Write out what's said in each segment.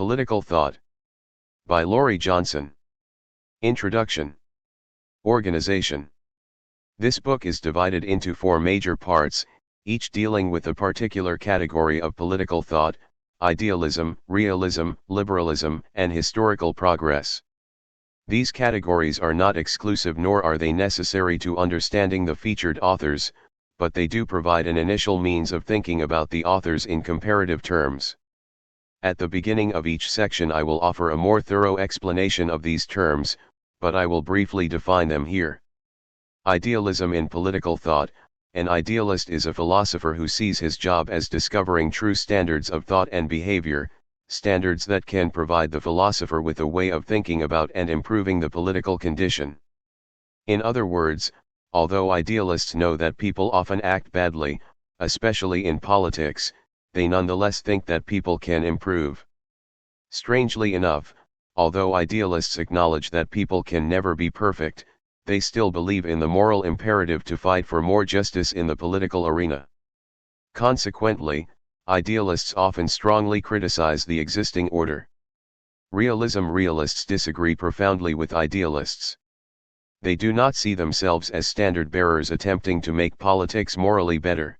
Political Thought. By Laurie Johnson. Introduction. Organization. This book is divided into 4 major parts, each dealing with a particular category of political thought: idealism, realism, liberalism, and historical progress. These categories are not exclusive, nor are they necessary to understanding the featured authors, but they do provide an initial means of thinking about the authors in comparative terms. At the beginning of each section I will offer a more thorough explanation of these terms, but I will briefly define them here. Idealism in political thought. An idealist is a philosopher who sees his job as discovering true standards of thought and behavior, standards that can provide the philosopher with a way of thinking about and improving the political condition. In other words, although idealists know that people often act badly, especially in politics, they nonetheless think that people can improve. Strangely enough, although idealists acknowledge that people can never be perfect, they still believe in the moral imperative to fight for more justice in the political arena. Consequently, idealists often strongly criticize the existing order. Realists disagree profoundly with idealists. They do not see themselves as standard bearers attempting to make politics morally better.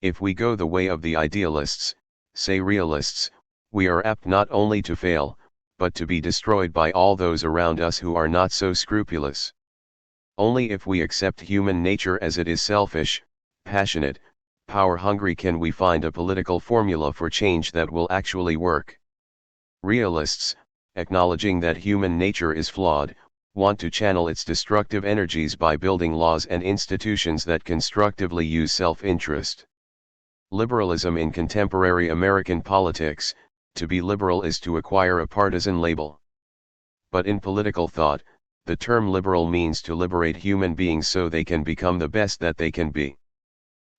If we go the way of the idealists, say realists, we are apt not only to fail, but to be destroyed by all those around us who are not so scrupulous. Only if we accept human nature as it is, selfish, passionate, power-hungry, can we find a political formula for change that will actually work. Realists, acknowledging that human nature is flawed, want to channel its destructive energies by building laws and institutions that constructively use self-interest. Liberalism in contemporary American politics. To be liberal is to acquire a partisan label. But in political thought, the term liberal means to liberate human beings so they can become the best that they can be.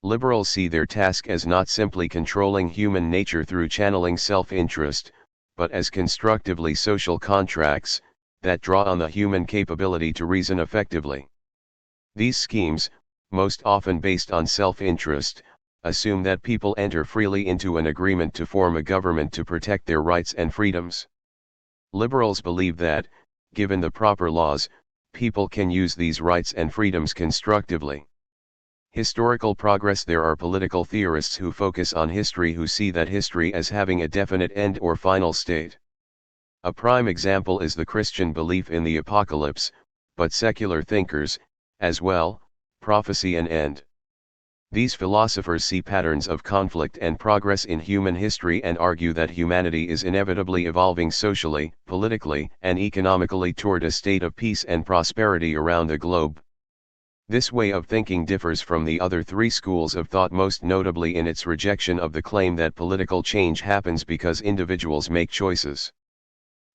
Liberals see their task as not simply controlling human nature through channeling self-interest, but as constructively social contracts that draw on the human capability to reason effectively. These schemes, most often based on self-interest, assume that people enter freely into an agreement to form a government to protect their rights and freedoms. Liberals believe that, given the proper laws, people can use these rights and freedoms constructively. Historical progress. There are political theorists who focus on history who see that history as having a definite end or final state. A prime example is the Christian belief in the apocalypse, but secular thinkers, as well, prophecy and end. These philosophers see patterns of conflict and progress in human history and argue that humanity is inevitably evolving socially, politically, and economically toward a state of peace and prosperity around the globe. This way of thinking differs from the other 3 schools of thought, most notably in its rejection of the claim that political change happens because individuals make choices.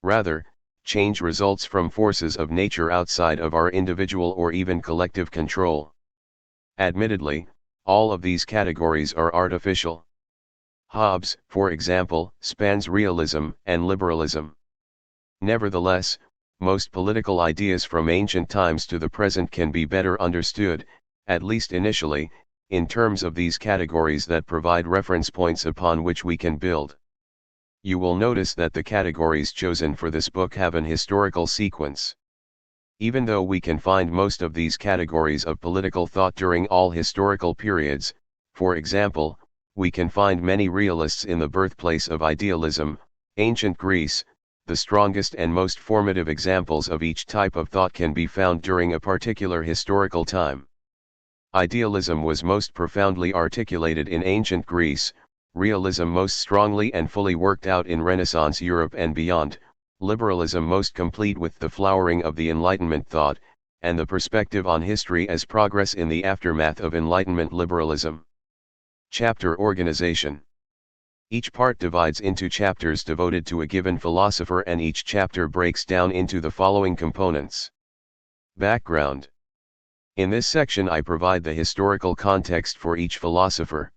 Rather, change results from forces of nature outside of our individual or even collective control. Admittedly, all of these categories are artificial. Hobbes, for example, spans realism and liberalism. Nevertheless, most political ideas from ancient times to the present can be better understood, at least initially, in terms of these categories that provide reference points upon which we can build. You will notice that the categories chosen for this book have an historical sequence. Even though we can find most of these categories of political thought during all historical periods, for example, we can find many realists in the birthplace of idealism, ancient Greece. The strongest and most formative examples of each type of thought can be found during a particular historical time. Idealism was most profoundly articulated in ancient Greece, realism most strongly and fully worked out in Renaissance Europe and beyond, liberalism most complete with the flowering of the Enlightenment thought, and the perspective on history as progress in the aftermath of Enlightenment liberalism. Chapter organization. Each part divides into chapters devoted to a given philosopher, and each chapter breaks down into the following components. Background. In this section I provide the historical context for each philosopher.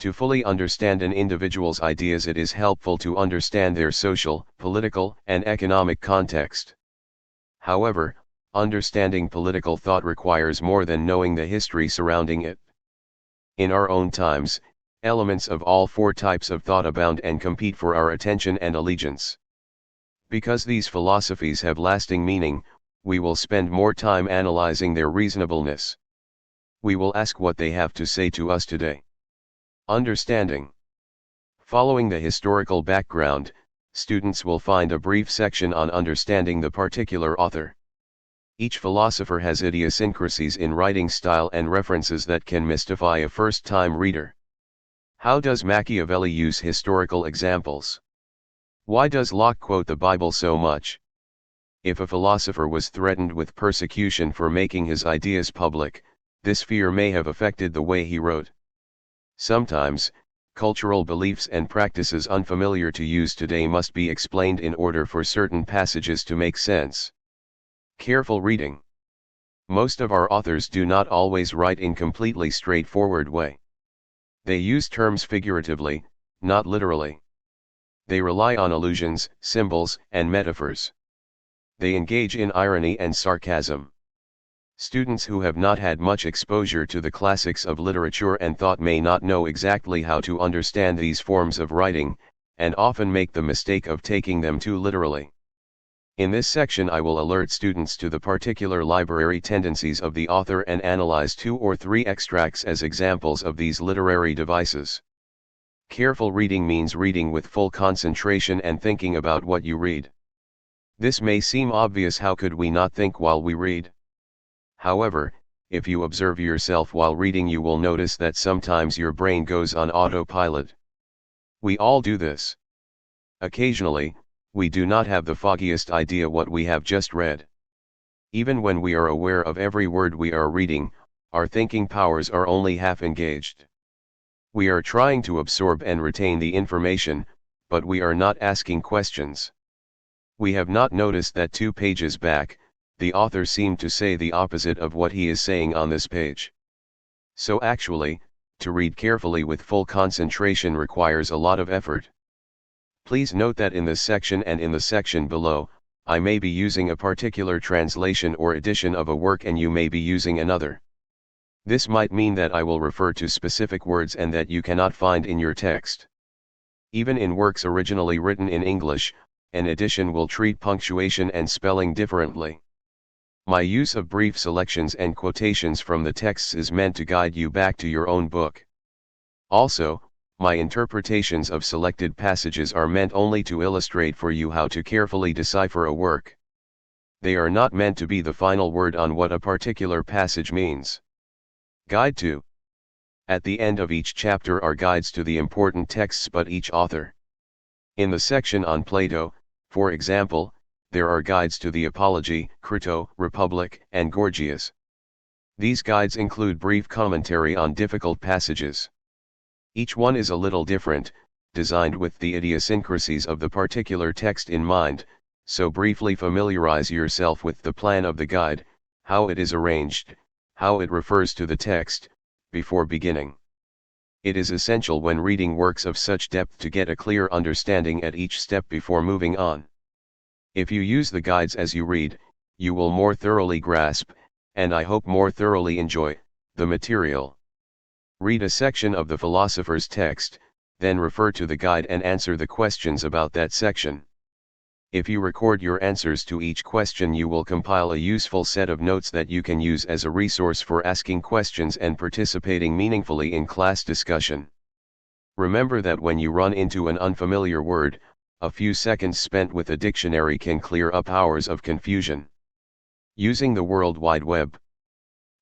To fully understand an individual's ideas, it is helpful to understand their social, political, and economic context. However, understanding political thought requires more than knowing the history surrounding it. In our own times, Elements of all four types of thought abound and compete for our attention and allegiance. Because these philosophies have lasting meaning, we will spend more time analyzing their reasonableness. We will ask what they have to say to us today. Understanding. Following the historical background, students will find a brief section on understanding the particular author. Each philosopher has idiosyncrasies in writing style and references that can mystify a first-time reader. How does Machiavelli use historical examples? Why does Locke quote the Bible so much? If a philosopher was threatened with persecution for making his ideas public, this fear may have affected the way he wrote. Sometimes, cultural beliefs and practices unfamiliar to use today must be explained in order for certain passages to make sense. Careful reading. Most of our authors do not always write in completely straightforward way. They use terms figuratively, not literally. They rely on allusions, symbols, and metaphors. They engage in irony and sarcasm. Students who have not had much exposure to the classics of literature and thought may not know exactly how to understand these forms of writing, and often make the mistake of taking them too literally. In this section I will alert students to the particular library tendencies of the author and analyze 2 or 3 extracts as examples of these literary devices. Careful reading means reading with full concentration and thinking about what you read. This may seem obvious. How could we not think while we read? However, if you observe yourself while reading, you will notice that sometimes your brain goes on autopilot. We all do this. Occasionally, we do not have the foggiest idea what we have just read. Even when we are aware of every word we are reading, our thinking powers are only half engaged. We are trying to absorb and retain the information, but we are not asking questions. We have not noticed that 2 pages back, the author seemed to say the opposite of what he is saying on this page. So actually, to read carefully with full concentration requires a lot of effort. Please note that in this section and in the section below, I may be using a particular translation or edition of a work and you may be using another. This might mean that I will refer to specific words and that you cannot find in your text. Even in works originally written in English, an edition will treat punctuation and spelling differently. My use of brief selections and quotations from the texts is meant to guide you back to your own book. Also, my interpretations of selected passages are meant only to illustrate for you how to carefully decipher a work. They are not meant to be the final word on what a particular passage means. Guide to. At the end of each chapter are guides to the important texts but each author. In the section on Plato, for example, there are guides to the Apology, Crito, Republic, and Gorgias. These guides include brief commentary on difficult passages. Each one is a little different, designed with the idiosyncrasies of the particular text in mind, so briefly familiarize yourself with the plan of the guide, how it is arranged, how it refers to the text, before beginning. It is essential when reading works of such depth to get a clear understanding at each step before moving on. If you use the guides as you read, you will more thoroughly grasp, and I hope more thoroughly enjoy, the material. Read a section of the philosopher's text, then refer to the guide and answer the questions about that section. If you record your answers to each question, you will compile a useful set of notes that you can use as a resource for asking questions and participating meaningfully in class discussion. Remember that when you run into an unfamiliar word, a few seconds spent with a dictionary can clear up hours of confusion. Using the World Wide Web.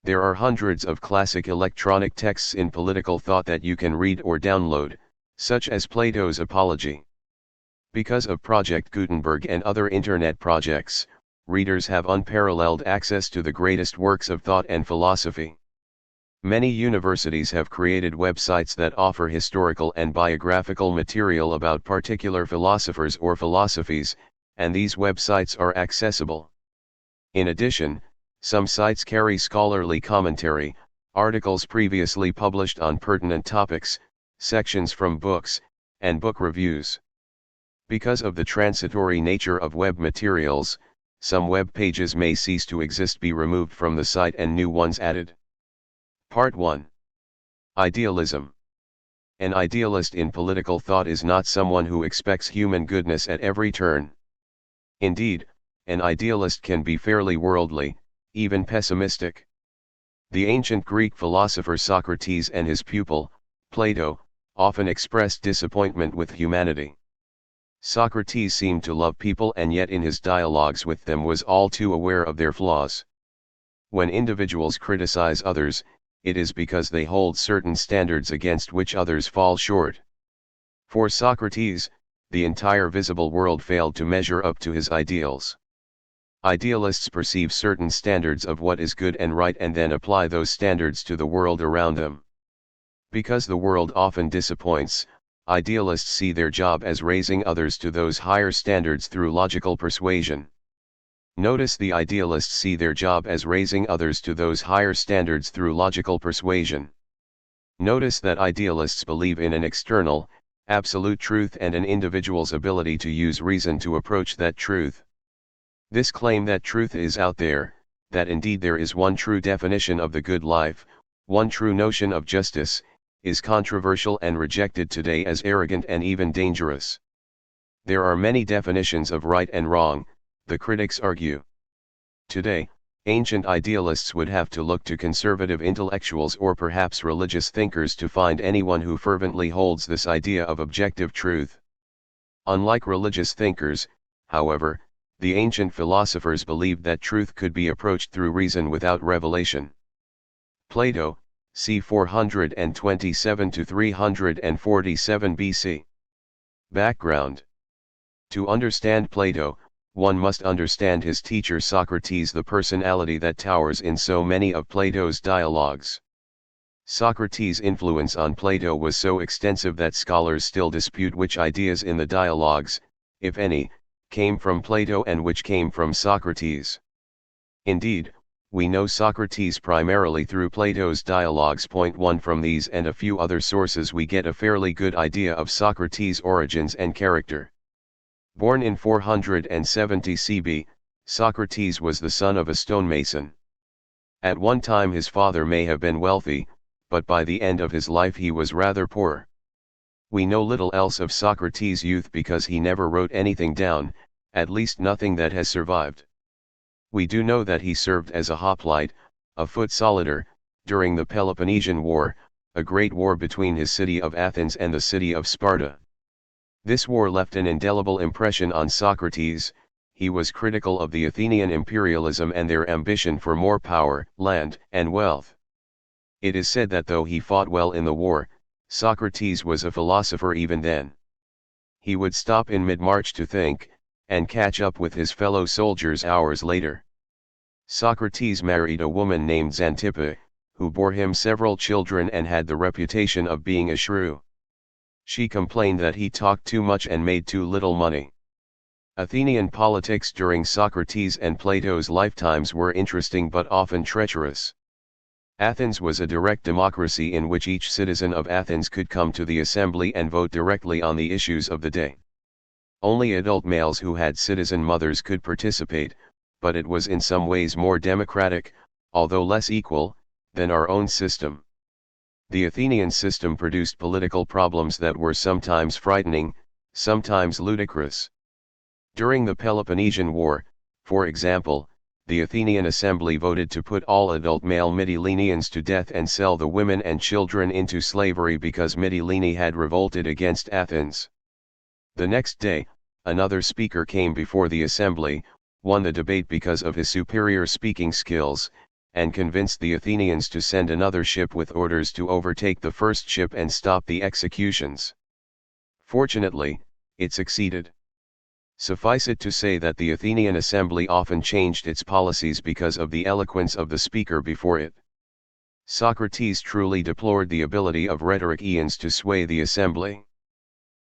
There are hundreds of classic electronic texts in political thought that you can read or download, such as Plato's Apology. Because of Project Gutenberg and other internet projects, readers have unparalleled access to the greatest works of thought and philosophy. Many universities have created websites that offer historical and biographical material about particular philosophers or philosophies, and these websites are accessible. In addition, some sites carry scholarly commentary, articles previously published on pertinent topics, sections from books, and book reviews. Because of the transitory nature of web materials, some web pages may cease to exist, be removed from the site and new ones added. Part 1. Idealism. An idealist in political thought is not someone who expects human goodness at every turn. Indeed, an idealist can be fairly worldly, even pessimistic. The ancient Greek philosopher Socrates and his pupil, Plato, often expressed disappointment with humanity. Socrates seemed to love people and yet in his dialogues with them was all too aware of their flaws. When individuals criticize others, it is because they hold certain standards against which others fall short. For Socrates, the entire visible world failed to measure up to his ideals. Idealists perceive certain standards of what is good and right and then apply those standards to the world around them. Because the world often disappoints, idealists see their job as raising others to those higher standards through logical persuasion. Notice the idealists see their job as raising others to those higher standards through logical persuasion. Notice that idealists believe in an external, absolute truth and an individual's ability to use reason to approach that truth. This claim that truth is out there, that indeed there is one true definition of the good life, one true notion of justice, is controversial and rejected today as arrogant and even dangerous. There are many definitions of right and wrong, the critics argue. Today, ancient idealists would have to look to conservative intellectuals or perhaps religious thinkers to find anyone who fervently holds this idea of objective truth. Unlike religious thinkers, however, the ancient philosophers believed that truth could be approached through reason without revelation. Plato, c. 427 to 347 BC. Background. To understand Plato, one must understand his teacher Socrates, the personality that towers in so many of Plato's dialogues. Socrates' influence on Plato was so extensive that scholars still dispute which ideas in the dialogues, if any, came from Plato and which came from Socrates. Indeed, we know Socrates primarily through Plato's dialogues. 1 From these and a few other sources we get a fairly good idea of Socrates' origins and character. Born in 470 CB, Socrates was the son of a stonemason. At one time his father may have been wealthy, but by the end of his life he was rather poor. We know little else of Socrates' youth because he never wrote anything down, at least nothing that has survived. We do know that he served as a hoplite, a foot soldier, during the Peloponnesian War, a great war between his city of Athens and the city of Sparta. This war left an indelible impression on Socrates. He was critical of the Athenian imperialism and their ambition for more power, land, and wealth. It is said that though he fought well in the war, Socrates was a philosopher even then. He would stop in mid-march to think, and catch up with his fellow soldiers hours later. Socrates married a woman named Xanthippe, who bore him several children and had the reputation of being a shrew. She complained that he talked too much and made too little money. Athenian politics during Socrates and Plato's lifetimes were interesting but often treacherous. Athens was a direct democracy in which each citizen of Athens could come to the assembly and vote directly on the issues of the day. Only adult males who had citizen mothers could participate, but it was in some ways more democratic, although less equal, than our own system. The Athenian system produced political problems that were sometimes frightening, sometimes ludicrous. During the Peloponnesian War, for example, the Athenian assembly voted to put all adult male Mytileneans to death and sell the women and children into slavery because Mytilene had revolted against Athens. The next day, another speaker came before the assembly, won the debate because of his superior speaking skills, and convinced the Athenians to send another ship with orders to overtake the first ship and stop the executions. Fortunately, it succeeded. Suffice it to say that the Athenian assembly often changed its policies because of the eloquence of the speaker before it. Socrates truly deplored the ability of rhetoricians to sway the assembly.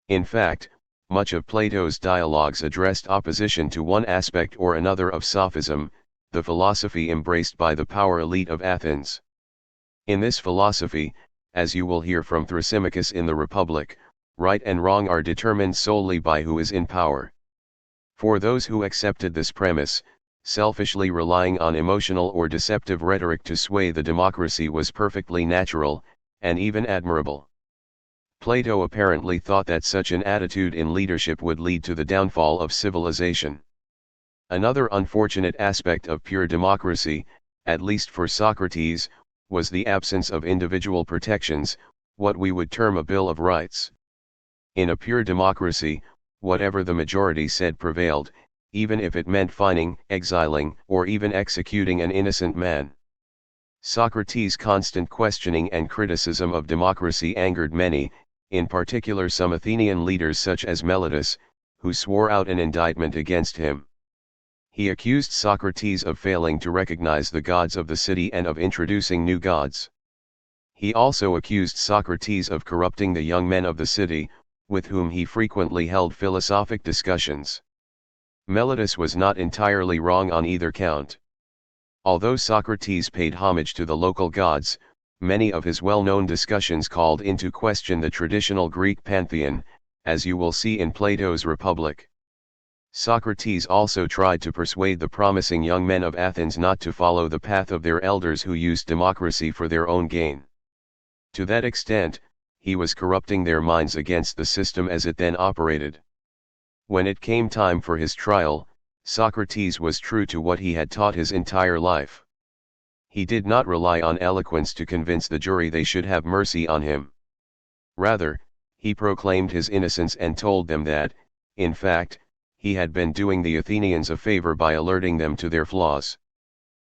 In fact, much of Plato's dialogues addressed opposition to one aspect or another of sophism, the philosophy embraced by the power elite of Athens. In this philosophy, as you will hear from Thrasymachus in the Republic, right and wrong are determined solely by who is in power. For those who accepted this premise, selfishly relying on emotional or deceptive rhetoric to sway the democracy was perfectly natural, and even admirable. Plato apparently thought that such an attitude in leadership would lead to the downfall of civilization. Another unfortunate aspect of pure democracy, at least for Socrates, was the absence of individual protections, what we would term a Bill of Rights. In a pure democracy, whatever the majority said prevailed, even if it meant fining, exiling, or even executing an innocent man. Socrates' constant questioning and criticism of democracy angered many, in particular some Athenian leaders such as Meletus, who swore out an indictment against him. He accused Socrates of failing to recognize the gods of the city and of introducing new gods. He also accused Socrates of corrupting the young men of the city, with whom he frequently held philosophic discussions. Meletus was not entirely wrong on either count. Although Socrates paid homage to the local gods, many of his well-known discussions called into question the traditional Greek pantheon, as you will see in Plato's Republic. Socrates also tried to persuade the promising young men of Athens not to follow the path of their elders who used democracy for their own gain. To that extent, he was corrupting their minds against the system as it then operated. When it came time for his trial, Socrates was true to what he had taught his entire life. He did not rely on eloquence to convince the jury they should have mercy on him. Rather, he proclaimed his innocence and told them that, in fact, he had been doing the Athenians a favor by alerting them to their flaws.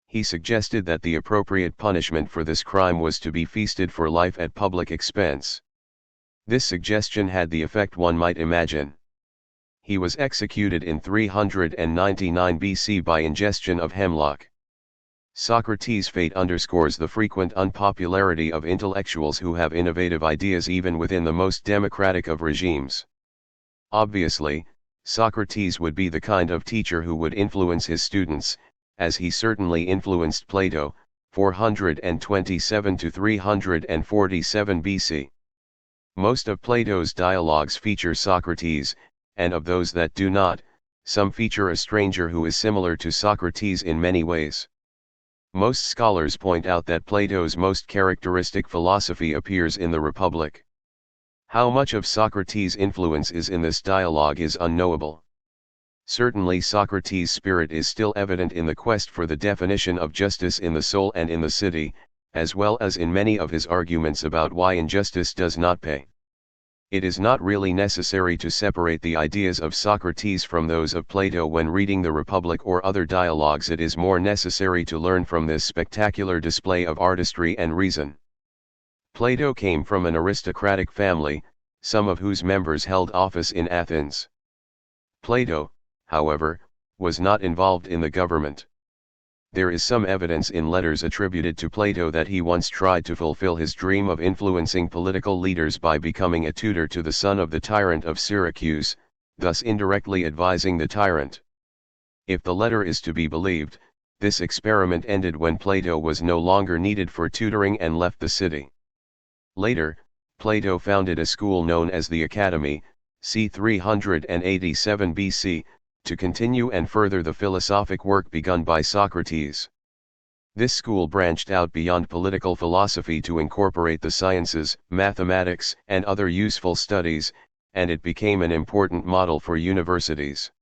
He suggested that the appropriate punishment for this crime was to be feasted for life at public expense. This suggestion had the effect one might imagine. He was executed in 399 BC by ingestion of hemlock. Socrates' fate underscores the frequent unpopularity of intellectuals who have innovative ideas even within the most democratic of regimes. Obviously, Socrates would be the kind of teacher who would influence his students, as he certainly influenced Plato, 427 to 347 BC. Most of Plato's dialogues feature Socrates, and of those that do not, some feature a stranger who is similar to Socrates in many ways. Most scholars point out that Plato's most characteristic philosophy appears in the Republic. How much of Socrates' influence is in this dialogue is unknowable. Certainly Socrates' spirit is still evident in the quest for the definition of justice in the soul and in the city, as well as in many of his arguments about why injustice does not pay. It is not really necessary to separate the ideas of Socrates from those of Plato when reading the Republic or other dialogues. It is more necessary to learn from this spectacular display of artistry and reason. Plato came from an aristocratic family, some of whose members held office in Athens. Plato, however, was not involved in the government. There is some evidence in letters attributed to Plato that he once tried to fulfill his dream of influencing political leaders by becoming a tutor to the son of the tyrant of Syracuse, thus indirectly advising the tyrant. If the letter is to be believed, this experiment ended when Plato was no longer needed for tutoring and left the city. Later, Plato founded a school known as the Academy, c. 387 BC, to continue and further the philosophic work begun by Socrates. This school branched out beyond political philosophy to incorporate the sciences, mathematics, and other useful studies, and it became an important model for universities.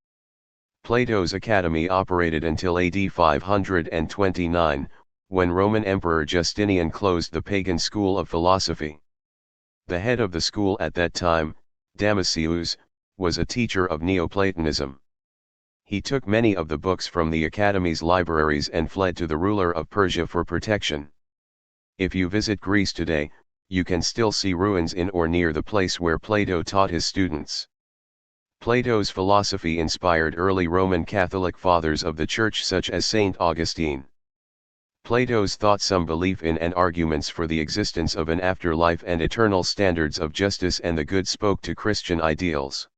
Plato's Academy operated until AD 529, when Roman Emperor Justinian closed the pagan school of philosophy. The head of the school at that time, Damasius, was a teacher of Neoplatonism. He took many of the books from the Academy's libraries and fled to the ruler of Persia for protection. If you visit Greece today, you can still see ruins in or near the place where Plato taught his students. Plato's philosophy inspired early Roman Catholic fathers of the Church such as Saint Augustine. Plato's thought, some belief in and arguments for the existence of an afterlife and eternal standards of justice and the good spoke to Christian ideals.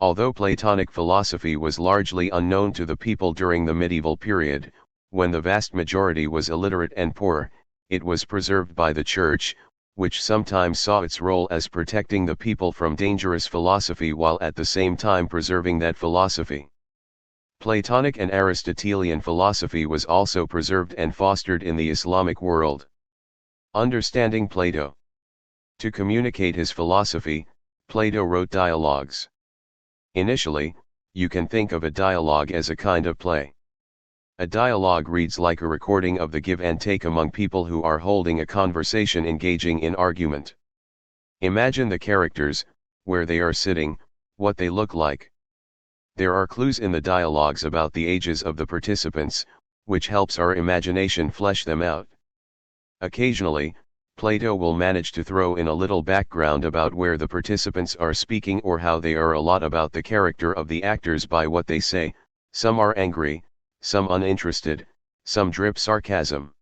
Although Platonic philosophy was largely unknown to the people during the medieval period, when the vast majority was illiterate and poor, it was preserved by the Church, which sometimes saw its role as protecting the people from dangerous philosophy while at the same time preserving that philosophy. Platonic and Aristotelian philosophy was also preserved and fostered in the Islamic world. Understanding Plato. To communicate his philosophy, Plato wrote dialogues. Initially, you can think of a dialogue as a kind of play. A dialogue reads like a recording of the give and take among people who are holding a conversation engaging in argument. Imagine the characters, where they are sitting, what they look like. There are clues in the dialogues about the ages of the participants, which helps our imagination flesh them out. Occasionally, Plato will manage to throw in a little background about where the participants are speaking or how they are a lot about the character of the actors by what they say. Some are angry, some uninterested, some drip sarcasm.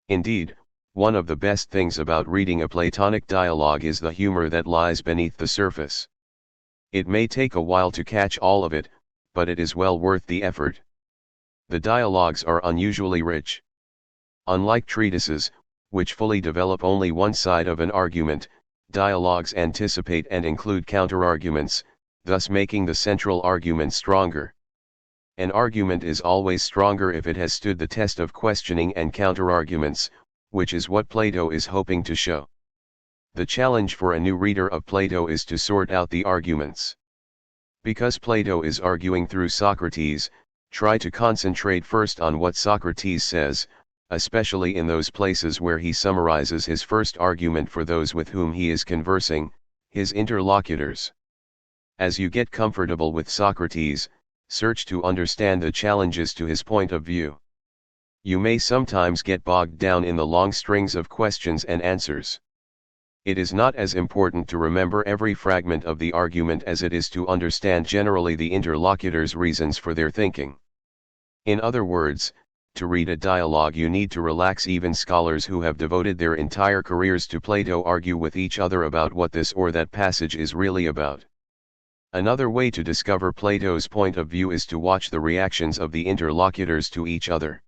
Indeed, one of the best things about reading a Platonic dialogue is the humor that lies beneath the surface. It may take a while to catch all of it, but it is well worth the effort. The dialogues are unusually rich. Unlike treatises, which fully develop only one side of an argument, dialogues anticipate and include counterarguments, thus making the central argument stronger. An argument is always stronger if it has stood the test of questioning and counterarguments, which is what Plato is hoping to show. The challenge for a new reader of Plato is to sort out the arguments. Because Plato is arguing through Socrates, try to concentrate first on what Socrates says, especially in those places where he summarizes his first argument for those with whom he is conversing, his interlocutors. As you get comfortable with Socrates, search to understand the challenges to his point of view. You may sometimes get bogged down in the long strings of questions and answers. It is not as important to remember every fragment of the argument as it is to understand generally the interlocutor's reasons for their thinking. In other words, to read a dialogue you need to relax. Even scholars who have devoted their entire careers to Plato argue with each other about what this or that passage is really about. Another way to discover Plato's point of view is to watch the reactions of the interlocutors to each other.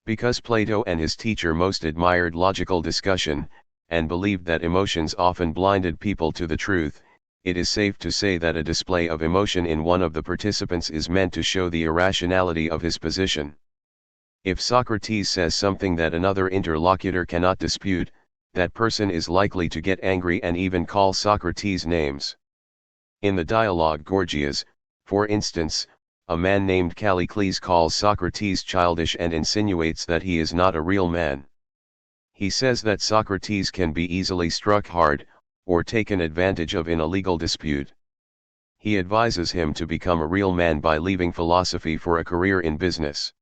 Because Plato and his teacher most admired logical discussion, and believed that emotions often blinded people to the truth, it is safe to say that a display of emotion in one of the participants is meant to show the irrationality of his position. If Socrates says something that another interlocutor cannot dispute, that person is likely to get angry and even call Socrates names. In the dialogue Gorgias, for instance, a man named Callicles calls Socrates childish and insinuates that he is not a real man. He says that Socrates can be easily struck hard, or taken advantage of in a legal dispute. He advises him to become a real man by leaving philosophy for a career in business.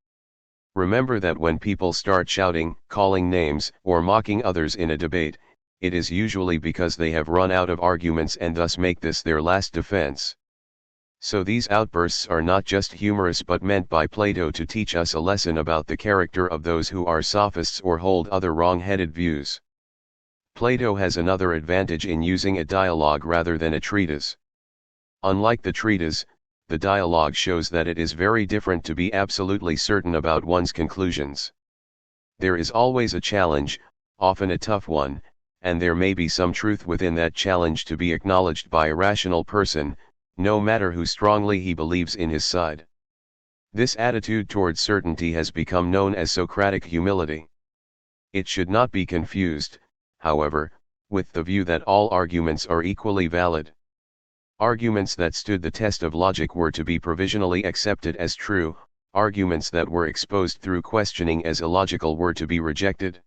Remember that when people start shouting, calling names, or mocking others in a debate, it is usually because they have run out of arguments and thus make this their last defense. So these outbursts are not just humorous but meant by Plato to teach us a lesson about the character of those who are sophists or hold other wrong-headed views. Plato has another advantage in using a dialogue rather than a treatise. Unlike the treatise, the dialogue shows that it is very different to be absolutely certain about one's conclusions. There is always a challenge, often a tough one, and there may be some truth within that challenge to be acknowledged by a rational person, no matter who strongly he believes in his side. This attitude toward certainty has become known as Socratic humility. It should not be confused, however, with the view that all arguments are equally valid. Arguments that stood the test of logic were to be provisionally accepted as true, arguments that were exposed through questioning as illogical were to be rejected.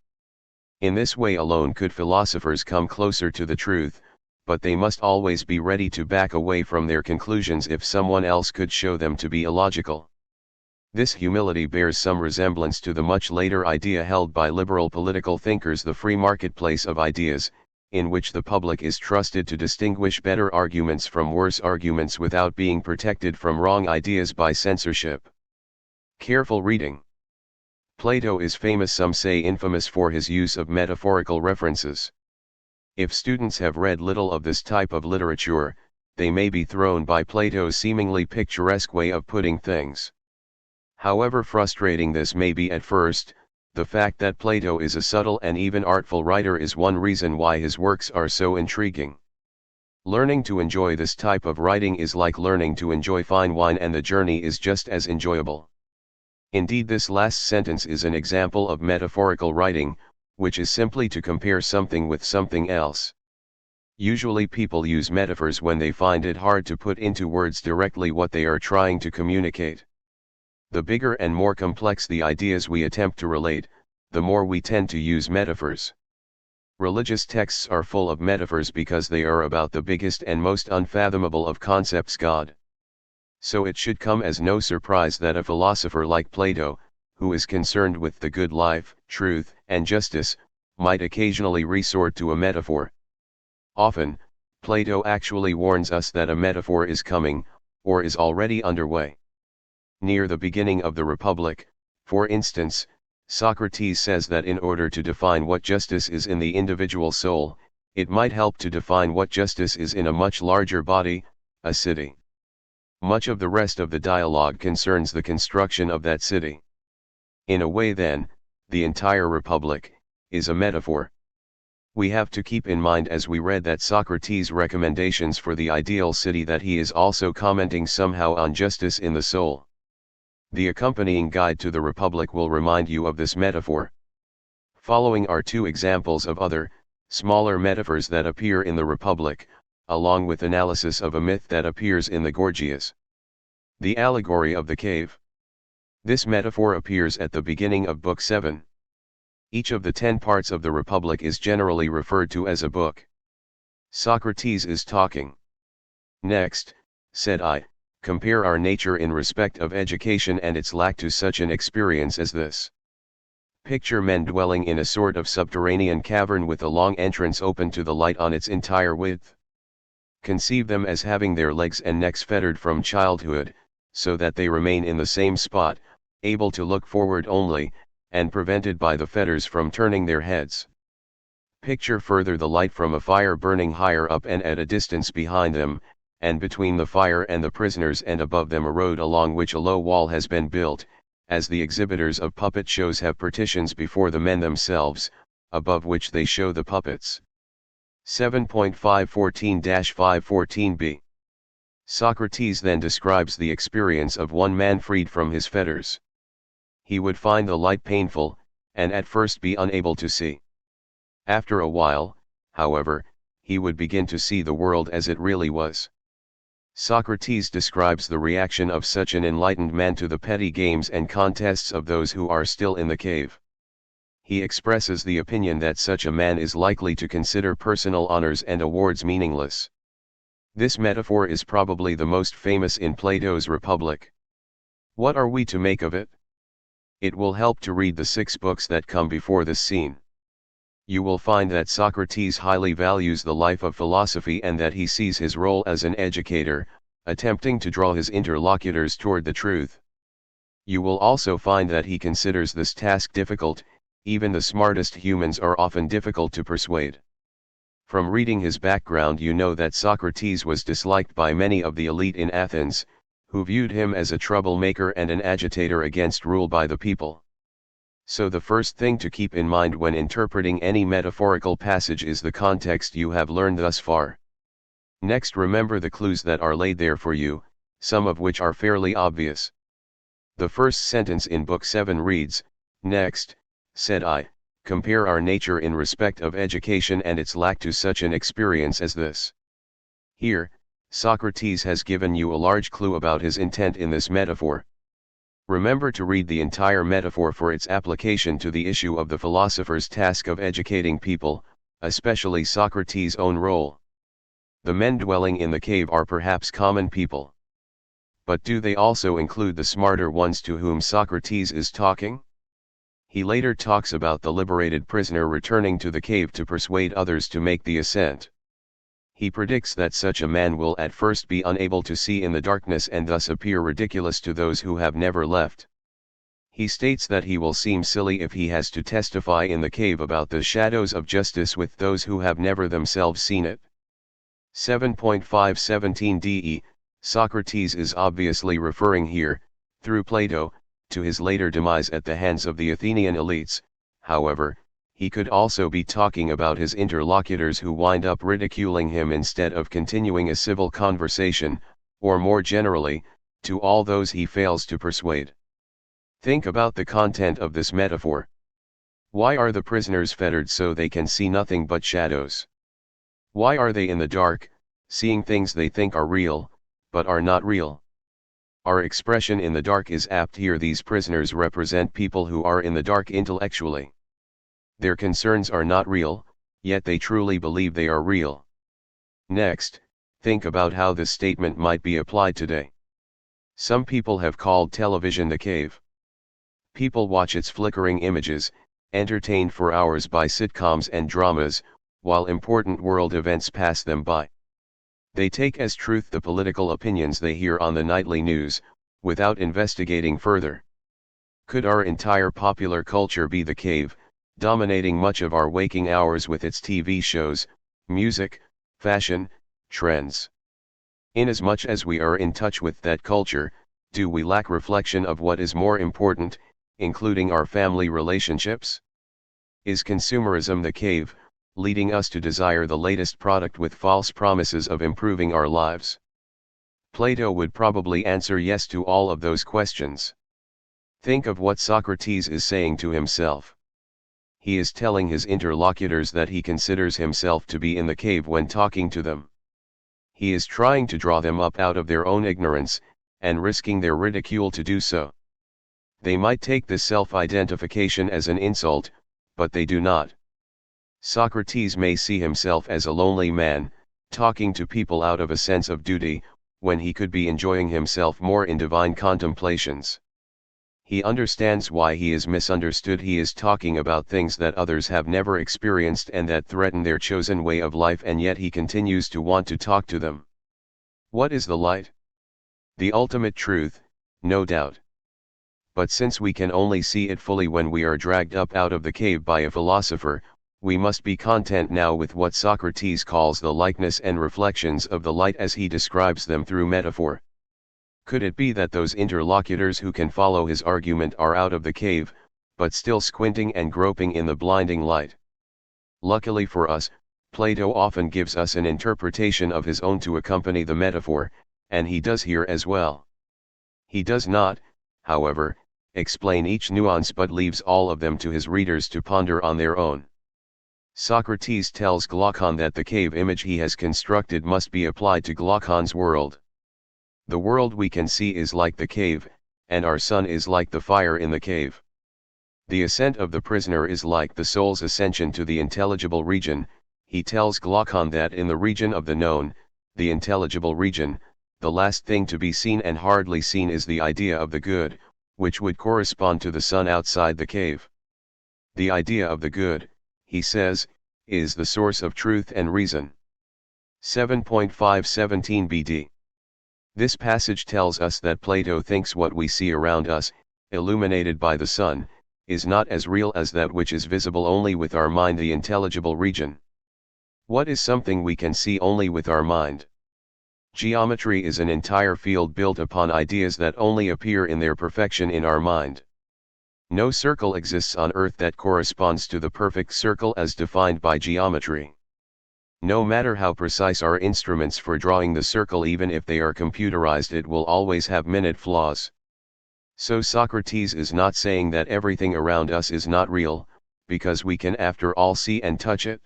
In this way alone could philosophers come closer to the truth, but they must always be ready to back away from their conclusions if someone else could show them to be illogical. This humility bears some resemblance to the much later idea held by liberal political thinkers, the free marketplace of ideas, in which the public is trusted to distinguish better arguments from worse arguments without being protected from wrong ideas by censorship. Careful reading. Plato is famous, some say infamous, for his use of metaphorical references. If students have read little of this type of literature, they may be thrown by Plato's seemingly picturesque way of putting things. However frustrating this may be at first, the fact that Plato is a subtle and even artful writer is one reason why his works are so intriguing. Learning to enjoy this type of writing is like learning to enjoy fine wine, and the journey is just as enjoyable. Indeed, this last sentence is an example of metaphorical writing, which is simply to compare something with something else. Usually people use metaphors when they find it hard to put into words directly what they are trying to communicate. The bigger and more complex the ideas we attempt to relate, the more we tend to use metaphors. Religious texts are full of metaphors because they are about the biggest and most unfathomable of concepts, God. So it should come as no surprise that a philosopher like Plato, who is concerned with the good life, truth, and justice, might occasionally resort to a metaphor. Often, Plato actually warns us that a metaphor is coming, or is already underway. Near the beginning of the Republic, for instance, Socrates says that in order to define what justice is in the individual soul, it might help to define what justice is in a much larger body, a city. Much of the rest of the dialogue concerns the construction of that city. In a way then, the entire Republic is a metaphor. We have to keep in mind as we read that Socrates' recommendations for the ideal city that he is also commenting somehow on justice in the soul. The accompanying guide to the Republic will remind you of this metaphor. Following are two examples of other, smaller metaphors that appear in the Republic, along with analysis of a myth that appears in the Gorgias. The allegory of the cave. This metaphor appears at the beginning of Book 7. Each of the 10 parts of the Republic is generally referred to as a book. Socrates is talking. Next, said I, compare our nature in respect of education and its lack to such an experience as this. Picture men dwelling in a sort of subterranean cavern with a long entrance open to the light on its entire width. Conceive them as having their legs and necks fettered from childhood, so that they remain in the same spot, able to look forward only, and prevented by the fetters from turning their heads. Picture further the light from a fire burning higher up and at a distance behind them, and between the fire and the prisoners and above them a road along which a low wall has been built, as the exhibitors of puppet shows have partitions before the men themselves, above which they show the puppets. 7.514-514b. Socrates then describes the experience of one man freed from his fetters. He would find the light painful, and at first be unable to see. After a while, however, he would begin to see the world as it really was. Socrates describes the reaction of such an enlightened man to the petty games and contests of those who are still in the cave. He expresses the opinion that such a man is likely to consider personal honors and awards meaningless. This metaphor is probably the most famous in Plato's Republic. What are we to make of it? It will help to read the 6 books that come before this scene. You will find that Socrates highly values the life of philosophy and that he sees his role as an educator, attempting to draw his interlocutors toward the truth. You will also find that he considers this task difficult. Even the smartest humans are often difficult to persuade. From reading his background you know that Socrates was disliked by many of the elite in Athens, who viewed him as a troublemaker and an agitator against rule by the people. So the first thing to keep in mind when interpreting any metaphorical passage is the context you have learned thus far. Next, remember the clues that are laid there for you, some of which are fairly obvious. The first sentence in Book 7 reads, "Next, said I, compare our nature in respect of education and its lack to such an experience as this." Here, Socrates has given you a large clue about his intent in this metaphor. Remember to read the entire metaphor for its application to the issue of the philosopher's task of educating people, especially Socrates' own role. The men dwelling in the cave are perhaps common people. But do they also include the smarter ones to whom Socrates is talking? He later talks about the liberated prisoner returning to the cave to persuade others to make the ascent. He predicts that such a man will at first be unable to see in the darkness and thus appear ridiculous to those who have never left. He states that he will seem silly if he has to testify in the cave about the shadows of justice with those who have never themselves seen it. 7.517de. Socrates is obviously referring here, through Plato, to his later demise at the hands of the Athenian elites. However, he could also be talking about his interlocutors who wind up ridiculing him instead of continuing a civil conversation, or more generally, to all those he fails to persuade. Think about the content of this metaphor. Why are the prisoners fettered so they can see nothing but shadows? Why are they in the dark, seeing things they think are real, but are not real? Our expression in the dark is apt here. These prisoners represent people who are in the dark intellectually. Their concerns are not real, yet they truly believe they are real. Next, think about how this statement might be applied today. Some people have called television the cave. People watch its flickering images, entertained for hours by sitcoms and dramas, while important world events pass them by. They take as truth the political opinions they hear on the nightly news, without investigating further. Could our entire popular culture be the cave, dominating much of our waking hours with its TV shows, music, fashion, trends? Inasmuch as we are in touch with that culture, do we lack reflection of what is more important, including our family relationships? Is consumerism the cave, leading us to desire the latest product with false promises of improving our lives? Plato would probably answer yes to all of those questions. Think of what Socrates is saying to himself. He is telling his interlocutors that he considers himself to be in the cave when talking to them. He is trying to draw them up out of their own ignorance, and risking their ridicule to do so. They might take this self-identification as an insult, but they do not. Socrates may see himself as a lonely man, talking to people out of a sense of duty, when he could be enjoying himself more in divine contemplations. He understands why he is misunderstood. He is talking about things that others have never experienced and that threaten their chosen way of life, and yet he continues to want to talk to them. What is the light? The ultimate truth, no doubt. But since we can only see it fully when we are dragged up out of the cave by a philosopher, we must be content now with what Socrates calls the likeness and reflections of the light as he describes them through metaphor. Could it be that those interlocutors who can follow his argument are out of the cave, but still squinting and groping in the blinding light? Luckily for us, Plato often gives us an interpretation of his own to accompany the metaphor, and he does here as well. He does not, however, explain each nuance but leaves all of them to his readers to ponder on their own. Socrates tells Glaucon that the cave image he has constructed must be applied to Glaucon's world. The world we can see is like the cave, and our sun is like the fire in the cave. The ascent of the prisoner is like the soul's ascension to the intelligible region. He tells Glaucon that in the region of the known, the intelligible region, the last thing to be seen and hardly seen is the idea of the good, which would correspond to the sun outside the cave. The idea of the good, he says, is the source of truth and reason. 7.517 BD. This passage tells us that Plato thinks what we see around us, illuminated by the sun, is not as real as that which is visible only with our mind, the intelligible region. What is something we can see only with our mind? Geometry is an entire field built upon ideas that only appear in their perfection in our mind. No circle exists on earth that corresponds to the perfect circle as defined by geometry. No matter how precise our instruments for drawing the circle, even if they are computerized, it will always have minute flaws. So Socrates is not saying that everything around us is not real, because we can after all see and touch it.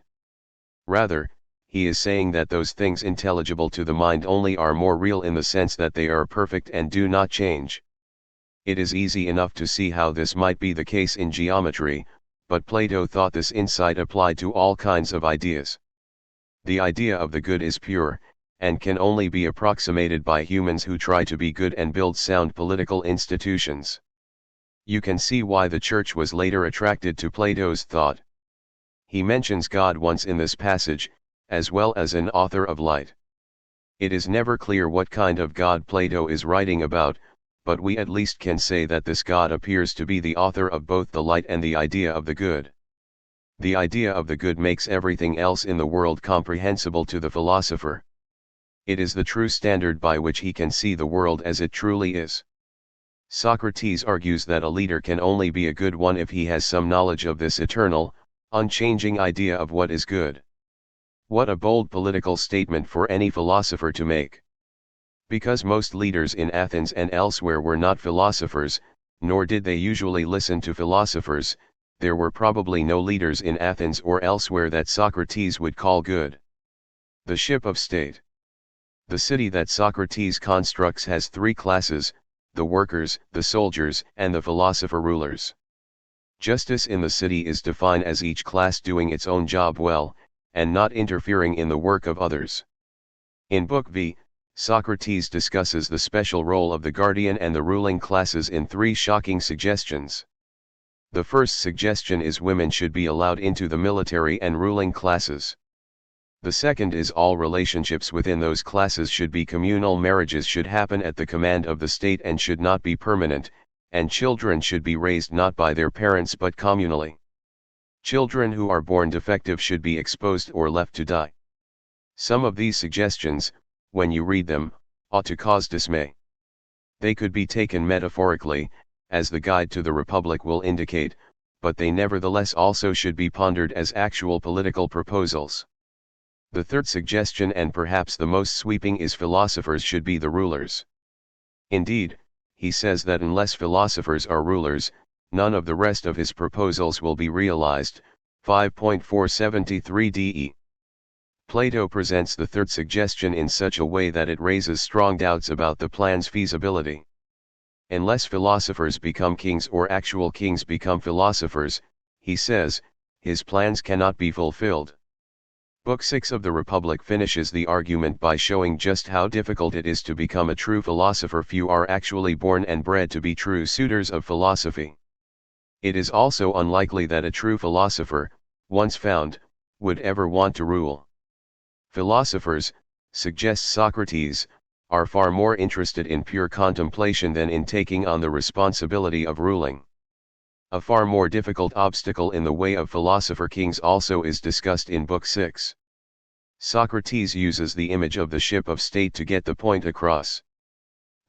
Rather, he is saying that those things intelligible to the mind only are more real in the sense that they are perfect and do not change. It is easy enough to see how this might be the case in geometry, but Plato thought this insight applied to all kinds of ideas. The idea of the good is pure, and can only be approximated by humans who try to be good and build sound political institutions. You can see why the church was later attracted to Plato's thought. He mentions God once in this passage, as well as an author of light. It is never clear what kind of God Plato is writing about, but we at least can say that this God appears to be the author of both the light and the idea of the good. The idea of the good makes everything else in the world comprehensible to the philosopher. It is the true standard by which he can see the world as it truly is. Socrates argues that a leader can only be a good one if he has some knowledge of this eternal, unchanging idea of what is good. What a bold political statement for any philosopher to make. Because most leaders in Athens and elsewhere were not philosophers, nor did they usually listen to philosophers, there were probably no leaders in Athens or elsewhere that Socrates would call good. The ship of state. The city that Socrates constructs has three classes: the workers, the soldiers, and the philosopher rulers. Justice in the city is defined as each class doing its own job well, and not interfering in the work of others. In Book V, Socrates discusses the special role of the guardian and the ruling classes in three shocking suggestions. The first suggestion is women should be allowed into the military and ruling classes. The second is all relationships within those classes should be communal, marriages should happen at the command of the state and should not be permanent, and children should be raised not by their parents but communally. Children who are born defective should be exposed or left to die. Some of these suggestions, when you read them, ought to cause dismay. They could be taken metaphorically, as the Guide to the Republic will indicate, but they nevertheless also should be pondered as actual political proposals. The third suggestion, and perhaps the most sweeping, is philosophers should be the rulers. Indeed, he says that unless philosophers are rulers, none of the rest of his proposals will be realized. 5.473 DE. Plato presents the third suggestion in such a way that it raises strong doubts about the plan's feasibility. Unless philosophers become kings or actual kings become philosophers, he says, his plans cannot be fulfilled. Book 6 of the Republic finishes the argument by showing just how difficult it is to become a true philosopher. Few are actually born and bred to be true suitors of philosophy. It is also unlikely that a true philosopher, once found, would ever want to rule. Philosophers, suggests Socrates, are far more interested in pure contemplation than in taking on the responsibility of ruling. A far more difficult obstacle in the way of philosopher kings also is discussed in Book 6. Socrates uses the image of the ship of state to get the point across.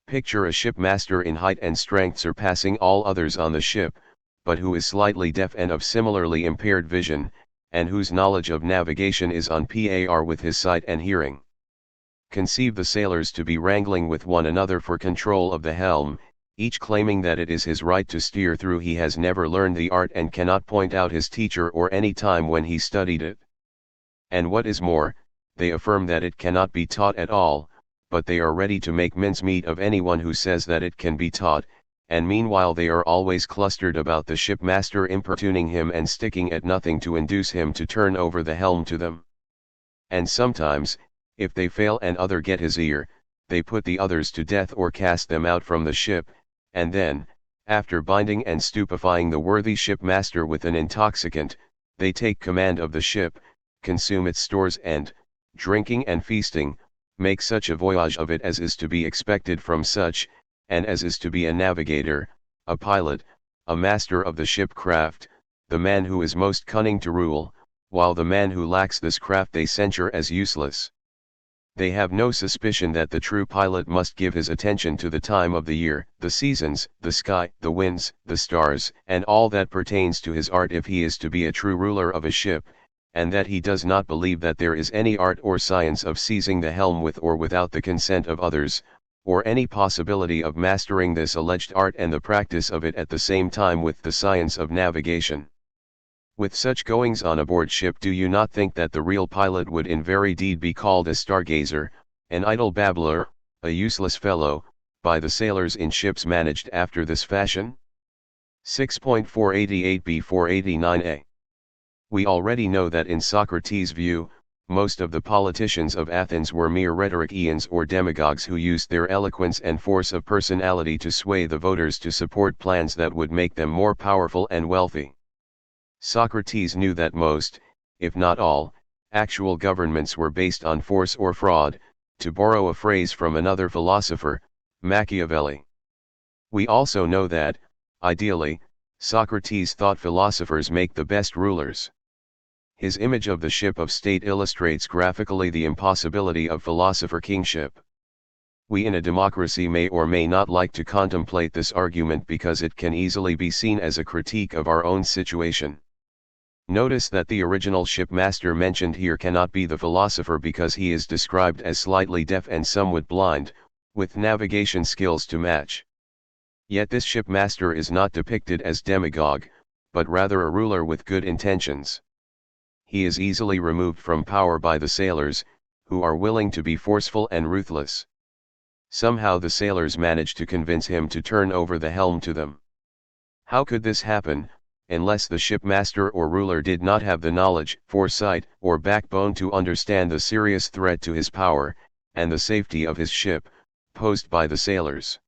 Picture a shipmaster in height and strength surpassing all others on the ship, but who is slightly deaf and of similarly impaired vision, and whose knowledge of navigation is on par with his sight and hearing. Conceive the sailors to be wrangling with one another for control of the helm, each claiming that it is his right to steer through. He has never learned the art and cannot point out his teacher or any time when he studied it. And what is more, they affirm that it cannot be taught at all, but they are ready to make mincemeat of anyone who says that it can be taught, and meanwhile they are always clustered about the shipmaster, importuning him and sticking at nothing to induce him to turn over the helm to them. And sometimes, if they fail and other get his ear, they put the others to death or cast them out from the ship, and then, after binding and stupefying the worthy shipmaster with an intoxicant, they take command of the ship, consume its stores and, drinking and feasting, make such a voyage of it as is to be expected from such, and as is to be a navigator, a pilot, a master of the ship craft, the man who is most cunning to rule, while the man who lacks this craft they censure as useless. They have no suspicion that the true pilot must give his attention to the time of the year, the seasons, the sky, the winds, the stars, and all that pertains to his art if he is to be a true ruler of a ship, and that he does not believe that there is any art or science of seizing the helm with or without the consent of others, or any possibility of mastering this alleged art and the practice of it at the same time with the science of navigation. With such goings on aboard ship, do you not think that the real pilot would in very deed be called a stargazer, an idle babbler, a useless fellow, by the sailors in ships managed after this fashion? 6.488b 489a. We already know that in Socrates' view, most of the politicians of Athens were mere rhetoricians or demagogues who used their eloquence and force of personality to sway the voters to support plans that would make them more powerful and wealthy. Socrates knew that most, if not all, actual governments were based on force or fraud, to borrow a phrase from another philosopher, Machiavelli. We also know that, ideally, Socrates thought philosophers make the best rulers. His image of the ship of state illustrates graphically the impossibility of philosopher kingship. We in a democracy may or may not like to contemplate this argument because it can easily be seen as a critique of our own situation. Notice that the original shipmaster mentioned here cannot be the philosopher because he is described as slightly deaf and somewhat blind, with navigation skills to match. Yet this shipmaster is not depicted as demagogue, but rather a ruler with good intentions. He is easily removed from power by the sailors, who are willing to be forceful and ruthless. Somehow the sailors manage to convince him to turn over the helm to them. How could this happen, unless the shipmaster or ruler did not have the knowledge, foresight, or backbone to understand the serious threat to his power, and the safety of his ship, posed by the sailors?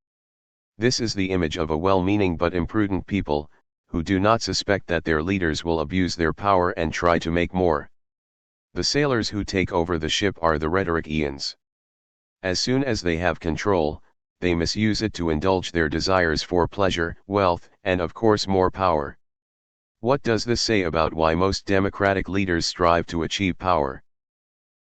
This is the image of a well-meaning but imprudent people, who do not suspect that their leaders will abuse their power and try to make more. The sailors who take over the ship are the rhetoricians. As soon as they have control, they misuse it to indulge their desires for pleasure, wealth, and of course more power. What does this say about why most democratic leaders strive to achieve power?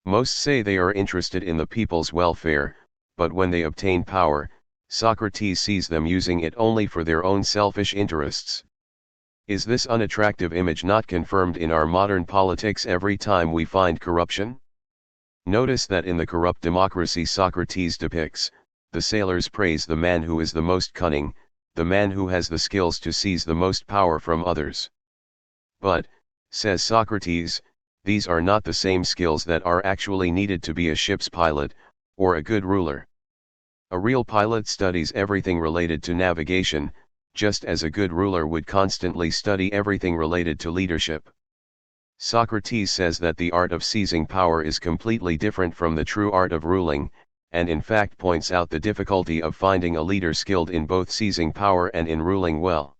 Most say they are interested in the people's welfare, but when they obtain power, Socrates sees them using it only for their own selfish interests. Is this unattractive image not confirmed in our modern politics every time we find corruption? Notice that in the corrupt democracy Socrates depicts, the sailors praise the man who is the most cunning, the man who has the skills to seize the most power from others. But, says Socrates, these are not the same skills that are actually needed to be a ship's pilot, or a good ruler. A real pilot studies everything related to navigation, just as a good ruler would constantly study everything related to leadership. Socrates says that the art of seizing power is completely different from the true art of ruling, and in fact points out the difficulty of finding a leader skilled in both seizing power and in ruling well.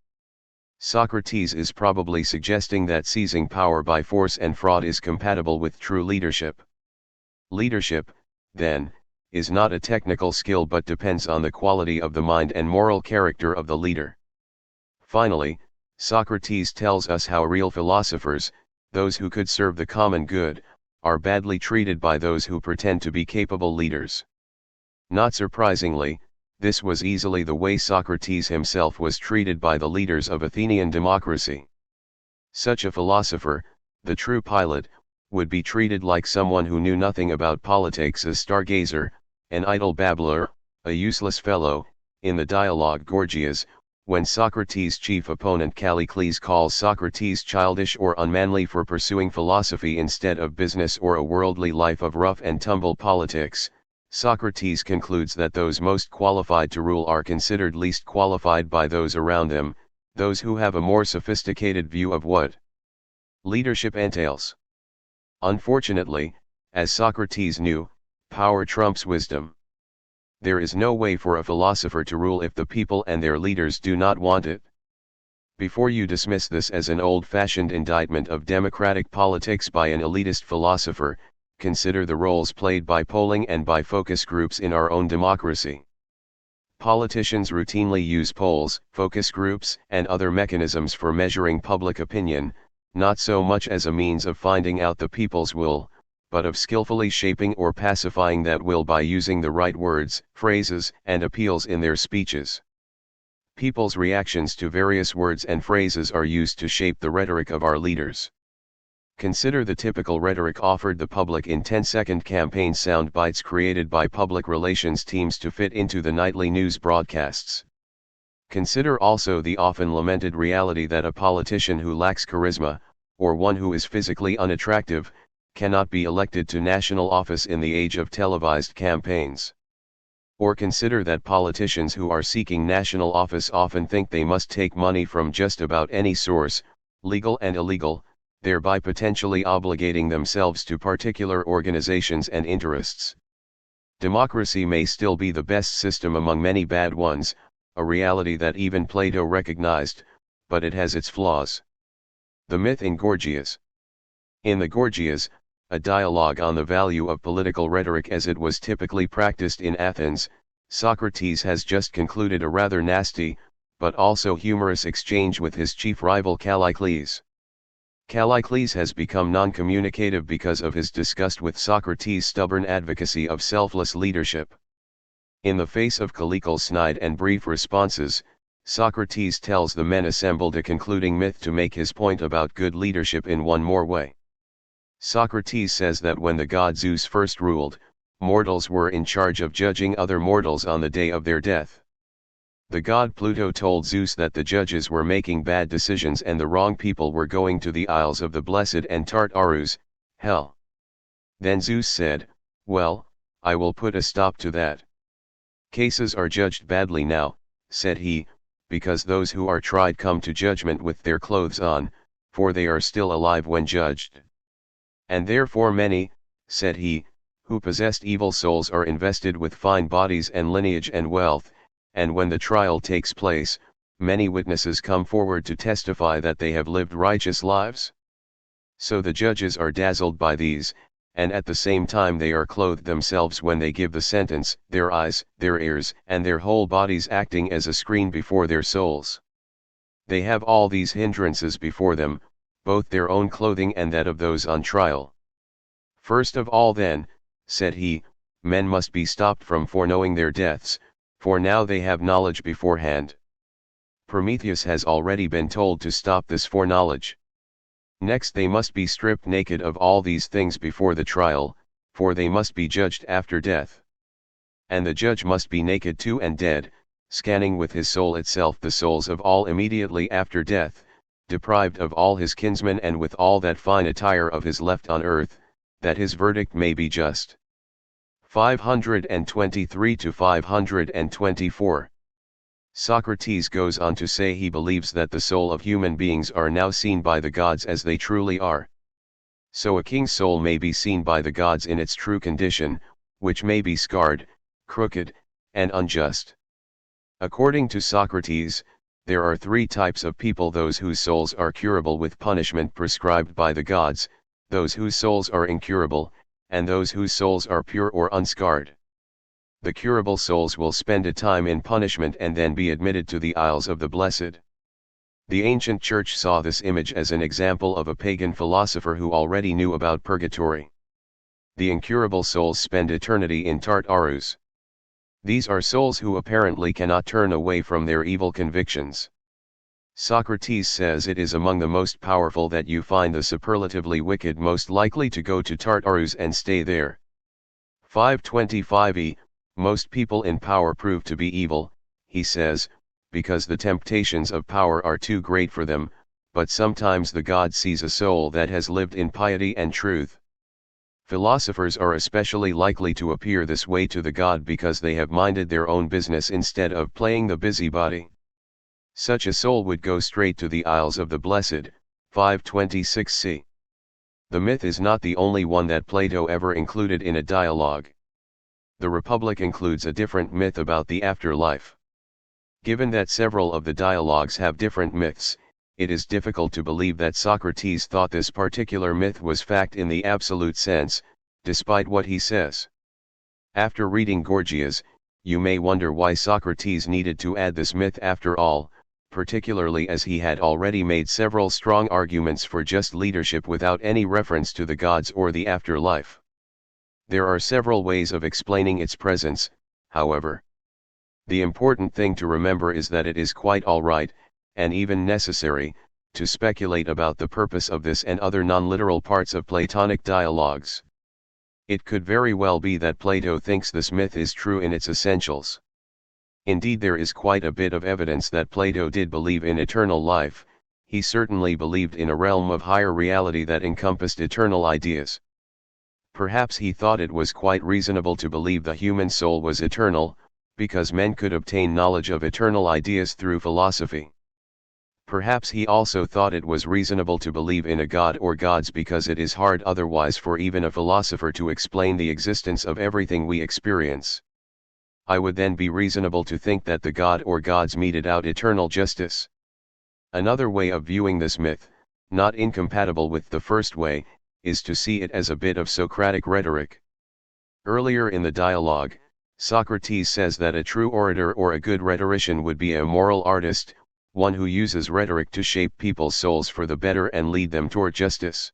Socrates is probably suggesting that seizing power by force and fraud is compatible with true leadership. Leadership, then, is not a technical skill but depends on the quality of the mind and moral character of the leader. Finally, Socrates tells us how real philosophers, those who could serve the common good, are badly treated by those who pretend to be capable leaders. Not surprisingly, this was easily the way Socrates himself was treated by the leaders of Athenian democracy. Such a philosopher, the true pilot, would be treated like someone who knew nothing about politics, a stargazer, an idle babbler, a useless fellow. In the dialogue Gorgias, when Socrates' chief opponent Callicles calls Socrates childish or unmanly for pursuing philosophy instead of business or a worldly life of rough and tumble politics, Socrates concludes that those most qualified to rule are considered least qualified by those around them, those who have a more sophisticated view of what leadership entails. Unfortunately, as Socrates knew, power trumps wisdom. There is no way for a philosopher to rule if the people and their leaders do not want it. Before you dismiss this as an old-fashioned indictment of democratic politics by an elitist philosopher, consider the roles played by polling and by focus groups in our own democracy. Politicians routinely use polls, focus groups, and other mechanisms for measuring public opinion, not so much as a means of finding out the people's will, but of skillfully shaping or pacifying that will by using the right words, phrases, and appeals in their speeches. People's reactions to various words and phrases are used to shape the rhetoric of our leaders. Consider the typical rhetoric offered the public in 10-second campaign sound bites created by public relations teams to fit into the nightly news broadcasts. Consider also the often lamented reality that a politician who lacks charisma, or one who is physically unattractive, cannot be elected to national office in the age of televised campaigns. Or consider that politicians who are seeking national office often think they must take money from just about any source, legal and illegal, thereby potentially obligating themselves to particular organizations and interests. Democracy may still be the best system among many bad ones, a reality that even Plato recognized, but it has its flaws. The myth in Gorgias. In the Gorgias, a dialogue on the value of political rhetoric as it was typically practiced in Athens, Socrates has just concluded a rather nasty, but also humorous exchange with his chief rival Callicles. Callicles has become non-communicative because of his disgust with Socrates' stubborn advocacy of selfless leadership. In the face of Callicles' snide and brief responses, Socrates tells the men assembled a concluding myth to make his point about good leadership in one more way. Socrates says that when the god Zeus first ruled, mortals were in charge of judging other mortals on the day of their death. The god Pluto told Zeus that the judges were making bad decisions and the wrong people were going to the Isles of the Blessed and Tartarus, hell. Then Zeus said, Well, I will put a stop to that. Cases are judged badly now, said he, because those who are tried come to judgment with their clothes on, for they are still alive when judged. And therefore many, said he, who possessed evil souls are invested with fine bodies and lineage and wealth, and when the trial takes place, many witnesses come forward to testify that they have lived righteous lives. So the judges are dazzled by these, and at the same time they are clothed themselves when they give the sentence, their eyes, their ears, and their whole bodies acting as a screen before their souls. They have all these hindrances before them, both their own clothing and that of those on trial. First of all then, said he, men must be stopped from foreknowing their deaths, for now they have knowledge beforehand. Prometheus has already been told to stop this foreknowledge. Next they must be stripped naked of all these things before the trial, for they must be judged after death. And the judge must be naked too and dead, scanning with his soul itself the souls of all immediately after death, deprived of all his kinsmen and with all that fine attire of his left on earth, that his verdict may be just. 523 to 524. Socrates goes on to say he believes that the soul of human beings are now seen by the gods as they truly are. So a king's soul may be seen by the gods in its true condition, which may be scarred, crooked, and unjust. According to Socrates, there are three types of people: those whose souls are curable with punishment prescribed by the gods, those whose souls are incurable, and those whose souls are pure or unscarred. The curable souls will spend a time in punishment and then be admitted to the isles of the blessed. The ancient church saw this image as an example of a pagan philosopher who already knew about purgatory. The incurable souls spend eternity in Tartarus. These are souls who apparently cannot turn away from their evil convictions. Socrates says it is among the most powerful that you find the superlatively wicked most likely to go to Tartarus and stay there. 525e. Most people in power prove to be evil, he says, because the temptations of power are too great for them, but sometimes the God sees a soul that has lived in piety and truth. Philosophers are especially likely to appear this way to the God because they have minded their own business instead of playing the busybody. Such a soul would go straight to the Isles of the Blessed, 526c. The myth is not the only one that Plato ever included in a dialogue. The Republic includes a different myth about the afterlife. Given that several of the dialogues have different myths, it is difficult to believe that Socrates thought this particular myth was fact in the absolute sense, despite what he says. After reading Gorgias, you may wonder why Socrates needed to add this myth after all, particularly as he had already made several strong arguments for just leadership without any reference to the gods or the afterlife. There are several ways of explaining its presence, however. The important thing to remember is that it is quite all right, and even necessary, to speculate about the purpose of this and other non-literal parts of Platonic dialogues. It could very well be that Plato thinks this myth is true in its essentials. Indeed, there is quite a bit of evidence that Plato did believe in eternal life. He certainly believed in a realm of higher reality that encompassed eternal ideas. Perhaps he thought it was quite reasonable to believe the human soul was eternal, because men could obtain knowledge of eternal ideas through philosophy. Perhaps he also thought it was reasonable to believe in a god or gods because it is hard otherwise for even a philosopher to explain the existence of everything we experience. I would then be reasonable to think that the god or gods meted out eternal justice. Another way of viewing this myth, not incompatible with the first way, is to see it as a bit of Socratic rhetoric. Earlier in the dialogue, Socrates says that a true orator or a good rhetorician would be a moral artist, one who uses rhetoric to shape people's souls for the better and lead them toward justice.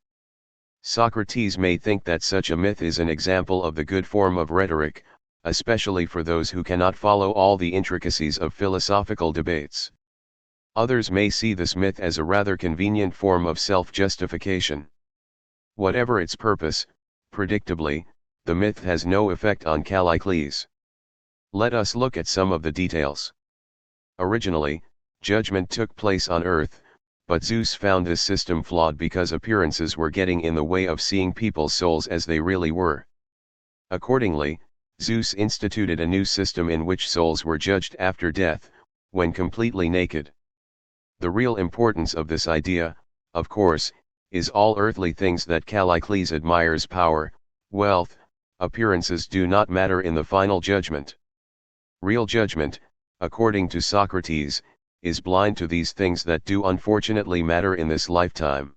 Socrates may think that such a myth is an example of the good form of rhetoric, especially for those who cannot follow all the intricacies of philosophical debates. Others may see this myth as a rather convenient form of self-justification. Whatever its purpose, predictably, the myth has no effect on Callicles. Let us look at some of the details. Originally, judgment took place on earth, but Zeus found this system flawed because appearances were getting in the way of seeing people's souls as they really were. Accordingly, Zeus instituted a new system in which souls were judged after death, when completely naked. The real importance of this idea, of course, is all earthly things that Callicles admires: power, wealth, appearances do not matter in the final judgment. Real judgment, according to Socrates, is blind to these things that do unfortunately matter in this lifetime.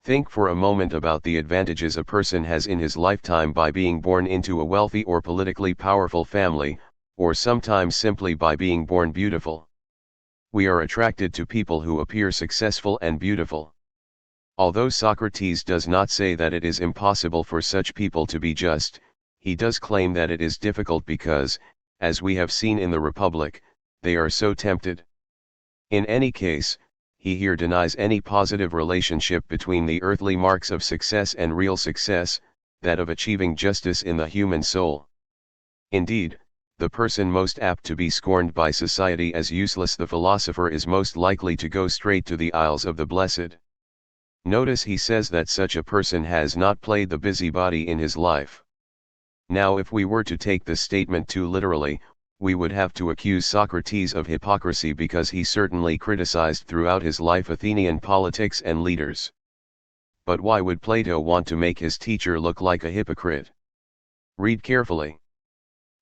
Think for a moment about the advantages a person has in his lifetime by being born into a wealthy or politically powerful family, or sometimes simply by being born beautiful. We are attracted to people who appear successful and beautiful. Although Socrates does not say that it is impossible for such people to be just, he does claim that it is difficult because, as we have seen in the Republic, they are so tempted. In any case, he here denies any positive relationship between the earthly marks of success and real success, that of achieving justice in the human soul. Indeed, the person most apt to be scorned by society as useless, the philosopher, is most likely to go straight to the Isles of the Blessed. Notice he says that such a person has not played the busybody in his life. Now, if we were to take this statement too literally, we would have to accuse Socrates of hypocrisy, because he certainly criticized throughout his life Athenian politics and leaders. But why would Plato want to make his teacher look like a hypocrite? Read carefully.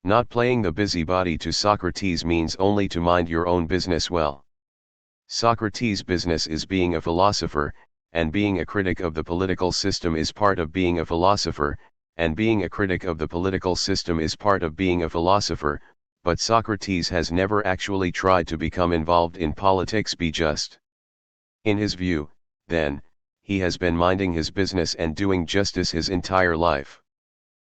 Not playing the busybody to Socrates means only to mind your own business well. Socrates' business is being a philosopher, and being a critic of the political system is part of being a philosopher, and being a critic of the political system is part of being a philosopher, but Socrates has never actually tried to become involved in politics. Be just. In his view, then, he has been minding his business and doing justice his entire life.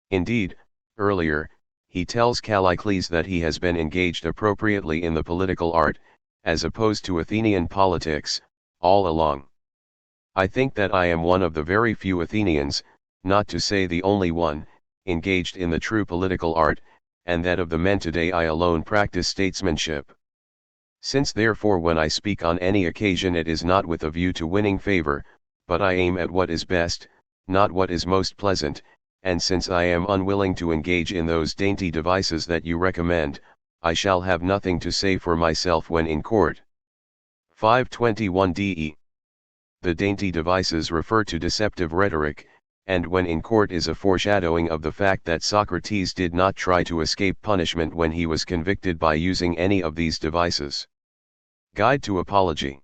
Indeed, earlier, he tells Callicles that he has been engaged appropriately in the political art, as opposed to Athenian politics, all along. I think that I am one of the very few Athenians, not to say the only one, engaged in the true political art, and that of the men today I alone practice statesmanship. Since therefore when I speak on any occasion it is not with a view to winning favor, but I aim at what is best, not what is most pleasant, and since I am unwilling to engage in those dainty devices that you recommend, I shall have nothing to say for myself when in court. 521 DE. The dainty devices refer to deceptive rhetoric, and when in court is a foreshadowing of the fact that Socrates did not try to escape punishment when he was convicted by using any of these devices. Guide to Apology.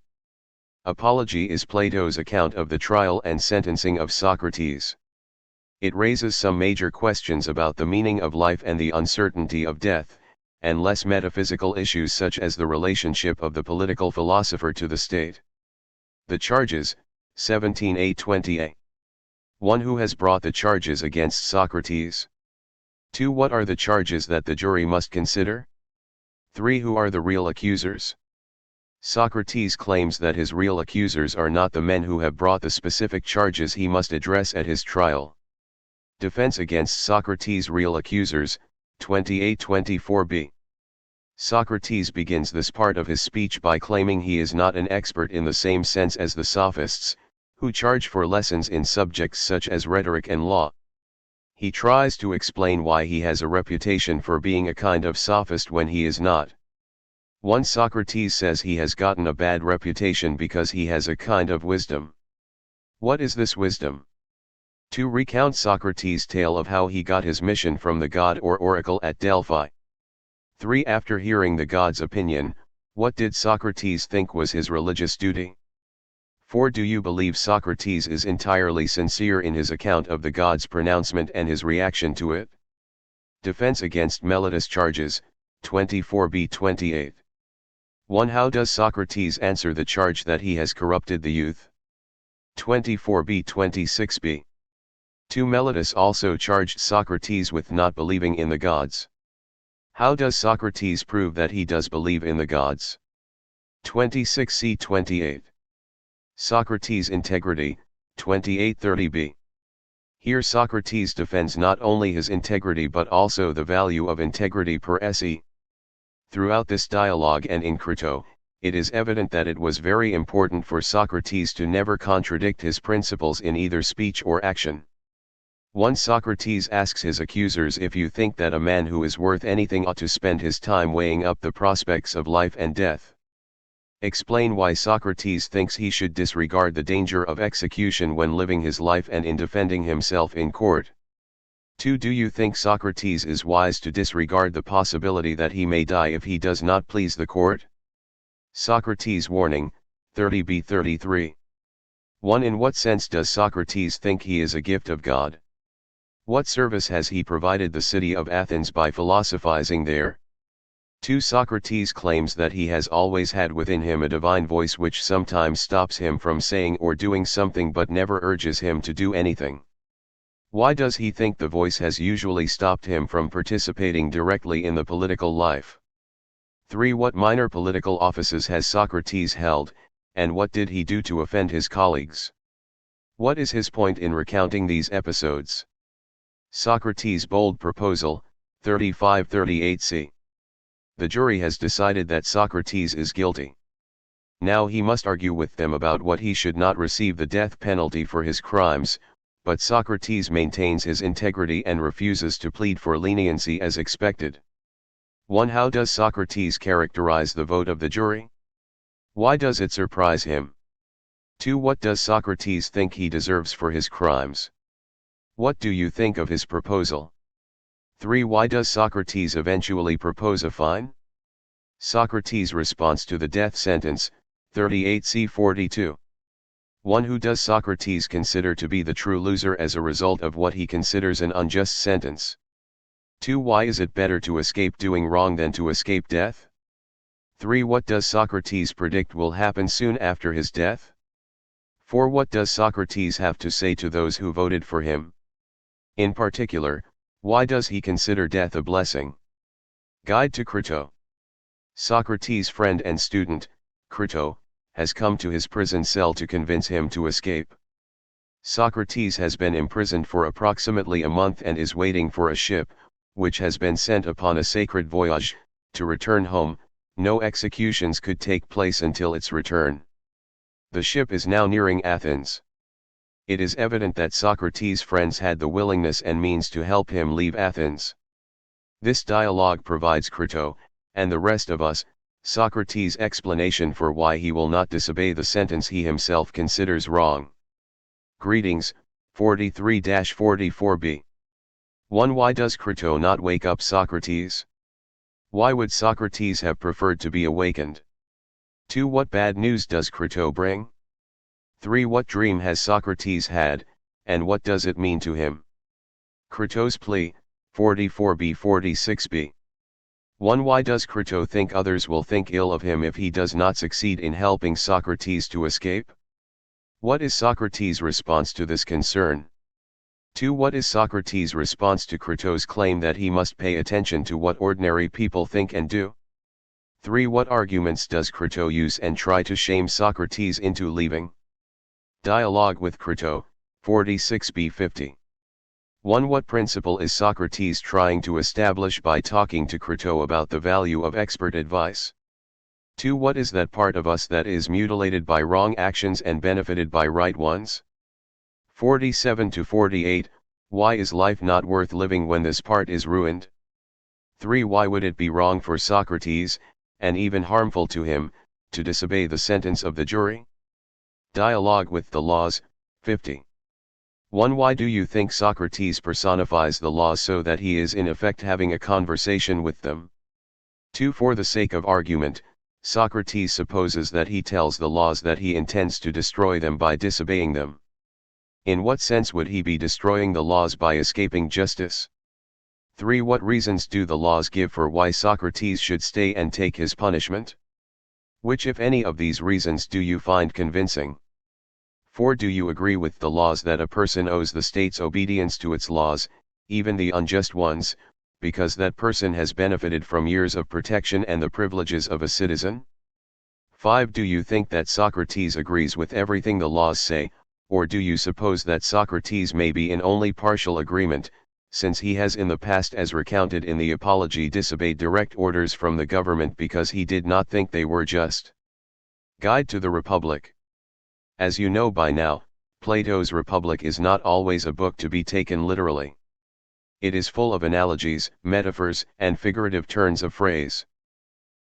Apology is Plato's account of the trial and sentencing of Socrates. It raises some major questions about the meaning of life and the uncertainty of death, and less metaphysical issues such as the relationship of the political philosopher to the state. The charges, 17a-20a. 1. Who has brought the charges against Socrates? 2. What are the charges that the jury must consider? 3. Who are the real accusers? Socrates claims that his real accusers are not the men who have brought the specific charges he must address at his trial. Defense against Socrates' real accusers, 28-24b. Socrates begins this part of his speech by claiming he is not an expert in the same sense as the sophists, who charge for lessons in subjects such as rhetoric and law. He tries to explain why he has a reputation for being a kind of sophist when he is not. 1. Socrates says he has gotten a bad reputation because he has a kind of wisdom. What is this wisdom? 2. Recount Socrates' tale of how he got his mission from the god or oracle at Delphi. 3. After hearing the god's opinion, what did Socrates think was his religious duty? 4. Do you believe Socrates is entirely sincere in his account of the god's pronouncement and his reaction to it? Defense against Meletus charges, 24b-28. 1. How does Socrates answer the charge that he has corrupted the youth? 24b-26b. 2. Meletus also charged Socrates with not believing in the gods. How does Socrates prove that he does believe in the gods? 26c-28. Socrates' integrity, 28-30b. Here Socrates defends not only his integrity but also the value of integrity per se. Throughout this dialogue and in Crito, it is evident that it was very important for Socrates to never contradict his principles in either speech or action. 1 Socrates asks his accusers, if you think that a man who is worth anything ought to spend his time weighing up the prospects of life and death. Explain why Socrates thinks he should disregard the danger of execution when living his life and in defending himself in court. 2 Do you think Socrates is wise to disregard the possibility that he may die if he does not please the court? Socrates' warning, 30b 33. 1 In what sense does Socrates think he is a gift of God? What service has he provided the city of Athens by philosophizing there? 2 Socrates claims that he has always had within him a divine voice which sometimes stops him from saying or doing something but never urges him to do anything. Why does he think the voice has usually stopped him from participating directly in the political life? 3 What minor political offices has Socrates held, and what did he do to offend his colleagues? What is his point in recounting these episodes? Socrates' bold proposal, 35-38c. The jury has decided that Socrates is guilty. Now he must argue with them about what he should not receive the death penalty for his crimes, but Socrates maintains his integrity and refuses to plead for leniency as expected. 1 How does Socrates characterize the vote of the jury? Why does it surprise him? 2 What does Socrates think he deserves for his crimes? What do you think of his proposal? 3 Why does Socrates eventually propose a fine? Socrates' response to the death sentence, 38c 42. 1 Who does Socrates consider to be the true loser as a result of what he considers an unjust sentence? 2 Why is it better to escape doing wrong than to escape death? 3 What does Socrates predict will happen soon after his death? 4 What does Socrates have to say to those who voted for him? In particular, why does he consider death a blessing? Guide to Crito. Socrates' friend and student, Crito, has come to his prison cell to convince him to escape. Socrates has been imprisoned for approximately a month and is waiting for a ship, which has been sent upon a sacred voyage, to return home. No executions could take place until its return. The ship is now nearing Athens. It is evident that Socrates' friends had the willingness and means to help him leave Athens. This dialogue provides Crito, and the rest of us, Socrates' explanation for why he will not disobey the sentence he himself considers wrong. Greetings, 43-44b. 1 Why does Crito not wake up Socrates? Why would Socrates have preferred to be awakened? 2 What bad news does Crito bring? 3 What dream has Socrates had, and what does it mean to him? Crito's plea, 44b 46b. 1 Why does Crito think others will think ill of him if he does not succeed in helping Socrates to escape? What is Socrates' response to this concern? 2 What is Socrates' response to Crito's claim that he must pay attention to what ordinary people think and do? 3 What arguments does Crito use and try to shame Socrates into leaving? Dialogue with Crito, 46b 50. 1 What principle is Socrates trying to establish by talking to Crito about the value of expert advice? 2 What is that part of us that is mutilated by wrong actions and benefited by right ones? 47-48, Why is life not worth living when this part is ruined? 3 Why would it be wrong for Socrates, and even harmful to him, to disobey the sentence of the jury? Dialogue with the laws, 50. 1 Why do you think Socrates personifies the laws so that he is in effect having a conversation with them? 2 For the sake of argument, Socrates supposes that he tells the laws that he intends to destroy them by disobeying them. In what sense would he be destroying the laws by escaping justice? 3 What reasons do the laws give for why Socrates should stay and take his punishment? Which if any of these reasons do you find convincing? 4 Do you agree with the laws that a person owes the state's obedience to its laws, even the unjust ones, because that person has benefited from years of protection and the privileges of a citizen? 5 Do you think that Socrates agrees with everything the laws say, or do you suppose that Socrates may be in only partial agreement, since he has in the past, as recounted in the Apology, disobeyed direct orders from the government because he did not think they were just? Guide to the Republic. As you know by now, Plato's Republic is not always a book to be taken literally. It is full of analogies, metaphors, and figurative turns of phrase.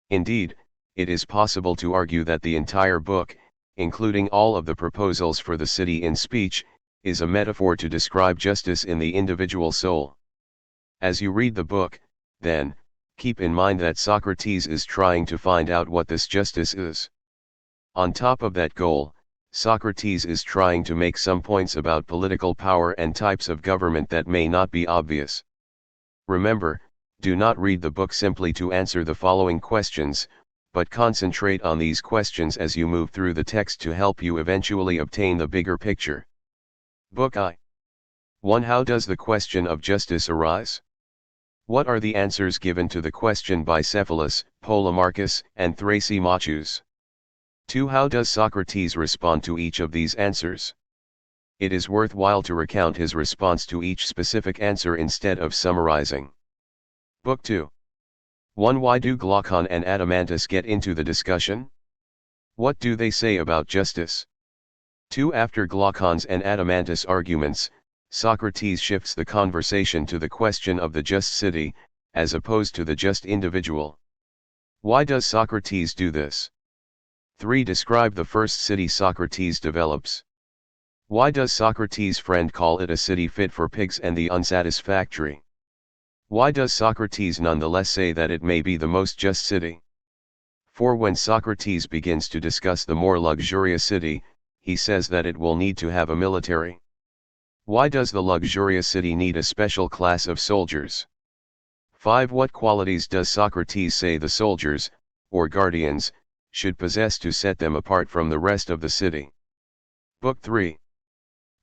Indeed, it is possible to argue that the entire book, including all of the proposals for the city in speech, is a metaphor to describe justice in the individual soul. As you read the book, then, keep in mind that Socrates is trying to find out what this justice is. On top of that goal, Socrates is trying to make some points about political power and types of government that may not be obvious. Remember, do not read the book simply to answer the following questions, but concentrate on these questions as you move through the text to help you eventually obtain the bigger picture. Book I. 1. How does the question of justice arise? What are the answers given to the question by Cephalus, Polemarchus, and Thrasymachus? 2. How does Socrates respond to each of these answers? It is worthwhile to recount his response to each specific answer instead of summarizing. Book 2. 1. Why do Glaucon and Adeimantus get into the discussion? What do they say about justice? 2. After Glaucon's and Adeimantus' arguments, Socrates shifts the conversation to the question of the just city, as opposed to the just individual. Why does Socrates do this? 3. Describe the first city Socrates develops. Why does Socrates' friend call it a city fit for pigs and the unsatisfactory? Why does Socrates nonetheless say that it may be the most just city? 4. When Socrates begins to discuss the more luxurious city, he says that it will need to have a military. Why does the luxurious city need a special class of soldiers? 5. What qualities does Socrates say the soldiers, or guardians, should possess to set them apart from the rest of the city? Book 3.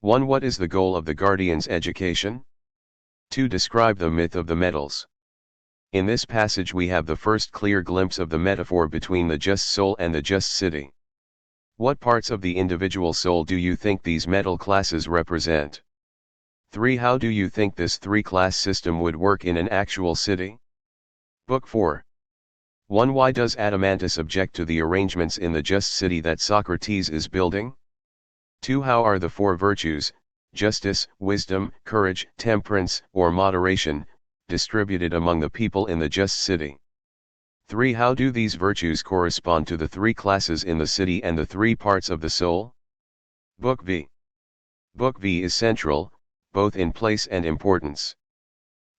1. What is the goal of the guardian's education? 2. Describe the myth of the metals. In this passage we have the first clear glimpse of the metaphor between the just soul and the just city. What parts of the individual soul do you think these metal classes represent? 3. How do you think this three-class system would work in an actual city? Book 4. 1. Why does Adeimantus object to the arrangements in the just city that Socrates is building? 2. How are the four virtues, justice, wisdom, courage, temperance, or moderation, distributed among the people in the just city? 3. How do these virtues correspond to the three classes in the city and the three parts of the soul? Book V. Book V is central, both in place and importance.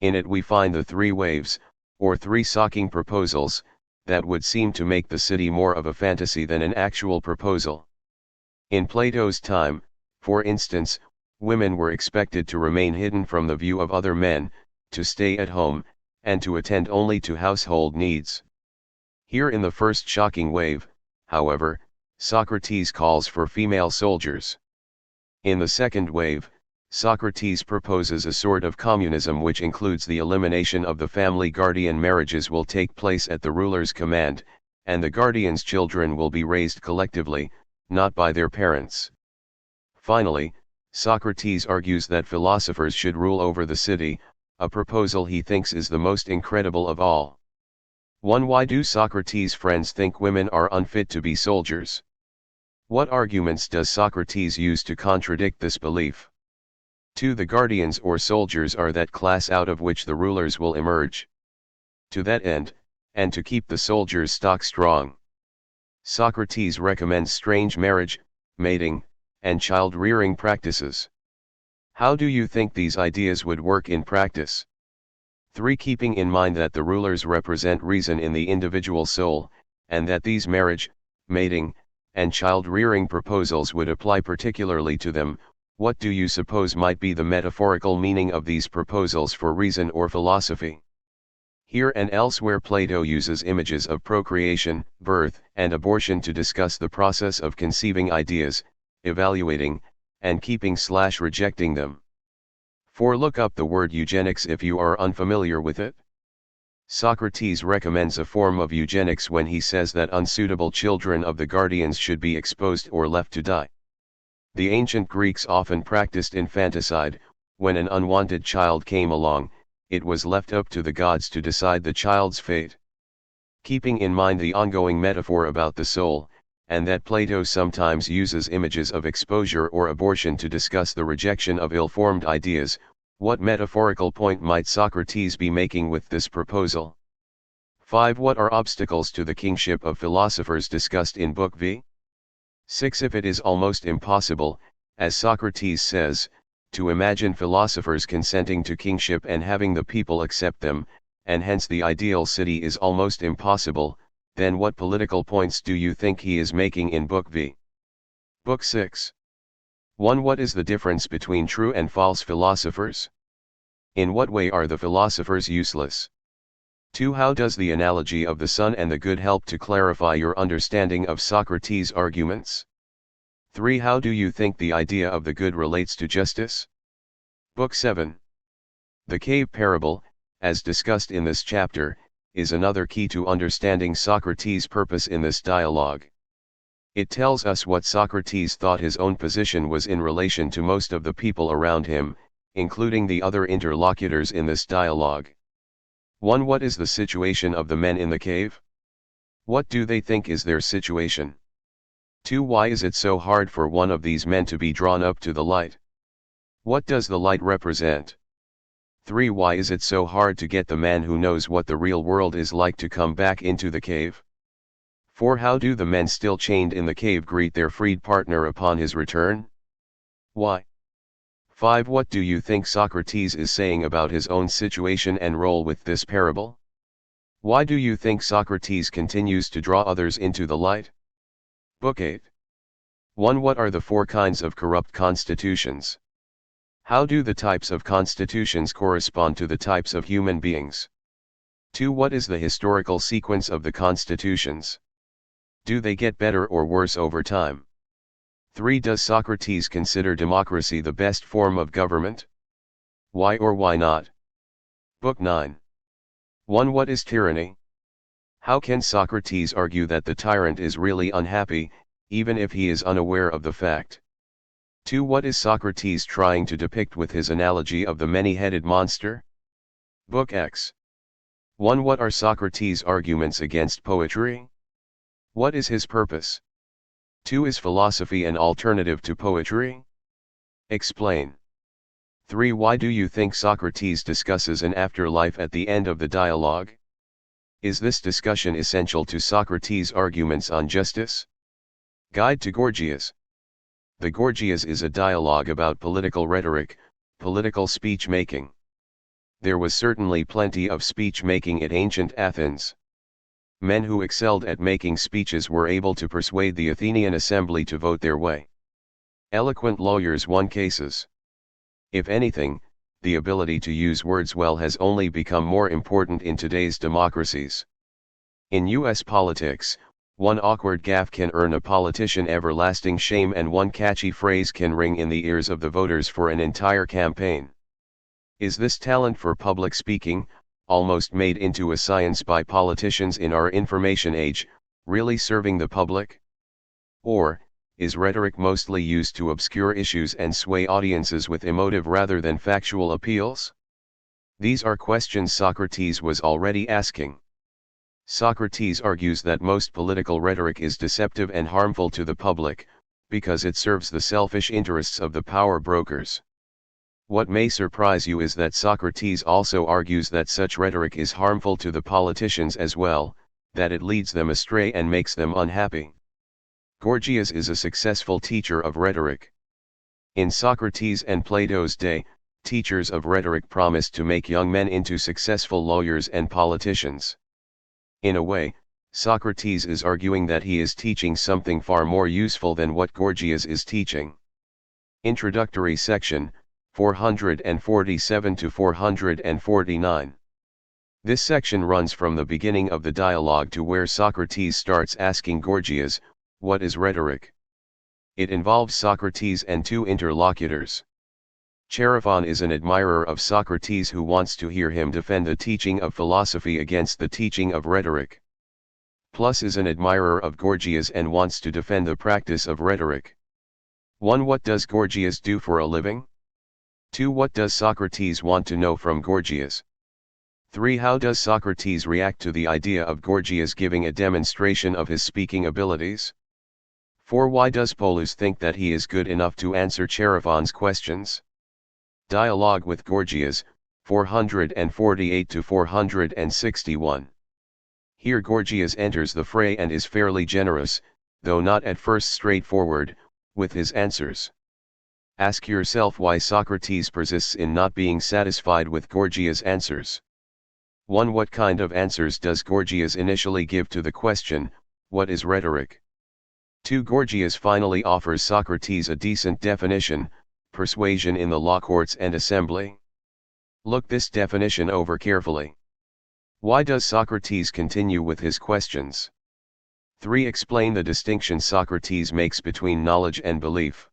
In it we find the three waves, or three shocking proposals, that would seem to make the city more of a fantasy than an actual proposal. In Plato's time, for instance, women were expected to remain hidden from the view of other men, to stay at home, and to attend only to household needs. Here in the first shocking wave, however, Socrates calls for female soldiers. In the second wave, Socrates proposes a sort of communism which includes the elimination of the family guardian. Marriages will take place at the ruler's command, and the guardian's children will be raised collectively, not by their parents. Finally, Socrates argues that philosophers should rule over the city, a proposal he thinks is the most incredible of all. 1. Why do Socrates' friends think women are unfit to be soldiers? What arguments does Socrates use to contradict this belief? 2. The guardians or soldiers are that class out of which the rulers will emerge. To that end, and to keep the soldiers' stock strong, Socrates recommends strange marriage, mating, and child-rearing practices. How do you think these ideas would work in practice? 3. Keeping in mind that the rulers represent reason in the individual soul, and that these marriage, mating, and child-rearing proposals would apply particularly to them, what do you suppose might be the metaphorical meaning of these proposals for reason or philosophy? Here and elsewhere Plato uses images of procreation, birth, and abortion to discuss the process of conceiving ideas, evaluating, and keeping/rejecting them. 4. Look up the word eugenics if you are unfamiliar with it. Socrates recommends a form of eugenics when he says that unsuitable children of the guardians should be exposed or left to die. The ancient Greeks often practiced infanticide. When an unwanted child came along, it was left up to the gods to decide the child's fate. Keeping in mind the ongoing metaphor about the soul, and that Plato sometimes uses images of exposure or abortion to discuss the rejection of ill-formed ideas. What metaphorical point might Socrates be making with this proposal? 5. What are obstacles to the kingship of philosophers discussed in Book V? 6. If it is almost impossible, as Socrates says, to imagine philosophers consenting to kingship and having the people accept them, and hence the ideal city is almost impossible, then what political points do you think he is making in Book V? Book 6. 1. What is the difference between true and false philosophers? In what way are the philosophers useless? 2. How does the analogy of the sun and the good help to clarify your understanding of Socrates' arguments? 3. How do you think the idea of the good relates to justice? Book 7. The cave parable, as discussed in this chapter, is another key to understanding Socrates' purpose in this dialogue. It tells us what Socrates thought his own position was in relation to most of the people around him, including the other interlocutors in this dialogue. 1. What is the situation of the men in the cave? What do they think is their situation? 2. Why is it so hard for one of these men to be drawn up to the light? What does the light represent? 3. Why is it so hard to get the man who knows what the real world is like to come back into the cave? 4. How do the men still chained in the cave greet their freed partner upon his return? Why? 5. What do you think Socrates is saying about his own situation and role with this parable? Why do you think Socrates continues to draw others into the light? Book 8. 1. What are the 4 kinds of corrupt constitutions? How do the types of constitutions correspond to the types of human beings? 2. What is the historical sequence of the constitutions? Do they get better or worse over time? 3. Does Socrates consider democracy the best form of government? Why or why not? Book 9. 1. What is tyranny? How can Socrates argue that the tyrant is really unhappy, even if he is unaware of the fact? 2. What is Socrates trying to depict with his analogy of the many-headed monster? Book X. 1. What are Socrates' arguments against poetry? What is his purpose? 2. Is philosophy an alternative to poetry? Explain. 3. Why do you think Socrates discusses an afterlife at the end of the dialogue? Is this discussion essential to Socrates' arguments on justice? Guide to Gorgias. The Gorgias is a dialogue about political rhetoric, political speech-making. There was certainly plenty of speech-making at ancient Athens. Men who excelled at making speeches were able to persuade the Athenian assembly to vote their way. Eloquent lawyers won cases. If anything, the ability to use words well has only become more important in today's democracies. In U.S. politics, one awkward gaffe can earn a politician everlasting shame, and one catchy phrase can ring in the ears of the voters for an entire campaign. Is this talent for public speaking, almost made into a science by politicians in our information age, really serving the public? Or, is rhetoric mostly used to obscure issues and sway audiences with emotive rather than factual appeals? These are questions Socrates was already asking. Socrates argues that most political rhetoric is deceptive and harmful to the public, because it serves the selfish interests of the power brokers. What may surprise you is that Socrates also argues that such rhetoric is harmful to the politicians as well, that it leads them astray and makes them unhappy. Gorgias is a successful teacher of rhetoric. In Socrates and Plato's day, teachers of rhetoric promised to make young men into successful lawyers and politicians. In a way, Socrates is arguing that he is teaching something far more useful than what Gorgias is teaching. Introductory section, 447 to 449. This section runs from the beginning of the dialogue to where Socrates starts asking Gorgias, what is rhetoric? It involves Socrates and 2 interlocutors. Chaerephon is an admirer of Socrates who wants to hear him defend the teaching of philosophy against the teaching of rhetoric. Plus is an admirer of Gorgias and wants to defend the practice of rhetoric. 1. What does Gorgias do for a living? 2. What does Socrates want to know from Gorgias? 3. How does Socrates react to the idea of Gorgias giving a demonstration of his speaking abilities? 4. Why does Polus think that he is good enough to answer Chaerephon's questions? Dialogue with Gorgias, 448-461. Here Gorgias enters the fray and is fairly generous, though not at first straightforward, with his answers. Ask yourself why Socrates persists in not being satisfied with Gorgias' answers. 1. What kind of answers does Gorgias initially give to the question, what is rhetoric? 2. Gorgias finally offers Socrates a decent definition, persuasion in the law courts and assembly. Look this definition over carefully. Why does Socrates continue with his questions? 3. Explain the distinction Socrates makes between knowledge and belief.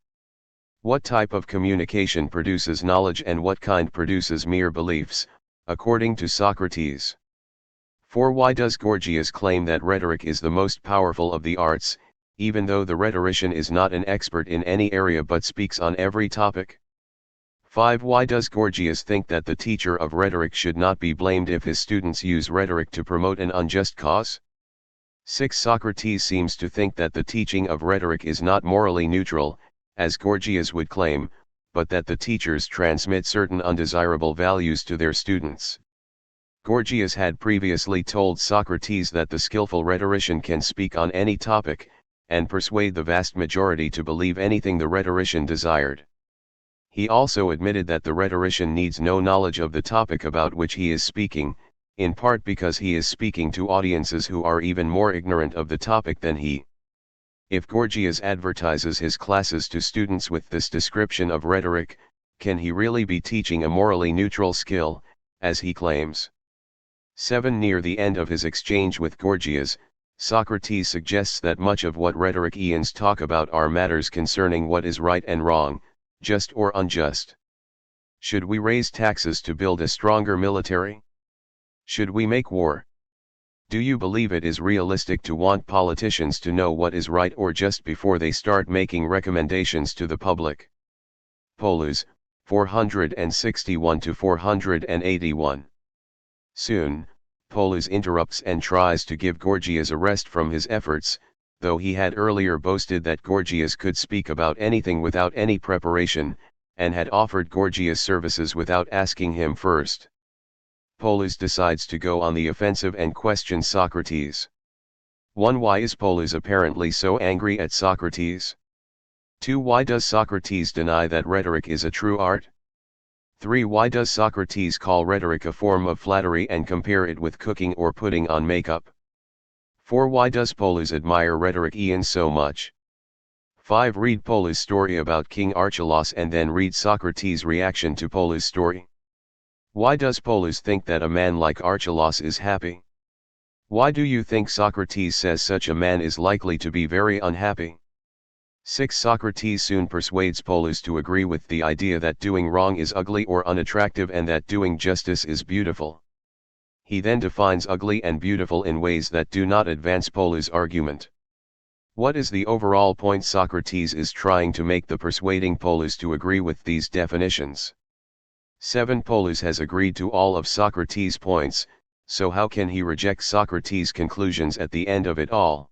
What type of communication produces knowledge and what kind produces mere beliefs, according to Socrates? 4. Why does Gorgias claim that rhetoric is the most powerful of the arts, even though the rhetorician is not an expert in any area but speaks on every topic? 5. Why does Gorgias think that the teacher of rhetoric should not be blamed if his students use rhetoric to promote an unjust cause? 6. Socrates seems to think that the teaching of rhetoric is not morally neutral, as Gorgias would claim, but that the teachers transmit certain undesirable values to their students. Gorgias had previously told Socrates that the skillful rhetorician can speak on any topic, and persuade the vast majority to believe anything the rhetorician desired. He also admitted that the rhetorician needs no knowledge of the topic about which he is speaking, in part because he is speaking to audiences who are even more ignorant of the topic than he. If Gorgias advertises his classes to students with this description of rhetoric, can he really be teaching a morally neutral skill, as he claims? 7. Near the end of his exchange with Gorgias, Socrates suggests that much of what rhetoricians talk about are matters concerning what is right and wrong, just or unjust. Should we raise taxes to build a stronger military? Should we make war? Do you believe it is realistic to want politicians to know what is right or just before they start making recommendations to the public? Polus, 461-481. Soon, Polus interrupts and tries to give Gorgias a rest from his efforts, though he had earlier boasted that Gorgias could speak about anything without any preparation, and had offered Gorgias services without asking him first. Polus decides to go on the offensive and question Socrates. 1. Why is Polus apparently so angry at Socrates? 2. Why does Socrates deny that rhetoric is a true art? 3. Why does Socrates call rhetoric a form of flattery and compare it with cooking or putting on makeup? 4. Why does Polus admire rhetoricians so much? 5. Read Polus' story about King Archelaus and then read Socrates' reaction to Polus' story. Why does Polus think that a man like Archelaus is happy? Why do you think Socrates says such a man is likely to be very unhappy? 6. Socrates soon persuades Polus to agree with the idea that doing wrong is ugly or unattractive and that doing justice is beautiful. He then defines ugly and beautiful in ways that do not advance Polus' argument. What is the overall point Socrates is trying to make the persuading Polus to agree with these definitions? 7. Polus has agreed to all of Socrates' points, so how can he reject Socrates' conclusions at the end of it all?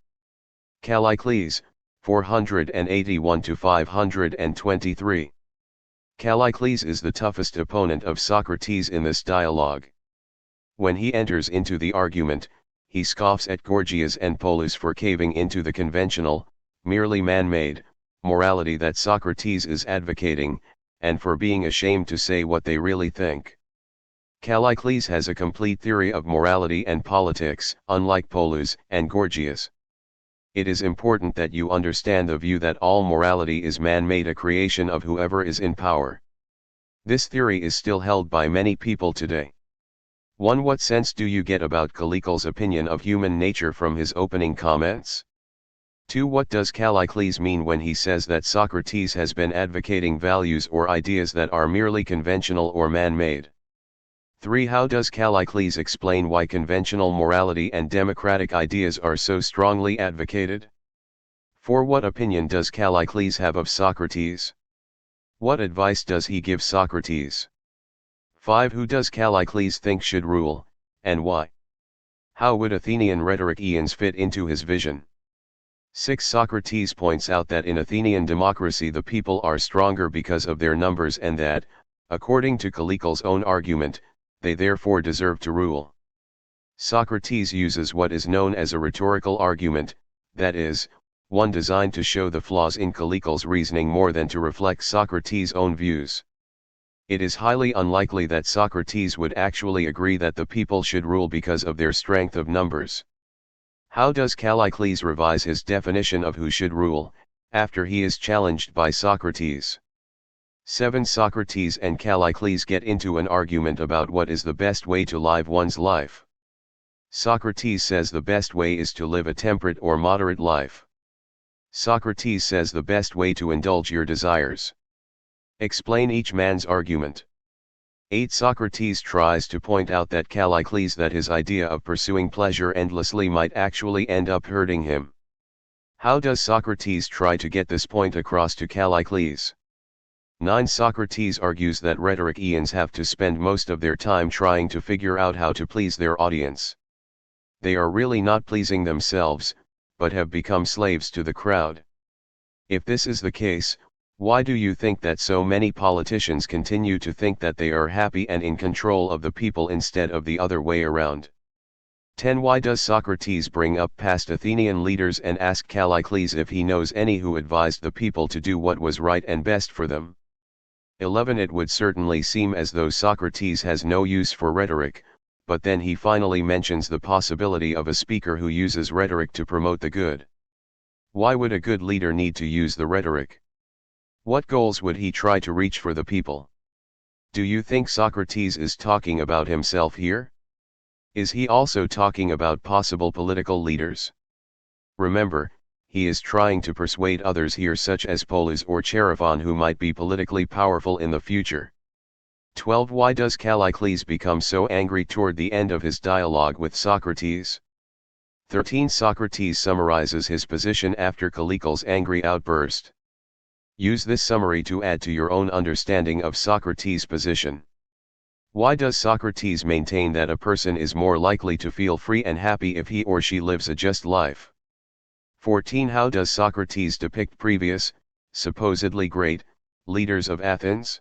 Callicles, 481-523. Callicles is the toughest opponent of Socrates in this dialogue. When he enters into the argument, he scoffs at Gorgias and Polus for caving into the conventional, merely man-made, morality that Socrates is advocating, and for being ashamed to say what they really think. Callicles has a complete theory of morality and politics, unlike Polus and Gorgias. It is important that you understand the view that all morality is man-made, a creation of whoever is in power. This theory is still held by many people today. 1. What sense do you get about Callicles' opinion of human nature from his opening comments? 2. What does Callicles mean when he says that Socrates has been advocating values or ideas that are merely conventional or man-made? 3. How does Callicles explain why conventional morality and democratic ideas are so strongly advocated? 4. What opinion does Callicles have of Socrates? What advice does he give Socrates? 5. Who does Callicles think should rule, and why? How would Athenian rhetoricians fit into his vision? 6. Socrates points out that in Athenian democracy the people are stronger because of their numbers and that, according to Callicles' own argument, they therefore deserve to rule. Socrates uses what is known as a rhetorical argument, that is, one designed to show the flaws in Callicles' reasoning more than to reflect Socrates' own views. It is highly unlikely that Socrates would actually agree that the people should rule because of their strength of numbers. How does Callicles revise his definition of who should rule, after he is challenged by Socrates? 7. Socrates and Callicles get into an argument about what is the best way to live one's life. Socrates says the best way is to live a temperate or moderate life. Socrates says the best way to indulge your desires. Explain each man's argument. 8. Socrates tries to point out that Callicles that his idea of pursuing pleasure endlessly might actually end up hurting him. How does Socrates try to get this point across to Callicles? 9. Socrates argues that rhetoricians have to spend most of their time trying to figure out how to please their audience. They are really not pleasing themselves, but have become slaves to the crowd. If this is the case, why do you think that so many politicians continue to think that they are happy and in control of the people instead of the other way around? 10. Why does Socrates bring up past Athenian leaders and ask Callicles if he knows any who advised the people to do what was right and best for them? 11. It would certainly seem as though Socrates has no use for rhetoric, but then he finally mentions the possibility of a speaker who uses rhetoric to promote the good. Why would a good leader need to use the rhetoric? What goals would he try to reach for the people? Do you think Socrates is talking about himself here? Is he also talking about possible political leaders? Remember, he is trying to persuade others here such as Polus or Chaerephon who might be politically powerful in the future. 12. Why does Callicles become so angry toward the end of his dialogue with Socrates? 13. Socrates summarizes his position after Callicles' angry outburst. Use this summary to add to your own understanding of Socrates' position. Why does Socrates maintain that a person is more likely to feel free and happy if he or she lives a just life? 14. How does Socrates depict previous, supposedly great, leaders of Athens?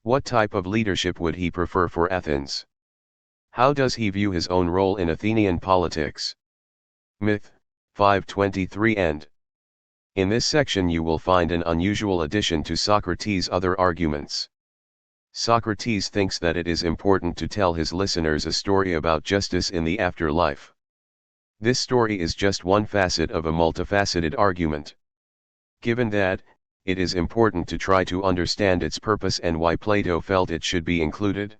What type of leadership would he prefer for Athens? How does he view his own role in Athenian politics? Myth, 523 End. In this section you will find an unusual addition to Socrates' other arguments. Socrates thinks that it is important to tell his listeners a story about justice in the afterlife. This story is just one facet of a multifaceted argument. Given that, it is important to try to understand its purpose and why Plato felt it should be included.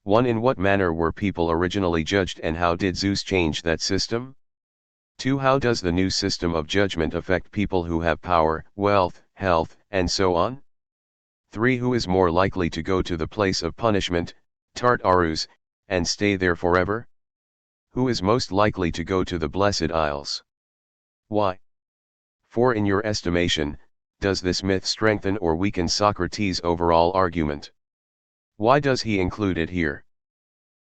1. In what manner were people originally judged and how did Zeus change that system? 2. How does the new system of judgment affect people who have power, wealth, health, and so on? 3. Who is more likely to go to the place of punishment, Tartarus, and stay there forever? Who is most likely to go to the Blessed Isles? Why? 4. In your estimation, does this myth strengthen or weaken Socrates' overall argument? Why does he include it here?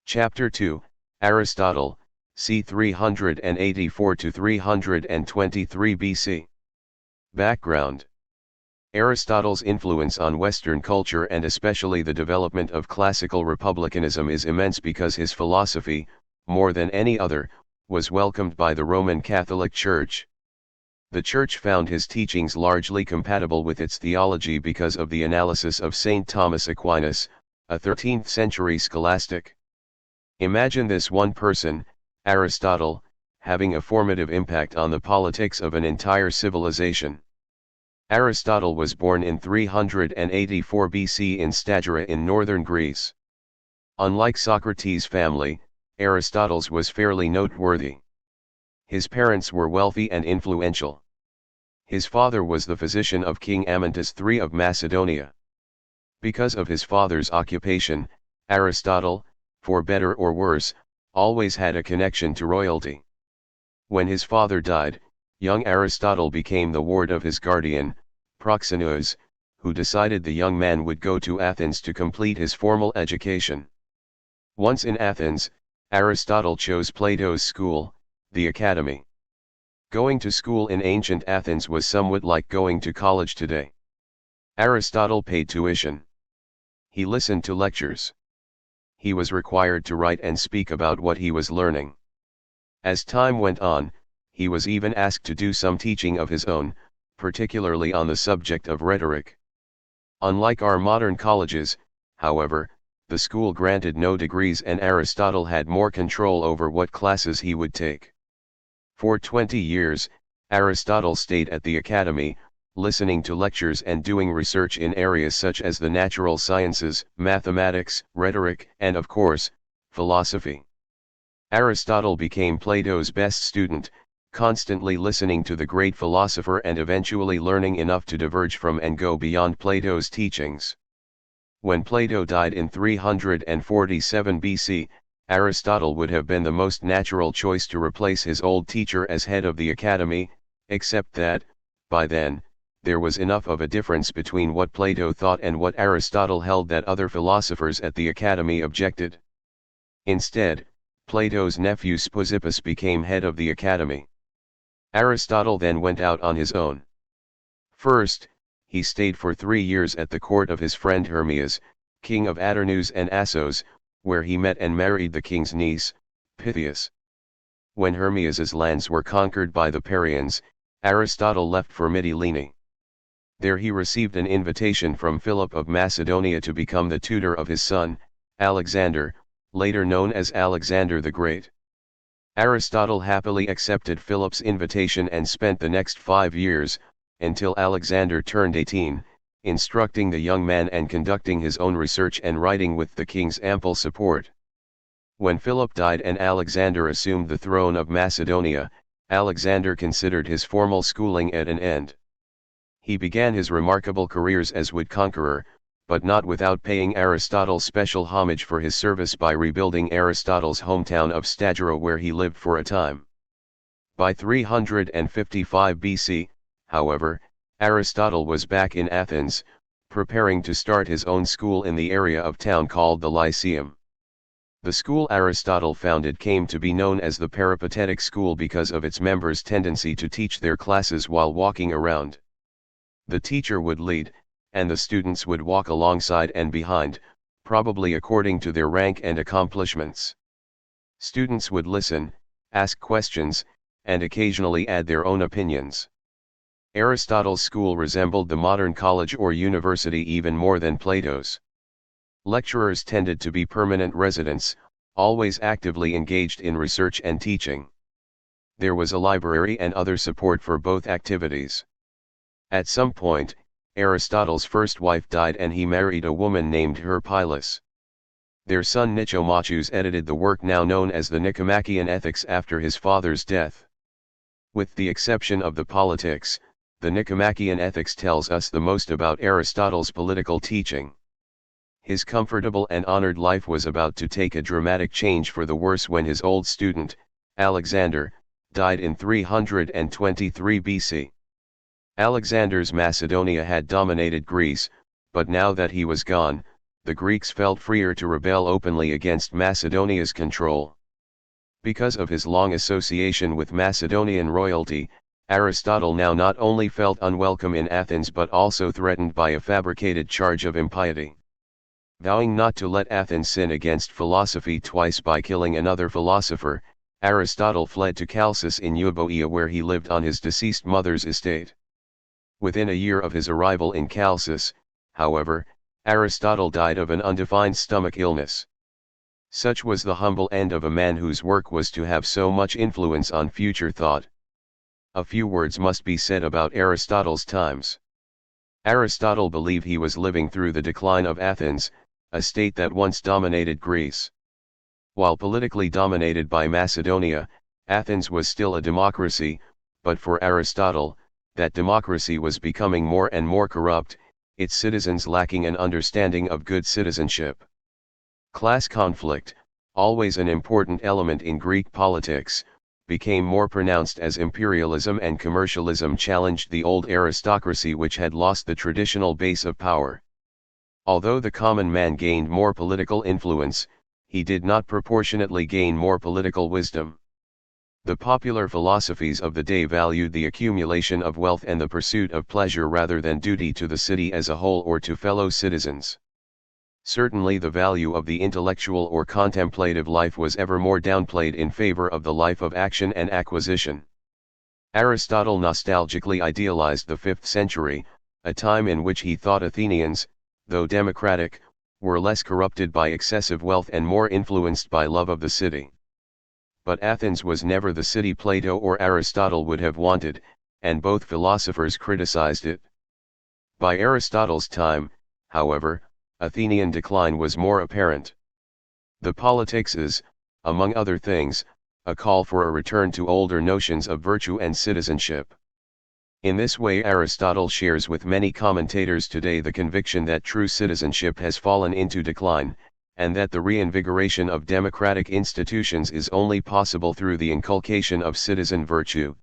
Chapter 2, Aristotle, c. 384 to 323 BC. Background. Aristotle's influence on Western culture and especially the development of classical republicanism is immense because his philosophy, more than any other, was welcomed by the Roman Catholic Church. The Church found his teachings largely compatible with its theology because of the analysis of St. Thomas Aquinas, a 13th-century scholastic. Imagine this one person, Aristotle, having a formative impact on the politics of an entire civilization. Aristotle was born in 384 BC in Stagira in northern Greece. Unlike Socrates' family, Aristotle's was fairly noteworthy. His parents were wealthy and influential. His father was the physician of King Amyntas III of Macedonia. Because of his father's occupation, Aristotle, for better or worse, always had a connection to royalty. When his father died, young Aristotle became the ward of his guardian, Proxenus, who decided the young man would go to Athens to complete his formal education. Once in Athens, Aristotle chose Plato's school, the Academy. Going to school in ancient Athens was somewhat like going to college today. Aristotle paid tuition. He listened to lectures. He was required to write and speak about what he was learning. As time went on, he was even asked to do some teaching of his own, particularly on the subject of rhetoric. Unlike our modern colleges, however, the school granted no degrees and Aristotle had more control over what classes he would take. For 20 years, Aristotle stayed at the academy, listening to lectures and doing research in areas such as the natural sciences, mathematics, rhetoric, and of course, philosophy. Aristotle became Plato's best student, constantly listening to the great philosopher and eventually learning enough to diverge from and go beyond Plato's teachings. When Plato died in 347 BC, Aristotle would have been the most natural choice to replace his old teacher as head of the academy, except that, by then, there was enough of a difference between what Plato thought and what Aristotle held that other philosophers at the academy objected. Instead, Plato's nephew Speusippus became head of the academy. Aristotle then went out on his own. First, he stayed for 3 years at the court of his friend Hermias, king of Aternus and Assos, where he met and married the king's niece, Pythias. When Hermias's lands were conquered by the Parians, Aristotle left for Mytilene. There he received an invitation from Philip of Macedonia to become the tutor of his son, Alexander, later known as Alexander the Great. Aristotle happily accepted Philip's invitation and spent the next 5 years, until Alexander turned 18, instructing the young man and conducting his own research and writing with the king's ample support. When Philip died and Alexander assumed the throne of Macedonia, Alexander considered his formal schooling at an end. He began his remarkable careers as wood conqueror, but not without paying Aristotle special homage for his service by rebuilding Aristotle's hometown of Stagira where he lived for a time. By 355 BC, however, Aristotle was back in Athens, preparing to start his own school in the area of town called the Lyceum. The school Aristotle founded came to be known as the Peripatetic School because of its members' tendency to teach their classes while walking around. The teacher would lead, and the students would walk alongside and behind, probably according to their rank and accomplishments. Students would listen, ask questions, and occasionally add their own opinions. Aristotle's school resembled the modern college or university even more than Plato's. Lecturers tended to be permanent residents, always actively engaged in research and teaching. There was a library and other support for both activities. At some point, Aristotle's first wife died and he married a woman named Herpylus. Their son Nicomachus edited the work now known as the Nicomachean Ethics after his father's death. With the exception of the Politics, the Nicomachean Ethics tells us the most about Aristotle's political teaching. His comfortable and honored life was about to take a dramatic change for the worse when his old student, Alexander, died in 323 BC. Alexander's Macedonia had dominated Greece, but now that he was gone, the Greeks felt freer to rebel openly against Macedonia's control. Because of his long association with Macedonian royalty, Aristotle now not only felt unwelcome in Athens but also threatened by a fabricated charge of impiety. Vowing not to let Athens sin against philosophy twice by killing another philosopher, Aristotle fled to Chalcis in Euboea where he lived on his deceased mother's estate. Within a year of his arrival in Chalcis, however, Aristotle died of an undefined stomach illness. Such was the humble end of a man whose work was to have so much influence on future thought. A few words must be said about Aristotle's times. Aristotle believed he was living through the decline of Athens, a state that once dominated Greece. While politically dominated by Macedonia, Athens was still a democracy, but for Aristotle, that democracy was becoming more and more corrupt, its citizens lacking an understanding of good citizenship. Class conflict, always an important element in Greek politics, became more pronounced as imperialism and commercialism challenged the old aristocracy which had lost the traditional base of power. Although the common man gained more political influence, he did not proportionately gain more political wisdom. The popular philosophies of the day valued the accumulation of wealth and the pursuit of pleasure rather than duty to the city as a whole or to fellow citizens. Certainly the value of the intellectual or contemplative life was ever more downplayed in favor of the life of action and acquisition. Aristotle nostalgically idealized the 5th century, a time in which he thought Athenians, though democratic, were less corrupted by excessive wealth and more influenced by love of the city. But Athens was never the city Plato or Aristotle would have wanted, and both philosophers criticized it. By Aristotle's time, however, Athenian decline was more apparent. The Politics is, among other things, a call for a return to older notions of virtue and citizenship. In this way Aristotle shares with many commentators today the conviction that true citizenship has fallen into decline, and that the reinvigoration of democratic institutions is only possible through the inculcation of citizen virtue.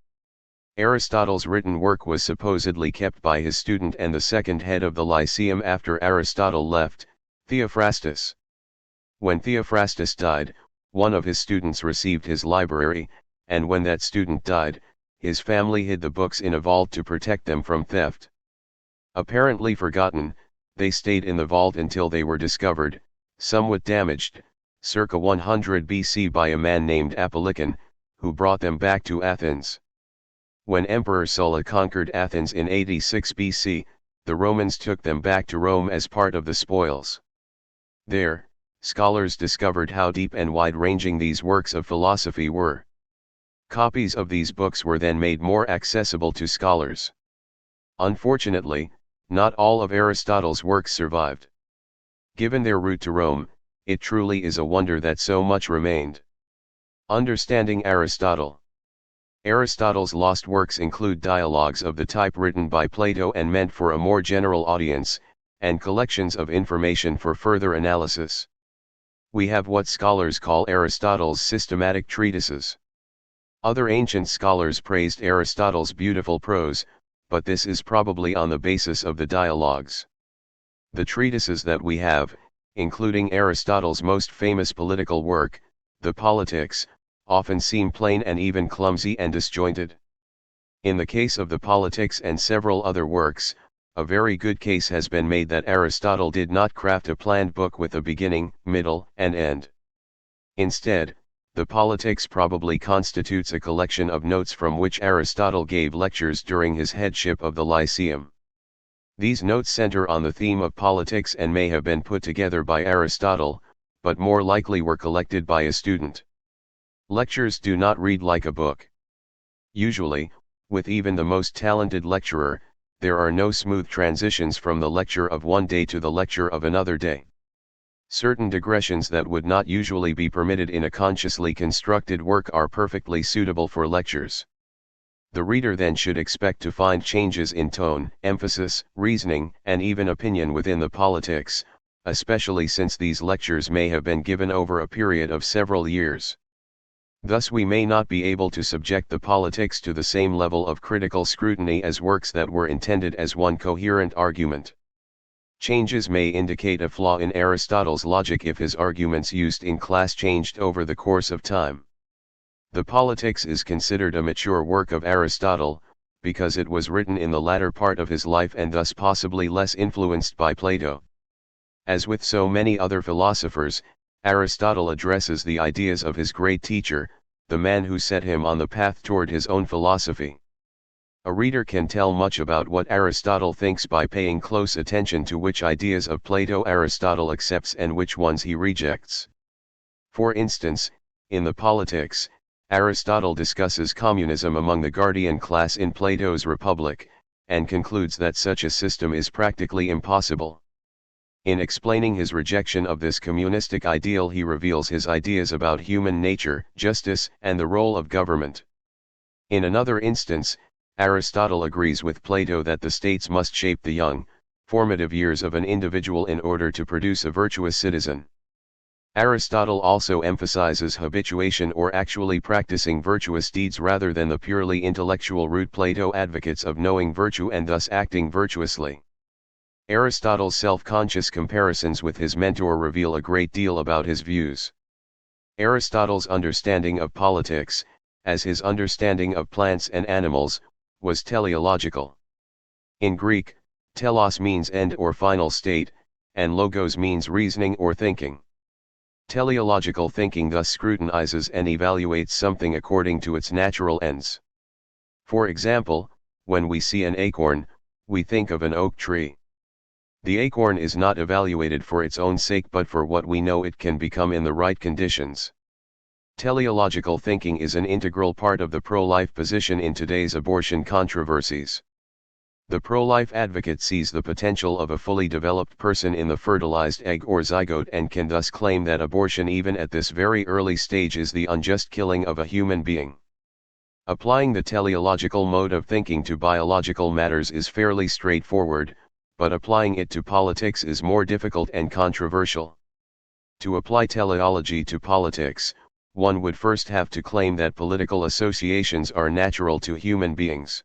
Aristotle's written work was supposedly kept by his student and the second head of the Lyceum after Aristotle left, Theophrastus. When Theophrastus died, one of his students received his library, and when that student died, his family hid the books in a vault to protect them from theft. Apparently forgotten, they stayed in the vault until they were discovered, somewhat damaged, circa 100 BC by a man named Apollycon, who brought them back to Athens. When Emperor Sulla conquered Athens in 86 BC, the Romans took them back to Rome as part of the spoils. There, scholars discovered how deep and wide-ranging these works of philosophy were. Copies of these books were then made more accessible to scholars. Unfortunately, not all of Aristotle's works survived. Given their route to Rome, it truly is a wonder that so much remained. Understanding Aristotle. Aristotle's lost works include dialogues of the type written by Plato and meant for a more general audience, and collections of information for further analysis. We have what scholars call Aristotle's systematic treatises. Other ancient scholars praised Aristotle's beautiful prose, but this is probably on the basis of the dialogues. The treatises that we have, including Aristotle's most famous political work, the Politics, often seem plain and even clumsy and disjointed. In the case of the Politics and several other works, a very good case has been made that Aristotle did not craft a planned book with a beginning, middle, and end. Instead, the Politics probably constitutes a collection of notes from which Aristotle gave lectures during his headship of the Lyceum. These notes center on the theme of politics and may have been put together by Aristotle, but more likely were collected by a student. Lectures do not read like a book. Usually, with even the most talented lecturer, there are no smooth transitions from the lecture of one day to the lecture of another day. Certain digressions that would not usually be permitted in a consciously constructed work are perfectly suitable for lectures. The reader then should expect to find changes in tone, emphasis, reasoning, and even opinion within the Politics, especially since these lectures may have been given over a period of several years. Thus we may not be able to subject the Politics to the same level of critical scrutiny as works that were intended as one coherent argument. Changes may indicate a flaw in Aristotle's logic if his arguments used in class changed over the course of time. The Politics is considered a mature work of Aristotle, because it was written in the latter part of his life and thus possibly less influenced by Plato. As with so many other philosophers, Aristotle addresses the ideas of his great teacher, the man who set him on the path toward his own philosophy. A reader can tell much about what Aristotle thinks by paying close attention to which ideas of Plato Aristotle accepts and which ones he rejects. For instance, in the Politics, Aristotle discusses communism among the guardian class in Plato's Republic, and concludes that such a system is practically impossible. In explaining his rejection of this communistic ideal, he reveals his ideas about human nature, justice, and the role of government. In another instance, Aristotle agrees with Plato that the states must shape the young, formative years of an individual in order to produce a virtuous citizen. Aristotle also emphasizes habituation or actually practicing virtuous deeds rather than the purely intellectual route Plato advocates of knowing virtue and thus acting virtuously. Aristotle's self-conscious comparisons with his mentor reveal a great deal about his views. Aristotle's understanding of politics, as his understanding of plants and animals was teleological. In Greek, telos means end or final state, and logos means reasoning or thinking. Teleological thinking thus scrutinizes and evaluates something according to its natural ends. For example, when we see an acorn, we think of an oak tree. The acorn is not evaluated for its own sake but for what we know it can become in the right conditions. Teleological thinking is an integral part of the pro-life position in today's abortion controversies. The pro-life advocate sees the potential of a fully developed person in the fertilized egg or zygote and can thus claim that abortion even at this very early stage is the unjust killing of a human being. Applying the teleological mode of thinking to biological matters is fairly straightforward, but applying it to politics is more difficult and controversial. To apply teleology to politics, one would first have to claim that political associations are natural to human beings.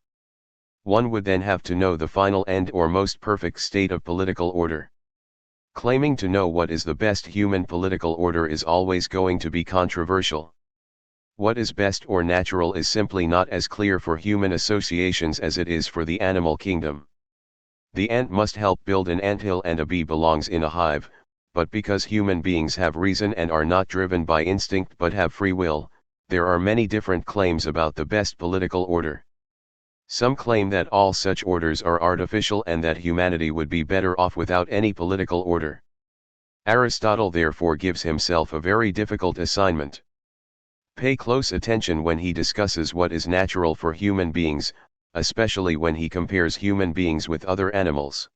One would then have to know the final end or most perfect state of political order. Claiming to know what is the best human political order is always going to be controversial. What is best or natural is simply not as clear for human associations as it is for the animal kingdom. The ant must help build an anthill and a bee belongs in a hive, but because human beings have reason and are not driven by instinct but have free will, there are many different claims about the best political order. Some claim that all such orders are artificial and that humanity would be better off without any political order. Aristotle therefore gives himself a very difficult assignment. Pay close attention when he discusses what is natural for human beings, especially when he compares human beings with other animals.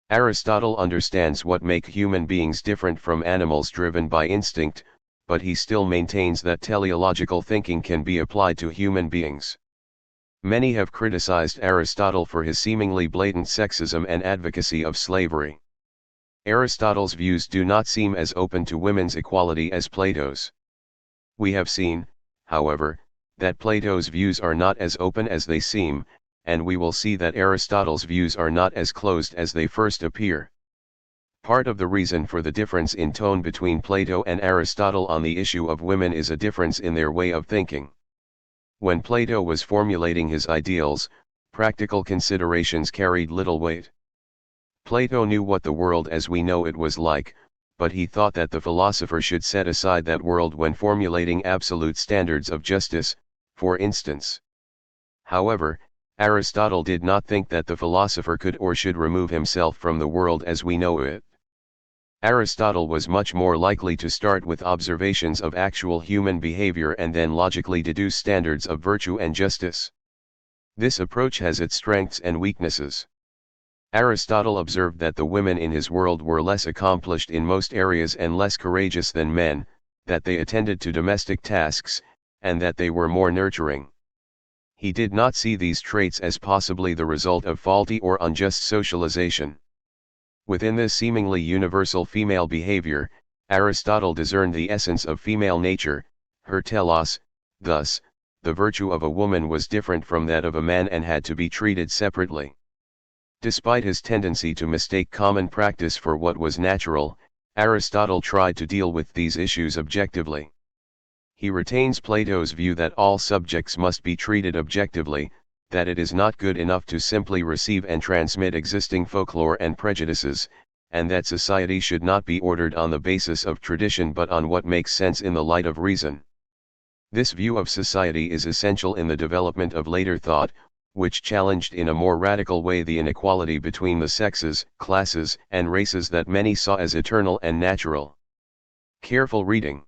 Aristotle understands what makes human beings different from animals driven by instinct, but he still maintains that teleological thinking can be applied to human beings. Many have criticized Aristotle for his seemingly blatant sexism and advocacy of slavery. Aristotle's views do not seem as open to women's equality as Plato's. We have seen, however, that Plato's views are not as open as they seem, and we will see that Aristotle's views are not as closed as they first appear. Part of the reason for the difference in tone between Plato and Aristotle on the issue of women is a difference in their way of thinking. When Plato was formulating his ideals, practical considerations carried little weight. Plato knew what the world as we know it was like, but he thought that the philosopher should set aside that world when formulating absolute standards of justice, for instance. However, Aristotle did not think that the philosopher could or should remove himself from the world as we know it. Aristotle was much more likely to start with observations of actual human behavior and then logically deduce standards of virtue and justice. This approach has its strengths and weaknesses. Aristotle observed that the women in his world were less accomplished in most areas and less courageous than men, that they attended to domestic tasks, and that they were more nurturing. He did not see these traits as possibly the result of faulty or unjust socialization. Within this seemingly universal female behavior, Aristotle discerned the essence of female nature, her telos. Thus, the virtue of a woman was different from that of a man and had to be treated separately. Despite his tendency to mistake common practice for what was natural, Aristotle tried to deal with these issues objectively. He retains Plato's view that all subjects must be treated objectively, that it is not good enough to simply receive and transmit existing folklore and prejudices, and that society should not be ordered on the basis of tradition but on what makes sense in the light of reason. This view of society is essential in the development of later thought, which challenged in a more radical way the inequality between the sexes, classes, and races that many saw as eternal and natural. Careful reading.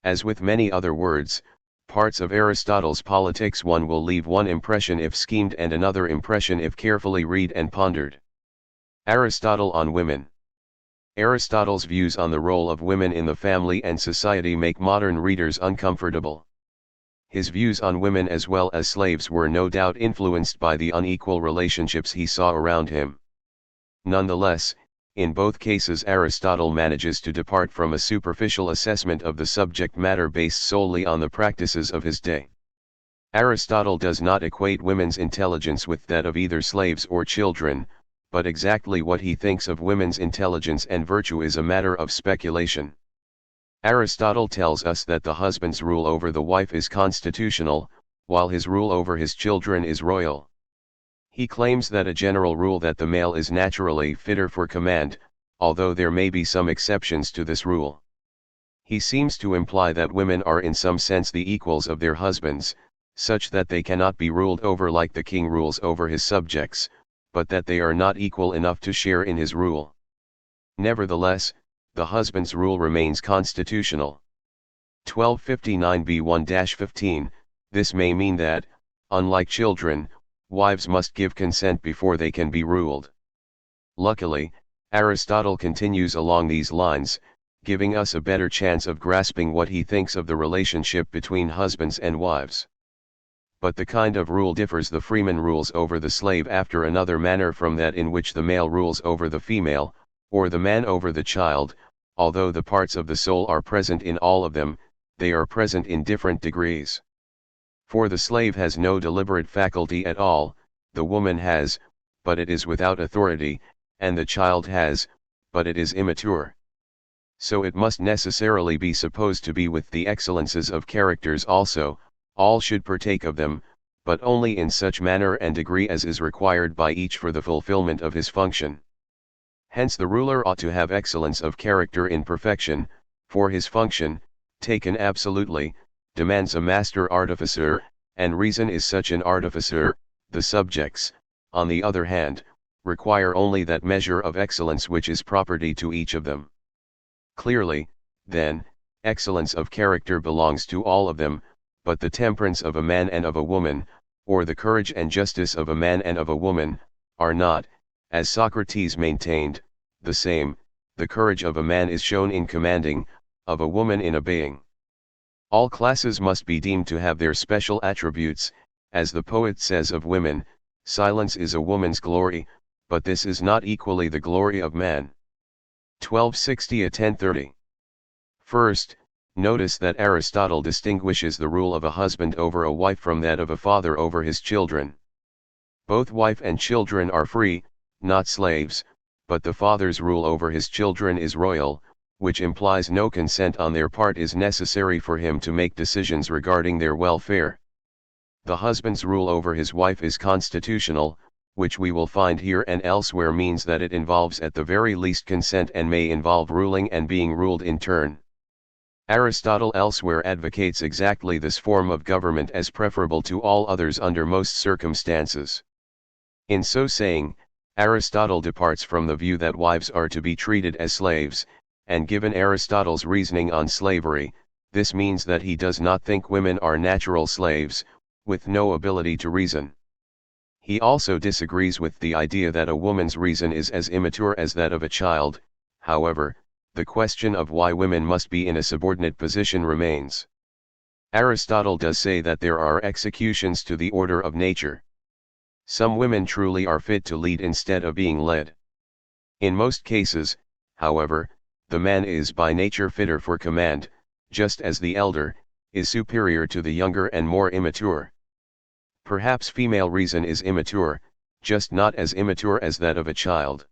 As with many other words, parts of Aristotle's Politics one will leave one impression if schemed and another impression if carefully read and pondered. Aristotle on women. Aristotle's views on the role of women in the family and society make modern readers uncomfortable. His views on women as well as slaves were no doubt influenced by the unequal relationships he saw around him. Nonetheless, in both cases Aristotle manages to depart from a superficial assessment of the subject matter based solely on the practices of his day. Aristotle does not equate women's intelligence with that of either slaves or children, but exactly what he thinks of women's intelligence and virtue is a matter of speculation. Aristotle tells us that the husband's rule over the wife is constitutional, while his rule over his children is royal. He claims that a general rule that the male is naturally fitter for command, although there may be some exceptions to this rule. He seems to imply that women are in some sense the equals of their husbands, such that they cannot be ruled over like the king rules over his subjects, but that they are not equal enough to share in his rule. Nevertheless, the husband's rule remains constitutional. 1259b1-15, this may mean that, unlike children, wives must give consent before they can be ruled. Luckily, Aristotle continues along these lines, giving us a better chance of grasping what he thinks of the relationship between husbands and wives. But the kind of rule differs. The freeman rules over the slave after another manner from that in which the male rules over the female, or the man over the child. Although the parts of the soul are present in all of them, they are present in different degrees. For the slave has no deliberate faculty at all, the woman has, but it is without authority, and the child has, but it is immature. So it must necessarily be supposed to be with the excellences of characters also. All should partake of them, but only in such manner and degree as is required by each for the fulfillment of his function. Hence the ruler ought to have excellence of character in perfection, for his function, taken absolutely, demands a master artificer, and reason is such an artificer. The subjects, on the other hand, require only that measure of excellence which is property to each of them. Clearly, then, excellence of character belongs to all of them, but the temperance of a man and of a woman, or the courage and justice of a man and of a woman, are not, as Socrates maintained, the same. The courage of a man is shown in commanding, of a woman in obeying. All classes must be deemed to have their special attributes. As the poet says of women, silence is a woman's glory, but this is not equally the glory of man. 1260-1030. First, notice that Aristotle distinguishes the rule of a husband over a wife from that of a father over his children. Both wife and children are free, not slaves, but the father's rule over his children is royal, which implies no consent on their part is necessary for him to make decisions regarding their welfare. The husband's rule over his wife is constitutional, which we will find here and elsewhere means that it involves at the very least consent and may involve ruling and being ruled in turn. Aristotle elsewhere advocates exactly this form of government as preferable to all others under most circumstances. In so saying, Aristotle departs from the view that wives are to be treated as slaves, and given Aristotle's reasoning on slavery, this means that he does not think women are natural slaves, with no ability to reason. He also disagrees with the idea that a woman's reason is as immature as that of a child. However, the question of why women must be in a subordinate position remains. Aristotle does say that there are executions to the order of nature. Some women truly are fit to lead instead of being led. In most cases, however, the man is by nature fitter for command, just as the elder is superior to the younger and more immature. Perhaps female reason is immature, just not as immature as that of a child.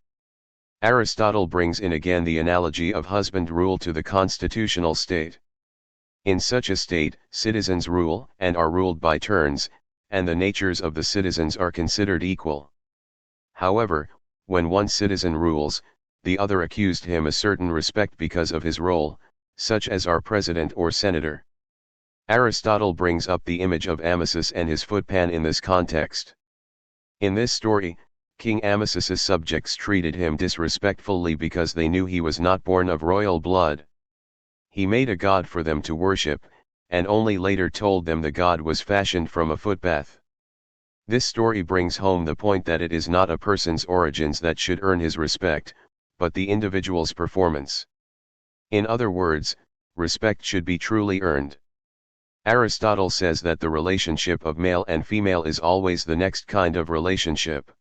Aristotle brings in again the analogy of husband rule to the constitutional state. In such a state, citizens rule and are ruled by turns, and the natures of the citizens are considered equal. However, when one citizen rules, the other accused him a certain respect because of his role, such as our president or senator. Aristotle brings up the image of Amasis and his footpan in this context. In this story, King Amasis's subjects treated him disrespectfully because they knew he was not born of royal blood. He made a god for them to worship, and only later told them the god was fashioned from a footbath. This story brings home the point that it is not a person's origins that should earn his respect, but the individual's performance. In other words, respect should be truly earned. Aristotle says that the relationship of male and female is always the next kind of relationship.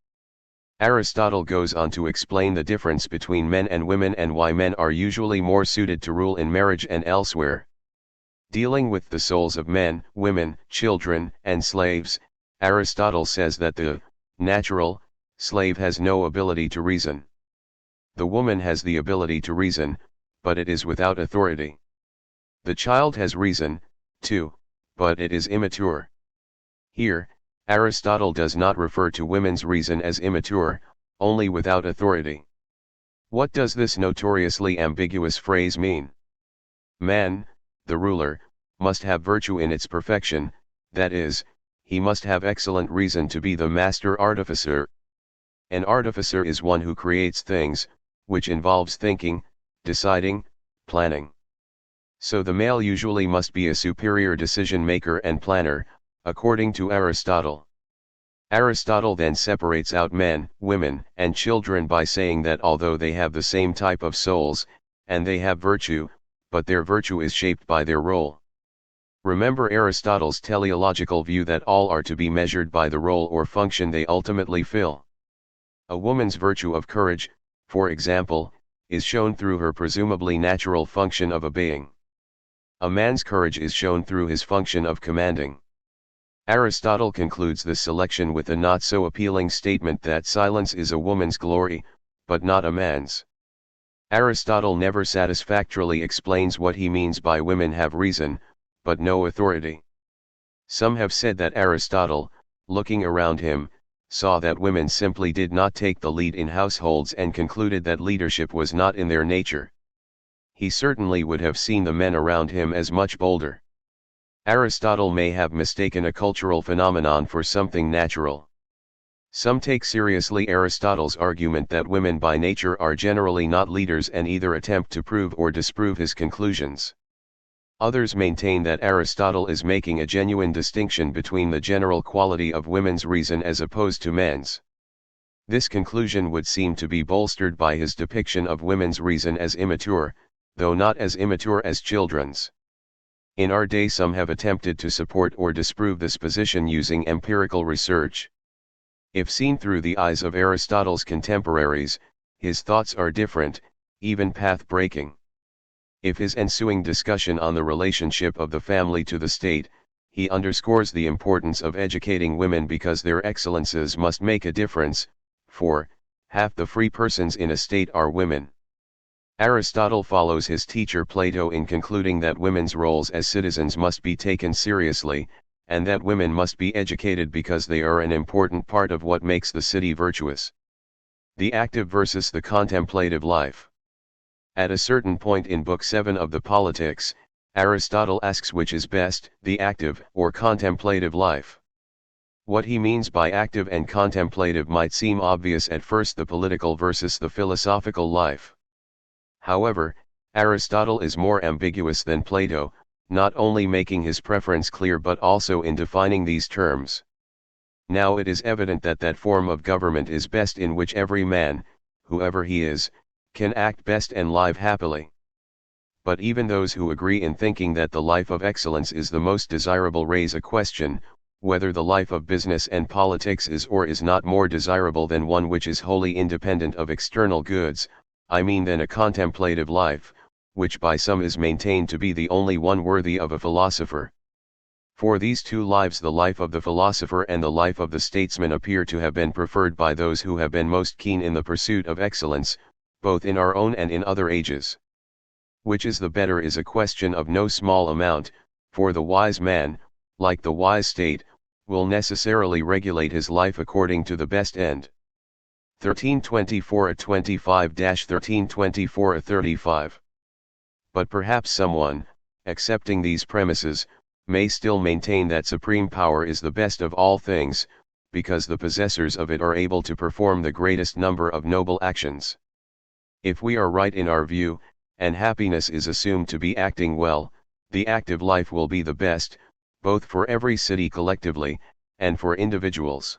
Aristotle goes on to explain the difference between men and women and why men are usually more suited to rule in marriage and elsewhere. Dealing with the souls of men, women, children, and slaves, Aristotle says that the natural slave has no ability to reason. The woman has the ability to reason, but it is without authority. The child has reason, too, but it is immature. Here, Aristotle does not refer to women's reason as immature, only without authority. What does this notoriously ambiguous phrase mean? Man, the ruler, must have virtue in its perfection, that is, he must have excellent reason to be the master artificer. An artificer is one who creates things, which involves thinking, deciding, planning. So the male usually must be a superior decision maker and planner, according to Aristotle. Aristotle then separates out men, women, and children by saying that although they have the same type of souls, and they have virtue, but their virtue is shaped by their role. Remember Aristotle's teleological view that all are to be measured by the role or function they ultimately fill. A woman's virtue of courage, for example, is shown through her presumably natural function of obeying. A man's courage is shown through his function of commanding. Aristotle concludes this selection with a not so appealing statement that silence is a woman's glory, but not a man's. Aristotle never satisfactorily explains what he means by women have reason, but no authority. Some have said that Aristotle, looking around him, saw that women simply did not take the lead in households and concluded that leadership was not in their nature. He certainly would have seen the men around him as much bolder. Aristotle may have mistaken a cultural phenomenon for something natural. Some take seriously Aristotle's argument that women by nature are generally not leaders and either attempt to prove or disprove his conclusions. Others maintain that Aristotle is making a genuine distinction between the general quality of women's reason as opposed to men's. This conclusion would seem to be bolstered by his depiction of women's reason as immature, though not as immature as children's. In our day some have attempted to support or disprove this position using empirical research. If seen through the eyes of Aristotle's contemporaries, his thoughts are different, even path-breaking. If his ensuing discussion on the relationship of the family to the state, he underscores the importance of educating women because their excellences must make a difference, for half the free persons in a state are women. Aristotle follows his teacher Plato in concluding that women's roles as citizens must be taken seriously, and that women must be educated because they are an important part of what makes the city virtuous. The active versus the contemplative life. At a certain point in Book 7 of the Politics, Aristotle asks which is best, the active or contemplative life. What he means by active and contemplative might seem obvious at first, the political versus the philosophical life. However, Aristotle is more ambiguous than Plato, not only making his preference clear but also in defining these terms. Now it is evident that that form of government is best in which every man, whoever he is, can act best and live happily. But even those who agree in thinking that the life of excellence is the most desirable raise a question, whether the life of business and politics is or is not more desirable than one which is wholly independent of external goods, I mean than a contemplative life, which by some is maintained to be the only one worthy of a philosopher. For these two lives, the life of the philosopher and the life of the statesman, appear to have been preferred by those who have been most keen in the pursuit of excellence, both in our own and in other ages. Which is the better is a question of no small amount, for the wise man, like the wise state, will necessarily regulate his life according to the best end. 1324-25-1324-35. But perhaps someone, accepting these premises, may still maintain that supreme power is the best of all things, because the possessors of it are able to perform the greatest number of noble actions. If we are right in our view, and happiness is assumed to be acting well, the active life will be the best, both for every city collectively, and for individuals.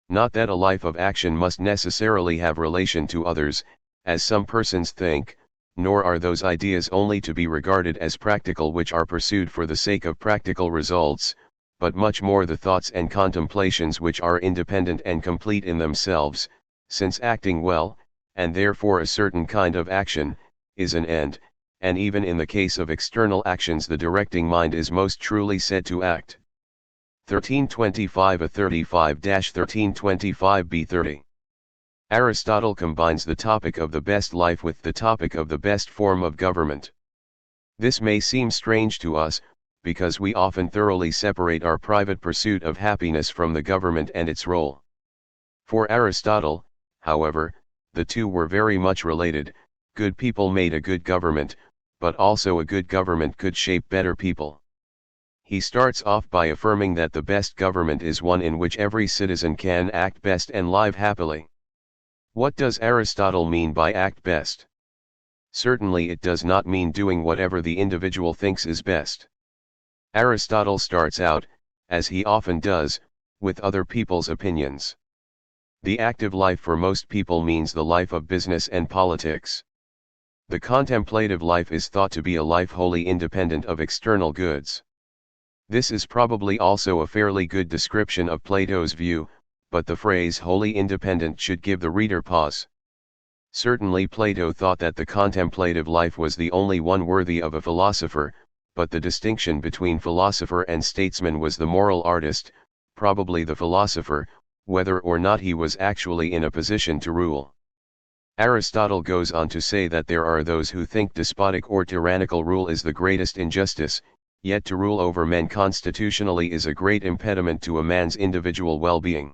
Not that a life of action must necessarily have relation to others, as some persons think, nor are those ideas only to be regarded as practical which are pursued for the sake of practical results, but much more the thoughts and contemplations which are independent and complete in themselves, since acting well, and therefore a certain kind of action, is an end, and even in the case of external actions the directing mind is most truly said to act. 1325-35-1325b-30. Aristotle combines the topic of the best life with the topic of the best form of government. This may seem strange to us, because we often thoroughly separate our private pursuit of happiness from the government and its role. For Aristotle, however, the two were very much related. Good people made a good government, but also a good government could shape better people. He starts off by affirming that the best government is one in which every citizen can act best and live happily. What does Aristotle mean by act best? Certainly it does not mean doing whatever the individual thinks is best. Aristotle starts out, as he often does, with other people's opinions. The active life for most people means the life of business and politics. The contemplative life is thought to be a life wholly independent of external goods. This is probably also a fairly good description of Plato's view, but the phrase wholly independent should give the reader pause. Certainly Plato thought that the contemplative life was the only one worthy of a philosopher, but the distinction between philosopher and statesman was the moral artist, probably the philosopher, whether or not he was actually in a position to rule. Aristotle goes on to say that there are those who think despotic or tyrannical rule is the greatest injustice, yet to rule over men constitutionally is a great impediment to a man's individual well-being.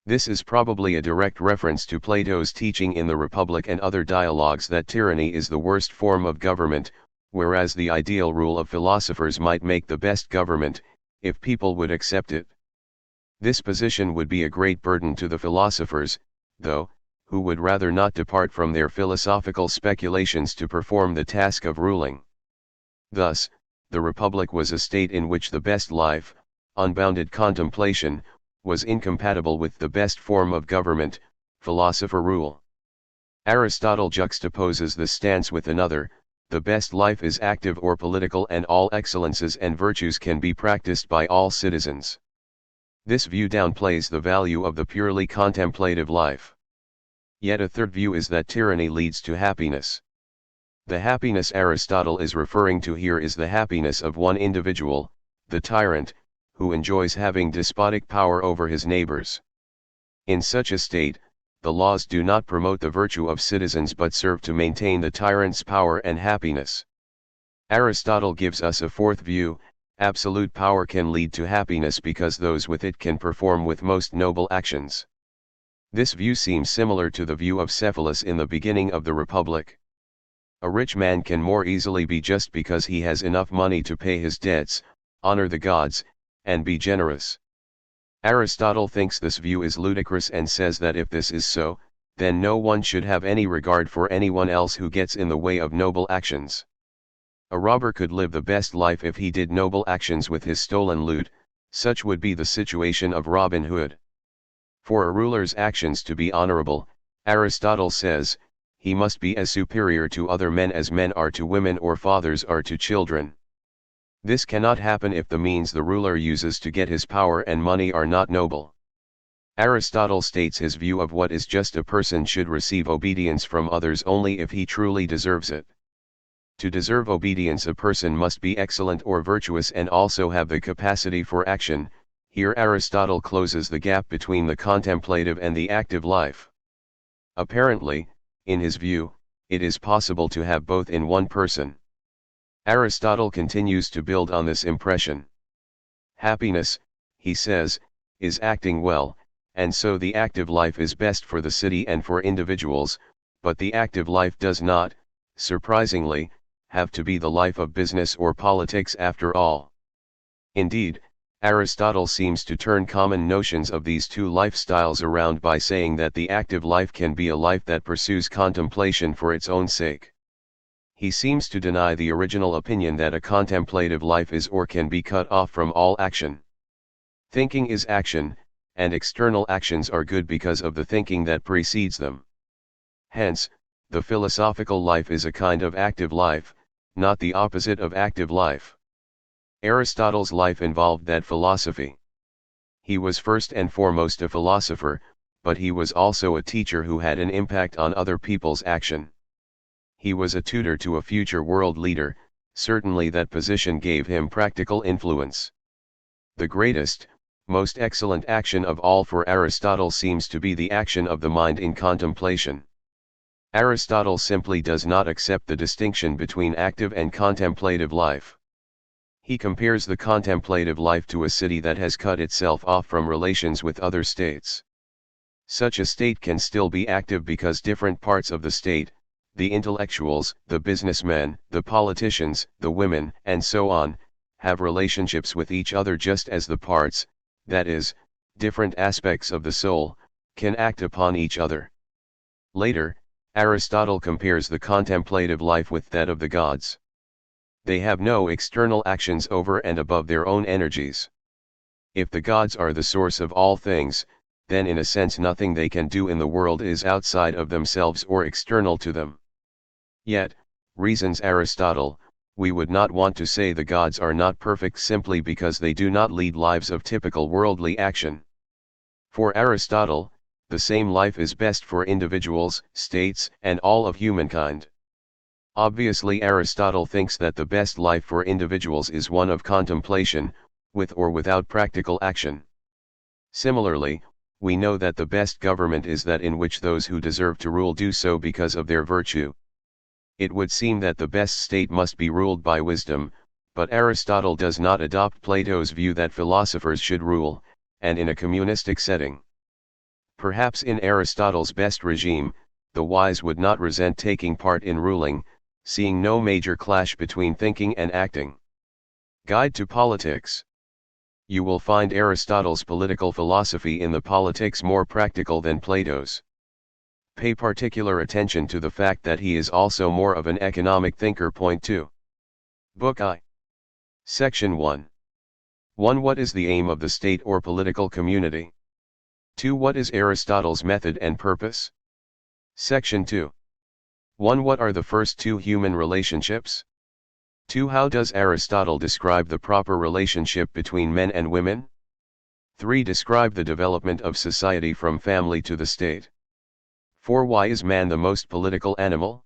This is probably a direct reference to Plato's teaching in the Republic and other dialogues that tyranny is the worst form of government, whereas the ideal rule of philosophers might make the best government, if people would accept it. This position would be a great burden to the philosophers, though, who would rather not depart from their philosophical speculations to perform the task of ruling. Thus, the Republic was a state in which the best life, unbounded contemplation, was incompatible with the best form of government, philosopher rule. Aristotle juxtaposes this stance with another: the best life is active or political, and all excellences and virtues can be practiced by all citizens. This view downplays the value of the purely contemplative life. Yet a third view is that tyranny leads to happiness. The happiness Aristotle is referring to here is the happiness of one individual, the tyrant, who enjoys having despotic power over his neighbors. In such a state, the laws do not promote the virtue of citizens but serve to maintain the tyrant's power and happiness. Aristotle gives us a fourth view: absolute power can lead to happiness because those with it can perform with most noble actions. This view seems similar to the view of Cephalus in the beginning of the Republic. A rich man can more easily be just because he has enough money to pay his debts, honor the gods, and be generous. Aristotle thinks this view is ludicrous and says that if this is so, then no one should have any regard for anyone else who gets in the way of noble actions. A robber could live the best life if he did noble actions with his stolen loot. Such would be the situation of Robin Hood. For a ruler's actions to be honorable, Aristotle says, he must be as superior to other men as men are to women or fathers are to children. This cannot happen if the means the ruler uses to get his power and money are not noble. Aristotle states his view of what is just: a person should receive obedience from others only if he truly deserves it. To deserve obedience, a person must be excellent or virtuous and also have the capacity for action. Here Aristotle closes the gap between the contemplative and the active life. Apparently, in his view, it is possible to have both in one person. Aristotle continues to build on this impression. Happiness, he says, is acting well, and so the active life is best for the city and for individuals, but the active life does not, surprisingly, have to be the life of business or politics after all. Indeed, Aristotle seems to turn common notions of these two lifestyles around by saying that the active life can be a life that pursues contemplation for its own sake. He seems to deny the original opinion that a contemplative life is or can be cut off from all action. Thinking is action, and external actions are good because of the thinking that precedes them. Hence, the philosophical life is a kind of active life, not the opposite of active life. Aristotle's life involved that philosophy. He was first and foremost a philosopher, but he was also a teacher who had an impact on other people's action. He was a tutor to a future world leader. Certainly that position gave him practical influence. The greatest, most excellent action of all for Aristotle seems to be the action of the mind in contemplation. Aristotle simply does not accept the distinction between active and contemplative life. He compares the contemplative life to a city that has cut itself off from relations with other states. Such a state can still be active because different parts of the state, the intellectuals, the businessmen, the politicians, the women, and so on, have relationships with each other just as the parts, that is, different aspects of the soul, can act upon each other. Later, Aristotle compares the contemplative life with that of the gods. They have no external actions over and above their own energies. If the gods are the source of all things, then in a sense nothing they can do in the world is outside of themselves or external to them. Yet, reasons Aristotle, we would not want to say the gods are not perfect simply because they do not lead lives of typical worldly action. For Aristotle, the same life is best for individuals, states, and all of humankind. Obviously, Aristotle thinks that the best life for individuals is one of contemplation, with or without practical action. Similarly, we know that the best government is that in which those who deserve to rule do so because of their virtue. It would seem that the best state must be ruled by wisdom, but Aristotle does not adopt Plato's view that philosophers should rule, and in a communistic setting. Perhaps in Aristotle's best regime, the wise would not resent taking part in ruling, seeing no major clash between thinking and acting. Guide to Politics. You will find Aristotle's political philosophy in the Politics more practical than Plato's. Pay particular attention to the fact that he is also more of an economic thinker. Point 2. Book I. Section 1. 1. What is the aim of the state or political community? 2. What is Aristotle's method and purpose? Section 2. 1. What are the first two human relationships? 2. How does Aristotle describe the proper relationship between men and women? 3. Describe the development of society from family to the state. 4. Why is man the most political animal?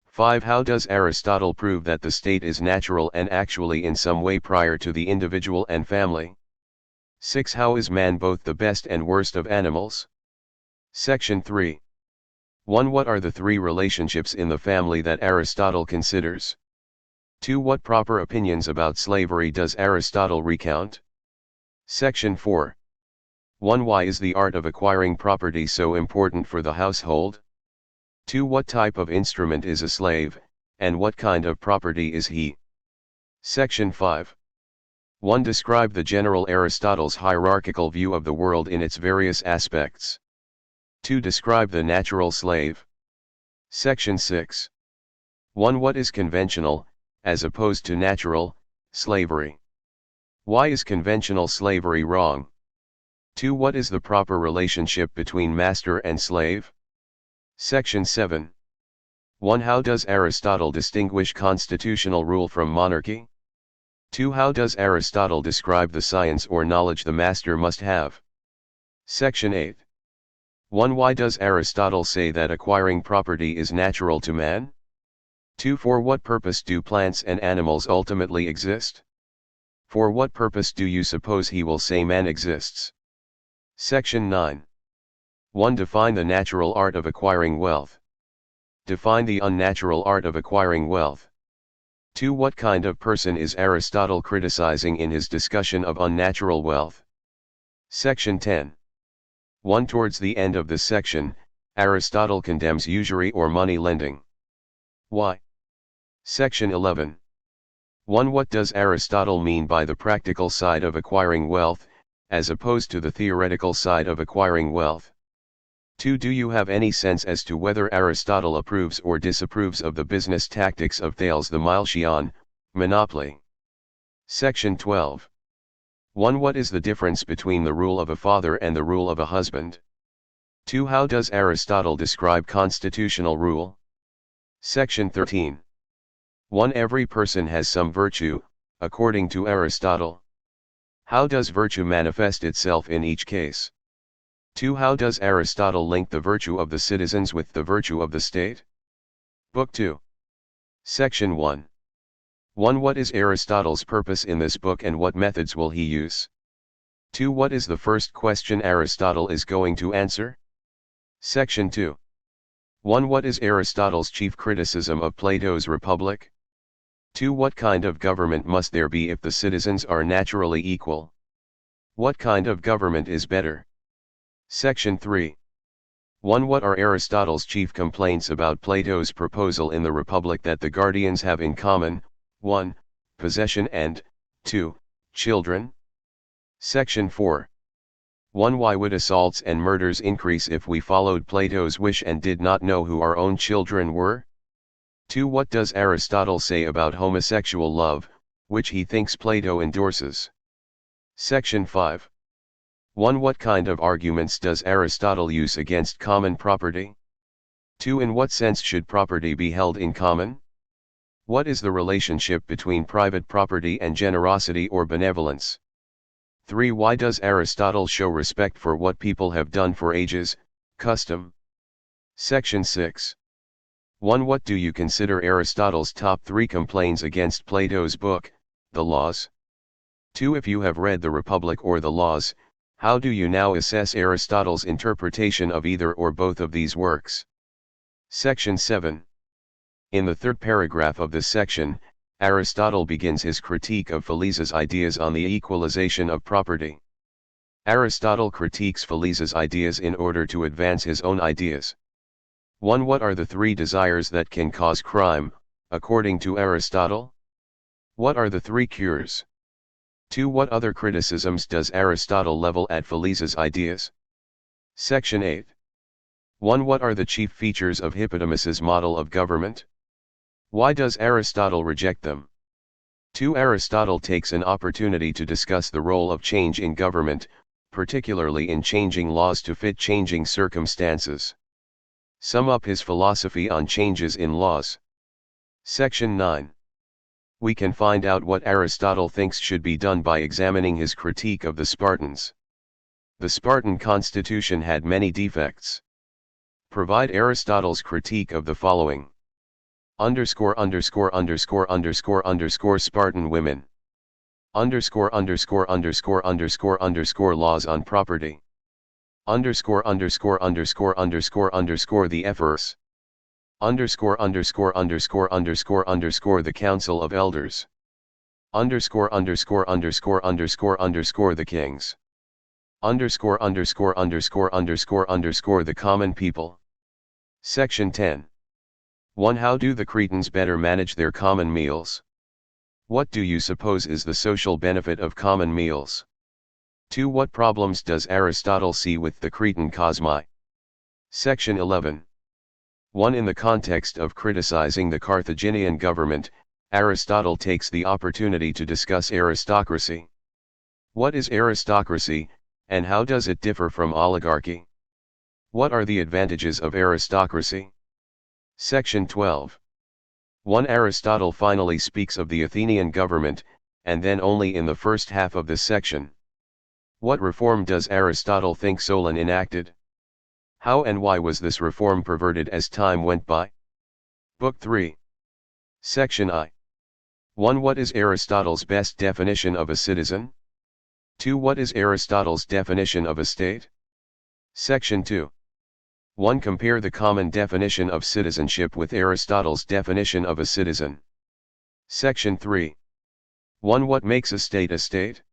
5. How does Aristotle prove that the state is natural and actually in some way prior to the individual and family? 6. How is man both the best and worst of animals? Section 3. 1. What are the three relationships in the family that Aristotle considers? 2. What proper opinions about slavery does Aristotle recount? Section 4. 1. Why is the art of acquiring property so important for the household? 2. What type of instrument is a slave, and what kind of property is he? Section 5. 1. Describe the general Aristotle's hierarchical view of the world in its various aspects. 2. Describe the natural slave. Section 6. 1. What is conventional, as opposed to natural, slavery? Why is conventional slavery wrong? 2. What is the proper relationship between master and slave? Section 7. 1. How does Aristotle distinguish constitutional rule from monarchy? 2. How does Aristotle describe the science or knowledge the master must have? Section 8. 1. Why does Aristotle say that acquiring property is natural to man? 2. For what purpose do plants and animals ultimately exist? For what purpose do you suppose he will say man exists? Section 9. 1. Define the natural art of acquiring wealth. Define the unnatural art of acquiring wealth. 2. What kind of person is Aristotle criticizing in his discussion of unnatural wealth? Section 10. 1. Towards the end of this section, Aristotle condemns usury or money lending. Why? Section 11. 1. What does Aristotle mean by the practical side of acquiring wealth, as opposed to the theoretical side of acquiring wealth? 2. Do you have any sense as to whether Aristotle approves or disapproves of the business tactics of Thales the Milesian, monopoly? Section 12. 1. What is the difference between the rule of a father and the rule of a husband? 2. How does Aristotle describe constitutional rule? Section 13. 1. Every person has some virtue, according to Aristotle. How does virtue manifest itself in each case? 2. How does Aristotle link the virtue of the citizens with the virtue of the state? Book 2. Section 1. 1. What is Aristotle's purpose in this book and what methods will he use? 2. What is the first question Aristotle is going to answer? Section 2. 1. What is Aristotle's chief criticism of Plato's Republic? 2. What kind of government must there be if the citizens are naturally equal? What kind of government is better? Section 3. 1. What are Aristotle's chief complaints about Plato's proposal in the Republic that the guardians have in common? 1. Possession and 2. Children. Section 4. 1. Why would assaults and murders increase if we followed Plato's wish and did not know who our own children were? 2. What does Aristotle say about homosexual love, which he thinks Plato endorses? Section 5. 1. What kind of arguments does Aristotle use against common property? 2. In what sense should property be held in common? What is the relationship between private property and generosity or benevolence? 3. Why does Aristotle show respect for what people have done for ages, custom? Section 6. 1. What do you consider Aristotle's top 3 complaints against Plato's book, The Laws? 2. If you have read the Republic or the Laws, how do you now assess Aristotle's interpretation of either or both of these works? Section 7. In the third paragraph of this section, Aristotle begins his critique of Philese's ideas on the equalization of property. Aristotle critiques Philese's ideas in order to advance his own ideas. 1. What are the 3 desires that can cause crime, according to Aristotle? What are the 3 cures? 2. What other criticisms does Aristotle level at Philese's ideas? Section 8. 1. What are the chief features of Hippodamus's model of government? Why does Aristotle reject them? 2. Aristotle takes an opportunity to discuss the role of change in government, particularly in changing laws to fit changing circumstances. Sum up his philosophy on changes in laws. Section 9. We can find out what Aristotle thinks should be done by examining his critique of the Spartans. The Spartan constitution had many defects. Provide Aristotle's critique of the following. Underscore underscore underscore underscore underscore Spartan women. Underscore underscore underscore underscore underscore laws on property. Underscore underscore underscore underscore underscore the Ephors. Underscore underscore underscore underscore underscore the Council of Elders. Underscore underscore underscore underscore underscore the Kings. Underscore underscore underscore underscore underscore the common people. Section 10. 1. How do the Cretans better manage their common meals? What do you suppose is the social benefit of common meals? 2. What problems does Aristotle see with the Cretan cosmi? Section 11. 1. In the context of criticizing the Carthaginian government, Aristotle takes the opportunity to discuss aristocracy. What is aristocracy, and how does it differ from oligarchy? What are the advantages of aristocracy? Section 12. 1. Aristotle finally speaks of the Athenian government, and then only in the first half of this section. What reform does Aristotle think Solon enacted? How and why was this reform perverted as time went by? Book 3. Section I. 1. What is Aristotle's best definition of a citizen? 2. What is Aristotle's definition of a state? Section 2. 1. Compare the common definition of citizenship with Aristotle's definition of a citizen. Section 3. 1. What makes a state a state?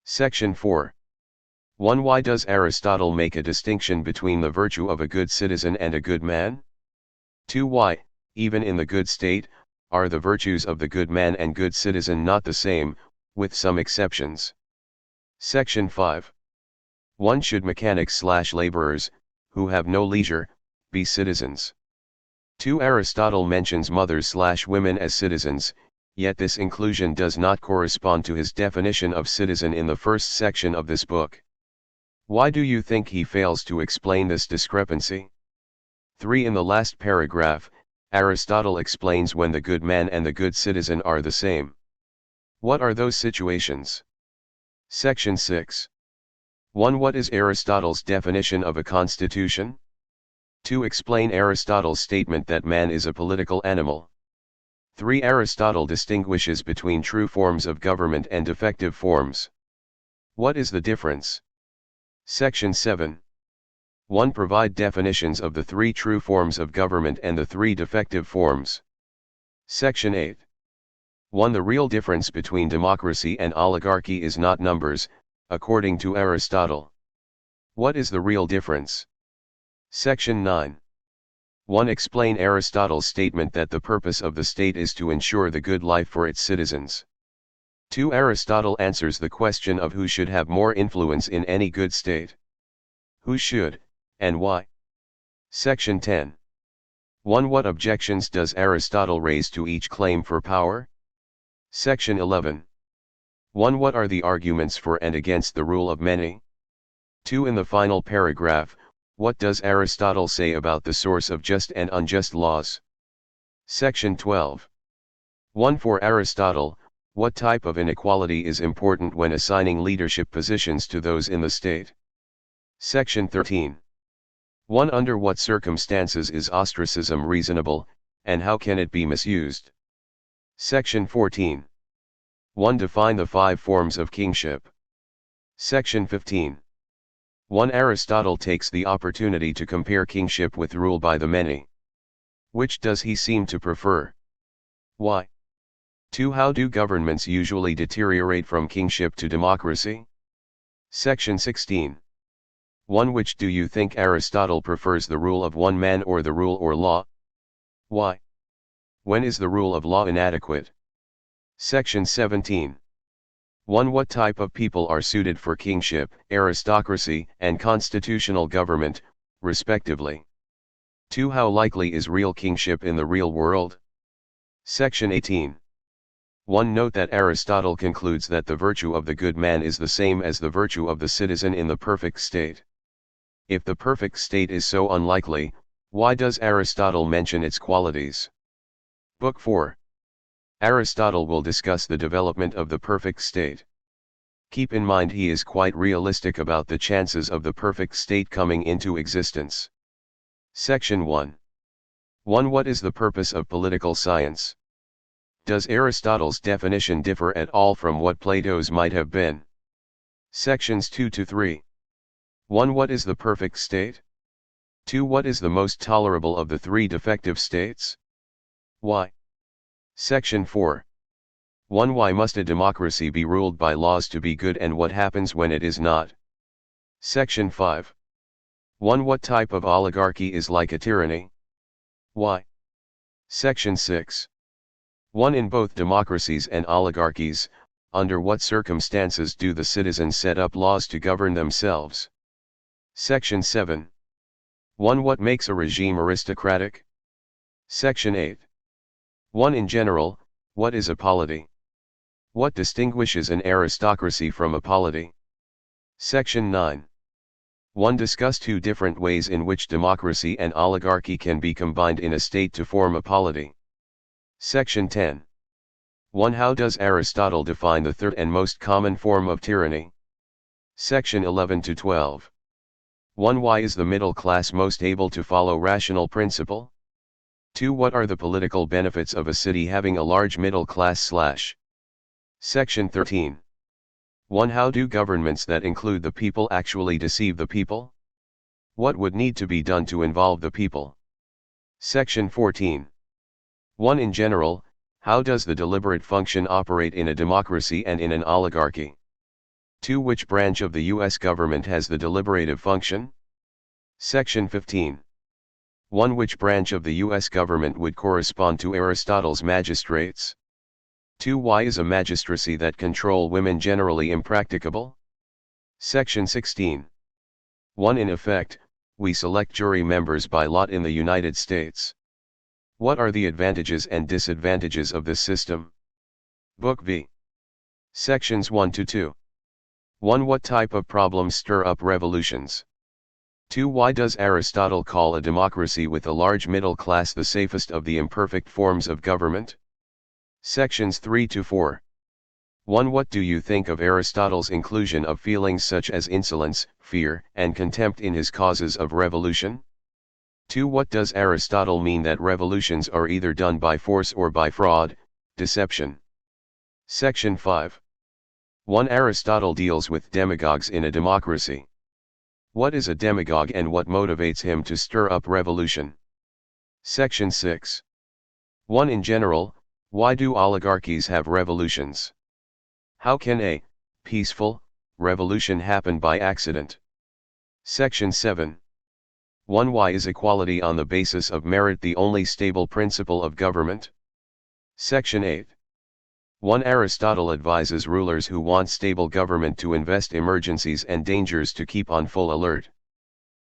Section 4. 1. Why does Aristotle make a distinction between the virtue of a good citizen and a good man? 2. Why, even in the good state, are the virtues of the good man and good citizen not the same, with some exceptions? Section 5. 1. Should mechanics/laborers, who have no leisure, be citizens? 2. Aristotle mentions mothers/women as citizens, yet this inclusion does not correspond to his definition of citizen in the first section of this book. Why do you think he fails to explain this discrepancy? 3. In the last paragraph, Aristotle explains when the good man and the good citizen are the same. What are those situations? Section 6. 1. What is Aristotle's definition of a constitution? 2. Explain Aristotle's statement that man is a political animal. 3. Aristotle distinguishes between true forms of government and defective forms. What is the difference? Section 7. 1. Provide definitions of the 3 true forms of government and the 3 defective forms. Section 8. 1. The real difference between democracy and oligarchy is not numbers, according to Aristotle. What is the real difference? Section 9. 1. Explain Aristotle's statement that the purpose of the state is to ensure the good life for its citizens. 2. Aristotle answers the question of who should have more influence in any good state. Who should, and why? Section 10. 1. What objections does Aristotle raise to each claim for power? Section 11. 1. What are the arguments for and against the rule of many? 2. In the final paragraph, what does Aristotle say about the source of just and unjust laws? Section 12. 1. For Aristotle, what type of inequality is important when assigning leadership positions to those in the state? Section 13. 1. Under what circumstances is ostracism reasonable, and how can it be misused? Section 14. 1. Define the 5 forms of kingship. Section 15. 1. Aristotle takes the opportunity to compare kingship with rule by the many. Which does he seem to prefer? Why? 2. How do governments usually deteriorate from kingship to democracy? Section 16. 1. Which do you think Aristotle prefers, the rule of one man or the rule or law? Why? When is the rule of law inadequate? Section 17. 1. What type of people are suited for kingship, aristocracy, and constitutional government, respectively? 2. How likely is real kingship in the real world? Section 18. 1. Note that Aristotle concludes that the virtue of the good man is the same as the virtue of the citizen in the perfect state. If the perfect state is so unlikely, why does Aristotle mention its qualities? Book 4. Aristotle will discuss the development of the perfect state. Keep in mind he is quite realistic about the chances of the perfect state coming into existence. Section 1. 1. What is the purpose of political science? Does Aristotle's definition differ at all from what Plato's might have been? Sections 2 to 3. 1. What is the perfect state? 2. What is the most tolerable of the 3 defective states? Why? Section 4. 1. Why must a democracy be ruled by laws to be good, and what happens when it is not? Section 5. 1. What type of oligarchy is like a tyranny? Why? Section 6. 1. In both democracies and oligarchies, under what circumstances do the citizens set up laws to govern themselves? Section 7. 1. What makes a regime aristocratic? Section 8. 1. In general, what is a polity? What distinguishes an aristocracy from a polity? Section 9. 1. Discuss 2 different ways in which democracy and oligarchy can be combined in a state to form a polity. Section 10. 1. How does Aristotle define the third and most common form of tyranny? Section 11 to 12. 1. Why is the middle class most able to follow rational principle? 2. What are the political benefits of a city having a large middle class / Section 13. 1. How do governments that include the people actually deceive the people? What would need to be done to involve the people? Section 14. 1. In general, how does the deliberate function operate in a democracy and in an oligarchy? 2. Which branch of the U.S. government has the deliberative function? Section 15. 1. Which branch of the U.S. government would correspond to Aristotle's magistrates? 2. Why is a magistracy that control women generally impracticable? Section 16. 1. In effect, we select jury members by lot in the United States. What are the advantages and disadvantages of this system? Book V. Sections 1 to 2. 1. What type of problems stir up revolutions? 2. Why does Aristotle call a democracy with a large middle class the safest of the imperfect forms of government? Sections 3 to 4. 1. What do you think of Aristotle's inclusion of feelings such as insolence, fear, and contempt in his causes of revolution? 2. What does Aristotle mean that revolutions are either done by force or by fraud, deception? Section 5. 1. Aristotle deals with demagogues in a democracy. What is a demagogue and what motivates him to stir up revolution? Section 6. 1. In general, why do oligarchies have revolutions? How can a peaceful revolution happen by accident? Section 7. 1. Why is equality on the basis of merit the only stable principle of government? Section 8. 1. Aristotle advises rulers who want stable government to invest emergencies and dangers to keep on full alert.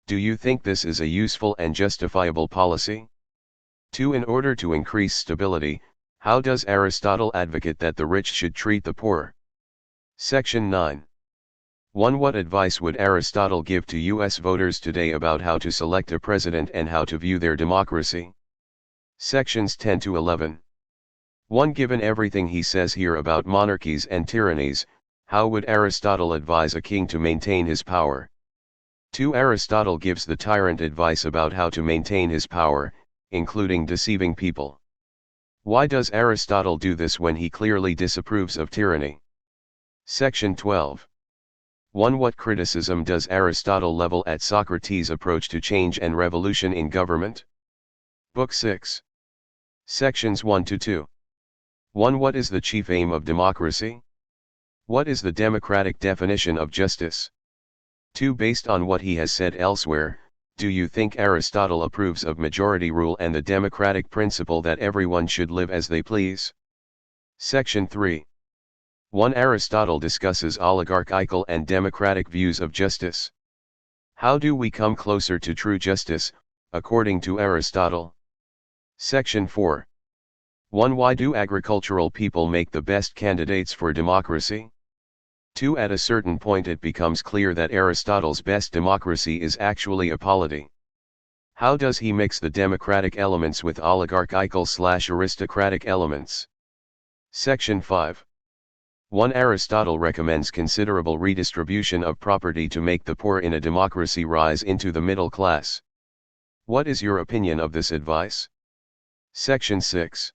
Do you think this is a useful and justifiable policy? 2. In order to increase stability, how does Aristotle advocate that the rich should treat the poor? Section 9. 1. What advice would Aristotle give to U.S. voters today about how to select a president and how to view their democracy? Sections 10 to 11. 1. Given everything he says here about monarchies and tyrannies, how would Aristotle advise a king to maintain his power? 2. Aristotle gives the tyrant advice about how to maintain his power, including deceiving people. Why does Aristotle do this when he clearly disapproves of tyranny? Section 12. 1. What criticism does Aristotle level at Socrates' approach to change and revolution in government? Book 6. Sections 1 to 2. 1. What is the chief aim of democracy? What is the democratic definition of justice? 2. Based on what he has said elsewhere, do you think Aristotle approves of majority rule and the democratic principle that everyone should live as they please? Section 3. 1. Aristotle discusses oligarchical and democratic views of justice. How do we come closer to true justice, according to Aristotle? Section 4. 1. Why do agricultural people make the best candidates for democracy? 2. At a certain point it becomes clear that Aristotle's best democracy is actually a polity. How does he mix the democratic elements with oligarchical/aristocratic elements? Section 5. 1. Aristotle recommends considerable redistribution of property to make the poor in a democracy rise into the middle class. What is your opinion of this advice? Section 6.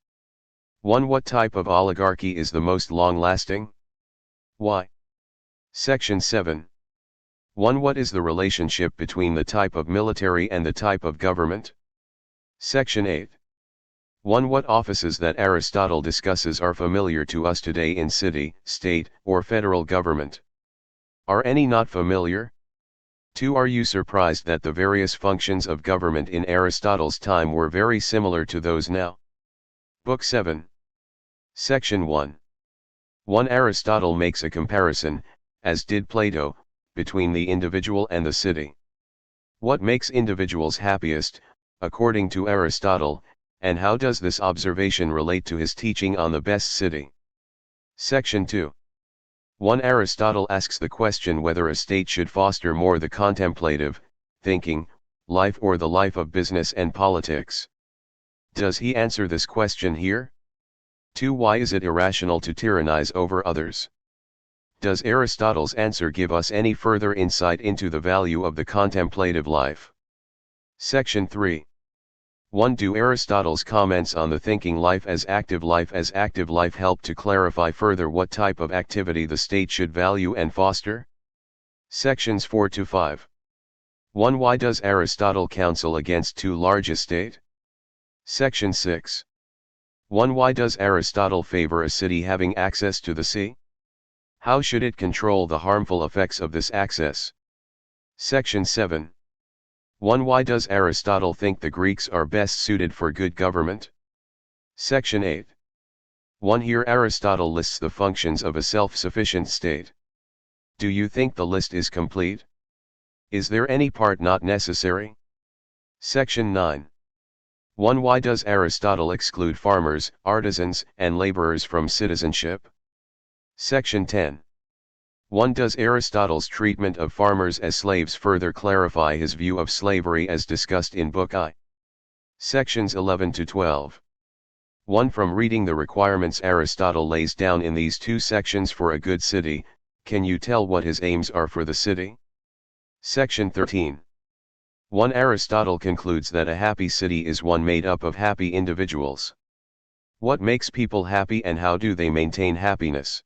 1. What type of oligarchy is the most long-lasting? Why? Section 7. 1. What is the relationship between the type of military and the type of government? Section 8. 1. What offices that Aristotle discusses are familiar to us today in city, state, or federal government? Are any not familiar? 2. Are you surprised that the various functions of government in Aristotle's time were very similar to those now? Book 7. Section 1. 1. Aristotle makes a comparison, as did Plato, between the individual and the city. What makes individuals happiest, according to Aristotle, and how does this observation relate to his teaching on the best city? Section 2. 1. Aristotle asks the question whether a state should foster more the contemplative, thinking, life or the life of business and politics. Does he answer this question here? 2. Why is it irrational to tyrannize over others? Does Aristotle's answer give us any further insight into the value of the contemplative life? Section 3. 1. Do Aristotle's comments on the thinking life as active life help to clarify further what type of activity the state should value and foster? Sections 4 to 5. 1. Why does Aristotle counsel against too large a state? Section 6. 1. Why does Aristotle favor a city having access to the sea? How should it control the harmful effects of this access? Section 7. 1. Why does Aristotle think the Greeks are best suited for good government? Section 8. 1. Here Aristotle lists the functions of a self-sufficient state. Do you think the list is complete? Is there any part not necessary? Section 9. 1. Why does Aristotle exclude farmers, artisans, and laborers from citizenship? Section 10. 1. Does Aristotle's treatment of farmers as slaves further clarify his view of slavery as discussed in Book I? Sections 11 to 12. 1. From reading the requirements Aristotle lays down in these two sections for a good city, can you tell what his aims are for the city? Section 13. 1. Aristotle concludes that a happy city is one made up of happy individuals. What makes people happy and how do they maintain happiness?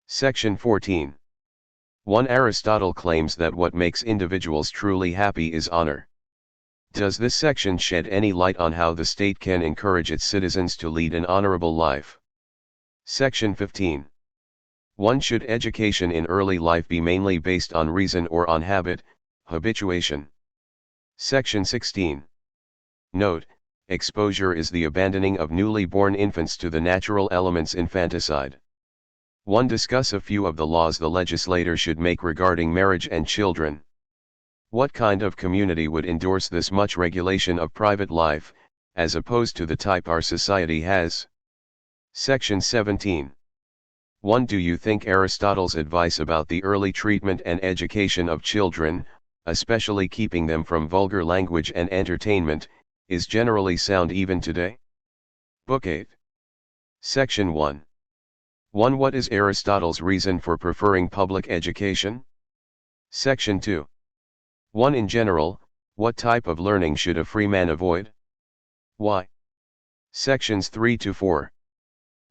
Section 14. 1. Aristotle claims that what makes individuals truly happy is honor. Does this section shed any light on how the state can encourage its citizens to lead an honorable life? Section 15. 1. Should education in early life be mainly based on reason or on habit, habituation? Section 16. Note, exposure is the abandoning of newly born infants to the natural elements infanticide. 1. Discuss a few of the laws the legislator should make regarding marriage and children. What kind of community would endorse this much regulation of private life, as opposed to the type our society has? Section 17. 1. Do you think Aristotle's advice about the early treatment and education of children, especially keeping them from vulgar language and entertainment, is generally sound even today? Book 8. Section 1. 1. What is Aristotle's reason for preferring public education? Section 2. 1. In general, what type of learning should a free man avoid? Why? Sections 3 to 4.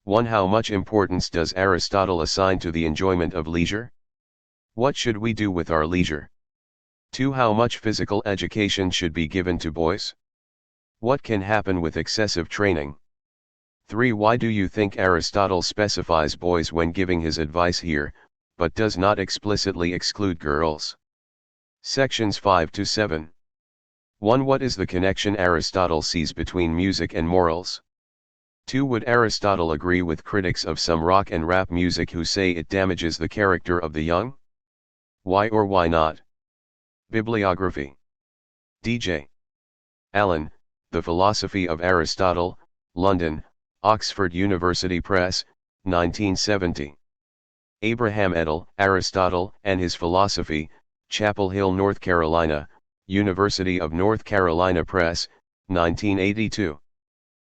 1. How much importance does Aristotle assign to the enjoyment of leisure? What should we do with our leisure? 2. How much physical education should be given to boys? What can happen with excessive training? 3. Why do you think Aristotle specifies boys when giving his advice here, but does not explicitly exclude girls? Sections 5 to 7. 1. What is the connection Aristotle sees between music and morals? 2. Would Aristotle agree with critics of some rock and rap music who say it damages the character of the young? Why or why not? Bibliography. D.J. Allen, The Philosophy of Aristotle, London, Oxford University Press, 1970. Abraham Edel, Aristotle and His Philosophy, Chapel Hill, North Carolina, University of North Carolina Press, 1982.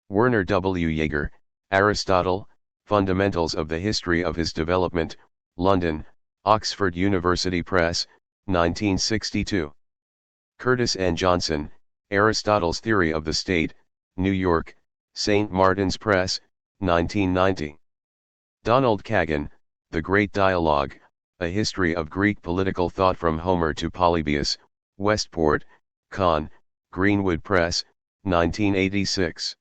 Werner W. Jaeger, Aristotle, Fundamentals of the History of His Development, London, Oxford University Press, 1962. Curtis N. Johnson, Aristotle's Theory of the State, New York, St. Martin's Press, 1990. Donald Kagan, The Great Dialogue, A History of Greek Political Thought from Homer to Polybius, Westport, Conn, Greenwood Press, 1986.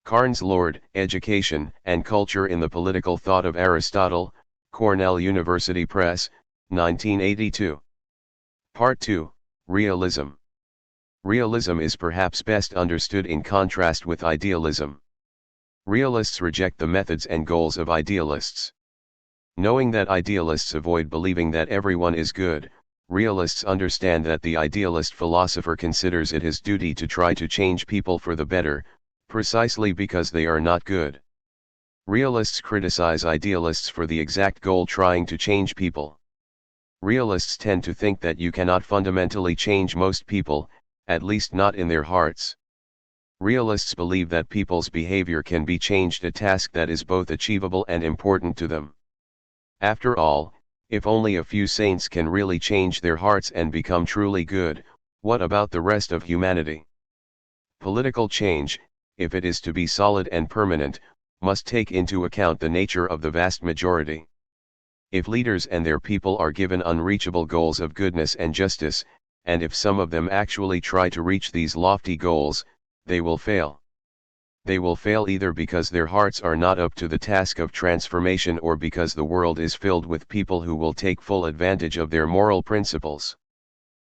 Carnes Lord, Education and Culture in the Political Thought of Aristotle, Cornell University Press, 1982. Part 2, Realism. Realism is perhaps best understood in contrast with idealism. Realists reject the methods and goals of idealists. Knowing that idealists avoid believing that everyone is good, realists understand that the idealist philosopher considers it his duty to try to change people for the better, precisely because they are not good. Realists criticize idealists for the exact goal trying to change people. Realists tend to think that you cannot fundamentally change most people, at least not in their hearts. Realists believe that people's behavior can be changed, a task that is both achievable and important to them. After all, if only a few saints can really change their hearts and become truly good, what about the rest of humanity? Political change, if it is to be solid and permanent, must take into account the nature of the vast majority. If leaders and their people are given unreachable goals of goodness and justice, and if some of them actually try to reach these lofty goals, they will fail. They will fail either because their hearts are not up to the task of transformation or because the world is filled with people who will take full advantage of their moral principles.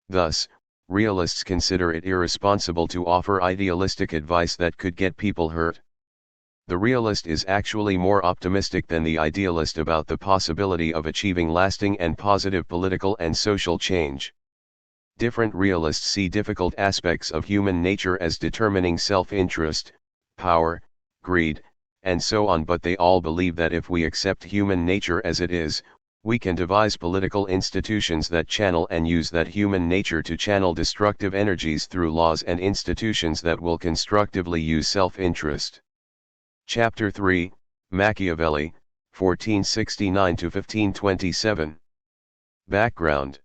Thus, realists consider it irresponsible to offer idealistic advice that could get people hurt. The realist is actually more optimistic than the idealist about the possibility of achieving lasting and positive political and social change. Different realists see difficult aspects of human nature as determining self-interest, power, greed, and so on, but they all believe that if we accept human nature as it is, we can devise political institutions that channel and use that human nature to channel destructive energies through laws and institutions that will constructively use self-interest. Chapter 3, Machiavelli, 1469–1527. Background.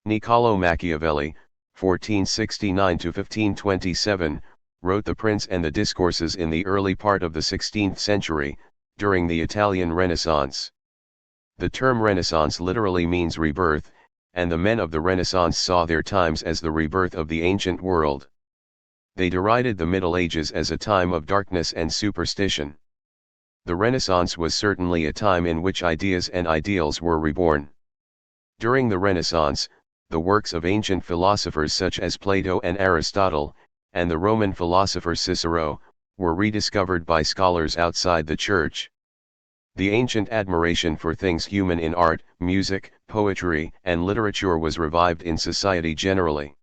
Niccolò Machiavelli, 1469–1527, wrote The Prince and the Discourses in the early part of the 16th century, during the Italian Renaissance. The term Renaissance literally means rebirth, and the men of the Renaissance saw their times as the rebirth of the ancient world. They derided the Middle Ages as a time of darkness and superstition. The Renaissance was certainly a time in which ideas and ideals were reborn. During the Renaissance, the works of ancient philosophers such as Plato and Aristotle, and the Roman philosopher Cicero, were rediscovered by scholars outside the Church. The ancient admiration for things human in art, music, poetry, and literature was revived in society generally.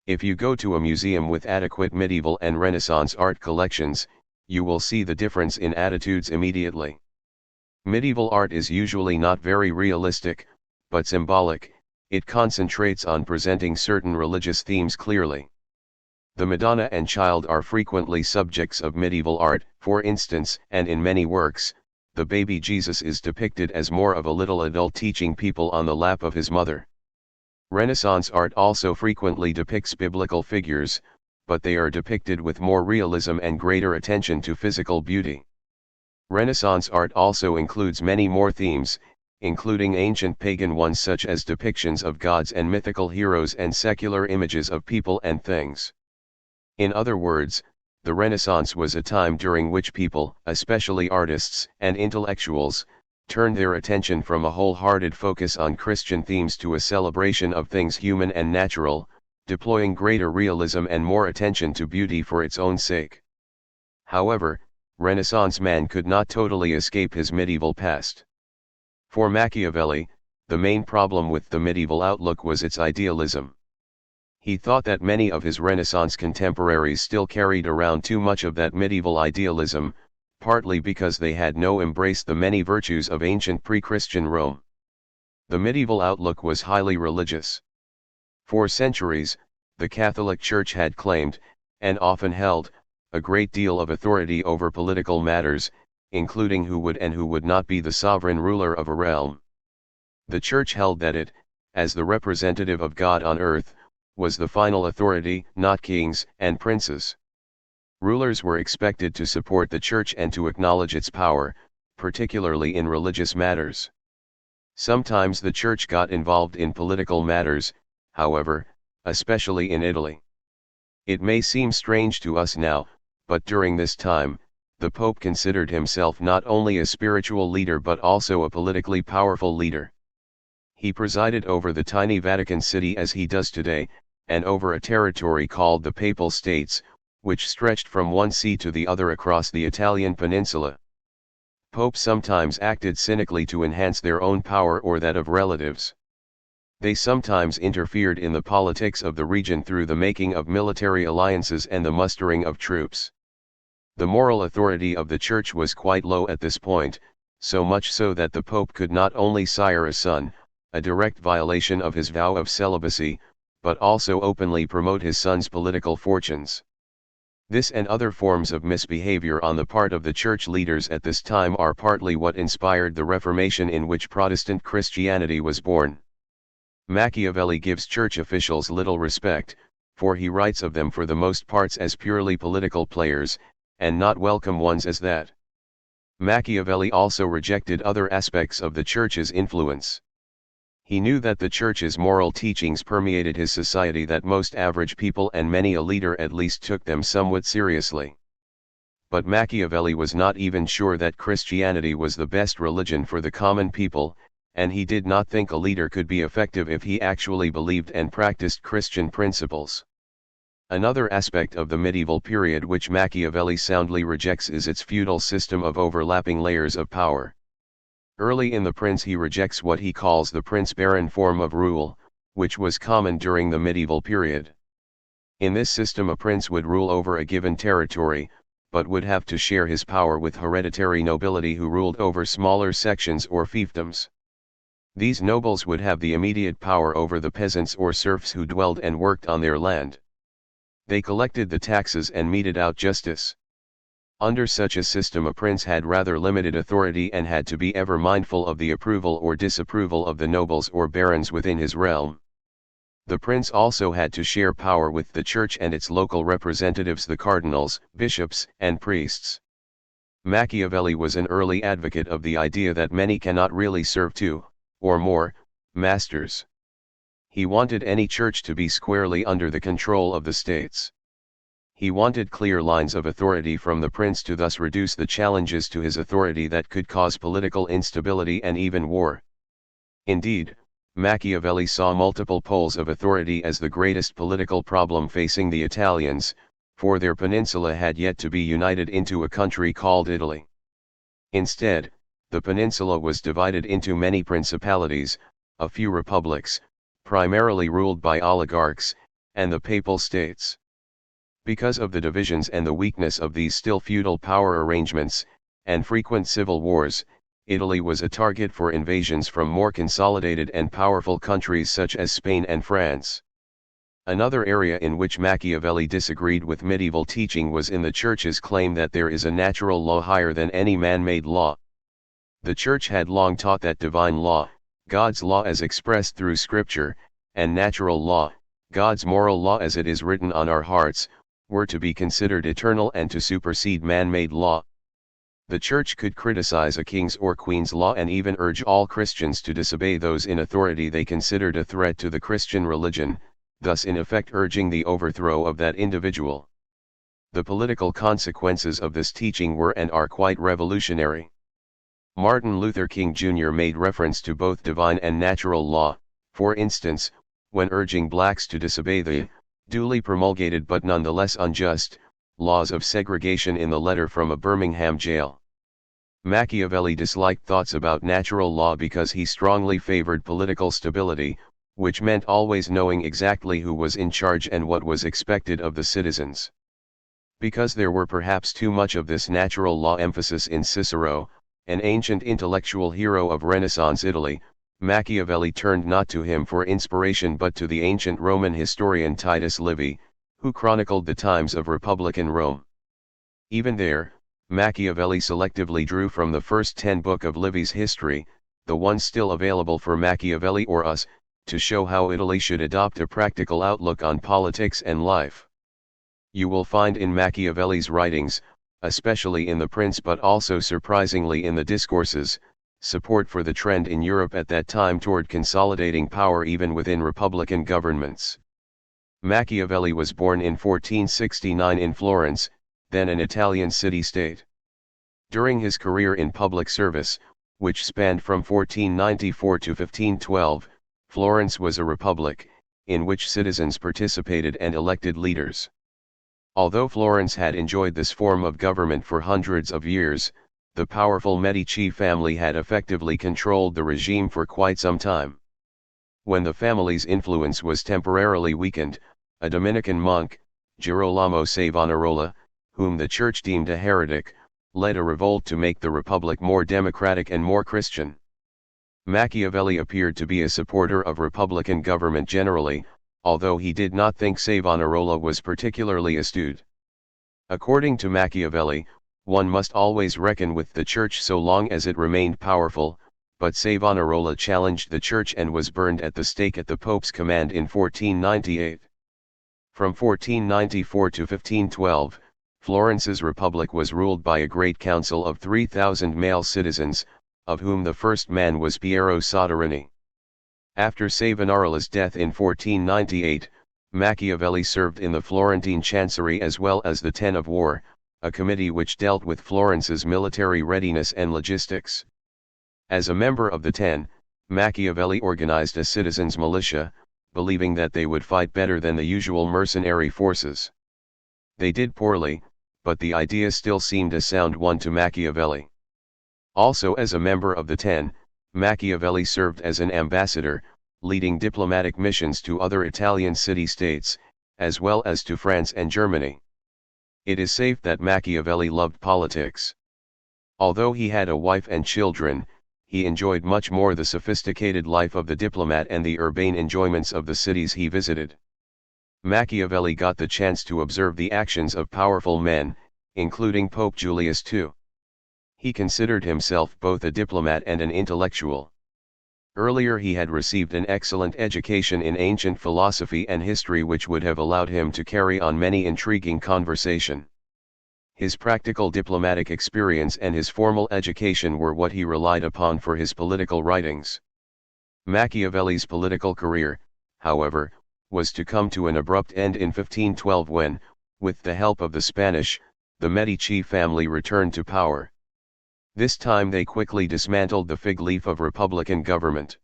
If you go to a museum with adequate medieval and Renaissance art collections, you will see the difference in attitudes immediately. Medieval art is usually not very realistic, but symbolic. It concentrates on presenting certain religious themes clearly. The Madonna and Child are frequently subjects of medieval art, for instance, and in many works, the baby Jesus is depicted as more of a little adult teaching people on the lap of his mother. Renaissance art also frequently depicts biblical figures, but they are depicted with more realism and greater attention to physical beauty. Renaissance art also includes many more themes, including ancient pagan ones such as depictions of gods and mythical heroes and secular images of people and things. In other words, the Renaissance was a time during which people, especially artists and intellectuals, turned their attention from a wholehearted focus on Christian themes to a celebration of things human and natural, deploying greater realism and more attention to beauty for its own sake. However, Renaissance man could not totally escape his medieval past. For Machiavelli, the main problem with the medieval outlook was its idealism. He thought that many of his Renaissance contemporaries still carried around too much of that medieval idealism, partly because they had no embraced the many virtues of ancient pre-Christian Rome. The medieval outlook was highly religious. For centuries, the Catholic Church had claimed, and often held, a great deal of authority over political matters, including who would and who would not be the sovereign ruler of a realm. The Church held that it, as the representative of God on earth, was the final authority, not kings and princes. Rulers were expected to support the Church and to acknowledge its power, particularly in religious matters. Sometimes the Church got involved in political matters, however, especially in Italy. It may seem strange to us now, but during this time, the Pope considered himself not only a spiritual leader but also a politically powerful leader. He presided over the tiny Vatican City as he does today, and over a territory called the Papal States, which stretched from one sea to the other across the Italian peninsula. Popes sometimes acted cynically to enhance their own power or that of relatives. They sometimes interfered in the politics of the region through the making of military alliances and the mustering of troops. The moral authority of the Church was quite low at this point, so much so that the Pope could not only sire a son, a direct violation of his vow of celibacy, but also openly promote his son's political fortunes. This and other forms of misbehavior on the part of the Church leaders at this time are partly what inspired the Reformation in which Protestant Christianity was born. Machiavelli gives Church officials little respect, for he writes of them for the most parts as purely political players, and not welcome ones as that. Machiavelli also rejected other aspects of the Church's influence. He knew that the Church's moral teachings permeated his society, that most average people and many a leader at least took them somewhat seriously. But Machiavelli was not even sure that Christianity was the best religion for the common people, and he did not think a leader could be effective if he actually believed and practiced Christian principles. Another aspect of the medieval period which Machiavelli soundly rejects is its feudal system of overlapping layers of power. Early in The Prince he rejects what he calls the prince-baron form of rule, which was common during the medieval period. In this system a prince would rule over a given territory, but would have to share his power with hereditary nobility who ruled over smaller sections or fiefdoms. These nobles would have the immediate power over the peasants or serfs who dwelled and worked on their land. They collected the taxes and meted out justice. Under such a system a prince had rather limited authority and had to be ever mindful of the approval or disapproval of the nobles or barons within his realm. The prince also had to share power with the Church and its local representatives, the cardinals, bishops, and priests. Machiavelli was an early advocate of the idea that many cannot really serve two, or more, masters. He wanted any church to be squarely under the control of the states. He wanted clear lines of authority from the prince to thus reduce the challenges to his authority that could cause political instability and even war. Indeed, Machiavelli saw multiple poles of authority as the greatest political problem facing the Italians, for their peninsula had yet to be united into a country called Italy. Instead, the peninsula was divided into many principalities, a few republics, primarily ruled by oligarchs, and the Papal States. Because of the divisions and the weakness of these still feudal power arrangements, and frequent civil wars, Italy was a target for invasions from more consolidated and powerful countries such as Spain and France. Another area in which Machiavelli disagreed with medieval teaching was in the Church's claim that there is a natural law higher than any man-made law. The Church had long taught that divine law, God's law as expressed through Scripture, and natural law, God's moral law as it is written on our hearts, were to be considered eternal and to supersede man-made law. The Church could criticize a king's or queen's law and even urge all Christians to disobey those in authority they considered a threat to the Christian religion, thus in effect urging the overthrow of that individual. The political consequences of this teaching were and are quite revolutionary. Martin Luther King Jr. made reference to both divine and natural law, for instance, when urging blacks to disobey the duly promulgated but nonetheless unjust laws of segregation in the letter from a Birmingham jail. Machiavelli disliked thoughts about natural law because he strongly favored political stability, which meant always knowing exactly who was in charge and what was expected of the citizens. Because there were perhaps too much of this natural law emphasis in Cicero, an ancient intellectual hero of Renaissance Italy, Machiavelli turned not to him for inspiration but to the ancient Roman historian Titus Livy, who chronicled the times of Republican Rome. Even there, Machiavelli selectively drew from the first 10 books of Livy's history, the one still available for Machiavelli or us, to show how Italy should adopt a practical outlook on politics and life. You will find in Machiavelli's writings, especially in The Prince but also surprisingly in the Discourses, support for the trend in Europe at that time toward consolidating power even within republican governments. Machiavelli was born in 1469 in Florence, then an Italian city-state. During his career in public service, which spanned from 1494 to 1512, Florence was a republic, in which citizens participated and elected leaders. Although Florence had enjoyed this form of government for hundreds of years, the powerful Medici family had effectively controlled the regime for quite some time. When the family's influence was temporarily weakened, a Dominican monk, Girolamo Savonarola, whom the church deemed a heretic, led a revolt to make the republic more democratic and more Christian. Machiavelli appeared to be a supporter of republican government generally, although he did not think Savonarola was particularly astute. According to Machiavelli, one must always reckon with the church so long as it remained powerful, but Savonarola challenged the church and was burned at the stake at the Pope's command in 1498. From 1494 to 1512, Florence's republic was ruled by a great council of 3,000 male citizens, of whom the first man was Piero Soderini. After Savonarola's death in 1498, Machiavelli served in the Florentine Chancery as well as the Ten of War, a committee which dealt with Florence's military readiness and logistics. As a member of the Ten, Machiavelli organized a citizens' militia, believing that they would fight better than the usual mercenary forces. They did poorly, but the idea still seemed a sound one to Machiavelli. Also as a member of the Ten, Machiavelli served as an ambassador, leading diplomatic missions to other Italian city-states, as well as to France and Germany. It is safe that Machiavelli loved politics. Although he had a wife and children, he enjoyed much more the sophisticated life of the diplomat and the urbane enjoyments of the cities he visited. Machiavelli got the chance to observe the actions of powerful men, including Pope Julius II. He considered himself both a diplomat and an intellectual. Earlier he had received an excellent education in ancient philosophy and history which would have allowed him to carry on many intriguing conversation. His practical diplomatic experience and his formal education were what he relied upon for his political writings. Machiavelli's political career, however, was to come to an abrupt end in 1512 when, with the help of the Spanish, the Medici family returned to power. This time they quickly dismantled the fig leaf of republican government.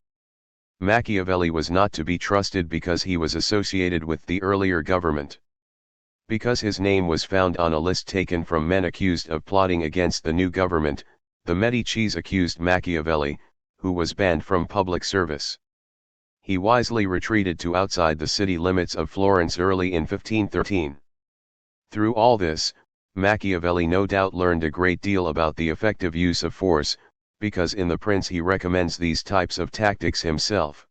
Machiavelli was not to be trusted because he was associated with the earlier government. Because his name was found on a list taken from men accused of plotting against the new government, the Medicis accused Machiavelli, who was banned from public service. He wisely retreated to outside the city limits of Florence early in 1513. Through all this, Machiavelli no doubt learned a great deal about the effective use of force, because in The Prince he recommends these types of tactics himself.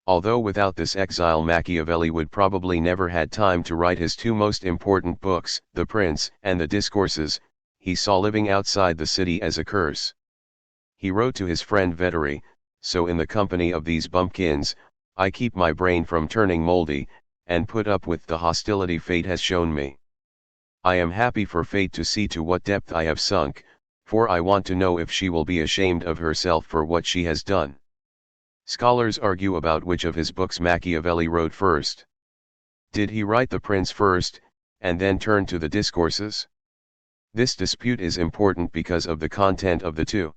Although without this exile Machiavelli would probably never had time to write his two most important books, The Prince and the Discourses, he saw living outside the city as a curse. He wrote to his friend Veteri, "So in the company of these bumpkins, I keep my brain from turning moldy, and put up with the hostility fate has shown me. I am happy for fate to see to what depth I have sunk, for I want to know if she will be ashamed of herself for what she has done." Scholars argue about which of his books Machiavelli wrote first. Did he write The Prince first, and then turn to the Discourses? This dispute is important because of the content of the two.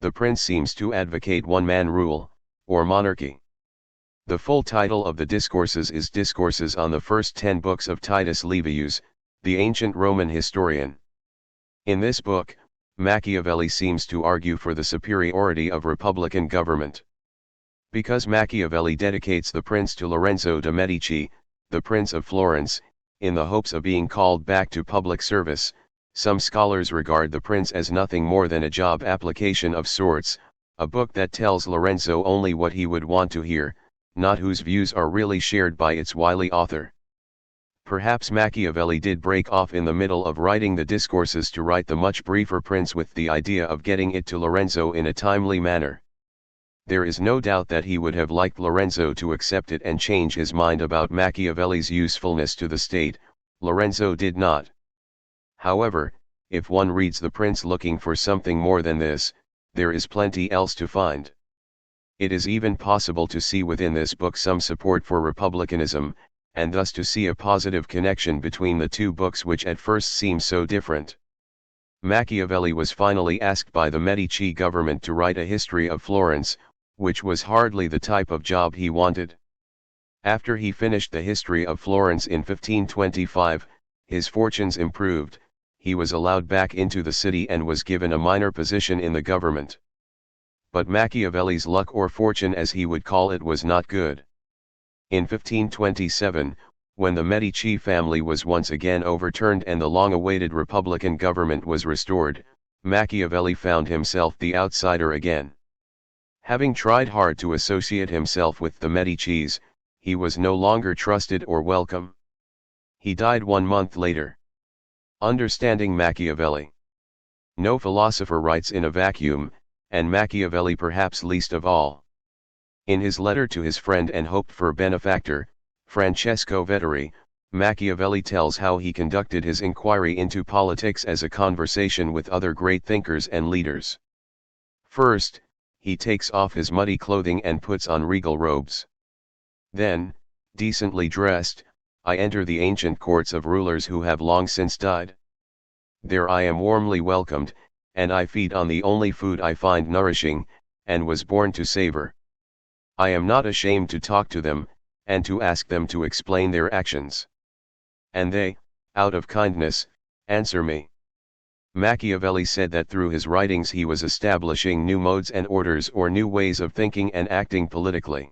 The Prince seems to advocate one-man rule, or monarchy. The full title of the Discourses is Discourses on the First 10 Books of Titus Livius, the ancient Roman historian. In this book, Machiavelli seems to argue for the superiority of republican government. Because Machiavelli dedicates The Prince to Lorenzo de' Medici, the Prince of Florence, in the hopes of being called back to public service, some scholars regard The Prince as nothing more than a job application of sorts, a book that tells Lorenzo only what he would want to hear, not whose views are really shared by its wily author. Perhaps Machiavelli did break off in the middle of writing the Discourses to write the much briefer Prince with the idea of getting it to Lorenzo in a timely manner. There is no doubt that he would have liked Lorenzo to accept it and change his mind about Machiavelli's usefulness to the state. Lorenzo did not. However, if one reads The Prince looking for something more than this, there is plenty else to find. It is even possible to see within this book some support for republicanism, and thus to see a positive connection between the two books which at first seem so different. Machiavelli was finally asked by the Medici government to write a history of Florence, which was hardly the type of job he wanted. After he finished the history of Florence in 1525, his fortunes improved, he was allowed back into the city and was given a minor position in the government. But Machiavelli's luck, or fortune as he would call it, was not good. In 1527, when the Medici family was once again overturned and the long-awaited republican government was restored, Machiavelli found himself the outsider again. Having tried hard to associate himself with the Medicis, he was no longer trusted or welcome. He died 1 month later. Understanding Machiavelli. No philosopher writes in a vacuum, and Machiavelli perhaps least of all. In his letter to his friend and hoped-for benefactor, Francesco Veteri, Machiavelli tells how he conducted his inquiry into politics as a conversation with other great thinkers and leaders. First, he takes off his muddy clothing and puts on regal robes. Then, decently dressed, I enter the ancient courts of rulers who have long since died. There I am warmly welcomed, and I feed on the only food I find nourishing, and was born to savor. I am not ashamed to talk to them, and to ask them to explain their actions. And they, out of kindness, answer me. Machiavelli said that through his writings he was establishing new modes and orders, or new ways of thinking and acting politically.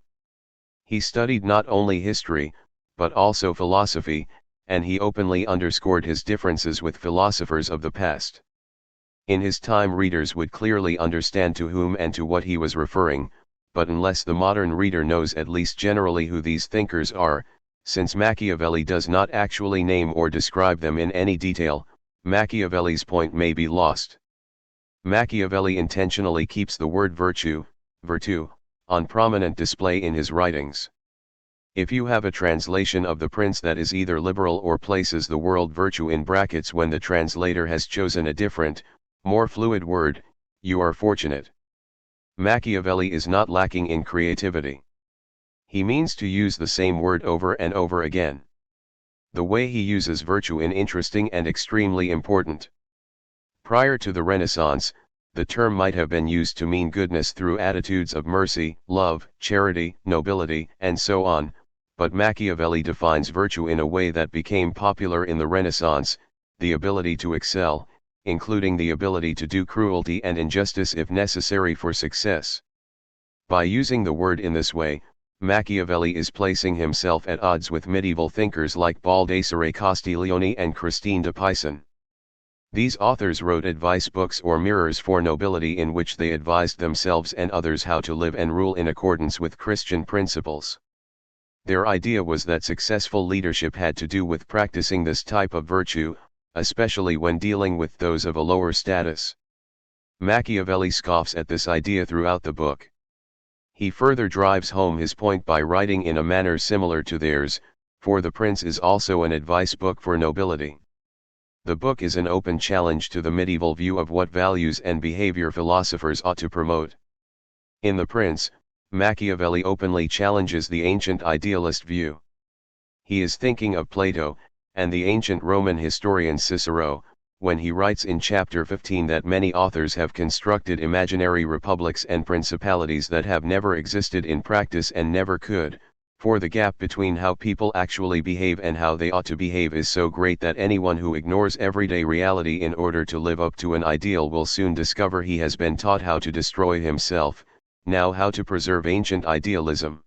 He studied not only history, but also philosophy, and he openly underscored his differences with philosophers of the past. In his time readers would clearly understand to whom and to what he was referring, but unless the modern reader knows at least generally who these thinkers are, since Machiavelli does not actually name or describe them in any detail, Machiavelli's point may be lost. Machiavelli intentionally keeps the word virtue, on prominent display in his writings. If you have a translation of the Prince that is either liberal or places the word virtue in brackets when the translator has chosen a different, more fluid word, you are fortunate. Machiavelli is not lacking in creativity. He means to use the same word over and over again. The way he uses virtue is interesting and extremely important. Prior to the Renaissance, the term might have been used to mean goodness through attitudes of mercy, love, charity, nobility, and so on, but Machiavelli defines virtue in a way that became popular in the Renaissance: the ability to excel, including the ability to do cruelty and injustice if necessary for success. By using the word in this way, Machiavelli is placing himself at odds with medieval thinkers like Baldassare Castiglione and Christine de Pizan. These authors wrote advice books or mirrors for nobility in which they advised themselves and others how to live and rule in accordance with Christian principles. Their idea was that successful leadership had to do with practicing this type of virtue, especially when dealing with those of a lower status. Machiavelli scoffs at this idea throughout the book. He further drives home his point by writing in a manner similar to theirs, for the Prince is also an advice book for nobility. The book is an open challenge to the medieval view of what values and behavior philosophers ought to promote. In The Prince, Machiavelli openly challenges the ancient idealist view. He is thinking of Plato, and the ancient Roman historian Cicero, when he writes in chapter 15 that many authors have constructed imaginary republics and principalities that have never existed in practice and never could, for the gap between how people actually behave and how they ought to behave is so great that anyone who ignores everyday reality in order to live up to an ideal will soon discover he has been taught how to destroy himself, now how to preserve ancient idealism.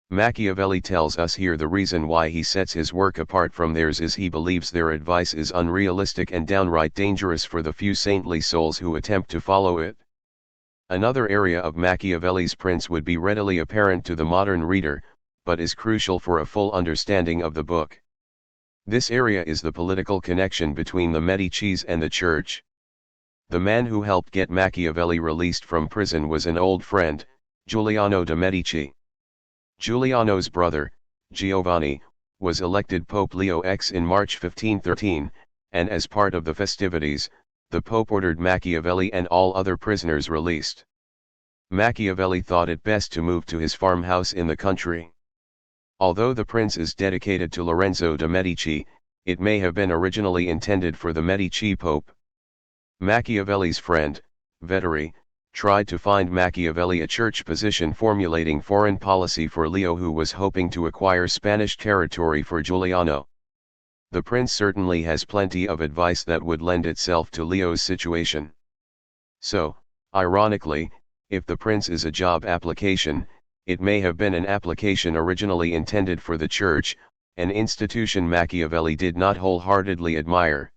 Machiavelli tells us here the reason why he sets his work apart from theirs is he believes their advice is unrealistic and downright dangerous for the few saintly souls who attempt to follow it. Another area of Machiavelli's Prince would be readily apparent to the modern reader, but is crucial for a full understanding of the book. This area is the political connection between the Medicis and the Church. The man who helped get Machiavelli released from prison was an old friend, Giuliano de' Medici. Giuliano's brother, Giovanni, was elected Pope Leo X in March 1513, and as part of the festivities, the Pope ordered Machiavelli and all other prisoners released. Machiavelli thought it best to move to his farmhouse in the country. Although the Prince is dedicated to Lorenzo de' Medici, it may have been originally intended for the Medici Pope. Machiavelli's friend, Vettori, tried to find Machiavelli a church position formulating foreign policy for Leo, who was hoping to acquire Spanish territory for Giuliano. The Prince certainly has plenty of advice that would lend itself to Leo's situation. So, ironically, if the Prince is a job application, it may have been an application originally intended for the church, an institution Machiavelli did not wholeheartedly admire.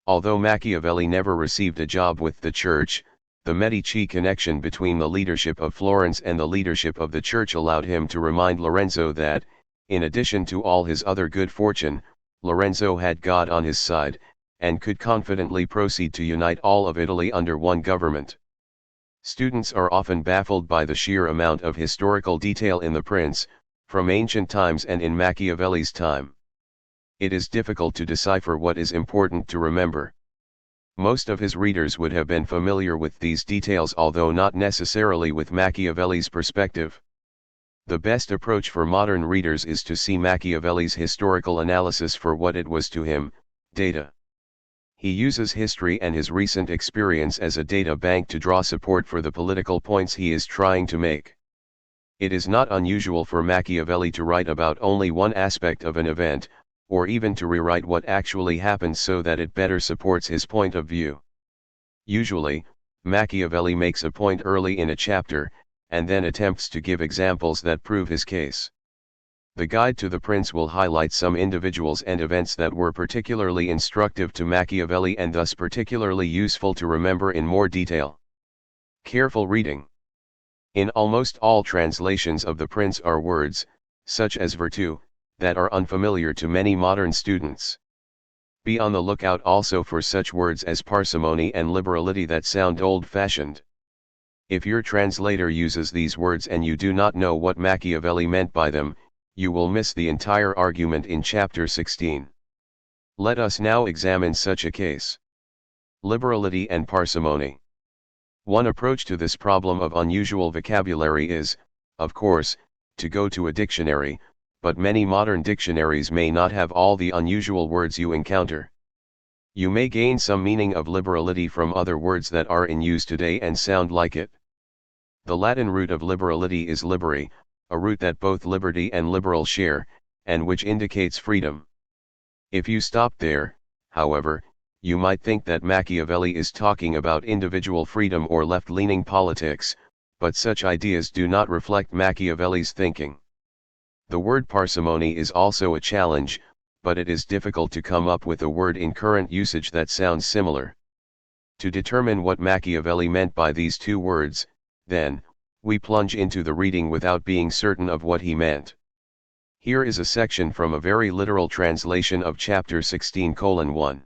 Although Machiavelli never received a job with the church, the Medici connection between the leadership of Florence and the leadership of the church allowed him to remind Lorenzo that, in addition to all his other good fortune, Lorenzo had God on his side, and could confidently proceed to unite all of Italy under one government. Students are often baffled by the sheer amount of historical detail in The Prince, from ancient times and in Machiavelli's time. It is difficult to decipher what is important to remember. Most of his readers would have been familiar with these details, although not necessarily with Machiavelli's perspective. The best approach for modern readers is to see Machiavelli's historical analysis for what it was to him: data. He uses history and his recent experience as a data bank to draw support for the political points he is trying to make. It is not unusual for Machiavelli to write about only one aspect of an event, or even to rewrite what actually happened so that it better supports his point of view. Usually, Machiavelli makes a point early in a chapter, and then attempts to give examples that prove his case. The Guide to the Prince will highlight some individuals and events that were particularly instructive to Machiavelli and thus particularly useful to remember in more detail. Careful reading. In almost all translations of The Prince are words, such as virtue, that are unfamiliar to many modern students. Be on the lookout also for such words as parsimony and liberality that sound old-fashioned. If your translator uses these words and you do not know what Machiavelli meant by them, you will miss the entire argument in chapter 16. Let us now examine such a case. Liberality and parsimony. One approach to this problem of unusual vocabulary is, of course, to go to a dictionary, but many modern dictionaries may not have all the unusual words you encounter. You may gain some meaning of liberality from other words that are in use today and sound like it. The Latin root of liberality is liberi, a root that both liberty and liberal share, and which indicates freedom. If you stop there, however, you might think that Machiavelli is talking about individual freedom or left-leaning politics, but such ideas do not reflect Machiavelli's thinking. The word parsimony is also a challenge, but it is difficult to come up with a word in current usage that sounds similar. To determine what Machiavelli meant by these two words, then, we plunge into the reading without being certain of what he meant. Here is a section from a very literal translation of chapter 16:1.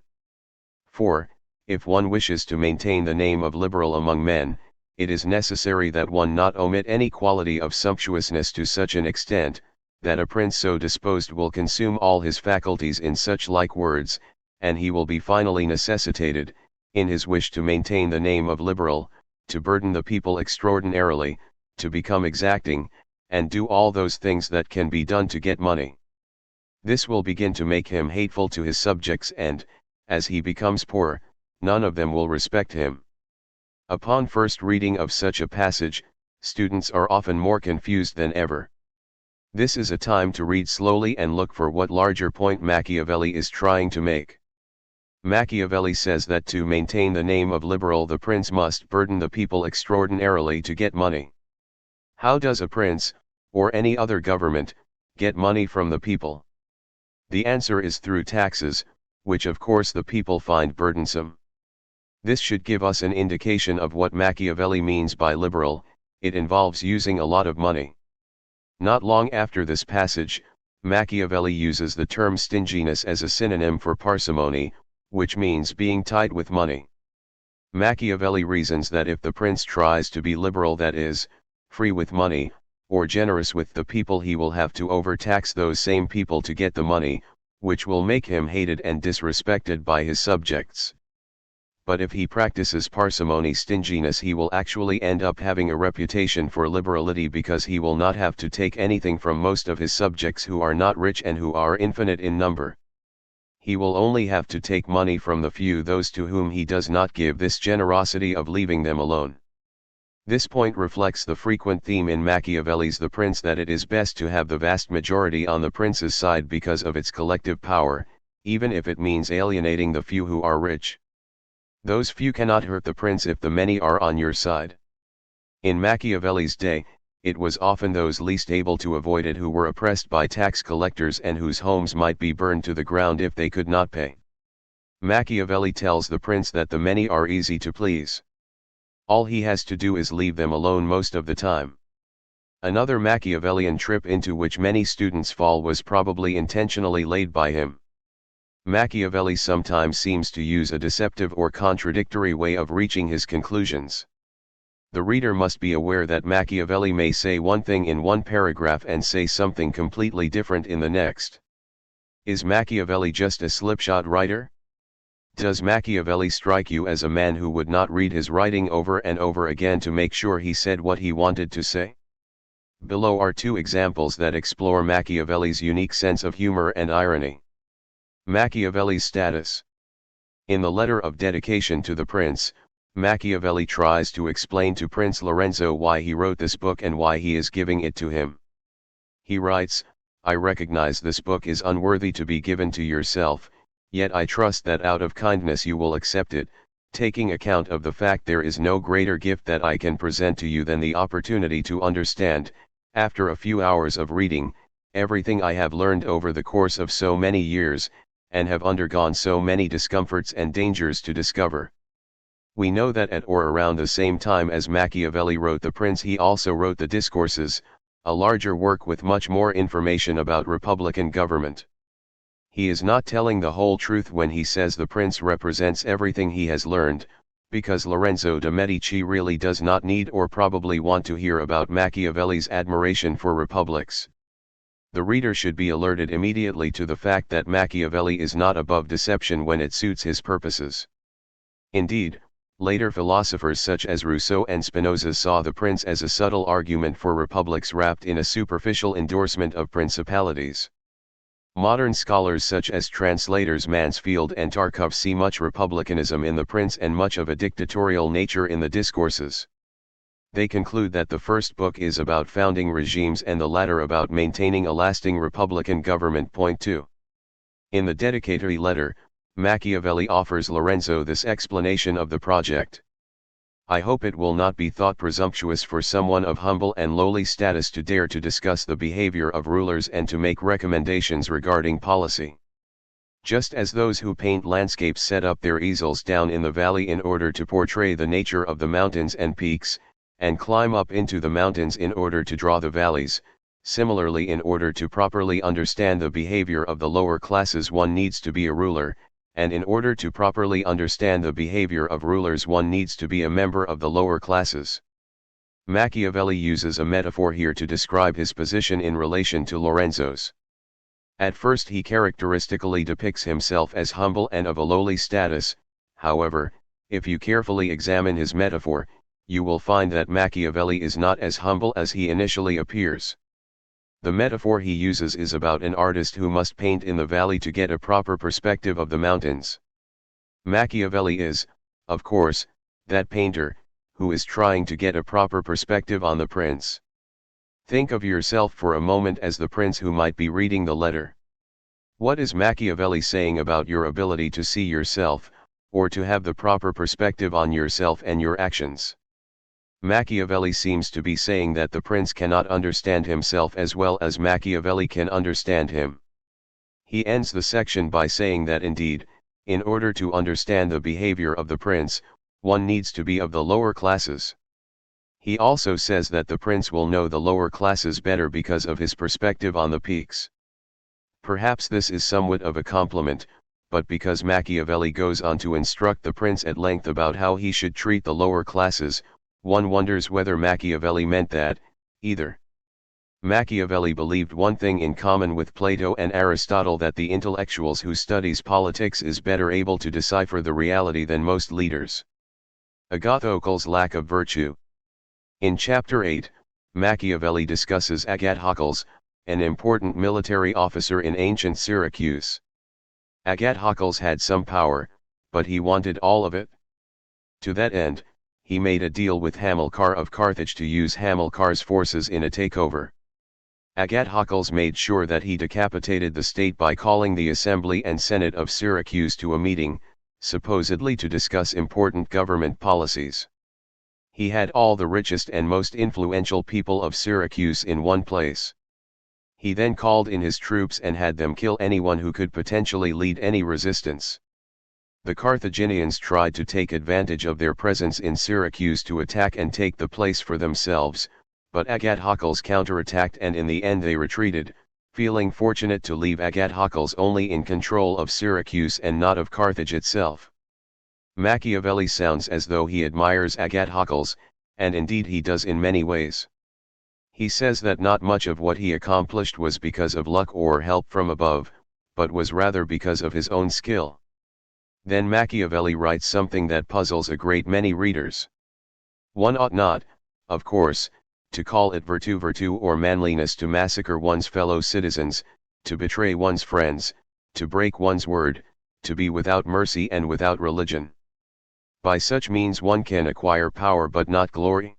4. If one wishes to maintain the name of liberal among men, it is necessary that one not omit any quality of sumptuousness to such an extent, that a prince so disposed will consume all his faculties in such like words, and he will be finally necessitated, in his wish to maintain the name of liberal, to burden the people extraordinarily, to become exacting, and do all those things that can be done to get money. This will begin to make him hateful to his subjects and, as he becomes poor, none of them will respect him. Upon first reading of such a passage, students are often more confused than ever. This is a time to read slowly and look for what larger point Machiavelli is trying to make. Machiavelli says that to maintain the name of liberal the prince must burden the people extraordinarily to get money. How does a prince, or any other government, get money from the people? The answer is through taxes, which of course the people find burdensome. This should give us an indication of what Machiavelli means by liberal. It involves using a lot of money. Not long after this passage, Machiavelli uses the term stinginess as a synonym for parsimony, which means being tight with money. Machiavelli reasons that if the prince tries to be liberal, that is, free with money, or generous with the people, he will have to overtax those same people to get the money, which will make him hated and disrespected by his subjects. But if he practices parsimony, stinginess, he will actually end up having a reputation for liberality, because he will not have to take anything from most of his subjects who are not rich and who are infinite in number. He will only have to take money from the few, those to whom he does not give this generosity of leaving them alone. This point reflects the frequent theme in Machiavelli's The Prince, that it is best to have the vast majority on the prince's side because of its collective power, even if it means alienating the few who are rich. Those few cannot hurt the prince if the many are on your side. In Machiavelli's day, it was often those least able to avoid it who were oppressed by tax collectors and whose homes might be burned to the ground if they could not pay. Machiavelli tells the prince that the many are easy to please. All he has to do is leave them alone most of the time. Another Machiavellian trip into which many students fall was probably intentionally laid by him. Machiavelli sometimes seems to use a deceptive or contradictory way of reaching his conclusions. The reader must be aware that Machiavelli may say one thing in one paragraph and say something completely different in the next. Is Machiavelli just a slipshod writer? Does Machiavelli strike you as a man who would not read his writing over and over again to make sure he said what he wanted to say? Below are two examples that explore Machiavelli's unique sense of humor and irony. Machiavelli's status. In the letter of dedication to the prince, Machiavelli tries to explain to Prince Lorenzo why he wrote this book and why he is giving it to him. He writes, "I recognize this book is unworthy to be given to yourself, yet I trust that out of kindness you will accept it, taking account of the fact there is no greater gift that I can present to you than the opportunity to understand, after a few hours of reading, everything I have learned over the course of so many years, and have undergone so many discomforts and dangers to discover." We know that at or around the same time as Machiavelli wrote The Prince, he also wrote the Discourses, a larger work with much more information about republican government. He is not telling the whole truth when he says the prince represents everything he has learned, because Lorenzo de' Medici really does not need or probably want to hear about Machiavelli's admiration for republics. The reader should be alerted immediately to the fact that Machiavelli is not above deception when it suits his purposes. Indeed, later philosophers such as Rousseau and Spinoza saw the prince as a subtle argument for republics wrapped in a superficial endorsement of principalities. Modern scholars such as translators Mansfield and Tarkov see much republicanism in the prince and much of a dictatorial nature in the discourses. They conclude that the first book is about founding regimes and the latter about maintaining a lasting republican government. Point 2. In the dedicatory letter, Machiavelli offers Lorenzo this explanation of the project. I hope it will not be thought presumptuous for someone of humble and lowly status to dare to discuss the behavior of rulers and to make recommendations regarding policy. Just as those who paint landscapes set up their easels down in the valley in order to portray the nature of the mountains and peaks, and climb up into the mountains in order to draw the valleys, similarly in order to properly understand the behavior of the lower classes one needs to be a ruler, and in order to properly understand the behavior of rulers one needs to be a member of the lower classes. Machiavelli uses a metaphor here to describe his position in relation to Lorenzo's. At first he characteristically depicts himself as humble and of a lowly status. However, if you carefully examine his metaphor, you will find that Machiavelli is not as humble as he initially appears. The metaphor he uses is about an artist who must paint in the valley to get a proper perspective of the mountains. Machiavelli is, of course, that painter, who is trying to get a proper perspective on the prince. Think of yourself for a moment as the prince who might be reading the letter. What is Machiavelli saying about your ability to see yourself, or to have the proper perspective on yourself and your actions? Machiavelli seems to be saying that the prince cannot understand himself as well as Machiavelli can understand him. He ends the section by saying that indeed, in order to understand the behavior of the prince, one needs to be of the lower classes. He also says that the prince will know the lower classes better because of his perspective on the peaks. Perhaps this is somewhat of a compliment, but because Machiavelli goes on to instruct the prince at length about how he should treat the lower classes, one wonders whether Machiavelli meant that, either. Machiavelli believed one thing in common with Plato and Aristotle, that the intellectuals who studies politics is better able to decipher the reality than most leaders. Agathocles' lack of virtue. In Chapter 8, Machiavelli discusses Agathocles, an important military officer in ancient Syracuse. Agathocles had some power, but he wanted all of it. To that end, he made a deal with Hamilcar of Carthage to use Hamilcar's forces in a takeover. Agathocles made sure that he decapitated the state by calling the Assembly and Senate of Syracuse to a meeting, supposedly to discuss important government policies. He had all the richest and most influential people of Syracuse in one place. He then called in his troops and had them kill anyone who could potentially lead any resistance. The Carthaginians tried to take advantage of their presence in Syracuse to attack and take the place for themselves, but Agathocles counterattacked and in the end they retreated, feeling fortunate to leave Agathocles only in control of Syracuse and not of Carthage itself. Machiavelli sounds as though he admires Agathocles, and indeed he does in many ways. He says that not much of what he accomplished was because of luck or help from above, but was rather because of his own skill. Then Machiavelli writes something that puzzles a great many readers. One ought not, of course, to call it virtue or manliness to massacre one's fellow citizens, to betray one's friends, to break one's word, to be without mercy and without religion. By such means one can acquire power but not glory.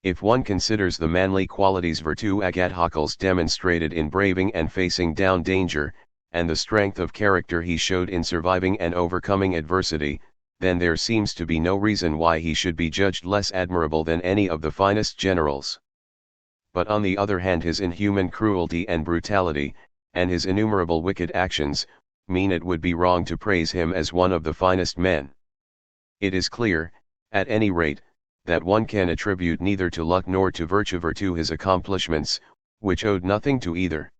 If one considers the manly qualities virtue Agathocles demonstrated in braving and facing down danger, and the strength of character he showed in surviving and overcoming adversity, then there seems to be no reason why he should be judged less admirable than any of the finest generals. But on the other hand his inhuman cruelty and brutality, and his innumerable wicked actions, mean it would be wrong to praise him as one of the finest men. It is clear, at any rate, that one can attribute neither to luck nor to virtue his accomplishments, which owed nothing to either.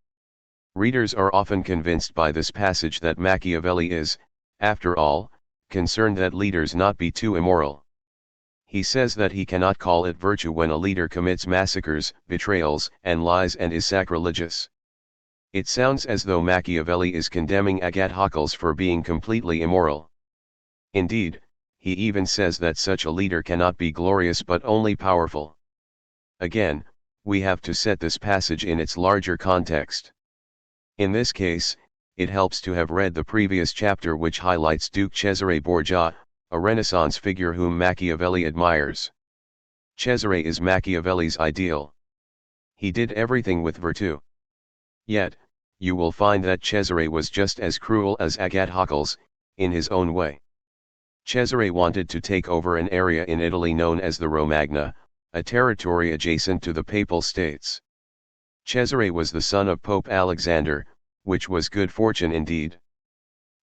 Readers are often convinced by this passage that Machiavelli is, after all, concerned that leaders not be too immoral. He says that he cannot call it virtue when a leader commits massacres, betrayals, and lies and is sacrilegious. It sounds as though Machiavelli is condemning Agathocles for being completely immoral. Indeed, he even says that such a leader cannot be glorious but only powerful. Again, we have to set this passage in its larger context. In this case, it helps to have read the previous chapter, which highlights Duke Cesare Borgia, a Renaissance figure whom Machiavelli admires. Cesare is Machiavelli's ideal. He did everything with virtue. Yet, you will find that Cesare was just as cruel as Agathocles, in his own way. Cesare wanted to take over an area in Italy known as the Romagna, a territory adjacent to the Papal States. Cesare was the son of Pope Alexander, which was good fortune indeed.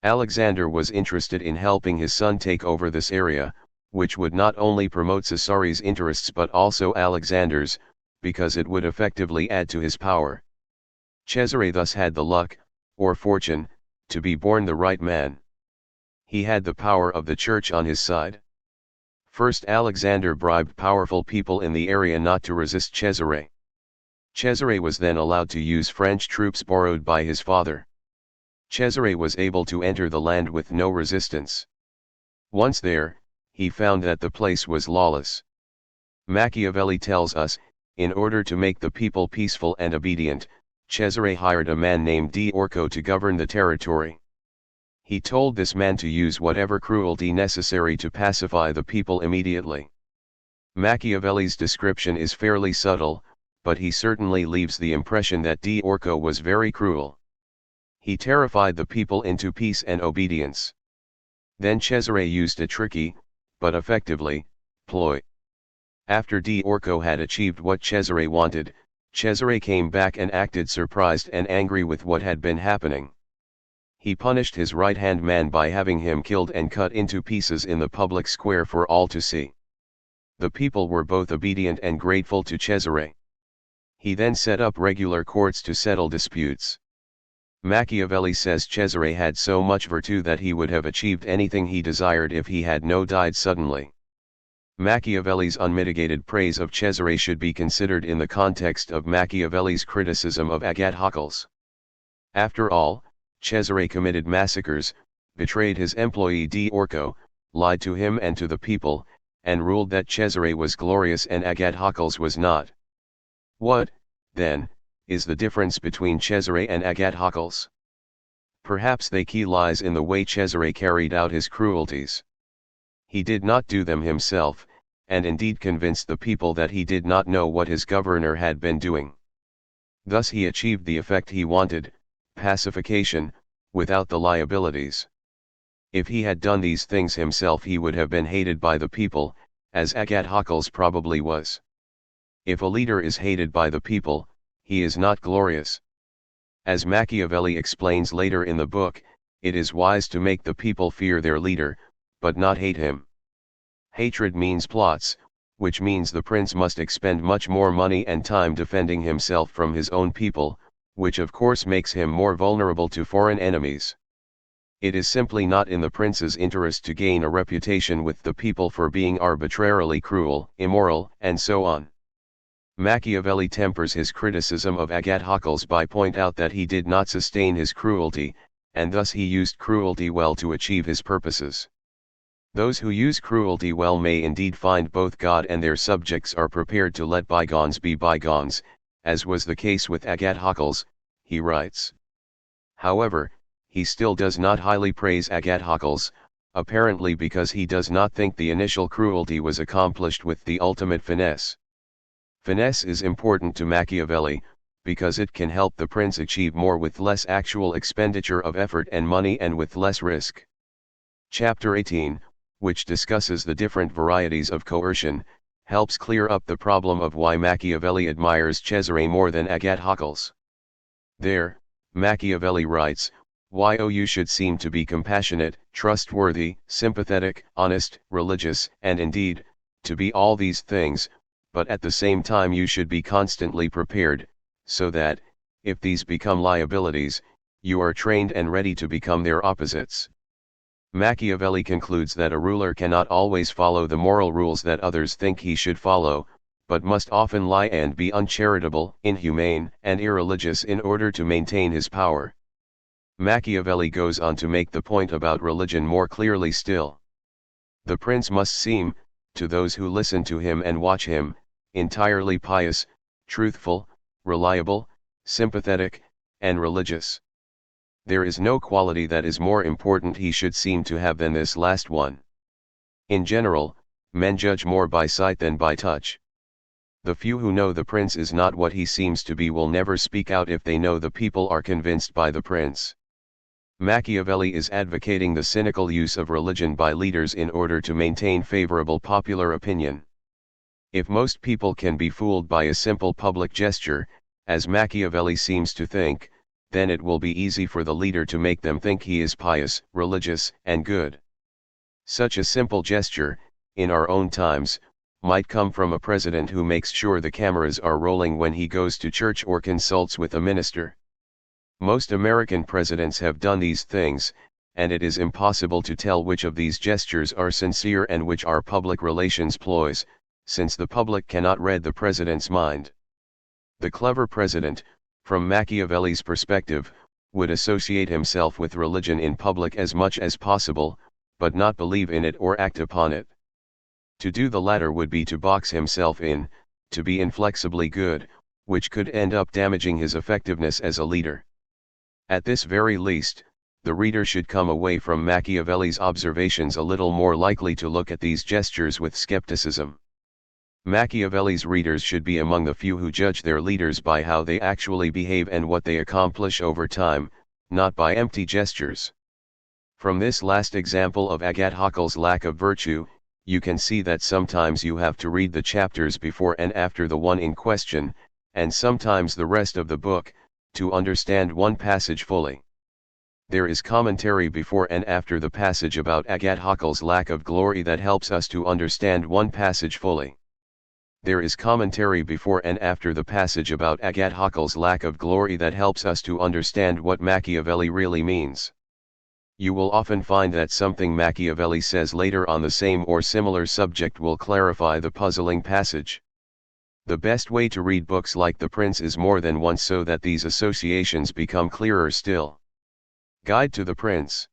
Alexander was interested in helping his son take over this area, which would not only promote Caesare's interests but also Alexander's, because it would effectively add to his power. Cesare thus had the luck, or fortune, to be born the right man. He had the power of the church on his side. First, Alexander bribed powerful people in the area not to resist Cesare. Cesare was then allowed to use French troops borrowed by his father. Cesare was able to enter the land with no resistance. Once there, he found that the place was lawless. Machiavelli tells us, in order to make the people peaceful and obedient, Cesare hired a man named Orco to govern the territory. He told this man to use whatever cruelty necessary to pacify the people immediately. Machiavelli's description is fairly subtle, but he certainly leaves the impression that Orco was very cruel. He terrified the people into peace and obedience. Then Cesare used a tricky, but effectively, ploy. After Orco had achieved what Cesare wanted, Cesare came back and acted surprised and angry with what had been happening. He punished his right-hand man by having him killed and cut into pieces in the public square for all to see. The people were both obedient and grateful to Cesare. He then set up regular courts to settle disputes. Machiavelli says Cesare had so much virtue that he would have achieved anything he desired if he had not died suddenly. Machiavelli's unmitigated praise of Cesare should be considered in the context of Machiavelli's criticism of Agathocles. After all, Cesare committed massacres, betrayed his employee Orco, lied to him and to the people, and ruled that Cesare was glorious and Agathocles was not. What, then, is the difference between Cesare and Agathocles? Perhaps the key lies in the way Cesare carried out his cruelties. He did not do them himself, and indeed convinced the people that he did not know what his governor had been doing. Thus he achieved the effect he wanted, pacification, without the liabilities. If he had done these things himself he would have been hated by the people, as Agathocles probably was. If a leader is hated by the people, he is not glorious. As Machiavelli explains later in the book, it is wise to make the people fear their leader, but not hate him. Hatred means plots, which means the prince must expend much more money and time defending himself from his own people, which of course makes him more vulnerable to foreign enemies. It is simply not in the prince's interest to gain a reputation with the people for being arbitrarily cruel, immoral, and so on. Machiavelli tempers his criticism of Agathocles by pointing out that he did not sustain his cruelty, and thus he used cruelty well to achieve his purposes. Those who use cruelty well may indeed find both God and their subjects are prepared to let bygones be bygones, as was the case with Agathocles, he writes. However, he still does not highly praise Agathocles, apparently because he does not think the initial cruelty was accomplished with the ultimate finesse. Finesse is important to Machiavelli, because it can help the prince achieve more with less actual expenditure of effort and money and with less risk. Chapter 18, which discusses the different varieties of coercion, helps clear up the problem of why Machiavelli admires Cesare more than Agathocles. There, Machiavelli writes, "You should seem to be compassionate, trustworthy, sympathetic, honest, religious, and indeed, to be all these things, but at the same time you should be constantly prepared, so that, if these become liabilities, you are trained and ready to become their opposites." Machiavelli concludes that a ruler cannot always follow the moral rules that others think he should follow, but must often lie and be uncharitable, inhumane, and irreligious in order to maintain his power. Machiavelli goes on to make the point about religion more clearly still. The prince must seem, to those who listen to him and watch him, entirely pious, truthful, reliable, sympathetic, and religious. There is no quality that is more important he should seem to have than this last one. In general, men judge more by sight than by touch. The few who know the prince is not what he seems to be will never speak out if they know the people are convinced by the prince. Machiavelli is advocating the cynical use of religion by leaders in order to maintain favorable popular opinion. If most people can be fooled by a simple public gesture, as Machiavelli seems to think, then it will be easy for the leader to make them think he is pious, religious, and good. Such a simple gesture, in our own times, might come from a president who makes sure the cameras are rolling when he goes to church or consults with a minister. Most American presidents have done these things, and it is impossible to tell which of these gestures are sincere and which are public relations ploys, since the public cannot read the president's mind. The clever president, from Machiavelli's perspective, would associate himself with religion in public as much as possible, but not believe in it or act upon it. To do the latter would be to box himself in, to be inflexibly good, which could end up damaging his effectiveness as a leader. At this very least, the reader should come away from Machiavelli's observations a little more likely to look at these gestures with skepticism. Machiavelli's readers should be among the few who judge their leaders by how they actually behave and what they accomplish over time, not by empty gestures. From this last example of Agathe Haeckel's lack of virtue, you can see that sometimes you have to read the chapters before and after the one in question, and sometimes the rest of the book, to understand one passage fully. There is commentary before and after the passage about Agathe Haeckel's lack of glory that helps us to understand one passage fully. There is commentary before and after the passage about Agathe Haeckel's lack of glory that helps us to understand what Machiavelli really means. You will often find that something Machiavelli says later on the same or similar subject will clarify the puzzling passage. The best way to read books like The Prince is more than once so that these associations become clearer still. Guide to the Prince.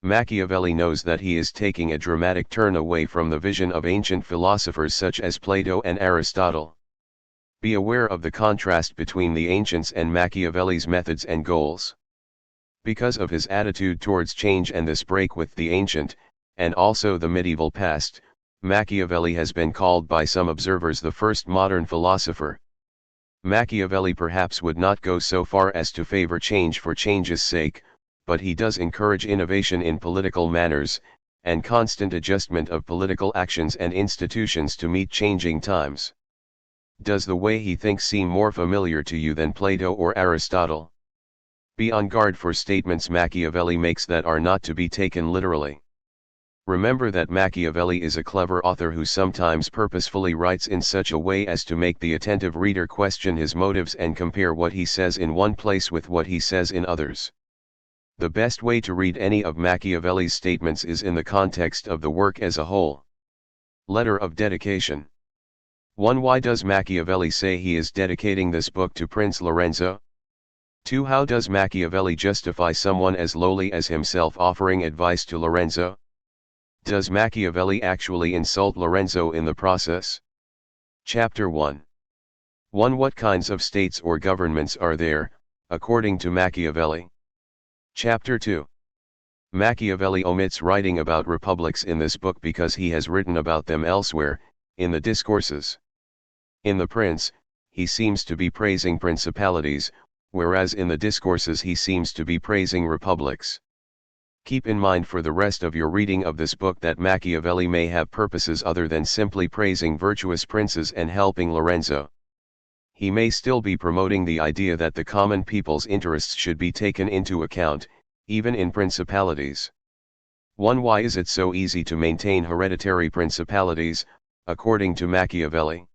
Machiavelli knows that he is taking a dramatic turn away from the vision of ancient philosophers such as Plato and Aristotle. Be aware of the contrast between the ancients and Machiavelli's methods and goals. Because of his attitude towards change and this break with the ancient, and also the medieval past, Machiavelli has been called by some observers the first modern philosopher. Machiavelli perhaps would not go so far as to favor change for change's sake, but he does encourage innovation in political manners, and constant adjustment of political actions and institutions to meet changing times. Does the way he thinks seem more familiar to you than Plato or Aristotle? Be on guard for statements Machiavelli makes that are not to be taken literally. Remember that Machiavelli is a clever author who sometimes purposefully writes in such a way as to make the attentive reader question his motives and compare what he says in one place with what he says in others. The best way to read any of Machiavelli's statements is in the context of the work as a whole. Letter of Dedication. 1. Why does Machiavelli say he is dedicating this book to Prince Lorenzo? 2. How does Machiavelli justify someone as lowly as himself offering advice to Lorenzo? Does Machiavelli actually insult Lorenzo in the process? Chapter 1. 1. What kinds of states or governments are there, according to Machiavelli? Chapter 2. Machiavelli omits writing about republics in this book because he has written about them elsewhere, in the discourses. In The Prince, he seems to be praising principalities, whereas in the discourses he seems to be praising republics. Keep in mind for the rest of your reading of this book that Machiavelli may have purposes other than simply praising virtuous princes and helping Lorenzo. He may still be promoting the idea that the common people's interests should be taken into account, even in principalities. 1. Why is it so easy to maintain hereditary principalities, according to Machiavelli?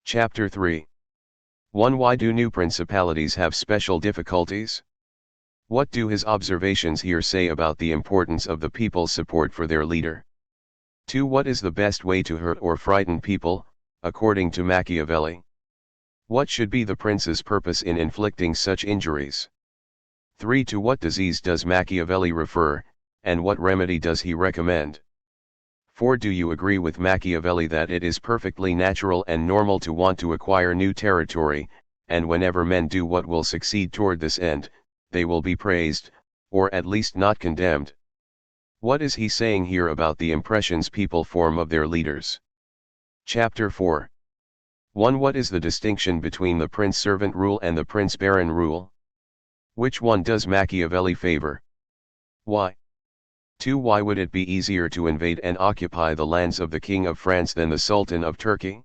Chapter 3. 1. Why do new principalities have special difficulties? What do his observations here say about the importance of the people's support for their leader? 2. What is the best way to hurt or frighten people, according to Machiavelli? What should be the prince's purpose in inflicting such injuries? 3. To what disease does Machiavelli refer, and what remedy does he recommend? 4. Do you agree with Machiavelli that it is perfectly natural and normal to want to acquire new territory, and whenever men do what will succeed toward this end, they will be praised, or at least not condemned? What is he saying here about the impressions people form of their leaders? Chapter 4. 1. What is the distinction between the prince-servant rule and the prince-baron rule? Which one does Machiavelli favor? Why? 2. Why would it be easier to invade and occupy the lands of the King of France than the Sultan of Turkey?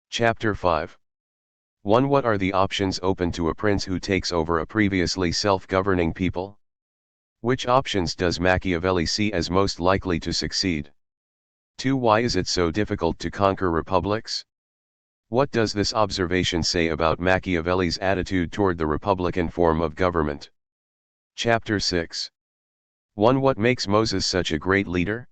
Chapter 5. 1. What are the options open to a prince who takes over a previously self-governing people? Which options does Machiavelli see as most likely to succeed? 2. Why is it so difficult to conquer republics? What does this observation say about Machiavelli's attitude toward the republican form of government? Chapter 6. 1. What makes Moses such a great leader?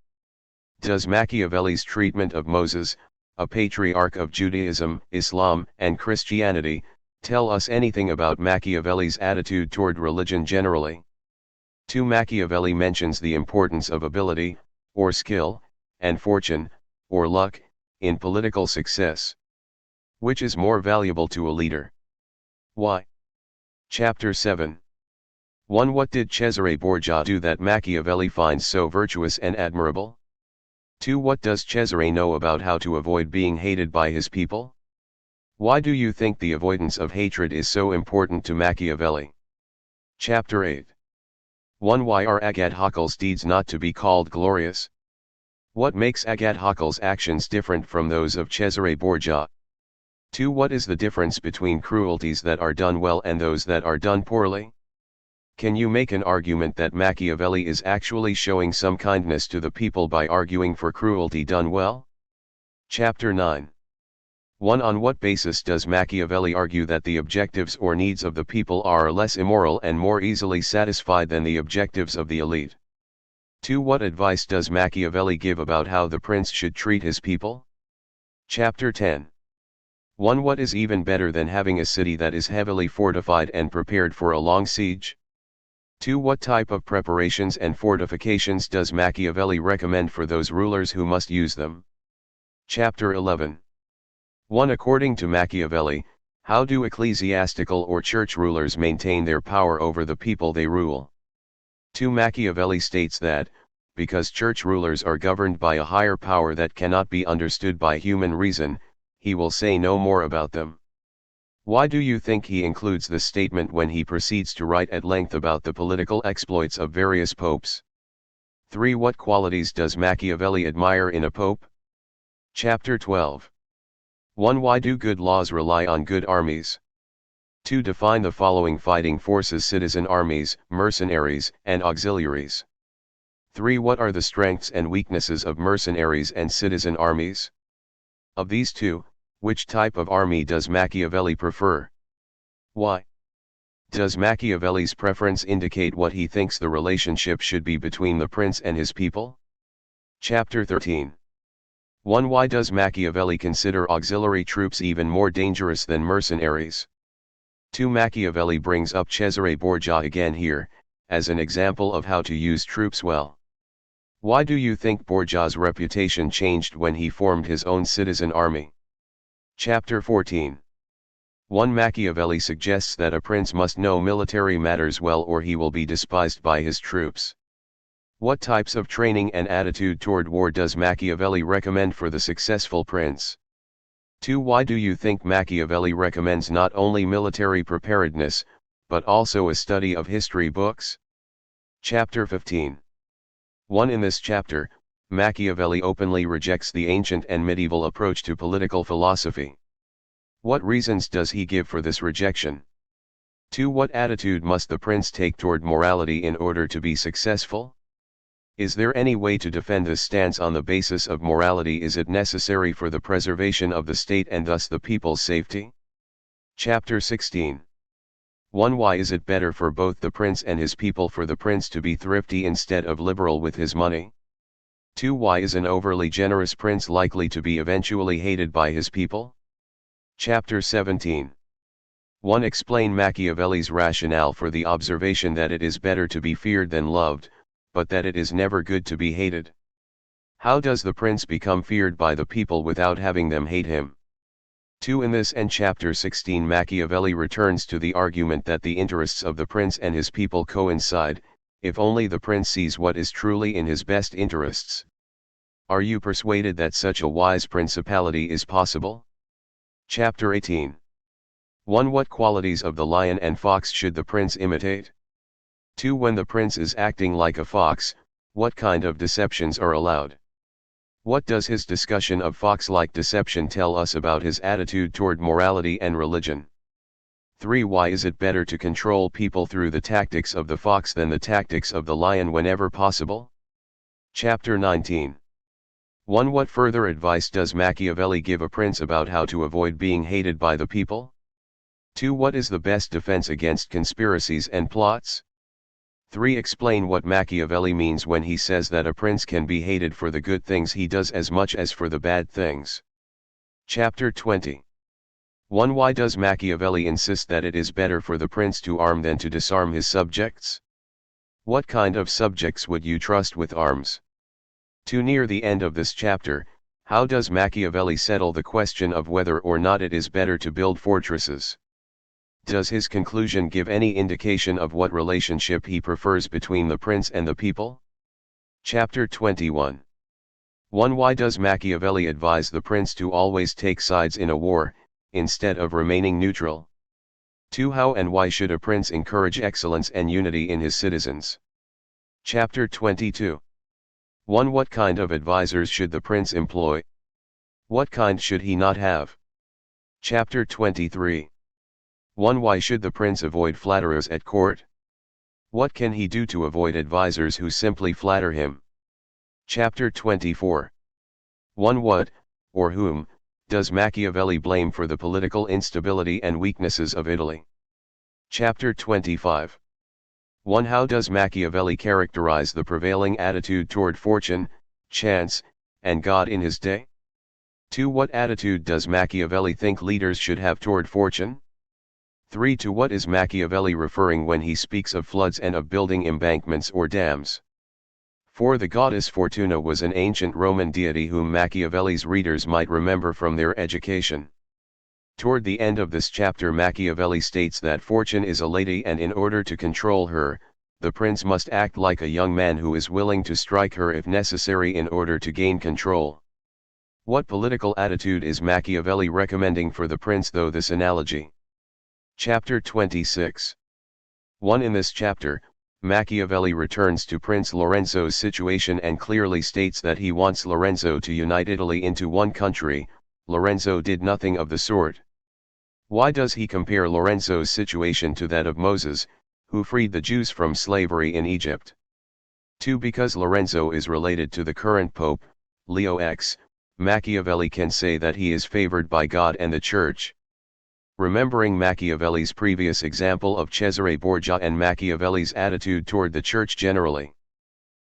Does Machiavelli's treatment of Moses, a patriarch of Judaism, Islam, and Christianity, tell us anything about Machiavelli's attitude toward religion generally? 2. Machiavelli mentions the importance of ability, or skill, and fortune, or luck, in political success. Which is more valuable to a leader? Why? Chapter 7. 1. What did Cesare Borgia do that Machiavelli finds so virtuous and admirable? 2. What does Cesare know about how to avoid being hated by his people? Why do you think the avoidance of hatred is so important to Machiavelli? Chapter 8. 1. Why are Agathokel's deeds not to be called glorious? What makes Agathokel's actions different from those of Cesare Borgia? 2. What is the difference between cruelties that are done well and those that are done poorly? Can you make an argument that Machiavelli is actually showing some kindness to the people by arguing for cruelty done well? Chapter 9. 1. On what basis does Machiavelli argue that the objectives or needs of the people are less immoral and more easily satisfied than the objectives of the elite? 2. What advice does Machiavelli give about how the prince should treat his people? Chapter 10. 1. What is even better than having a city that is heavily fortified and prepared for a long siege? 2. What type of preparations and fortifications does Machiavelli recommend for those rulers who must use them? Chapter 11. 1. According to Machiavelli, how do ecclesiastical or church rulers maintain their power over the people they rule? 2. Machiavelli states that, because church rulers are governed by a higher power that cannot be understood by human reason, he will say no more about them. Why do you think he includes this statement when he proceeds to write at length about the political exploits of various popes? 3. What qualities does Machiavelli admire in a pope? Chapter 12. 1. Why do good laws rely on good armies? 2. Define the following fighting forces: citizen armies, mercenaries, and auxiliaries. 3. What are the strengths and weaknesses of mercenaries and citizen armies? Of these two, which type of army does Machiavelli prefer? Why? Does Machiavelli's preference indicate what he thinks the relationship should be between the prince and his people? Chapter 13. 1. Why does Machiavelli consider auxiliary troops even more dangerous than mercenaries? 2. Machiavelli brings up Cesare Borgia again here, as an example of how to use troops well. Why do you think Borgia's reputation changed when he formed his own citizen army? Chapter 14. 1. Machiavelli suggests that a prince must know military matters well or he will be despised by his troops. What types of training and attitude toward war does Machiavelli recommend for the successful prince? 2. Why do you think Machiavelli recommends not only military preparedness, but also a study of history books? Chapter 15. 1. In this chapter, Machiavelli openly rejects the ancient and medieval approach to political philosophy. What reasons does he give for this rejection? 2. What attitude must the prince take toward morality in order to be successful? Is there any way to defend this stance on the basis of morality? Is it necessary for the preservation of the state and thus the people's safety? Chapter 16. 1. Why is it better for both the prince and his people for the prince to be thrifty instead of liberal with his money? 2. Why is an overly generous prince likely to be eventually hated by his people? Chapter 17. 1. Explain Machiavelli's rationale for the observation that it is better to be feared than loved, but that it is never good to be hated. How does the prince become feared by the people without having them hate him? 2. In this and chapter 16 Machiavelli returns to the argument that the interests of the prince and his people coincide, if only the prince sees what is truly in his best interests. Are you persuaded that such a wise principality is possible? Chapter 18. 1. What qualities of the lion and fox should the prince imitate? 2. When the prince is acting like a fox, what kind of deceptions are allowed? What does his discussion of fox-like deception tell us about his attitude toward morality and religion? 3. Why is it better to control people through the tactics of the fox than the tactics of the lion whenever possible? Chapter 19. 1. What further advice does Machiavelli give a prince about how to avoid being hated by the people? 2. What is the best defense against conspiracies and plots? 3. Explain what Machiavelli means when he says that a prince can be hated for the good things he does as much as for the bad things. Chapter 20. 1. Why does Machiavelli insist that it is better for the prince to arm than to disarm his subjects? What kind of subjects would you trust with arms? 2. Near the end of this chapter, how does Machiavelli settle the question of whether or not it is better to build fortresses? Does his conclusion give any indication of what relationship he prefers between the prince and the people? Chapter 21. 1. Why does Machiavelli advise the prince to always take sides in a war, instead of remaining neutral? 2. How and why should a prince encourage excellence and unity in his citizens? Chapter 22. 1. What kind of advisors should the prince employ? What kind should he not have? Chapter 23. 1. Why should the prince avoid flatterers at court? What can he do to avoid advisers who simply flatter him? Chapter 24. 1. What, or whom, does Machiavelli blame for the political instability and weaknesses of Italy? Chapter 25. 1. How does Machiavelli characterize the prevailing attitude toward fortune, chance, and God in his day? 2. What attitude does Machiavelli think leaders should have toward fortune? 3. To what is Machiavelli referring when he speaks of floods and of building embankments or dams? 4. The goddess Fortuna was an ancient Roman deity whom Machiavelli's readers might remember from their education. Toward the end of this chapter Machiavelli states that fortune is a lady and in order to control her, the prince must act like a young man who is willing to strike her if necessary in order to gain control. What political attitude is Machiavelli recommending for the prince through this analogy? Chapter 26. 1. In this chapter, Machiavelli returns to Prince Lorenzo's situation and clearly states that he wants Lorenzo to unite Italy into one country. Lorenzo did nothing of the sort. Why does he compare Lorenzo's situation to that of Moses, who freed the Jews from slavery in Egypt? 2. Because Lorenzo is related to the current Pope, Leo X, Machiavelli can say that he is favored by God and the Church. Remembering Machiavelli's previous example of Cesare Borgia and Machiavelli's attitude toward the Church generally,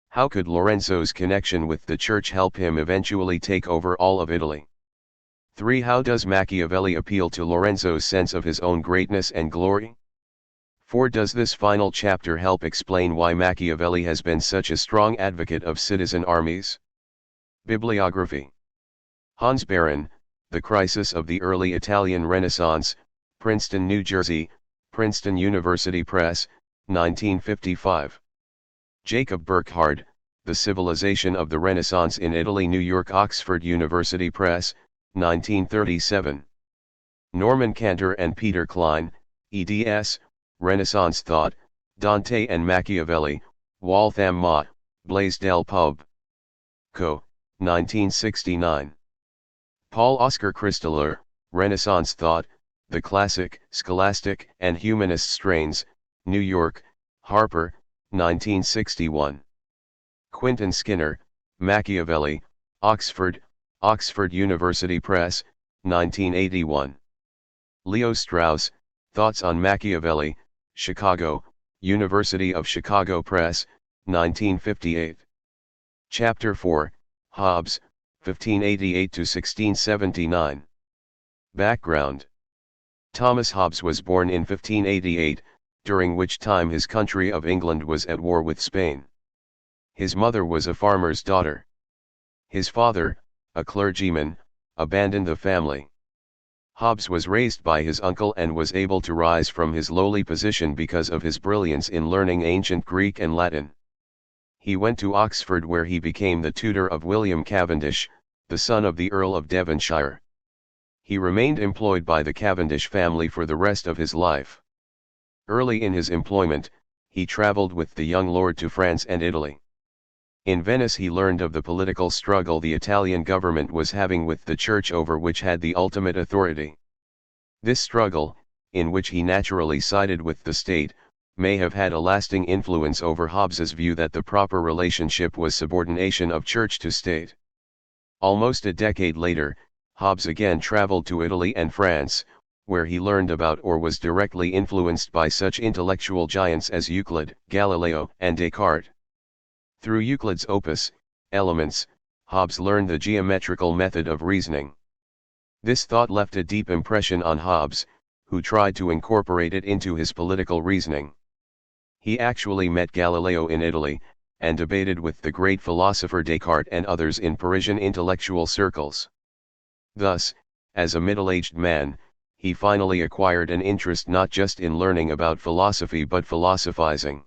how could Lorenzo's connection with the Church help him eventually take over all of Italy? 3. How does Machiavelli appeal to Lorenzo's sense of his own greatness and glory? 4. Does this final chapter help explain why Machiavelli has been such a strong advocate of citizen armies? Bibliography. Hans Baron, The Crisis of the Early Italian Renaissance, Princeton, New Jersey, Princeton University Press, 1955. Jacob Burckhardt, The Civilization of the Renaissance in Italy, New York, Oxford University Press, 1937. Norman Cantor and Peter Klein, eds, Renaissance Thought, Dante and Machiavelli, Waltham Mott, Blaisdell Pub. Co., 1969. Paul Oscar Christaller, Renaissance Thought, The Classic, Scholastic, and Humanist Strains, New York, Harper, 1961. Quinton Skinner, Machiavelli, Oxford, Oxford University Press, 1981. Leo Strauss, Thoughts on Machiavelli, Chicago, University of Chicago Press, 1958. Chapter 4, Hobbes, 1588 to 1679. Background. Thomas Hobbes was born in 1588, during which time his country of England was at war with Spain. His mother was a farmer's daughter. His father, a clergyman, abandoned the family. Hobbes was raised by his uncle and was able to rise from his lowly position because of his brilliance in learning ancient Greek and Latin. He went to Oxford where he became the tutor of William Cavendish, the son of the Earl of Devonshire. He remained employed by the Cavendish family for the rest of his life. Early in his employment, he travelled with the young lord to France and Italy. In Venice he learned of the political struggle the Italian government was having with the church over which had the ultimate authority. This struggle, in which he naturally sided with the state, may have had a lasting influence over Hobbes's view that the proper relationship was subordination of church to state. Almost a decade later, Hobbes again traveled to Italy and France, where he learned about or was directly influenced by such intellectual giants as Euclid, Galileo, and Descartes. Through Euclid's opus, Elements, Hobbes learned the geometrical method of reasoning. This thought left a deep impression on Hobbes, who tried to incorporate it into his political reasoning. He actually met Galileo in Italy, and debated with the great philosopher Descartes and others in Parisian intellectual circles. Thus, as a middle-aged man, he finally acquired an interest not just in learning about philosophy but philosophizing.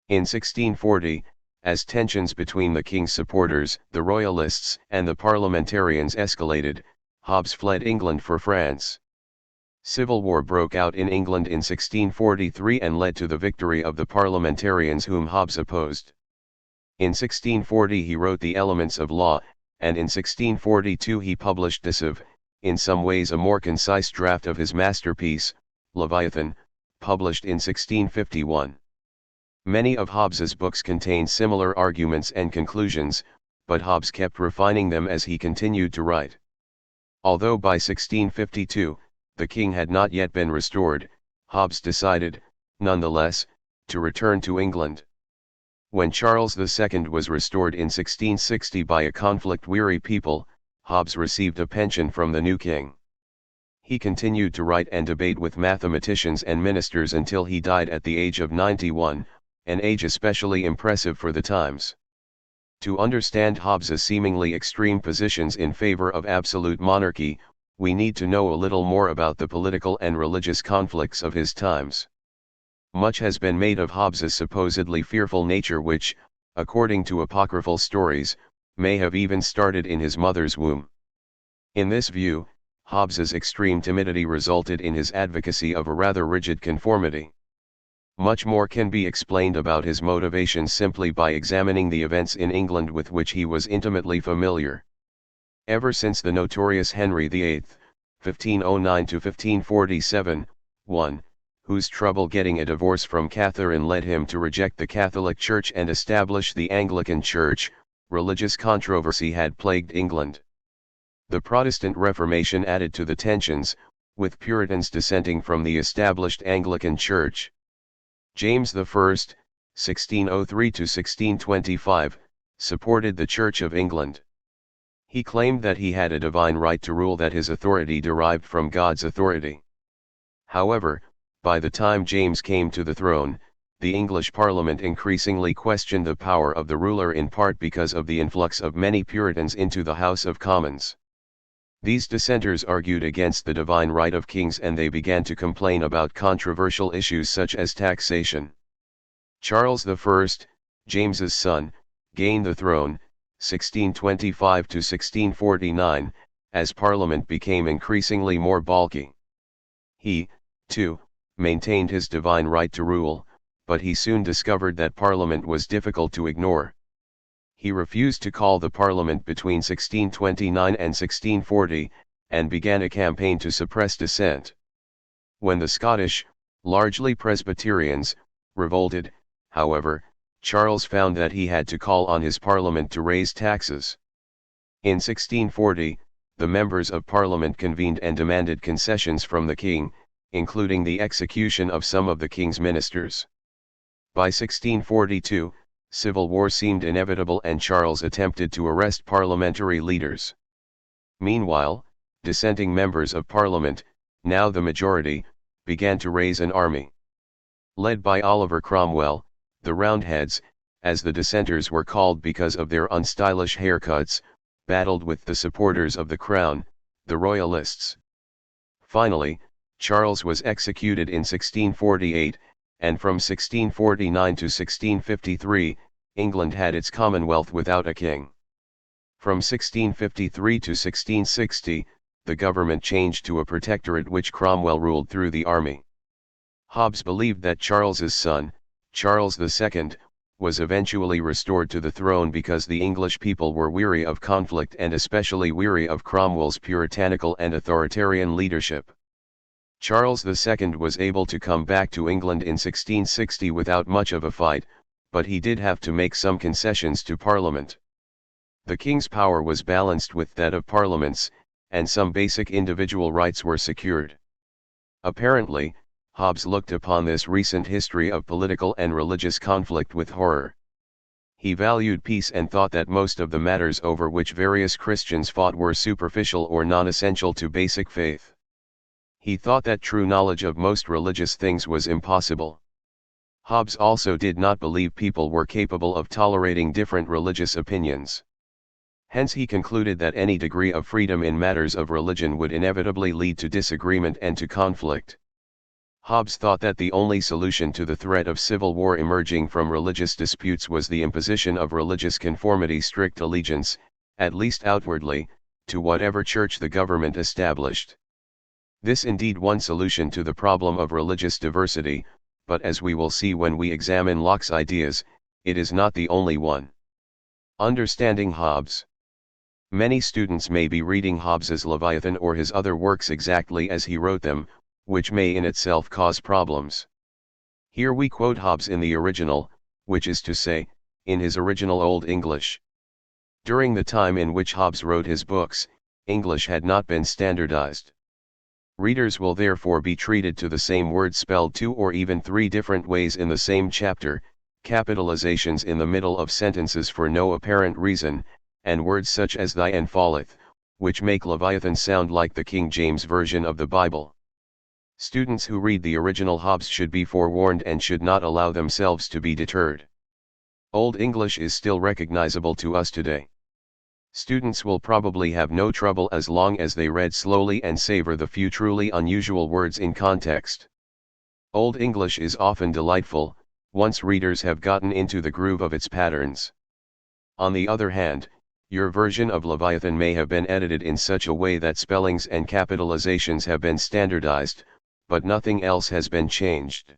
In 1640, as tensions between the king's supporters, the royalists, and the parliamentarians escalated, Hobbes fled England for France. Civil war broke out in England in 1643 and led to the victory of the parliamentarians whom Hobbes opposed. In 1640 he wrote the Elements of Law, and in 1642 he published this in some ways a more concise draft of his masterpiece, Leviathan, published in 1651. Many of Hobbes's books contain similar arguments and conclusions, but Hobbes kept refining them as he continued to write. Although by 1652, the king had not yet been restored, Hobbes decided, nonetheless, to return to England. When Charles II was restored in 1660 by a conflict-weary people, Hobbes received a pension from the new king. He continued to write and debate with mathematicians and ministers until he died at the age of 91, an age especially impressive for the times. To understand Hobbes's seemingly extreme positions in favor of absolute monarchy, we need to know a little more about the political and religious conflicts of his times. Much has been made of Hobbes's supposedly fearful nature which, according to apocryphal stories, may have even started in his mother's womb. In this view, Hobbes's extreme timidity resulted in his advocacy of a rather rigid conformity. Much more can be explained about his motivations simply by examining the events in England with which he was intimately familiar. Ever since the notorious Henry VIII, 1509 to 1547, whose trouble getting a divorce from Catherine led him to reject the Catholic Church and establish the Anglican Church, religious controversy had plagued England. The Protestant Reformation added to the tensions, with Puritans dissenting from the established Anglican Church. James I, 1603 to 1625, supported the Church of England. He claimed that he had a divine right to rule, that his authority derived from God's authority. However, by the time James came to the throne, the English Parliament increasingly questioned the power of the ruler, in part because of the influx of many Puritans into the House of Commons. These dissenters argued against the divine right of kings, and they began to complain about controversial issues such as taxation. Charles I, James's son, gained the throne, 1625 to 1649, as Parliament became increasingly more bulky. He, too, maintained his divine right to rule, but he soon discovered that Parliament was difficult to ignore. He refused to call the Parliament between 1629 and 1640, and began a campaign to suppress dissent. When the Scottish, largely Presbyterians, revolted, however, Charles found that he had to call on his Parliament to raise taxes. In 1640, the members of Parliament convened and demanded concessions from the king, including the execution of some of the king's ministers. By 1642, Civil war seemed inevitable and Charles attempted to arrest parliamentary leaders. Meanwhile, dissenting members of Parliament, now the majority, began to raise an army. Led by Oliver Cromwell, the Roundheads, as the dissenters were called because of their unstylish haircuts, battled with the supporters of the crown, the Royalists. Finally, Charles was executed in 1648, and from 1649 to 1653, England had its Commonwealth without a king. From 1653 to 1660, the government changed to a protectorate which Cromwell ruled through the army. Hobbes believed that Charles's son, Charles II, was eventually restored to the throne because the English people were weary of conflict and especially weary of Cromwell's puritanical and authoritarian leadership. Charles II was able to come back to England in 1660 without much of a fight, but he did have to make some concessions to Parliament. The king's power was balanced with that of parliaments, and some basic individual rights were secured. Apparently, Hobbes looked upon this recent history of political and religious conflict with horror. He valued peace and thought that most of the matters over which various Christians fought were superficial or non-essential to basic faith. He thought that true knowledge of most religious things was impossible. Hobbes also did not believe people were capable of tolerating different religious opinions. Hence he concluded that any degree of freedom in matters of religion would inevitably lead to disagreement and to conflict. Hobbes thought that the only solution to the threat of civil war emerging from religious disputes was the imposition of religious conformity, strict allegiance, at least outwardly, to whatever church the government established. This indeed one solution to the problem of religious diversity, but as we will see when we examine Locke's ideas, it is not the only one. Understanding Hobbes. Many students may be reading Hobbes's Leviathan or his other works exactly as he wrote them, which may in itself cause problems. Here we quote Hobbes in the original, which is to say, in his original Old English. During the time in which Hobbes wrote his books, English had not been standardized. Readers will therefore be treated to the same word spelled 2 or even 3 different ways in the same chapter, capitalizations in the middle of sentences for no apparent reason, and words such as thy and falleth, which make Leviathan sound like the King James Version of the Bible. Students who read the original Hobbes should be forewarned and should not allow themselves to be deterred. Old English is still recognizable to us today. Students will probably have no trouble as long as they read slowly and savor the few truly unusual words in context. Old English is often delightful, once readers have gotten into the groove of its patterns. On the other hand, your version of Leviathan may have been edited in such a way that spellings and capitalizations have been standardized, but nothing else has been changed.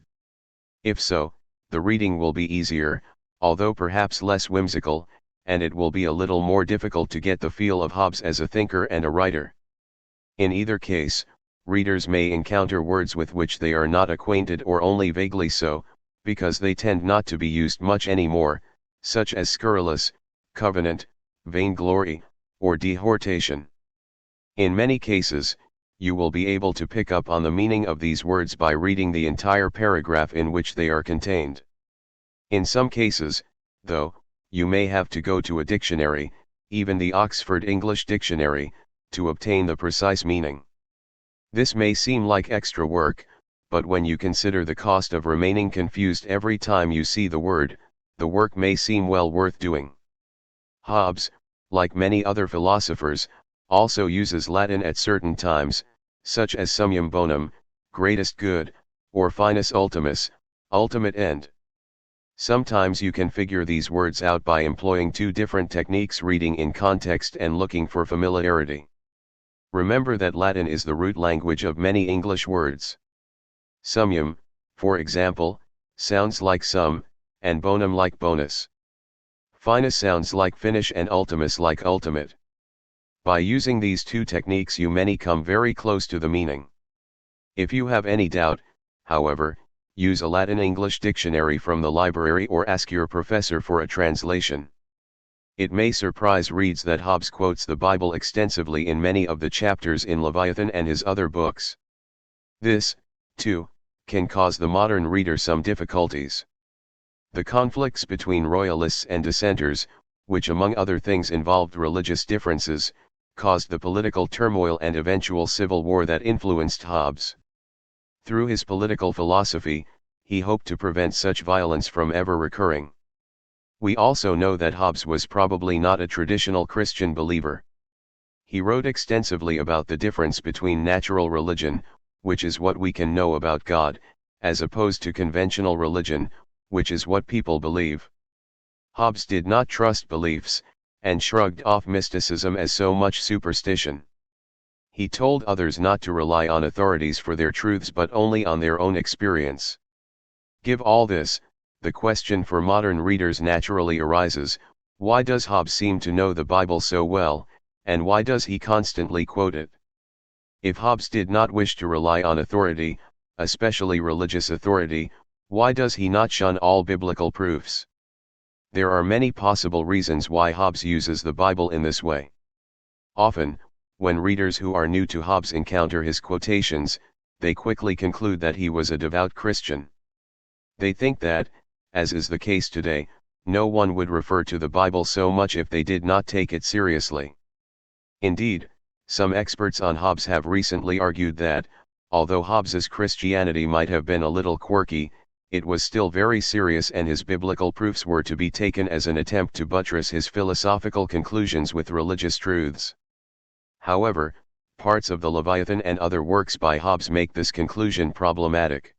If so, the reading will be easier, although perhaps less whimsical, and it will be a little more difficult to get the feel of Hobbes as a thinker and a writer. In either case, readers may encounter words with which they are not acquainted or only vaguely so, because they tend not to be used much anymore, such as scurrilous, covenant, vainglory, or dehortation. In many cases, you will be able to pick up on the meaning of these words by reading the entire paragraph in which they are contained. In some cases, though, you may have to go to a dictionary, even the Oxford English Dictionary, to obtain the precise meaning. This may seem like extra work, but when you consider the cost of remaining confused every time you see the word, the work may seem well worth doing. Hobbes, like many other philosophers, also uses Latin at certain times, such as summum bonum, greatest good, or finus ultimus, ultimate end. Sometimes you can figure these words out by employing 2 different techniques: reading in context and looking for familiarity. Remember that Latin is the root language of many English words. Summum, for example, sounds like sum, and bonum like bonus. Finus sounds like finish and ultimus like ultimate. By using these 2 techniques you may come very close to the meaning. If you have any doubt, however, use a Latin-English dictionary from the library or ask your professor for a translation. It may surprise readers that Hobbes quotes the Bible extensively in many of the chapters in Leviathan and his other books. This, too, can cause the modern reader some difficulties. The conflicts between royalists and dissenters, which among other things involved religious differences, caused the political turmoil and eventual civil war that influenced Hobbes. Through his political philosophy, he hoped to prevent such violence from ever recurring. We also know that Hobbes was probably not a traditional Christian believer. He wrote extensively about the difference between natural religion, which is what we can know about God, as opposed to conventional religion, which is what people believe. Hobbes did not trust beliefs, and shrugged off mysticism as so much superstition. He told others not to rely on authorities for their truths but only on their own experience. Given all this, the question for modern readers naturally arises: why does Hobbes seem to know the Bible so well, and why does he constantly quote it? If Hobbes did not wish to rely on authority, especially religious authority, why does he not shun all biblical proofs? There are many possible reasons why Hobbes uses the Bible in this way. Often, when readers who are new to Hobbes encounter his quotations, they quickly conclude that he was a devout Christian. They think that, as is the case today, no one would refer to the Bible so much if they did not take it seriously. Indeed, some experts on Hobbes have recently argued that, although Hobbes's Christianity might have been a little quirky, it was still very serious and his biblical proofs were to be taken as an attempt to buttress his philosophical conclusions with religious truths. However, parts of the Leviathan and other works by Hobbes make this conclusion problematic.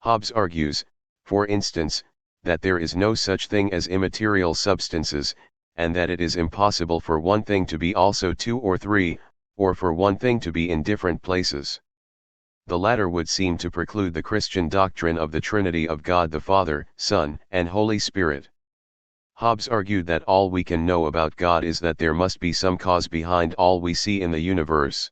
Hobbes argues, for instance, that there is no such thing as immaterial substances, and that it is impossible for one thing to be also two or three, or for one thing to be in different places. The latter would seem to preclude the Christian doctrine of the Trinity of God the Father, Son, and Holy Spirit. Hobbes argued that all we can know about God is that there must be some cause behind all we see in the universe.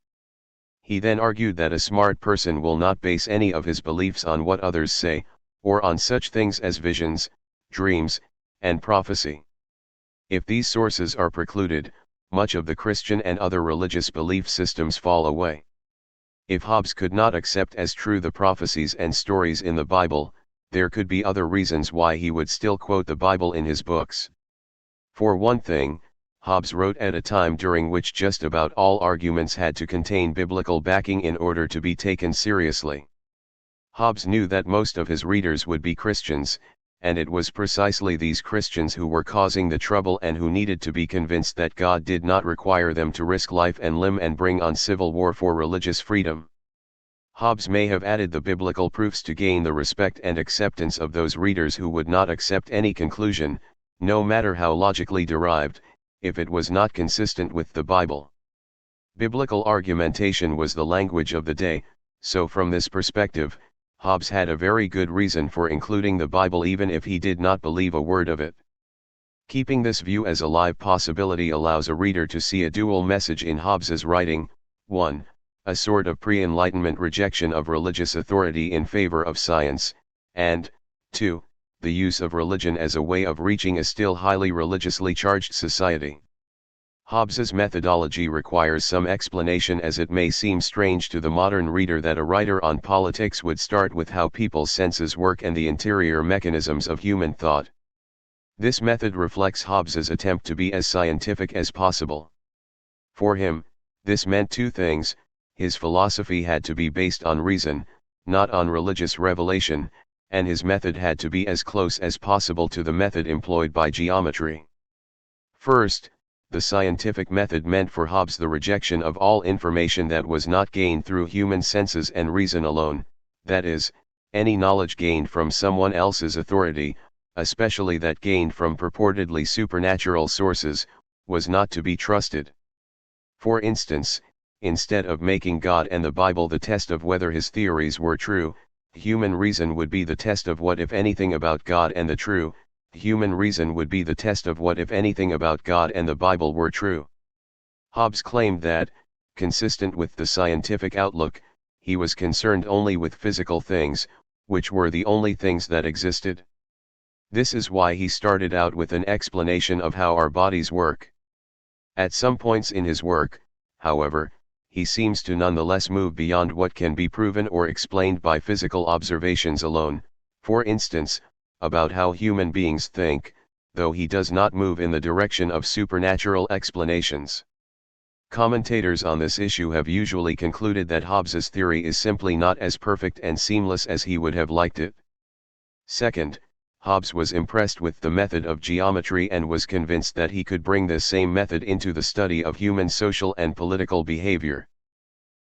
He then argued that a smart person will not base any of his beliefs on what others say, or on such things as visions, dreams, and prophecy. If these sources are precluded, much of the Christian and other religious belief systems fall away. If Hobbes could not accept as true the prophecies and stories in the Bible, there could be other reasons why he would still quote the Bible in his books. For one thing, Hobbes wrote at a time during which just about all arguments had to contain biblical backing in order to be taken seriously. Hobbes knew that most of his readers would be Christians, and it was precisely these Christians who were causing the trouble and who needed to be convinced that God did not require them to risk life and limb and bring on civil war for religious freedom. Hobbes may have added the biblical proofs to gain the respect and acceptance of those readers who would not accept any conclusion, no matter how logically derived, if it was not consistent with the Bible. Biblical argumentation was the language of the day, so from this perspective, Hobbes had a very good reason for including the Bible even if he did not believe a word of it. Keeping this view as a live possibility allows a reader to see a dual message in Hobbes's writing: 1. A sort of pre-Enlightenment rejection of religious authority in favor of science, and 2. The use of religion as a way of reaching a still highly religiously charged society. Hobbes's methodology requires some explanation, as it may seem strange to the modern reader that a writer on politics would start with how people's senses work and the interior mechanisms of human thought. This method reflects Hobbes's attempt to be as scientific as possible. For him, this meant two things: his philosophy had to be based on reason, not on religious revelation, and his method had to be as close as possible to the method employed by geometry. First, the scientific method meant for Hobbes the rejection of all information that was not gained through human senses and reason alone, that is, any knowledge gained from someone else's authority, especially that gained from purportedly supernatural sources, was not to be trusted. For instance, instead of making God and the Bible the test of whether his theories were true, human reason would be the test of what if anything about God and the true. Human reason would be the test of what if anything about God and the Bible were true. Hobbes claimed that, consistent with the scientific outlook, he was concerned only with physical things, which were the only things that existed. This is why he started out with an explanation of how our bodies work. At some points in his work, however, he seems to nonetheless move beyond what can be proven or explained by physical observations alone. For instance, about how human beings think, though he does not move in the direction of supernatural explanations. Commentators on this issue have usually concluded that Hobbes's theory is simply not as perfect and seamless as he would have liked it. Second, Hobbes was impressed with the method of geometry and was convinced that he could bring this same method into the study of human social and political behavior.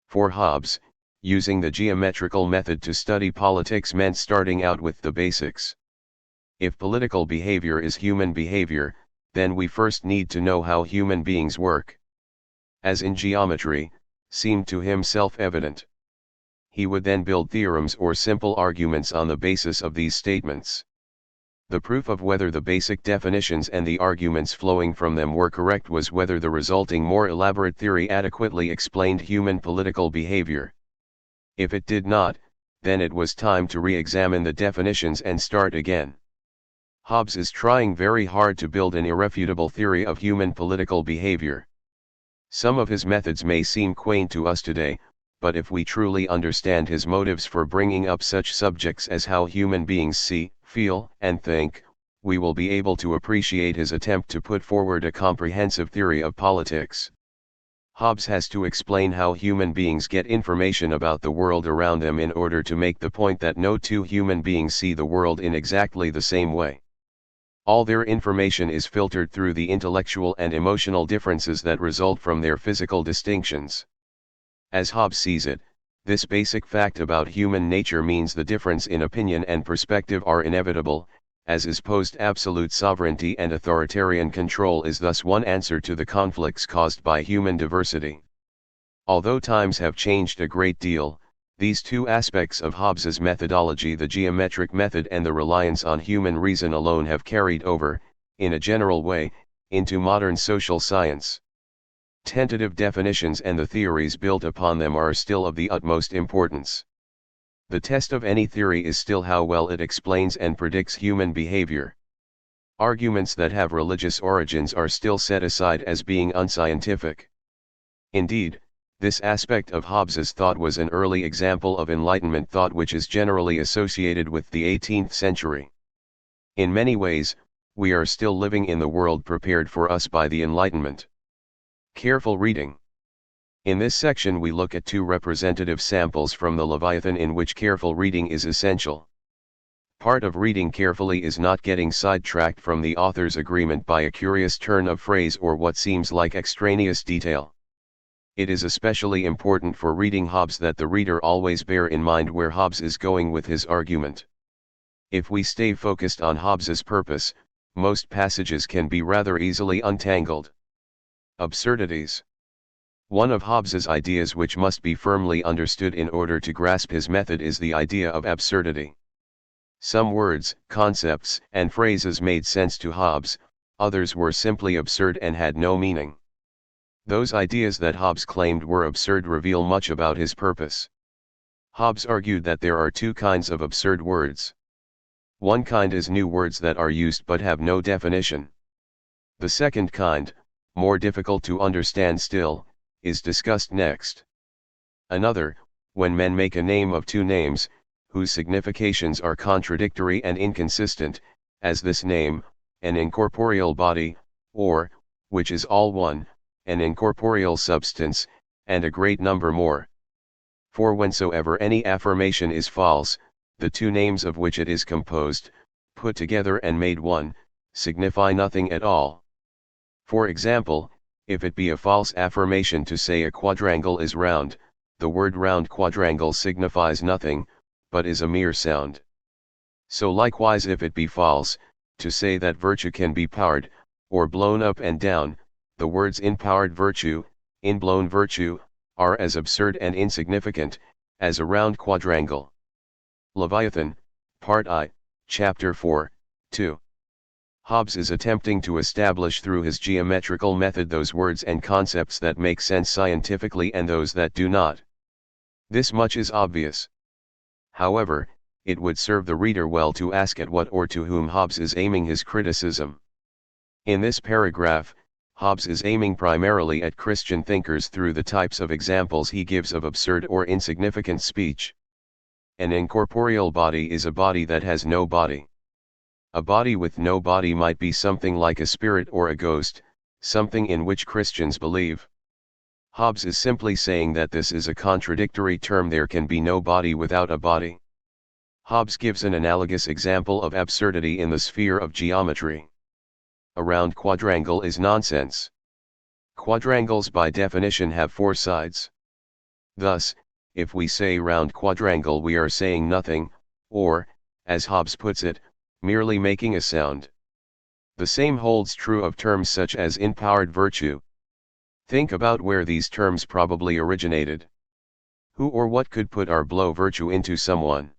For Hobbes, using the geometrical method to study politics meant starting out with the basics. If political behavior is human behavior, then we first need to know how human beings work. As in geometry, seemed to him self-evident. He would then build theorems or simple arguments on the basis of these statements. The proof of whether the basic definitions and the arguments flowing from them were correct was whether the resulting more elaborate theory adequately explained human political behavior. If it did not, then it was time to re-examine the definitions and start again. Hobbes is trying very hard to build an irrefutable theory of human political behavior. Some of his methods may seem quaint to us today, but if we truly understand his motives for bringing up such subjects as how human beings see, feel, and think, we will be able to appreciate his attempt to put forward a comprehensive theory of politics. Hobbes has to explain how human beings get information about the world around them in order to make the point that no two human beings see the world in exactly the same way. All their information is filtered through the intellectual and emotional differences that result from their physical distinctions. As Hobbes sees it, this basic fact about human nature means the difference in opinion and perspective are inevitable, as is post-absolute sovereignty and authoritarian control is thus one answer to the conflicts caused by human diversity. Although times have changed a great deal, these two aspects of Hobbes's methodology, the geometric method and the reliance on human reason alone, have carried over, in a general way, into modern social science. Tentative definitions and the theories built upon them are still of the utmost importance. The test of any theory is still how well it explains and predicts human behavior. Arguments that have religious origins are still set aside as being unscientific. Indeed, this aspect of Hobbes's thought was an early example of Enlightenment thought which is generally associated with the 18th century. In many ways, we are still living in the world prepared for us by the Enlightenment. Careful reading. In this section we look at two representative samples from the Leviathan in which careful reading is essential. Part of reading carefully is not getting sidetracked from the author's agreement by a curious turn of phrase or what seems like extraneous detail. It is especially important for reading Hobbes that the reader always bear in mind where Hobbes is going with his argument. If we stay focused on Hobbes's purpose, most passages can be rather easily untangled. Absurdities. One of Hobbes's ideas which must be firmly understood in order to grasp his method is the idea of absurdity. Some words, concepts, and phrases made sense to Hobbes, others were simply absurd and had no meaning. Those ideas that Hobbes claimed were absurd reveal much about his purpose. Hobbes argued that there are two kinds of absurd words. One kind is new words that are used but have no definition. The second kind, more difficult to understand still, is discussed next. Another, when men make a name of two names, whose significations are contradictory and inconsistent, as this name, an incorporeal body, or, which is all one, an incorporeal substance, and a great number more. For whensoever any affirmation is false, the two names of which it is composed, put together and made one, signify nothing at all. For example, if it be a false affirmation to say a quadrangle is round, the word round quadrangle signifies nothing, but is a mere sound. So likewise if it be false, to say that virtue can be powered, or blown up and down, the words in-powered virtue, in-blown virtue, are as absurd and insignificant, as a round quadrangle. Leviathan, Part I, Chapter 4, 2. Hobbes is attempting to establish through his geometrical method those words and concepts that make sense scientifically and those that do not. This much is obvious. However, it would serve the reader well to ask at what or to whom Hobbes is aiming his criticism. In this paragraph, Hobbes is aiming primarily at Christian thinkers through the types of examples he gives of absurd or insignificant speech. An incorporeal body is a body that has no body. A body with no body might be something like a spirit or a ghost, something in which Christians believe. Hobbes is simply saying that this is a contradictory term. There can be no body without a body. Hobbes gives an analogous example of absurdity in the sphere of geometry. A round quadrangle is nonsense. Quadrangles by definition have four sides. Thus, if we say round quadrangle, we are saying nothing, or, as Hobbes puts it, merely making a sound. The same holds true of terms such as empowered virtue. Think about where these terms probably originated. Who or what could put or blow virtue into someone?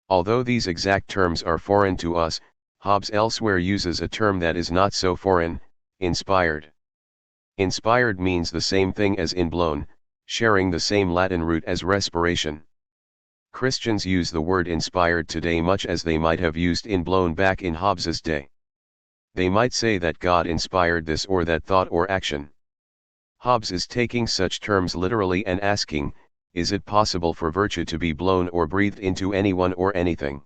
Although these exact terms are foreign to us, Hobbes elsewhere uses a term that is not so foreign: inspired. Inspired means the same thing as inblown, sharing the same Latin root as respiration. Christians use the word inspired today much as they might have used inblown back in Hobbes's day. They might say that God inspired this or that thought or action. Hobbes is taking such terms literally and asking, is it possible for virtue to be blown or breathed into anyone or anything?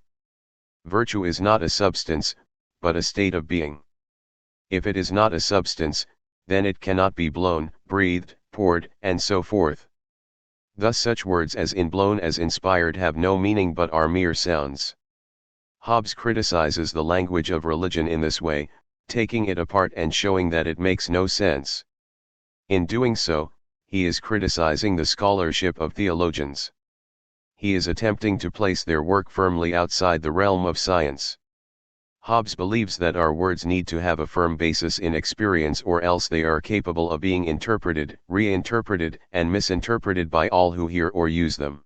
Virtue is not a substance, but a state of being. If it is not a substance, then it cannot be blown, breathed, poured, and so forth. Thus such words as inblown as inspired have no meaning but are mere sounds. Hobbes criticizes the language of religion in this way, taking it apart and showing that it makes no sense. In doing so, he is criticizing the scholarship of theologians. He is attempting to place their work firmly outside the realm of science. Hobbes believes that our words need to have a firm basis in experience, or else they are capable of being interpreted, reinterpreted, and misinterpreted by all who hear or use them.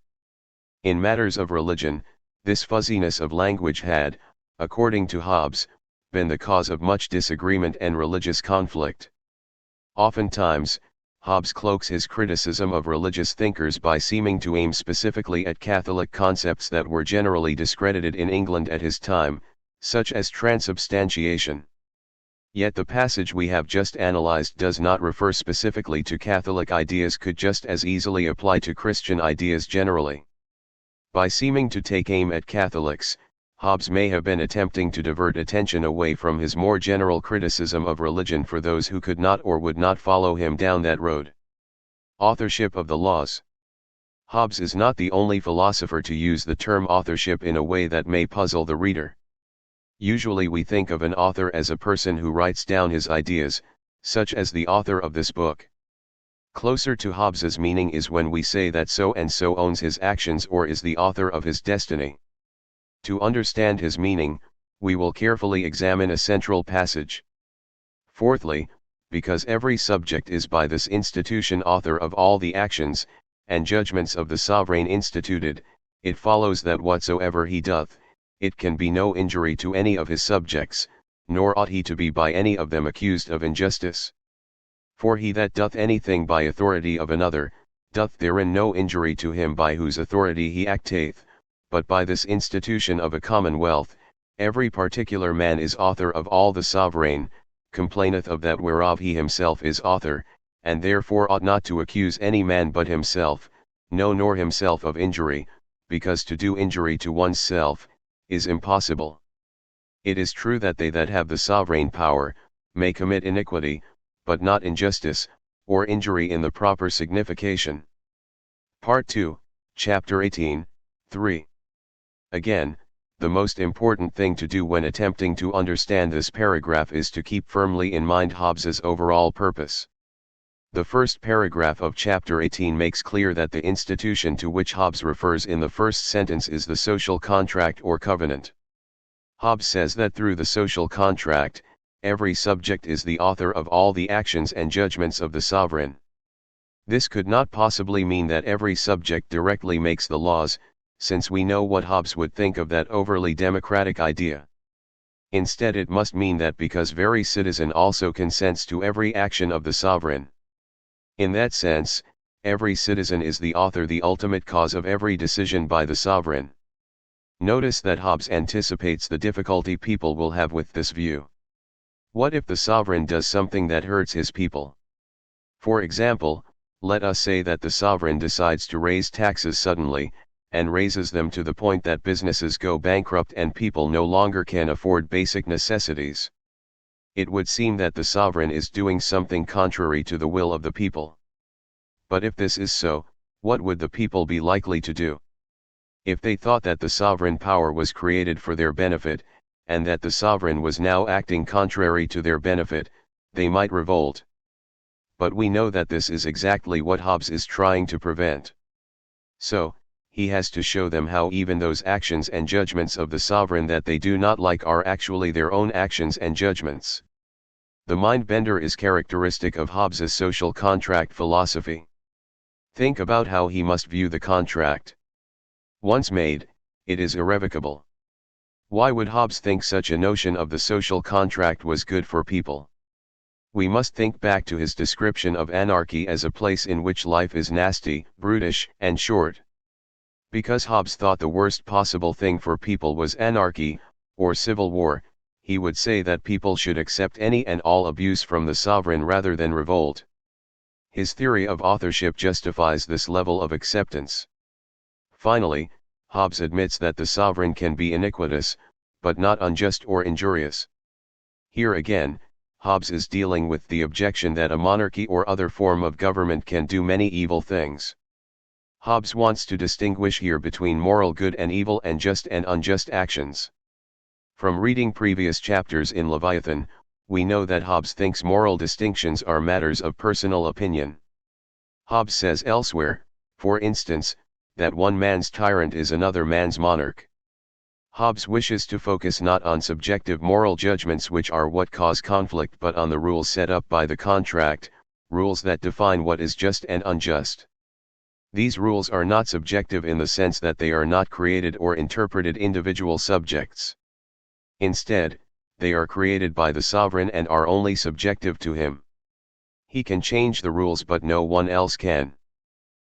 In matters of religion, this fuzziness of language had, according to Hobbes, been the cause of much disagreement and religious conflict. Oftentimes, Hobbes cloaks his criticism of religious thinkers by seeming to aim specifically at Catholic concepts that were generally discredited in England at his time, such as transubstantiation. Yet the passage we have just analyzed does not refer specifically to Catholic ideas, could just as easily apply to Christian ideas generally. By seeming to take aim at Catholics, Hobbes may have been attempting to divert attention away from his more general criticism of religion for those who could not or would not follow him down that road. Authorship of the laws. Hobbes is not the only philosopher to use the term authorship in a way that may puzzle the reader. Usually we think of an author as a person who writes down his ideas, such as the author of this book. Closer to Hobbes's meaning is when we say that so-and-so owns his actions or is the author of his destiny. To understand his meaning, we will carefully examine a central passage. Fourthly, because every subject is by this institution author of all the actions and judgments of the sovereign instituted, it follows that whatsoever he doth, it can be no injury to any of his subjects, nor ought he to be by any of them accused of injustice. For he that doth anything by authority of another, doth therein no injury to him by whose authority he acteth, but by this institution of a commonwealth, every particular man is author of all the sovereign, complaineth of that whereof he himself is author, and therefore ought not to accuse any man but himself, no nor himself of injury, because to do injury to one's self is impossible. It is true that they that have the sovereign power may commit iniquity, but not injustice, or injury in the proper signification. Part 2, Chapter 18, 3. Again, the most important thing to do when attempting to understand this paragraph is to keep firmly in mind Hobbes's overall purpose. The first paragraph of chapter 18 makes clear that the institution to which Hobbes refers in the first sentence is the social contract or covenant. Hobbes says that through the social contract, every subject is the author of all the actions and judgments of the sovereign. This could not possibly mean that every subject directly makes the laws, since we know what Hobbes would think of that overly democratic idea. Instead, it must mean that because every citizen also consents to every action of the sovereign. In that sense, every citizen is the author, the ultimate cause of every decision by the sovereign. Notice that Hobbes anticipates the difficulty people will have with this view. What if the sovereign does something that hurts his people? For example, let us say that the sovereign decides to raise taxes suddenly, and raises them to the point that businesses go bankrupt and people no longer can afford basic necessities. It would seem that the sovereign is doing something contrary to the will of the people. But if this is so, what would the people be likely to do? If they thought that the sovereign power was created for their benefit, and that the sovereign was now acting contrary to their benefit, they might revolt. But we know that this is exactly what Hobbes is trying to prevent. So, he has to show them how even those actions and judgments of the sovereign that they do not like are actually their own actions and judgments. The mind-bender is characteristic of Hobbes's social contract philosophy. Think about how he must view the contract. Once made, it is irrevocable. Why would Hobbes think such a notion of the social contract was good for people? We must think back to his description of anarchy as a place in which life is nasty, brutish, and short. Because Hobbes thought the worst possible thing for people was anarchy, or civil war, he would say that people should accept any and all abuse from the sovereign rather than revolt. His theory of authorship justifies this level of acceptance. Finally, Hobbes admits that the sovereign can be iniquitous, but not unjust or injurious. Here again, Hobbes is dealing with the objection that a monarchy or other form of government can do many evil things. Hobbes wants to distinguish here between moral good and evil and just and unjust actions. From reading previous chapters in Leviathan, we know that Hobbes thinks moral distinctions are matters of personal opinion. Hobbes says elsewhere, for instance, that one man's tyrant is another man's monarch. Hobbes wishes to focus not on subjective moral judgments which are what cause conflict but on the rules set up by the contract, rules that define what is just and unjust. These rules are not subjective in the sense that they are not created or interpreted individual subjects. Instead, they are created by the sovereign and are only subjective to him. He can change the rules but no one else can.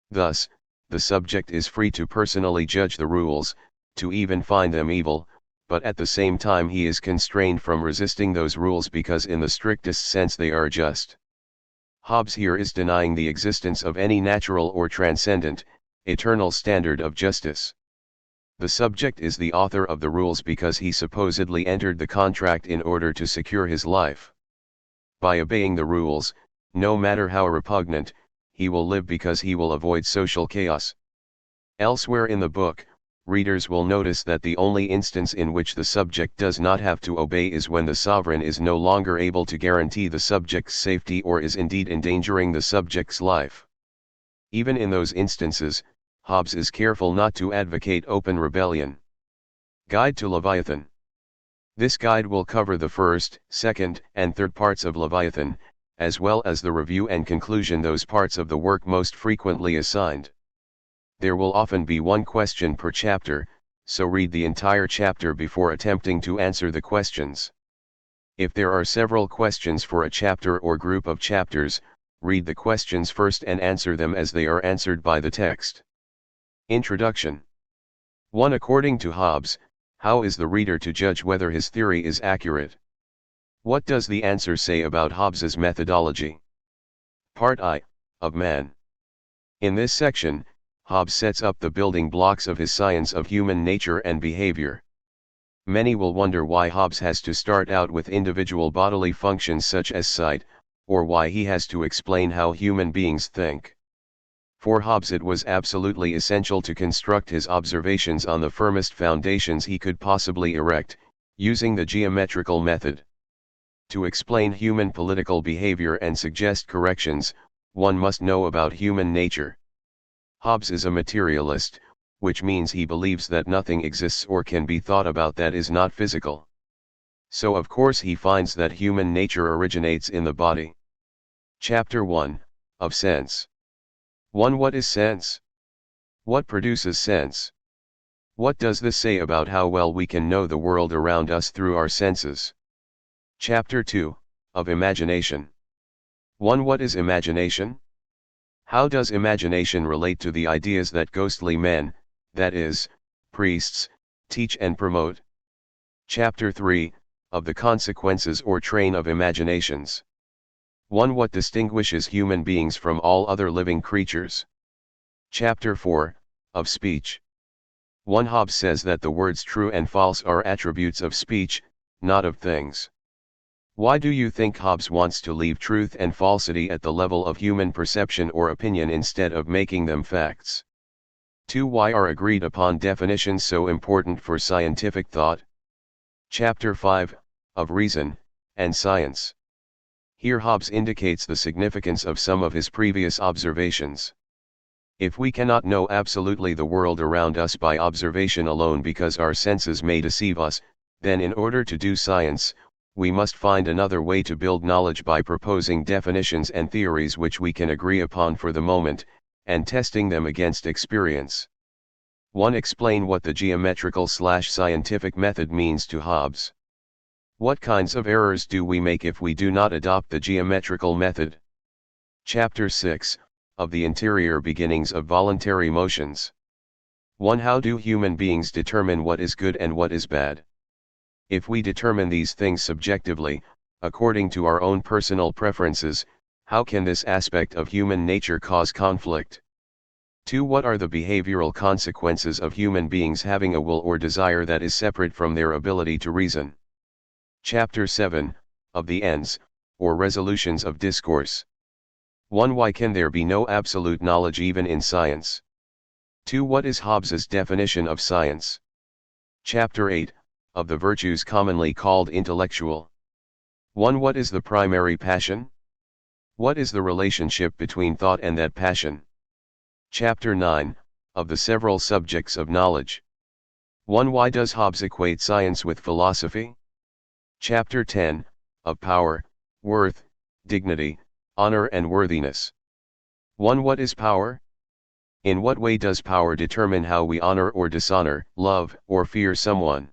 Thus, the subject is free to personally judge the rules, to even find them evil, but at the same time he is constrained from resisting those rules because in the strictest sense they are just. Hobbes here is denying the existence of any natural or transcendent, eternal standard of justice. The subject is the author of the rules because he supposedly entered the contract in order to secure his life. By obeying the rules, no matter how repugnant, he will live because he will avoid social chaos. Elsewhere in the book, readers will notice that the only instance in which the subject does not have to obey is when the sovereign is no longer able to guarantee the subject's safety or is indeed endangering the subject's life. Even in those instances, Hobbes is careful not to advocate open rebellion. Guide to Leviathan. This guide will cover the first, second, and third parts of Leviathan, as well as the review and conclusion, those parts of the work most frequently assigned. There will often be one question per chapter, so read the entire chapter before attempting to answer the questions. If there are several questions for a chapter or group of chapters, read the questions first and answer them as they are answered by the text. Introduction. 1. According to Hobbes, how is the reader to judge whether his theory is accurate? What does the answer say about Hobbes's methodology? Part I, of man. In this section, Hobbes sets up the building blocks of his science of human nature and behavior. Many will wonder why Hobbes has to start out with individual bodily functions such as sight, or why he has to explain how human beings think. For Hobbes it was absolutely essential to construct his observations on the firmest foundations he could possibly erect, using the geometrical method. To explain human political behavior and suggest corrections, one must know about human nature. Hobbes is a materialist, which means he believes that nothing exists or can be thought about that is not physical. So of course he finds that human nature originates in the body. Chapter 1, of Sense. 1. What is sense? What produces sense? What does this say about how well we can know the world around us through our senses? Chapter 2, of Imagination. 1. What is imagination? How does imagination relate to the ideas that ghostly men, that is, priests, teach and promote? Chapter 3, of the consequences or train of imaginations. 1. What distinguishes human beings from all other living creatures? Chapter 4, of Speech. 1. Hobbes says that the words true and false are attributes of speech, not of things. Why do you think Hobbes wants to leave truth and falsity at the level of human perception or opinion instead of making them facts? 2. Why are agreed upon definitions so important for scientific thought? Chapter 5, of Reason, and Science. Here Hobbes indicates the significance of some of his previous observations. If we cannot know absolutely the world around us by observation alone because our senses may deceive us, then in order to do science, we must find another way to build knowledge by proposing definitions and theories which we can agree upon for the moment, and testing them against experience. 1. Explain what the geometrical/scientific method means to Hobbes. What kinds of errors do we make if we do not adopt the geometrical method? Chapter 6, of the interior beginnings of voluntary motions. 1. How do human beings determine what is good and what is bad? If we determine these things subjectively, according to our own personal preferences, how can this aspect of human nature cause conflict? 2. What are the behavioral consequences of human beings having a will or desire that is separate from their ability to reason? Chapter 7, of the ends, or resolutions of discourse. 1. Why can there be no absolute knowledge even in science? 2. What is Hobbes's definition of science? Chapter 8, of the virtues commonly called intellectual. 1. What is the primary passion? What is the relationship between thought and that passion? Chapter 9, of the several subjects of knowledge. 1. Why does Hobbes equate science with philosophy? Chapter 10, of power, worth, dignity, honor and worthiness. 1. What is power? In what way does power determine how we honor or dishonor, love or fear someone?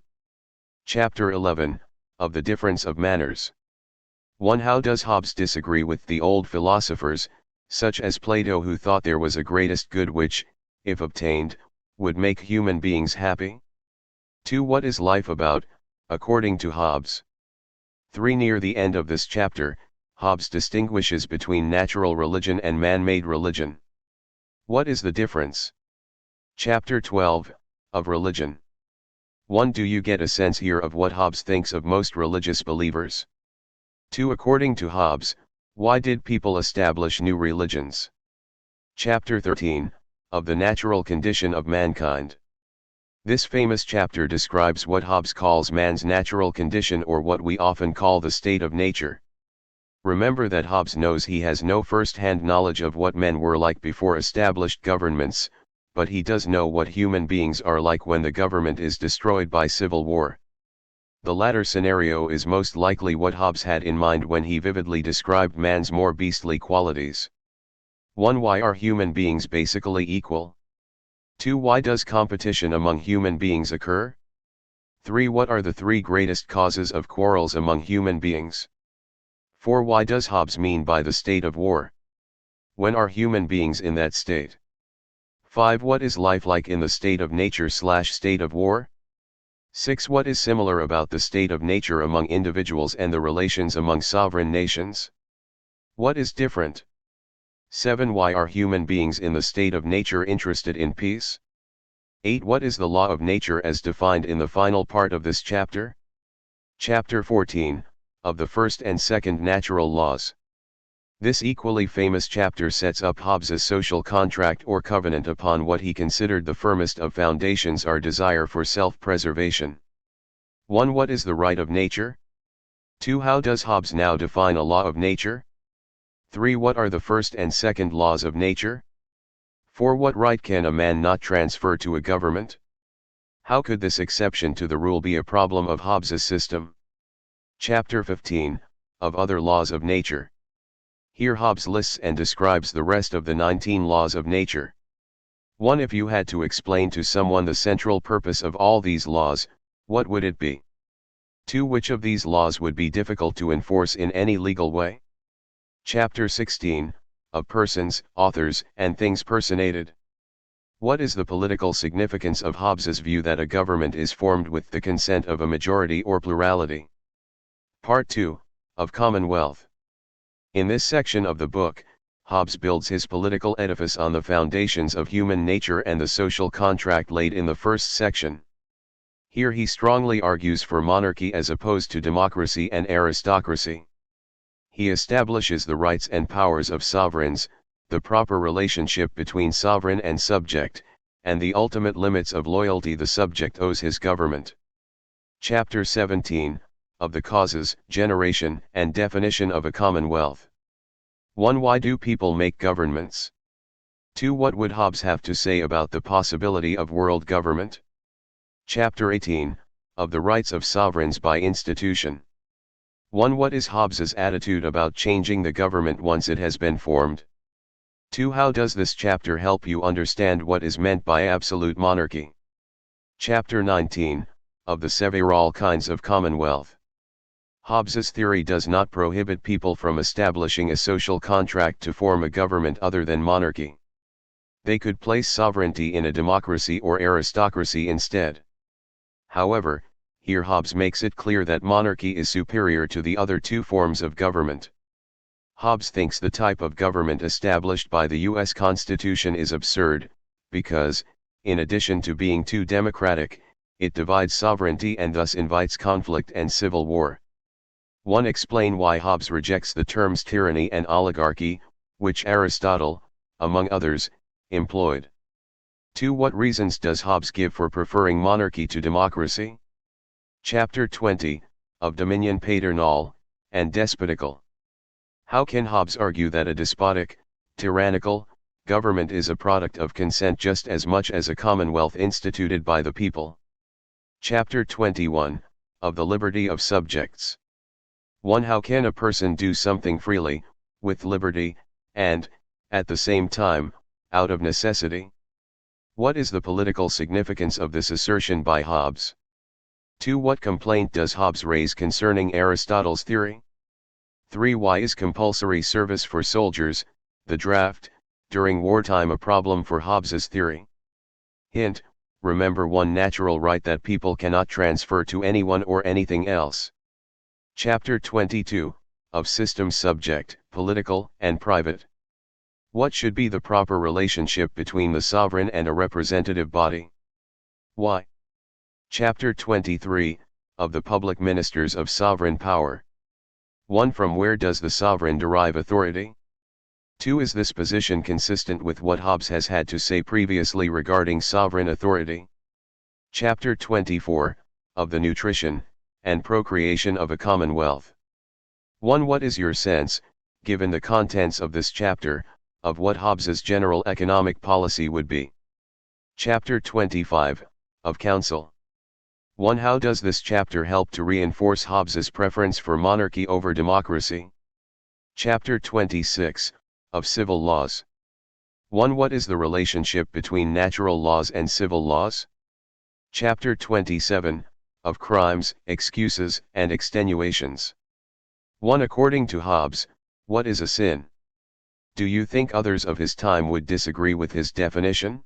Chapter 11, of the difference of manners. 1. How does Hobbes disagree with the old philosophers, such as Plato, who thought there was a greatest good which, if obtained, would make human beings happy? 2. What is life about, according to Hobbes? 3. Near the end of this chapter, Hobbes distinguishes between natural religion and man-made religion. What is the difference? Chapter 12, of religion. 1. Do you get a sense here of what Hobbes thinks of most religious believers? 2. According to Hobbes, why did people establish new religions? Chapter 13, of the natural condition of mankind. This famous chapter describes what Hobbes calls man's natural condition, or what we often call the state of nature. Remember that Hobbes knows he has no first-hand knowledge of what men were like before established governments, but he does know what human beings are like when the government is destroyed by civil war. The latter scenario is most likely what Hobbes had in mind when he vividly described man's more beastly qualities. 1. Why are human beings basically equal? 2. Why does competition among human beings occur? 3. What are the three greatest causes of quarrels among human beings? 4. Why does Hobbes mean by the state of war? When are human beings in that state? 5. What is life like in the state of nature/state of war? 6. What is similar about the state of nature among individuals and the relations among sovereign nations? What is different? 7. Why are human beings in the state of nature interested in peace? 8. What is the law of nature as defined in the final part of this chapter? Chapter 14, of the first and second natural laws. This equally famous chapter sets up Hobbes's social contract or covenant upon what he considered the firmest of foundations, our desire for self-preservation. 1. What is the right of nature? 2. How does Hobbes now define a law of nature? 3. What are the first and second laws of nature? 4. What right can a man not transfer to a government? How could this exception to the rule be a problem of Hobbes's system? Chapter 15, of other laws of nature. Here Hobbes lists and describes the rest of the 19 laws of nature. 1. If you had to explain to someone the central purpose of all these laws, what would it be? 2. Which of these laws would be difficult to enforce in any legal way? Chapter 16, of persons, authors, and things personated. What is the political significance of Hobbes's view that a government is formed with the consent of a majority or plurality? Part 2, of Commonwealth. In this section of the book, Hobbes builds his political edifice on the foundations of human nature and the social contract laid in the first section. Here he strongly argues for monarchy as opposed to democracy and aristocracy. He establishes the rights and powers of sovereigns, the proper relationship between sovereign and subject, and the ultimate limits of loyalty the subject owes his government. Chapter 17, of the causes, generation, and definition of a commonwealth. 1. Why do people make governments? 2. What would Hobbes have to say about the possibility of world government? Chapter 18, of the rights of sovereigns by institution. 1. What is Hobbes's attitude about changing the government once it has been formed? 2. How does this chapter help you understand what is meant by absolute monarchy? Chapter 19, of the several kinds of commonwealth. Hobbes's theory does not prohibit people from establishing a social contract to form a government other than monarchy. They could place sovereignty in a democracy or aristocracy instead. However, here Hobbes makes it clear that monarchy is superior to the other two forms of government. Hobbes thinks the type of government established by the U.S. Constitution is absurd, because, in addition to being too democratic, it divides sovereignty and thus invites conflict and civil war. 1. Explain why Hobbes rejects the terms tyranny and oligarchy, which Aristotle, among others, employed. 2. What reasons does Hobbes give for preferring monarchy to democracy? Chapter 20, of dominion paternal, and despotical. How can Hobbes argue that a despotic, tyrannical, government is a product of consent just as much as a commonwealth instituted by the people? Chapter 21, of the liberty of subjects. 1. How can a person do something freely, with liberty, and, at the same time, out of necessity? What is the political significance of this assertion by Hobbes? 2. What complaint does Hobbes raise concerning Aristotle's theory? 3. Why is compulsory service for soldiers, the draft, during wartime a problem for Hobbes's theory? Hint: remember one natural right that people cannot transfer to anyone or anything else. Chapter 22, of system subject, political, and private. What should be the proper relationship between the sovereign and a representative body? Why? Chapter 23, of the public ministers of sovereign power. 1. From where does the sovereign derive authority? 2. Is this position consistent with what Hobbes has had to say previously regarding sovereign authority? Chapter 24, of the nutrition and procreation of a commonwealth. 1. What is your sense, given the contents of this chapter, of what Hobbes's general economic policy would be? Chapter 25, of counsel. 1. How does this chapter help to reinforce Hobbes's preference for monarchy over democracy? Chapter 26, of civil laws. 1. What is the relationship between natural laws and civil laws? Chapter 27, of crimes, excuses, and extenuations. 1. According to Hobbes, what is a sin? Do you think others of his time would disagree with his definition?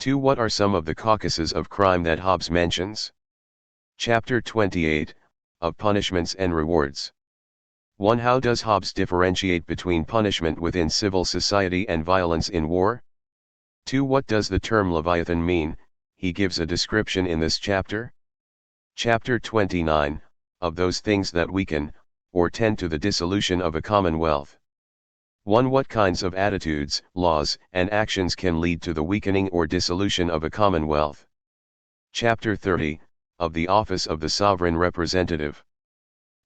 2. What are some of the caucuses of crime that Hobbes mentions? Chapter 28, of punishments and rewards. 1. How does Hobbes differentiate between punishment within civil society and violence in war? 2. What does the term Leviathan mean? He gives a description in this chapter. Chapter 29, of those things that weaken, or tend to the dissolution of a commonwealth. 1. What kinds of attitudes, laws, and actions can lead to the weakening or dissolution of a commonwealth? Chapter 30, of the office of the sovereign representative.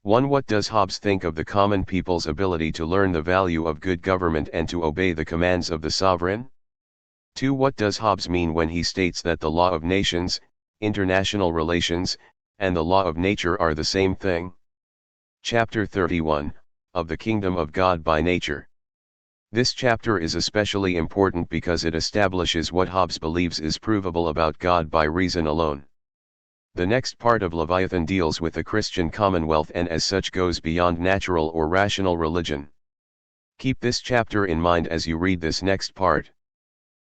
1. What does Hobbes think of the common people's ability to learn the value of good government and to obey the commands of the sovereign? 2. What does Hobbes mean when he states that the law of nations, international relations, and the law of nature are the same thing? Chapter 31, of the kingdom of God by nature. This chapter is especially important because it establishes what Hobbes believes is provable about God by reason alone. The next part of Leviathan deals with the Christian commonwealth and as such goes beyond natural or rational religion. Keep this chapter in mind as you read this next part.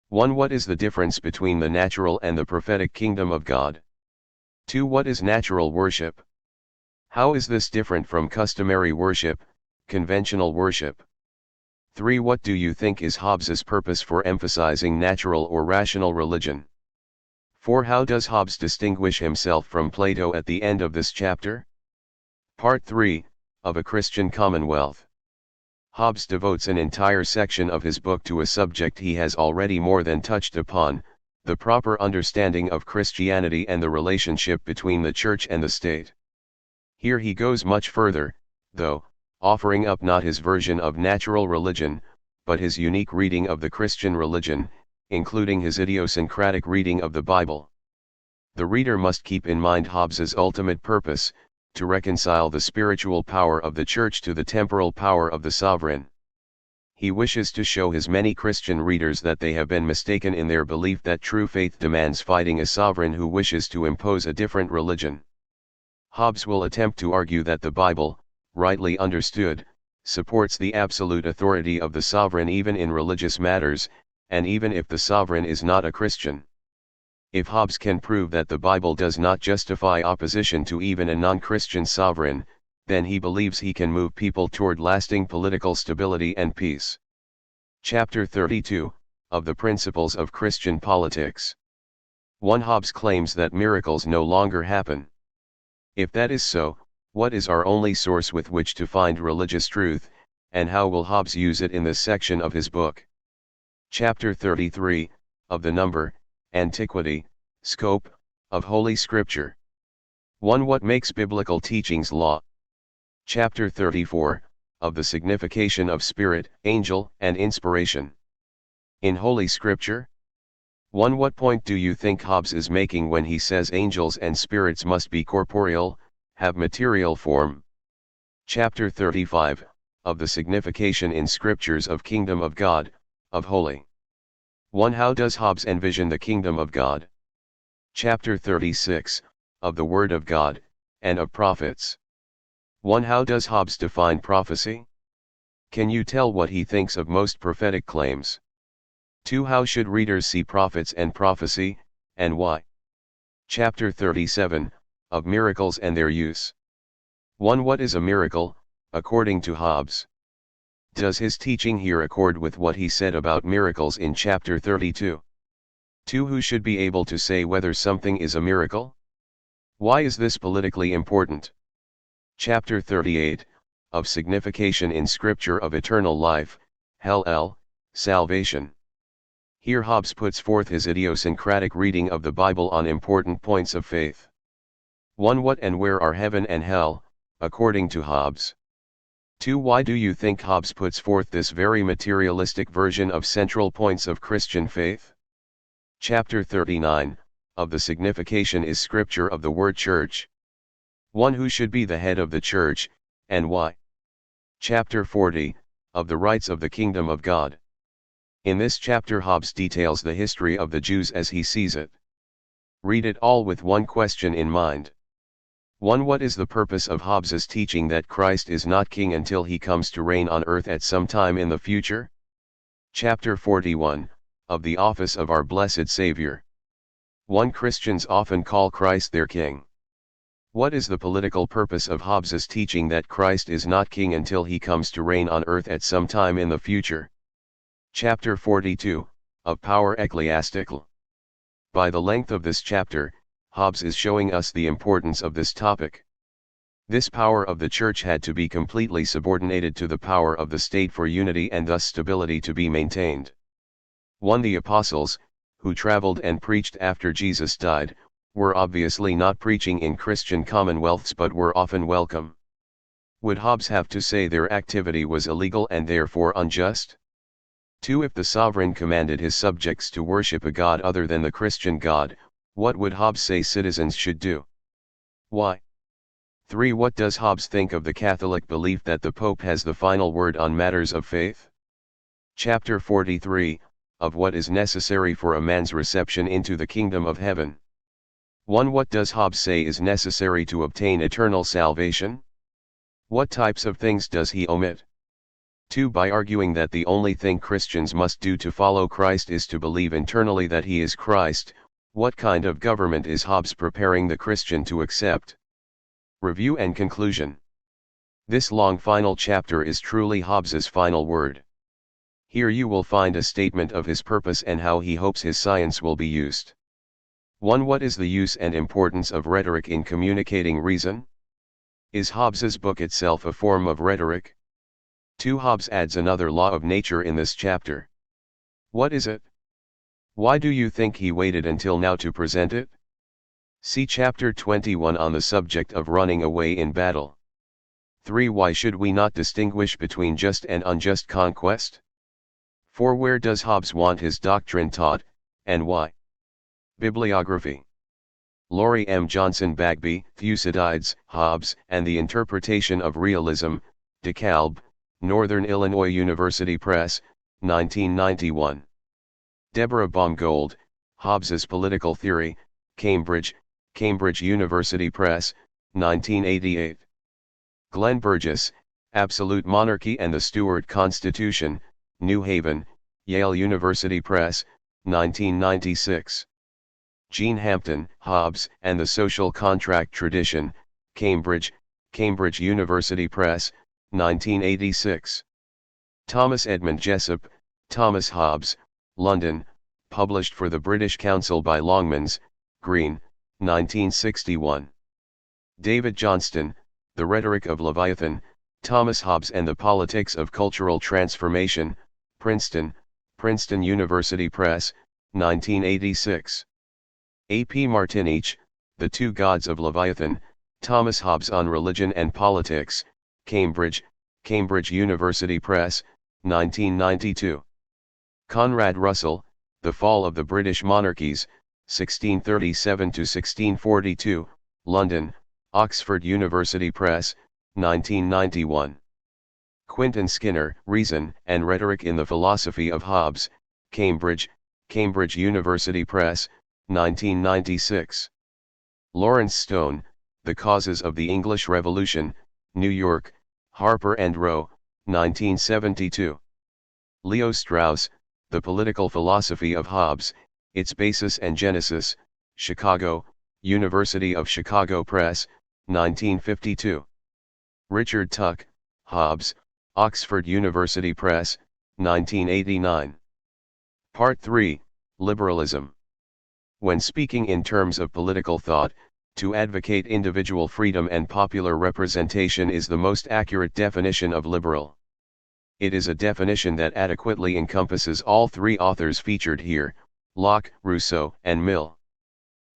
1. What is the difference between the natural and the prophetic kingdom of God? 2. What is natural worship? How is this different from customary worship, conventional worship? 3. What do you think is Hobbes's purpose for emphasizing natural or rational religion? 4. How does Hobbes distinguish himself from Plato at the end of this chapter? Part 3, of A Christian Commonwealth. Hobbes devotes an entire section of his book to a subject he has already more than touched upon, the proper understanding of Christianity and the relationship between the Church and the State. Here he goes much further, though, offering up not his version of natural religion, but his unique reading of the Christian religion, including his idiosyncratic reading of the Bible. The reader must keep in mind Hobbes's ultimate purpose, to reconcile the spiritual power of the Church to the temporal power of the sovereign. He wishes to show his many Christian readers that they have been mistaken in their belief that true faith demands fighting a sovereign who wishes to impose a different religion. Hobbes will attempt to argue that the Bible, rightly understood, supports the absolute authority of the sovereign even in religious matters, and even if the sovereign is not a Christian. If Hobbes can prove that the Bible does not justify opposition to even a non-Christian sovereign, then he believes he can move people toward lasting political stability and peace. Chapter 32, of the Principles of Christian Politics. 1. Hobbes claims that miracles no longer happen. If that is so, what is our only source with which to find religious truth, and how will Hobbes use it in this section of his book? Chapter 33, of the number, antiquity, scope, of Holy Scripture. 1. What makes biblical teachings law? Chapter 34, of the signification of spirit, angel, and inspiration. In Holy Scripture? 1. What point do you think Hobbes is making when he says angels and spirits must be corporeal, have material form? Chapter 35, of the signification in Scriptures of kingdom of God, of holy. 1. How does Hobbes envision the kingdom of God? Chapter 36, of the Word of God, and of prophets. 1. How does Hobbes define prophecy? Can you tell what he thinks of most prophetic claims? 2. How should readers see prophets and prophecy, and why? Chapter 37, of miracles and their use. 1. What is a miracle, according to Hobbes? Does his teaching here accord with what he said about miracles in chapter 32? 2. Who should be able to say whether something is a miracle? Why is this politically important? Chapter 38, of signification in Scripture of eternal life, hell, salvation. Here Hobbes puts forth his idiosyncratic reading of the Bible on important points of faith. 1. What and where are heaven and hell, according to Hobbes? 2. Why do you think Hobbes puts forth this very materialistic version of central points of Christian faith? Chapter 39, of the signification is Scripture of the word church. 1. Who should be the head of the church, and why? Chapter 40, of the rights of the kingdom of God. In this chapter Hobbes details the history of the Jews as he sees it. Read it all with one question in mind. 1. What is the purpose of Hobbes's teaching that Christ is not king until he comes to reign on earth at some time in the future? Chapter 41, of the office of our blessed Savior. 1. Christians often call Christ their king. What is the political purpose of Hobbes's teaching that Christ is not king until he comes to reign on earth at some time in the future? Chapter 42, of power ecclesiastical. By the length of this chapter, Hobbes is showing us the importance of this topic. This power of the Church had to be completely subordinated to the power of the state for unity and thus stability to be maintained. 1. The apostles, who traveled and preached after Jesus died, were obviously not preaching in Christian commonwealths but were often welcome. Would Hobbes have to say their activity was illegal and therefore unjust? 2. If the sovereign commanded his subjects to worship a god other than the Christian God, what would Hobbes say citizens should do? Why? 3. What does Hobbes think of the Catholic belief that the Pope has the final word on matters of faith? Chapter 43, of what is necessary for a man's reception into the kingdom of heaven. 1. What does Hobbes say is necessary to obtain eternal salvation? What types of things does he omit? 2. By arguing that the only thing Christians must do to follow Christ is to believe internally that he is Christ, what kind of government is Hobbes preparing the Christian to accept? Review and conclusion. This long final chapter is truly Hobbes's final word. Here you will find a statement of his purpose and how he hopes his science will be used. 1. What is the use and importance of rhetoric in communicating reason? Is Hobbes's book itself a form of rhetoric? 2. Hobbes adds another law of nature in this chapter. What is it? Why do you think he waited until now to present it? See chapter 21 on the subject of running away in battle. 3. Why should we not distinguish between just and unjust conquest? 4. Where does Hobbes want his doctrine taught, and why? Bibliography. Laurie M. Johnson Bagby, Thucydides, Hobbes, and the Interpretation of Realism, DeKalb, Northern Illinois University Press, 1991. Deborah Baumgold, Hobbes's Political Theory, Cambridge, Cambridge University Press, 1988. Glenn Burgess, Absolute Monarchy and the Stuart Constitution, New Haven, Yale University Press, 1996. Gene Hampton, Hobbes and the Social Contract Tradition, Cambridge, Cambridge University Press, 1986. Thomas Edmund Jessup, Thomas Hobbes, London, published for the British Council by Longmans, Green, 1961. David Johnston, The Rhetoric of Leviathan, Thomas Hobbes and the Politics of Cultural Transformation, Princeton, Princeton University Press, 1986. A. P. Martinich, The Two Gods of Leviathan, Thomas Hobbes on Religion and Politics, Cambridge, Cambridge University Press, 1992. Conrad Russell, The Fall of the British Monarchies, 1637–1642, London, Oxford University Press, 1991. Quinton Skinner, Reason and Rhetoric in the Philosophy of Hobbes, Cambridge, Cambridge University Press, 1996. Lawrence Stone, The Causes of the English Revolution, New York, Harper and Row, 1972. Leo Strauss, The Political Philosophy of Hobbes, Its Basis and Genesis, Chicago, University of Chicago Press, 1952. Richard Tuck, Hobbes, Oxford University Press, 1989. Part 3, Liberalism. When speaking in terms of political thought, to advocate individual freedom and popular representation is the most accurate definition of liberal. It is a definition that adequately encompasses all three authors featured here, Locke, Rousseau, and Mill.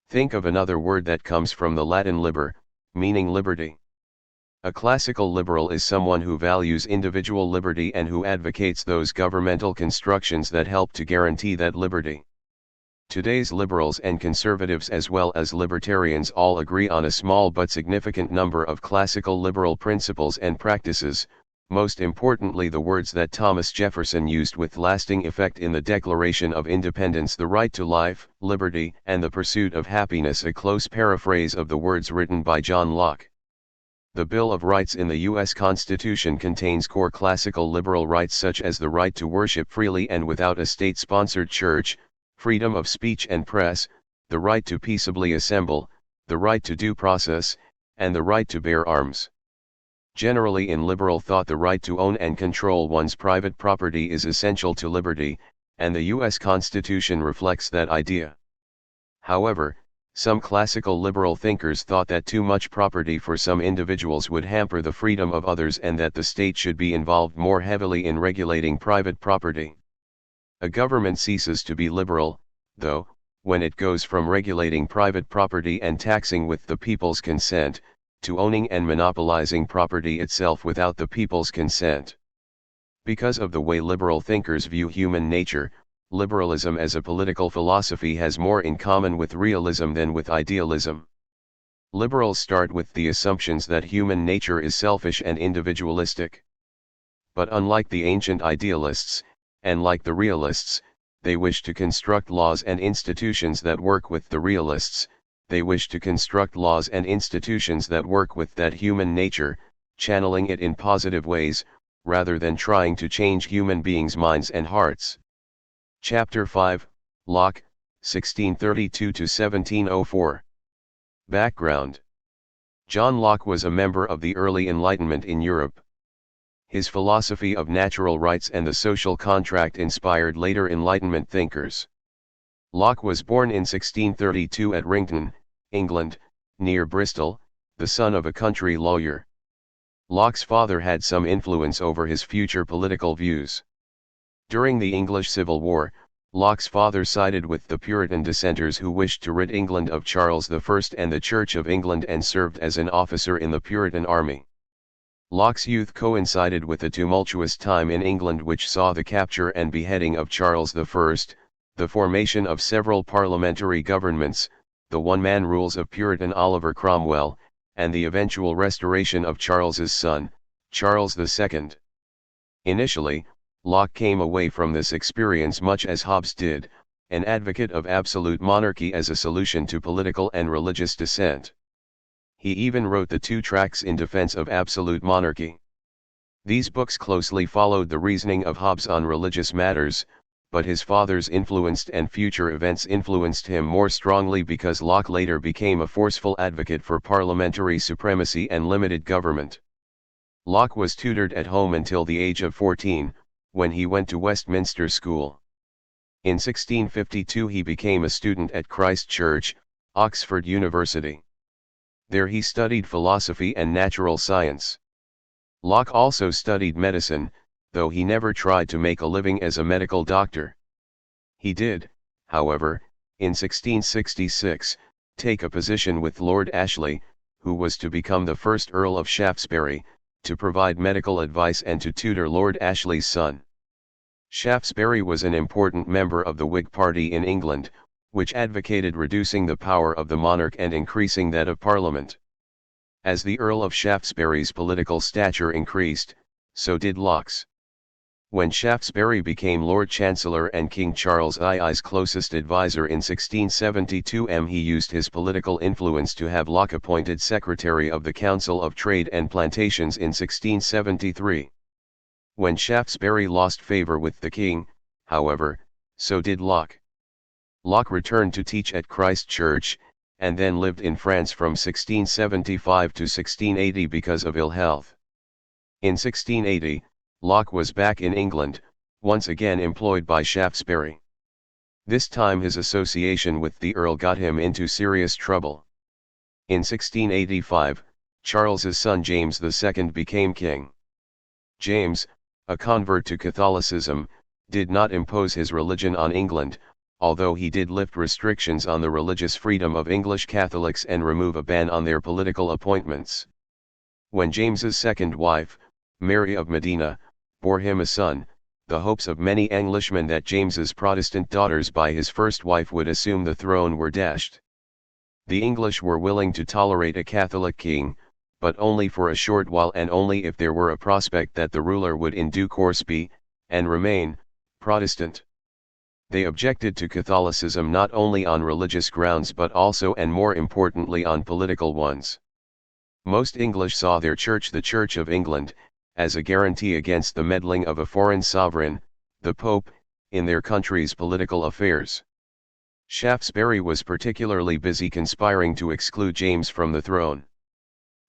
Think of another word that comes from the Latin liber, meaning liberty. A classical liberal is someone who values individual liberty and who advocates those governmental constructions that help to guarantee that liberty. Today's liberals and conservatives as well as libertarians all agree on a small but significant number of classical liberal principles and practices, most importantly the words that Thomas Jefferson used with lasting effect in the Declaration of Independence: the right to life, liberty, and the pursuit of happiness, a close paraphrase of the words written by John Locke. The Bill of Rights in the U.S. Constitution contains core classical liberal rights such as the right to worship freely and without a state-sponsored church, freedom of speech and press, the right to peaceably assemble, the right to due process, and the right to bear arms. Generally in liberal thought the right to own and control one's private property is essential to liberty, and the U.S. Constitution reflects that idea. However, some classical liberal thinkers thought that too much property for some individuals would hamper the freedom of others and that the state should be involved more heavily in regulating private property. A government ceases to be liberal, though, when it goes from regulating private property and taxing with the people's consent, to owning and monopolizing property itself without the people's consent. Because of the way liberal thinkers view human nature, liberalism as a political philosophy has more in common with realism than with idealism. Liberals start with the assumptions that human nature is selfish and individualistic. But unlike the ancient idealists, and like the realists, they wish to construct laws and institutions that work with the realists. They wish to construct laws and institutions that work with that human nature, channeling it in positive ways, rather than trying to change human beings' minds and hearts. Chapter 5, Locke, 1632–1704. Background. John Locke was a member of the early Enlightenment in Europe. His philosophy of natural rights and the social contract inspired later Enlightenment thinkers. Locke was born in 1632 at Rington, England, near Bristol, the son of a country lawyer. Locke's father had some influence over his future political views. During the English Civil War, Locke's father sided with the Puritan dissenters who wished to rid England of Charles I and the Church of England, and served as an officer in the Puritan army. Locke's youth coincided with a tumultuous time in England which saw the capture and beheading of Charles I, the formation of several parliamentary governments, the one-man rules of Puritan Oliver Cromwell, and the eventual restoration of Charles's son, Charles II. Initially, Locke came away from this experience much as Hobbes did, an advocate of absolute monarchy as a solution to political and religious dissent. He even wrote the 2 tracts in defense of absolute monarchy. These books closely followed the reasoning of Hobbes on religious matters, but his father's influence and future events influenced him more strongly because Locke later became a forceful advocate for parliamentary supremacy and limited government. Locke was tutored at home until the age of 14, when he went to Westminster School. In 1652 he became a student at Christ Church, Oxford University. There he studied philosophy and natural science. Locke also studied medicine, though he never tried to make a living as a medical doctor. He did, however, in 1666, take a position with Lord Ashley, who was to become the first Earl of Shaftesbury, to provide medical advice and to tutor Lord Ashley's son. Shaftesbury was an important member of the Whig Party in England, which advocated reducing the power of the monarch and increasing that of Parliament. As the Earl of Shaftesbury's political stature increased, so did Locke's. When Shaftesbury became Lord Chancellor and King Charles II's closest advisor in 1672, he used his political influence to have Locke appointed Secretary of the Council of Trade and Plantations in 1673. When Shaftesbury lost favour with the king, however, so did Locke. Locke returned to teach at Christ Church, and then lived in France from 1675 to 1680 because of ill health. In 1680, Locke was back in England, once again employed by Shaftesbury. This time his association with the Earl got him into serious trouble. In 1685, Charles's son James II became king. James, a convert to Catholicism, did not impose his religion on England, although he did lift restrictions on the religious freedom of English Catholics and remove a ban on their political appointments. When James's second wife, Mary of Modena, bore him a son, the hopes of many Englishmen that James's Protestant daughters by his first wife would assume the throne were dashed. The English were willing to tolerate a Catholic king, but only for a short while and only if there were a prospect that the ruler would in due course be, and remain, Protestant. They objected to Catholicism not only on religious grounds but also and more importantly on political ones. Most English saw their church, the Church of England, as a guarantee against the meddling of a foreign sovereign, the Pope, in their country's political affairs. Shaftesbury was particularly busy conspiring to exclude James from the throne.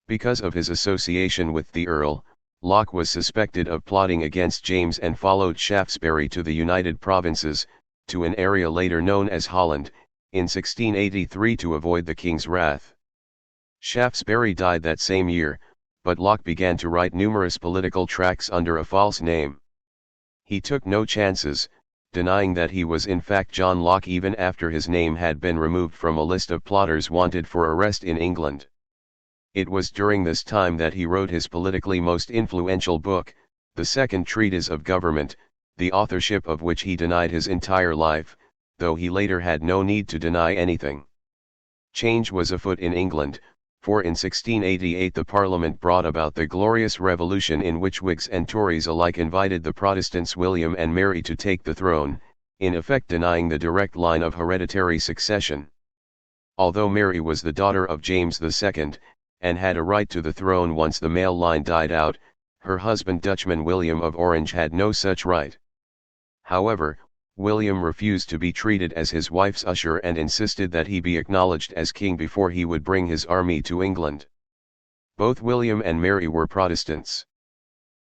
Because of his association with the Earl, Locke was suspected of plotting against James and followed Shaftesbury to the United Provinces, to an area later known as Holland, in 1683 to avoid the king's wrath. Shaftesbury died that same year, but Locke began to write numerous political tracts under a false name. He took no chances, denying that he was in fact John Locke even after his name had been removed from a list of plotters wanted for arrest in England. It was during this time that he wrote his politically most influential book, the Second Treatise of Government, the authorship of which he denied his entire life, though he later had no need to deny anything. Change was afoot in England, for in 1688 the Parliament brought about the Glorious Revolution in which Whigs and Tories alike invited the Protestants William and Mary to take the throne, in effect denying the direct line of hereditary succession. Although Mary was the daughter of James II, and had a right to the throne once the male line died out, her husband Dutchman William of Orange had no such right. However, William refused to be treated as his wife's usher and insisted that he be acknowledged as king before he would bring his army to England. Both William and Mary were Protestants.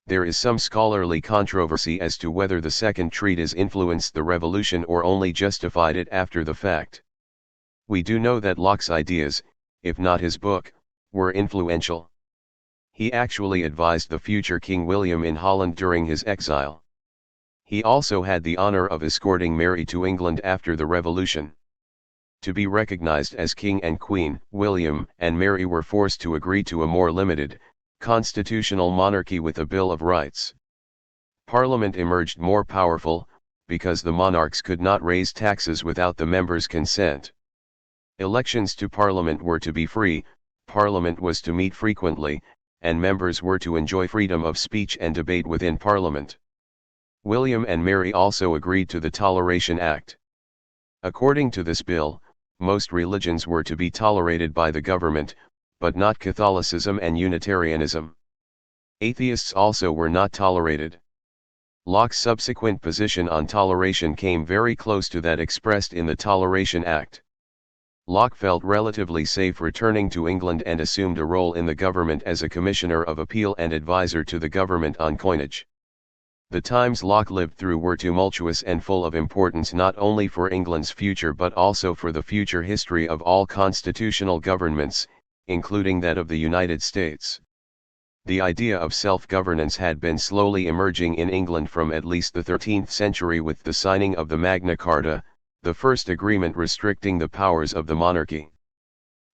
There is some scholarly controversy as to whether the second treatise influenced the revolution or only justified it after the fact. We do know that Locke's ideas, if not his book, were influential. He actually advised the future King William in Holland during his exile. He also had the honor of escorting Mary to England after the Revolution. To be recognized as King and Queen, William and Mary were forced to agree to a more limited, constitutional monarchy with a Bill of Rights. Parliament emerged more powerful, because the monarchs could not raise taxes without the members' consent. Elections to Parliament were to be free, Parliament was to meet frequently, and members were to enjoy freedom of speech and debate within Parliament. William and Mary also agreed to the Toleration Act. According to this bill, most religions were to be tolerated by the government, but not Catholicism and Unitarianism. Atheists also were not tolerated. Locke's subsequent position on toleration came very close to that expressed in the Toleration Act. Locke felt relatively safe returning to England and assumed a role in the government as a commissioner of appeal and advisor to the government on coinage. The times Locke lived through were tumultuous and full of importance not only for England's future but also for the future history of all constitutional governments, including that of the United States. The idea of self-governance had been slowly emerging in England from at least the 13th century with the signing of the Magna Carta, the first agreement restricting the powers of the monarchy.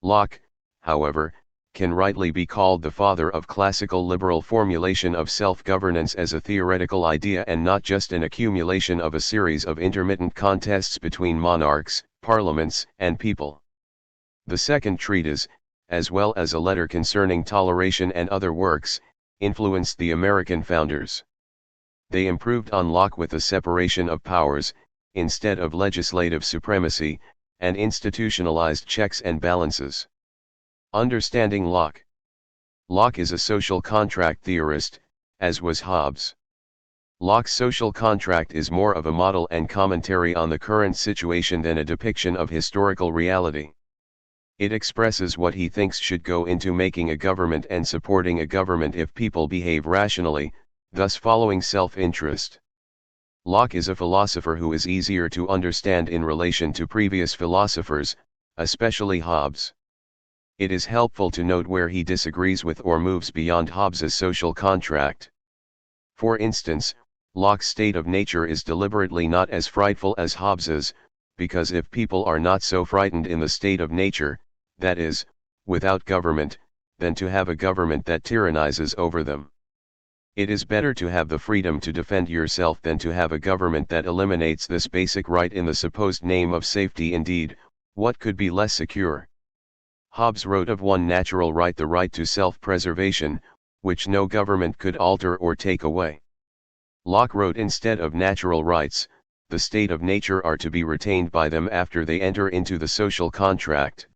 Locke, however, can rightly be called the father of classical liberal formulation of self-governance as a theoretical idea and not just an accumulation of a series of intermittent contests between monarchs, parliaments, and people. The second treatise, as well as a letter concerning toleration and other works, influenced the American founders. They improved on Locke with the separation of powers, instead of legislative supremacy, and institutionalized checks and balances. Understanding Locke. Locke is a social contract theorist, as was Hobbes. Locke's social contract is more of a model and commentary on the current situation than a depiction of historical reality. It expresses what he thinks should go into making a government and supporting a government if people behave rationally, thus following self-interest. Locke is a philosopher who is easier to understand in relation to previous philosophers, especially Hobbes. It is helpful to note where he disagrees with or moves beyond Hobbes's social contract. For instance, Locke's state of nature is deliberately not as frightful as Hobbes's, because if people are not so frightened in the state of nature, that is, without government, then to have a government that tyrannizes over them. It is better to have the freedom to defend yourself than to have a government that eliminates this basic right in the supposed name of safety. Indeed, what could be less secure? Hobbes wrote of one natural right, the right to self-preservation, which no government could alter or take away. Locke wrote instead of natural rights, the state of nature are to be retained by them after they enter into the social contract.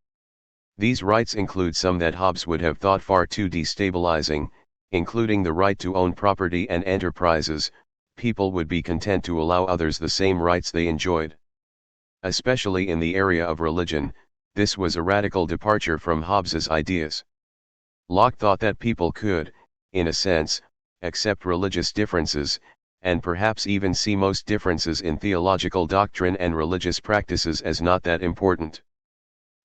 These rights include some that Hobbes would have thought far too destabilizing, including the right to own property and enterprises. People would be content to allow others the same rights they enjoyed. Especially in the area of religion, this was a radical departure from Hobbes's ideas. Locke thought that people could, in a sense, accept religious differences, and perhaps even see most differences in theological doctrine and religious practices as not that important.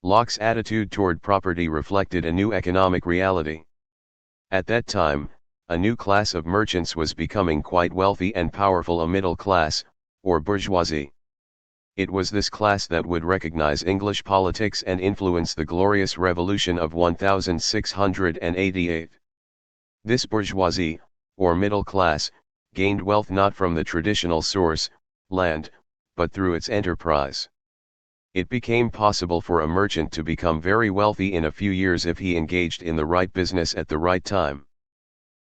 Locke's attitude toward property reflected a new economic reality. At that time, a new class of merchants was becoming quite wealthy and powerful, a middle class, or bourgeoisie. It was this class that would recognize English politics and influence the Glorious Revolution of 1688. This bourgeoisie, or middle class, gained wealth not from the traditional source, land, but through its enterprise. It became possible for a merchant to become very wealthy in a few years if he engaged in the right business at the right time.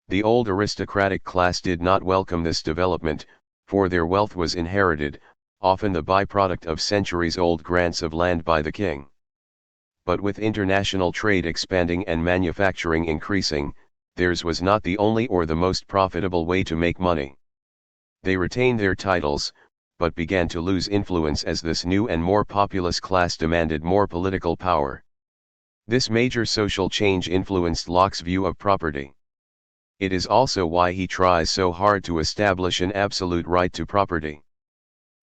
The old aristocratic class did not welcome this development, for their wealth was inherited, often the byproduct of centuries-old grants of land by the king. But with international trade expanding and manufacturing increasing, theirs was not the only or the most profitable way to make money. They retained their titles, but began to lose influence as this new and more populous class demanded more political power. This major social change influenced Locke's view of property. It is also why he tries so hard to establish an absolute right to property.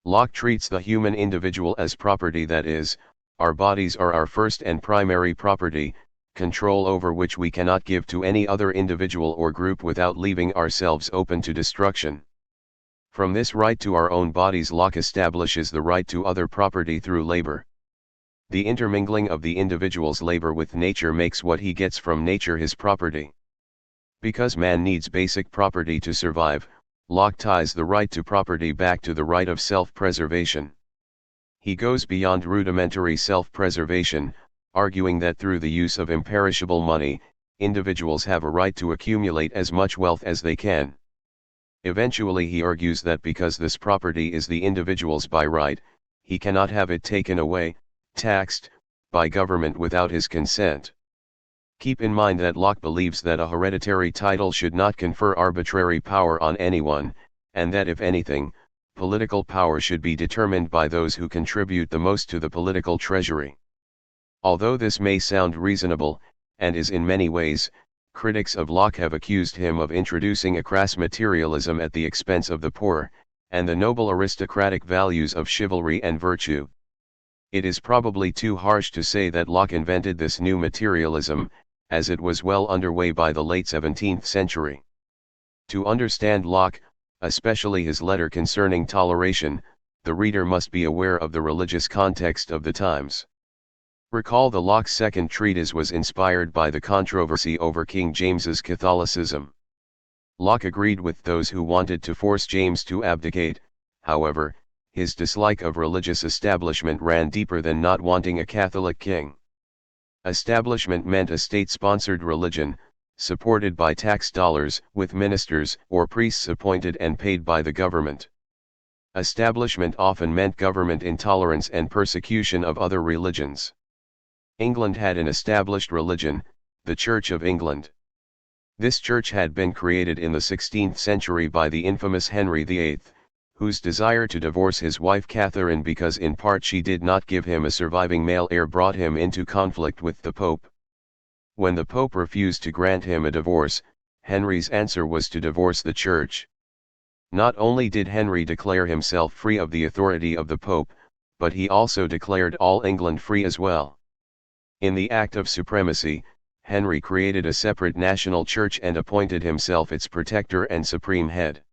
Locke treats the human individual as property, that is, our bodies are our first and primary property, control over which we cannot give to any other individual or group without leaving ourselves open to destruction. From this right to our own bodies, Locke establishes the right to other property through labor. The intermingling of the individual's labor with nature makes what he gets from nature his property. Because man needs basic property to survive, Locke ties the right to property back to the right of self-preservation. He goes beyond rudimentary self-preservation, arguing that through the use of imperishable money, individuals have a right to accumulate as much wealth as they can. Eventually he argues that because this property is the individual's by right, he cannot have it taken away, taxed, by government without his consent. Keep in mind that Locke believes that a hereditary title should not confer arbitrary power on anyone, and that if anything, political power should be determined by those who contribute the most to the political treasury. Although this may sound reasonable, and is in many ways, critics of Locke have accused him of introducing a crass materialism at the expense of the poor, and the noble aristocratic values of chivalry and virtue. It is probably too harsh to say that Locke invented this new materialism, as it was well underway by the late 17th century. To understand Locke, especially his letter concerning toleration, the reader must be aware of the religious context of the times. Recall the Locke's second treatise was inspired by the controversy over King James's Catholicism. Locke agreed with those who wanted to force James to abdicate. However, his dislike of religious establishment ran deeper than not wanting a Catholic king. Establishment meant a state-sponsored religion, supported by tax dollars, with ministers or priests appointed and paid by the government. Establishment often meant government intolerance and persecution of other religions. England had an established religion, the Church of England. This church had been created in the 16th century by the infamous Henry VIII, whose desire to divorce his wife Catherine because in part she did not give him a surviving male heir brought him into conflict with the Pope. When the Pope refused to grant him a divorce, Henry's answer was to divorce the Church. Not only did Henry declare himself free of the authority of the Pope, but he also declared all England free as well. In the act of supremacy, Henry created a separate national church and appointed himself its protector and supreme head.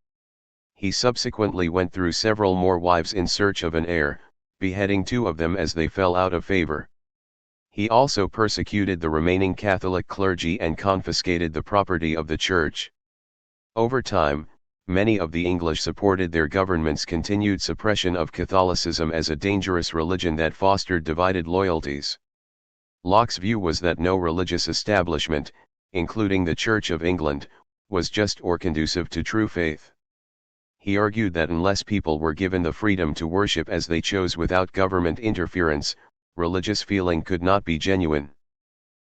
He subsequently went through several more wives in search of an heir, beheading 2 of them as they fell out of favor. He also persecuted the remaining Catholic clergy and confiscated the property of the church. Over time, many of the English supported their government's continued suppression of Catholicism as a dangerous religion that fostered divided loyalties. Locke's view was that no religious establishment, including the Church of England, was just or conducive to true faith. He argued that unless people were given the freedom to worship as they chose without government interference, religious feeling could not be genuine.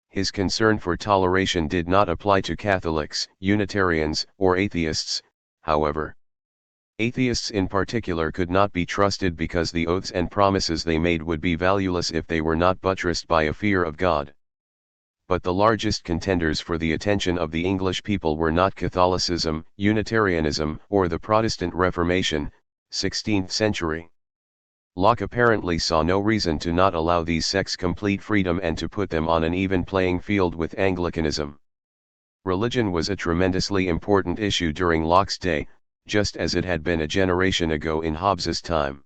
His concern for toleration did not apply to Catholics, Unitarians, or atheists, however. Atheists in particular could not be trusted because the oaths and promises they made would be valueless if they were not buttressed by a fear of God. But the largest contenders for the attention of the English people were not Catholicism, Unitarianism, or the Protestant Reformation, 16th century. Locke apparently saw no reason to not allow these sects complete freedom and to put them on an even playing field with Anglicanism. Religion was a tremendously important issue during Locke's day, just as it had been a generation ago in Hobbes's time.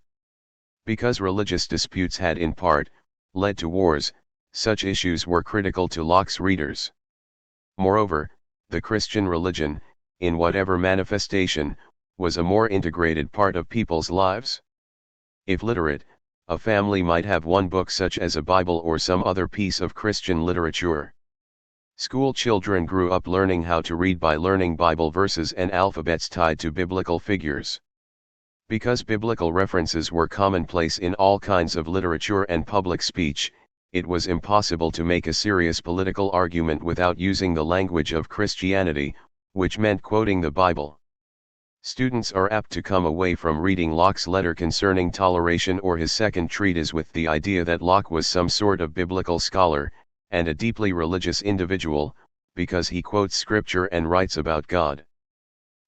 Because religious disputes had in part led to wars, such issues were critical to Locke's readers. Moreover, the Christian religion, in whatever manifestation, was a more integrated part of people's lives. If literate, a family might have one book such as a Bible or some other piece of Christian literature. School children grew up learning how to read by learning Bible verses and alphabets tied to biblical figures. Because biblical references were commonplace in all kinds of literature and public speech, it was impossible to make a serious political argument without using the language of Christianity, which meant quoting the Bible. Students are apt to come away from reading Locke's letter concerning toleration or his second treatise with the idea that Locke was some sort of biblical scholar, and a deeply religious individual, because he quotes scripture and writes about God.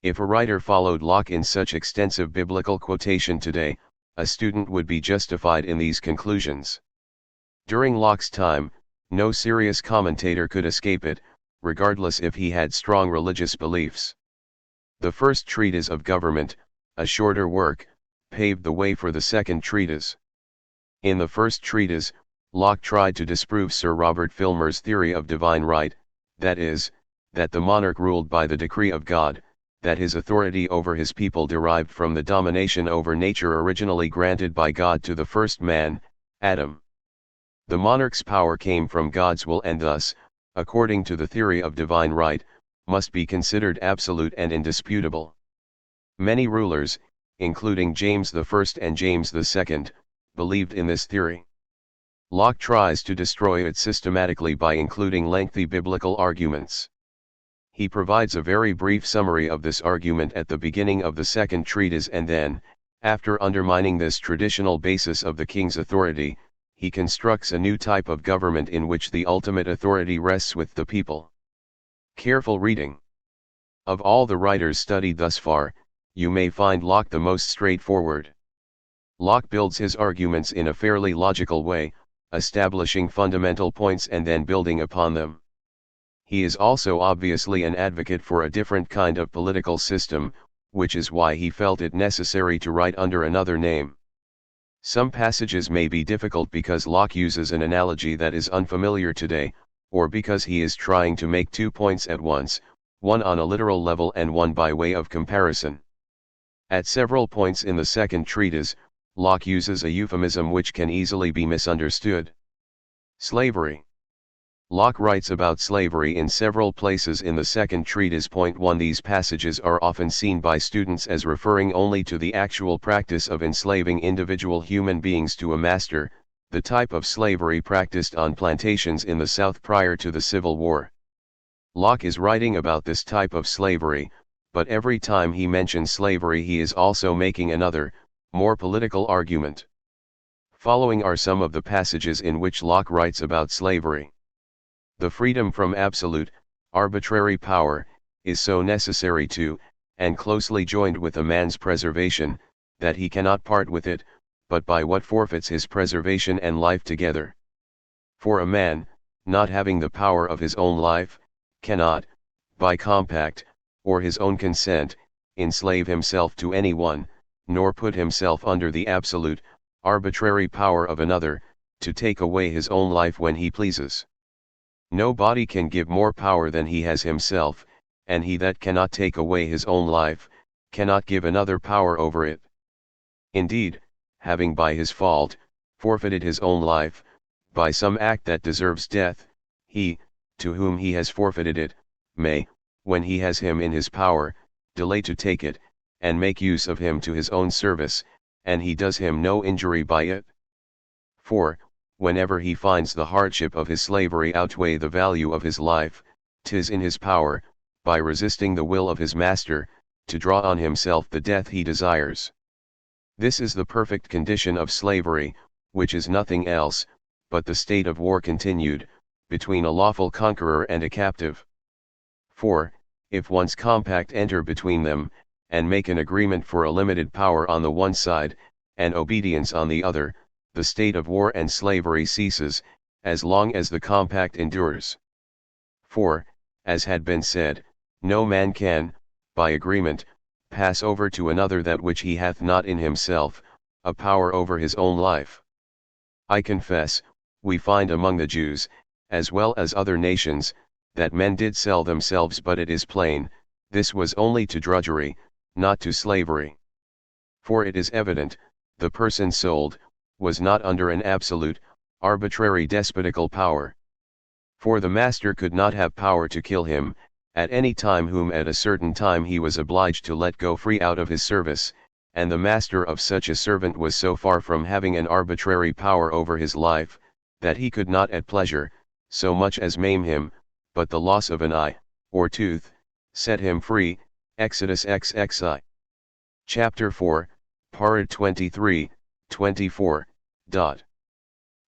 If a writer followed Locke in such extensive biblical quotation today, a student would be justified in these conclusions. During Locke's time, no serious commentator could escape it, regardless if he had strong religious beliefs. The first treatise of government, a shorter work, paved the way for the second treatise. In the first treatise, Locke tried to disprove Sir Robert Filmer's theory of divine right, that is, that the monarch ruled by the decree of God, that his authority over his people derived from the domination over nature originally granted by God to the first man, Adam. The monarch's power came from God's will and thus, according to the theory of divine right, must be considered absolute and indisputable. Many rulers, including James I and James II, believed in this theory. Locke tries to destroy it systematically by including lengthy biblical arguments. He provides a very brief summary of this argument at the beginning of the second treatise and then, after undermining this traditional basis of the king's authority, he constructs a new type of government in which the ultimate authority rests with the people. Careful reading. Of all the writers studied thus far, you may find Locke the most straightforward. Locke builds his arguments in a fairly logical way, establishing fundamental points and then building upon them. He is also obviously an advocate for a different kind of political system, which is why he felt it necessary to write under another name. Some passages may be difficult because Locke uses an analogy that is unfamiliar today, or because he is trying to make 2 points at once, one on a literal level and one by way of comparison. At several points in the second treatise, Locke uses a euphemism which can easily be misunderstood. Slavery. Locke writes about slavery in several places in the second treatise. Point 1. These passages are often seen by students as referring only to the actual practice of enslaving individual human beings to a master, the type of slavery practiced on plantations in the South prior to the Civil War. Locke is writing about this type of slavery, but every time he mentions slavery he is also making another, more political argument. Following are some of the passages in which Locke writes about slavery. The freedom from absolute, arbitrary power, is so necessary to, and closely joined with a man's preservation, that he cannot part with it, but by what forfeits his preservation and life together. For a man, not having the power of his own life, cannot, by compact, or his own consent, enslave himself to anyone, nor put himself under the absolute, arbitrary power of another, to take away his own life when he pleases. Nobody can give more power than he has himself, and he that cannot take away his own life, cannot give another power over it. Indeed, having by his fault, forfeited his own life, by some act that deserves death, he, to whom he has forfeited it, may, when he has him in his power, delay to take it, and make use of him to his own service, and he does him no injury by it. For, whenever he finds the hardship of his slavery outweigh the value of his life, 'tis in his power, by resisting the will of his master, to draw on himself the death he desires. This is the perfect condition of slavery, which is nothing else, but the state of war continued, between a lawful conqueror and a captive. For, if once compact enter between them, and make an agreement for a limited power on the one side, and obedience on the other, the state of war and slavery ceases, as long as the compact endures. For, as had been said, no man can, by agreement, pass over to another that which he hath not in himself, a power over his own life. I confess, we find among the Jews, as well as other nations, that men did sell themselves, but it is plain, this was only to drudgery, not to slavery. For it is evident, the person sold, was not under an absolute, arbitrary despotical power. For the master could not have power to kill him, at any time whom at a certain time he was obliged to let go free out of his service, and the master of such a servant was so far from having an arbitrary power over his life, that he could not at pleasure, so much as maim him, but the loss of an eye, or tooth, set him free. Exodus XXI. Chapter 4, Parad 23, 24.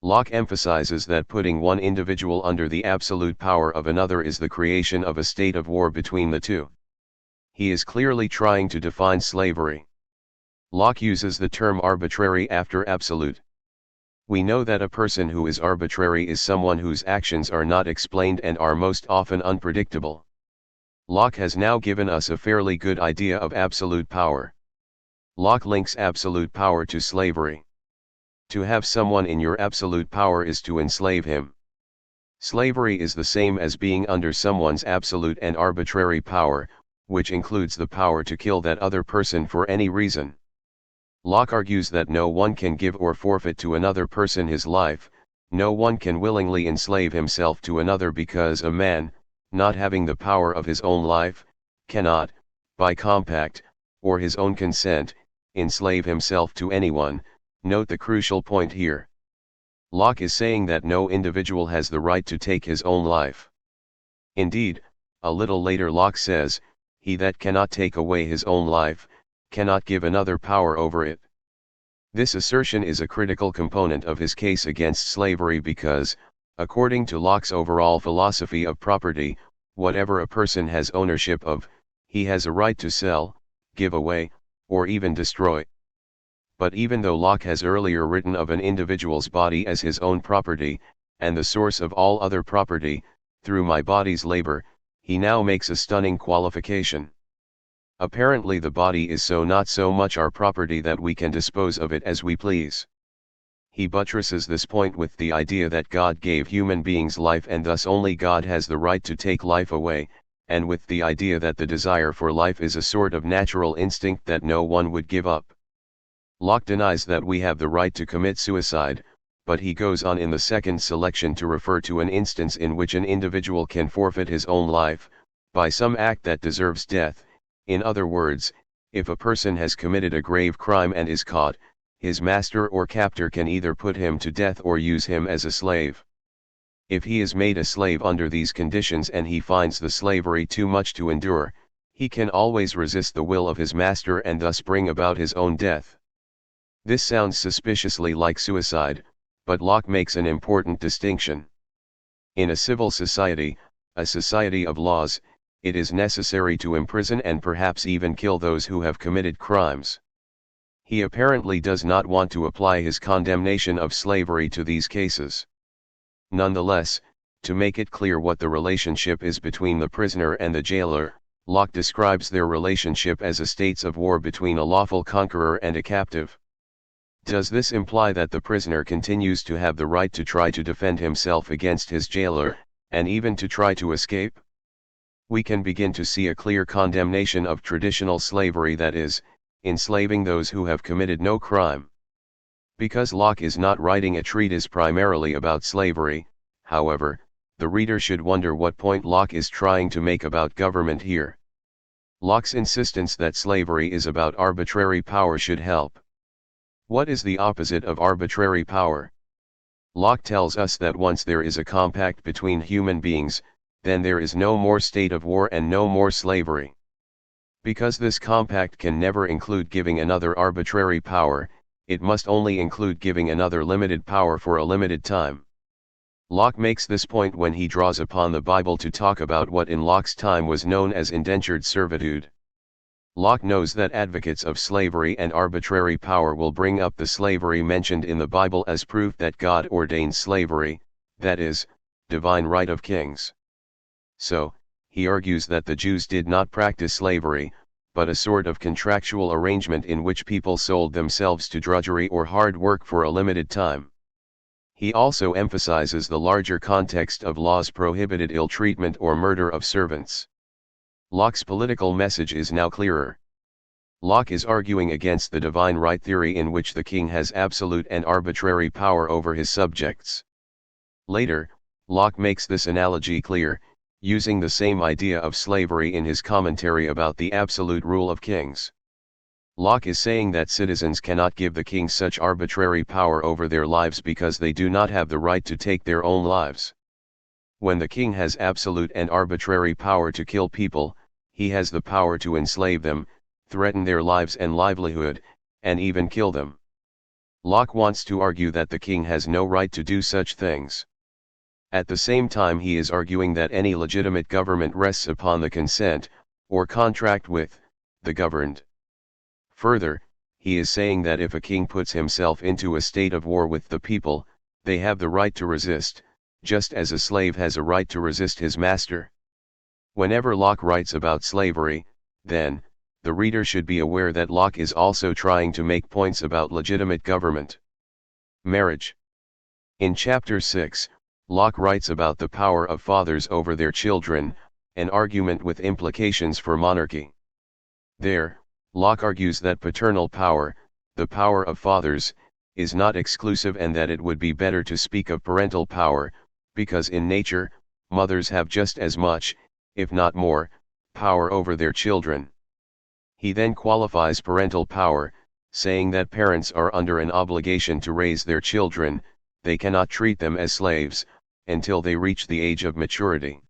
Locke emphasizes that putting one individual under the absolute power of another is the creation of a state of war between the two. He is clearly trying to define slavery. Locke uses the term arbitrary after absolute. We know that a person who is arbitrary is someone whose actions are not explained and are most often unpredictable. Locke has now given us a fairly good idea of absolute power. Locke links absolute power to slavery. To have someone in your absolute power is to enslave him. Slavery is the same as being under someone's absolute and arbitrary power, which includes the power to kill that other person for any reason. Locke argues that no one can give or forfeit to another person his life, no one can willingly enslave himself to another because a man, not having the power of his own life, cannot, by compact, or his own consent, enslave himself to anyone. Note the crucial point here. Locke is saying that no individual has the right to take his own life. Indeed, a little later Locke says, "He that cannot take away his own life, cannot give another power over it." This assertion is a critical component of his case against slavery because, according to Locke's overall philosophy of property, whatever a person has ownership of, he has a right to sell, give away, or even destroy. But even though Locke has earlier written of an individual's body as his own property, and the source of all other property, through my body's labor, he now makes a stunning qualification. Apparently the body is not so much our property that we can dispose of it as we please. He buttresses this point with the idea that God gave human beings life and thus only God has the right to take life away, and with the idea that the desire for life is a sort of natural instinct that no one would give up. Locke denies that we have the right to commit suicide, but he goes on in the second selection to refer to an instance in which an individual can forfeit his own life, by some act that deserves death. In other words, if a person has committed a grave crime and is caught, his master or captor can either put him to death or use him as a slave. If he is made a slave under these conditions and he finds the slavery too much to endure, he can always resist the will of his master and thus bring about his own death. This sounds suspiciously like suicide, but Locke makes an important distinction. In a civil society, a society of laws, it is necessary to imprison and perhaps even kill those who have committed crimes. He apparently does not want to apply his condemnation of slavery to these cases. Nonetheless, to make it clear what the relationship is between the prisoner and the jailer, Locke describes their relationship as a states of war between a lawful conqueror and a captive. Does this imply that the prisoner continues to have the right to try to defend himself against his jailer, and even to try to escape? We can begin to see a clear condemnation of traditional slavery, that is, enslaving those who have committed no crime. Because Locke is not writing a treatise primarily about slavery, however, the reader should wonder what point Locke is trying to make about government here. Locke's insistence that slavery is about arbitrary power should help. What is the opposite of arbitrary power? Locke tells us that once there is a compact between human beings, then there is no more state of war and no more slavery. Because this compact can never include giving another arbitrary power, it must only include giving another limited power for a limited time. Locke makes this point when he draws upon the Bible to talk about what in Locke's time was known as indentured servitude. Locke knows that advocates of slavery and arbitrary power will bring up the slavery mentioned in the Bible as proof that God ordained slavery, that is, divine right of kings. So, he argues that the Jews did not practice slavery, but a sort of contractual arrangement in which people sold themselves to drudgery or hard work for a limited time. He also emphasizes the larger context of laws prohibited ill treatment or murder of servants. Locke's political message is now clearer. Locke is arguing against the divine right theory in which the king has absolute and arbitrary power over his subjects. Later, Locke makes this analogy clear, using the same idea of slavery in his commentary about the absolute rule of kings. Locke is saying that citizens cannot give the king such arbitrary power over their lives because they do not have the right to take their own lives. When the king has absolute and arbitrary power to kill people, he has the power to enslave them, threaten their lives and livelihood, and even kill them. Locke wants to argue that the king has no right to do such things. At the same time he is arguing that any legitimate government rests upon the consent, or contract with, the governed. Further, he is saying that if a king puts himself into a state of war with the people, they have the right to resist, just as a slave has a right to resist his master. Whenever Locke writes about slavery, then, the reader should be aware that Locke is also trying to make points about legitimate government. Marriage. In Chapter 6, Locke writes about the power of fathers over their children, an argument with implications for monarchy. There, Locke argues that paternal power, the power of fathers, is not exclusive and that it would be better to speak of parental power, because in nature, mothers have just as much, if not more, power over their children. He then qualifies parental power, saying that parents are under an obligation to raise their children, they cannot treat them as slaves, until they reach the age of maturity.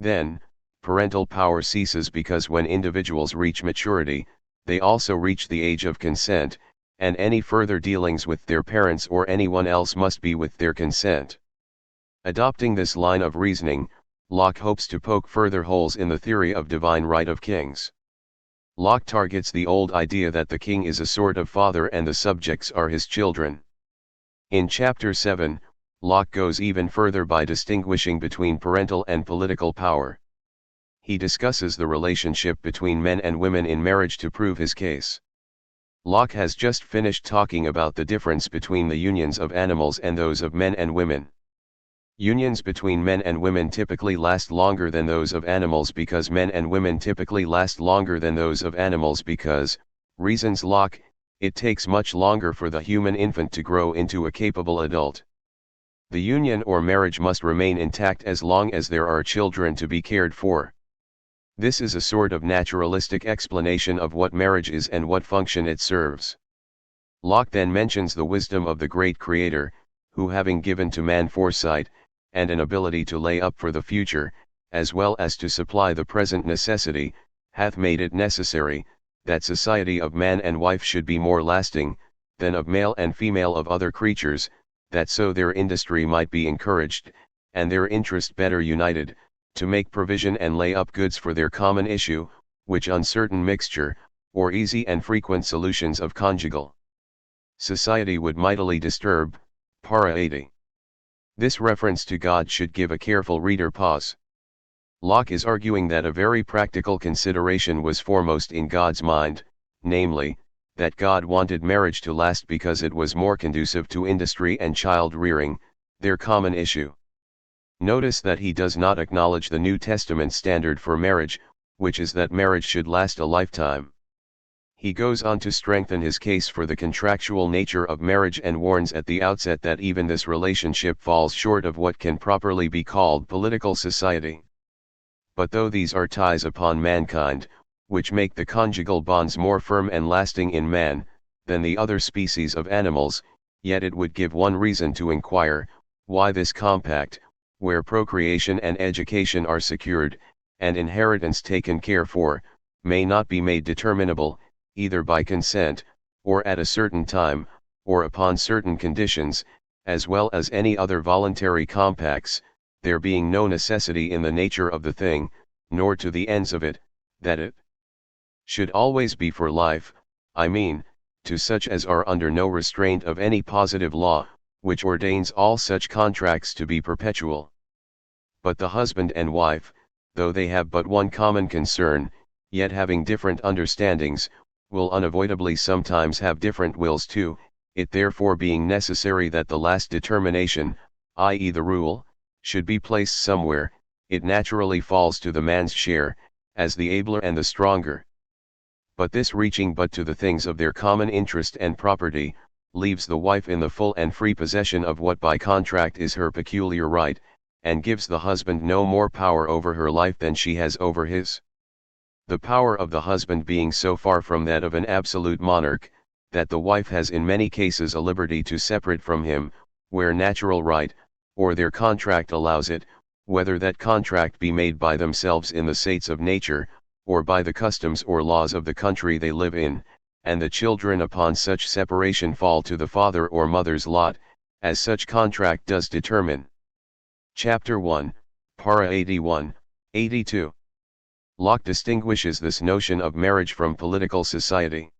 Then, parental power ceases because when individuals reach maturity, they also reach the age of consent, and any further dealings with their parents or anyone else must be with their consent. Adopting this line of reasoning, Locke hopes to poke further holes in the theory of divine right of kings. Locke targets the old idea that the king is a sort of father and the subjects are his children. In Chapter 7, Locke goes even further by distinguishing between parental and political power. He discusses the relationship between men and women in marriage to prove his case. Locke has just finished talking about the difference between the unions of animals and those of men and women. Unions between men and women typically last longer than those of animals because men and women typically last longer than those of animals because, reasons Locke, it takes much longer for the human infant to grow into a capable adult. The union or marriage must remain intact as long as there are children to be cared for. This is a sort of naturalistic explanation of what marriage is and what function it serves. Locke then mentions the wisdom of the great Creator, who having given to man foresight, and an ability to lay up for the future, as well as to supply the present necessity, hath made it necessary, that society of man and wife should be more lasting, than of male and female of other creatures, that so their industry might be encouraged, and their interest better united, to make provision and lay up goods for their common issue, which uncertain mixture, or easy and frequent solutions of conjugal society would mightily disturb. Para 80. This reference to God should give a careful reader pause. Locke is arguing that a very practical consideration was foremost in God's mind, namely, that God wanted marriage to last because it was more conducive to industry and child rearing, their common issue. Notice that he does not acknowledge the New Testament standard for marriage, which is that marriage should last a lifetime. He goes on to strengthen his case for the contractual nature of marriage and warns at the outset that even this relationship falls short of what can properly be called political society. But though these are ties upon mankind, which make the conjugal bonds more firm and lasting in man, than the other species of animals, yet it would give one reason to inquire, why this compact, where procreation and education are secured, and inheritance taken care for, may not be made determinable, either by consent, or at a certain time, or upon certain conditions, as well as any other voluntary compacts, there being no necessity in the nature of the thing, nor to the ends of it, that it should always be for life, I mean, to such as are under no restraint of any positive law, which ordains all such contracts to be perpetual. But the husband and wife, though they have but one common concern, yet having different understandings, will unavoidably sometimes have different wills too, it therefore being necessary that the last determination, i.e. the rule, should be placed somewhere, it naturally falls to the man's share, as the abler and the stronger. But this reaching but to the things of their common interest and property, leaves the wife in the full and free possession of what by contract is her peculiar right, and gives the husband no more power over her life than she has over his. The power of the husband being so far from that of an absolute monarch, that the wife has in many cases a liberty to separate from him, where natural right, or their contract allows it, whether that contract be made by themselves in the states of nature, or by the customs or laws of the country they live in, and the children upon such separation fall to the father or mother's lot, as such contract does determine. Chapter 1, Para 81, 82. Locke distinguishes this notion of marriage from political society.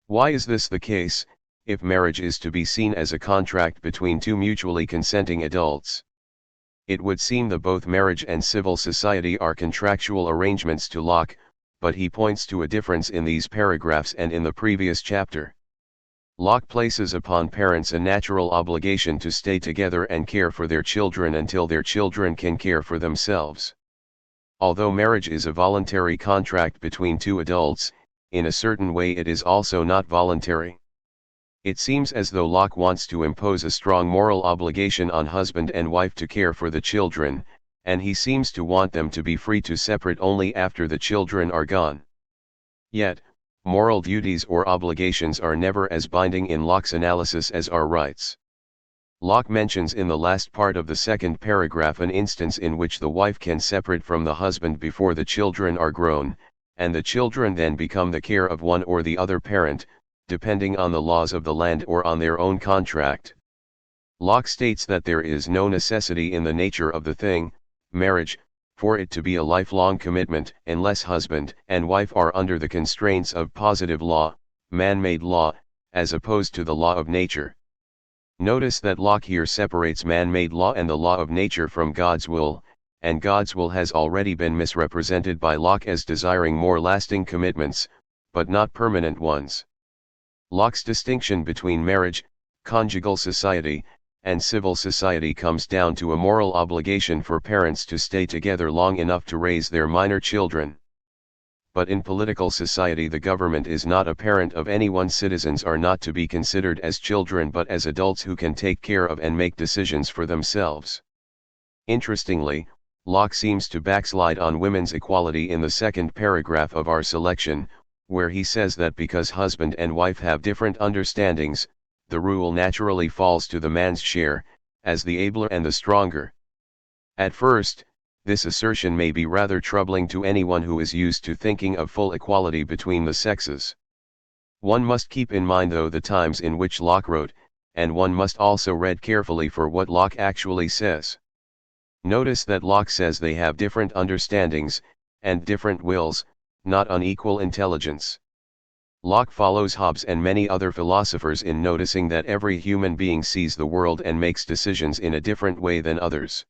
Why is this the case, if marriage is to be seen as a contract between two mutually consenting adults? It would seem that both marriage and civil society are contractual arrangements to Locke, but he points to a difference in these paragraphs and in the previous chapter. Locke places upon parents a natural obligation to stay together and care for their children until their children can care for themselves. Although marriage is a voluntary contract between two adults, in a certain way it is also not voluntary. It seems as though Locke wants to impose a strong moral obligation on husband and wife to care for the children, and he seems to want them to be free to separate only after the children are gone. Yet, moral duties or obligations are never as binding in Locke's analysis as are rights. Locke mentions in the last part of the second paragraph an instance in which the wife can separate from the husband before the children are grown, and the children then become the care of one or the other parent, depending on the laws of the land or on their own contract. Locke states that there is no necessity in the nature of the thing, marriage, for it to be a lifelong commitment unless husband and wife are under the constraints of positive law, man-made law, as opposed to the law of nature. Notice that Locke here separates man-made law and the law of nature from God's will, and God's will has already been misrepresented by Locke as desiring more lasting commitments, but not permanent ones. Locke's distinction between marriage, conjugal society, and civil society comes down to a moral obligation for parents to stay together long enough to raise their minor children. But in political society the government is not a parent of anyone's citizens are not to be considered as children but as adults who can take care of and make decisions for themselves. Interestingly, Locke seems to backslide on women's equality in the second paragraph of our selection, where he says that because husband and wife have different understandings, the rule naturally falls to the man's share, as the abler and the stronger. At first, this assertion may be rather troubling to anyone who is used to thinking of full equality between the sexes. One must keep in mind though the times in which Locke wrote, and one must also read carefully for what Locke actually says. Notice that Locke says they have different understandings, and different wills, not unequal intelligence. Locke follows Hobbes and many other philosophers in noticing that every human being sees the world and makes decisions in a different way than others.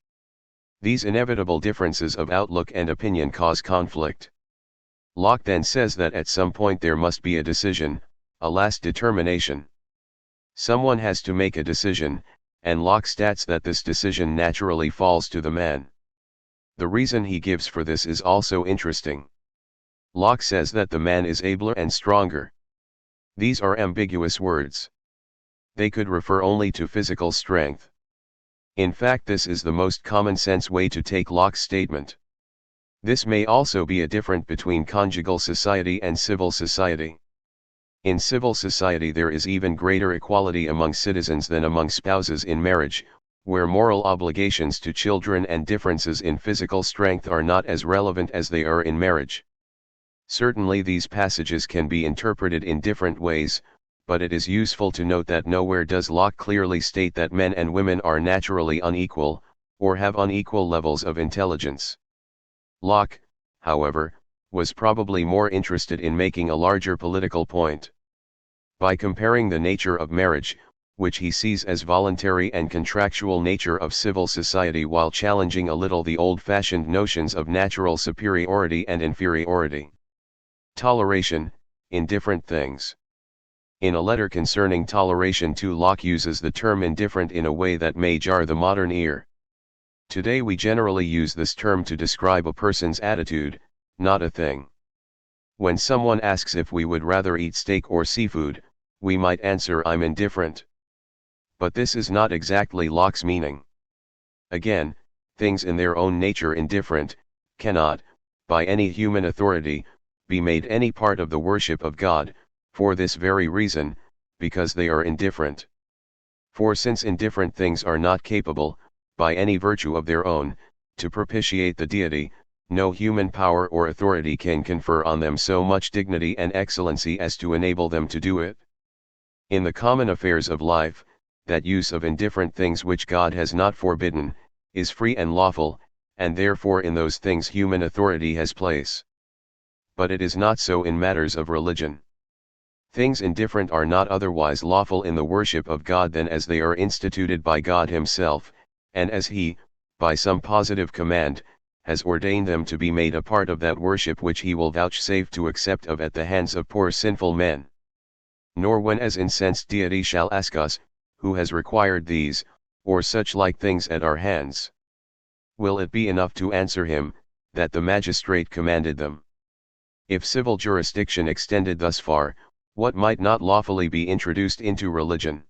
These inevitable differences of outlook and opinion cause conflict. Locke then says that at some point there must be a decision, a last determination. Someone has to make a decision, and Locke states that this decision naturally falls to the man. The reason he gives for this is also interesting. Locke says that the man is abler and stronger. These are ambiguous words. They could refer only to physical strength. In fact, this is the most common-sense way to take Locke's statement. This may also be a difference between conjugal society and civil society. In civil society there is even greater equality among citizens than among spouses in marriage, where moral obligations to children and differences in physical strength are not as relevant as they are in marriage. Certainly these passages can be interpreted in different ways, but it is useful to note that nowhere does Locke clearly state that men and women are naturally unequal, or have unequal levels of intelligence. Locke, however, was probably more interested in making a larger political point. By comparing the nature of marriage, which he sees as voluntary and contractual nature of civil society while challenging a little the old-fashioned notions of natural superiority and inferiority. Toleration, in different things. In a letter concerning toleration too, Locke uses the term indifferent in a way that may jar the modern ear. Today we generally use this term to describe a person's attitude, not a thing. When someone asks if we would rather eat steak or seafood, we might answer I'm indifferent. But this is not exactly Locke's meaning. Again, things in their own nature indifferent, cannot, by any human authority, be made any part of the worship of God, for this very reason, because they are indifferent. For since indifferent things are not capable, by any virtue of their own, to propitiate the deity, no human power or authority can confer on them so much dignity and excellency as to enable them to do it. In the common affairs of life, that use of indifferent things which God has not forbidden, is free and lawful, and therefore in those things human authority has place. But it is not so in matters of religion. Things indifferent are not otherwise lawful in the worship of God than as they are instituted by God Himself, and as He, by some positive command, has ordained them to be made a part of that worship which He will vouchsafe to accept of at the hands of poor sinful men. Nor when as incensed deity shall ask us, who has required these, or such like things at our hands? Will it be enough to answer him, that the magistrate commanded them? If civil jurisdiction extended thus far, what might not lawfully be introduced into religion?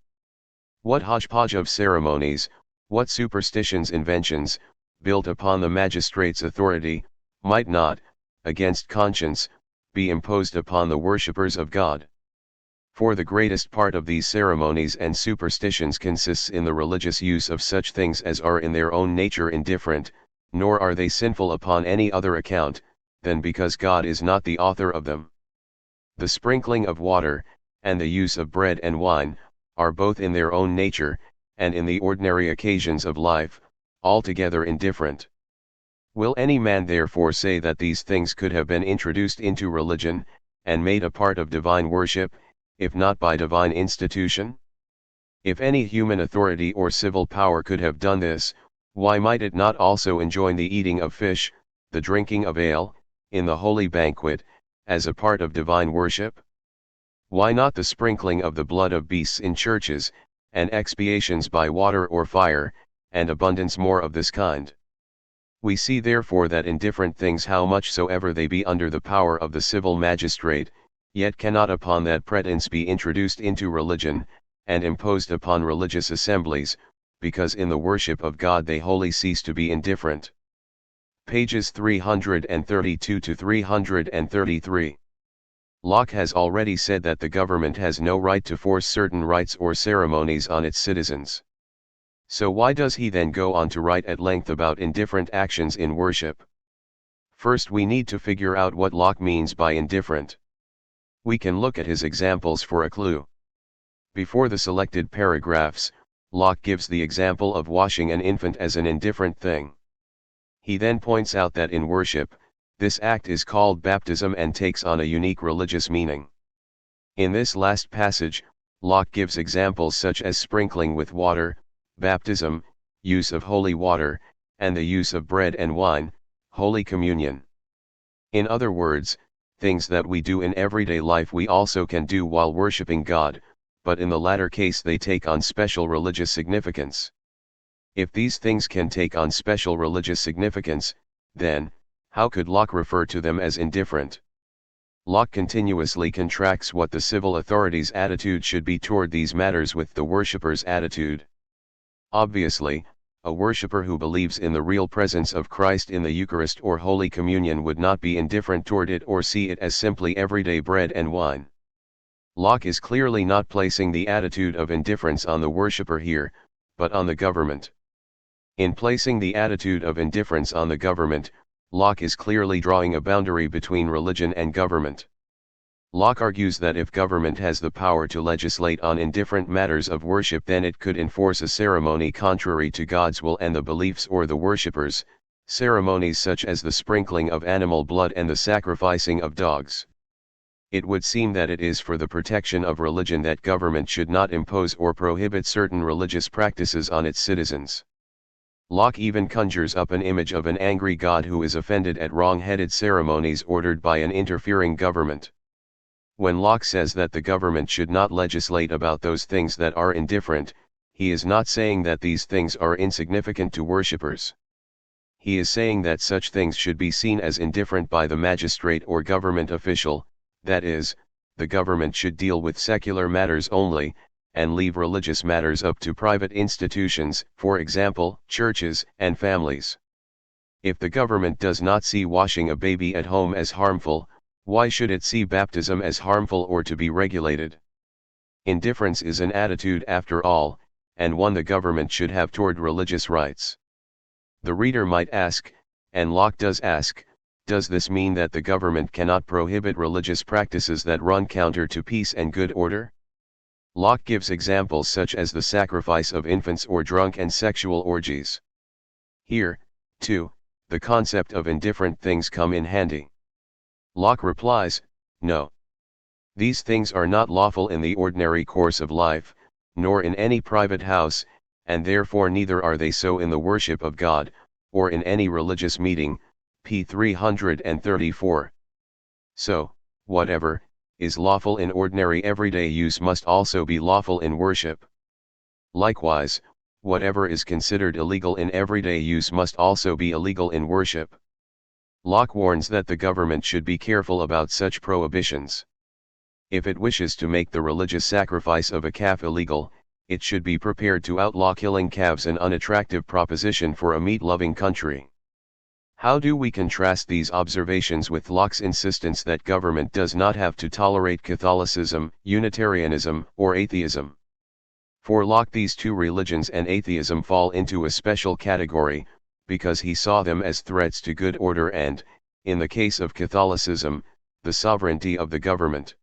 What hodgepodge of ceremonies, what superstitions inventions, built upon the magistrate's authority, might not, against conscience, be imposed upon the worshippers of God? For the greatest part of these ceremonies and superstitions consists in the religious use of such things as are in their own nature indifferent, nor are they sinful upon any other account, than because God is not the author of them. The sprinkling of water, and the use of bread and wine, are both in their own nature, and in the ordinary occasions of life, altogether indifferent. Will any man therefore say that these things could have been introduced into religion, and made a part of divine worship, if not by divine institution? If any human authority or civil power could have done this, why might it not also enjoin the eating of fish, the drinking of ale, in the holy banquet, as a part of divine worship? Why not the sprinkling of the blood of beasts in churches, and expiations by water or fire, and abundance more of this kind? We see therefore that in different things how much soever they be under the power of the civil magistrate, yet cannot upon that pretence be introduced into religion, and imposed upon religious assemblies, because in the worship of God they wholly cease to be indifferent. Pages 332 to 333. Locke has already said that the government has no right to force certain rites or ceremonies on its citizens. So why does he then go on to write at length about indifferent actions in worship? First we need to figure out what Locke means by indifferent. We can look at his examples for a clue. Before the selected paragraphs, Locke gives the example of washing an infant as an indifferent thing. He then points out that in worship, this act is called baptism and takes on a unique religious meaning. In this last passage, Locke gives examples such as sprinkling with water, baptism, use of holy water, and the use of bread and wine, Holy Communion. In other words, things that we do in everyday life we also can do while worshipping God, but in the latter case they take on special religious significance. If these things can take on special religious significance, then, how could Locke refer to them as indifferent? Locke continuously contrasts what the civil authorities' attitude should be toward these matters with the worshipper's attitude. Obviously, a worshipper who believes in the real presence of Christ in the Eucharist or Holy Communion would not be indifferent toward it or see it as simply everyday bread and wine. Locke is clearly not placing the attitude of indifference on the worshipper here, but on the government. In placing the attitude of indifference on the government, Locke is clearly drawing a boundary between religion and government. Locke argues that if government has the power to legislate on indifferent matters of worship, then it could enforce a ceremony contrary to God's will and the beliefs or the worshippers, ceremonies such as the sprinkling of animal blood and the sacrificing of dogs. It would seem that it is for the protection of religion that government should not impose or prohibit certain religious practices on its citizens. Locke even conjures up an image of an angry God who is offended at wrong-headed ceremonies ordered by an interfering government. When Locke says that the government should not legislate about those things that are indifferent, he is not saying that these things are insignificant to worshippers. He is saying that such things should be seen as indifferent by the magistrate or government official, that is, the government should deal with secular matters only, and leave religious matters up to private institutions, for example, churches and families. If the government does not see washing a baby at home as harmful, why should it see baptism as harmful or to be regulated? Indifference is an attitude after all, and one the government should have toward religious rites. The reader might ask, and Locke does ask, Does this mean that the government cannot prohibit religious practices that run counter to peace and good order? Locke gives examples such as the sacrifice of infants or drunk and sexual orgies. Here, too, the concept of indifferent things come in handy. Locke replies, no. These things are not lawful in the ordinary course of life, nor in any private house, and therefore neither are they so in the worship of God, or in any religious meeting, p. 334. So, whatever is lawful in ordinary everyday use must also be lawful in worship. Likewise, whatever is considered illegal in everyday use must also be illegal in worship. Locke warns that the government should be careful about such prohibitions. If it wishes to make the religious sacrifice of a calf illegal, it should be prepared to outlaw killing calves, an unattractive proposition for a meat-loving country. How do we contrast these observations with Locke's insistence that government does not have to tolerate Catholicism, Unitarianism, or atheism? For Locke, these two religions and atheism fall into a special category, because he saw them as threats to good order and, in the case of Catholicism, the sovereignty of the government.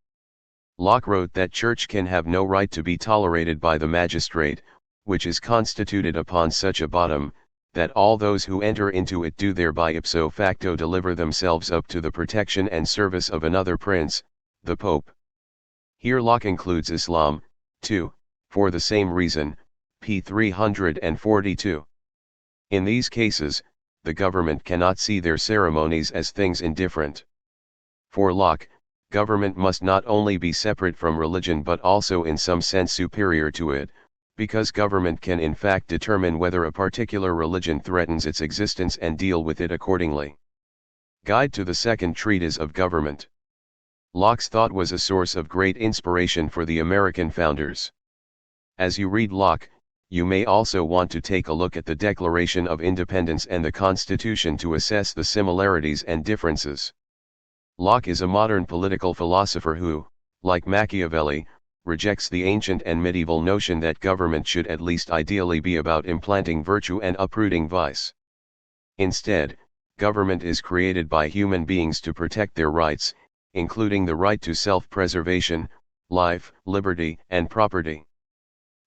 Locke wrote that church can have no right to be tolerated by the magistrate, which is constituted upon such a bottom, that all those who enter into it do thereby ipso facto deliver themselves up to the protection and service of another prince, the Pope. Here Locke includes Islam, too, for the same reason, p. 342. In these cases, the government cannot see their ceremonies as things indifferent. For Locke, government must not only be separate from religion but also in some sense superior to it, because government can in fact determine whether a particular religion threatens its existence and deal with it accordingly. Guide to the Second Treatise of Government. Locke's thought was a source of great inspiration for the American founders. As you read Locke, you may also want to take a look at the Declaration of Independence and the Constitution to assess the similarities and differences. Locke is a modern political philosopher who, like Machiavelli, rejects the ancient and medieval notion that government should at least ideally be about implanting virtue and uprooting vice. Instead, government is created by human beings to protect their rights, including the right to self-preservation, life, liberty, and property.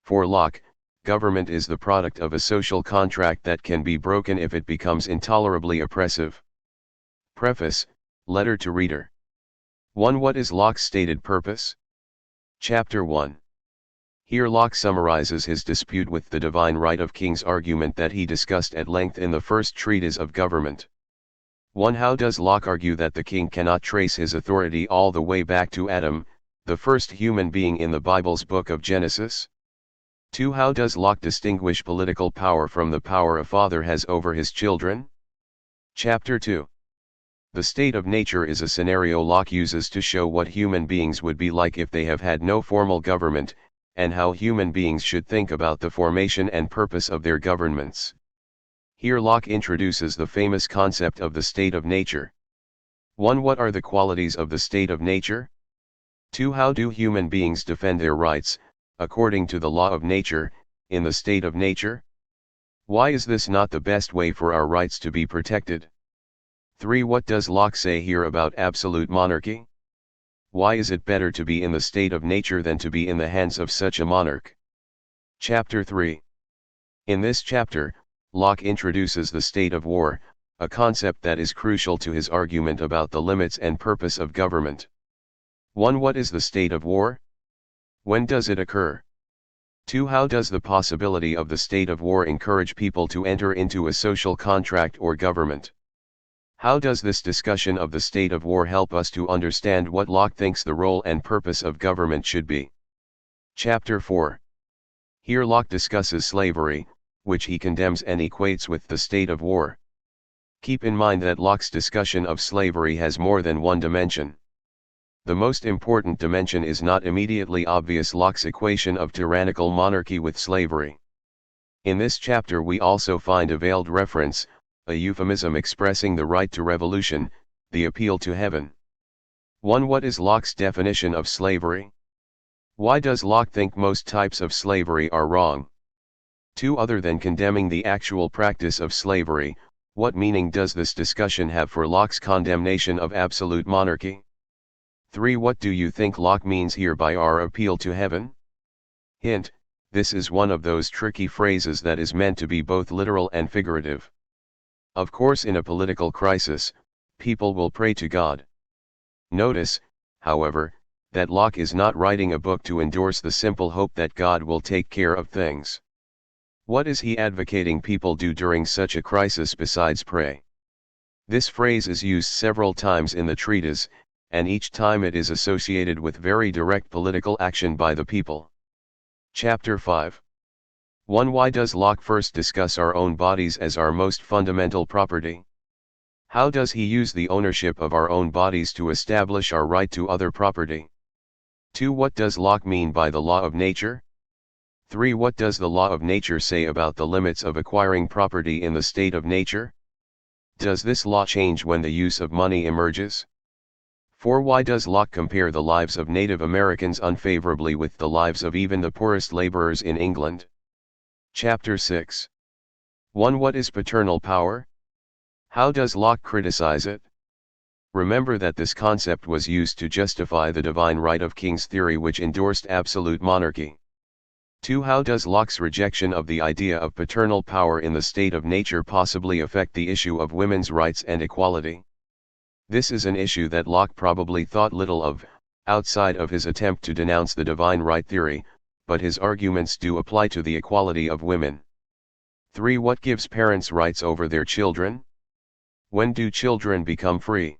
For Locke, government is the product of a social contract that can be broken if it becomes intolerably oppressive. Preface, Letter to Reader. 1. What is Locke's stated purpose? Chapter 1. Here Locke summarizes his dispute with the divine right of kings, argument that he discussed at length in the first treatise of government. 1. How does Locke argue that the king cannot trace his authority all the way back to Adam, the first human being in the Bible's book of Genesis? 2. How does Locke distinguish political power from the power a father has over his children? Chapter 2. The state of nature is a scenario Locke uses to show what human beings would be like if they have had no formal government, and how human beings should think about the formation and purpose of their governments. Here Locke introduces the famous concept of the state of nature. 1. What are the qualities of the state of nature? 2. How do human beings defend their rights, according to the law of nature, in the state of nature? Why is this not the best way for our rights to be protected? 3. What does Locke say here about absolute monarchy? Why is it better to be in the state of nature than to be in the hands of such a monarch? Chapter 3. In this chapter, Locke introduces the state of war, a concept that is crucial to his argument about the limits and purpose of government. 1. What is the state of war? When does it occur? 2. How does the possibility of the state of war encourage people to enter into a social contract or government? How does this discussion of the state of war help us to understand what Locke thinks the role and purpose of government should be? Chapter 4. Here Locke discusses slavery, which he condemns and equates with the state of war. Keep in mind that Locke's discussion of slavery has more than one dimension. The most important dimension is not immediately obvious: Locke's equation of tyrannical monarchy with slavery. In this chapter we also find a veiled reference, a euphemism expressing the right to revolution, the appeal to heaven. 1. What is Locke's definition of slavery? Why does Locke think most types of slavery are wrong? 2. Other than condemning the actual practice of slavery, What meaning does this discussion have for Locke's condemnation of absolute monarchy? 3. What do you think Locke means here by our appeal to heaven? Hint: this is one of those tricky phrases that is meant to be both literal and figurative. Of course, in a political crisis, people will pray to God. Notice, however, that Locke is not writing a book to endorse the simple hope that God will take care of things. What is he advocating people do during such a crisis besides pray? This phrase is used several times in the treatise, and each time it is associated with very direct political action by the people. Chapter 5. 1. Why does Locke first discuss our own bodies as our most fundamental property? How does he use the ownership of our own bodies to establish our right to other property? 2. What does Locke mean by the law of nature? 3. What does the law of nature say about the limits of acquiring property in the state of nature? Does this law change when the use of money emerges? 4. Why does Locke compare the lives of Native Americans unfavorably with the lives of even the poorest laborers in England? Chapter 6. 1. What is paternal power? How does Locke criticize it? Remember that this concept was used to justify the divine right of kings theory, which endorsed absolute monarchy. 2. How does Locke's rejection of the idea of paternal power in the state of nature possibly affect the issue of women's rights and equality? This is an issue that Locke probably thought little of, outside of his attempt to denounce the divine right theory, but his arguments do apply to the equality of women. 3. What gives parents rights over their children? When do children become free?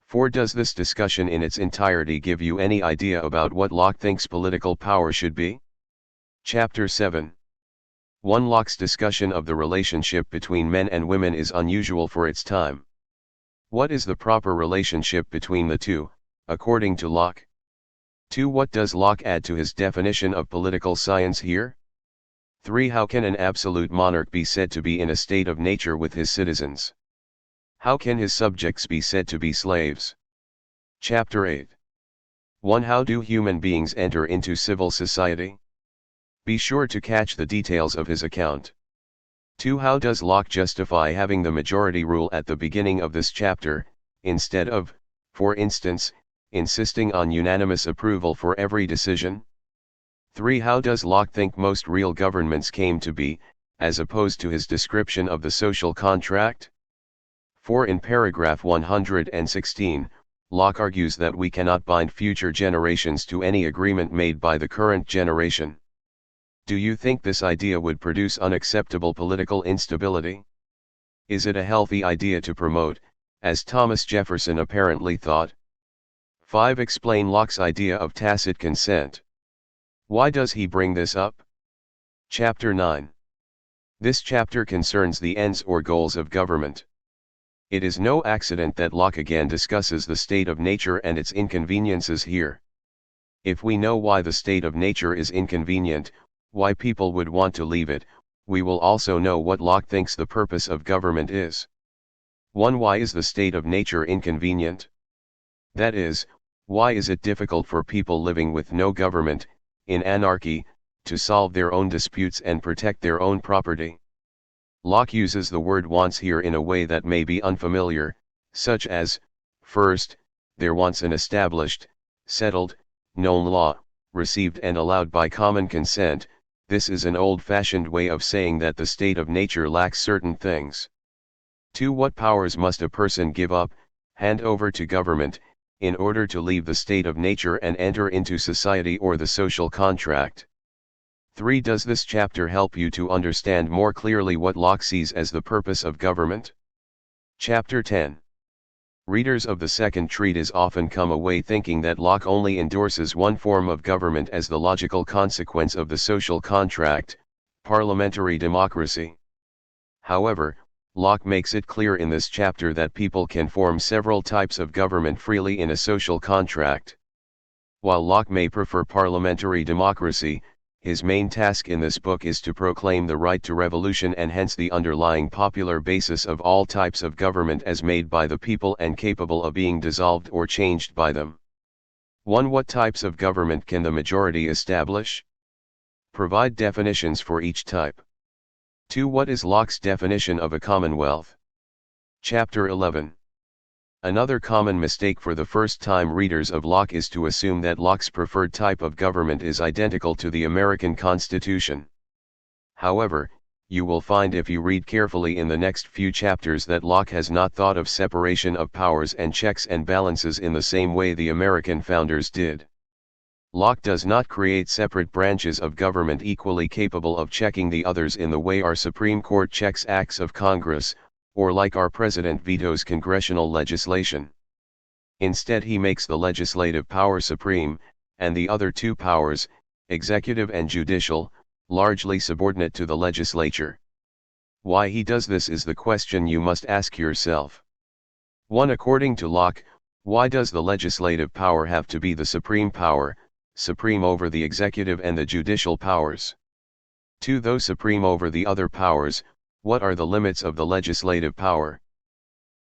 4. Does this discussion in its entirety give you any idea about what Locke thinks political power should be? Chapter 7. 1. Locke's discussion of the relationship between men and women is unusual for its time. What is the proper relationship between the two, according to Locke? 2. What does Locke add to his definition of political science here? 3. How can an absolute monarch be said to be in a state of nature with his citizens? How can his subjects be said to be slaves? Chapter 8. 1. How do human beings enter into civil society? Be sure to catch the details of his account. 2. How does Locke justify having the majority rule at the beginning of this chapter, instead of, for instance, insisting on unanimous approval for every decision? 3. How does Locke think most real governments came to be, as opposed to his description of the social contract? 4. In paragraph 116, Locke argues that we cannot bind future generations to any agreement made by the current generation. Do you think this idea would produce unacceptable political instability? Is it a healthy idea to promote, as Thomas Jefferson apparently thought? 5. Explain Locke's idea of tacit consent. Why does he bring this up? Chapter 9. This chapter concerns the ends or goals of government. It is no accident that Locke again discusses the state of nature and its inconveniences here. If we know why the state of nature is inconvenient, why people would want to leave it, we will also know what Locke thinks the purpose of government is. 1. Why is the state of nature inconvenient? That is, why is it difficult for people living with no government, in anarchy, to solve their own disputes and protect their own property? Locke uses the word wants here in a way that may be unfamiliar, such as, first, there wants an established, settled, known law, received and allowed by common consent. This is an old-fashioned way of saying that the state of nature lacks certain things. 2. What powers must a person give up, hand over to government, in order to leave the state of nature and enter into society or the social contract? 3. Does this chapter help you to understand more clearly what Locke sees as the purpose of government? Chapter 10. Readers of the second treatise often come away thinking that Locke only endorses one form of government as the logical consequence of the social contract, parliamentary democracy. However, Locke makes it clear in this chapter that people can form several types of government freely in a social contract. While Locke may prefer parliamentary democracy, his main task in this book is to proclaim the right to revolution and hence the underlying popular basis of all types of government as made by the people and capable of being dissolved or changed by them. 1. What types of government can the majority establish? Provide definitions for each type. 2. What is Locke's definition of a commonwealth? Chapter 11. Another common mistake for the first-time readers of Locke is to assume that Locke's preferred type of government is identical to the American Constitution. However, you will find if you read carefully in the next few chapters that Locke has not thought of separation of powers and checks and balances in the same way the American founders did. Locke does not create separate branches of government equally capable of checking the others in the way our Supreme Court checks acts of Congress, or like our president vetoes congressional legislation. Instead, he makes the legislative power supreme, and the other two powers, executive and judicial, largely subordinate to the legislature. Why he does this is the question you must ask yourself. 1. According to Locke, why does the legislative power have to be the supreme power, supreme over the executive and the judicial powers? 2. Though supreme over the other powers, what are the limits of the legislative power?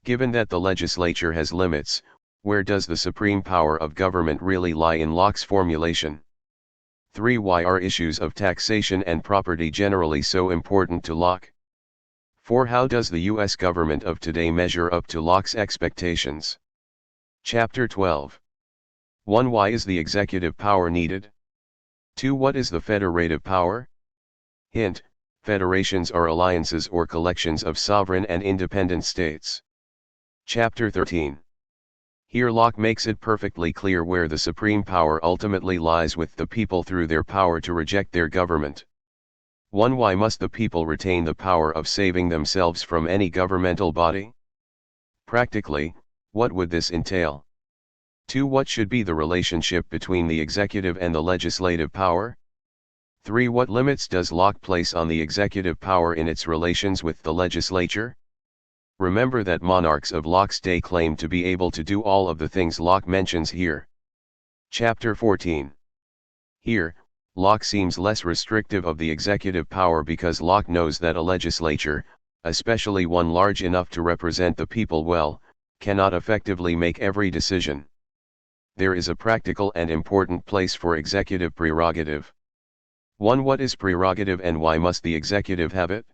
Given that the legislature has limits, where does the supreme power of government really lie in Locke's formulation? 3. Why are issues of taxation and property generally so important to Locke? 4. How does the U.S. government of today measure up to Locke's expectations? Chapter 12. 1. Why is the executive power needed? 2. What is the federative power? Hint: federations are alliances or collections of sovereign and independent states. Chapter 13. Here Locke makes it perfectly clear where the supreme power ultimately lies with the people through their power to reject their government. 1. Why must the people retain the power of saving themselves from any governmental body? Practically, what would this entail? 2. What should be the relationship between the executive and the legislative power? 3. What limits does Locke place on the executive power in its relations with the legislature? Remember that monarchs of Locke's day claimed to be able to do all of the things Locke mentions here. Chapter 14. Here, Locke seems less restrictive of the executive power because Locke knows that a legislature, especially one large enough to represent the people well, cannot effectively make every decision. There is a practical and important place for executive prerogative. 1. What is prerogative and why must the executive have it?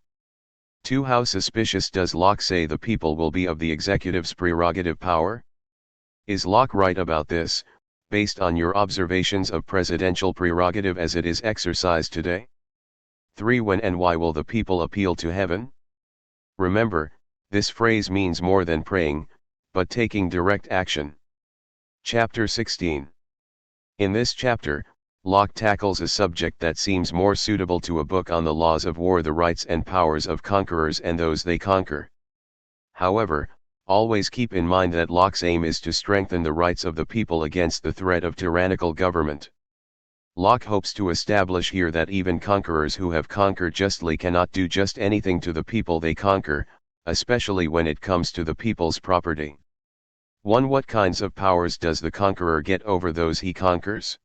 2. How suspicious does Locke say the people will be of the executive's prerogative power? Is Locke right about this, based on your observations of presidential prerogative as it is exercised today? 3. When and why will the people appeal to heaven? Remember, this phrase means more than praying, but taking direct action. Chapter 16. In this chapter, Locke tackles a subject that seems more suitable to a book on the laws of war: the rights and powers of conquerors and those they conquer. However, always keep in mind that Locke's aim is to strengthen the rights of the people against the threat of tyrannical government. Locke hopes to establish here that even conquerors who have conquered justly cannot do just anything to the people they conquer, especially when it comes to the people's property. 1. What kinds of powers does the conqueror get over those he conquers?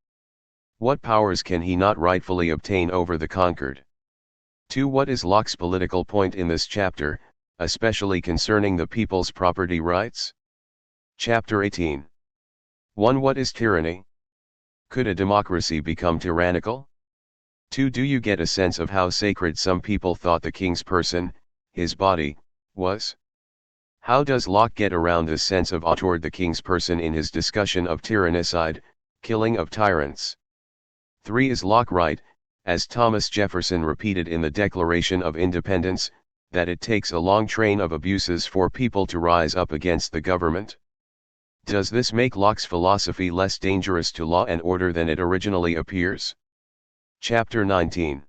What powers can he not rightfully obtain over the conquered? 2. What is Locke's political point in this chapter, especially concerning the people's property rights? Chapter 18. 1. What is tyranny? Could a democracy become tyrannical? 2. Do you get a sense of how sacred some people thought the king's person, his body, was? How does Locke get around this sense of awe toward the king's person in his discussion of tyrannicide, killing of tyrants? 3. Is Locke right, as Thomas Jefferson repeated in the Declaration of Independence, that it takes a long train of abuses for people to rise up against the government? Does this make Locke's philosophy less dangerous to law and order than it originally appears? Chapter 19.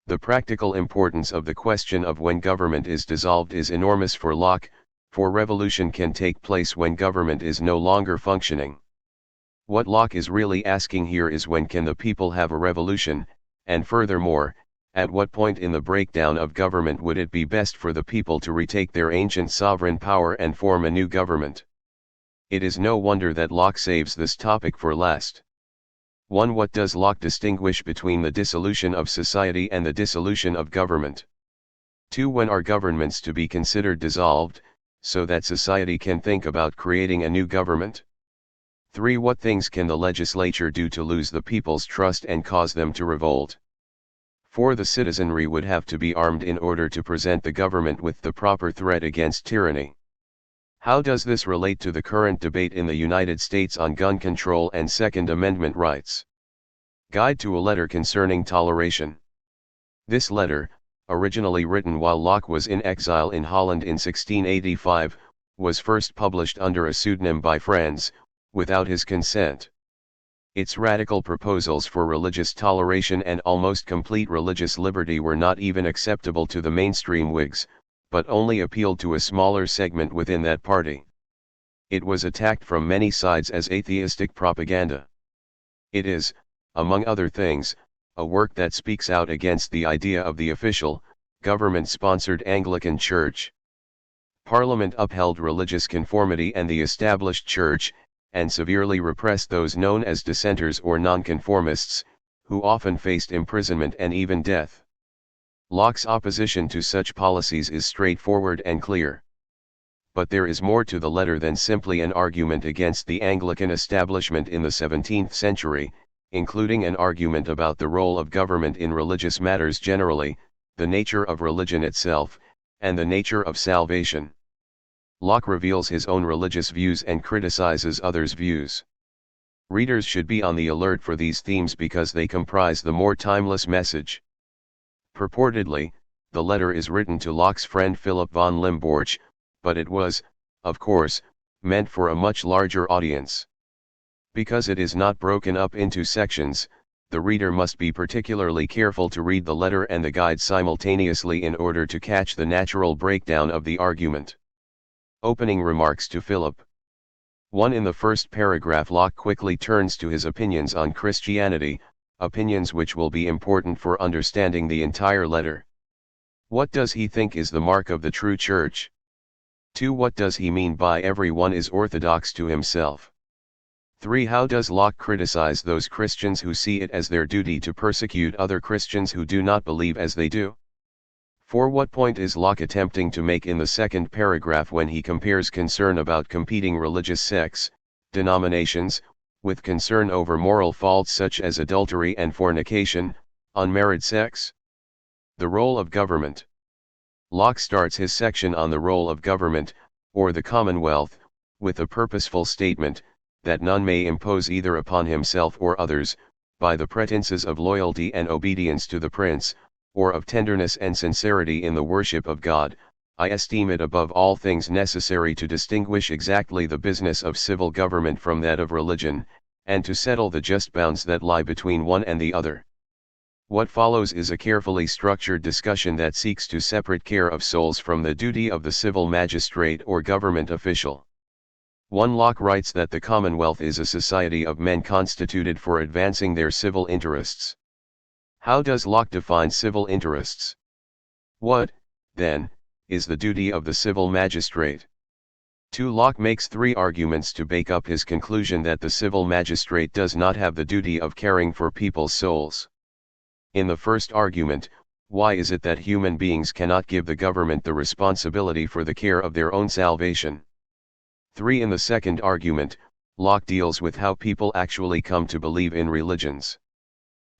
The practical importance of the question of when government is dissolved is enormous for Locke, for revolution can take place when government is no longer functioning. What Locke is really asking here is when can the people have a revolution, and furthermore, at what point in the breakdown of government would it be best for the people to retake their ancient sovereign power and form a new government? It is no wonder that Locke saves this topic for last. 1. What does Locke distinguish between the dissolution of society and the dissolution of government? 2. When are governments to be considered dissolved, so that society can think about creating a new government? 3. What things can the legislature do to lose the people's trust and cause them to revolt? 4. The citizenry would have to be armed in order to present the government with the proper threat against tyranny. How does this relate to the current debate in the United States on gun control and Second Amendment rights? Guide to a letter concerning toleration. This letter, originally written while Locke was in exile in Holland in 1685, was first published under a pseudonym by friends, without his consent. Its radical proposals for religious toleration and almost complete religious liberty were not even acceptable to the mainstream Whigs, but only appealed to a smaller segment within that party. It was attacked from many sides as atheistic propaganda. It is, among other things, a work that speaks out against the idea of the official, government-sponsored Anglican Church. Parliament upheld religious conformity and the established church, and severely repressed those known as dissenters or nonconformists, who often faced imprisonment and even death. Locke's opposition to such policies is straightforward and clear. But there is more to the letter than simply an argument against the Anglican establishment in the 17th century, including an argument about the role of government in religious matters generally, the nature of religion itself, and the nature of salvation. Locke reveals his own religious views and criticizes others' views. Readers should be on the alert for these themes because they comprise the more timeless message. Purportedly, the letter is written to Locke's friend Philip von Limborch, but it was, of course, meant for a much larger audience. Because it is not broken up into sections, the reader must be particularly careful to read the letter and the guide simultaneously in order to catch the natural breakdown of the argument. Opening remarks to Philip. 1. In the first paragraph, Locke quickly turns to his opinions on Christianity, opinions which will be important for understanding the entire letter. What does he think is the mark of the true church? 2. What does he mean by everyone is orthodox to himself? 3. How does Locke criticize those Christians who see it as their duty to persecute other Christians who do not believe as they do? 4. What point is Locke attempting to make in the second paragraph when he compares concern about competing religious sects, denominations, with concern over moral faults such as adultery and fornication, unmarried sex? The role of government. Locke starts his section on the role of government, or the Commonwealth, with a purposeful statement, that none may impose either upon himself or others, by the pretenses of loyalty and obedience to the prince, or of tenderness and sincerity in the worship of God. I esteem it above all things necessary to distinguish exactly the business of civil government from that of religion, and to settle the just bounds that lie between one and the other. What follows is a carefully structured discussion that seeks to separate care of souls from the duty of the civil magistrate or government official. 1. Locke writes that the Commonwealth is a society of men constituted for advancing their civil interests. How does Locke define civil interests? What, then, is the duty of the civil magistrate? 2. Locke makes 3 arguments to back up his conclusion that the civil magistrate does not have the duty of caring for people's souls. In the first argument, why is it that human beings cannot give the government the responsibility for the care of their own salvation? 3. In the second argument, Locke deals with how people actually come to believe in religions.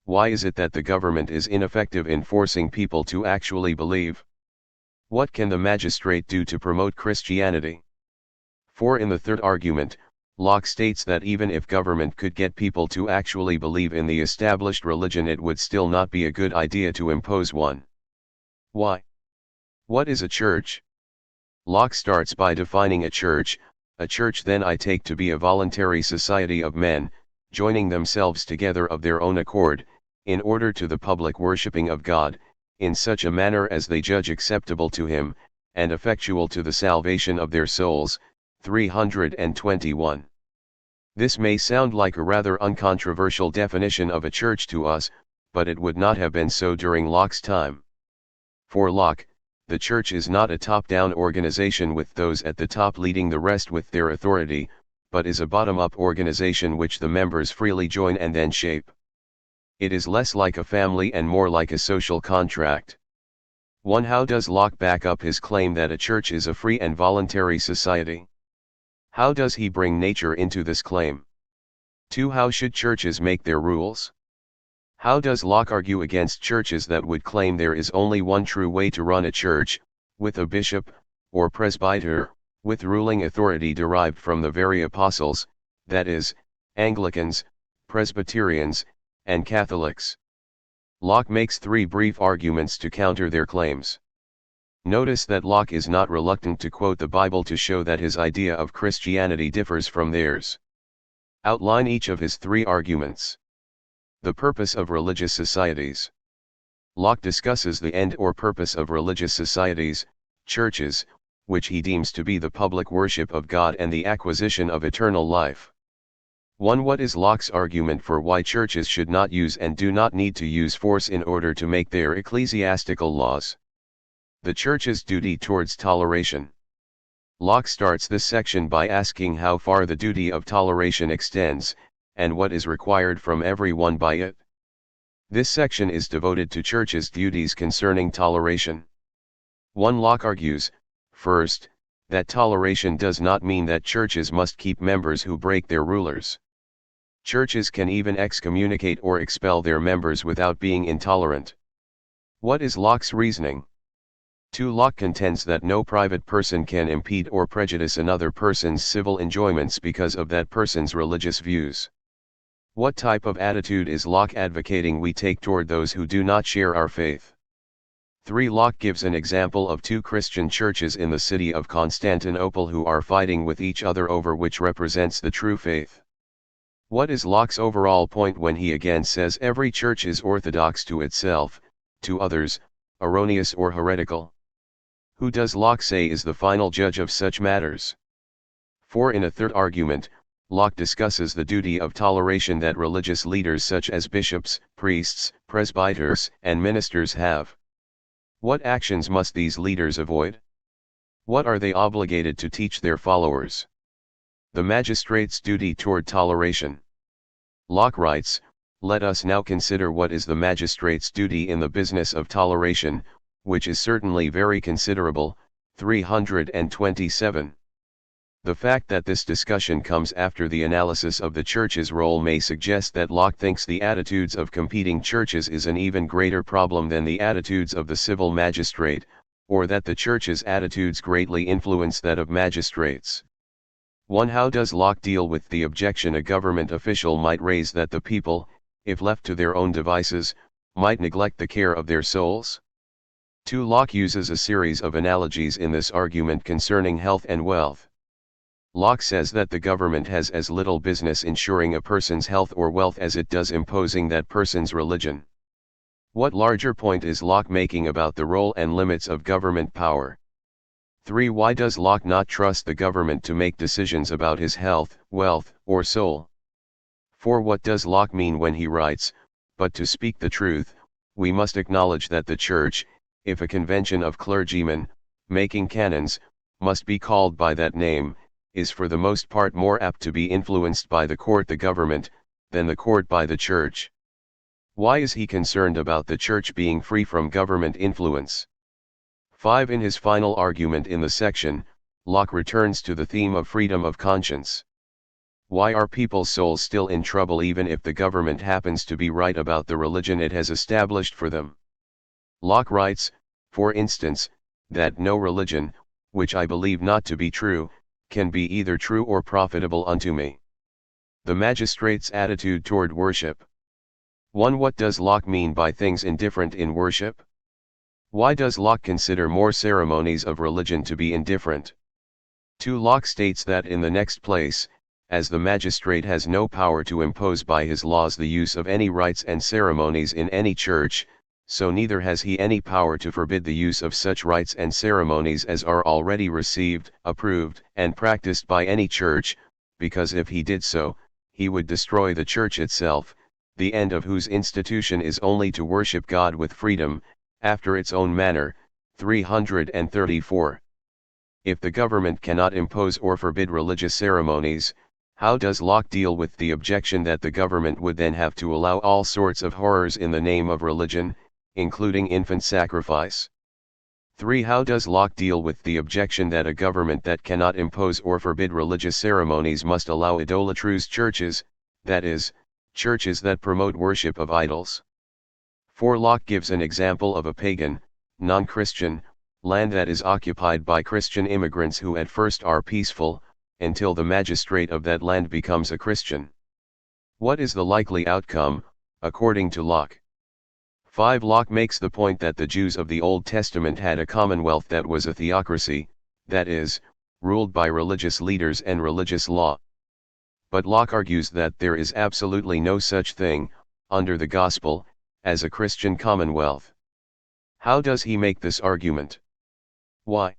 Why is it that the government is ineffective in forcing people to actually believe? What can the magistrate do to promote Christianity? 4. In the third argument, Locke states that even if government could get people to actually believe in the established religion, it would still not be a good idea to impose one. Why? What is a church? Locke starts by defining a church. A church then I take to be a voluntary society of men, joining themselves together of their own accord, in order to the public worshipping of God, in such a manner as they judge acceptable to him, and effectual to the salvation of their souls. 321. This may sound like a rather uncontroversial definition of a church to us, but it would not have been so during Locke's time. For Locke, the church is not a top-down organization with those at the top leading the rest with their authority, but is a bottom-up organization which the members freely join and then shape. It is less like a family and more like a social contract. 1. How does Locke back up his claim that a church is a free and voluntary society? How does he bring nature into this claim? 2. How should churches make their rules? How does Locke argue against churches that would claim there is only one true way to run a church, with a bishop, or presbyter, with ruling authority derived from the very apostles, that is, Anglicans, Presbyterians, and Catholics. Locke makes 3 brief arguments to counter their claims. Notice that Locke is not reluctant to quote the Bible to show that his idea of Christianity differs from theirs. Outline each of his 3 arguments. The purpose of religious societies. Locke discusses the end or purpose of religious societies, churches, which he deems to be the public worship of God and the acquisition of eternal life. 1. What is Locke's argument for why churches should not use and do not need to use force in order to make their ecclesiastical laws? The Church's duty towards toleration. Locke starts this section by asking how far the duty of toleration extends, and what is required from everyone by it. This section is devoted to churches' duties concerning toleration. 1. Locke argues, first, that toleration does not mean that churches must keep members who break their rulers. Churches can even excommunicate or expel their members without being intolerant. What is Locke's reasoning? 2. Locke contends that no private person can impede or prejudice another person's civil enjoyments because of that person's religious views. What type of attitude is Locke advocating we take toward those who do not share our faith? 3. Locke gives an example of 2 Christian churches in the city of Constantinople who are fighting with each other over which represents the true faith. What is Locke's overall point when he again says every church is orthodox to itself, to others, erroneous or heretical? Who does Locke say is the final judge of such matters? 4. In a third argument, Locke discusses the duty of toleration that religious leaders such as bishops, priests, presbyters, and ministers have. What actions must these leaders avoid? What are they obligated to teach their followers? The magistrate's duty toward toleration. Locke writes, "Let us now consider what is the magistrate's duty in the business of toleration, which is certainly very considerable." 327. The fact that this discussion comes after the analysis of the Church's role may suggest that Locke thinks the attitudes of competing churches is an even greater problem than the attitudes of the civil magistrate, or that the Church's attitudes greatly influence that of magistrates. 1. How does Locke deal with the objection a government official might raise that the people, if left to their own devices, might neglect the care of their souls? 2. Locke uses a series of analogies in this argument concerning health and wealth. Locke says that the government has as little business ensuring a person's health or wealth as it does imposing that person's religion. What larger point is Locke making about the role and limits of government power? 3. Why does Locke not trust the government to make decisions about his health, wealth, or soul? 4. What does Locke mean when he writes, "But to speak the truth, we must acknowledge that the Church, if a convention of clergymen, making canons, must be called by that name, is for the most part more apt to be influenced by the court the government, than the court by the Church"? Why is he concerned about the Church being free from government influence? 5. In his final argument in the section, Locke returns to the theme of freedom of conscience. Why are people's souls still in trouble even if the government happens to be right about the religion it has established for them? Locke writes, for instance, that no religion, which I believe not to be true, can be either true or profitable unto me. The magistrate's attitude toward worship. 1. What does Locke mean by things indifferent in worship? Why does Locke consider more ceremonies of religion to be indifferent? 2. Locke states that in the next place, as the magistrate has no power to impose by his laws the use of any rites and ceremonies in any church, so neither has he any power to forbid the use of such rites and ceremonies as are already received, approved, and practiced by any church, because if he did so, he would destroy the church itself, the end of whose institution is only to worship God with freedom, after its own manner. 334. If the government cannot impose or forbid religious ceremonies, how does Locke deal with the objection that the government would then have to allow all sorts of horrors in the name of religion, including infant sacrifice? 3. How does Locke deal with the objection that a government that cannot impose or forbid religious ceremonies must allow idolatrous churches, that is, churches that promote worship of idols? 4. Locke gives an example of a pagan, non-Christian, land that is occupied by Christian immigrants who at first are peaceful, until the magistrate of that land becomes a Christian. What is the likely outcome, according to Locke? 5. Locke makes the point that the Jews of the Old Testament had a commonwealth that was a theocracy, that is, ruled by religious leaders and religious law. But Locke argues that there is absolutely no such thing, under the gospel, as a Christian commonwealth. How does he make this argument? Why?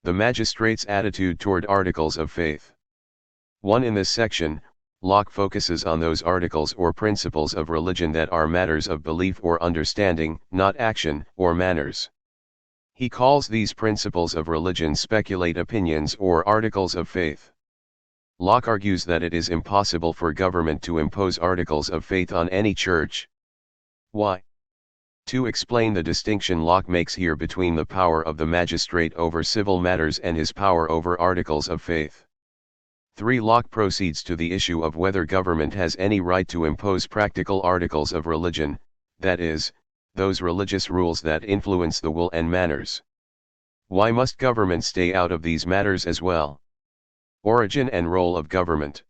The magistrate's attitude toward articles of faith. 1. In this section, Locke focuses on those articles or principles of religion that are matters of belief or understanding, not action or manners. He calls these principles of religion speculate opinions or articles of faith. Locke argues that it is impossible for government to impose articles of faith on any church. Why? To explain the distinction Locke makes here between the power of the magistrate over civil matters and his power over articles of faith. 3. Locke proceeds to the issue of whether government has any right to impose practical articles of religion, that is, those religious rules that influence the will and manners. Why must government stay out of these matters as well? Origin and role of government.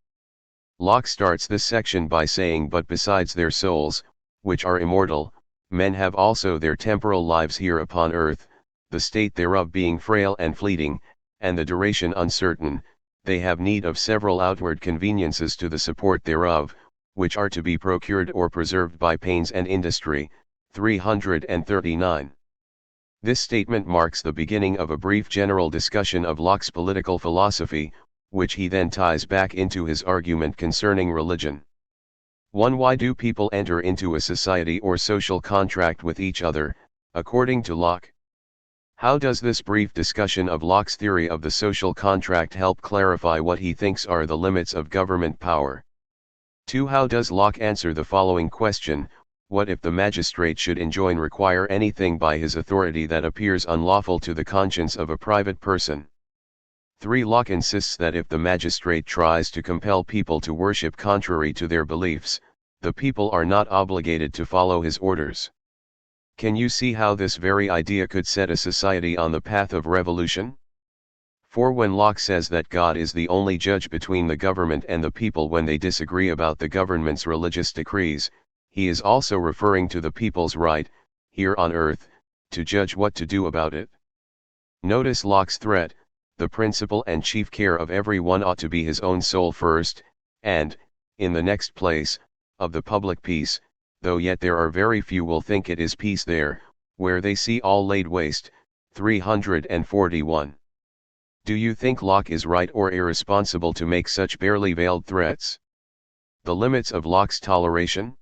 Locke starts this section by saying, but besides their souls, which are immortal, men have also their temporal lives here upon earth, the state thereof being frail and fleeting, and the duration uncertain. They have need of several outward conveniences to the support thereof, which are to be procured or preserved by pains and industry. 339. This statement marks the beginning of a brief general discussion of Locke's political philosophy, which he then ties back into his argument concerning religion. 1. Why do people enter into a society or social contract with each other, according to Locke? How does this brief discussion of Locke's theory of the social contract help clarify what he thinks are the limits of government power? 2. How does Locke answer the following question: what if the magistrate should enjoin require anything by his authority that appears unlawful to the conscience of a private person? 3. Locke insists that if the magistrate tries to compel people to worship contrary to their beliefs, the people are not obligated to follow his orders. Can you see how this very idea could set a society on the path of revolution? 4. When Locke says that God is the only judge between the government and the people when they disagree about the government's religious decrees, he is also referring to the people's right, here on earth, to judge what to do about it. Notice Locke's threat: the principal and chief care of every one ought to be his own soul first, and, in the next place, of the public peace, though yet there are very few will think it is peace there, where they see all laid waste. 341. Do you think Locke is right or irresponsible to make such barely veiled threats? The limits of Locke's toleration?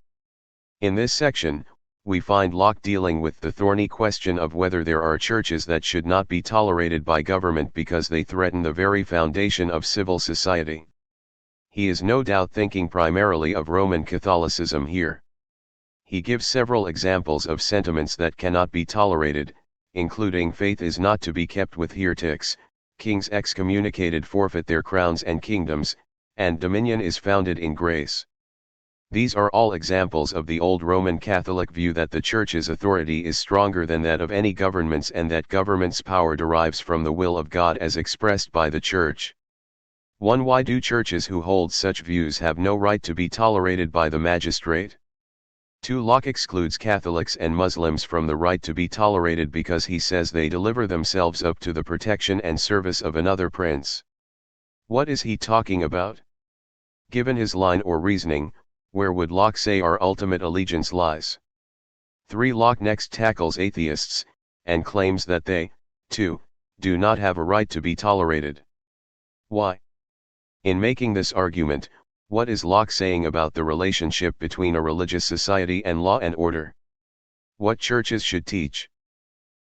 In this section, we find Locke dealing with the thorny question of whether there are churches that should not be tolerated by government because they threaten the very foundation of civil society. He is no doubt thinking primarily of Roman Catholicism here. He gives several examples of sentiments that cannot be tolerated, including faith is not to be kept with heretics, kings excommunicated forfeit their crowns and kingdoms, and dominion is founded in grace. These are all examples of the old Roman Catholic view that the Church's authority is stronger than that of any governments and that government's power derives from the will of God as expressed by the Church. 1. Why do churches who hold such views have no right to be tolerated by the magistrate? 2. Locke excludes Catholics and Muslims from the right to be tolerated because he says they deliver themselves up to the protection and service of another prince. What is he talking about? Given his line or reasoning, where would Locke say our ultimate allegiance lies? 3. Locke next tackles atheists, and claims that they, too, do not have a right to be tolerated. Why? In making this argument, what is Locke saying about the relationship between a religious society and law and order? What churches should teach?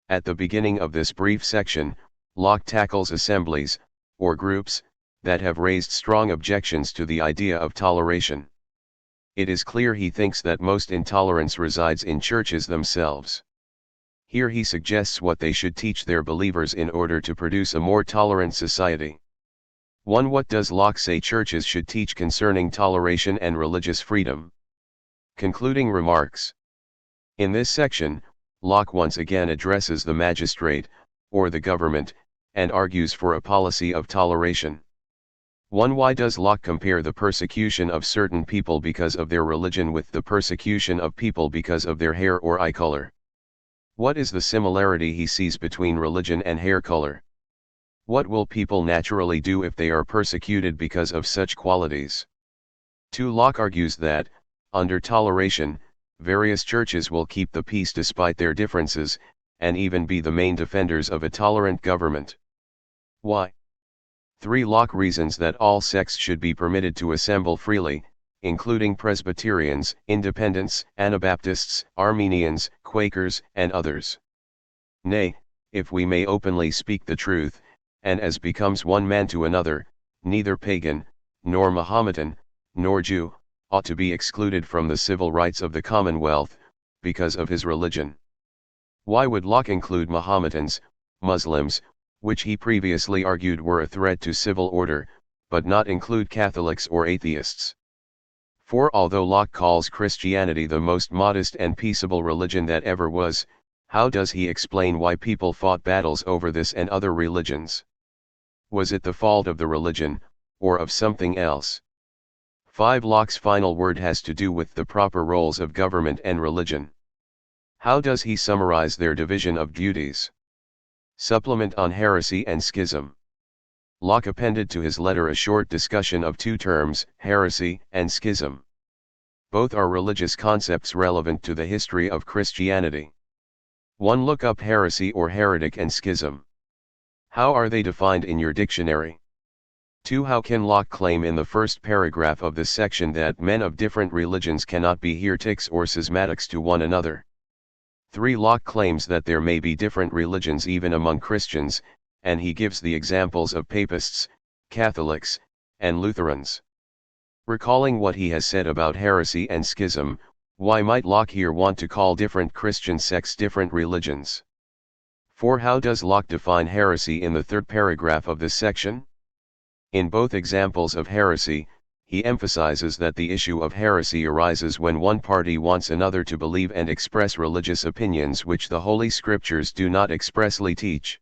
At the beginning of this brief section, Locke tackles assemblies, or groups, that have raised strong objections to the idea of toleration. It is clear he thinks that most intolerance resides in churches themselves. Here he suggests what they should teach their believers in order to produce a more tolerant society. 1. What does Locke say churches should teach concerning toleration and religious freedom? Concluding remarks. In this section, Locke once again addresses the magistrate, or the government, and argues for a policy of toleration. 1. Why does Locke compare the persecution of certain people because of their religion with the persecution of people because of their hair or eye color? What is the similarity he sees between religion and hair color? What will people naturally do if they are persecuted because of such qualities? 2. Locke argues that, under toleration, various churches will keep the peace despite their differences, and even be the main defenders of a tolerant government. Why? 3. Locke reasons that all sects should be permitted to assemble freely, including Presbyterians, Independents, Anabaptists, Armenians, Quakers, and others. Nay, if we may openly speak the truth, and as becomes one man to another, neither pagan, nor Mohammedan, nor Jew, ought to be excluded from the civil rights of the Commonwealth, because of his religion. Why would Locke include Mohammedans, Muslims, which he previously argued were a threat to civil order, but not include Catholics or atheists? 4. Although Locke calls Christianity the most modest and peaceable religion that ever was, how does he explain why people fought battles over this and other religions? Was it the fault of the religion, or of something else? 5. Locke's final word has to do with the proper roles of government and religion. How does he summarize their division of duties? Supplement on heresy and schism. Locke appended to his letter a short discussion of two terms, heresy and schism. Both are religious concepts relevant to the history of Christianity. 1. Look up heresy or heretic and schism. How are they defined in your dictionary? 2. How can Locke claim in the first paragraph of this section that men of different religions cannot be heretics or schismatics to one another? 3. Locke claims that there may be different religions even among Christians, and he gives the examples of Papists, Catholics, and Lutherans. Recalling what he has said about heresy and schism, why might Locke here want to call different Christian sects different religions? 4. How does Locke define heresy in the third paragraph of this section? In both examples of heresy, he emphasizes that the issue of heresy arises when one party wants another to believe and express religious opinions which the Holy Scriptures do not expressly teach.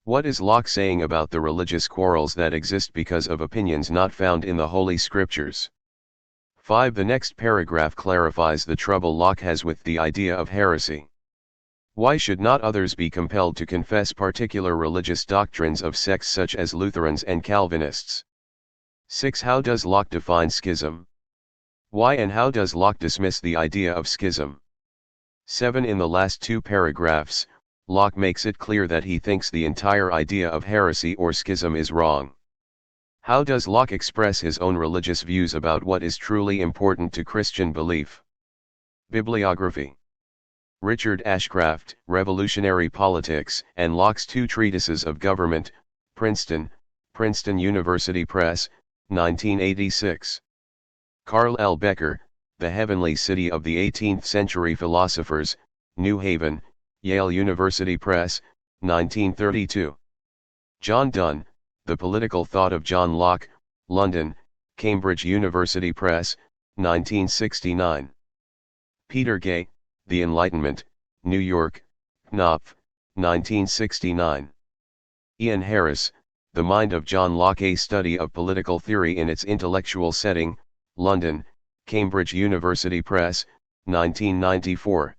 What is Locke saying about the religious quarrels that exist because of opinions not found in the Holy Scriptures? 5. The next paragraph clarifies the trouble Locke has with the idea of heresy. Why should not others be compelled to confess particular religious doctrines of sects such as Lutherans and Calvinists? 6. How does Locke define schism? Why and how does Locke dismiss the idea of schism? 7. In the last two paragraphs, Locke makes it clear that he thinks the entire idea of heresy or schism is wrong. How does Locke express his own religious views about what is truly important to Christian belief? Bibliography. Richard Ashcraft, Revolutionary Politics, and Locke's Two Treatises of Government, Princeton, Princeton University Press, 1986. Carl L. Becker, The Heavenly City of the 18th Century Philosophers, New Haven, Yale University Press, 1932. John Donne, The Political Thought of John Locke, London, Cambridge University Press, 1969. Peter Gay, The Enlightenment, New York, Knopf, 1969. Ian Harris, The Mind of John Locke, A Study of Political Theory in its Intellectual Setting, London, Cambridge University Press, 1994.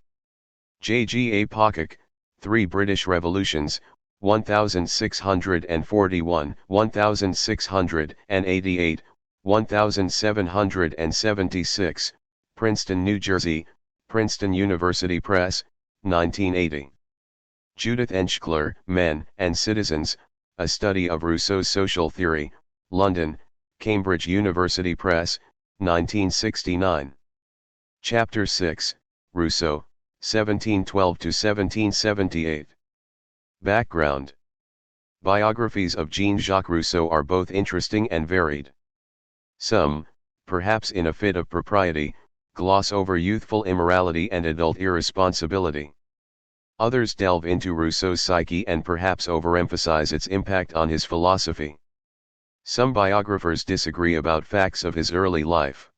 J. G. A. Pocock, Three British Revolutions, 1641, 1688, 1776, Princeton, New Jersey, Princeton University Press, 1980. Judith Enschler, Men and Citizens, A Study of Rousseau's Social Theory, London, Cambridge University Press, 1969. Chapter 6, Rousseau, 1712–1778. Background. Biographies of Jean-Jacques Rousseau are both interesting and varied. Some, perhaps in a fit of propriety, gloss over youthful immorality and adult irresponsibility. Others delve into Rousseau's psyche and perhaps overemphasize its impact on his philosophy. Some biographers disagree about facts of his early life.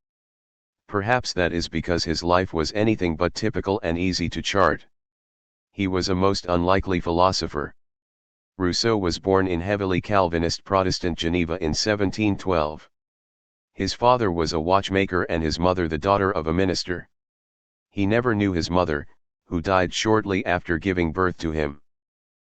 Perhaps that is because his life was anything but typical and easy to chart. He was a most unlikely philosopher. Rousseau was born in heavily Calvinist Protestant Geneva in 1712. His father was a watchmaker and his mother the daughter of a minister. He never knew his mother, who died shortly after giving birth to him.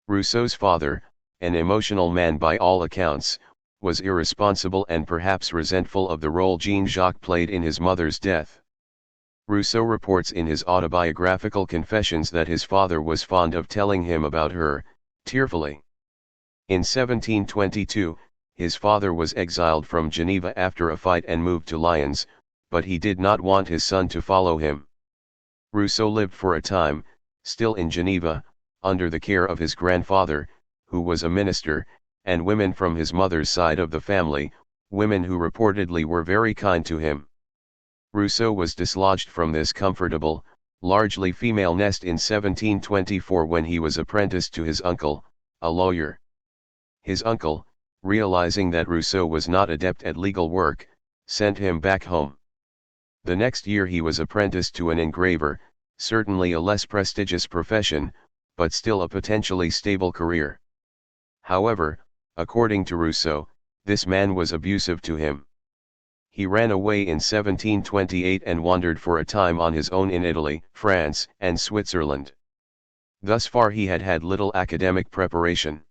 Rousseau's father, an emotional man by all accounts, was irresponsible and perhaps resentful of the role Jean-Jacques played in his mother's death. Rousseau reports in his autobiographical confessions that his father was fond of telling him about her, tearfully. In 1722, his father was exiled from Geneva after a fight and moved to Lyons, but he did not want his son to follow him. Rousseau lived for a time, still in Geneva, under the care of his grandfather, who was a minister, and women from his mother's side of the family, women who reportedly were very kind to him. Rousseau was dislodged from this comfortable, largely female nest in 1724 when he was apprenticed to his uncle, a lawyer. His uncle, realizing that Rousseau was not adept at legal work, sent him back home. The next year he was apprenticed to an engraver, certainly a less prestigious profession, but still a potentially stable career. However, according to Rousseau, this man was abusive to him. He ran away in 1728 and wandered for a time on his own in Italy, France, and Switzerland. Thus far he had had little academic preparation.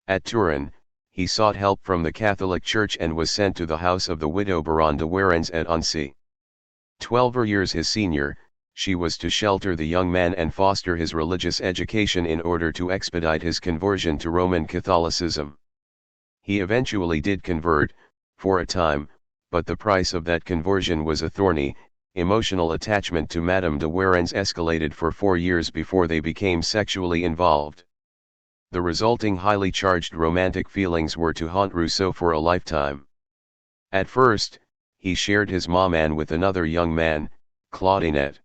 At Turin, he sought help from the Catholic Church and was sent to the house of the widow Baronne de Warens at Annecy. 12 years his senior, she was to shelter the young man and foster his religious education in order to expedite his conversion to Roman Catholicism. He eventually did convert, for a time, but the price of that conversion was a thorny, emotional attachment to Madame de Warens escalated for 4 years before they became sexually involved. The resulting highly charged romantic feelings were to haunt Rousseau for a lifetime. At first, he shared his maman with another young man, Claudinette.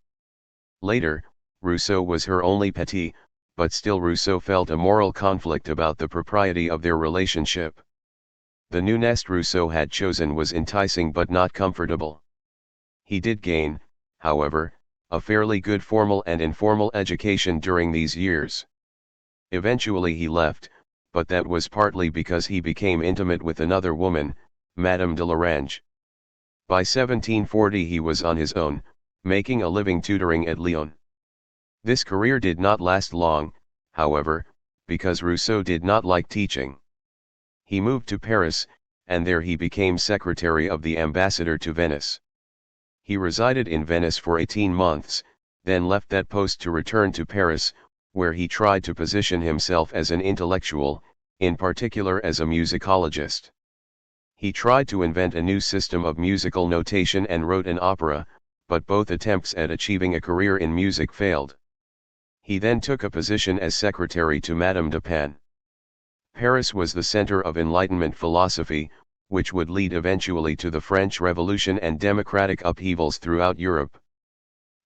Later, Rousseau was her only petit, but still Rousseau felt a moral conflict about the propriety of their relationship. The new nest Rousseau had chosen was enticing but not comfortable. He did gain, however, a fairly good formal and informal education during these years. Eventually he left, but that was partly because he became intimate with another woman, Madame de Lorange. By 1740 he was on his own, making a living tutoring at Lyon. This career did not last long, however, because Rousseau did not like teaching. He moved to Paris, and there he became secretary of the ambassador to Venice. He resided in Venice for 18 months, then left that post to return to Paris, where he tried to position himself as an intellectual, in particular as a musicologist. He tried to invent a new system of musical notation and wrote an opera, but both attempts at achieving a career in music failed. He then took a position as secretary to Madame de Pan. Paris was the center of Enlightenment philosophy, which would lead eventually to the French Revolution and democratic upheavals throughout Europe.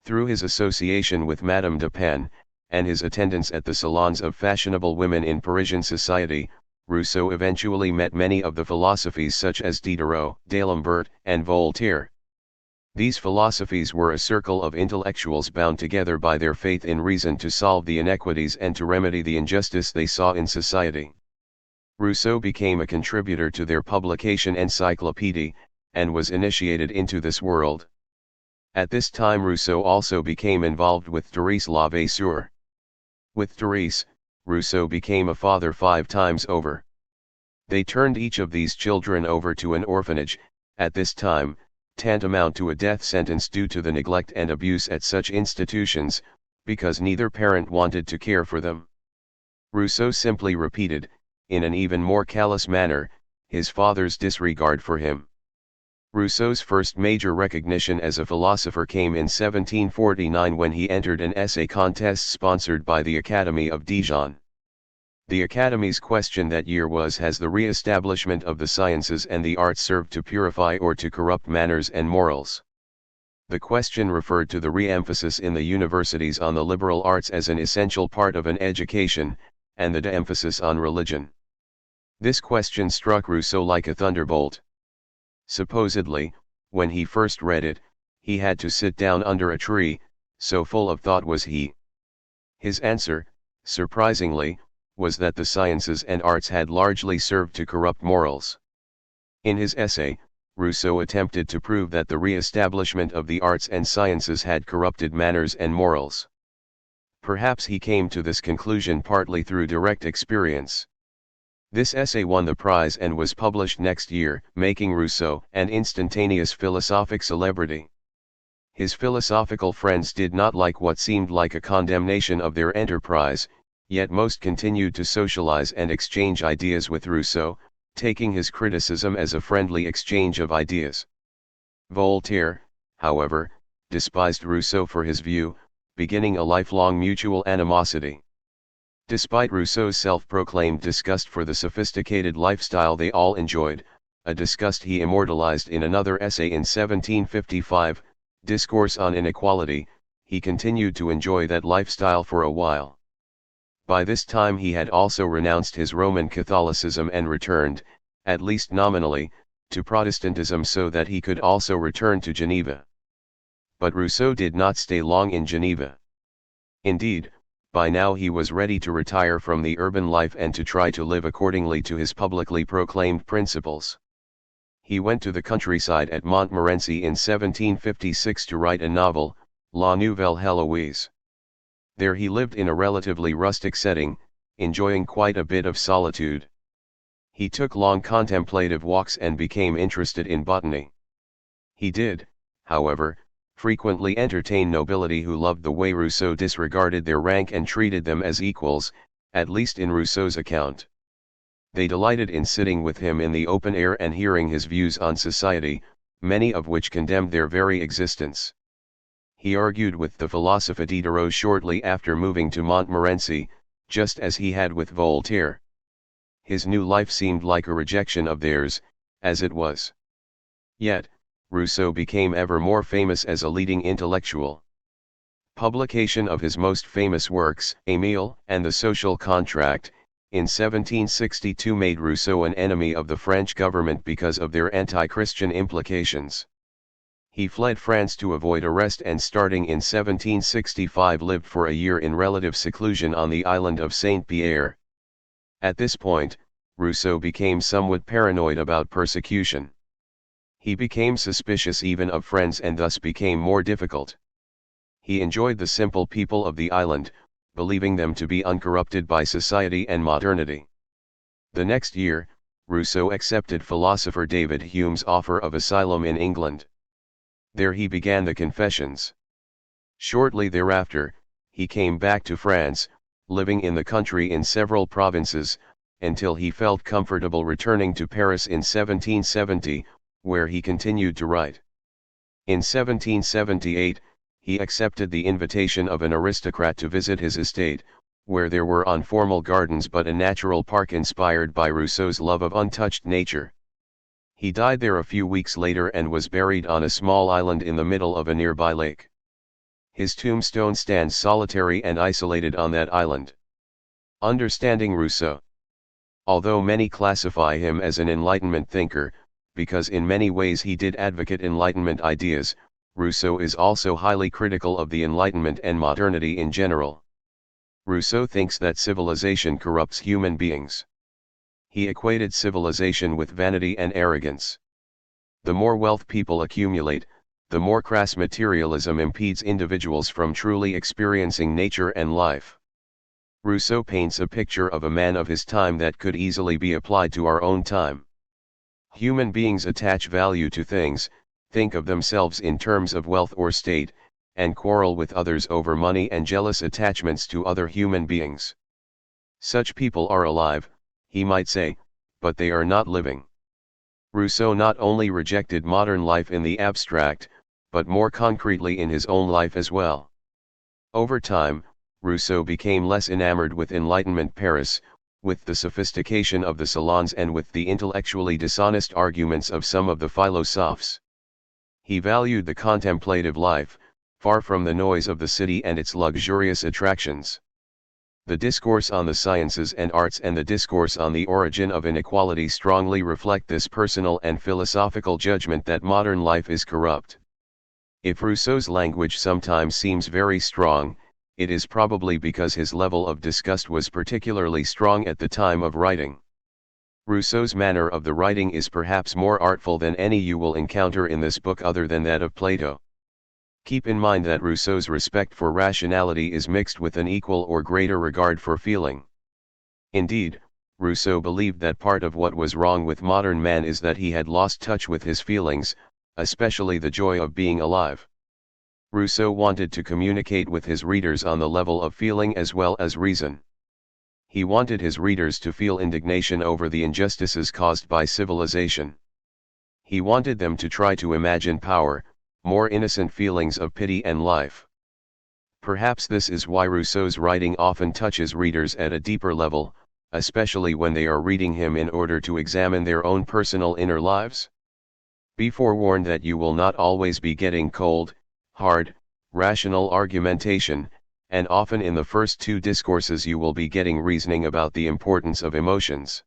Through his association with Madame de Pan, and his attendance at the salons of fashionable women in Parisian society, Rousseau eventually met many of the philosophies such as Diderot, d'Alembert, and Voltaire. These philosophies were a circle of intellectuals bound together by their faith in reason to solve the inequities and to remedy the injustice they saw in society. Rousseau became a contributor to their publication Encyclopédie, and was initiated into this world. At this time Rousseau also became involved with Thérèse Levasseur. With Thérèse, Rousseau became a father 5 times over. They turned each of these children over to an orphanage, at this time, tantamount to a death sentence due to the neglect and abuse at such institutions, because neither parent wanted to care for them. Rousseau simply repeated, in an even more callous manner, his father's disregard for him. Rousseau's first major recognition as a philosopher came in 1749 when he entered an essay contest sponsored by the Academy of Dijon. The Academy's question that year was: has the re-establishment of the sciences and the arts served to purify or to corrupt manners and morals? The question referred to the re-emphasis in the universities on the liberal arts as an essential part of an education, and the de-emphasis on religion. This question struck Rousseau like a thunderbolt. Supposedly, when he first read it, he had to sit down under a tree, so full of thought was he. His answer, surprisingly, was that the sciences and arts had largely served to corrupt morals. In his essay, Rousseau attempted to prove that the re-establishment of the arts and sciences had corrupted manners and morals. Perhaps he came to this conclusion partly through direct experience. This essay won the prize and was published next year, making Rousseau an instantaneous philosophic celebrity. His philosophical friends did not like what seemed like a condemnation of their enterprise, yet most continued to socialize and exchange ideas with Rousseau, taking his criticism as a friendly exchange of ideas. Voltaire, however, despised Rousseau for his view, beginning a lifelong mutual animosity. Despite Rousseau's self-proclaimed disgust for the sophisticated lifestyle they all enjoyed, a disgust he immortalized in another essay in 1755, Discourse on Inequality, he continued to enjoy that lifestyle for a while. By this time he had also renounced his Roman Catholicism and returned, at least nominally, to Protestantism so that he could also return to Geneva. But Rousseau did not stay long in Geneva. Indeed, by now he was ready to retire from the urban life and to try to live accordingly to his publicly proclaimed principles. He went to the countryside at Montmorency in 1756 to write a novel, La Nouvelle Heloise. There he lived in a relatively rustic setting, enjoying quite a bit of solitude. He took long contemplative walks and became interested in botany. He did, however, frequently entertain nobility who loved the way Rousseau disregarded their rank and treated them as equals, at least in Rousseau's account. They delighted in sitting with him in the open air and hearing his views on society, many of which condemned their very existence. He argued with the philosophe Diderot shortly after moving to Montmorency, just as he had with Voltaire. His new life seemed like a rejection of theirs, as it was. Yet, Rousseau became ever more famous as a leading intellectual. Publication of his most famous works, Émile and the Social Contract, in 1762 made Rousseau an enemy of the French government because of their anti-Christian implications. He fled France to avoid arrest and starting in 1765 lived for a year in relative seclusion on the island of Saint-Pierre. At this point, Rousseau became somewhat paranoid about persecution. He became suspicious even of friends and thus became more difficult. He enjoyed the simple people of the island, believing them to be uncorrupted by society and modernity. The next year, Rousseau accepted philosopher David Hume's offer of asylum in England. There he began the Confessions. Shortly thereafter, he came back to France, living in the country in several provinces, until he felt comfortable returning to Paris in 1770, where he continued to write. In 1778, he accepted the invitation of an aristocrat to visit his estate, where there were informal gardens but a natural park inspired by Rousseau's love of untouched nature. He died there a few weeks later and was buried on a small island in the middle of a nearby lake. His tombstone stands solitary and isolated on that island. Understanding Rousseau. Although many classify him as an Enlightenment thinker, because in many ways he did advocate Enlightenment ideas, Rousseau is also highly critical of the Enlightenment and modernity in general. Rousseau thinks that civilization corrupts human beings. He equated civilization with vanity and arrogance. The more wealth people accumulate, the more crass materialism impedes individuals from truly experiencing nature and life. Rousseau paints a picture of a man of his time that could easily be applied to our own time. Human beings attach value to things, think of themselves in terms of wealth or state, and quarrel with others over money and jealous attachments to other human beings. Such people are alive, he might say, but they are not living. Rousseau not only rejected modern life in the abstract, but more concretely in his own life as well. Over time, Rousseau became less enamored with Enlightenment Paris, with the sophistication of the salons and with the intellectually dishonest arguments of some of the philosophes. He valued the contemplative life, far from the noise of the city and its luxurious attractions. The discourse on the sciences and arts and the discourse on the origin of inequality strongly reflect this personal and philosophical judgment that modern life is corrupt. If Rousseau's language sometimes seems very strong, it is probably because his level of disgust was particularly strong at the time of writing. Rousseau's manner of the writing is perhaps more artful than any you will encounter in this book other than that of Plato. Keep in mind that Rousseau's respect for rationality is mixed with an equal or greater regard for feeling. Indeed, Rousseau believed that part of what was wrong with modern man is that he had lost touch with his feelings, especially the joy of being alive. Rousseau wanted to communicate with his readers on the level of feeling as well as reason. He wanted his readers to feel indignation over the injustices caused by civilization. He wanted them to try to imagine power, more innocent feelings of pity and life. Perhaps this is why Rousseau's writing often touches readers at a deeper level, especially when they are reading him in order to examine their own personal inner lives. Be forewarned that you will not always be getting cold, hard, rational argumentation, and often in the first two discourses you will be getting reasoning about the importance of emotions.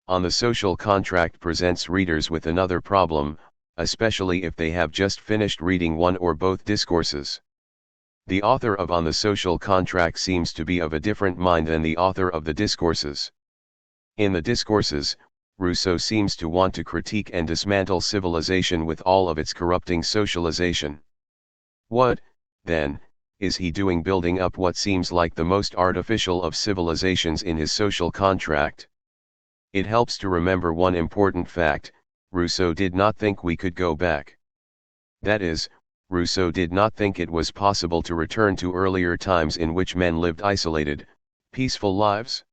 On the Social Contract presents readers with another problem, especially if they have just finished reading one or both discourses. The author of On the Social Contract seems to be of a different mind than the author of the discourses. In the discourses, Rousseau seems to want to critique and dismantle civilization with all of its corrupting socialization. What, then, is he doing building up what seems like the most artificial of civilizations in his social contract? It helps to remember one important fact: Rousseau did not think we could go back. That is, Rousseau did not think it was possible to return to earlier times in which men lived isolated, peaceful lives.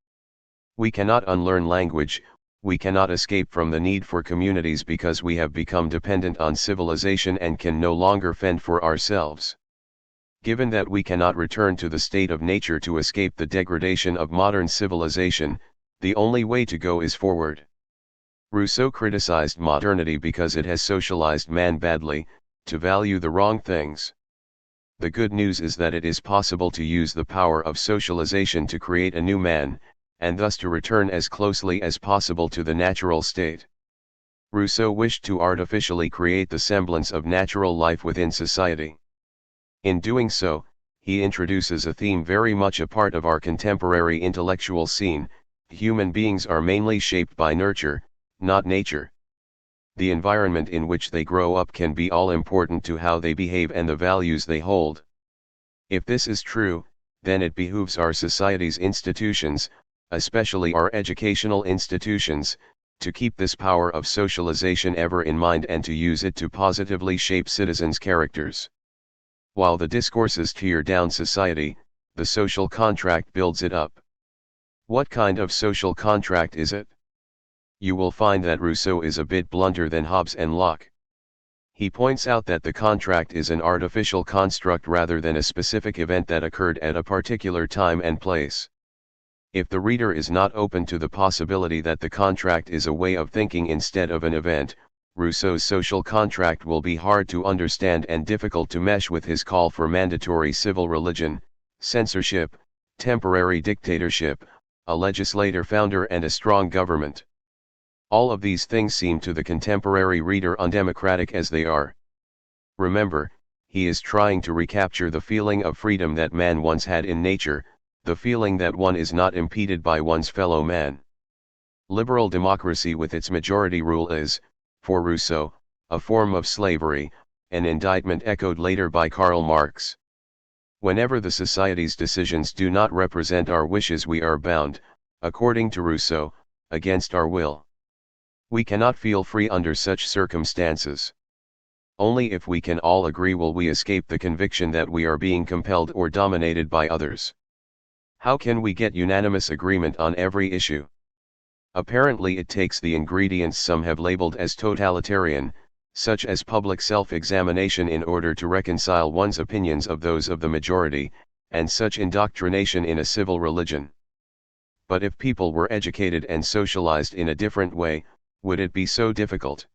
We cannot unlearn language, we cannot escape from the need for communities because we have become dependent on civilization and can no longer fend for ourselves. Given that we cannot return to the state of nature to escape the degradation of modern civilization, the only way to go is forward. Rousseau criticized modernity because it has socialized man badly, to value the wrong things. The good news is that it is possible to use the power of socialization to create a new man, and thus to return as closely as possible to the natural state. Rousseau wished to artificially create the semblance of natural life within society. In doing so, he introduces a theme very much a part of our contemporary intellectual scene: human beings are mainly shaped by nurture, not nature. The environment in which they grow up can be all important to how they behave and the values they hold. If this is true, then it behooves our society's institutions, especially our educational institutions, to keep this power of socialization ever in mind and to use it to positively shape citizens' characters. While the discourses tear down society, the social contract builds it up. What kind of social contract is it? You will find that Rousseau is a bit blunter than Hobbes and Locke. He points out that the contract is an artificial construct rather than a specific event that occurred at a particular time and place. If the reader is not open to the possibility that the contract is a way of thinking instead of an event, Rousseau's social contract will be hard to understand and difficult to mesh with his call for mandatory civil religion, censorship, temporary dictatorship, a legislator founder and a strong government. All of these things seem to the contemporary reader undemocratic as they are. Remember, he is trying to recapture the feeling of freedom that man once had in nature, the feeling that one is not impeded by one's fellow man. Liberal democracy with its majority rule is, for Rousseau, a form of slavery, an indictment echoed later by Karl Marx. Whenever the society's decisions do not represent our wishes, we are bound, according to Rousseau, against our will. We cannot feel free under such circumstances. Only if we can all agree will we escape the conviction that we are being compelled or dominated by others. How can we get unanimous agreement on every issue? Apparently it takes the ingredients some have labeled as totalitarian, such as public self-examination in order to reconcile one's opinions of those of the majority, and such indoctrination in a civil religion. But if people were educated and socialized in a different way, would it be so difficult?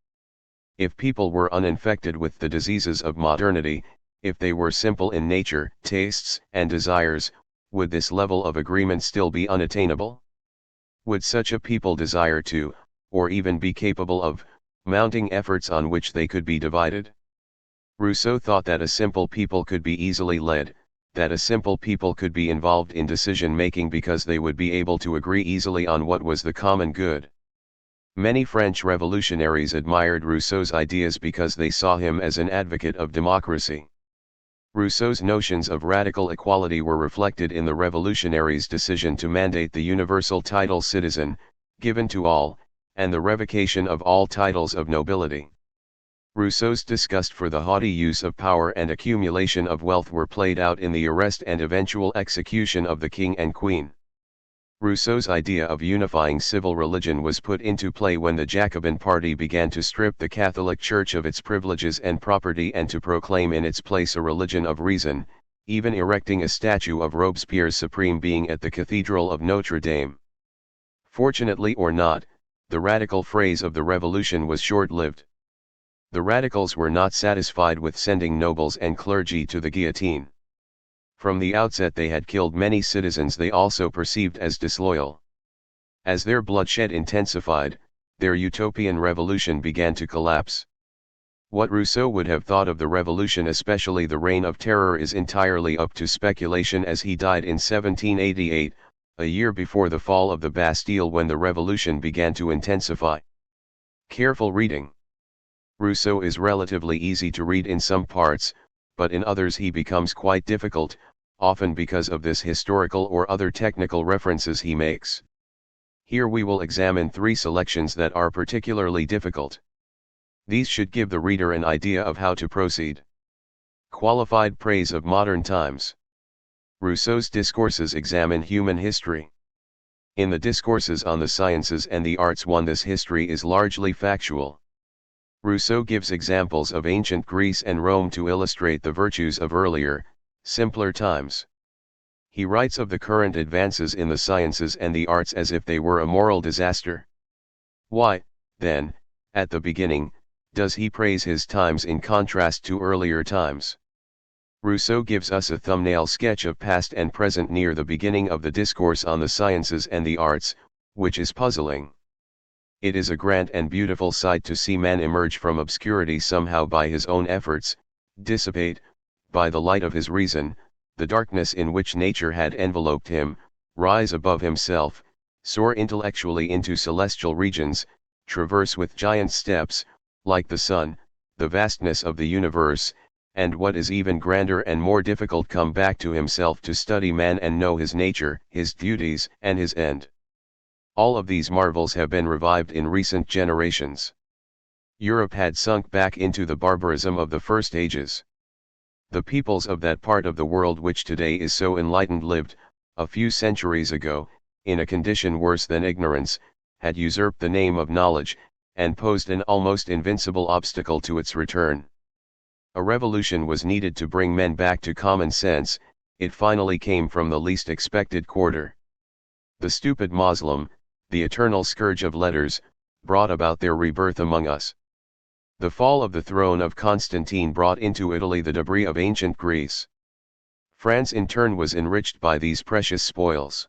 If people were uninfected with the diseases of modernity, if they were simple in nature, tastes, and desires, would this level of agreement still be unattainable? Would such a people desire to, or even be capable of, mounting efforts on which they could be divided? Rousseau thought that a simple people could be easily led, that a simple people could be involved in decision-making because they would be able to agree easily on what was the common good. Many French revolutionaries admired Rousseau's ideas because they saw him as an advocate of democracy. Rousseau's notions of radical equality were reflected in the revolutionaries' decision to mandate the universal title citizen, given to all, and the revocation of all titles of nobility. Rousseau's disgust for the haughty use of power and accumulation of wealth were played out in the arrest and eventual execution of the king and queen. Rousseau's idea of unifying civil religion was put into play when the Jacobin party began to strip the Catholic Church of its privileges and property and to proclaim in its place a religion of reason, even erecting a statue of Robespierre's supreme being at the Cathedral of Notre Dame. Fortunately or not, the radical phase of the revolution was short-lived. The radicals were not satisfied with sending nobles and clergy to the guillotine. From the outset they had killed many citizens they also perceived as disloyal. As their bloodshed intensified, their utopian revolution began to collapse. What Rousseau would have thought of the revolution, especially the Reign of Terror, is entirely up to speculation, as he died in 1788, a year before the fall of the Bastille, when the revolution began to intensify. Careful reading. Rousseau is relatively easy to read in some parts, but in others he becomes quite difficult, often because of this historical or other technical references he makes. Here we will examine 3 selections that are particularly difficult. These should give the reader an idea of how to proceed. Qualified praise of modern times. Rousseau's discourses examine human history. In the discourses on the sciences and the arts, this history is largely factual. Rousseau gives examples of ancient Greece and Rome to illustrate the virtues of earlier, simpler times. He writes of the current advances in the sciences and the arts as if they were a moral disaster. Why, then, at the beginning, does he praise his times in contrast to earlier times? Rousseau gives us a thumbnail sketch of past and present near the beginning of the discourse on the sciences and the arts, which is puzzling. It is a grand and beautiful sight to see man emerge from obscurity somehow by his own efforts, dissipate, by the light of his reason, the darkness in which nature had enveloped him, rise above himself, soar intellectually into celestial regions, traverse with giant steps, like the sun, the vastness of the universe, and what is even grander and more difficult, come back to himself to study man and know his nature, his duties, and his end. All of these marvels have been revived in recent generations. Europe had sunk back into the barbarism of the first ages. The peoples of that part of the world which today is so enlightened lived, a few centuries ago, in a condition worse than ignorance, had usurped the name of knowledge, and posed an almost invincible obstacle to its return. A revolution was needed to bring men back to common sense. It finally came from the least expected quarter. The stupid Moslem, the eternal scourge of letters, brought about their rebirth among us. The fall of the throne of Constantine brought into Italy the debris of ancient Greece. France in turn was enriched by these precious spoils.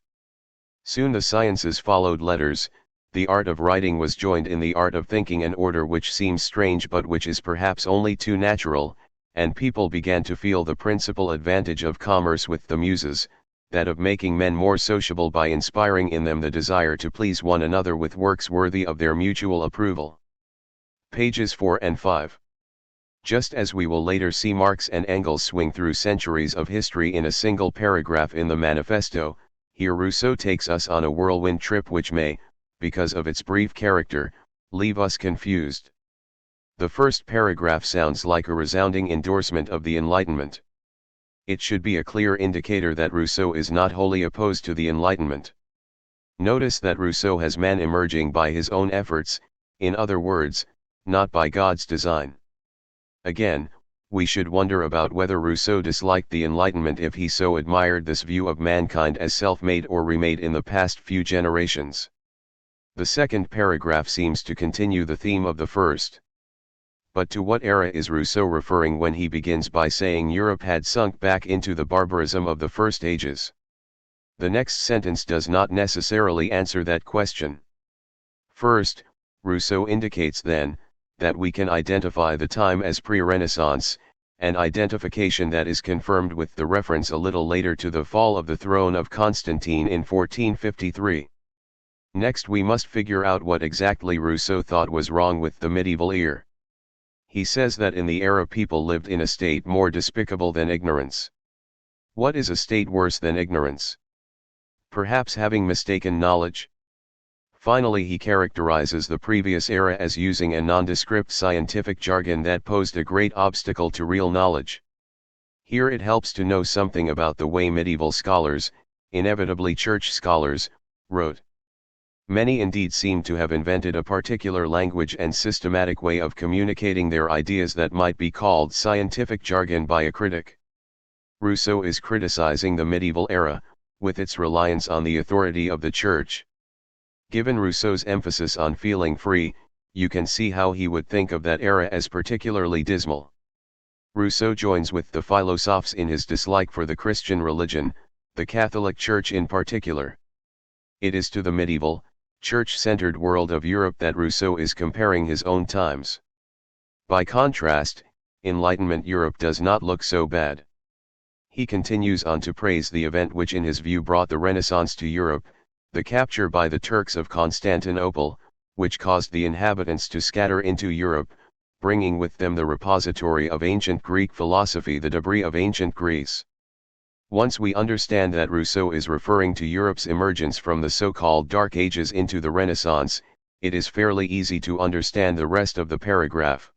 Soon the sciences followed letters, the art of writing was joined in the art of thinking, an order which seems strange but which is perhaps only too natural, and people began to feel the principal advantage of commerce with the muses, that of making men more sociable by inspiring in them the desire to please one another with works worthy of their mutual approval. Pages 4 and 5. Just as we will later see Marx and Engels swing through centuries of history in a single paragraph in the Manifesto, here Rousseau takes us on a whirlwind trip which may, because of its brief character, leave us confused. The first paragraph sounds like a resounding endorsement of the Enlightenment. It should be a clear indicator that Rousseau is not wholly opposed to the Enlightenment. Notice that Rousseau has man emerging by his own efforts, in other words, not by God's design. Again, we should wonder about whether Rousseau disliked the Enlightenment if he so admired this view of mankind as self-made or remade in the past few generations. The second paragraph seems to continue the theme of the first. But to what era is Rousseau referring when he begins by saying Europe had sunk back into the barbarism of the first ages? The next sentence does not necessarily answer that question. First, Rousseau indicates then, that we can identify the time as pre-Renaissance, an identification that is confirmed with the reference a little later to the fall of the throne of Constantine in 1453. Next we must figure out what exactly Rousseau thought was wrong with the medieval era. He says that in the era people lived in a state more despicable than ignorance. What is a state worse than ignorance? Perhaps having mistaken knowledge? Finally he characterizes the previous era as using a nondescript scientific jargon that posed a great obstacle to real knowledge. Here it helps to know something about the way medieval scholars, inevitably church scholars, wrote. Many indeed seem to have invented a particular language and systematic way of communicating their ideas that might be called scientific jargon by a critic. Rousseau is criticizing the medieval era, with its reliance on the authority of the church. Given Rousseau's emphasis on feeling free, you can see how he would think of that era as particularly dismal. Rousseau joins with the philosophes in his dislike for the Christian religion, the Catholic Church in particular. It is to the medieval, church-centered world of Europe that Rousseau is comparing his own times. By contrast, Enlightenment Europe does not look so bad. He continues on to praise the event which in his view brought the Renaissance to Europe, the capture by the Turks of Constantinople, which caused the inhabitants to scatter into Europe, bringing with them the repository of ancient Greek philosophy, the debris of ancient Greece. Once we understand that Rousseau is referring to Europe's emergence from the so-called Dark Ages into the Renaissance, it is fairly easy to understand the rest of the paragraph.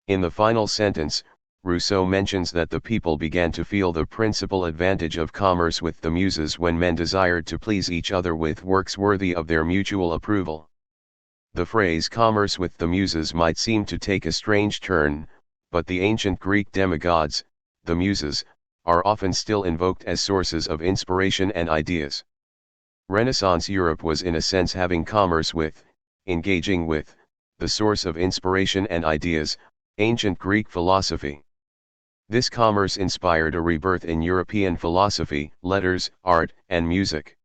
In the final sentence, Rousseau mentions that the people began to feel the principal advantage of commerce with the Muses when men desired to please each other with works worthy of their mutual approval. The phrase commerce with the Muses might seem to take a strange turn, but the ancient Greek demigods, the Muses, are often still invoked as sources of inspiration and ideas. Renaissance Europe was in a sense having commerce with, engaging with, the source of inspiration and ideas, ancient Greek philosophy. This commerce inspired a rebirth in European philosophy, letters, art, and music.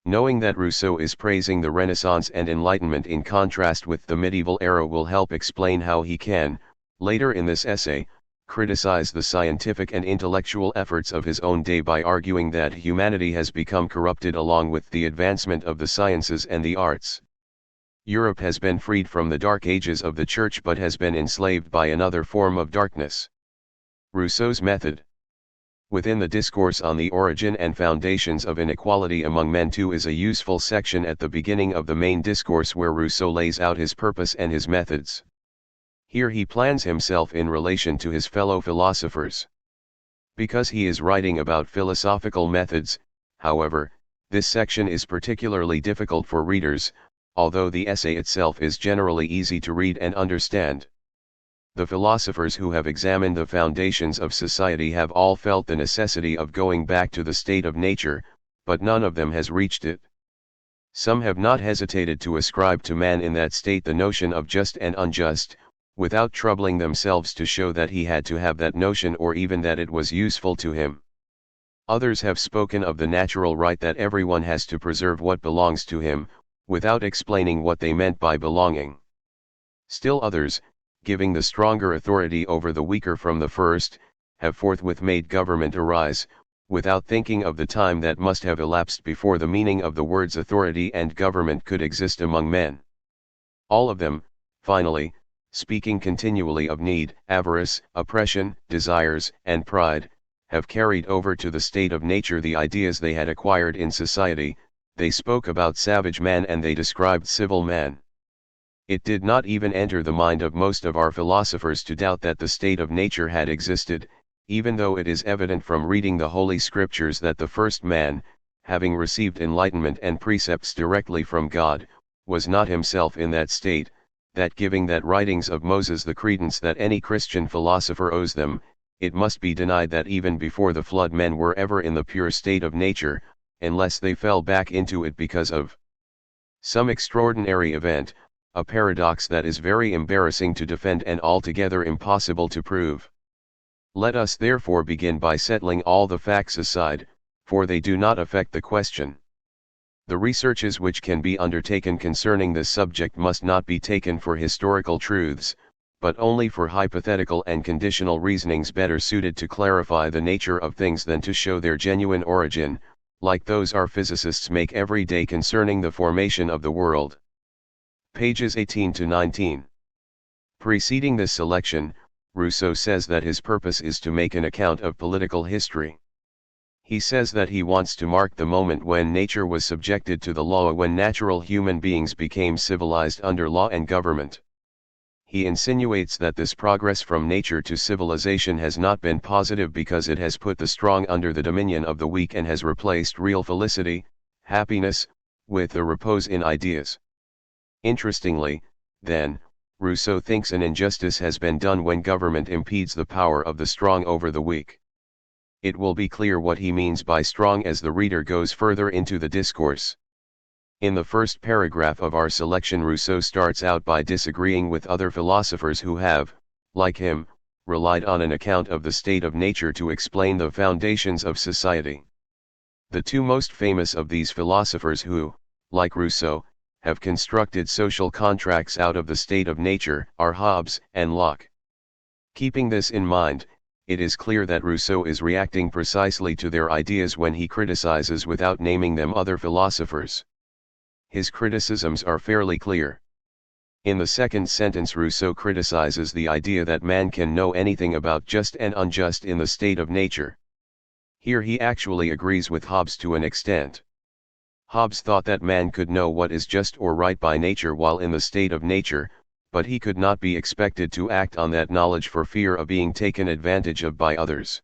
Knowing that Rousseau is praising the Renaissance and Enlightenment in contrast with the medieval era will help explain how he can, later in this essay, criticize the scientific and intellectual efforts of his own day by arguing that humanity has become corrupted along with the advancement of the sciences and the arts. Europe has been freed from the dark ages of the Church but has been enslaved by another form of darkness. Rousseau's method. Within the discourse on the origin and foundations of inequality among men too is a useful section at the beginning of the main discourse where Rousseau lays out his purpose and his methods. Here he plans himself in relation to his fellow philosophers. Because he is writing about philosophical methods, however, this section is particularly difficult for readers, although the essay itself is generally easy to read and understand. The philosophers who have examined the foundations of society have all felt the necessity of going back to the state of nature, but none of them has reached it. Some have not hesitated to ascribe to man in that state the notion of just and unjust, without troubling themselves to show that he had to have that notion or even that it was useful to him. Others have spoken of the natural right that everyone has to preserve what belongs to him, without explaining what they meant by belonging. Still others, giving the stronger authority over the weaker from the first, have forthwith made government arise, without thinking of the time that must have elapsed before the meaning of the words authority and government could exist among men. All of them, finally, speaking continually of need, avarice, oppression, desires, and pride, have carried over to the state of nature the ideas they had acquired in society. They spoke about savage man and they described civil man. It did not even enter the mind of most of our philosophers to doubt that the state of nature had existed, even though it is evident from reading the Holy Scriptures that the first man, having received enlightenment and precepts directly from God, was not himself in that state, that giving that writings of Moses the credence that any Christian philosopher owes them, it must be denied that even before the flood men were ever in the pure state of nature, unless they fell back into it because of some extraordinary event, a paradox that is very embarrassing to defend and altogether impossible to prove. Let us therefore begin by settling all the facts aside, for they do not affect the question. The researches which can be undertaken concerning this subject must not be taken for historical truths, but only for hypothetical and conditional reasonings better suited to clarify the nature of things than to show their genuine origin, like those our physicists make every day concerning the formation of the world. Pages 18 to 19. Preceding this selection, Rousseau says that his purpose is to make an account of political history. He says that he wants to mark the moment when nature was subjected to the law, when natural human beings became civilized under law and government. He insinuates that this progress from nature to civilization has not been positive because it has put the strong under the dominion of the weak and has replaced real felicity, happiness, with a repose in ideas. Interestingly, then, Rousseau thinks an injustice has been done when government impedes the power of the strong over the weak. It will be clear what he means by strong as the reader goes further into the discourse. In the first paragraph of our selection, Rousseau starts out by disagreeing with other philosophers who have, like him, relied on an account of the state of nature to explain the foundations of society. The two most famous of these philosophers who, like Rousseau, have constructed social contracts out of the state of nature are Hobbes and Locke. Keeping this in mind, it is clear that Rousseau is reacting precisely to their ideas when he criticizes without naming them other philosophers. His criticisms are fairly clear. In the second sentence, Rousseau criticizes the idea that man can know anything about just and unjust in the state of nature. Here he actually agrees with Hobbes to an extent. Hobbes thought that man could know what is just or right by nature while in the state of nature, but he could not be expected to act on that knowledge for fear of being taken advantage of by others.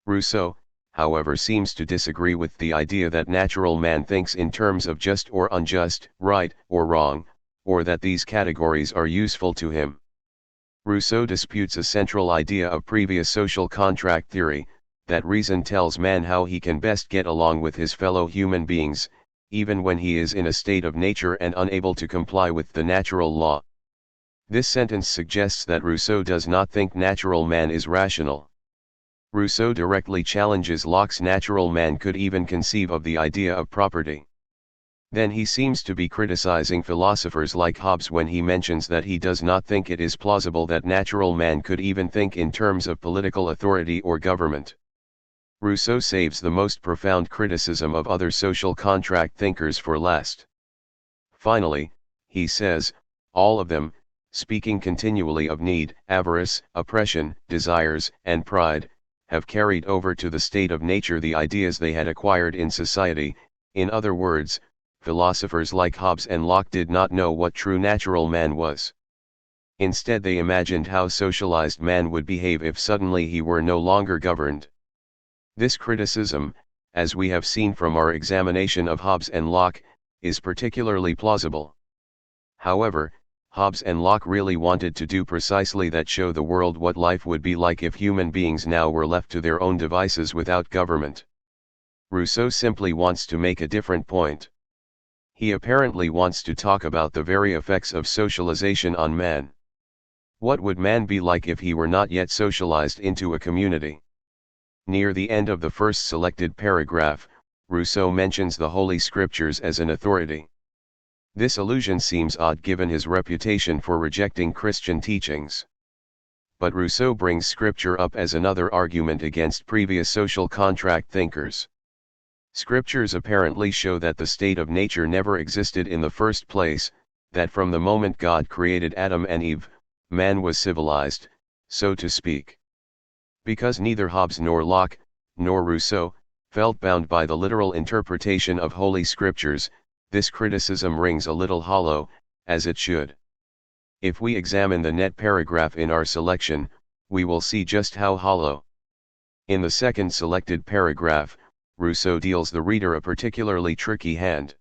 Rousseau, however, seems to disagree with the idea that natural man thinks in terms of just or unjust, right or wrong, or that these categories are useful to him. Rousseau disputes a central idea of previous social contract theory, that reason tells man how he can best get along with his fellow human beings, even when he is in a state of nature and unable to comply with the natural law. This sentence suggests that Rousseau does not think natural man is rational. Rousseau directly challenges Locke's natural man could even conceive of the idea of property. Then he seems to be criticizing philosophers like Hobbes when he mentions that he does not think it is plausible that natural man could even think in terms of political authority or government. Rousseau saves the most profound criticism of other social contract thinkers for last. Finally, he says, all of them, speaking continually of need, avarice, oppression, desires, and pride, have carried over to the state of nature the ideas they had acquired in society. In other words, philosophers like Hobbes and Locke did not know what true natural man was. Instead, they imagined how socialized man would behave if suddenly he were no longer governed. This criticism, as we have seen from our examination of Hobbes and Locke, is particularly plausible. However, Hobbes and Locke really wanted to do precisely that: show the world what life would be like if human beings now were left to their own devices without government. Rousseau simply wants to make a different point. He apparently wants to talk about the very effects of socialization on man. What would man be like if he were not yet socialized into a community? Near the end of the first selected paragraph, Rousseau mentions the Holy Scriptures as an authority. This allusion seems odd given his reputation for rejecting Christian teachings. But Rousseau brings Scripture up as another argument against previous social contract thinkers. Scriptures apparently show that the state of nature never existed in the first place, that from the moment God created Adam and Eve, man was civilized, so to speak. Because neither Hobbes nor Locke, nor Rousseau, felt bound by the literal interpretation of Holy Scriptures, this criticism rings a little hollow, as it should. If we examine the net paragraph in our selection, we will see just how hollow. In the second selected paragraph, Rousseau deals the reader a particularly tricky hand.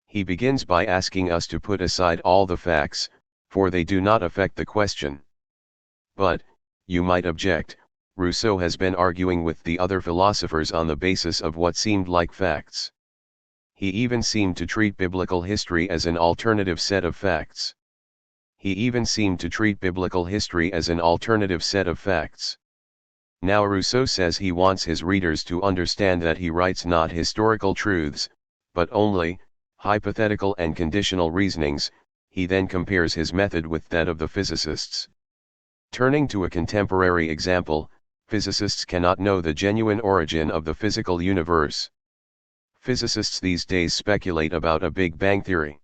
He begins by asking us to put aside all the facts, for they do not affect the question. But, you might object, Rousseau has been arguing with the other philosophers on the basis of what seemed like facts. He even seemed to treat biblical history as an alternative set of facts. Now Rousseau says he wants his readers to understand that he writes not historical truths, but only hypothetical and conditional reasonings. He then compares his method with that of the physicists. Turning to a contemporary example, physicists cannot know the genuine origin of the physical universe. Physicists these days speculate about a Big Bang theory.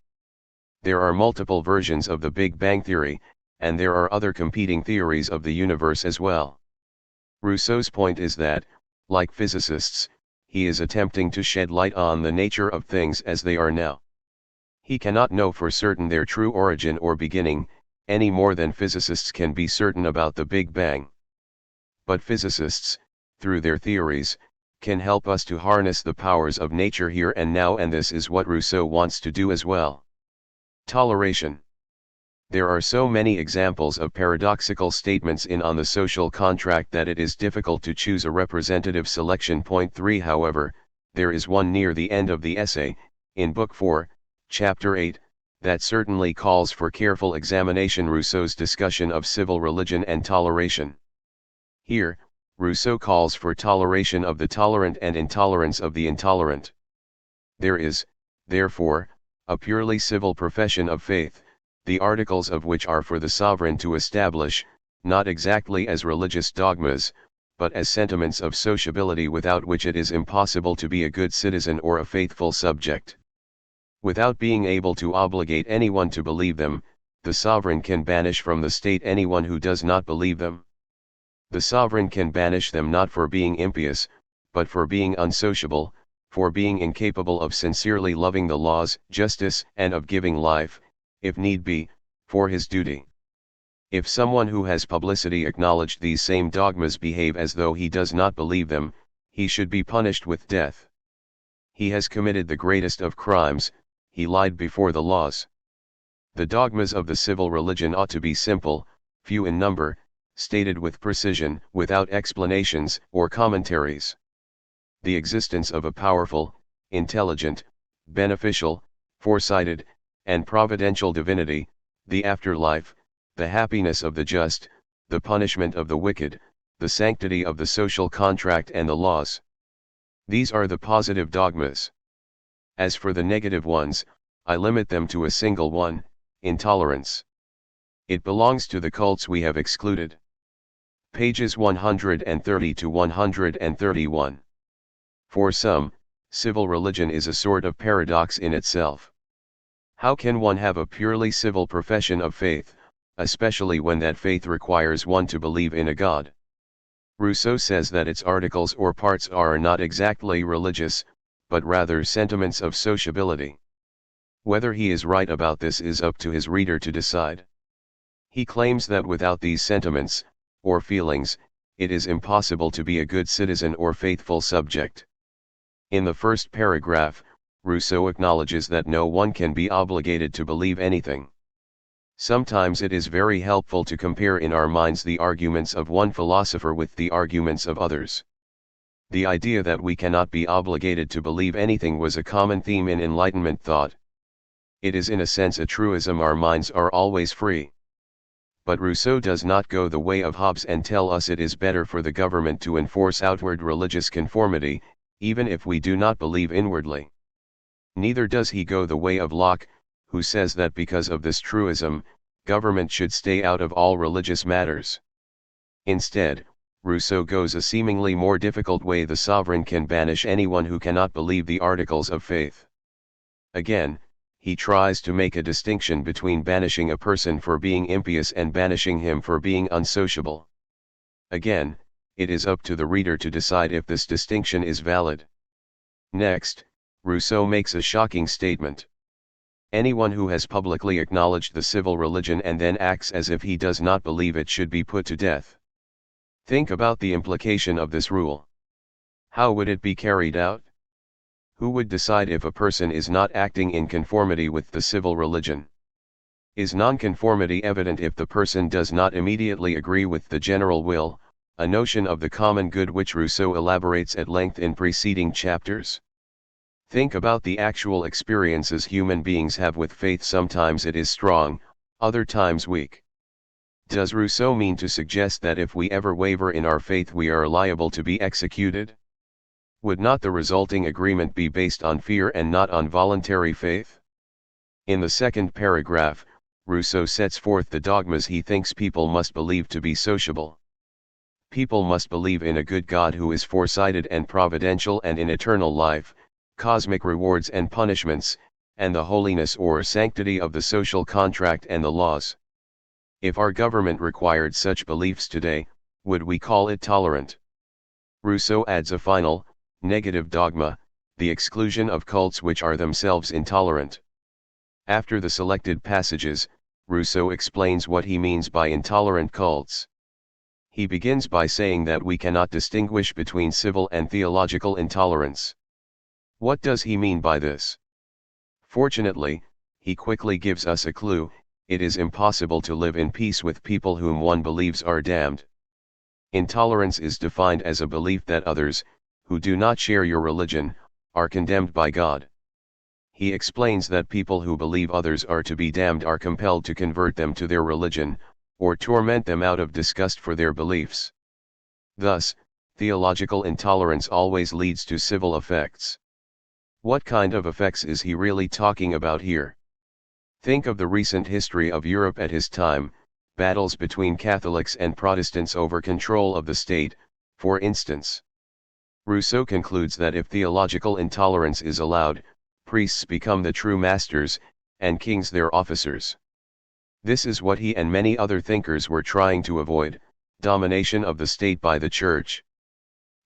There are multiple versions of the Big Bang theory, and there are other competing theories of the universe as well. Rousseau's point is that, like physicists, he is attempting to shed light on the nature of things as they are now. He cannot know for certain their true origin or beginning, any more than physicists can be certain about the Big Bang. But physicists, through their theories, can help us to harness the powers of nature here and now, and this is what Rousseau wants to do as well. Toleration. There are so many examples of paradoxical statements in On the Social Contract that it is difficult to choose a representative selection. Point 3. However, there is one near the end of the essay, in Book 4, Chapter 8, that certainly calls for careful examination: Rousseau's discussion of civil religion and toleration. Here, Rousseau calls for toleration of the tolerant and intolerance of the intolerant. There is, therefore, a purely civil profession of faith, the articles of which are for the sovereign to establish, not exactly as religious dogmas, but as sentiments of sociability without which it is impossible to be a good citizen or a faithful subject. Without being able to obligate anyone to believe them, the sovereign can banish from the state anyone who does not believe them. The sovereign can banish them not for being impious, but for being unsociable, for being incapable of sincerely loving the laws, justice, and of giving life, if need be, for his duty. If someone who has publicly acknowledged these same dogmas behave as though he does not believe them, he should be punished with death. He has committed the greatest of crimes, he lied before the laws. The dogmas of the civil religion ought to be simple, few in number, stated with precision, without explanations or commentaries. The existence of a powerful, intelligent, beneficial, foresighted, and providential divinity, the afterlife, the happiness of the just, the punishment of the wicked, the sanctity of the social contract and the laws. These are the positive dogmas. As for the negative ones, I limit them to a single one: intolerance. It belongs to the cults we have excluded. Pages 130 to 131. For some, civil religion is a sort of paradox in itself. How can one have a purely civil profession of faith, especially when that faith requires one to believe in a God? Rousseau says that its articles or parts are not exactly religious, but rather sentiments of sociability. Whether he is right about this is up to his reader to decide. He claims that without these sentiments, or feelings, it is impossible to be a good citizen or faithful subject. In the first paragraph, Rousseau acknowledges that no one can be obligated to believe anything. Sometimes it is very helpful to compare in our minds the arguments of one philosopher with the arguments of others. The idea that we cannot be obligated to believe anything was a common theme in Enlightenment thought. It is in a sense a truism: our minds are always free. But Rousseau does not go the way of Hobbes and tell us it is better for the government to enforce outward religious conformity, even if we do not believe inwardly. Neither does he go the way of Locke, who says that because of this truism, government should stay out of all religious matters. Instead, Rousseau goes a seemingly more difficult way: the sovereign can banish anyone who cannot believe the articles of faith. Again, he tries to make a distinction between banishing a person for being impious and banishing him for being unsociable. Again, it is up to the reader to decide if this distinction is valid. Next, Rousseau makes a shocking statement. Anyone who has publicly acknowledged the civil religion and then acts as if he does not believe it should be put to death. Think about the implication of this rule. How would it be carried out? Who would decide if a person is not acting in conformity with the civil religion? Is nonconformity evident if the person does not immediately agree with the general will, a notion of the common good which Rousseau elaborates at length in preceding chapters? Think about the actual experiences human beings have with faith. Sometimes it is strong, other times weak. Does Rousseau mean to suggest that if we ever waver in our faith we are liable to be executed? Would not the resulting agreement be based on fear and not on voluntary faith? In the second paragraph, Rousseau sets forth the dogmas he thinks people must believe to be sociable. People must believe in a good God who is foresighted and providential, and in eternal life, cosmic rewards and punishments, and the holiness or sanctity of the social contract and the laws. If our government required such beliefs today, would we call it tolerant? Rousseau adds a final, negative dogma, the exclusion of cults which are themselves intolerant. After the selected passages, Rousseau explains what he means by intolerant cults. He begins by saying that we cannot distinguish between civil and theological intolerance. What does he mean by this? Fortunately, he quickly gives us a clue: it is impossible to live in peace with people whom one believes are damned. Intolerance is defined as a belief that others, who do not share your religion, are condemned by God. He explains that people who believe others are to be damned are compelled to convert them to their religion, or torment them out of disgust for their beliefs. Thus, theological intolerance always leads to civil effects. What kind of effects is he really talking about here? Think of the recent history of Europe at his time, battles between Catholics and Protestants over control of the state, for instance. Rousseau concludes that if theological intolerance is allowed, priests become the true masters, and kings their officers. This is what he and many other thinkers were trying to avoid: domination of the state by the church.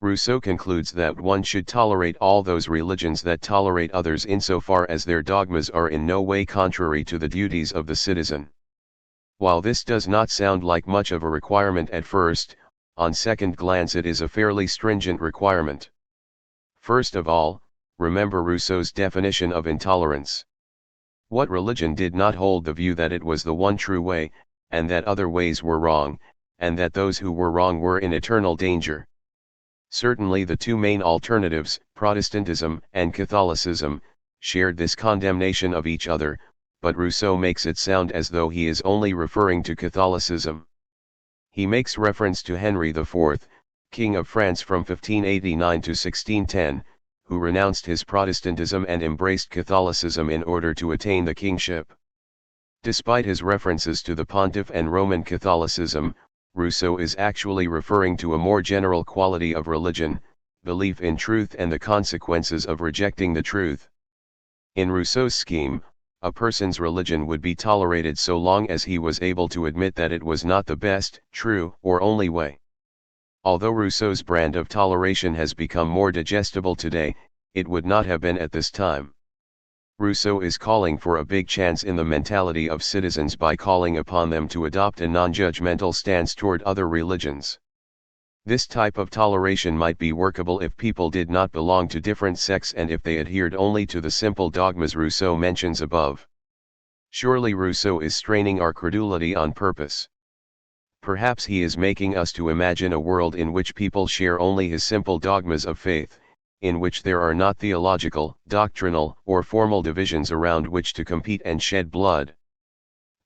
Rousseau concludes that one should tolerate all those religions that tolerate others insofar as their dogmas are in no way contrary to the duties of the citizen. While this does not sound like much of a requirement at first, on second glance it is a fairly stringent requirement. First of all, remember Rousseau's definition of intolerance. What religion did not hold the view that it was the one true way, and that other ways were wrong, and that those who were wrong were in eternal danger? Certainly the two main alternatives, Protestantism and Catholicism, shared this condemnation of each other, but Rousseau makes it sound as though he is only referring to Catholicism. He makes reference to Henry IV, King of France from 1589 to 1610, who renounced his Protestantism and embraced Catholicism in order to attain the kingship. Despite his references to the Pontiff and Roman Catholicism, Rousseau is actually referring to a more general quality of religion, belief in truth and the consequences of rejecting the truth. In Rousseau's scheme, a person's religion would be tolerated so long as he was able to admit that it was not the best, true, or only way. Although Rousseau's brand of toleration has become more digestible today, it would not have been at this time. Rousseau is calling for a big chance in the mentality of citizens by calling upon them to adopt a non-judgmental stance toward other religions. This type of toleration might be workable if people did not belong to different sects and if they adhered only to the simple dogmas Rousseau mentions above. Surely Rousseau is straining our credulity on purpose. Perhaps he is making us to imagine a world in which people share only his simple dogmas of faith, in which there are not theological, doctrinal, or formal divisions around which to compete and shed blood.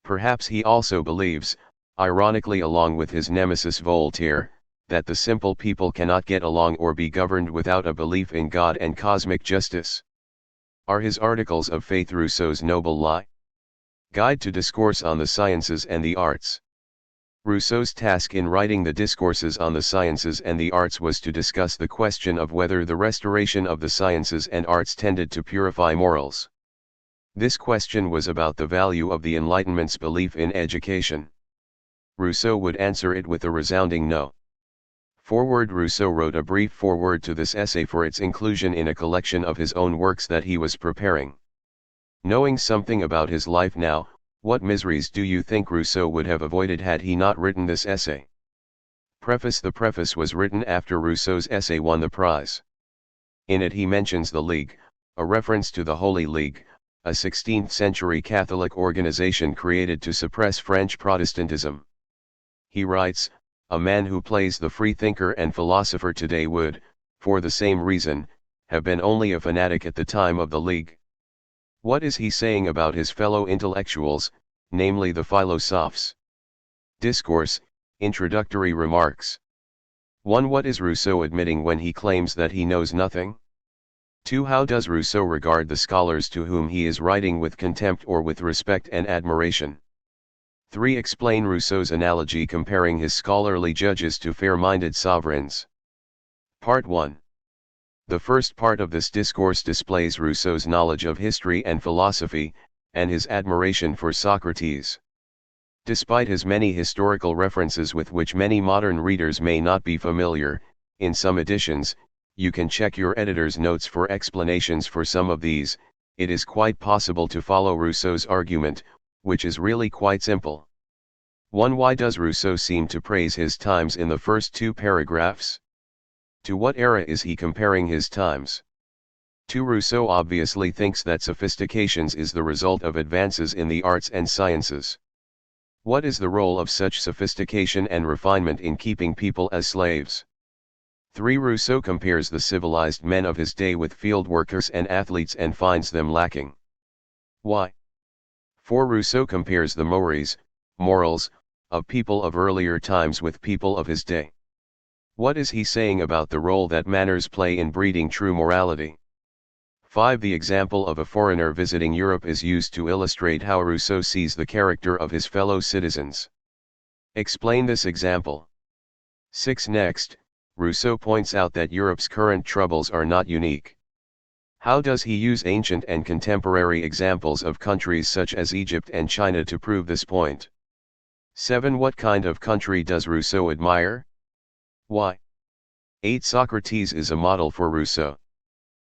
Perhaps he also believes, ironically along with his nemesis Voltaire, that the simple people cannot get along or be governed without a belief in God and cosmic justice. Are his articles of faith Rousseau's noble lie? Guide to Discourse on the Sciences and the Arts. Rousseau's task in writing the Discourses on the Sciences and the Arts was to discuss the question of whether the restoration of the sciences and arts tended to purify morals. This question was about the value of the Enlightenment's belief in education. Rousseau would answer it with a resounding no. Forward: Rousseau wrote a brief foreword to this essay for its inclusion in a collection of his own works that he was preparing. Knowing something about his life now, what miseries do you think Rousseau would have avoided had he not written this essay? Preface: the preface was written after Rousseau's essay won the prize. In it he mentions the League, a reference to the Holy League, a 16th-century Catholic organization created to suppress French Protestantism. He writes, "A man who plays the free thinker and philosopher today would, for the same reason, have been only a fanatic at the time of the League." What is he saying about his fellow intellectuals, namely the philosophes? Discourse, Introductory Remarks. 1. What is Rousseau admitting when he claims that he knows nothing? 2. How does Rousseau regard the scholars to whom he is writing, with contempt or with respect and admiration? 3. Explain Rousseau's analogy comparing his scholarly judges to fair-minded sovereigns. Part 1. The first part of this discourse displays Rousseau's knowledge of history and philosophy, and his admiration for Socrates. Despite his many historical references with which many modern readers may not be familiar, in some editions, you can check your editor's notes for explanations for some of these. It is quite possible to follow Rousseau's argument, which is really quite simple. 1. Why does Rousseau seem to praise his times in the first 2 paragraphs? To what era is he comparing his times? 2. Rousseau obviously thinks that sophistications is the result of advances in the arts and sciences. What is the role of such sophistication and refinement in keeping people as slaves? 3. Rousseau compares the civilized men of his day with field workers and athletes and finds them lacking. Why? 4. Rousseau compares the morals, of people of earlier times with people of his day. What is he saying about the role that manners play in breeding true morality? 5. The example of a foreigner visiting Europe is used to illustrate how Rousseau sees the character of his fellow citizens. Explain this example. 6. Next, Rousseau points out that Europe's current troubles are not unique. How does he use ancient and contemporary examples of countries such as Egypt and China to prove this point? 7. What kind of country does Rousseau admire? Why? 8. Socrates is a model for Rousseau.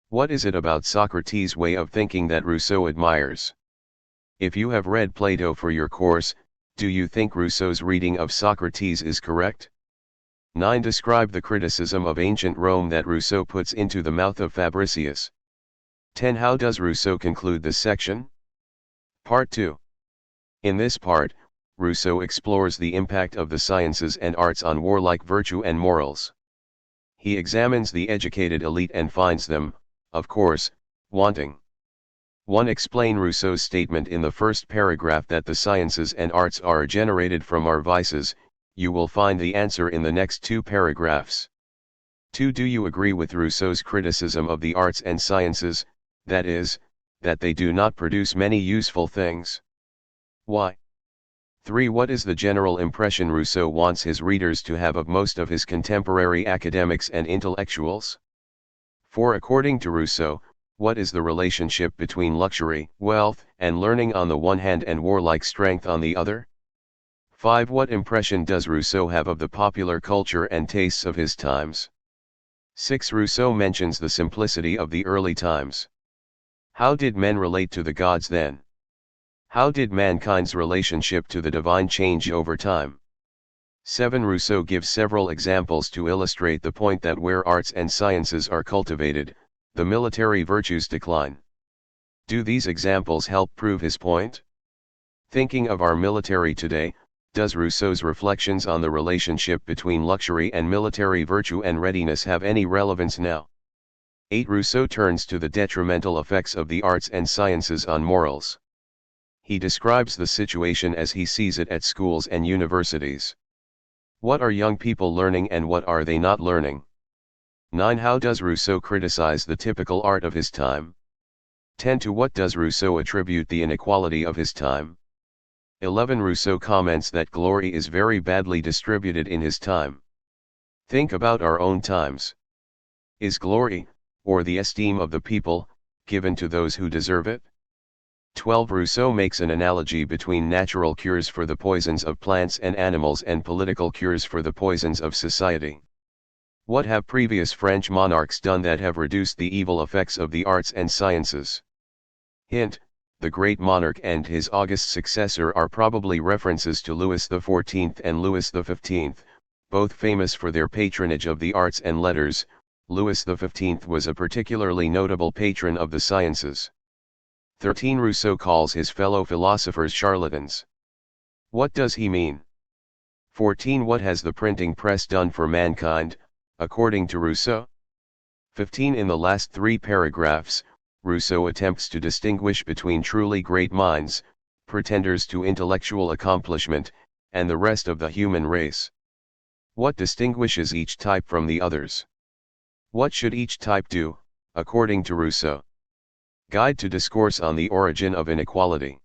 What is it about Socrates' way of thinking that Rousseau admires? If you have read Plato for your course, do you think Rousseau's reading of Socrates is correct? 9. Describe the criticism of ancient Rome that Rousseau puts into the mouth of Fabricius. 10. How does Rousseau conclude this section? Part 2. In this part, Rousseau explores the impact of the sciences and arts on warlike virtue and morals. He examines the educated elite and finds them, of course, wanting. 1. Explain Rousseau's statement in the first paragraph that the sciences and arts are generated from our vices. You will find the answer in the next 2 paragraphs. 2. Do you agree with Rousseau's criticism of the arts and sciences, that is, that they do not produce many useful things? Why? 3. What is the general impression Rousseau wants his readers to have of most of his contemporary academics and intellectuals? 4. According to Rousseau, what is the relationship between luxury, wealth, and learning on the one hand and warlike strength on the other? 5. What impression does Rousseau have of the popular culture and tastes of his times? 6. Rousseau mentions the simplicity of the early times. How did men relate to the gods then? How did mankind's relationship to the divine change over time? 7. Rousseau gives several examples to illustrate the point that where arts and sciences are cultivated, the military virtues decline. Do these examples help prove his point? Thinking of our military today, does Rousseau's reflections on the relationship between luxury and military virtue and readiness have any relevance now? 8. Rousseau turns to the detrimental effects of the arts and sciences on morals. He describes the situation as he sees it at schools and universities. What are young people learning and what are they not learning? 9. How does Rousseau criticize the typical art of his time? 10. To what does Rousseau attribute the inequality of his time? 11. Rousseau comments that glory is very badly distributed in his time. Think about our own times. Is glory, or the esteem of the people, given to those who deserve it? 12. Rousseau makes an analogy between natural cures for the poisons of plants and animals and political cures for the poisons of society. What have previous French monarchs done that have reduced the evil effects of the arts and sciences? Hint: the great monarch and his august successor are probably references to Louis XIV and Louis XV, both famous for their patronage of the arts and letters. Louis XV was a particularly notable patron of the sciences. 13. Rousseau calls his fellow philosophers charlatans. What does he mean? 14. What has the printing press done for mankind, according to Rousseau? 15. In the last 3 paragraphs, Rousseau attempts to distinguish between truly great minds, pretenders to intellectual accomplishment, and the rest of the human race. What distinguishes each type from the others? What should each type do, according to Rousseau? Guide to Discourse on the Origin of Inequality.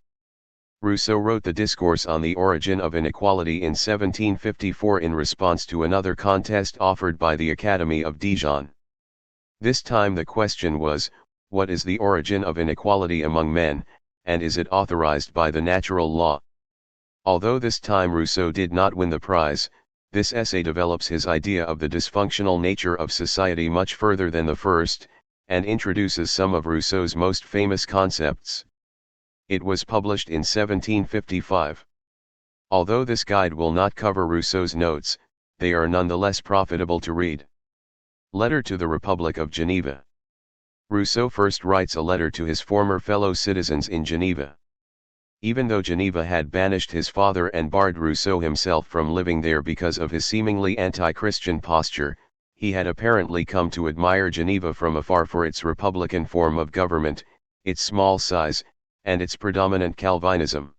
Rousseau wrote the Discourse on the Origin of Inequality in 1754 in response to another contest offered by the Academy of Dijon. This time the question was, what is the origin of inequality among men, and is it authorized by the natural law? Although this time Rousseau did not win the prize, this essay develops his idea of the dysfunctional nature of society much further than the first, and introduces some of Rousseau's most famous concepts. It was published in 1755. Although this guide will not cover Rousseau's notes, they are nonetheless profitable to read. Letter to the Republic of Geneva. Rousseau first writes a letter to his former fellow citizens in Geneva. Even though Geneva had banished his father and barred Rousseau himself from living there because of his seemingly anti-Christian posture, he had apparently come to admire Geneva from afar for its republican form of government, its small size, and its predominant Calvinism.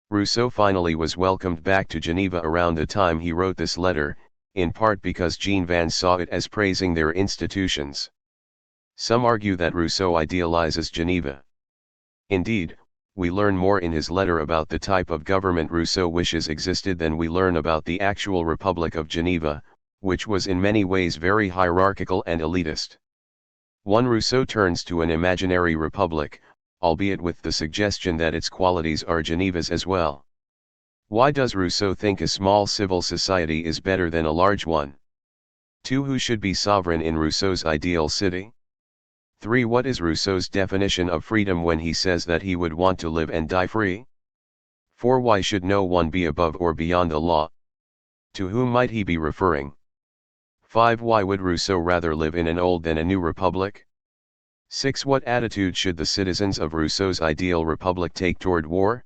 Rousseau finally was welcomed back to Geneva around the time he wrote this letter, in part because Jean Vans saw it as praising their institutions. Some argue that Rousseau idealizes Geneva. Indeed, we learn more in his letter about the type of government Rousseau wishes existed than we learn about the actual Republic of Geneva, which was in many ways very hierarchical and elitist. 1. Rousseau turns to an imaginary republic, albeit with the suggestion that its qualities are Geneva's as well. Why does Rousseau think a small civil society is better than a large one? 2. Who should be sovereign in Rousseau's ideal city? 3. What is Rousseau's definition of freedom when he says that he would want to live and die free? 4. Why should no one be above or beyond the law? To whom might he be referring? 5. Why would Rousseau rather live in an old than a new republic? 6. What attitude should the citizens of Rousseau's ideal republic take toward war?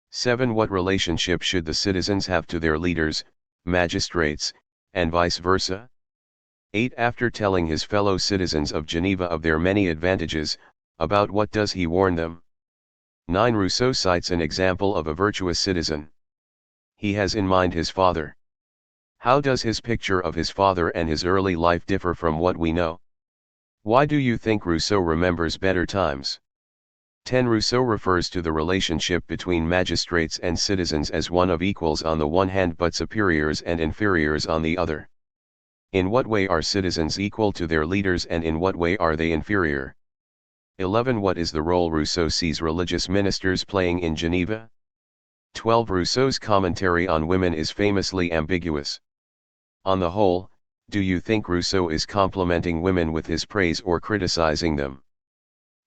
7. What relationship should the citizens have to their leaders, magistrates, and vice versa? 8. After telling his fellow citizens of Geneva of their many advantages, about what does he warn them? 9. Rousseau cites an example of a virtuous citizen. He has in mind his father. How does his picture of his father and his early life differ from what we know? Why do you think Rousseau remembers better times? 10. Rousseau refers to the relationship between magistrates and citizens as one of equals on the one hand but superiors and inferiors on the other. In what way are citizens equal to their leaders and in what way are they inferior? 11. What is the role Rousseau sees religious ministers playing in Geneva? 12. Rousseau's commentary on women is famously ambiguous. On the whole, do you think Rousseau is complimenting women with his praise or criticizing them?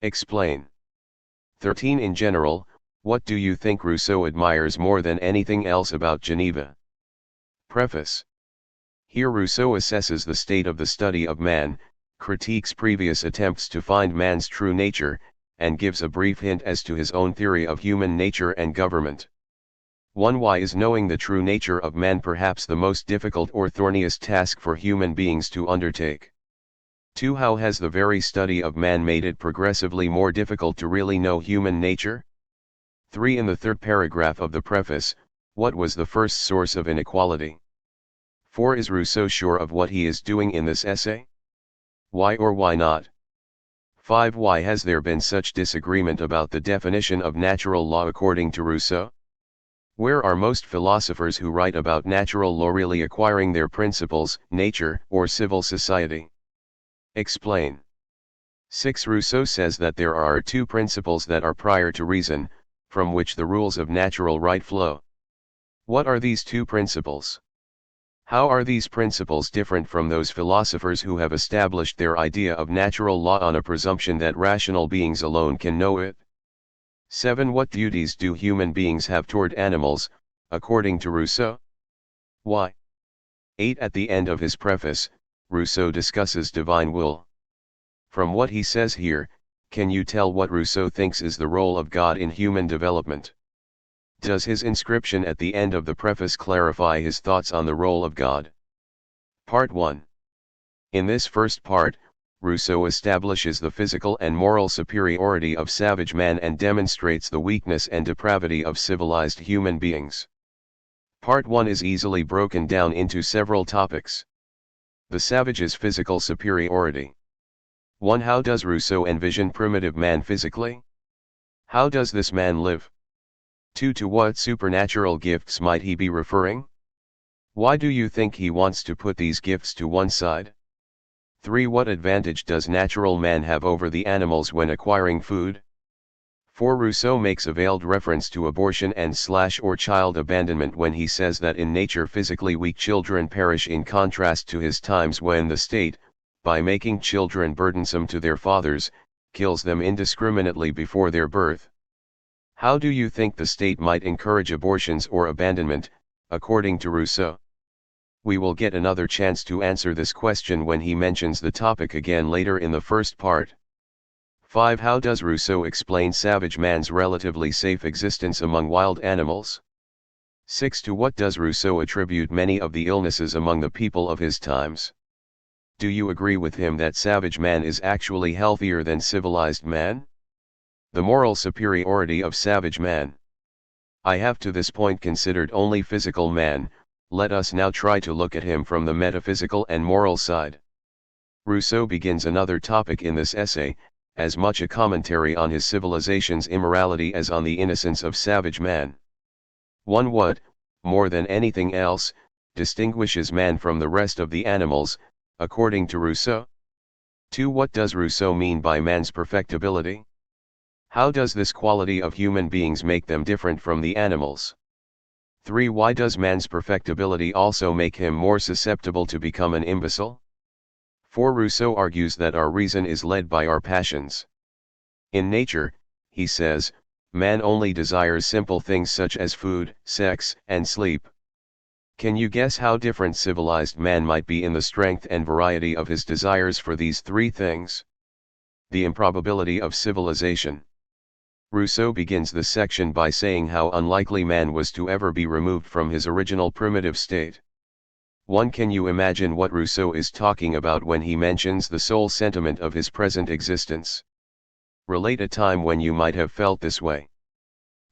Explain. 13. In general, what do you think Rousseau admires more than anything else about Geneva? Preface. Here Rousseau assesses the state of the study of man, critiques previous attempts to find man's true nature, and gives a brief hint as to his own theory of human nature and government. 1. Why is knowing the true nature of man perhaps the most difficult or thorniest task for human beings to undertake? 2. How has the very study of man made it progressively more difficult to really know human nature? 3. In the third paragraph of the preface, what was the first source of inequality? 4. Is Rousseau sure of what he is doing in this essay? Why or why not? 5. Why has there been such disagreement about the definition of natural law according to Rousseau? Where are most philosophers who write about natural law really acquiring their principles, nature, or civil society? Explain. 6. Rousseau says that there are two principles that are prior to reason, from which the rules of natural right flow. What are these two principles? How are these principles different from those philosophers who have established their idea of natural law on a presumption that rational beings alone can know it? 7. What duties do human beings have toward animals, according to Rousseau? Why? 8. At the end of his preface, Rousseau discusses divine will. From what he says here, can you tell what Rousseau thinks is the role of God in human development? Does his inscription at the end of the preface clarify his thoughts on the role of God? Part 1. In this first part, Rousseau establishes the physical and moral superiority of savage man and demonstrates the weakness and depravity of civilized human beings. Part 1 is easily broken down into several topics. The savage's physical superiority. 1. How does Rousseau envision primitive man physically? How does this man live? 2. To what supernatural gifts might he be referring? Why do you think he wants to put these gifts to one side? 3. What advantage does natural man have over the animals when acquiring food? 4. Rousseau makes a veiled reference to abortion and or child abandonment when he says that in nature physically weak children perish, in contrast to his times when the state, by making children burdensome to their fathers, kills them indiscriminately before their birth. How do you think the state might encourage abortions or abandonment, according to Rousseau? We will get another chance to answer this question when he mentions the topic again later in the first part. 5. How does Rousseau explain savage man's relatively safe existence among wild animals? 6. To what does Rousseau attribute many of the illnesses among the people of his times? Do you agree with him that savage man is actually healthier than civilized man? The moral superiority of savage man. I have to this point considered only physical man. Let us now try to look at him from the metaphysical and moral side. Rousseau begins another topic in this essay, as much a commentary on his civilization's immorality as on the innocence of savage man. 1. What, more than anything else, distinguishes man from the rest of the animals, according to Rousseau? 2. What does Rousseau mean by man's perfectibility? How does this quality of human beings make them different from the animals? 3. Why does man's perfectibility also make him more susceptible to become an imbecile? 4. Rousseau argues that our reason is led by our passions. In nature, he says, man only desires simple things such as food, sex, and sleep. Can you guess how different civilized man might be in the strength and variety of his desires for these three things? The improbability of civilization. Rousseau begins this section by saying how unlikely man was to ever be removed from his original primitive state. 1. Can you imagine what Rousseau is talking about when he mentions the sole sentiment of his present existence? Relate a time when you might have felt this way.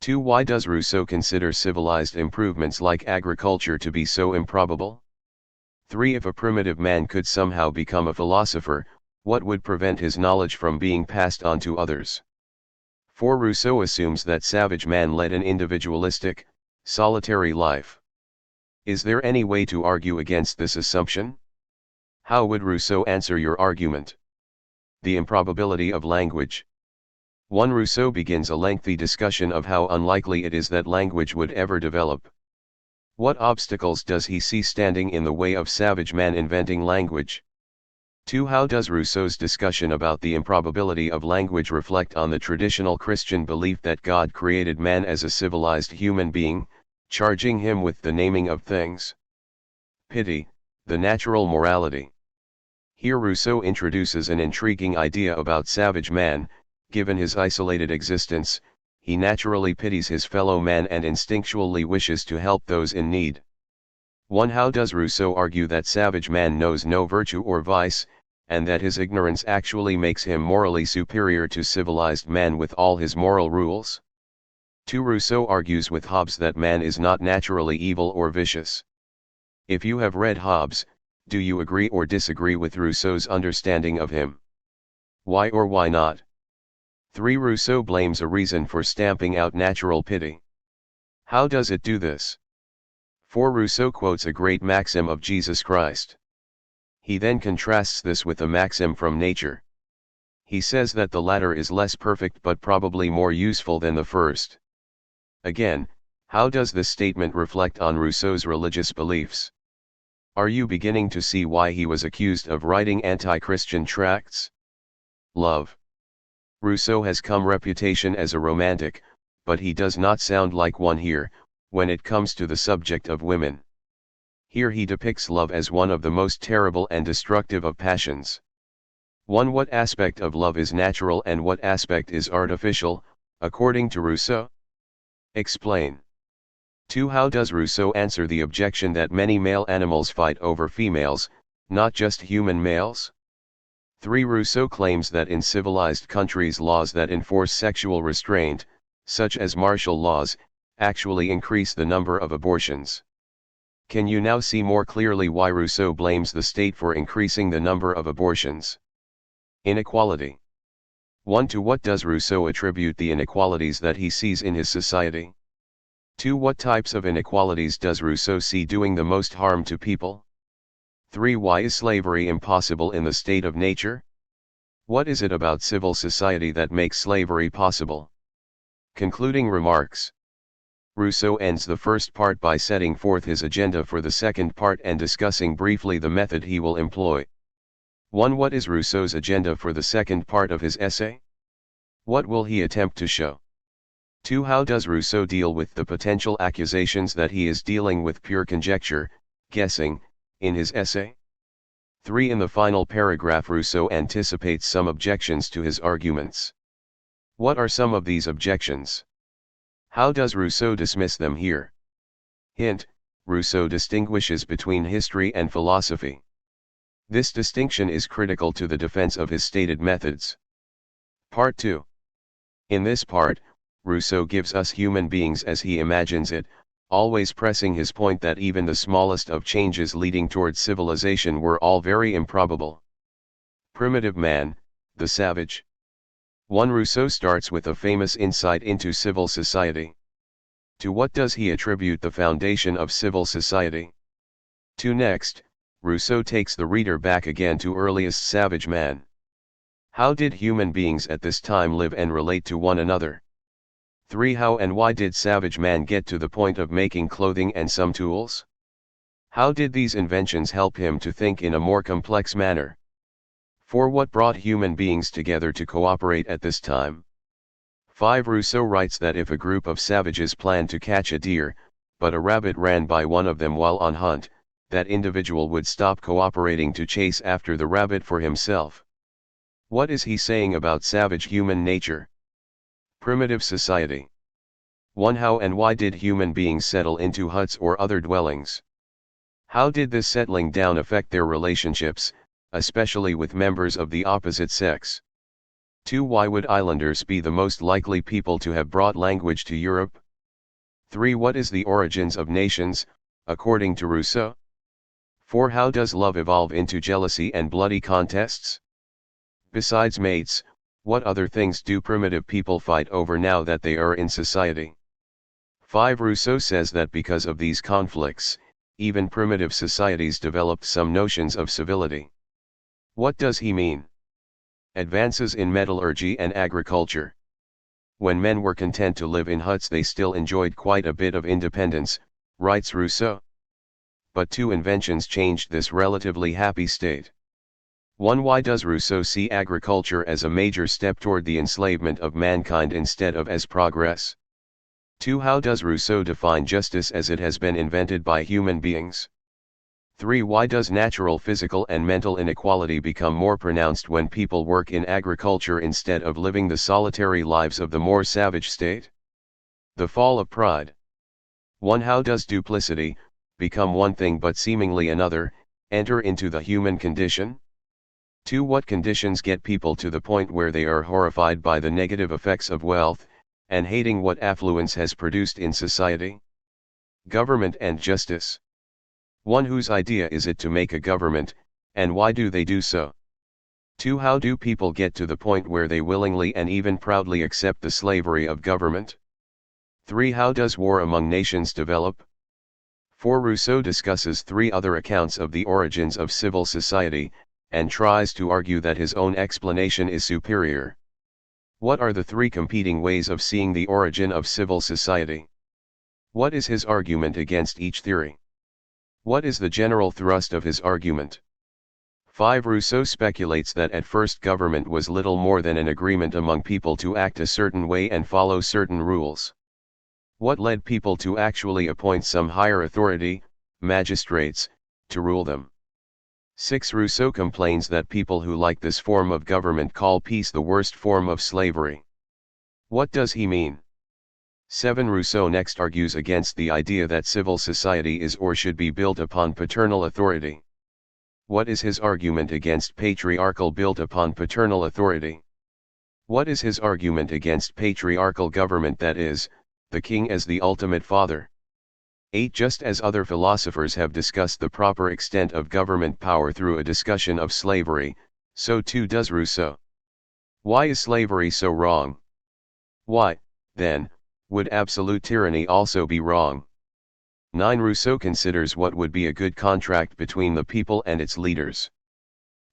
2. Why does Rousseau consider civilized improvements like agriculture to be so improbable? 3. If a primitive man could somehow become a philosopher, what would prevent his knowledge from being passed on to others? 4. Rousseau assumes that savage man led an individualistic, solitary life. Is there any way to argue against this assumption? How would Rousseau answer your argument? The improbability of language. 1. Rousseau begins a lengthy discussion of how unlikely it is that language would ever develop. What obstacles does he see standing in the way of savage man inventing language? 2. How does Rousseau's discussion about the improbability of language reflect on the traditional Christian belief that God created man as a civilized human being, charging him with the naming of things? Pity, the natural morality. Here Rousseau introduces an intriguing idea about savage man. Given his isolated existence, he naturally pities his fellow man and instinctually wishes to help those in need. 1. How does Rousseau argue that savage man knows no virtue or vice, and that his ignorance actually makes him morally superior to civilized man with all his moral rules? 2. Rousseau argues with Hobbes that man is not naturally evil or vicious. If you have read Hobbes, do you agree or disagree with Rousseau's understanding of him? Why or why not? 3. Rousseau blames a reason for stamping out natural pity. How does it do this? 4. Rousseau quotes a great maxim of Jesus Christ. He then contrasts this with a maxim from nature. He says that the latter is less perfect but probably more useful than the first. Again, how does this statement reflect on Rousseau's religious beliefs? Are you beginning to see why he was accused of writing anti-Christian tracts? Love. Rousseau has come reputation as a romantic, but he does not sound like one here, when it comes to the subject of women. Here he depicts love as one of the most terrible and destructive of passions. 1. What aspect of love is natural and what aspect is artificial, according to Rousseau? Explain. 2. How does Rousseau answer the objection that many male animals fight over females, not just human males? 3. Rousseau claims that in civilized countries laws that enforce sexual restraint, such as martial laws, actually increase the number of abortions. Can you now see more clearly why Rousseau blames the state for increasing the number of abortions? Inequality. 1. To what does Rousseau attribute the inequalities that he sees in his society? 2. What types of inequalities does Rousseau see doing the most harm to people? 3. Why is slavery impossible in the state of nature? What is it about civil society that makes slavery possible? Concluding remarks. Rousseau ends the first part by setting forth his agenda for the second part and discussing briefly the method he will employ. 1. What is Rousseau's agenda for the second part of his essay? What will he attempt to show? 2. How does Rousseau deal with the potential accusations that he is dealing with pure conjecture, guessing, in his essay? 3. In the final paragraph, Rousseau anticipates some objections to his arguments. What are some of these objections? How does Rousseau dismiss them here? Hint: Rousseau distinguishes between history and philosophy. This distinction is critical to the defense of his stated methods. Part 2. In this part, Rousseau gives us human beings as he imagines it, always pressing his point that even the smallest of changes leading towards civilization were all very improbable. Primitive man, the savage. 1. Rousseau starts with a famous insight into civil society. To what does he attribute the foundation of civil society? 2. Next, Rousseau takes the reader back again to earliest savage man. How did human beings at this time live and relate to one another? 3. How and why did savage man get to the point of making clothing and some tools? How did these inventions help him to think in a more complex manner? 4. What brought human beings together to cooperate at this time? 5. Rousseau writes that if a group of savages planned to catch a deer, but a rabbit ran by one of them while on hunt, that individual would stop cooperating to chase after the rabbit for himself. What is he saying about savage human nature? Primitive society. 1. How and why did human beings settle into huts or other dwellings? How did this settling down affect their relationships, especially with members of the opposite sex? 2. Why would islanders be the most likely people to have brought language to Europe? 3. What is the origins of nations, according to Rousseau? 4. How does love evolve into jealousy and bloody contests? Besides mates, what other things do primitive people fight over now that they are in society? 5. Rousseau says that because of these conflicts, even primitive societies developed some notions of civility. What does he mean? Advances in metallurgy and agriculture. When men were content to live in huts, they still enjoyed quite a bit of independence, writes Rousseau. But 2 inventions changed this relatively happy state. 1. Why does Rousseau see agriculture as a major step toward the enslavement of mankind instead of as progress? 2. How does Rousseau define justice as it has been invented by human beings? 3. Why does natural physical and mental inequality become more pronounced when people work in agriculture instead of living the solitary lives of the more savage state? The fall of pride. 1. How does duplicity, become one thing but seemingly another, enter into the human condition? 2. What conditions get people to the point where they are horrified by the negative effects of wealth, and hating what affluence has produced in society? Government and justice. 1. Whose idea is it to make a government, and why do they do so? 2. How do people get to the point where they willingly and even proudly accept the slavery of government? 3. How does war among nations develop? 4. Rousseau discusses 3 other accounts of the origins of civil society, and tries to argue that his own explanation is superior. What are the 3 competing ways of seeing the origin of civil society? What is his argument against each theory? What is the general thrust of his argument? 5. Rousseau speculates that at first government was little more than an agreement among people to act a certain way and follow certain rules. What led people to actually appoint some higher authority, magistrates, to rule them? 6. Rousseau complains that people who like this form of government call peace the worst form of slavery. What does he mean? 7. Rousseau next argues against the idea that civil society is or should be built upon paternal authority. What is his argument against patriarchal built upon paternal authority? What is his argument against patriarchal government, that is, the king as the ultimate father? 8. Just as other philosophers have discussed the proper extent of government power through a discussion of slavery, so too does Rousseau. Why is slavery so wrong? Why, then, Would absolute tyranny also be wrong? 9. Rousseau considers what would be a good contract between the people and its leaders.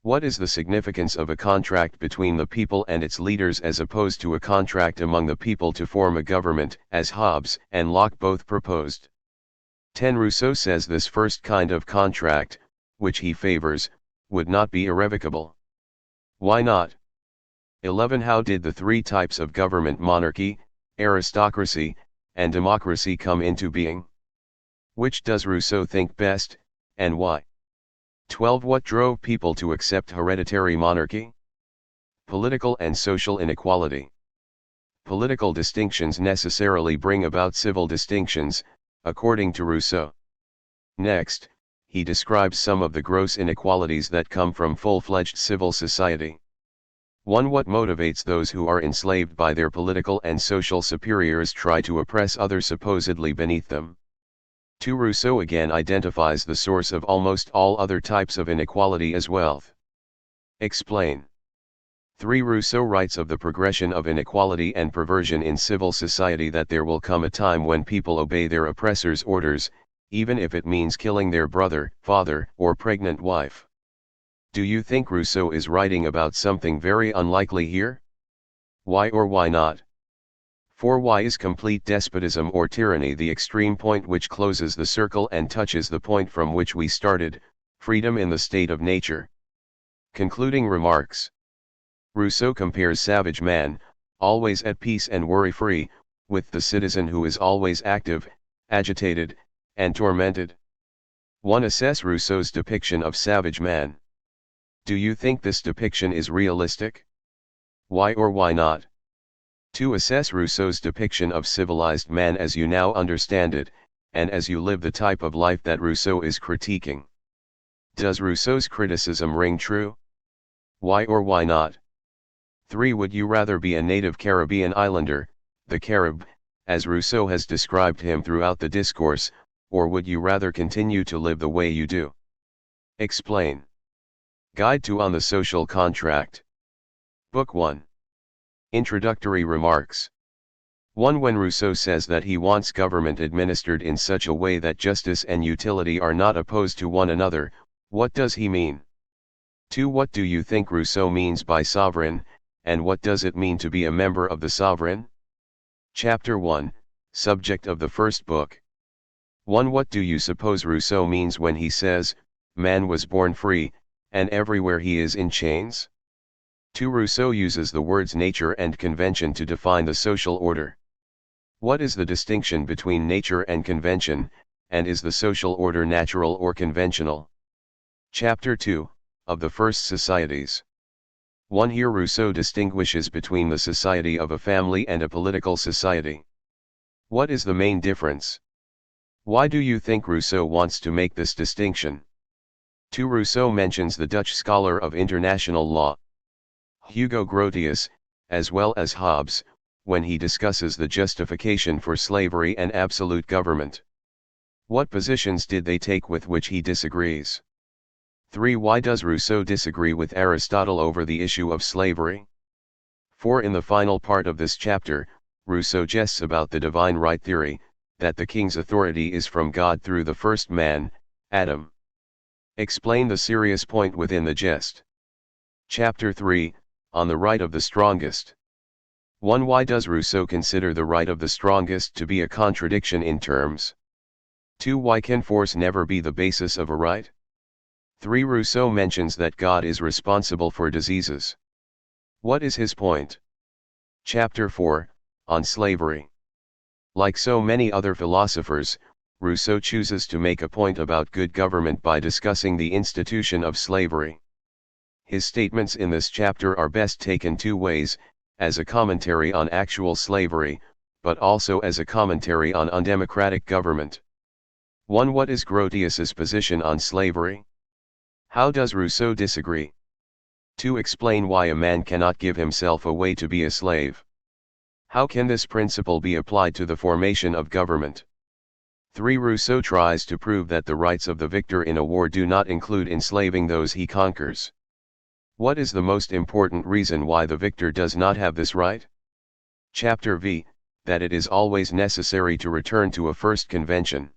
What is the significance of a contract between the people and its leaders as opposed to a contract among the people to form a government, as Hobbes and Locke both proposed? 10. Rousseau says this first kind of contract, which he favors, would not be irrevocable. Why not? 11. How did the three types of government, monarchy, aristocracy, and democracy, come into being? Which does Rousseau think best, and why? 12. What drove people to accept hereditary monarchy? Political and social inequality. Political distinctions necessarily bring about civil distinctions, according to Rousseau. Next, he describes some of the gross inequalities that come from full-fledged civil society. 1. What motivates those who are enslaved by their political and social superiors try to oppress others supposedly beneath them? 2. Rousseau again identifies the source of almost all other types of inequality as wealth. Explain. 3. Rousseau writes of the progression of inequality and perversion in civil society, that there will come a time when people obey their oppressors' orders, even if it means killing their brother, father, or pregnant wife. Do you think Rousseau is writing about something very unlikely here? Why or why not? 4. Why is complete despotism or tyranny the extreme point which closes the circle and touches the point from which we started, freedom in the state of nature? Concluding remarks. Rousseau compares savage man, always at peace and worry-free, with the citizen who is always active, agitated, and tormented. 1. Assess Rousseau's depiction of savage man. Do you think this depiction is realistic? Why or why not? 2. Assess Rousseau's depiction of civilized man as you now understand it, and as you live the type of life that Rousseau is critiquing. Does Rousseau's criticism ring true? Why or why not? 3. Would you rather be a native Caribbean islander, the Carib, as Rousseau has described him throughout the discourse, or would you rather continue to live the way you do? Explain. Guide to On the Social Contract. Book 1. Introductory remarks. 1. When Rousseau says that he wants government administered in such a way that justice and utility are not opposed to one another, what does he mean? 2. What do you think Rousseau means by sovereign, and what does it mean to be a member of the sovereign? Chapter 1, subject of the first book. 1. What do you suppose Rousseau means when he says, man was born free, and everywhere he is in chains? 2. Rousseau uses the words nature and convention to define the social order. What is the distinction between nature and convention, and is the social order natural or conventional? Chapter 2, of the First Societies. 1. Here Rousseau distinguishes between the society of a family and a political society. What is the main difference? Why do you think Rousseau wants to make this distinction? 2. Rousseau mentions the Dutch scholar of international law, Hugo Grotius, as well as Hobbes, when he discusses the justification for slavery and absolute government. What positions did they take with which he disagrees? 3. Why does Rousseau disagree with Aristotle over the issue of slavery? 4. In the final part of this chapter, Rousseau jests about the divine right theory, that the king's authority is from God through the first man, Adam. Explain the serious point within the jest. Chapter 3, on the right of the strongest. 1. Why does Rousseau consider the right of the strongest to be a contradiction in terms? 2. Why can force never be the basis of a right? 3. Rousseau mentions that God is responsible for diseases. What is his point? Chapter 4, on slavery. Like so many other philosophers, Rousseau chooses to make a point about good government by discussing the institution of slavery. His statements in this chapter are best taken two ways, as a commentary on actual slavery, but also as a commentary on undemocratic government. 1. What is Grotius's position on slavery? How does Rousseau disagree? 2. Explain why a man cannot give himself away to be a slave. How can this principle be applied to the formation of government? 3. Rousseau tries to prove that the rights of the victor in a war do not include enslaving those he conquers. What is the most important reason why the victor does not have this right? Chapter V, that it is always necessary to return to a first convention.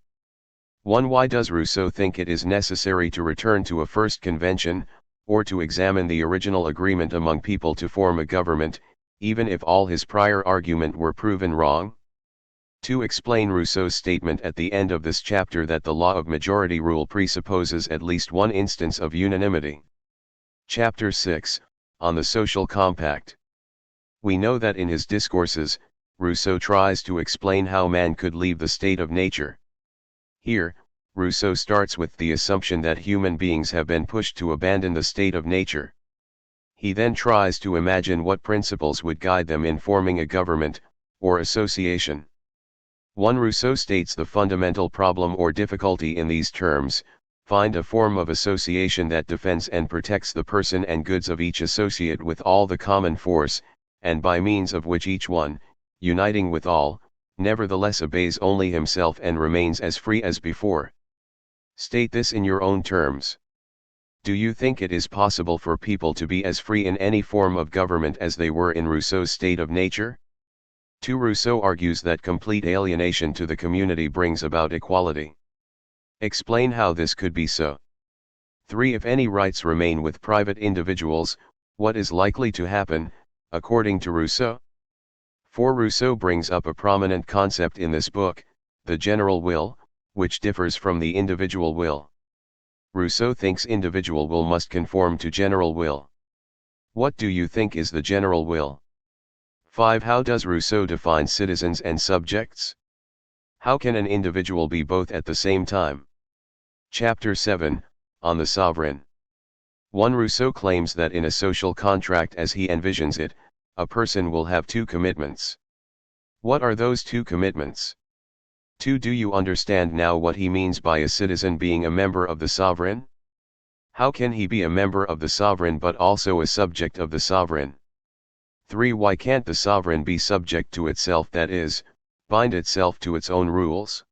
1. Why does Rousseau think it is necessary to return to a first convention, or to examine the original agreement among people to form a government, even if all his prior argument were proven wrong? 2. Explain Rousseau's statement at the end of this chapter that the law of majority rule presupposes at least one instance of unanimity. Chapter 6, on the social compact. We know that in his discourses, Rousseau tries to explain how man could leave the state of nature. Here, Rousseau starts with the assumption that human beings have been pushed to abandon the state of nature. He then tries to imagine what principles would guide them in forming a government, or association. 1. Rousseau states the fundamental problem or difficulty in these terms: find a form of association that defends and protects the person and goods of each associate with all the common force, and by means of which each one, uniting with all, nevertheless obeys only himself and remains as free as before. State this in your own terms. Do you think it is possible for people to be as free in any form of government as they were in Rousseau's state of nature? 2. Rousseau argues that complete alienation to the community brings about equality. Explain how this could be so. 3. If any rights remain with private individuals, what is likely to happen, according to Rousseau? 4. Rousseau brings up a prominent concept in this book, the general will, which differs from the individual will. Rousseau thinks individual will must conform to general will. What do you think is the general will? 5. How does Rousseau define citizens and subjects? How can an individual be both at the same time? Chapter 7, on the sovereign. 1. Rousseau claims that in a social contract as he envisions it, a person will have two commitments. What are those two commitments? 2. Do you understand now what he means by a citizen being a member of the sovereign? How can he be a member of the sovereign but also a subject of the sovereign? 3. Why can't the sovereign be subject to itself, that is, bind itself to its own rules?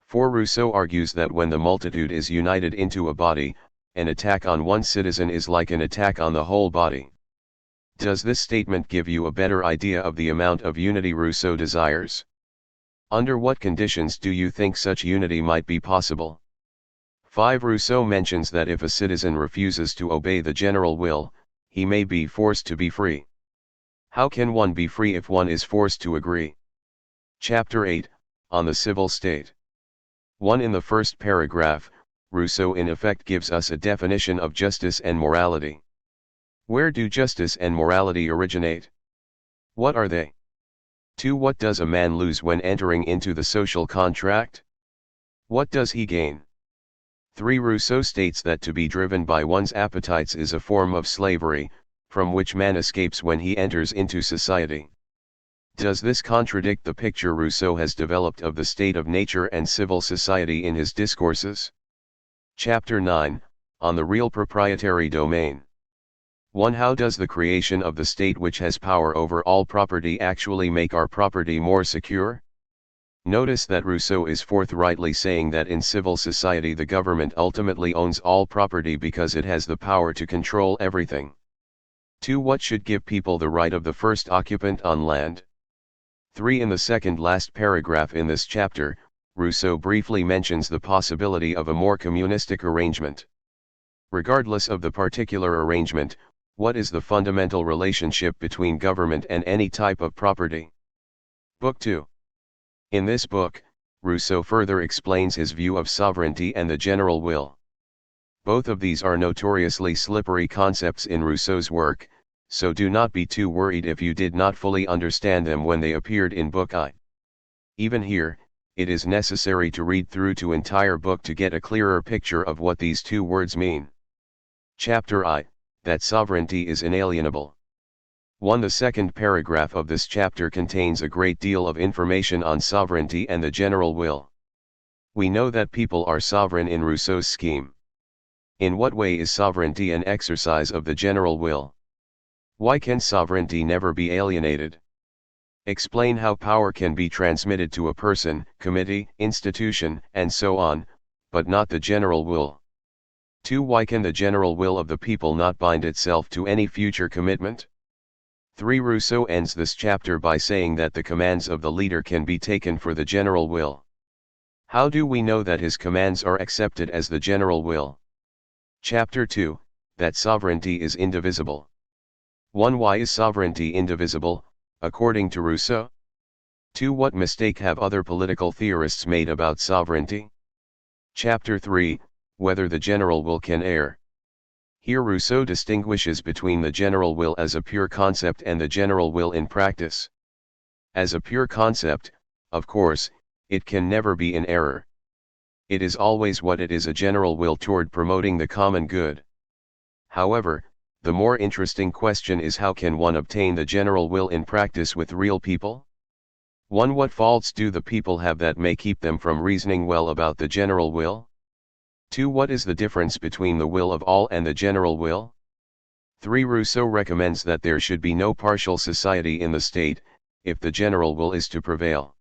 4. Rousseau argues that when the multitude is united into a body, an attack on one citizen is like an attack on the whole body. Does this statement give you a better idea of the amount of unity Rousseau desires? Under what conditions do you think such unity might be possible? 5. Rousseau mentions that if a citizen refuses to obey the general will, he may be forced to be free. How can one be free if one is forced to agree? Chapter 8, on the civil state. 1. In the first paragraph, Rousseau in effect gives us a definition of justice and morality. Where do justice and morality originate? What are they? 2. What does a man lose when entering into the social contract? What does he gain? 3. Rousseau states that to be driven by one's appetites is a form of slavery, from which man escapes when he enters into society. Does this contradict the picture Rousseau has developed of the state of nature and civil society in his discourses? Chapter 9, on the real proprietary domain. 1. How does the creation of the state which has power over all property actually make our property more secure? Notice that Rousseau is forthrightly saying that in civil society the government ultimately owns all property because it has the power to control everything. 2. What should give people the right of the first occupant on land? 3. In the second last paragraph in this chapter, Rousseau briefly mentions the possibility of a more communistic arrangement. Regardless of the particular arrangement, what is the fundamental relationship between government and any type of property? Book 2. In this book, Rousseau further explains his view of sovereignty and the general will. Both of these are notoriously slippery concepts in Rousseau's work, so do not be too worried if you did not fully understand them when they appeared in Book I. Even here, it is necessary to read through to entire book to get a clearer picture of what these two words mean. Chapter I, that sovereignty is inalienable. 1. The second paragraph of this chapter contains a great deal of information on sovereignty and the general will. We know that people are sovereign in Rousseau's scheme. In what way is sovereignty an exercise of the general will? Why can sovereignty never be alienated? Explain how power can be transmitted to a person, committee, institution, and so on, but not the general will. 2. Why can the general will of the people not bind itself to any future commitment? 3. Rousseau ends this chapter by saying that the commands of the leader can be taken for the general will. How do we know that his commands are accepted as the general will? Chapter 2, that sovereignty is indivisible. 1. Why is sovereignty indivisible, according to Rousseau? 2. What mistake have other political theorists made about sovereignty? Chapter 3, whether the general will can err. Here Rousseau distinguishes between the general will as a pure concept and the general will in practice. As a pure concept, of course, it can never be in error. It is always what it is, a general will toward promoting the common good. However, the more interesting question is, how can one obtain the general will in practice with real people? 1. What faults do the people have that may keep them from reasoning well about the general will? 2. What is the difference between the will of all and the general will? 3. Rousseau recommends that there should be no partial society in the state, if the general will is to prevail.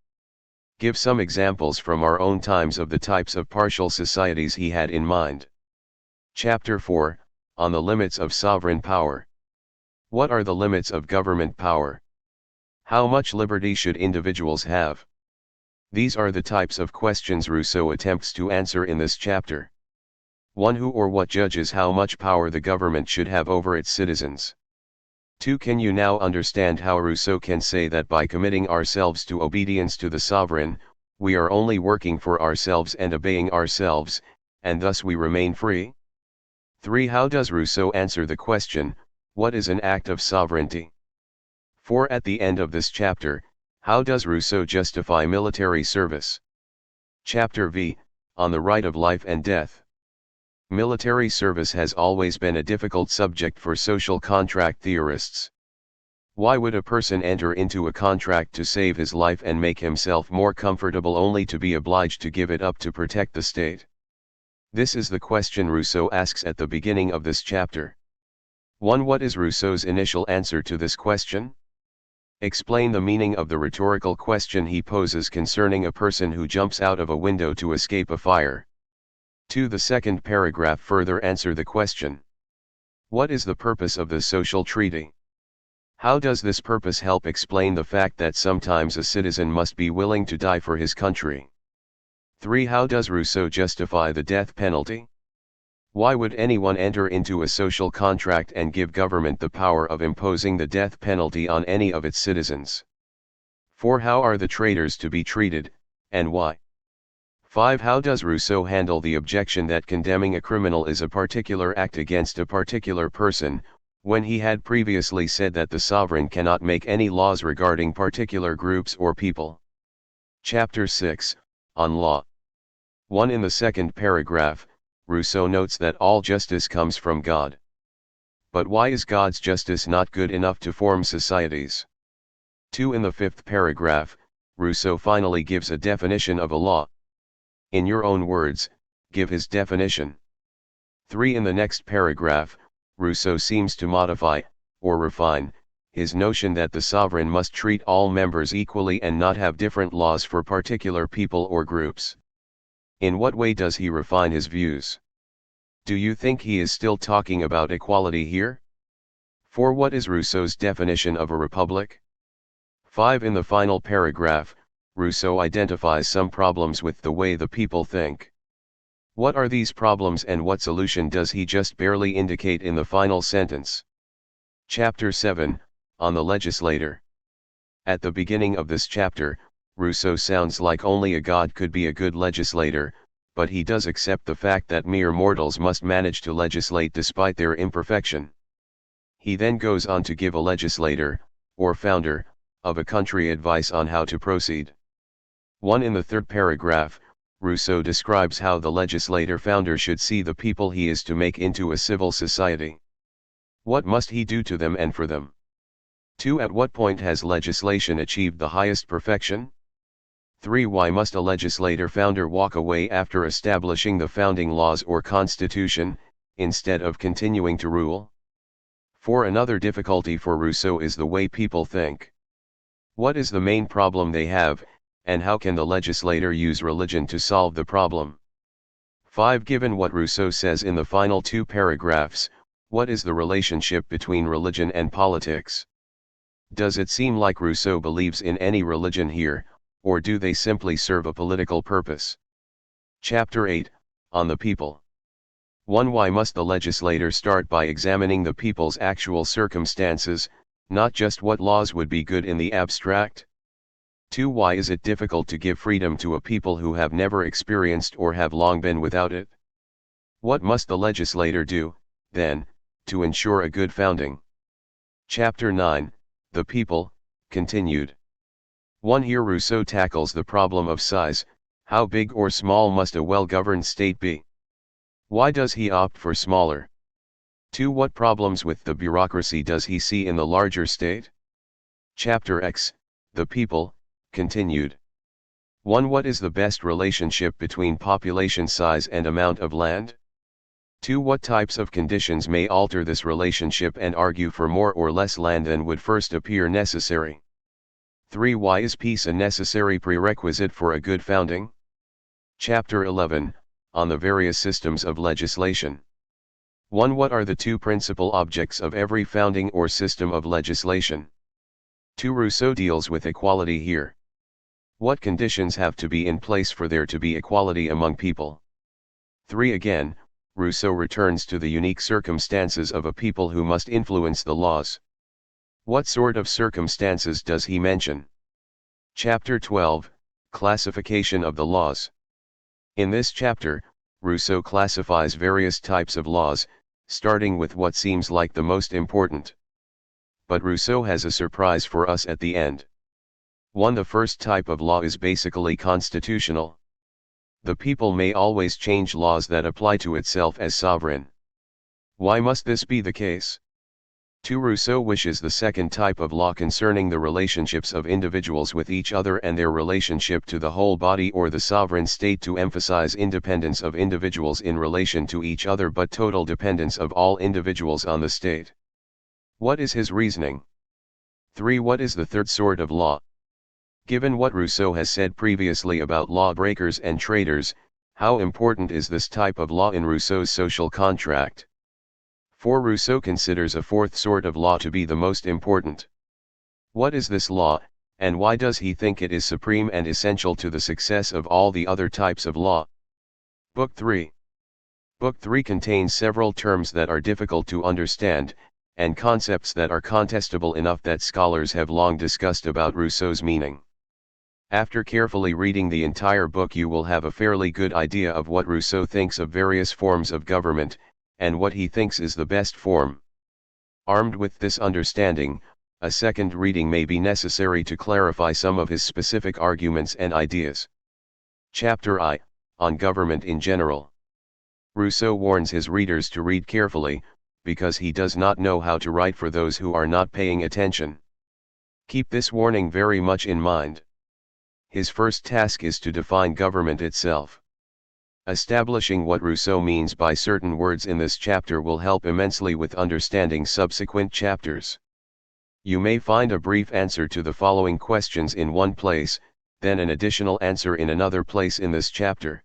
Give some examples from our own times of the types of partial societies he had in mind. Chapter 4, on the limits of sovereign power. What are the limits of government power? How much liberty should individuals have? These are the types of questions Rousseau attempts to answer in this chapter. 1. Who or what judges how much power the government should have over its citizens? 2. Can you now understand how Rousseau can say that by committing ourselves to obedience to the sovereign, we are only working for ourselves and obeying ourselves, and thus we remain free? 3. How does Rousseau answer the question, what is an act of sovereignty? 4. At the end of this chapter, how does Rousseau justify military service? Chapter V, on the right of life and death. Military service has always been a difficult subject for social contract theorists. Why would a person enter into a contract to save his life and make himself more comfortable only to be obliged to give it up to protect the state? This is the question Rousseau asks at the beginning of this chapter. 1. What is Rousseau's initial answer to this question? Explain the meaning of the rhetorical question he poses concerning a person who jumps out of a window to escape a fire. 2. The second paragraph further answer the question. What is the purpose of the social treaty? How does this purpose help explain the fact that sometimes a citizen must be willing to die for his country? 3. How does Rousseau justify the death penalty? Why would anyone enter into a social contract and give government the power of imposing the death penalty on any of its citizens? 4. How are the traitors to be treated, and why? 5. How does Rousseau handle the objection that condemning a criminal is a particular act against a particular person, when he had previously said that the sovereign cannot make any laws regarding particular groups or people? Chapter 6, on law. 1. In the second paragraph, Rousseau notes that all justice comes from God. But why is God's justice not good enough to form societies? 2. In the fifth paragraph, Rousseau finally gives a definition of a law. In your own words, give his definition. 3. In the next paragraph, Rousseau seems to modify, or refine, his notion that the sovereign must treat all members equally and not have different laws for particular people or groups. In what way does he refine his views? Do you think he is still talking about equality here? 4. What is Rousseau's definition of a republic? 5. In the final paragraph, Rousseau identifies some problems with the way the people think. What are these problems and what solution does he just barely indicate in the final sentence? Chapter 7, on the legislator. At the beginning of this chapter, Rousseau sounds like only a god could be a good legislator, but he does accept the fact that mere mortals must manage to legislate despite their imperfection. He then goes on to give a legislator, or founder, of a country advice on how to proceed. 1. In the third paragraph, Rousseau describes how the legislator founder should see the people he is to make into a civil society. What must he do to them and for them? 2. At what point has legislation achieved the highest perfection? 3. Why must a legislator founder walk away after establishing the founding laws or constitution, instead of continuing to rule? 4. Another difficulty for Rousseau is the way people think. What is the main problem they have, and how can the legislator use religion to solve the problem? 5. Given what Rousseau says in the final 2 paragraphs, what is the relationship between religion and politics? Does it seem like Rousseau believes in any religion here, or do they simply serve a political purpose? Chapter 8, On the People. 1. Why must the legislator start by examining the people's actual circumstances, not just what laws would be good in the abstract? 2. Why is it difficult to give freedom to a people who have never experienced or have long been without it? What must the legislator do, then, to ensure a good founding? Chapter 9, The People, continued. 1. Here Rousseau tackles the problem of size. How big or small must a well-governed state be? Why does he opt for smaller? 2. What problems with the bureaucracy does he see in the larger state? Chapter X, The People, continued. 1. What is the best relationship between population size and amount of land? 2. What types of conditions may alter this relationship and argue for more or less land than would first appear necessary? 3. Why is peace a necessary prerequisite for a good founding? Chapter 11, On the various systems of legislation. 1. What are the two principal objects of every founding or system of legislation? 2. Rousseau deals with equality here. What conditions have to be in place for there to be equality among people? 3. Again, Rousseau returns to the unique circumstances of a people who must influence the laws. What sort of circumstances does he mention? Chapter 12, Classification of the laws. In this chapter, Rousseau classifies various types of laws, starting with what seems like the most important. But Rousseau has a surprise for us at the end. 1. The first type of law is basically constitutional. The people may always change laws that apply to itself as sovereign. Why must this be the case? 2. Rousseau wishes the second type of law concerning the relationships of individuals with each other and their relationship to the whole body or the sovereign state to emphasize independence of individuals in relation to each other but total dependence of all individuals on the state. What is his reasoning? 3. What is the third sort of law? Given what Rousseau has said previously about lawbreakers and traitors, how important is this type of law in Rousseau's social contract? 4. Rousseau considers a fourth sort of law to be the most important. What is this law, and why does he think it is supreme and essential to the success of all the other types of law? Book 3. Book 3 contains several terms that are difficult to understand, and concepts that are contestable enough that scholars have long discussed about Rousseau's meaning. After carefully reading the entire book you will have a fairly good idea of what Rousseau thinks of various forms of government, and what he thinks is the best form. Armed with this understanding, a second reading may be necessary to clarify some of his specific arguments and ideas. Chapter I, On Government in General. Rousseau warns his readers to read carefully, because he does not know how to write for those who are not paying attention. Keep this warning very much in mind. His first task is to define government itself. Establishing what Rousseau means by certain words in this chapter will help immensely with understanding subsequent chapters. You may find a brief answer to the following questions in one place, then an additional answer in another place in this chapter.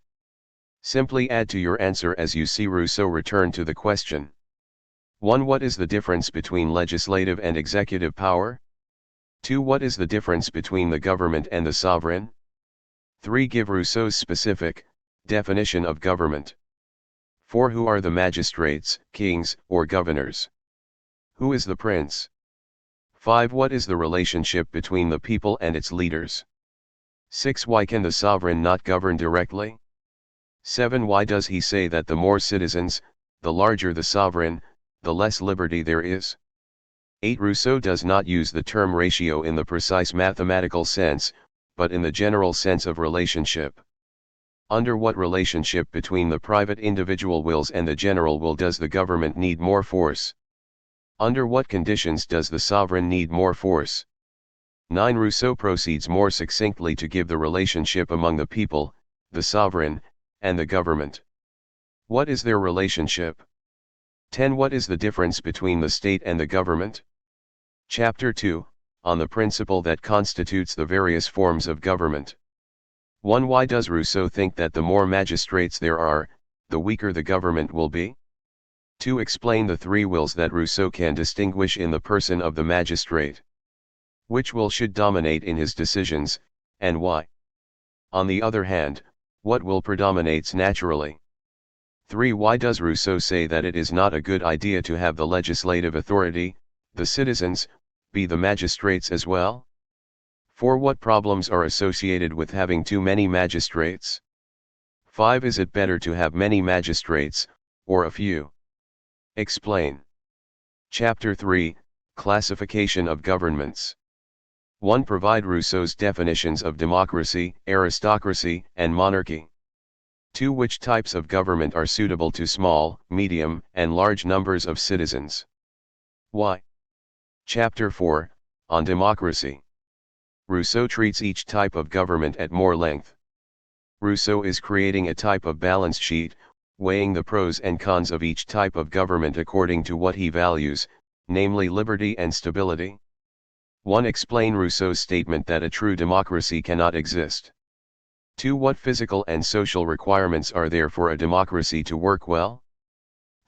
Simply add to your answer as you see Rousseau return to the question. 1. What is the difference between legislative and executive power? 2. What is the difference between the government and the sovereign? 3. Give Rousseau's specific definition of government. 4. Who are the magistrates, kings, or governors? Who is the prince? 5. What is the relationship between the people and its leaders? 6. Why can the sovereign not govern directly? 7. Why does he say that the more citizens, the larger the sovereign, the less liberty there is? 8. Rousseau does not use the term ratio in the precise mathematical sense, but in the general sense of relationship. Under what relationship between the private individual wills and the general will does the government need more force? Under what conditions does the sovereign need more force? 9. Rousseau proceeds more succinctly to give the relationship among the people, the sovereign, and the government. What is their relationship? 10. What is the difference between the state and the government? Chapter 2, On the principle that constitutes the various forms of government. 1. Why does Rousseau think that the more magistrates there are, the weaker the government will be? 2. Explain the three wills that Rousseau can distinguish in the person of the magistrate. Which will should dominate in his decisions, and why? On the other hand, what will predominates naturally? 3. Why does Rousseau say that it is not a good idea to have the legislative authority, the citizens, be the magistrates as well? 4. What problems are associated with having too many magistrates? 5. Is it better to have many magistrates, or a few? Explain. Chapter 3, Classification of Governments. 1. Provide Rousseau's definitions of democracy, aristocracy, and monarchy. 2. Which types of government are suitable to small, medium, and large numbers of citizens? Why? Chapter 4, On Democracy. Rousseau treats each type of government at more length. Rousseau is creating a type of balance sheet, weighing the pros and cons of each type of government according to what he values, namely liberty and stability. 1. Explain Rousseau's statement that a true democracy cannot exist. 2. What physical and social requirements are there for a democracy to work well?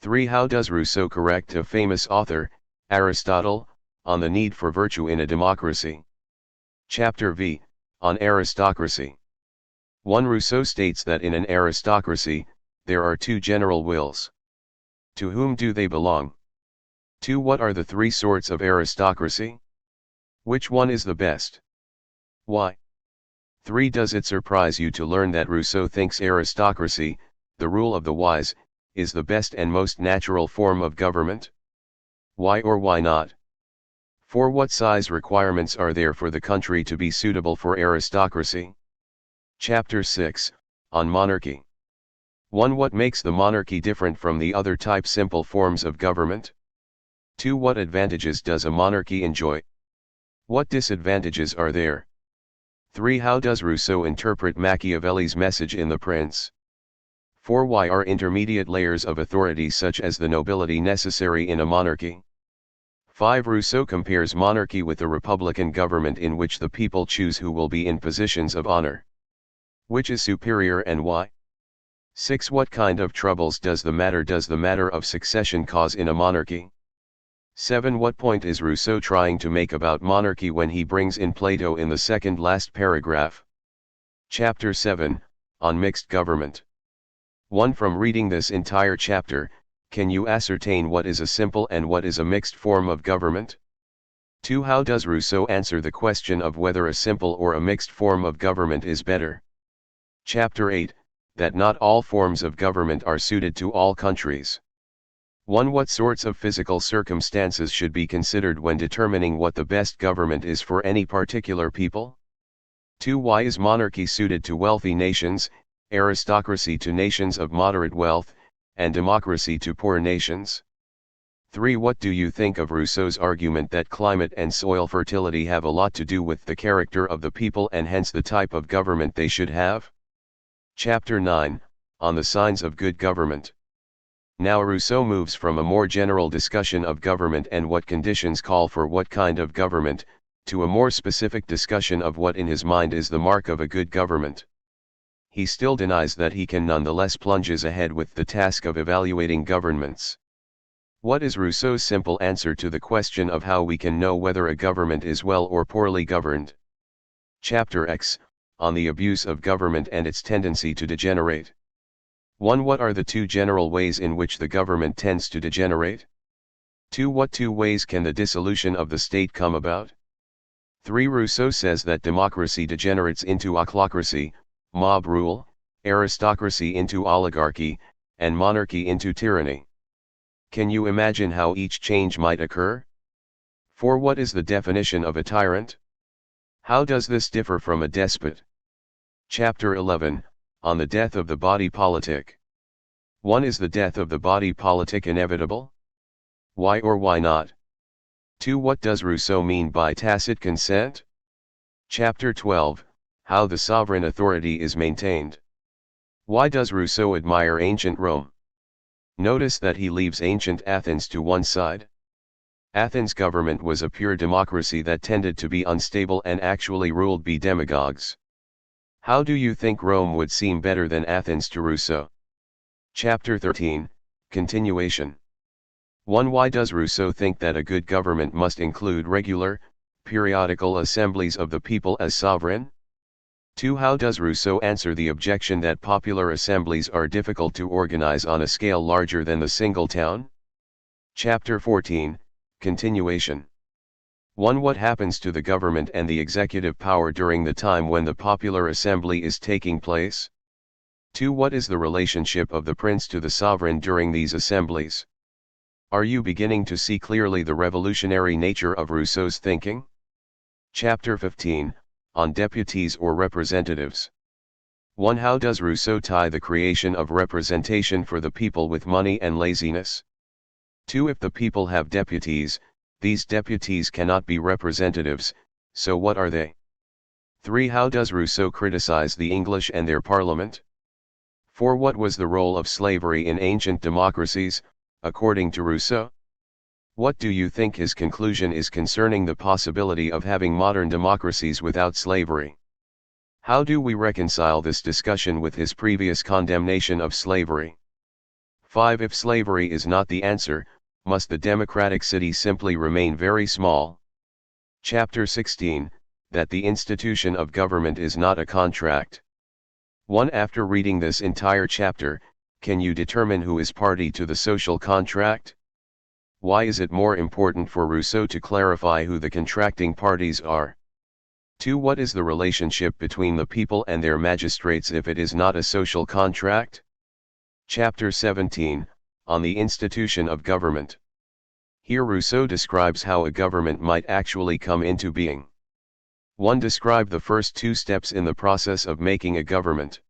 3. How does Rousseau correct a famous author, Aristotle, on the need for virtue in a democracy? Chapter V, On Aristocracy. 1. Rousseau states that in an aristocracy, there are two general wills. To whom do they belong? 2. What are the three sorts of aristocracy? Which one is the best? Why? 3. Does it surprise you to learn that Rousseau thinks aristocracy, the rule of the wise, is the best and most natural form of government? Why or why not? 4. What size requirements are there for the country to be suitable for aristocracy? Chapter 6, On Monarchy. 1. What makes the monarchy different from the other type simple forms of government? 2. What advantages does a monarchy enjoy? What disadvantages are there? 3. How does Rousseau interpret Machiavelli's message in The Prince? 4. Why are intermediate layers of authority such as the nobility necessary in a monarchy? 5. Rousseau compares monarchy with a republican government in which the people choose who will be in positions of honor. Which is superior and why? 6. What kind of troubles does the matter of succession cause in a monarchy? 7. What point is Rousseau trying to make about monarchy when he brings in Plato in the second last paragraph? Chapter 7, On Mixed Government. 1. From reading this entire chapter, can you ascertain what is a simple and what is a mixed form of government? 2. How does Rousseau answer the question of whether a simple or a mixed form of government is better? Chapter 8, That not all forms of government are suited to all countries. 1. What sorts of physical circumstances should be considered when determining what the best government is for any particular people? 2. Why is monarchy suited to wealthy nations, aristocracy to nations of moderate wealth, and democracy to poor nations? 3. What do you think of Rousseau's argument that climate and soil fertility have a lot to do with the character of the people and hence the type of government they should have? Chapter 9, On the Signs of Good Government. Now Rousseau moves from a more general discussion of government and what conditions call for what kind of government, to a more specific discussion of what in his mind is the mark of a good government. He still denies that he can nonetheless plunges ahead with the task of evaluating governments. What is Rousseau's simple answer to the question of how we can know whether a government is well or poorly governed? Chapter X, On the Abuse of Government and its Tendency to Degenerate. 1. What are the two general ways in which the government tends to degenerate? 2. What two ways can the dissolution of the state come about? 3. Rousseau says that democracy degenerates into ochlocracy, mob rule, aristocracy into oligarchy, and monarchy into tyranny. Can you imagine how each change might occur? 4. What is the definition of a tyrant? How does this differ from a despot? Chapter 11, On the Death of the Body Politic. 1. Is the death of the body politic inevitable? Why or why not? 2. What does Rousseau mean by tacit consent? Chapter 12, How the sovereign authority is maintained. Why does Rousseau admire ancient Rome? Notice that he leaves ancient Athens to one side. Athens' government was a pure democracy that tended to be unstable and actually ruled by demagogues. How do you think Rome would seem better than Athens to Rousseau? Chapter 13, Continuation. 1. Why does Rousseau think that a good government must include regular, periodical assemblies of the people as sovereign? 2. How does Rousseau answer the objection that popular assemblies are difficult to organize on a scale larger than the single town? Chapter 14, Continuation. 1. What happens to the government and the executive power during the time when the popular assembly is taking place? 2. What is the relationship of the prince to the sovereign during these assemblies? Are you beginning to see clearly the revolutionary nature of Rousseau's thinking? Chapter 15, On Deputies or Representatives. 1. How does Rousseau tie the creation of representation for the people with money and laziness? 2. If the people have deputies, these deputies cannot be representatives, so what are they? 3. How does Rousseau criticize the English and their parliament? 4. What was the role of slavery in ancient democracies, according to Rousseau? What do you think his conclusion is concerning the possibility of having modern democracies without slavery? How do we reconcile this discussion with his previous condemnation of slavery? 5. If slavery is not the answer, must the democratic city simply remain very small? Chapter 16, That the institution of government is not a contract. 1. After reading this entire chapter, can you determine who is party to the social contract? Why is it more important for Rousseau to clarify who the contracting parties are? 2. What is the relationship between the people and their magistrates if it is not a social contract? Chapter 17, On the Institution of Government. Here Rousseau describes how a government might actually come into being. 1. Describe the first 2 steps in the process of making a government.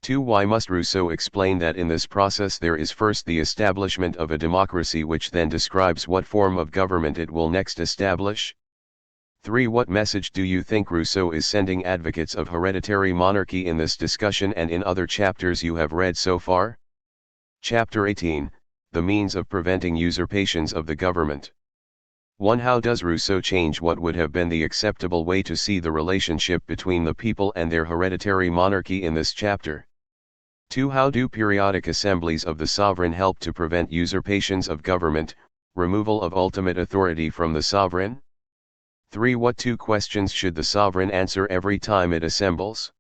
2. Why must Rousseau explain that in this process there is first the establishment of a democracy, which then describes what form of government it will next establish? 3. What message do you think Rousseau is sending advocates of hereditary monarchy in this discussion and in other chapters you have read so far? Chapter 18, The Means of Preventing Usurpations of the Government. 1. How does Rousseau change what would have been the acceptable way to see the relationship between the people and their hereditary monarchy in this chapter? 2. How do periodic assemblies of the sovereign help to prevent usurpations of government, removal of ultimate authority from the sovereign? 3. What 2 questions should the sovereign answer every time it assembles?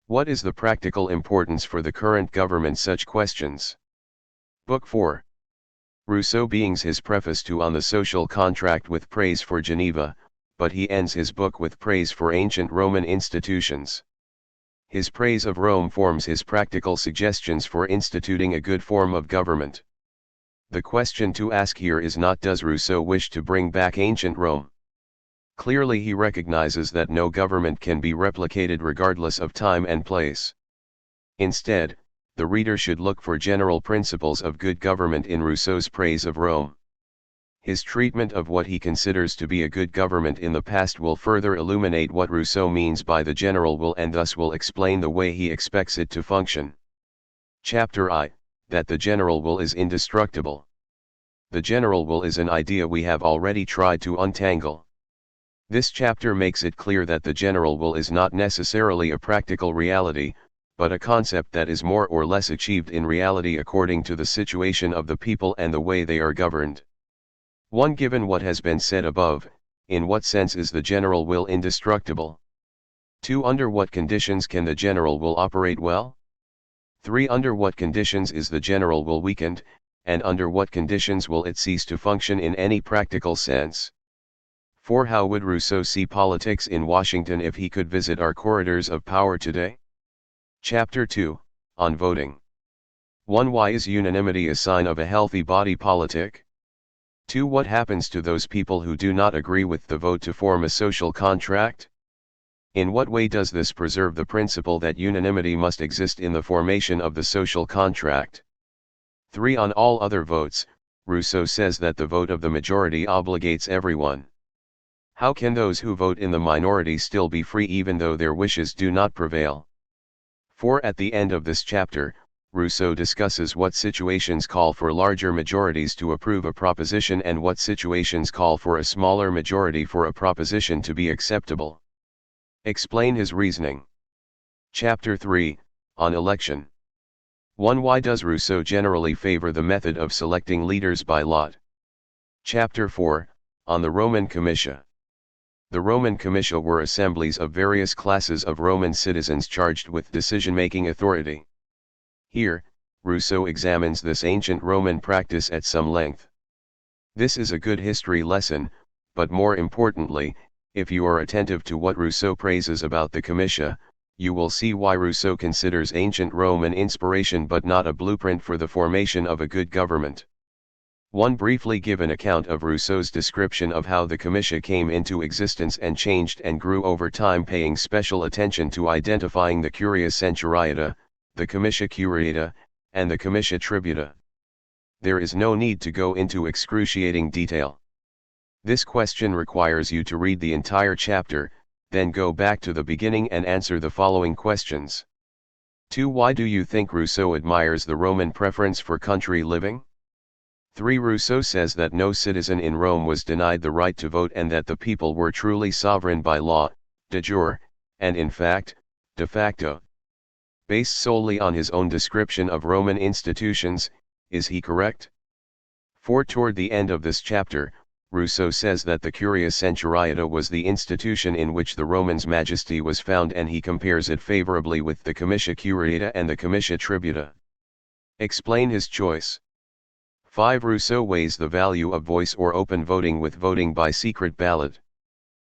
What is the practical importance for the current government such questions? Book 4. Rousseau begins his preface to On the Social Contract with praise for Geneva, but he ends his book with praise for ancient Roman institutions. His praise of Rome forms his practical suggestions for instituting a good form of government. The question to ask here is not, does Rousseau wish to bring back ancient Rome? Clearly he recognizes that no government can be replicated regardless of time and place. Instead, the reader should look for general principles of good government in Rousseau's praise of Rome. His treatment of what he considers to be a good government in the past will further illuminate what Rousseau means by the general will and thus will explain the way he expects it to function. Chapter I, That the general will is indestructible. The general will is an idea we have already tried to untangle. This chapter makes it clear that the general will is not necessarily a practical reality, but a concept that is more or less achieved in reality according to the situation of the people and the way they are governed. 1. Given what has been said above, in what sense is the general will indestructible? 2. Under what conditions can the general will operate well? 3. Under what conditions is the general will weakened, and under what conditions will it cease to function in any practical sense? 4. How would Rousseau see politics in Washington if he could visit our corridors of power today? Chapter 2, On Voting. 1. Why is unanimity a sign of a healthy body politic? 2. What happens to those people who do not agree with the vote to form a social contract? In what way does this preserve the principle that unanimity must exist in the formation of the social contract? 3. On all other votes, Rousseau says that the vote of the majority obligates everyone. How can those who vote in the minority still be free even though their wishes do not prevail? 4. At the end of this chapter, Rousseau discusses what situations call for larger majorities to approve a proposition and what situations call for a smaller majority for a proposition to be acceptable. Explain his reasoning. Chapter 3, On Election. 1. Why does Rousseau generally favor the method of selecting leaders by lot? Chapter 4, On the Roman Comitia. The Roman comitia were assemblies of various classes of Roman citizens charged with decision-making authority. Here, Rousseau examines this ancient Roman practice at some length. This is a good history lesson, but more importantly, if you are attentive to what Rousseau praises about the comitia, you will see why Rousseau considers ancient Rome an inspiration but not a blueprint for the formation of a good government. One briefly give an account of Rousseau's description of how the comitia came into existence and changed and grew over time, paying special attention to identifying the curia centuriata, the comitia curiata, and the comitia tributa. There is no need to go into excruciating detail. This question requires you to read the entire chapter, then go back to the beginning and answer the following questions. 2. Why do you think Rousseau admires the Roman preference for country living? 3. Rousseau says that no citizen in Rome was denied the right to vote and that the people were truly sovereign by law, de jure, and in fact, de facto. Based solely on his own description of Roman institutions, is he correct? 4. Toward the end of this chapter, Rousseau says that the curia centuriata was the institution in which the Roman's majesty was found, and he compares it favorably with the comitia curiata and the comitia tributa. Explain his choice. 5. Rousseau weighs the value of voice or open voting with voting by secret ballot.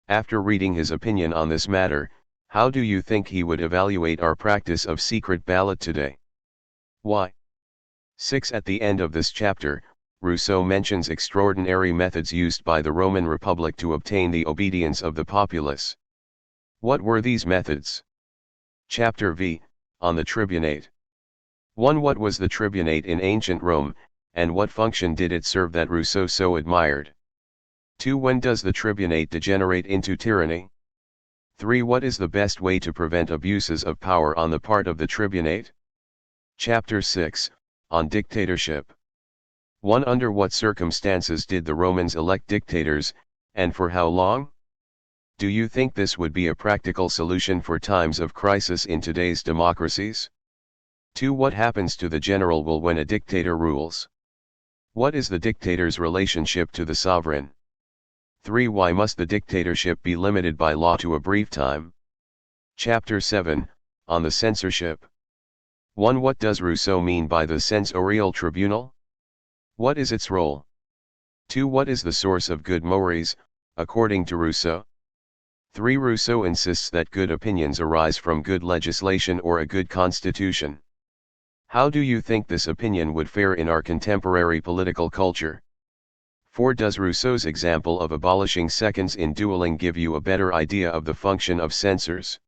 After reading his opinion on this matter, how do you think he would evaluate our practice of secret ballot today? Why? 6. At the end of this chapter, Rousseau mentions extraordinary methods used by the Roman Republic to obtain the obedience of the populace. What were these methods? Chapter V, on the tribunate. 1. What was the tribunate in ancient Rome, and what function did it serve that Rousseau so admired? 2. When does the tribunate degenerate into tyranny? 3. What is the best way to prevent abuses of power on the part of the tribunate? Chapter 6, on dictatorship. 1. Under what circumstances did the Romans elect dictators, and for how long? Do you think this would be a practical solution for times of crisis in today's democracies? 2. What happens to the general will when a dictator rules? What is the dictator's relationship to the sovereign? 3. Why must the dictatorship be limited by law to a brief time? Chapter 7, on the censorship. 1. What does Rousseau mean by the censorial tribunal? What is its role? 2. What is the source of good mores, according to Rousseau? 3. Rousseau insists that good opinions arise from good legislation or a good constitution. How do you think this opinion would fare in our contemporary political culture? 4. Does Rousseau's example of abolishing seconds in dueling give you a better idea of the function of censors?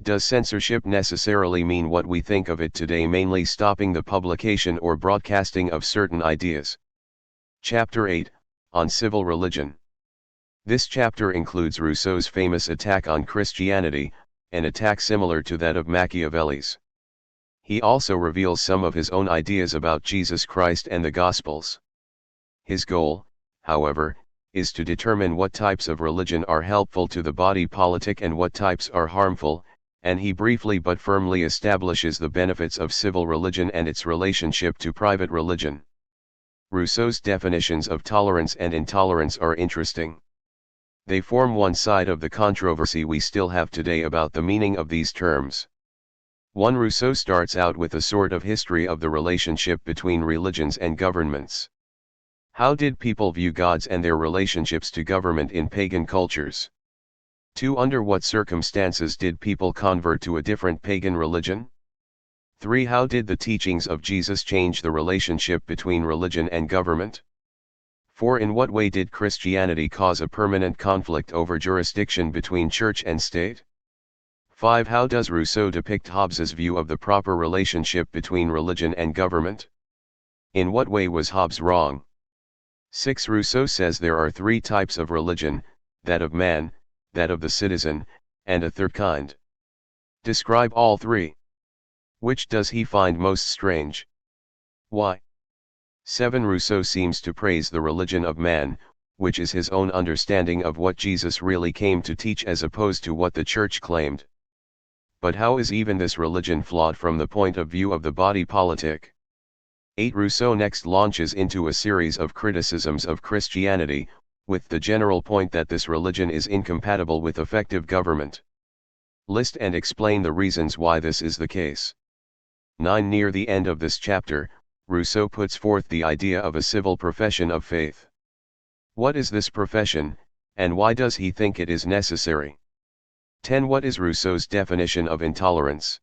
Does censorship necessarily mean what we think of it today, mainly stopping the publication or broadcasting of certain ideas? Chapter 8, on civil religion. This chapter includes Rousseau's famous attack on Christianity, an attack similar to that of Machiavelli's. He also reveals some of his own ideas about Jesus Christ and the Gospels. His goal, however, is to determine what types of religion are helpful to the body politic and what types are harmful, and he briefly but firmly establishes the benefits of civil religion and its relationship to private religion. Rousseau's definitions of tolerance and intolerance are interesting. They form one side of the controversy we still have today about the meaning of these terms. 1. Rousseau starts out with a sort of history of the relationship between religions and governments. How did people view gods and their relationships to government in pagan cultures? 2. Under what circumstances did people convert to a different pagan religion? 3. How did the teachings of Jesus change the relationship between religion and government? 4. In what way did Christianity cause a permanent conflict over jurisdiction between church and state? 5. How does Rousseau depict Hobbes's view of the proper relationship between religion and government? In what way was Hobbes wrong? 6. Rousseau says there are three types of religion, that of man, that of the citizen, and a third kind. Describe all three. Which does he find most strange? Why? 7. Rousseau seems to praise the religion of man, which is his own understanding of what Jesus really came to teach as opposed to what the church claimed. But how is even this religion flawed from the point of view of the body politic? 8. Rousseau next launches into a series of criticisms of Christianity, with the general point that this religion is incompatible with effective government. List and explain the reasons why this is the case. 9. Near the end of this chapter, Rousseau puts forth the idea of a civil profession of faith. What is this profession, and why does he think it is necessary? 10. What is Rousseau's definition of intolerance?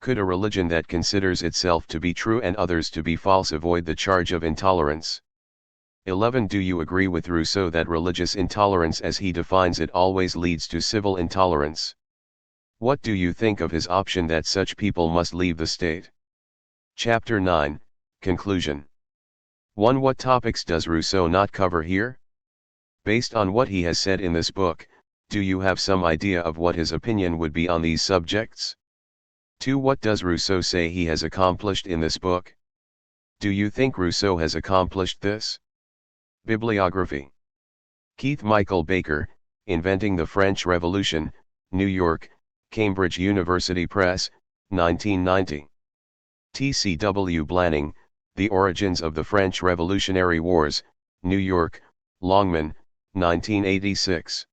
Could a religion that considers itself to be true and others to be false avoid the charge of intolerance? 11. Do you agree with Rousseau that religious intolerance as he defines it always leads to civil intolerance? What do you think of his option that such people must leave the state? Chapter 9, Conclusion. 1. What topics does Rousseau not cover here? Based on what he has said in this book, do you have some idea of what his opinion would be on these subjects? 2. What does Rousseau say he has accomplished in this book? Do you think Rousseau has accomplished this? Bibliography. Keith Michael Baker, Inventing the French Revolution, New York, Cambridge University Press, 1990. T.C.W. Blanning, The Origins of the French Revolutionary Wars, New York, Longman, 1986.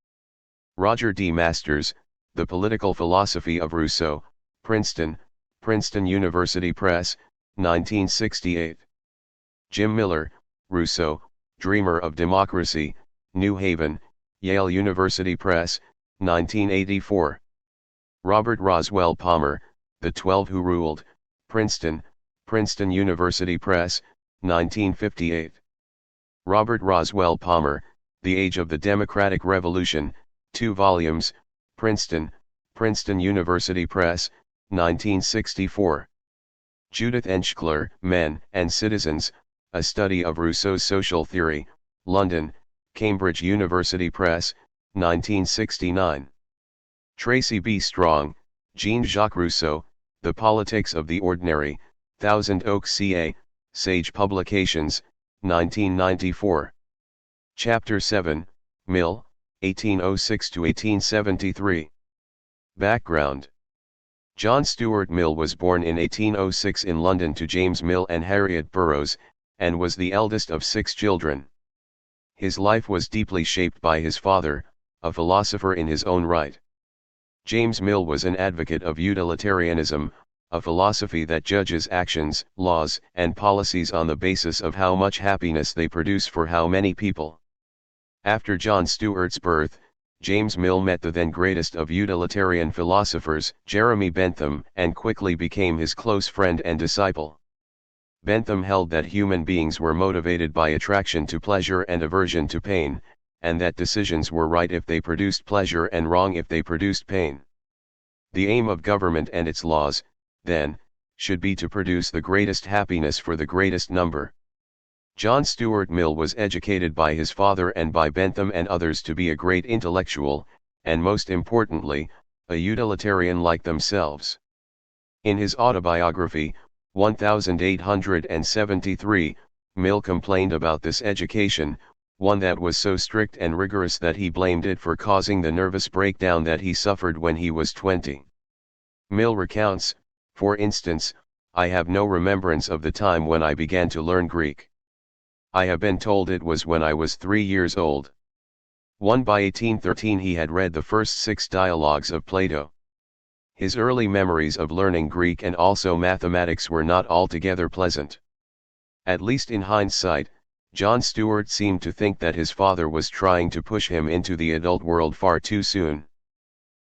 Roger D. Masters, The Political Philosophy of Rousseau, Princeton, Princeton University Press, 1968. Jim Miller, Rousseau, Dreamer of Democracy, New Haven, Yale University Press, 1984. Robert Roswell Palmer, The 12 Who Ruled, Princeton, Princeton University Press, 1958. Robert Roswell Palmer, The Age of the Democratic Revolution, 2 volumes, Princeton, Princeton University Press, 1964. Judith Enschler, Men and Citizens, A Study of Rousseau's Social Theory, London, Cambridge University Press, 1969. Tracy B. Strong, Jean-Jacques Rousseau, The Politics of the Ordinary, Thousand Oaks CA, Sage Publications, 1994. Chapter 7, Mill, 1806–1873. Background. John Stuart Mill was born in 1806 in London to James Mill and Harriet Burroughs, and was the eldest of 6 children. His life was deeply shaped by his father, a philosopher in his own right. James Mill was an advocate of utilitarianism, a philosophy that judges actions, laws, and policies on the basis of how much happiness they produce for how many people. After John Stuart's birth, James Mill met the then greatest of utilitarian philosophers, Jeremy Bentham, and quickly became his close friend and disciple. Bentham held that human beings were motivated by attraction to pleasure and aversion to pain, and that decisions were right if they produced pleasure and wrong if they produced pain. The aim of government and its laws, then, should be to produce the greatest happiness for the greatest number. John Stuart Mill was educated by his father and by Bentham and others to be a great intellectual, and most importantly, a utilitarian like themselves. In his autobiography, 1873, Mill complained about this education, one that was so strict and rigorous that he blamed it for causing the nervous breakdown that he suffered when he was 20. Mill recounts, for instance, I have no remembrance of the time when I began to learn Greek. I have been told it was when I was 3 years old. By 1813 he had read the first 6 dialogues of Plato. His early memories of learning Greek and also mathematics were not altogether pleasant. At least in hindsight, John Stuart seemed to think that his father was trying to push him into the adult world far too soon.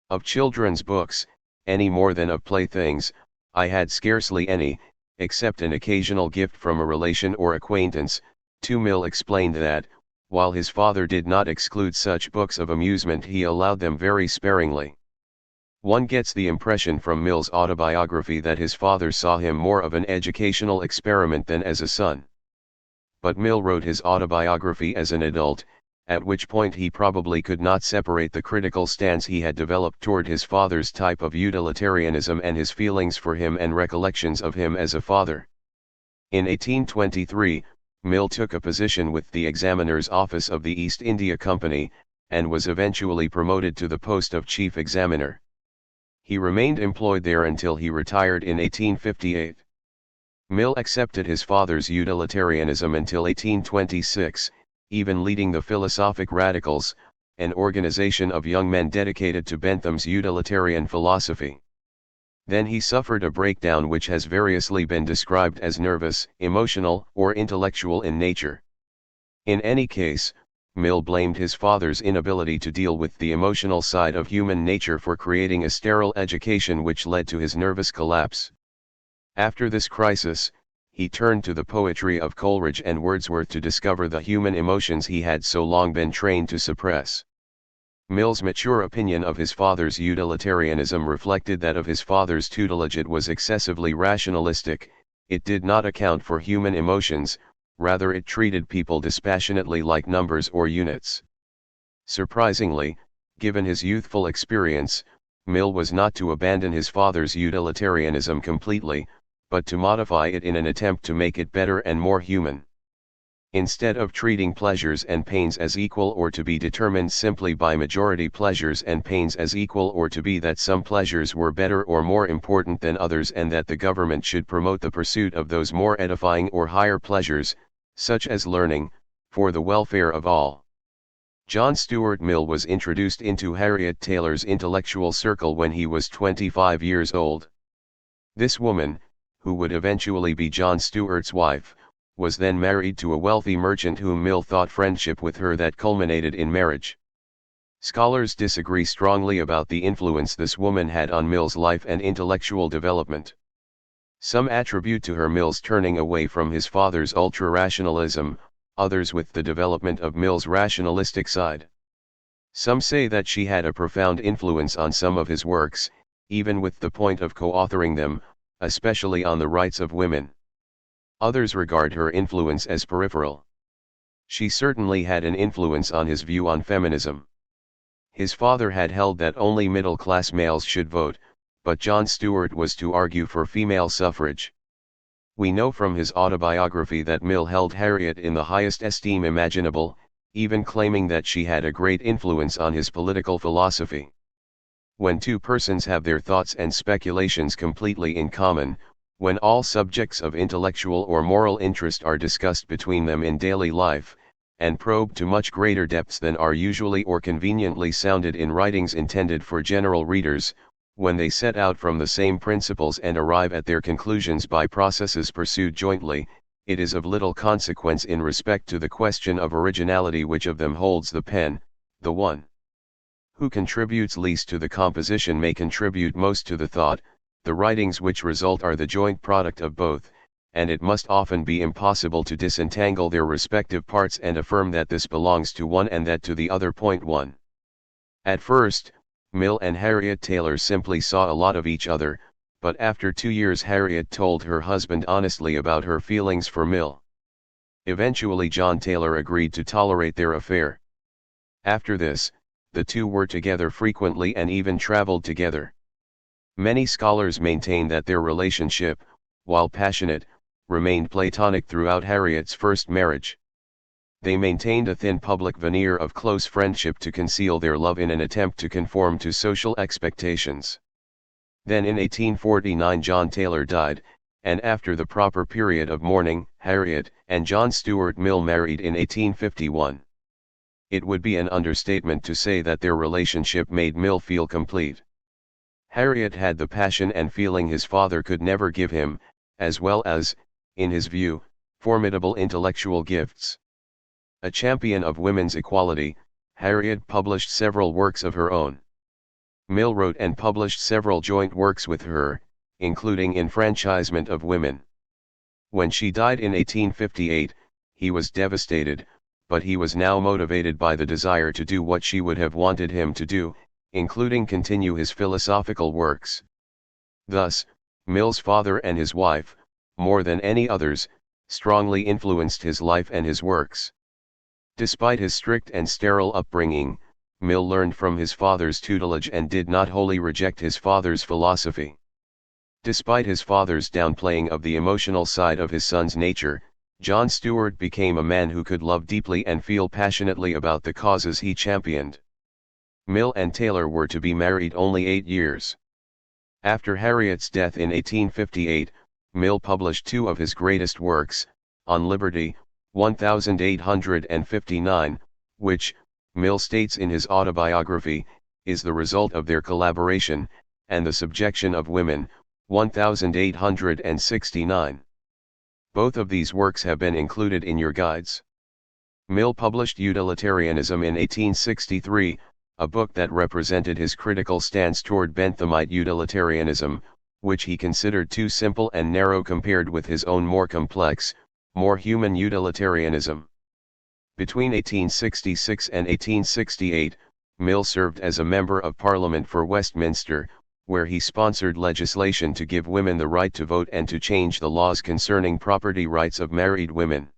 Of children's books, any more than of playthings, I had scarcely any, except an occasional gift from a relation or acquaintance. Mill explained that, while his father did not exclude such books of amusement, he allowed them very sparingly. One gets the impression from Mill's autobiography that his father saw him more of an educational experiment than as a son. But Mill wrote his autobiography as an adult, at which point he probably could not separate the critical stance he had developed toward his father's type of utilitarianism and his feelings for him and recollections of him as a father. In 1823, Mill took a position with the Examiner's Office of the East India Company, and was eventually promoted to the post of Chief Examiner. He remained employed there until he retired in 1858. Mill accepted his father's utilitarianism until 1826, even leading the Philosophic Radicals, an organization of young men dedicated to Bentham's utilitarian philosophy. Then he suffered a breakdown which has variously been described as nervous, emotional, or intellectual in nature. In any case, Mill blamed his father's inability to deal with the emotional side of human nature for creating a sterile education which led to his nervous collapse. After this crisis, he turned to the poetry of Coleridge and Wordsworth to discover the human emotions he had so long been trained to suppress. Mill's mature opinion of his father's utilitarianism reflected that of his father's tutelage. It was excessively rationalistic, it did not account for human emotions, rather it treated people dispassionately like numbers or units. Surprisingly, given his youthful experience, Mill was not to abandon his father's utilitarianism completely, but to modify it in an attempt to make it better and more human. Instead of treating pleasures and pains as equal or to be determined simply by majority pleasures and pains as equal or to be that some pleasures were better or more important than others and that the government should promote the pursuit of those more edifying or higher pleasures, such as learning, for the welfare of all. John Stuart Mill was introduced into Harriet Taylor's intellectual circle when he was 25 years old. This woman, who would eventually be John Stuart's wife, was then married to a wealthy merchant whom Mill thought friendship with her that culminated in marriage. Scholars disagree strongly about the influence this woman had on Mill's life and intellectual development. Some attribute to her Mill's turning away from his father's ultra-rationalism, others with the development of Mill's rationalistic side. Some say that she had a profound influence on some of his works, even with the point of co-authoring them, especially on the rights of women. Others regard her influence as peripheral. She certainly had an influence on his view on feminism. His father had held that only middle-class males should vote, but John Stuart was to argue for female suffrage. We know from his autobiography that Mill held Harriet in the highest esteem imaginable, even claiming that she had a great influence on his political philosophy. When two persons have their thoughts and speculations completely in common, when all subjects of intellectual or moral interest are discussed between them in daily life, and probed to much greater depths than are usually or conveniently sounded in writings intended for general readers, when they set out from the same principles and arrive at their conclusions by processes pursued jointly, it is of little consequence in respect to the question of originality which of them holds the pen. The one who contributes least to the composition may contribute most to the thought. The writings which result are the joint product of both, and it must often be impossible to disentangle their respective parts and affirm that this belongs to one and that to the other. 1. At first, Mill and Harriet Taylor simply saw a lot of each other, but after 2 years Harriet told her husband honestly about her feelings for Mill. Eventually John Taylor agreed to tolerate their affair. After this, the two were together frequently and even traveled together. Many scholars maintain that their relationship, while passionate, remained platonic throughout Harriet's first marriage. They maintained a thin public veneer of close friendship to conceal their love in an attempt to conform to social expectations. Then in 1849 John Taylor died, and after the proper period of mourning, Harriet and John Stuart Mill married in 1851. It would be an understatement to say that their relationship made Mill feel complete. Harriet had the passion and feeling his father could never give him, as well as, in his view, formidable intellectual gifts. A champion of women's equality, Harriet published several works of her own. Mill wrote and published several joint works with her, including Enfranchisement of Women. When she died in 1858, he was devastated, but he was now motivated by the desire to do what she would have wanted him to do, including continue his philosophical works. Thus, Mill's father and his wife, more than any others, strongly influenced his life and his works. Despite his strict and sterile upbringing, Mill learned from his father's tutelage and did not wholly reject his father's philosophy. Despite his father's downplaying of the emotional side of his son's nature, John Stuart became a man who could love deeply and feel passionately about the causes he championed. Mill and Taylor were to be married only 8 years. After Harriet's death in 1858, Mill published 2 of his greatest works, On Liberty, 1859, which, Mill states in his autobiography, is the result of their collaboration, and the subjection of women, 1869. Both of these works have been included in your guides. Mill published Utilitarianism in 1863, a book that represented his critical stance toward Benthamite utilitarianism, which he considered too simple and narrow compared with his own more complex, more human utilitarianism. Between 1866 and 1868, Mill served as a member of Parliament for Westminster, where he sponsored legislation to give women the right to vote and to change the laws concerning property rights of married women.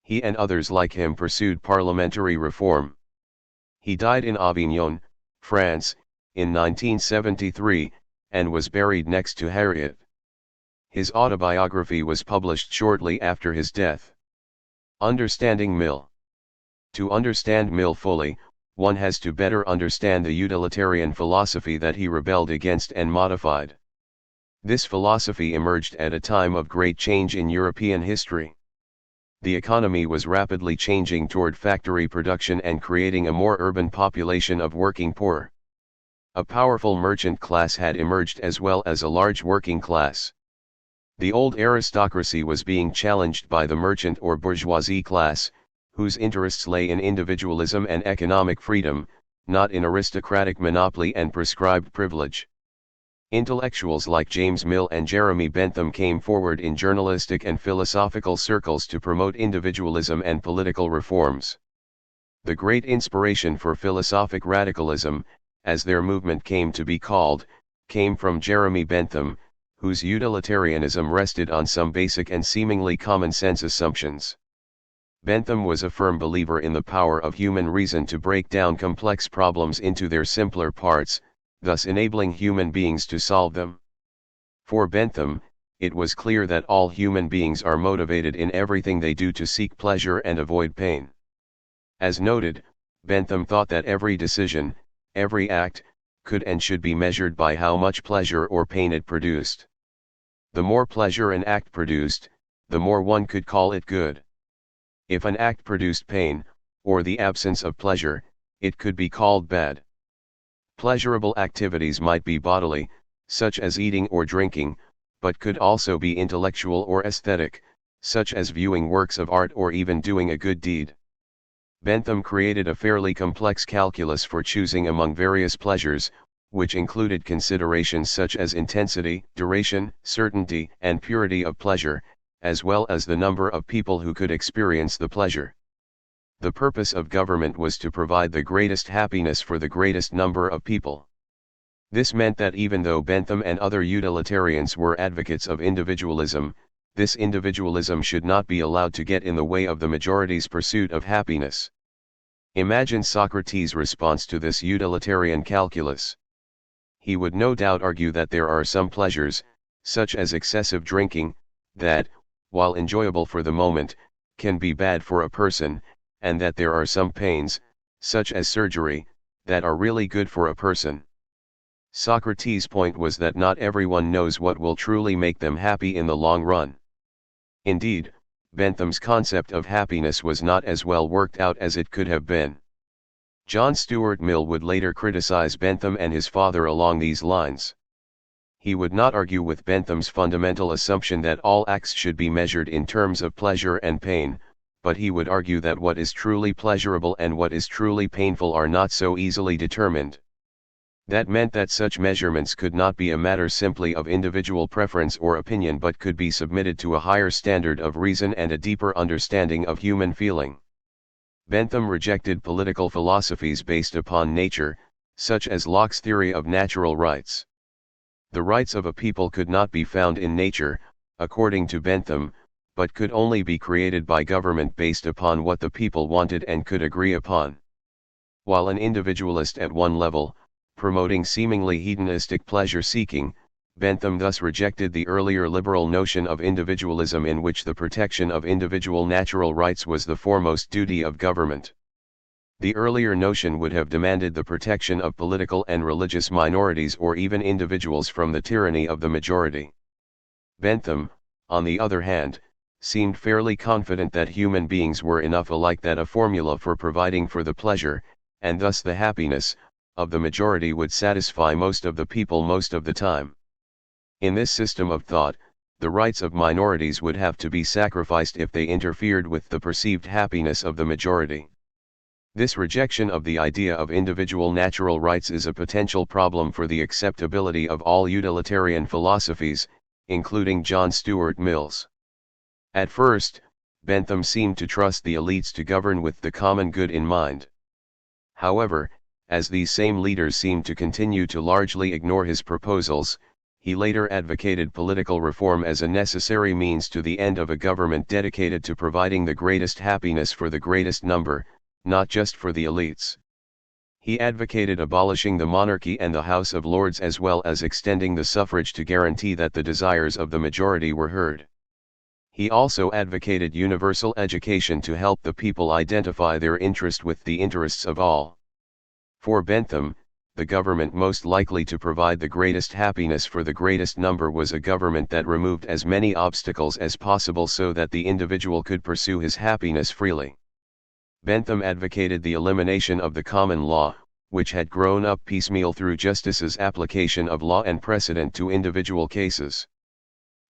He and others like him pursued parliamentary reform. He died in Avignon, France, in 1973, and was buried next to Harriet. His autobiography was published shortly after his death. Understanding Mill. To understand Mill fully, one has to better understand the utilitarian philosophy that he rebelled against and modified. This philosophy emerged at a time of great change in European history. The economy was rapidly changing toward factory production and creating a more urban population of working poor. A powerful merchant class had emerged as well as a large working class. The old aristocracy was being challenged by the merchant or bourgeoisie class, whose interests lay in individualism and economic freedom, not in aristocratic monopoly and prescribed privilege. Intellectuals like James Mill and Jeremy Bentham came forward in journalistic and philosophical circles to promote individualism and political reforms. The great inspiration for philosophic radicalism, as their movement came to be called, came from Jeremy Bentham, whose utilitarianism rested on some basic and seemingly common sense assumptions. Bentham was a firm believer in the power of human reason to break down complex problems into their simpler parts, thus enabling human beings to solve them. For Bentham, it was clear that all human beings are motivated in everything they do to seek pleasure and avoid pain. As noted, Bentham thought that every decision, every act, could and should be measured by how much pleasure or pain it produced. The more pleasure an act produced, the more one could call it good. If an act produced pain, or the absence of pleasure, it could be called bad. Pleasurable activities might be bodily, such as eating or drinking, but could also be intellectual or aesthetic, such as viewing works of art or even doing a good deed. Bentham created a fairly complex calculus for choosing among various pleasures, which included considerations such as intensity, duration, certainty, and purity of pleasure, as well as the number of people who could experience the pleasure. The purpose of government was to provide the greatest happiness for the greatest number of people. This meant that even though Bentham and other utilitarians were advocates of individualism, this individualism should not be allowed to get in the way of the majority's pursuit of happiness. Imagine Socrates' response to this utilitarian calculus. He would no doubt argue that there are some pleasures, such as excessive drinking, that, while enjoyable for the moment, can be bad for a person, and that there are some pains, such as surgery, that are really good for a person. Socrates' point was that not everyone knows what will truly make them happy in the long run. Indeed, Bentham's concept of happiness was not as well worked out as it could have been. John Stuart Mill would later criticize Bentham and his father along these lines. He would not argue with Bentham's fundamental assumption that all acts should be measured in terms of pleasure and pain, but he would argue that what is truly pleasurable and what is truly painful are not so easily determined. That meant that such measurements could not be a matter simply of individual preference or opinion but could be submitted to a higher standard of reason and a deeper understanding of human feeling. Bentham rejected political philosophies based upon nature, such as Locke's theory of natural rights. The rights of a people could not be found in nature, according to Bentham, but could only be created by government based upon what the people wanted and could agree upon. While an individualist at one level, promoting seemingly hedonistic pleasure-seeking, Bentham thus rejected the earlier liberal notion of individualism in which the protection of individual natural rights was the foremost duty of government. The earlier notion would have demanded the protection of political and religious minorities or even individuals from the tyranny of the majority. Bentham, on the other hand, seemed fairly confident that human beings were enough alike that a formula for providing for the pleasure, and thus the happiness, of the majority would satisfy most of the people most of the time. In this system of thought, the rights of minorities would have to be sacrificed if they interfered with the perceived happiness of the majority. This rejection of the idea of individual natural rights is a potential problem for the acceptability of all utilitarian philosophies, including John Stuart Mill's. At first, Bentham seemed to trust the elites to govern with the common good in mind. However, as these same leaders seemed to continue to largely ignore his proposals, he later advocated political reform as a necessary means to the end of a government dedicated to providing the greatest happiness for the greatest number, not just for the elites. He advocated abolishing the monarchy and the House of Lords as well as extending the suffrage to guarantee that the desires of the majority were heard. He also advocated universal education to help the people identify their interest with the interests of all. For Bentham, the government most likely to provide the greatest happiness for the greatest number was a government that removed as many obstacles as possible so that the individual could pursue his happiness freely. Bentham advocated the elimination of the common law, which had grown up piecemeal through justice's application of law and precedent to individual cases.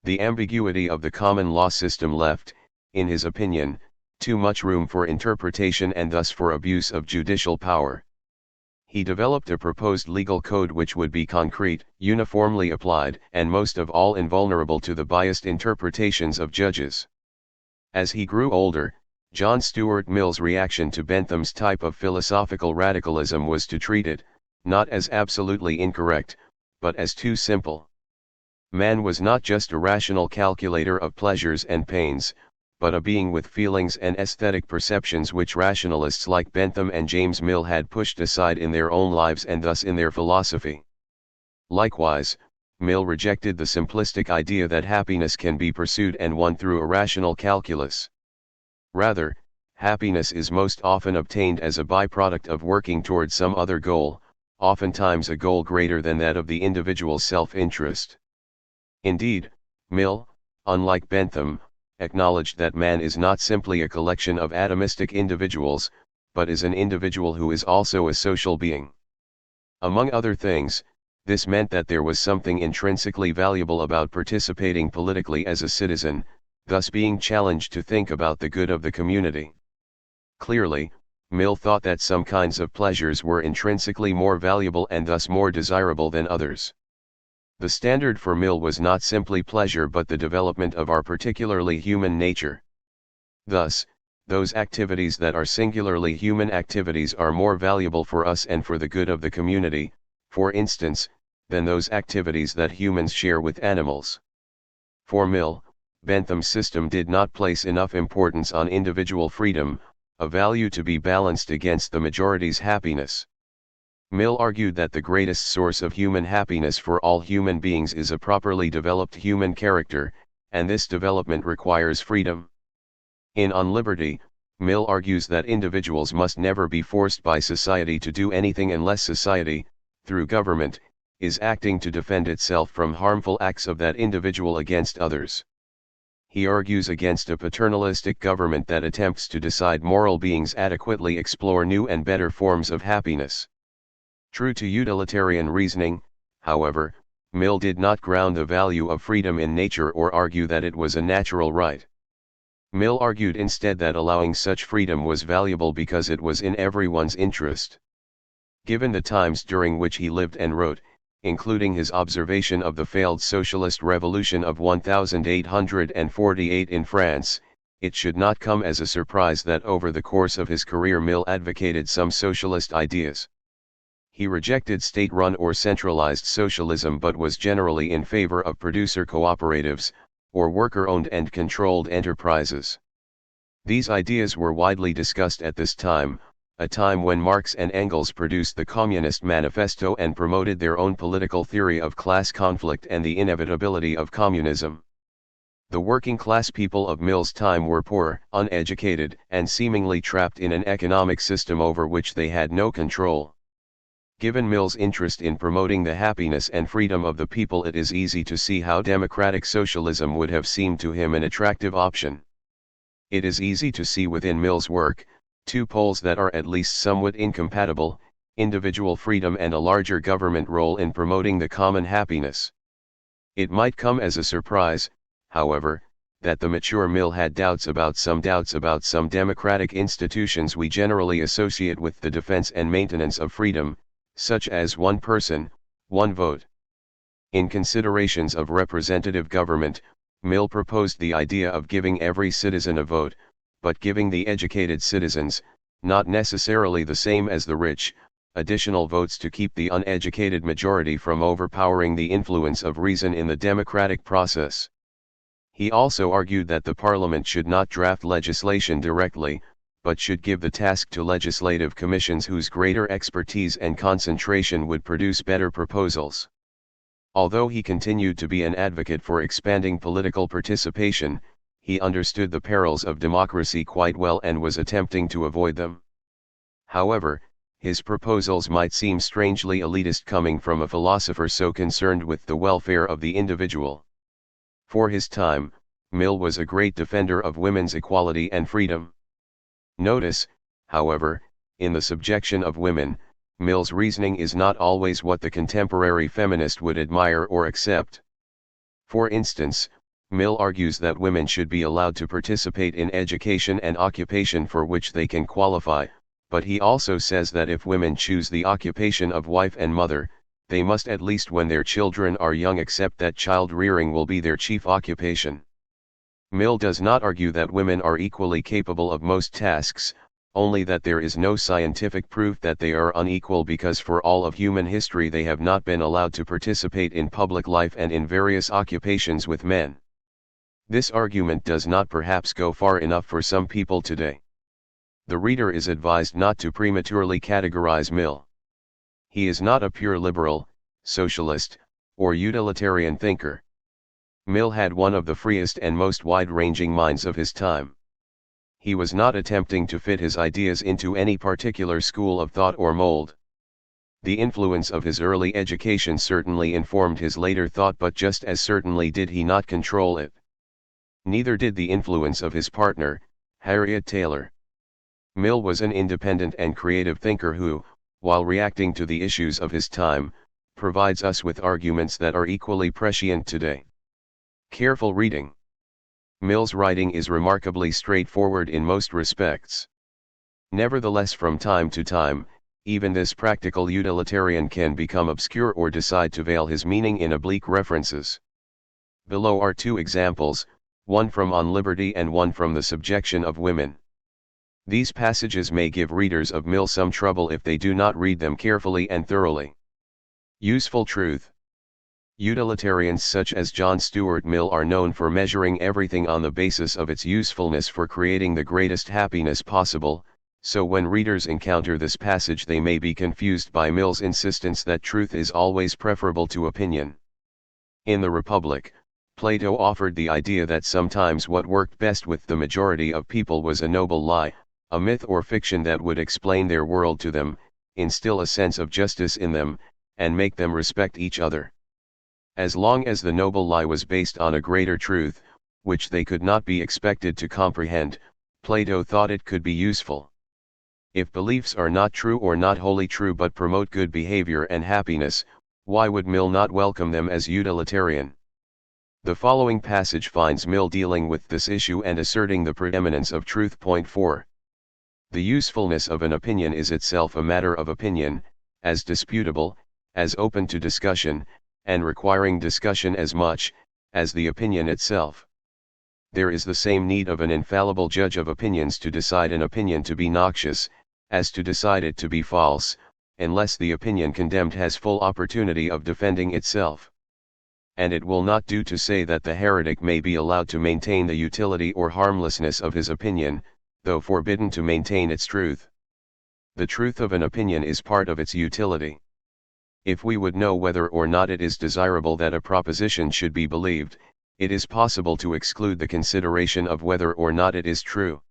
The ambiguity of the common law system left, in his opinion, too much room for interpretation and thus for abuse of judicial power. He developed a proposed legal code which would be concrete, uniformly applied, and most of all invulnerable to the biased interpretations of judges. As he grew older, John Stuart Mill's reaction to Bentham's type of philosophical radicalism was to treat it, not as absolutely incorrect, but as too simple. Man was not just a rational calculator of pleasures and pains, but a being with feelings and aesthetic perceptions which rationalists like Bentham and James Mill had pushed aside in their own lives and thus in their philosophy. Likewise, Mill rejected the simplistic idea that happiness can be pursued and won through a rational calculus. Rather, happiness is most often obtained as a byproduct of working toward some other goal, oftentimes a goal greater than that of the individual's self-interest. Indeed, Mill, unlike Bentham, acknowledged that man is not simply a collection of atomistic individuals, but is an individual who is also a social being. Among other things, this meant that there was something intrinsically valuable about participating politically as a citizen, thus being challenged to think about the good of the community. Clearly, Mill thought that some kinds of pleasures were intrinsically more valuable and thus more desirable than others. The standard for Mill was not simply pleasure but the development of our particularly human nature. Thus, those activities that are singularly human activities are more valuable for us and for the good of the community, for instance, than those activities that humans share with animals. For Mill, Bentham's system did not place enough importance on individual freedom, a value to be balanced against the majority's happiness. Mill argued that the greatest source of human happiness for all human beings is a properly developed human character, and this development requires freedom. In On Liberty, Mill argues that individuals must never be forced by society to do anything unless society, through government, is acting to defend itself from harmful acts of that individual against others. He argues against a paternalistic government that attempts to decide moral beings adequately explore new and better forms of happiness. True to utilitarian reasoning, however, Mill did not ground the value of freedom in nature or argue that it was a natural right. Mill argued instead that allowing such freedom was valuable because it was in everyone's interest. Given the times during which he lived and wrote, including his observation of the failed socialist revolution of 1848 in France, it should not come as a surprise that over the course of his career Mill advocated some socialist ideas. He rejected state-run or centralized socialism but was generally in favor of producer cooperatives, or worker-owned and controlled enterprises. These ideas were widely discussed at this time, a time when Marx and Engels produced the Communist Manifesto and promoted their own political theory of class conflict and the inevitability of communism. The working-class people of Mill's time were poor, uneducated, and seemingly trapped in an economic system over which they had no control. Given Mill's interest in promoting the happiness and freedom of the people, it is easy to see how democratic socialism would have seemed to him an attractive option. It is easy to see within Mill's work, two poles that are at least somewhat incompatible: individual freedom and a larger government role in promoting the common happiness. It might come as a surprise, however, that the mature Mill had doubts about some democratic institutions we generally associate with the defense and maintenance of freedom, such as one person, one vote. In considerations of representative government, Mill proposed the idea of giving every citizen a vote, but giving the educated citizens, not necessarily the same as the rich, additional votes to keep the uneducated majority from overpowering the influence of reason in the democratic process. He also argued that the parliament should not draft legislation directly, but should give the task to legislative commissions whose greater expertise and concentration would produce better proposals. Although he continued to be an advocate for expanding political participation, he understood the perils of democracy quite well and was attempting to avoid them. However, his proposals might seem strangely elitist coming from a philosopher so concerned with the welfare of the individual. For his time, Mill was a great defender of women's equality and freedom. Notice, however, in the subjection of women, Mill's reasoning is not always what the contemporary feminist would admire or accept. For instance, Mill argues that women should be allowed to participate in education and occupation for which they can qualify, but he also says that if women choose the occupation of wife and mother, they must, at least when their children are young, accept that child rearing will be their chief occupation. Mill does not argue that women are equally capable of most tasks, only that there is no scientific proof that they are unequal, because for all of human history they have not been allowed to participate in public life and in various occupations with men. This argument does not perhaps go far enough for some people today. The reader is advised not to prematurely categorize Mill. He is not a pure liberal, socialist, or utilitarian thinker. Mill had one of the freest and most wide-ranging minds of his time. He was not attempting to fit his ideas into any particular school of thought or mold. The influence of his early education certainly informed his later thought, but just as certainly did he not control it. Neither did the influence of his partner, Harriet Taylor. Mill was an independent and creative thinker who, while reacting to the issues of his time, provides us with arguments that are equally prescient today. Careful reading. Mill's writing is remarkably straightforward in most respects. Nevertheless, from time to time, even this practical utilitarian can become obscure or decide to veil his meaning in oblique references. Below are two examples, one from On Liberty and one from The Subjection of Women. These passages may give readers of Mill some trouble if they do not read them carefully and thoroughly. Useful truth. Utilitarians such as John Stuart Mill are known for measuring everything on the basis of its usefulness for creating the greatest happiness possible, so when readers encounter this passage they may be confused by Mill's insistence that truth is always preferable to opinion. In The Republic, Plato offered the idea that sometimes what worked best with the majority of people was a noble lie, a myth or fiction that would explain their world to them, instill a sense of justice in them, and make them respect each other. As long as the noble lie was based on a greater truth, which they could not be expected to comprehend, Plato thought it could be useful. If beliefs are not true or not wholly true but promote good behavior and happiness, why would Mill not welcome them as utilitarian? The following passage finds Mill dealing with this issue and asserting the preeminence of truth. Point 4. The usefulness of an opinion is itself a matter of opinion, as disputable, as open to discussion, and requiring discussion as much, as the opinion itself. There is the same need of an infallible judge of opinions to decide an opinion to be noxious, as to decide it to be false, unless the opinion condemned has full opportunity of defending itself. And it will not do to say that the heretic may be allowed to maintain the utility or harmlessness of his opinion, though forbidden to maintain its truth. The truth of an opinion is part of its utility. If we would know whether or not it is desirable that a proposition should be believed, it is possible to exclude the consideration of whether or not it is true.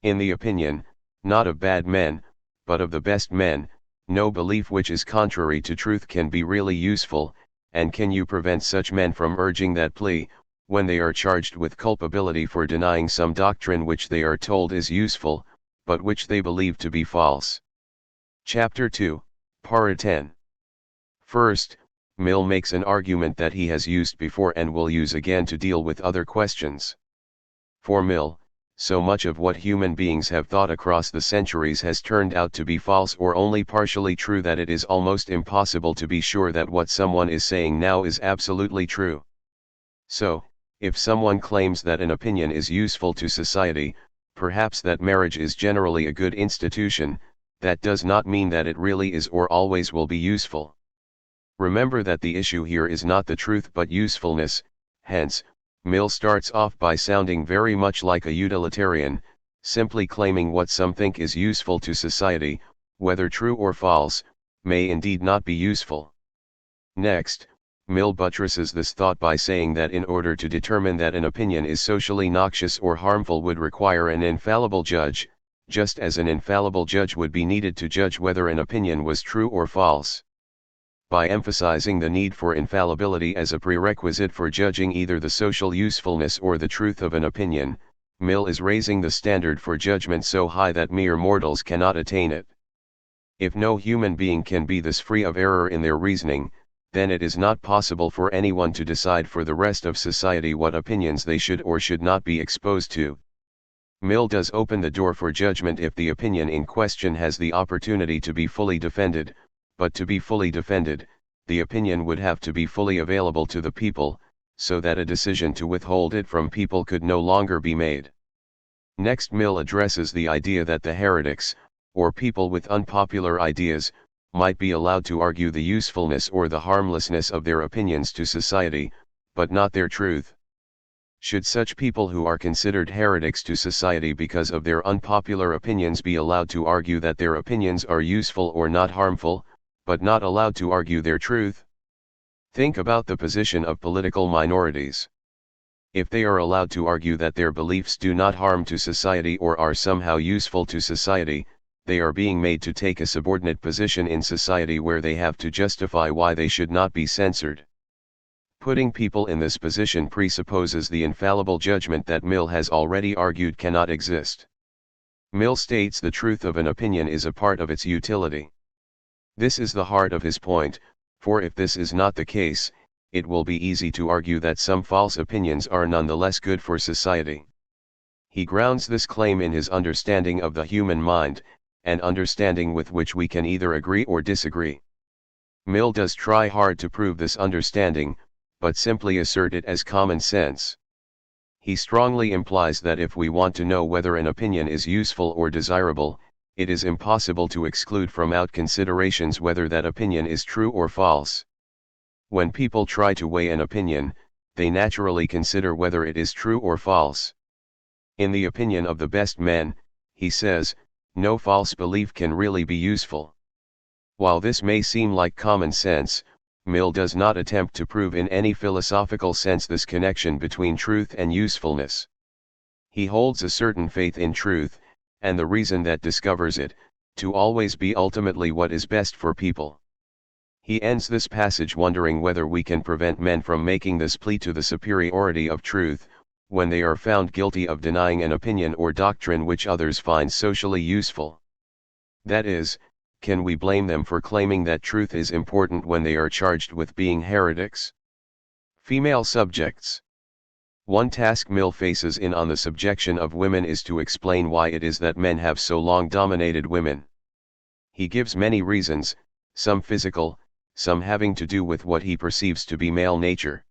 In the opinion, not of bad men, but of the best men, No belief which is contrary to truth can be really useful, and can you prevent such men from urging that plea, when they are charged with culpability for denying some doctrine which they are told is useful, but which they believe to be false? Chapter 2, Para 10. First, Mill makes an argument that he has used before and will use again to deal with other questions. For Mill, so much of what human beings have thought across the centuries has turned out to be false or only partially true that it is almost impossible to be sure that what someone is saying now is absolutely true. So, if someone claims that an opinion is useful to society, perhaps that marriage is generally a good institution, that does not mean that it really is or always will be useful. Remember that the issue here is not the truth but usefulness. Hence, Mill starts off by sounding very much like a utilitarian, simply claiming what some think is useful to society, whether true or false, may indeed not be useful. Next, Mill buttresses this thought by saying that in order to determine that an opinion is socially noxious or harmful would require an infallible judge, just as an infallible judge would be needed to judge whether an opinion was true or false. By emphasizing the need for infallibility as a prerequisite for judging either the social usefulness or the truth of an opinion, Mill is raising the standard for judgment so high that mere mortals cannot attain it. If no human being can be thus free of error in their reasoning, then it is not possible for anyone to decide for the rest of society what opinions they should or should not be exposed to. Mill does open the door for judgment if the opinion in question has the opportunity to be fully defended, but to be fully defended, the opinion would have to be fully available to the people, so that a decision to withhold it from people could no longer be made. Next, Mill addresses the idea that the heretics, or people with unpopular ideas, might be allowed to argue the usefulness or the harmlessness of their opinions to society, but not their truth. Should such people who are considered heretics to society because of their unpopular opinions be allowed to argue that their opinions are useful or not harmful, but not allowed to argue their truth? Think about the position of political minorities. If they are allowed to argue that their beliefs do not harm to society or are somehow useful to society, they are being made to take a subordinate position in society where they have to justify why they should not be censored. Putting people in this position presupposes the infallible judgment that Mill has already argued cannot exist. Mill states the truth of an opinion is a part of its utility. This is the heart of his point, for if this is not the case, it will be easy to argue that some false opinions are nonetheless good for society. He grounds this claim in his understanding of the human mind, an understanding with which we can either agree or disagree. Mill does try hard to prove this understanding, but simply assert it as common sense. He strongly implies that if we want to know whether an opinion is useful or desirable, it is impossible to exclude from out considerations whether that opinion is true or false. When people try to weigh an opinion, they naturally consider whether it is true or false. In the opinion of the best men, he says, no false belief can really be useful. While this may seem like common sense, Mill does not attempt to prove in any philosophical sense this connection between truth and usefulness. He holds a certain faith in truth, and the reason that discovers it, to always be ultimately what is best for people. He ends this passage wondering whether we can prevent men from making this plea to the superiority of truth, when they are found guilty of denying an opinion or doctrine which others find socially useful. That is, can we blame them for claiming that truth is important when they are charged with being heretics? Female subjects. One task Mill faces in on the subjection of women is to explain why it is that men have so long dominated women. He gives many reasons, some physical, some having to do with what he perceives to be male nature.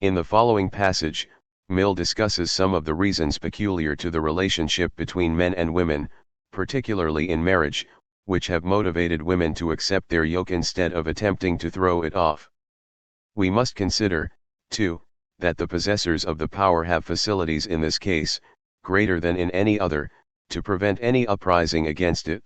In the following passage, Mill discusses some of the reasons peculiar to the relationship between men and women, particularly in marriage, which have motivated women to accept their yoke instead of attempting to throw it off. We must consider, too, that the possessors of the power have facilities in this case, greater than in any other, to prevent any uprising against it.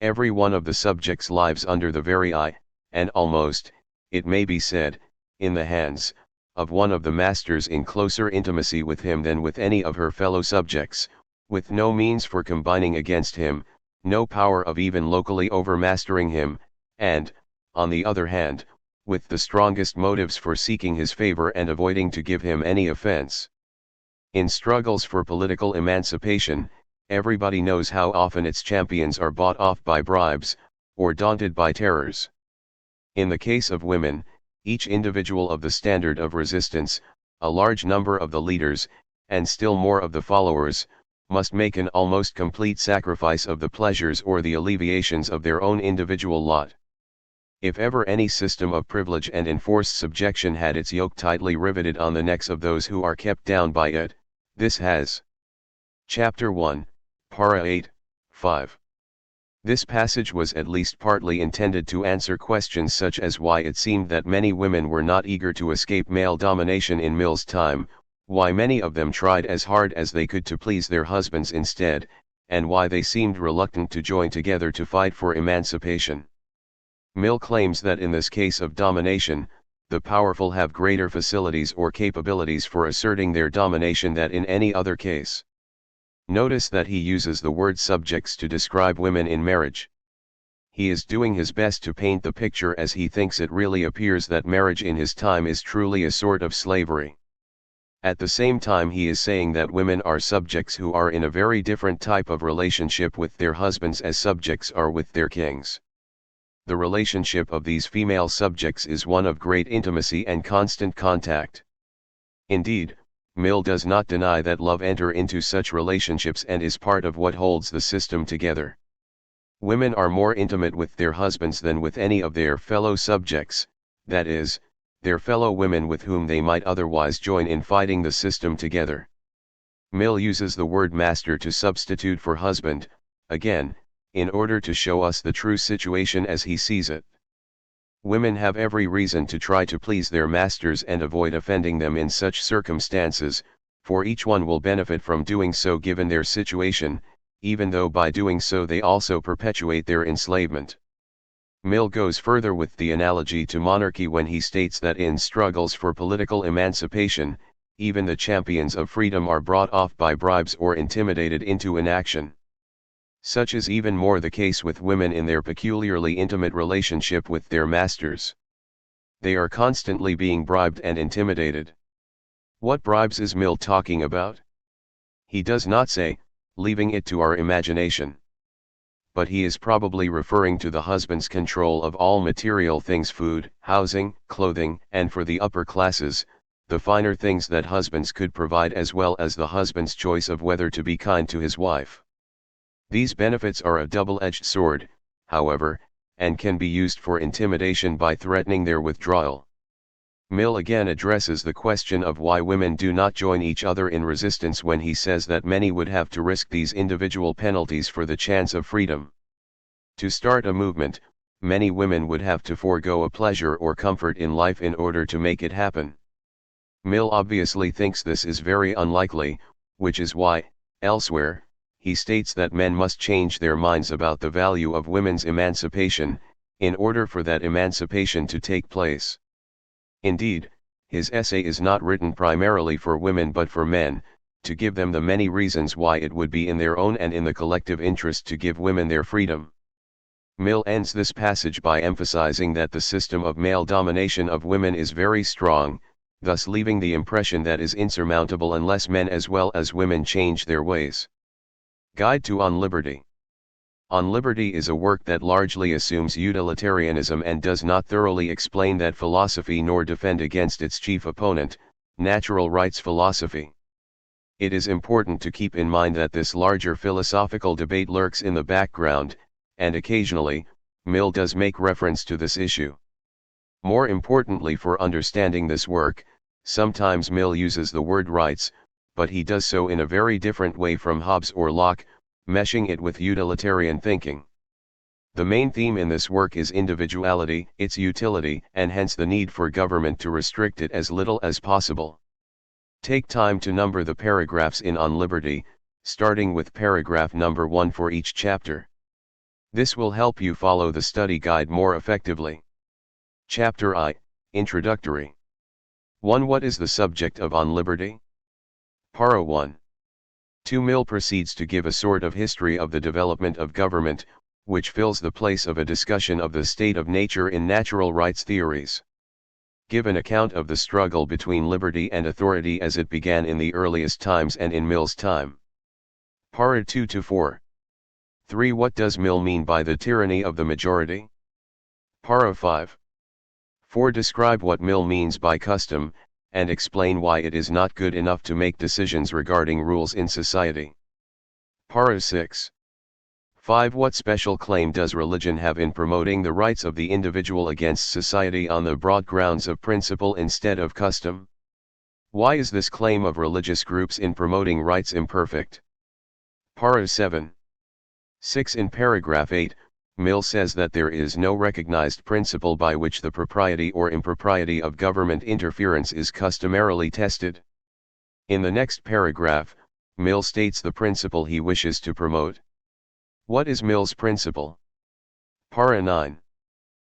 Every one of the subjects lives under the very eye, and almost, it may be said, in the hands, of one of the masters in closer intimacy with him than with any of her fellow subjects, with no means for combining against him, no power of even locally overmastering him, and, on the other hand, with the strongest motives for seeking his favor and avoiding to give him any offense. In struggles for political emancipation, everybody knows how often its champions are bought off by bribes, or daunted by terrors. In the case of women, each individual of the standard of resistance, a large number of the leaders, and still more of the followers, must make an almost complete sacrifice of the pleasures or the alleviations of their own individual lot. If ever any system of privilege and enforced subjection had its yoke tightly riveted on the necks of those who are kept down by it, this has. Chapter 1, Para 8, 5. This passage was at least partly intended to answer questions such as why it seemed that many women were not eager to escape male domination in Mill's time, why many of them tried as hard as they could to please their husbands instead, and why they seemed reluctant to join together to fight for emancipation. Mill claims that in this case of domination, the powerful have greater facilities or capabilities for asserting their domination than in any other case. Notice that he uses the word subjects to describe women in marriage. He is doing his best to paint the picture as he thinks it really appears that marriage in his time is truly a sort of slavery. At the same time he is saying that women are subjects who are in a very different type of relationship with their husbands as subjects are with their kings. The relationship of these female subjects is one of great intimacy and constant contact. Indeed, Mill does not deny that love enter into such relationships and is part of what holds the system together. Women are more intimate with their husbands than with any of their fellow subjects, that is, their fellow women with whom they might otherwise join in fighting the system together. Mill uses the word master to substitute for husband, again, in order to show us the true situation as he sees it. Women have every reason to try to please their masters and avoid offending them in such circumstances, for each one will benefit from doing so given their situation, even though by doing so they also perpetuate their enslavement. Mill goes further with the analogy to monarchy when he states that in struggles for political emancipation, even the champions of freedom are brought off by bribes or intimidated into inaction. Such is even more the case with women in their peculiarly intimate relationship with their masters. They are constantly being bribed and intimidated. What bribes is Mill talking about? He does not say, leaving it to our imagination. But he is probably referring to the husband's control of all material things, food, housing, clothing, and for the upper classes, the finer things that husbands could provide, as well as the husband's choice of whether to be kind to his wife. These benefits are a double-edged sword, however, and can be used for intimidation by threatening their withdrawal. Mill again addresses the question of why women do not join each other in resistance when he says that many would have to risk these individual penalties for the chance of freedom. To start a movement, many women would have to forego a pleasure or comfort in life in order to make it happen. Mill obviously thinks this is very unlikely, which is why, elsewhere, he states that men must change their minds about the value of women's emancipation, in order for that emancipation to take place. Indeed, his essay is not written primarily for women but for men, to give them the many reasons why it would be in their own and in the collective interest to give women their freedom. Mill ends this passage by emphasizing that the system of male domination of women is very strong, thus leaving the impression that is insurmountable unless men as well as women change their ways. Guide to On Liberty. On Liberty is a work that largely assumes utilitarianism and does not thoroughly explain that philosophy nor defend against its chief opponent, natural rights philosophy. It is important to keep in mind that this larger philosophical debate lurks in the background, and occasionally, Mill does make reference to this issue. More importantly for understanding this work, sometimes Mill uses the word rights, but he does so in a very different way from Hobbes or Locke, meshing it with utilitarian thinking. The main theme in this work is individuality, its utility, and hence the need for government to restrict it as little as possible. Take time to number the paragraphs in On Liberty, starting with paragraph number 1 for each chapter. This will help you follow the study guide more effectively. Chapter I, Introductory. 1. What is the subject of On Liberty? Para 1. 2 Mill proceeds to give a sort of history of the development of government, which fills the place of a discussion of the state of nature in natural rights theories. Give an account of the struggle between liberty and authority as it began in the earliest times and in Mill's time. Para 2-4. 3 What does Mill mean by the tyranny of the majority? Para 5. 4 Describe what Mill means by custom, and explain why it is not good enough to make decisions regarding rules in society. Para 6. 5 What special claim does religion have in promoting the rights of the individual against society on the broad grounds of principle instead of custom? Why is this claim of religious groups in promoting rights imperfect? Para 7. 6 In paragraph 8, Mill says that there is no recognized principle by which the propriety or impropriety of government interference is customarily tested. In the next paragraph, Mill states the principle he wishes to promote. What is Mill's principle? Para 9.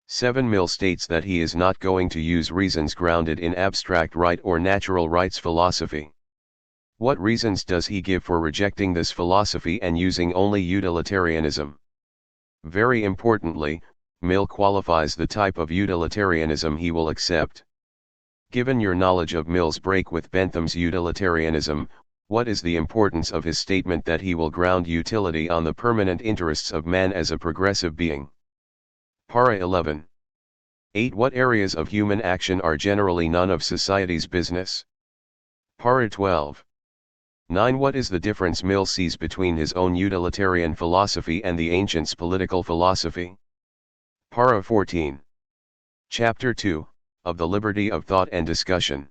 7 Mill states that he is not going to use reasons grounded in abstract right or natural rights philosophy. What reasons does he give for rejecting this philosophy and using only utilitarianism? Very importantly, Mill qualifies the type of utilitarianism he will accept. Given your knowledge of Mill's break with Bentham's utilitarianism, what is the importance of his statement that he will ground utility on the permanent interests of man as a progressive being? Para 11. 8 What areas of human action are generally none of society's business? Para 12. 9 What is the difference Mill sees between his own utilitarian philosophy and the ancients' political philosophy? Para 14. Chapter 2, of the liberty of thought and discussion.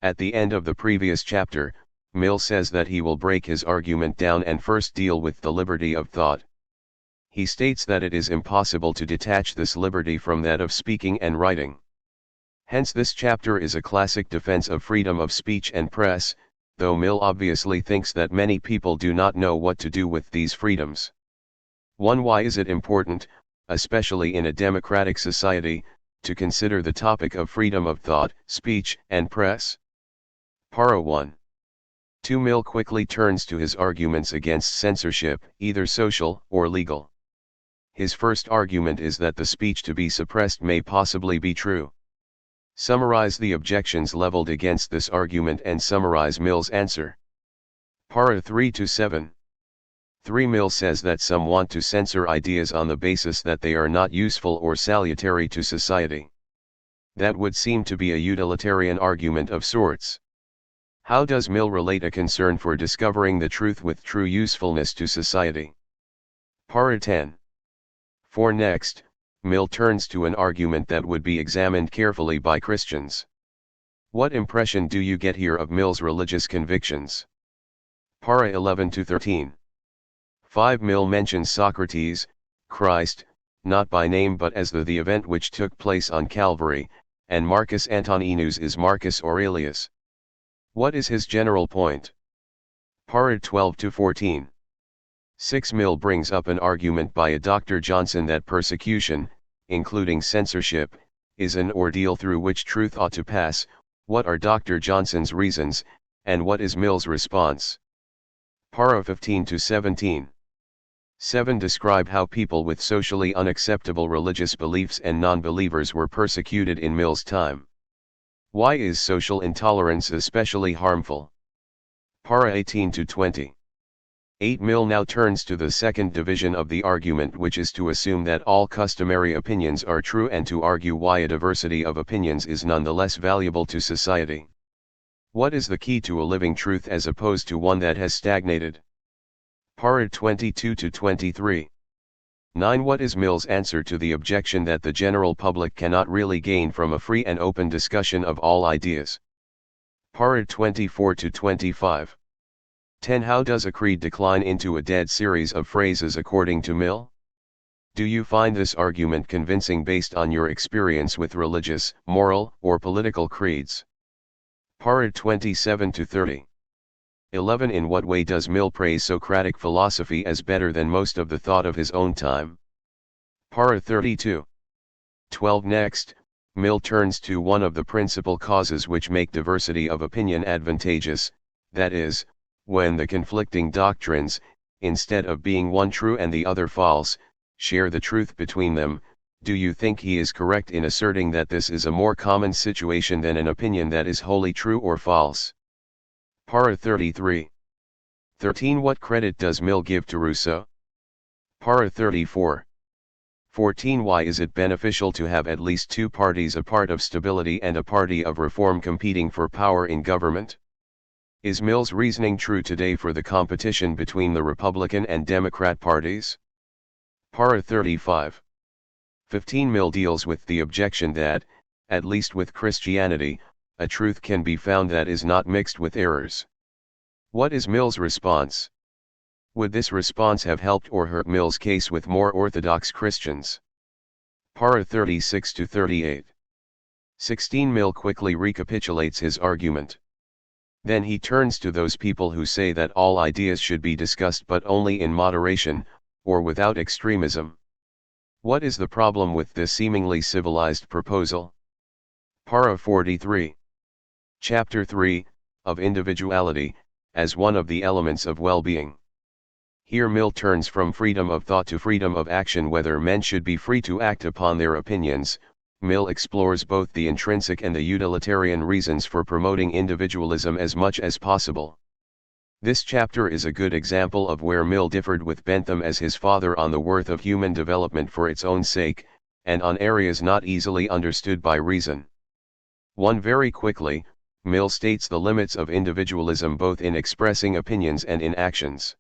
At the end of the previous chapter, Mill says that he will break his argument down and first deal with the liberty of thought. He states that it is impossible to detach this liberty from that of speaking and writing. Hence this chapter is a classic defense of freedom of speech and press, though Mill obviously thinks that many people do not know what to do with these freedoms. 1 Why is it important, especially in a democratic society, to consider the topic of freedom of thought, speech, and press? Para 1. 2 Mill quickly turns to his arguments against censorship, either social or legal. His first argument is that the speech to be suppressed may possibly be true. Summarize the objections leveled against this argument and summarize Mill's answer. Para 3-7. 3 Mill says that some want to censor ideas on the basis that they are not useful or salutary to society. That would seem to be a utilitarian argument of sorts. How does Mill relate a concern for discovering the truth with true usefulness to society? Para 10. 4 Next, Mill turns to an argument that would be examined carefully by Christians. What impression do you get here of Mill's religious convictions? Para 11-13. 5 Mill mentions Socrates, Christ, not by name but as the event which took place on Calvary, and Marcus Antoninus is Marcus Aurelius. What is his general point? Para 12-14. 6 Mill brings up an argument by a Dr. Johnson that persecution, including censorship, is an ordeal through which truth ought to pass. What are Dr. Johnson's reasons, and what is Mill's response? Para 15-17. 7 Describe how people with socially unacceptable religious beliefs and non-believers were persecuted in Mill's time. Why is social intolerance especially harmful? Para 18-20. 8 Mill now turns to the second division of the argument, which is to assume that all customary opinions are true and to argue why a diversity of opinions is nonetheless valuable to society. What is the key to a living truth as opposed to one that has stagnated? Para 22-23. 9 What is Mill's answer to the objection that the general public cannot really gain from a free and open discussion of all ideas? Para 24-25. 10 How does a creed decline into a dead series of phrases according to Mill? Do you find this argument convincing based on your experience with religious, moral, or political creeds? Para 27-30. 11 In what way does Mill praise Socratic philosophy as better than most of the thought of his own time? Para 32. 12 Next, Mill turns to one of the principal causes which make diversity of opinion advantageous, that is, when the conflicting doctrines, instead of being one true and the other false, share the truth between them, do you think he is correct in asserting that this is a more common situation than an opinion that is wholly true or false? Para 33. 13. What credit does Mill give to Rousseau? Para 34. 14. Why is it beneficial to have at least two parties, a part of stability and a party of reform, competing for power in government? Is Mill's reasoning true today for the competition between the Republican and Democrat parties? Para 35. 15. Mill deals with the objection that, at least with Christianity, a truth can be found that is not mixed with errors. What is Mill's response? Would this response have helped or hurt Mill's case with more orthodox Christians? Para 36 to 38. 16. Mill quickly recapitulates his argument. Then he turns to those people who say that all ideas should be discussed but only in moderation, or without extremism. What is the problem with this seemingly civilized proposal? Para 43. Chapter 3, of Individuality, as one of the elements of well-being. Here Mill turns from freedom of thought to freedom of action, whether men should be free to act upon their opinions. Mill explores both the intrinsic and the utilitarian reasons for promoting individualism as much as possible. This chapter is a good example of where Mill differed with Bentham as his father on the worth of human development for its own sake, and on areas not easily understood by reason. 1. Very quickly, Mill states the limits of individualism both in expressing opinions and in actions.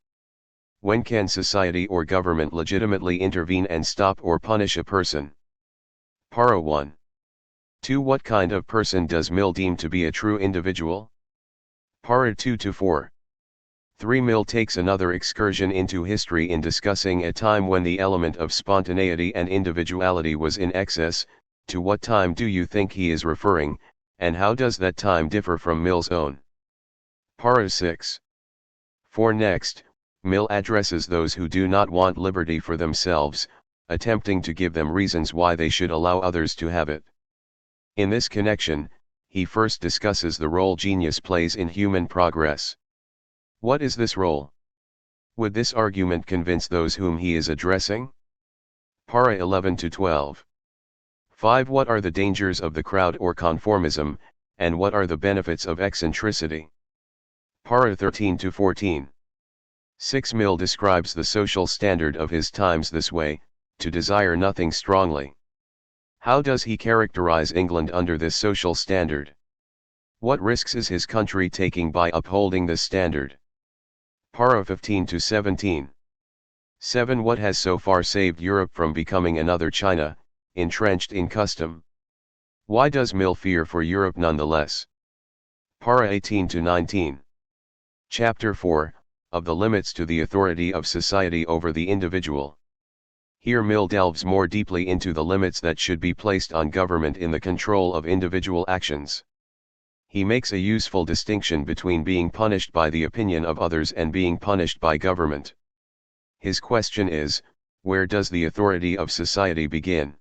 When can society or government legitimately intervene and stop or punish a person? Para 1. 2. What kind of person does Mill deem to be a true individual? Para 2 to 4. 3. Mill takes another excursion into history in discussing a time when the element of spontaneity and individuality was in excess. To what time do you think he is referring, and how does that time differ from Mill's own? Para 6. 4. Next, Mill addresses those who do not want liberty for themselves, attempting to give them reasons why they should allow others to have it. In this connection, he first discusses the role genius plays in human progress. What is this role? Would this argument convince those whom he is addressing? Para 11 to 12. 5. What are the dangers of the crowd or conformism, and what are the benefits of eccentricity? Para 13 to 14. 6. Mill describes the social standard of his times this way: to desire nothing strongly. How does he characterize England under this social standard? What risks is his country taking by upholding this standard? Para 15 to 17. 7. What has so far saved Europe from becoming another China, entrenched in custom? Why does Mill fear for Europe nonetheless? Para 18 to 19. Chapter 4, of the limits to the authority of society over the individual. Here Mill delves more deeply into the limits that should be placed on government in the control of individual actions. He makes a useful distinction between being punished by the opinion of others and being punished by government. His question is, where does the authority of society begin?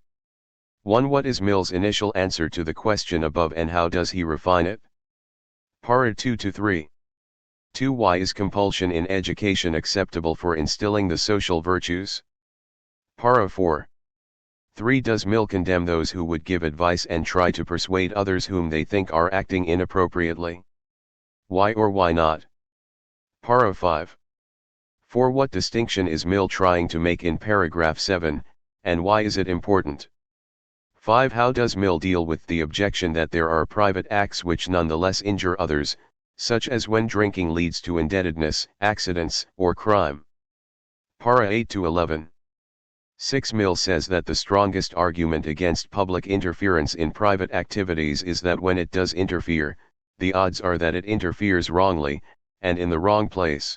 1. What is Mill's initial answer to the question above, and how does he refine it? Para 2 to 3. 2. Why is compulsion in education acceptable for instilling the social virtues? Para 4. 3. Does Mill condemn those who would give advice and try to persuade others whom they think are acting inappropriately? Why or why not? Para 5. 4. What distinction is Mill trying to make in paragraph 7, and why is it important? 5. How does Mill deal with the objection that there are private acts which nonetheless injure others, such as when drinking leads to indebtedness, accidents, or crime? Para 8 to 11. 6. Mill says that the strongest argument against public interference in private activities is that when it does interfere, the odds are that it interferes wrongly, and in the wrong place.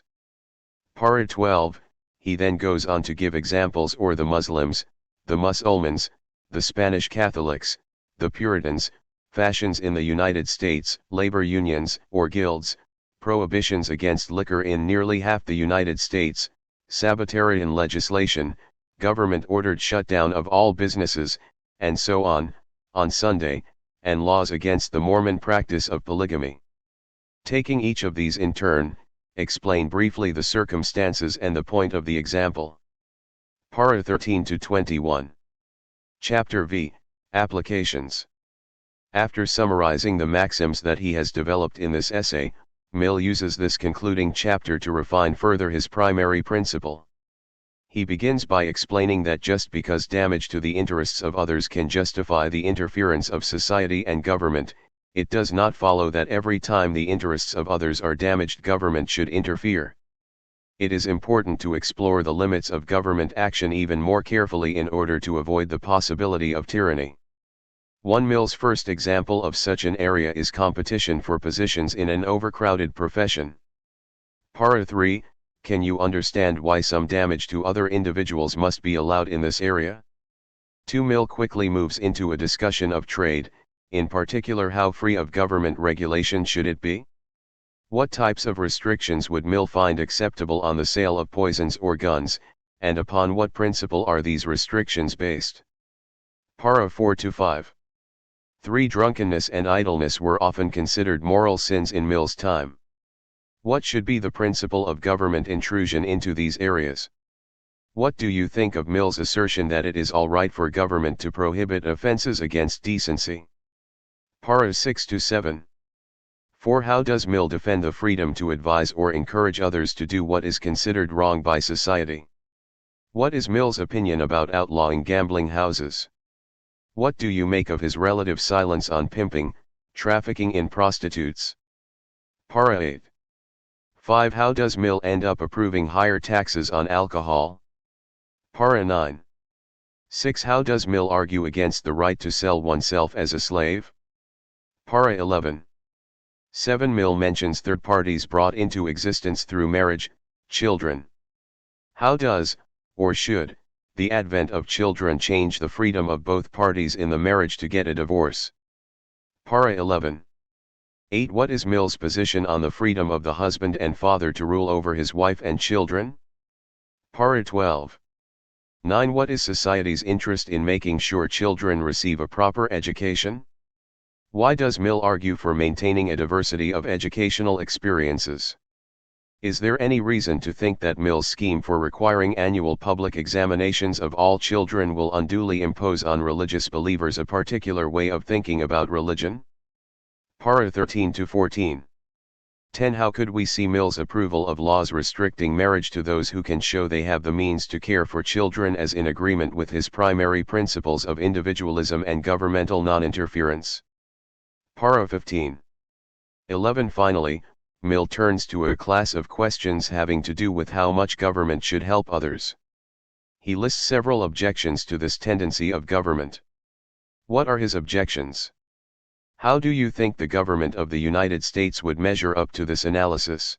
Para 12, he then goes on to give examples: or the Muslims, the Musulmans, the Spanish Catholics, the Puritans, fashions in the United States, labor unions or guilds, prohibitions against liquor in nearly half the United States, Sabbatarian legislation, government-ordered shutdown of all businesses, and so on Sunday, and laws against the Mormon practice of polygamy. Taking each of these in turn, Explain briefly the circumstances and the point of the example. Para 13 to 21. Chapter V, Applications. After summarizing the maxims that he has developed in this essay, Mill uses this concluding chapter to refine further his primary principle. He begins by explaining that just because damage to the interests of others can justify the interference of society and government, it does not follow that every time the interests of others are damaged, government should interfere. It is important to explore the limits of government action even more carefully in order to avoid the possibility of tyranny. Mill's first example of such an area is competition for positions in an overcrowded profession. Para 3, can you understand why some damage to other individuals must be allowed in this area? Mill quickly moves into a discussion of trade, in particular how free of government regulation should it be? What types of restrictions would Mill find acceptable on the sale of poisons or guns, and upon what principle are these restrictions based? Para 4 to 5. 3. Drunkenness and idleness were often considered moral sins in Mill's time. What should be the principle of government intrusion into these areas? What do you think of Mill's assertion that it is all right for government to prohibit offenses against decency? Para 6 to 7. 4. How does Mill defend the freedom to advise or encourage others to do what is considered wrong by society? What is Mill's opinion about outlawing gambling houses? What do you make of his relative silence on pimping, trafficking in prostitutes? Para 8. 5. How does Mill end up approving higher taxes on alcohol? Para 9. 6. How does Mill argue against the right to sell oneself as a slave? Para 11. 7. Mill mentions third parties brought into existence through marriage, children. How does, or should, the advent of children change the freedom of both parties in the marriage to get a divorce? Para 11. 8. What is Mill's position on the freedom of the husband and father to rule over his wife and children? Para 12. 9. What is society's interest in making sure children receive a proper education? Why does Mill argue for maintaining a diversity of educational experiences? Is there any reason to think that Mill's scheme for requiring annual public examinations of all children will unduly impose on religious believers a particular way of thinking about religion? Para 13 to 14. 10. How could we see Mill's approval of laws restricting marriage to those who can show they have the means to care for children as in agreement with his primary principles of individualism and governmental non-interference? Para 15. 11. Finally, Mill turns to a class of questions having to do with how much government should help others. He lists several objections to this tendency of government. What are his objections? How do you think the government of the United States would measure up to this analysis?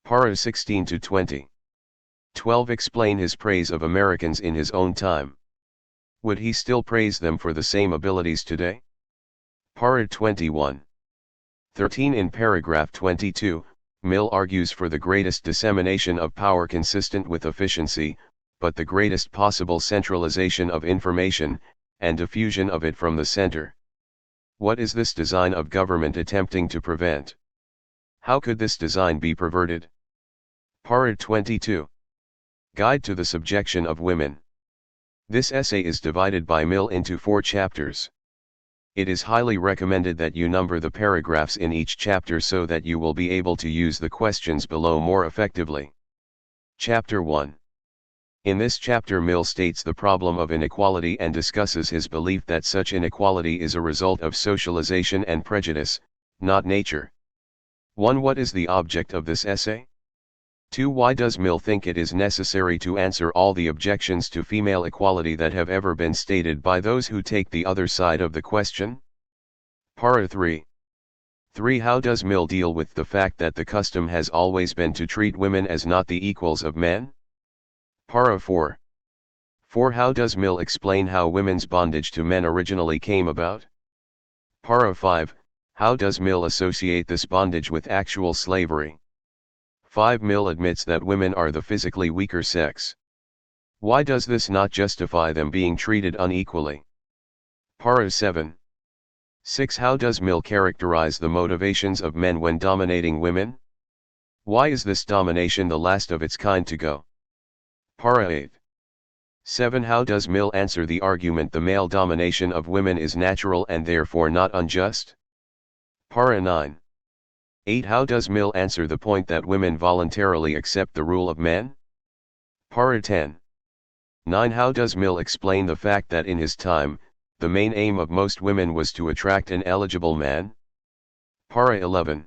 Para 16 to 20. 12. Explain his praise of Americans in his own time. Would he still praise them for the same abilities today? Para 21. 13. In paragraph 22, Mill argues for the greatest dissemination of power consistent with efficiency, but the greatest possible centralization of information, and diffusion of it from the center. What is this design of government attempting to prevent? How could this design be perverted? Para 22. Guide to the Subjection of Women. This essay is divided by Mill into 4 chapters. It is highly recommended that you number the paragraphs in each chapter so that you will be able to use the questions below more effectively. Chapter 1. In this chapter Mill states the problem of inequality and discusses his belief that such inequality is a result of socialization and prejudice, not nature. 1. What is the object of this essay? 2. Why does Mill think it is necessary to answer all the objections to female equality that have ever been stated by those who take the other side of the question? Para 3. 3. How does Mill deal with the fact that the custom has always been to treat women as not the equals of men? Para 4. 4. How does Mill explain how women's bondage to men originally came about? Para 5. How does Mill associate this bondage with actual slavery? 5. Mill admits that women are the physically weaker sex. Why does this not justify them being treated unequally? Para 7. 6. How does Mill characterize the motivations of men when dominating women? Why is this domination the last of its kind to go? Para 8. 7. How does Mill answer the argument the male domination of women is natural and therefore not unjust? Para 9. 8. How does Mill answer the point that women voluntarily accept the rule of men? Para 10. 9. How does Mill explain the fact that in his time, the main aim of most women was to attract an eligible man? Para 11.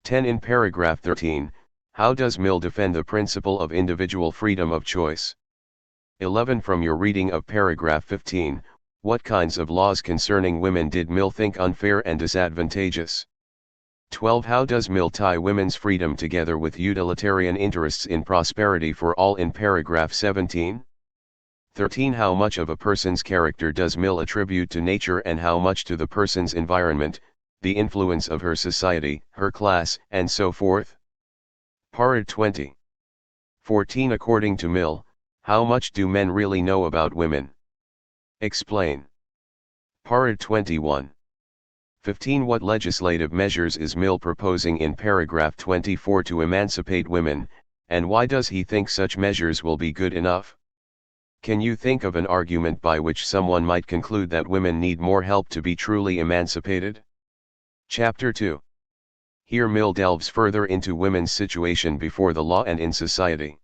10. In paragraph 13, how does Mill defend the principle of individual freedom of choice? 11. From your reading of paragraph 15, what kinds of laws concerning women did Mill think unfair and disadvantageous? 12. How does Mill tie women's freedom together with utilitarian interests in prosperity for all in paragraph 17? 13. How much of a person's character does Mill attribute to nature and how much to the person's environment, the influence of her society, her class, and so forth? Para 20. 14. According to Mill, how much do men really know about women? Explain. Para 21. 15. What legislative measures is Mill proposing in paragraph 24 to emancipate women, and why does he think such measures will be good enough? Can you think of an argument by which someone might conclude that women need more help to be truly emancipated? Chapter 2. Here Mill delves further into women's situation before the law and in society.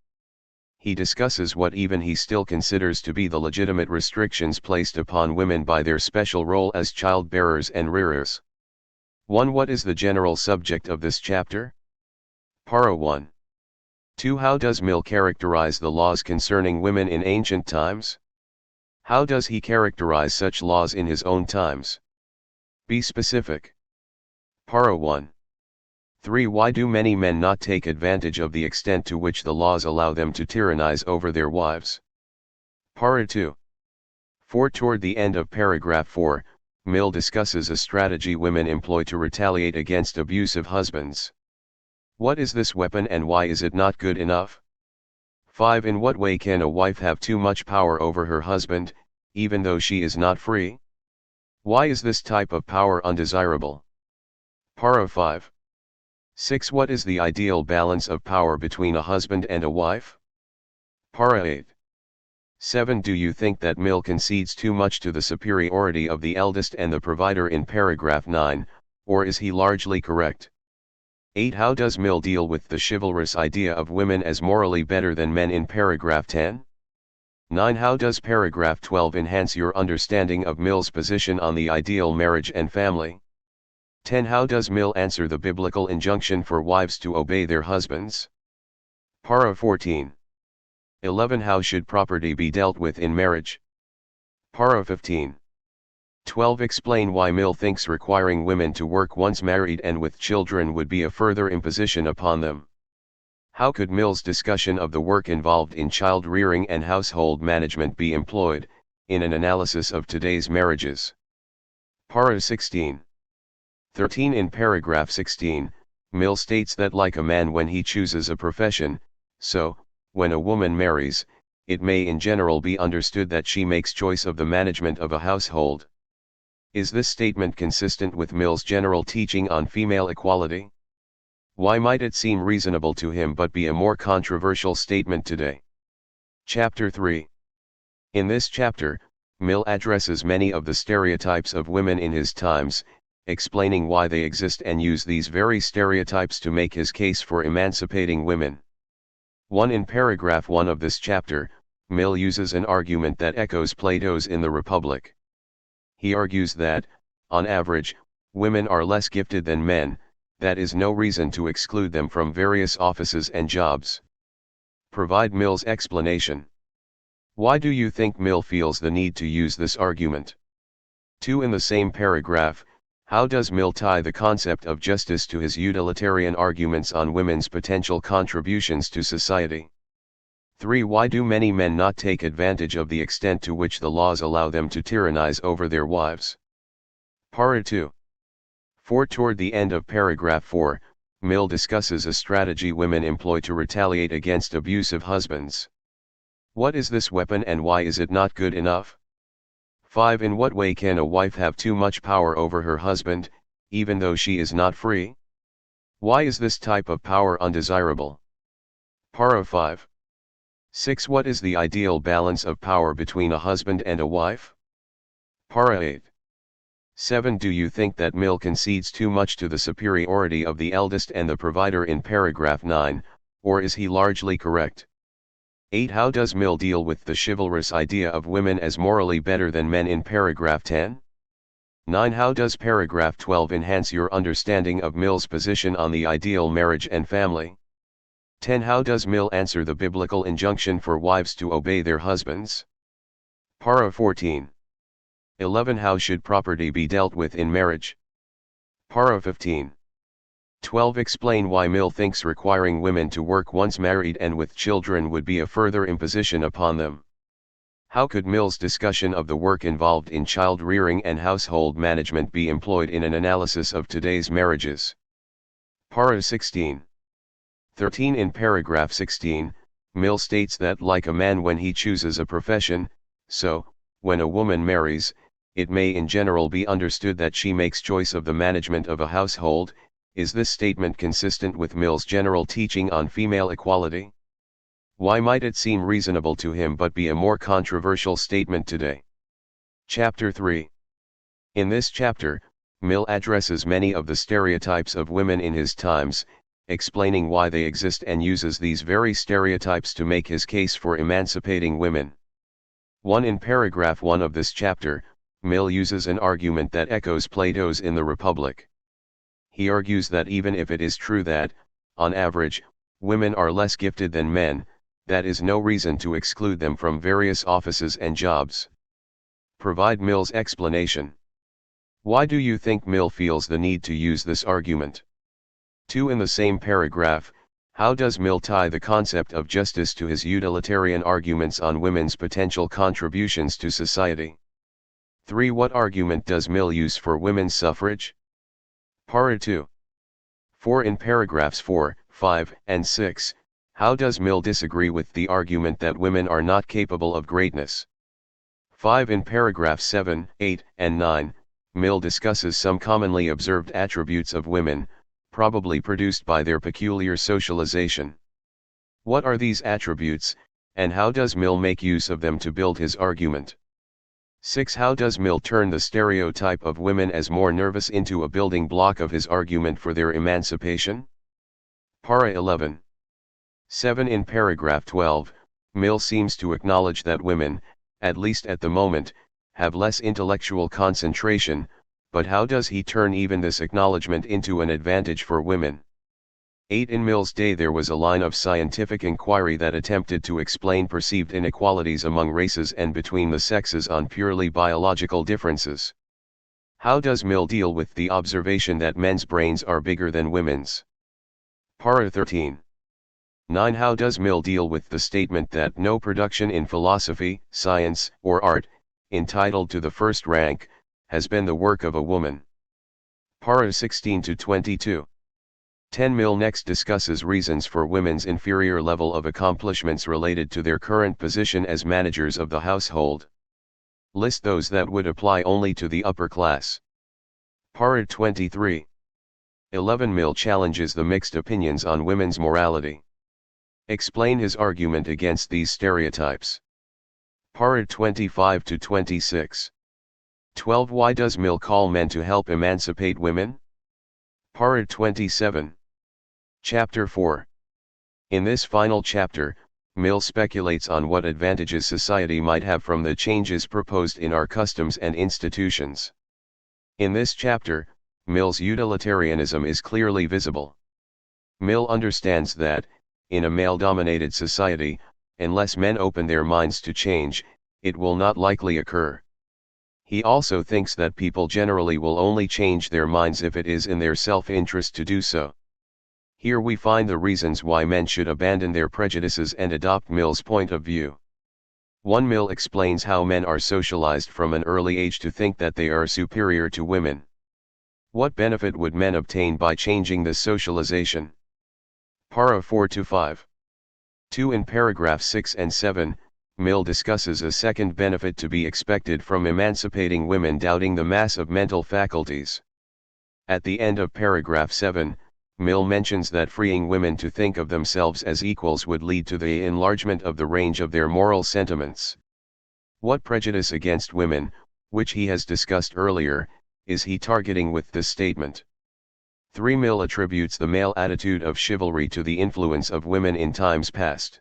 He discusses what even he still considers to be the legitimate restrictions placed upon women by their special role as child-bearers and rearers. 1. What is the general subject of this chapter? Para 1. 2. How does Mill characterize the laws concerning women in ancient times? How does he characterize such laws in his own times? Be specific. Para 1. 3. Why do many men not take advantage of the extent to which the laws allow them to tyrannize over their wives? Para 2. 4. Toward the end of paragraph 4, Mill discusses a strategy women employ to retaliate against abusive husbands. What is this weapon and why is it not good enough? 5. In what way can a wife have too much power over her husband, even though she is not free? Why is this type of power undesirable? Para 5. 6. What is the ideal balance of power between a husband and a wife? Para 8. 7. Do you think that Mill concedes too much to the superiority of the eldest and the provider in paragraph 9, or is he largely correct? 8. How does Mill deal with the chivalrous idea of women as morally better than men in paragraph 10? 9. How does paragraph 12 enhance your understanding of Mill's position on the ideal marriage and family? 10. How does Mill answer the biblical injunction for wives to obey their husbands? Para 14. 11. How should property be dealt with in marriage? Para 15. 12. Explain why Mill thinks requiring women to work once married and with children would be a further imposition upon them. How could Mill's discussion of the work involved in child rearing and household management be employed, in an analysis of today's marriages? Para 16. 13. In paragraph 16, Mill states that like a man when he chooses a profession, so, when a woman marries, it may in general be understood that she makes choice of the management of a household. Is this statement consistent with Mill's general teaching on female equality? Why might it seem reasonable to him but be a more controversial statement today? Chapter 3. In this chapter, Mill addresses many of the stereotypes of women in his times, explaining why they exist and use these very stereotypes to make his case for emancipating women. 1. In paragraph 1 of this chapter, Mill uses an argument that echoes Plato's in the Republic. He argues that, on average, women are less gifted than men, that is no reason to exclude them from various offices and jobs. Provide Mill's explanation. Why do you think Mill feels the need to use this argument? 2. In the same paragraph, how does Mill tie the concept of justice to his utilitarian arguments on women's potential contributions to society? 3. Why do many men not take advantage of the extent to which the laws allow them to tyrannize over their wives? Para 2. 4. Toward the end of paragraph 4, Mill discusses a strategy women employ to retaliate against abusive husbands. What is this weapon and why is it not good enough? 5. In what way can a wife have too much power over her husband, even though she is not free? Why is this type of power undesirable? Para 5. 6. What is the ideal balance of power between a husband and a wife? Para 8. 7. Do you think that Mill concedes too much to the superiority of the eldest and the provider in paragraph 9, or is he largely correct? 8. How does Mill deal with the chivalrous idea of women as morally better than men in paragraph 10? 9. How does paragraph 12 enhance your understanding of Mill's position on the ideal marriage and family? 10. How does Mill answer the biblical injunction for wives to obey their husbands? Para 14. 11. How should property be dealt with in marriage? Para 15. 12. Explain why Mill thinks requiring women to work once married and with children would be a further imposition upon them. How could Mill's discussion of the work involved in child rearing and household management be employed in an analysis of today's marriages? Para 16. 13. In paragraph 16, Mill states that like a man when he chooses a profession, so, when a woman marries, it may in general be understood that she makes choice of the management of a household. Is this statement consistent with Mill's general teaching on female equality? Why might it seem reasonable to him but be a more controversial statement today? Chapter 3. In this chapter, Mill addresses many of the stereotypes of women in his times, explaining why they exist and uses these very stereotypes to make his case for emancipating women. 1. In paragraph 1 of this chapter, Mill uses an argument that echoes Plato's in the Republic. He argues that even if it is true that, on average, women are less gifted than men, that is no reason to exclude them from various offices and jobs. Provide Mill's explanation. Why do you think Mill feels the need to use this argument? 2. In the same paragraph, how does Mill tie the concept of justice to his utilitarian arguments on women's potential contributions to society? 3. What argument does Mill use for women's suffrage? Para 2. 4. In paragraphs 4, 5, and 6, how does Mill disagree with the argument that women are not capable of greatness? 5. In paragraphs 7, 8, and 9, Mill discusses some commonly observed attributes of women, probably produced by their peculiar socialization. What are these attributes, and how does Mill make use of them to build his argument? 6. How does Mill turn the stereotype of women as more nervous into a building block of his argument for their emancipation? Para 11. 7. In paragraph 12, Mill seems to acknowledge that women, at least at the moment, have less intellectual concentration, but how does he turn even this acknowledgement into an advantage for women? 8. In Mill's day there was a line of scientific inquiry that attempted to explain perceived inequalities among races and between the sexes on purely biological differences. How does Mill deal with the observation that men's brains are bigger than women's? Para 13. 9. How does Mill deal with the statement that no production in philosophy, science, or art, entitled to the first rank, has been the work of a woman? Para 16 to 22. 10. Mill next discusses reasons for women's inferior level of accomplishments related to their current position as managers of the household. List those that would apply only to the upper class. Para 23. 11. Mill challenges the mixed opinions on women's morality. Explain his argument against these stereotypes. Para 25 to 26. 12. Why does Mill call men to help emancipate women? Para 27. Chapter 4. In this final chapter, Mill speculates on what advantages society might have from the changes proposed in our customs and institutions. In this chapter, Mill's utilitarianism is clearly visible. Mill understands that, in a male-dominated society, unless men open their minds to change, it will not likely occur. He also thinks that people generally will only change their minds if it is in their self-interest to do so. Here we find the reasons why men should abandon their prejudices and adopt Mill's point of view. 1. Mill explains how men are socialized from an early age to think that they are superior to women. What benefit would men obtain by changing this socialization? Para 4 to 5. 2. In paragraphs 6 and 7, Mill discusses a second benefit to be expected from emancipating women, doubting the mass of mental faculties. At the end of paragraph 7, Mill mentions that freeing women to think of themselves as equals would lead to the enlargement of the range of their moral sentiments. What prejudice against women, which he has discussed earlier, is he targeting with this statement? 3. Mill attributes the male attitude of chivalry to the influence of women in times past.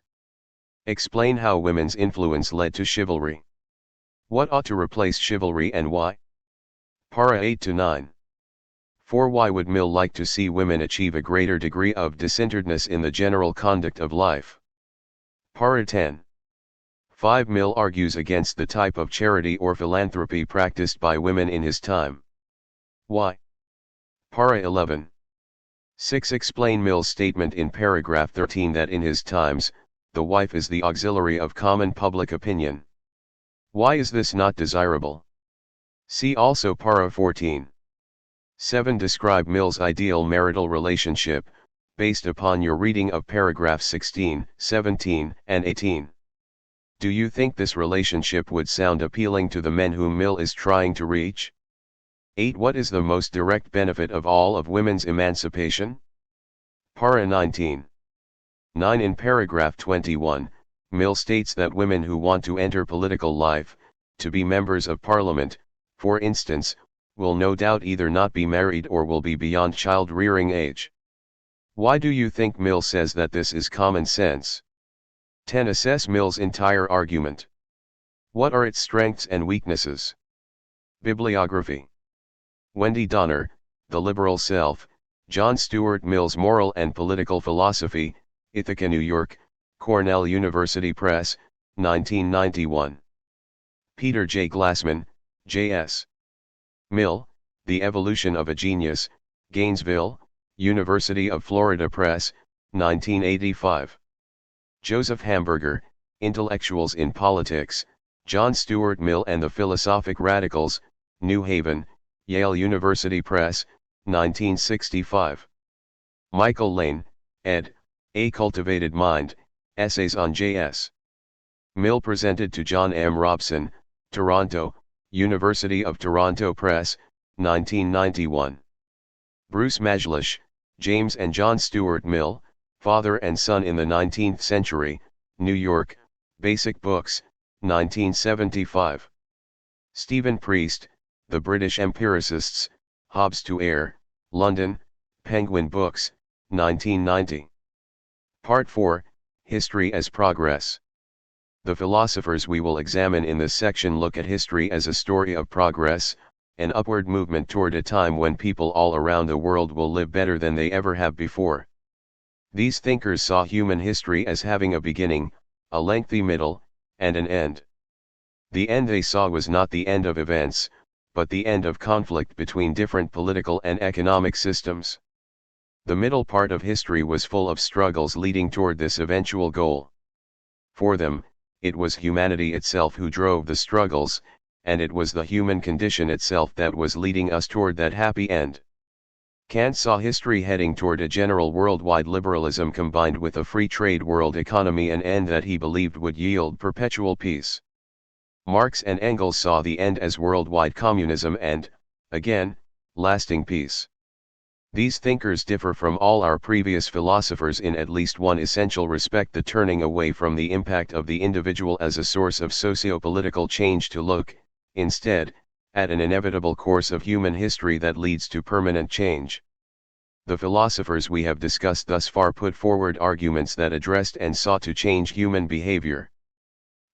Explain how women's influence led to chivalry. What ought to replace chivalry and why? Para 8-9. 4. Why would Mill like to see women achieve a greater degree of disinterestedness in the general conduct of life? Para 10. 5. Mill argues against the type of charity or philanthropy practiced by women in his time. Why? Para 11. 6. Explain Mill's statement in paragraph 13 that in his times, the wife is the auxiliary of common public opinion. Why is this not desirable? See also Para 14. 7. Describe Mill's ideal marital relationship, based upon your reading of paragraphs 16, 17, and 18. Do you think this relationship would sound appealing to the men whom Mill is trying to reach? 8. What is the most direct benefit of all of women's emancipation? Para 19. 9. In paragraph 21, Mill states that women who want to enter political life, to be members of parliament, for instance, will no doubt either not be married or will be beyond child-rearing age. Why do you think Mill says that this is common sense? 10. Assess Mill's entire argument. What are its strengths and weaknesses? Bibliography. Wendy Donner, The Liberal Self, John Stuart Mill's Moral and Political Philosophy, Ithaca, New York, Cornell University Press, 1991. Peter J. Glassman, J.S. Mill, The Evolution of a Genius, Gainesville, University of Florida Press, 1985. Joseph Hamburger, Intellectuals in Politics, John Stuart Mill and the Philosophic Radicals, New Haven, Yale University Press, 1965. Michael Lane, ed., A Cultivated Mind, Essays on J.S. Mill presented to John M. Robson, Toronto, University of Toronto Press, 1991. Bruce Majlish, James and John Stuart Mill, Father and Son in the 19th Century, New York, Basic Books, 1975. Stephen Priest, The British Empiricists, Hobbes to Air, London, Penguin Books, 1990. Part 4, History as Progress. The philosophers we will examine in this section look at history as a story of progress, an upward movement toward a time when people all around the world will live better than they ever have before. These thinkers saw human history as having a beginning, a lengthy middle, and an end. The end they saw was not the end of events, but the end of conflict between different political and economic systems. The middle part of history was full of struggles leading toward this eventual goal. For them, it was humanity itself who drove the struggles, and it was the human condition itself that was leading us toward that happy end. Kant saw history heading toward a general worldwide liberalism combined with a free trade world economy, an end that he believed would yield perpetual peace. Marx and Engels saw the end as worldwide communism and, again, lasting peace. These thinkers differ from all our previous philosophers in at least one essential respect: the turning away from the impact of the individual as a source of socio-political change to look, instead, at an inevitable course of human history that leads to permanent change. The philosophers we have discussed thus far put forward arguments that addressed and sought to change human behavior.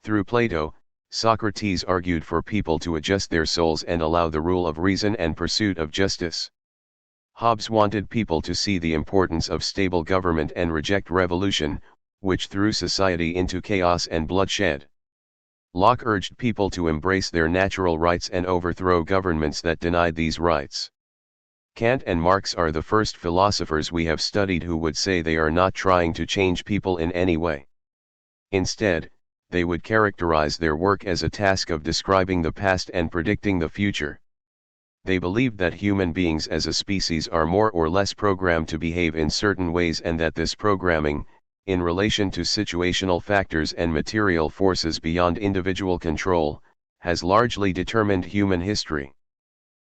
Through Plato, Socrates argued for people to adjust their souls and allow the rule of reason and pursuit of justice. Hobbes wanted people to see the importance of stable government and reject revolution, which threw society into chaos and bloodshed. Locke urged people to embrace their natural rights and overthrow governments that denied these rights. Kant and Marx are the first philosophers we have studied who would say they are not trying to change people in any way. Instead, they would characterize their work as a task of describing the past and predicting the future. They believed that human beings as a species are more or less programmed to behave in certain ways, and that this programming, in relation to situational factors and material forces beyond individual control, has largely determined human history.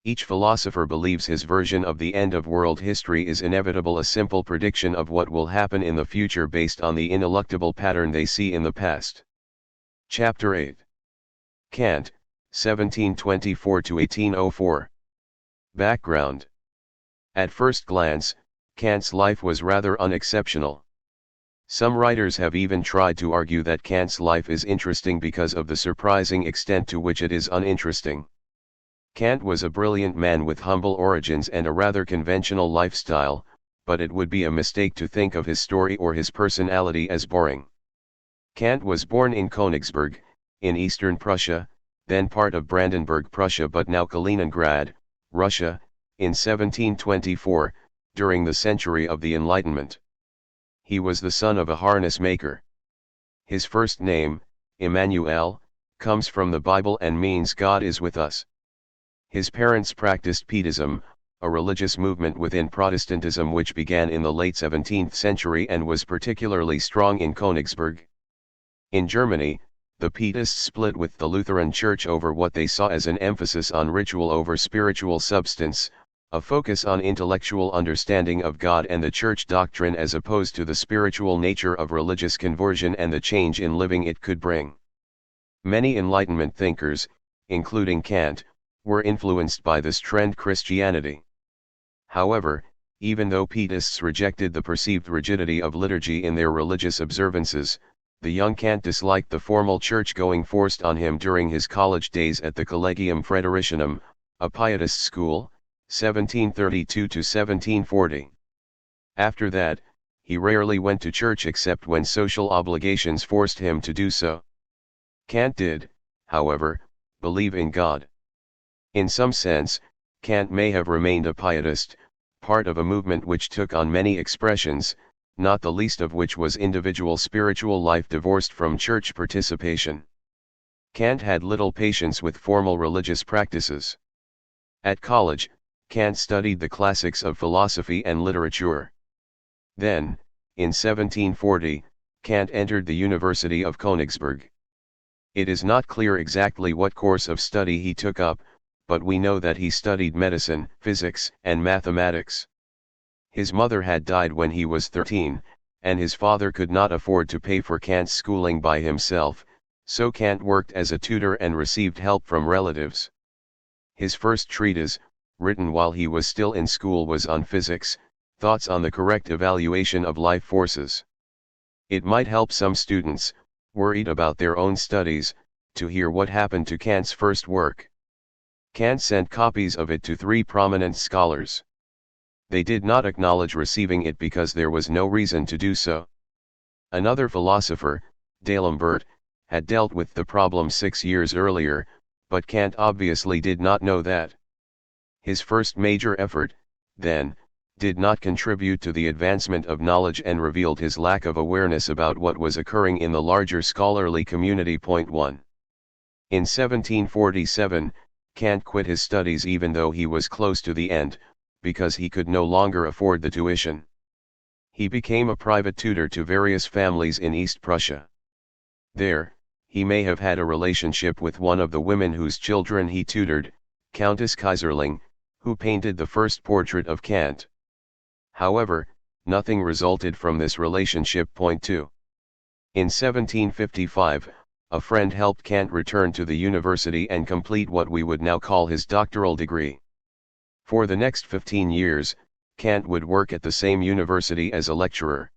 Each philosopher believes his version of the end of world history is inevitable, a simple prediction of what will happen in the future based on the ineluctable pattern they see in the past. Chapter 8. Kant, 1724–1804. Background. At first glance, Kant's life was rather unexceptional. Some writers have even tried to argue that Kant's life is interesting because of the surprising extent to which it is uninteresting. Kant was a brilliant man with humble origins and a rather conventional lifestyle, but it would be a mistake to think of his story or his personality as boring. Kant was born in Königsberg, in eastern Prussia, then part of Brandenburg Prussia but now Kaliningrad, Russia, in 1724, during the century of the Enlightenment. He was the son of a harness maker. His first name, Emmanuel, comes from the Bible and means God is with us. His parents practiced Pietism, a religious movement within Protestantism which began in the late 17th century and was particularly strong in Königsberg. In Germany, the Pietists split with the Lutheran Church over what they saw as an emphasis on ritual over spiritual substance, a focus on intellectual understanding of God and the church doctrine as opposed to the spiritual nature of religious conversion and the change in living it could bring. Many Enlightenment thinkers, including Kant, were influenced by this trend Christianity. However, even though Pietists rejected the perceived rigidity of liturgy in their religious observances, the young Kant disliked the formal church-going forced on him during his college days at the Collegium Fredericanum, a Pietist school, 1732–1740. After that, he rarely went to church except when social obligations forced him to do so. Kant did, however, believe in God. In some sense, Kant may have remained a Pietist, part of a movement which took on many expressions, not the least of which was individual spiritual life divorced from church participation. Kant had little patience with formal religious practices. At college, Kant studied the classics of philosophy and literature. Then, in 1740, Kant entered the University of Königsberg. It is not clear exactly what course of study he took up, but we know that he studied medicine, physics, and mathematics. His mother had died when he was 13, and his father could not afford to pay for Kant's schooling by himself, so Kant worked as a tutor and received help from relatives. His first treatise, written while he was still in school, was on physics, Thoughts on the Correct Evaluation of Life Forces. It might help some students, worried about their own studies, to hear what happened to Kant's first work. Kant sent copies of it to 3 prominent scholars. They did not acknowledge receiving it because there was no reason to do so. Another philosopher, D'Alembert, had dealt with the problem 6 years earlier, but Kant obviously did not know that. His first major effort, then, did not contribute to the advancement of knowledge and revealed his lack of awareness about what was occurring in the larger scholarly community. 1. In 1747, Kant quit his studies even though he was close to the end, because he could no longer afford the tuition. He became a private tutor to various families in East Prussia. There, he may have had a relationship with one of the women whose children he tutored, Countess Kaiserling, who painted the first portrait of Kant. However, nothing resulted from this relationship. 2. In 1755, a friend helped Kant return to the university and complete what we would now call his doctoral degree. For the next 15 years, Kant would work at the same university as a lecturer.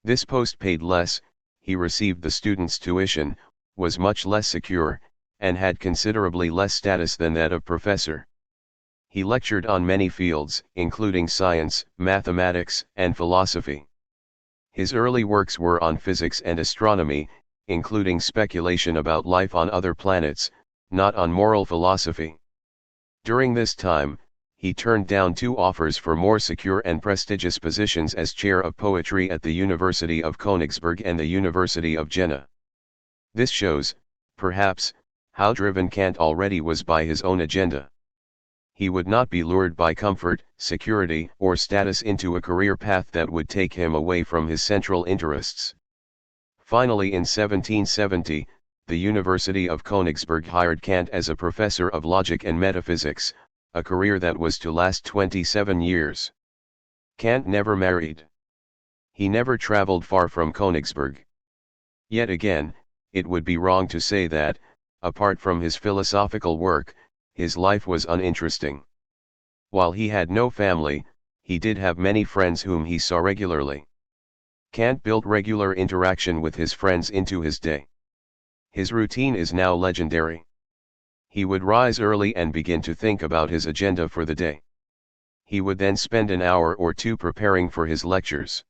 This post paid less, he received the students' tuition, was much less secure, and had considerably less status than that of professor. He lectured on many fields, including science, mathematics, and philosophy. His early works were on physics and astronomy, including speculation about life on other planets, not on moral philosophy. During this time, he turned down 2 offers for more secure and prestigious positions as chair of poetry at the University of Königsberg and the University of Jena. This shows, perhaps, how driven Kant already was by his own agenda. He would not be lured by comfort, security, or status into a career path that would take him away from his central interests. Finally, in 1770, the University of Königsberg hired Kant as a professor of logic and metaphysics, a career that was to last 27 years. Kant never married. He never traveled far from Königsberg. Yet again, it would be wrong to say that, apart from his philosophical work, his life was uninteresting. While he had no family, he did have many friends whom he saw regularly. Kant built regular interaction with his friends into his day. His routine is now legendary. He would rise early and begin to think about his agenda for the day. He would then spend an hour or two preparing for his lectures.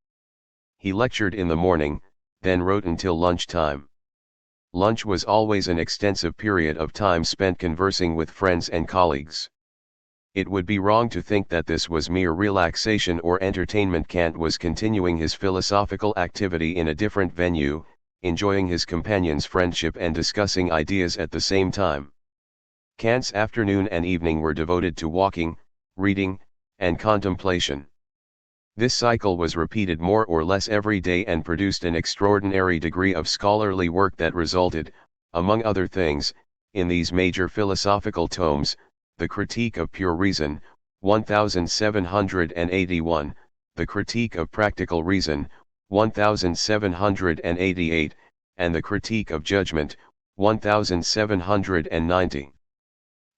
He lectured in the morning, then wrote until lunchtime. Lunch was always an extensive period of time spent conversing with friends and colleagues. It would be wrong to think that this was mere relaxation or entertainment. Kant was continuing his philosophical activity in a different venue, enjoying his companions' friendship and discussing ideas at the same time. Kant's afternoon and evening were devoted to walking, reading, and contemplation. This cycle was repeated more or less every day and produced an extraordinary degree of scholarly work that resulted, among other things, in these major philosophical tomes: The Critique of Pure Reason, 1781, The Critique of Practical Reason, 1788, and The Critique of Judgment, 1790.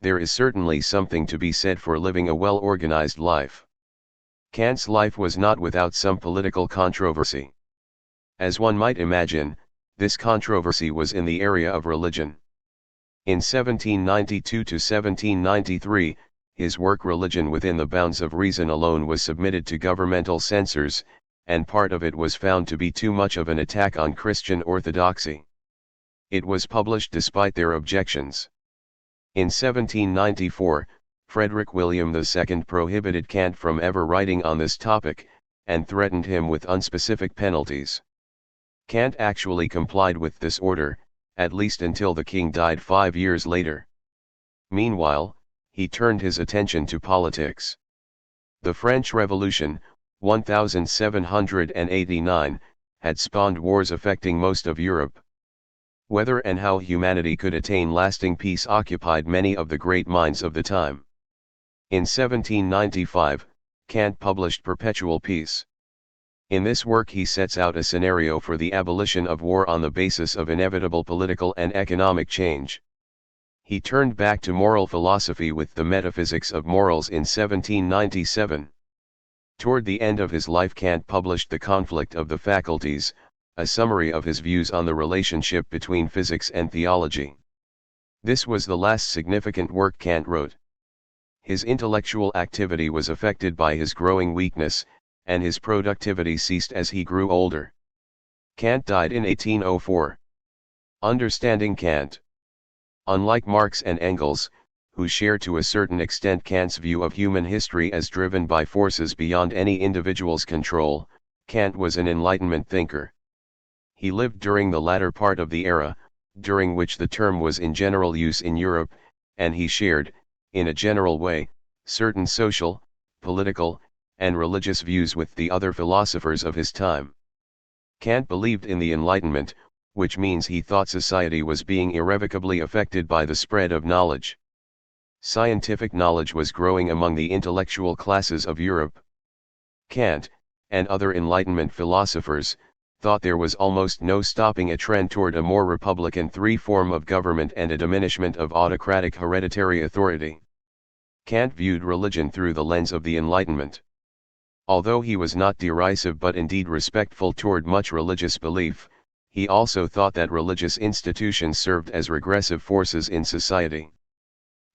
There is certainly something to be said for living a well-organized life. Kant's life was not without some political controversy. As one might imagine, this controversy was in the area of religion. In 1792 to 1793, his work Religion Within the Bounds of Reason alone was submitted to governmental censors, and part of it was found to be too much of an attack on Christian orthodoxy. It was published despite their objections. In 1794, Frederick William II prohibited Kant from ever writing on this topic, and threatened him with unspecific penalties. Kant actually complied with this order, at least until the king died 5 years later. Meanwhile, he turned his attention to politics. The French Revolution, 1789, had spawned wars affecting most of Europe. Whether and how humanity could attain lasting peace occupied many of the great minds of the time. In 1795, Kant published Perpetual Peace. In this work he sets out a scenario for the abolition of war on the basis of inevitable political and economic change. He turned back to moral philosophy with the Metaphysics of Morals in 1797. Toward the end of his life Kant published The Conflict of the Faculties, a summary of his views on the relationship between physics and theology. This was the last significant work Kant wrote. His intellectual activity was affected by his growing weakness, and his productivity ceased as he grew older. Kant died in 1804. Understanding Kant. Unlike Marx and Engels, who share to a certain extent Kant's view of human history as driven by forces beyond any individual's control, Kant was an Enlightenment thinker. He lived during the latter part of the era, during which the term was in general use in Europe, and he shared, in a general way, certain social, political, and religious views with the other philosophers of his time. Kant believed in the Enlightenment, which means he thought society was being irrevocably affected by the spread of knowledge. Scientific knowledge was growing among the intellectual classes of Europe. Kant, and other Enlightenment philosophers, thought there was almost no stopping a trend toward a more republican form of government and a diminishment of autocratic hereditary authority. Kant viewed religion through the lens of the Enlightenment. Although he was not derisive but indeed respectful toward much religious belief, he also thought that religious institutions served as regressive forces in society.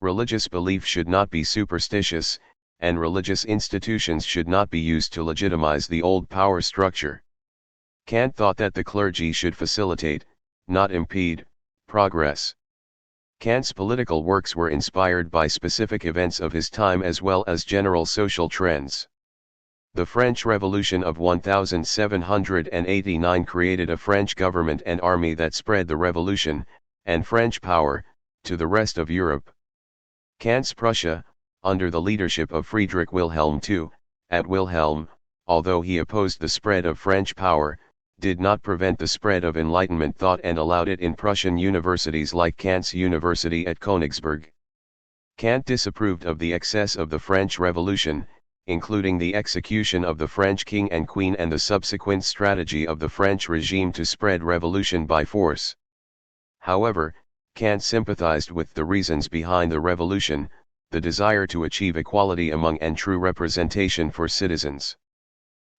Religious belief should not be superstitious, and religious institutions should not be used to legitimize the old power structure. Kant thought that the clergy should facilitate, not impede, progress. Kant's political works were inspired by specific events of his time as well as general social trends. The French Revolution of 1789 created a French government and army that spread the revolution, and French power, to the rest of Europe. Kant's Prussia, under the leadership of Friedrich Wilhelm II, at Wilhelm, although he opposed the spread of French power, did not prevent the spread of Enlightenment thought and allowed it in Prussian universities like Kant's University at Königsberg. Kant disapproved of the excess of the French Revolution, including the execution of the French king and queen and the subsequent strategy of the French regime to spread revolution by force. However, Kant sympathized with the reasons behind the revolution, the desire to achieve equality among and true representation for citizens.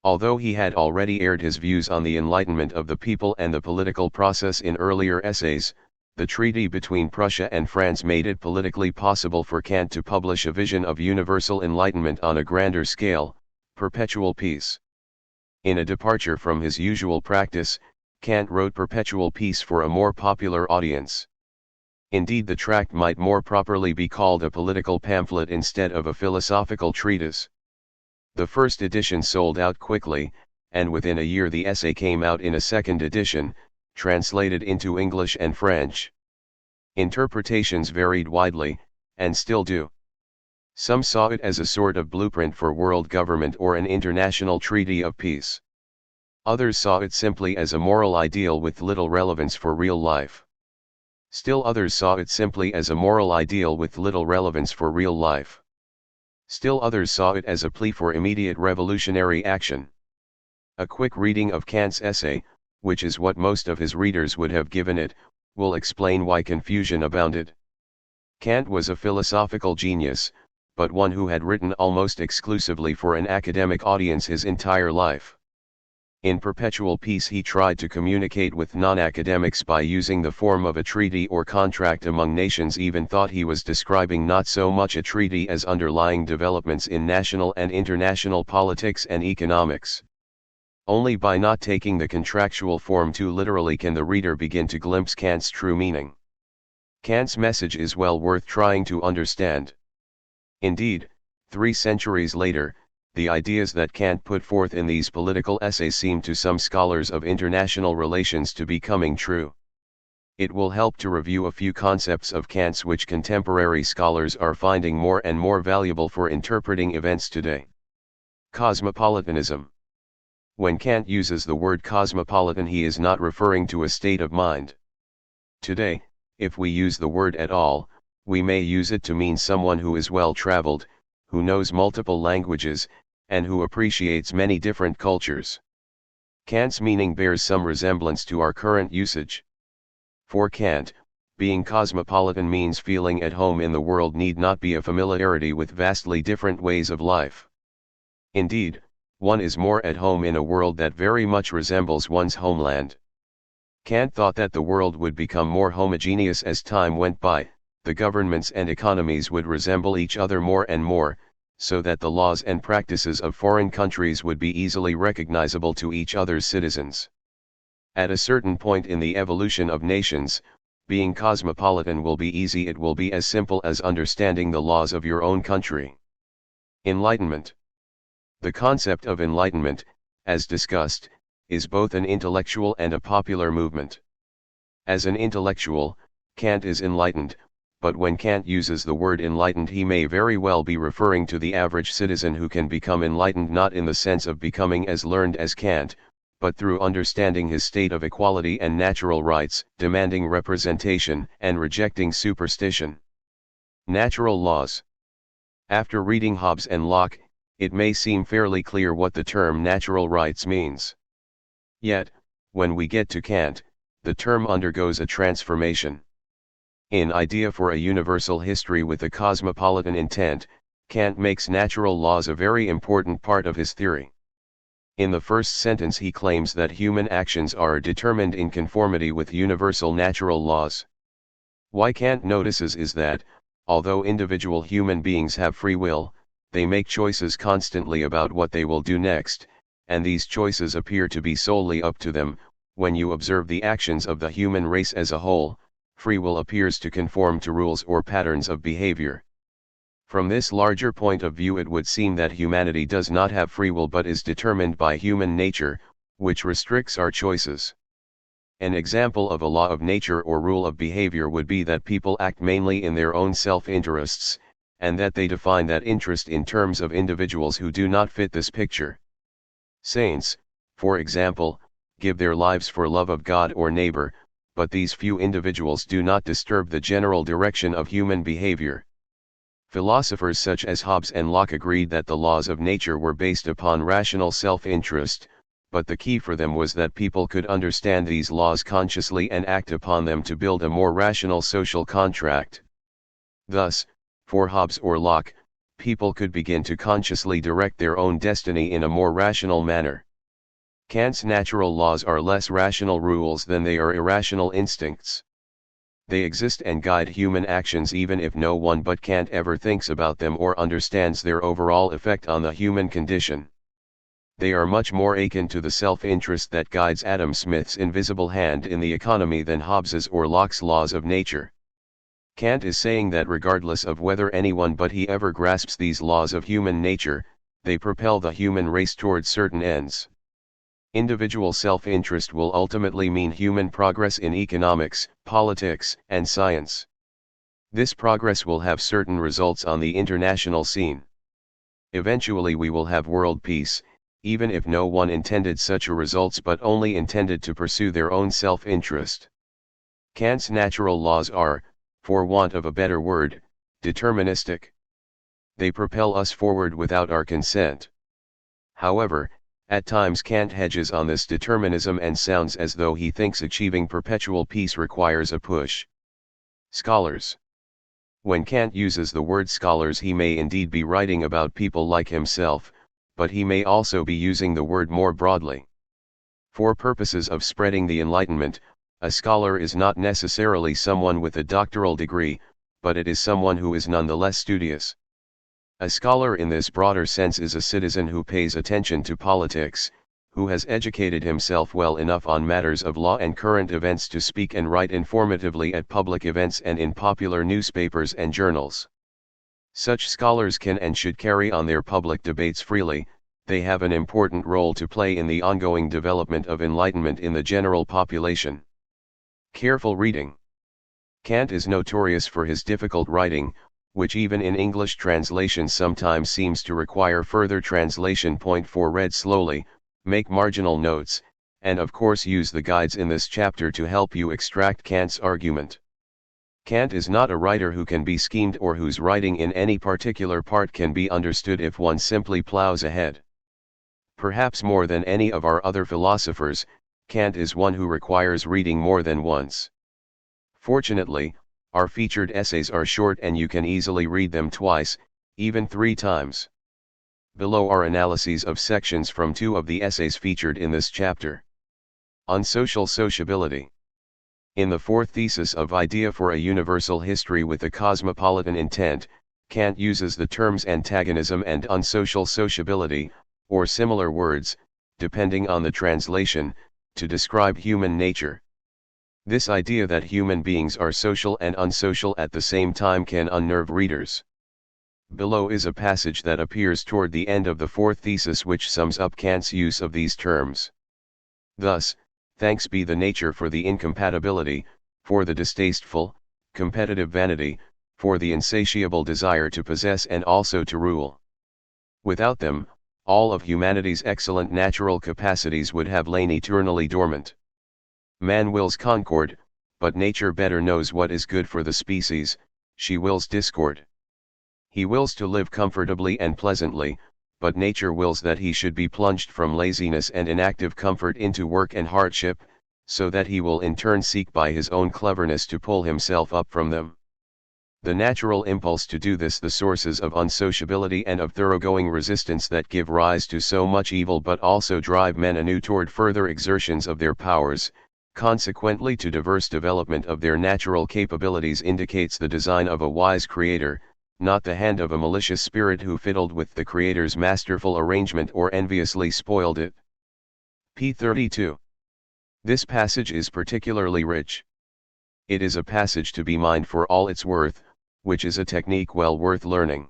Although he had already aired his views on the enlightenment of the people and the political process in earlier essays, the treaty between Prussia and France made it politically possible for Kant to publish a vision of universal enlightenment on a grander scale, perpetual peace. In a departure from his usual practice, Kant wrote Perpetual Peace for a more popular audience. Indeed, the tract might more properly be called a political pamphlet instead of a philosophical treatise. The first edition sold out quickly, and within a year the essay came out in a second edition, translated into English and French. Interpretations varied widely, and still do. Some saw it as a sort of blueprint for world government or an international treaty of peace. Others saw it simply as a moral ideal with little relevance for real life. Still others saw it simply as a moral ideal with little relevance for real life. Still others saw it as a plea for immediate revolutionary action. A quick reading of Kant's essay, which is what most of his readers would have given it, will explain why confusion abounded. Kant was a philosophical genius, but one who had written almost exclusively for an academic audience his entire life. In Perpetual Peace he tried to communicate with non-academics by using the form of a treaty or contract among nations, even thought he was describing not so much a treaty as underlying developments in national and international politics and economics. Only by not taking the contractual form too literally can the reader begin to glimpse Kant's true meaning. Kant's message is well worth trying to understand. Indeed, 3 centuries later, the ideas that Kant put forth in these political essays seem to some scholars of international relations to be coming true. It will help to review a few concepts of Kant's which contemporary scholars are finding more and more valuable for interpreting events today. Cosmopolitanism. When Kant uses the word cosmopolitan, he is not referring to a state of mind. Today, if we use the word at all, we may use it to mean someone who is well traveled, who knows multiple languages, and who appreciates many different cultures. Kant's meaning bears some resemblance to our current usage. For Kant, being cosmopolitan means feeling at home in the world need not be a familiarity with vastly different ways of life. Indeed, one is more at home in a world that very much resembles one's homeland. Kant thought that the world would become more homogeneous as time went by, the governments and economies would resemble each other more and more, so that the laws and practices of foreign countries would be easily recognizable to each other's citizens. At a certain point in the evolution of nations, being cosmopolitan will be easy. It will be as simple as understanding the laws of your own country. Enlightenment. The concept of enlightenment, as discussed, is both an intellectual and a popular movement. As an intellectual, Kant is enlightened, but when Kant uses the word enlightened he may very well be referring to the average citizen who can become enlightened not in the sense of becoming as learned as Kant, but through understanding his state of equality and natural rights, demanding representation and rejecting superstition. Natural laws. After reading Hobbes and Locke, it may seem fairly clear what the term natural rights means. Yet, when we get to Kant, the term undergoes a transformation. In Idea for a Universal History with a Cosmopolitan Intent, Kant makes natural laws a very important part of his theory. In the first sentence he claims that human actions are determined in conformity with universal natural laws. Why Kant notices is that, although individual human beings have free will, they make choices constantly about what they will do next, and these choices appear to be solely up to them. When you observe the actions of the human race as a whole, free will appears to conform to rules or patterns of behavior. From this larger point of view it would seem that humanity does not have free will but is determined by human nature, which restricts our choices. An example of a law of nature or rule of behavior would be that people act mainly in their own self-interests, and that they define that interest in terms of individuals who do not fit this picture. Saints, for example, give their lives for love of God or neighbor, but these few individuals do not disturb the general direction of human behavior. Philosophers such as Hobbes and Locke agreed that the laws of nature were based upon rational self-interest, but the key for them was that people could understand these laws consciously and act upon them to build a more rational social contract. Thus, for Hobbes or Locke, people could begin to consciously direct their own destiny in a more rational manner. Kant's natural laws are less rational rules than they are irrational instincts. They exist and guide human actions even if no one but Kant ever thinks about them or understands their overall effect on the human condition. They are much more akin to the self-interest that guides Adam Smith's invisible hand in the economy than Hobbes's or Locke's laws of nature. Kant is saying that regardless of whether anyone but he ever grasps these laws of human nature, they propel the human race towards certain ends. Individual self-interest will ultimately mean human progress in economics, politics, and science. This progress will have certain results on the international scene. Eventually we will have world peace, even if no one intended such a results but only intended to pursue their own self-interest. Kant's natural laws are, for want of a better word, deterministic. They propel us forward without our consent. However, at times Kant hedges on this determinism and sounds as though he thinks achieving perpetual peace requires a push. Scholars. When Kant uses the word scholars, he may indeed be writing about people like himself, but he may also be using the word more broadly. For purposes of spreading the Enlightenment, a scholar is not necessarily someone with a doctoral degree, but it is someone who is nonetheless studious. A scholar in this broader sense is a citizen who pays attention to politics, who has educated himself well enough on matters of law and current events to speak and write informatively at public events and in popular newspapers and journals. Such scholars can and should carry on their public debates freely. They have an important role to play in the ongoing development of enlightenment in the general population. Careful reading. Kant is notorious for his difficult writing, which even in English translations sometimes seems to require further translation. Point 4. Read slowly, make marginal notes, and of course use the guides in this chapter to help you extract Kant's argument. Kant is not a writer who can be schemed or whose writing in any particular part can be understood if one simply plows ahead. Perhaps more than any of our other philosophers, Kant is one who requires reading more than once. Fortunately, our featured essays are short and you can easily read them twice, even 3 times. Below are analyses of sections from 2 of the essays featured in this chapter. On social sociability. In the 4th thesis of Idea for a Universal History with a Cosmopolitan Intent, Kant uses the terms antagonism and unsocial sociability, or similar words, depending on the translation, to describe human nature. This idea that human beings are social and unsocial at the same time can unnerve readers. Below is a passage that appears toward the end of the 4th thesis which sums up Kant's use of these terms. Thus, thanks be the nature for the incompatibility, for the distasteful, competitive vanity, for the insatiable desire to possess and also to rule. Without them, all of humanity's excellent natural capacities would have lain eternally dormant. Man wills concord, but nature better knows what is good for the species. She wills discord. He wills to live comfortably and pleasantly, but nature wills that he should be plunged from laziness and inactive comfort into work and hardship, so that he will in turn seek by his own cleverness to pull himself up from them. The natural impulse to do this, the sources of unsociability and of thoroughgoing resistance that give rise to so much evil but also drive men anew toward further exertions of their powers, consequently to diverse development of their natural capabilities, indicates the design of a wise creator, not the hand of a malicious spirit who fiddled with the creator's masterful arrangement or enviously spoiled it. p. 32. This passage is particularly rich. It is a passage to be mined for all its worth, which is a technique well worth learning.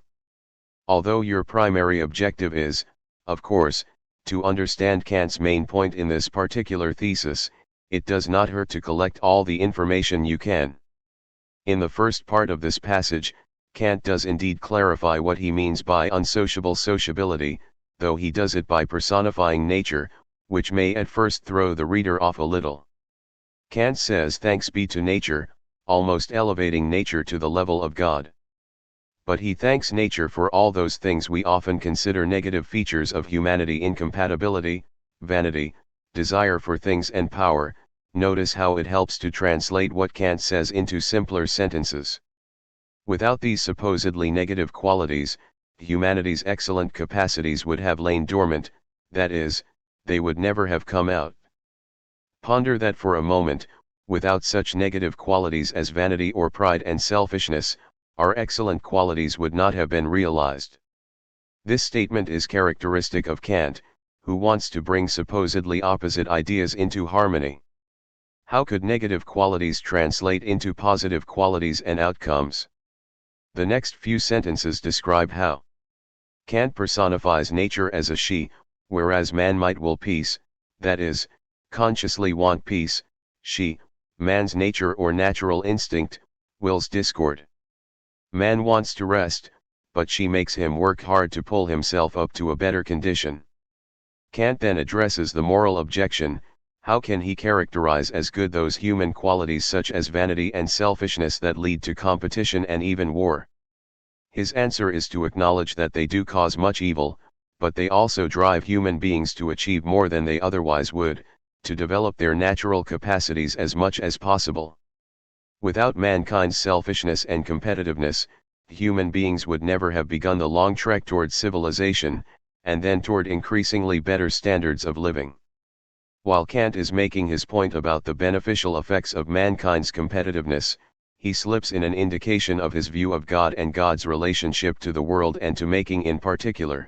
Although your primary objective is, of course, to understand Kant's main point in this particular thesis, it does not hurt to collect all the information you can. In the first part of this passage, Kant does indeed clarify what he means by unsociable sociability, though he does it by personifying nature, which may at first throw the reader off a little. Kant says thanks be to nature, almost elevating nature to the level of God. But he thanks nature for all those things we often consider negative features of humanity: incompatibility, vanity, desire for things and power. Notice how it helps to translate what Kant says into simpler sentences. Without these supposedly negative qualities, humanity's excellent capacities would have lain dormant, that is, they would never have come out. Ponder that for a moment. Without such negative qualities as vanity or pride and selfishness, our excellent qualities would not have been realized. This statement is characteristic of Kant, who wants to bring supposedly opposite ideas into harmony. How could negative qualities translate into positive qualities and outcomes? The next few sentences describe how. Kant personifies nature as a she, whereas man might will peace, that is, consciously want peace. She, man's nature or natural instinct, wills discord. Man wants to rest, but she makes him work hard to pull himself up to a better condition. Kant then addresses the moral objection: how can he characterize as good those human qualities such as vanity and selfishness that lead to competition and even war? His answer is to acknowledge that they do cause much evil, but they also drive human beings to achieve more than they otherwise would, to develop their natural capacities as much as possible. Without mankind's selfishness and competitiveness, human beings would never have begun the long trek toward civilization, and then toward increasingly better standards of living. While Kant is making his point about the beneficial effects of mankind's competitiveness, he slips in an indication of his view of God and God's relationship to the world and to making in particular.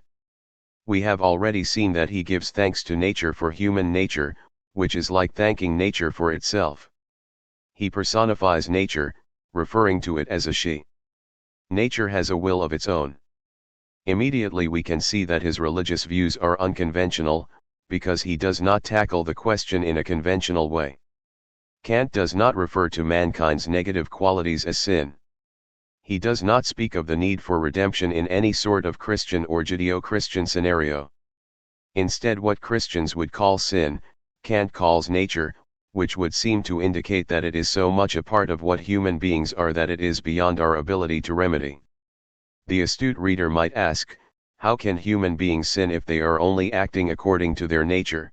We have already seen that he gives thanks to nature for human nature, which is like thanking nature for itself. He personifies nature, referring to it as a she. Nature has a will of its own. Immediately we can see that his religious views are unconventional, because he does not tackle the question in a conventional way. Kant does not refer to mankind's negative qualities as sin. He does not speak of the need for redemption in any sort of Christian or Judeo-Christian scenario. Instead, what Christians would call sin, Kant calls nature, which would seem to indicate that it is so much a part of what human beings are that it is beyond our ability to remedy. The astute reader might ask, how can human beings sin if they are only acting according to their nature?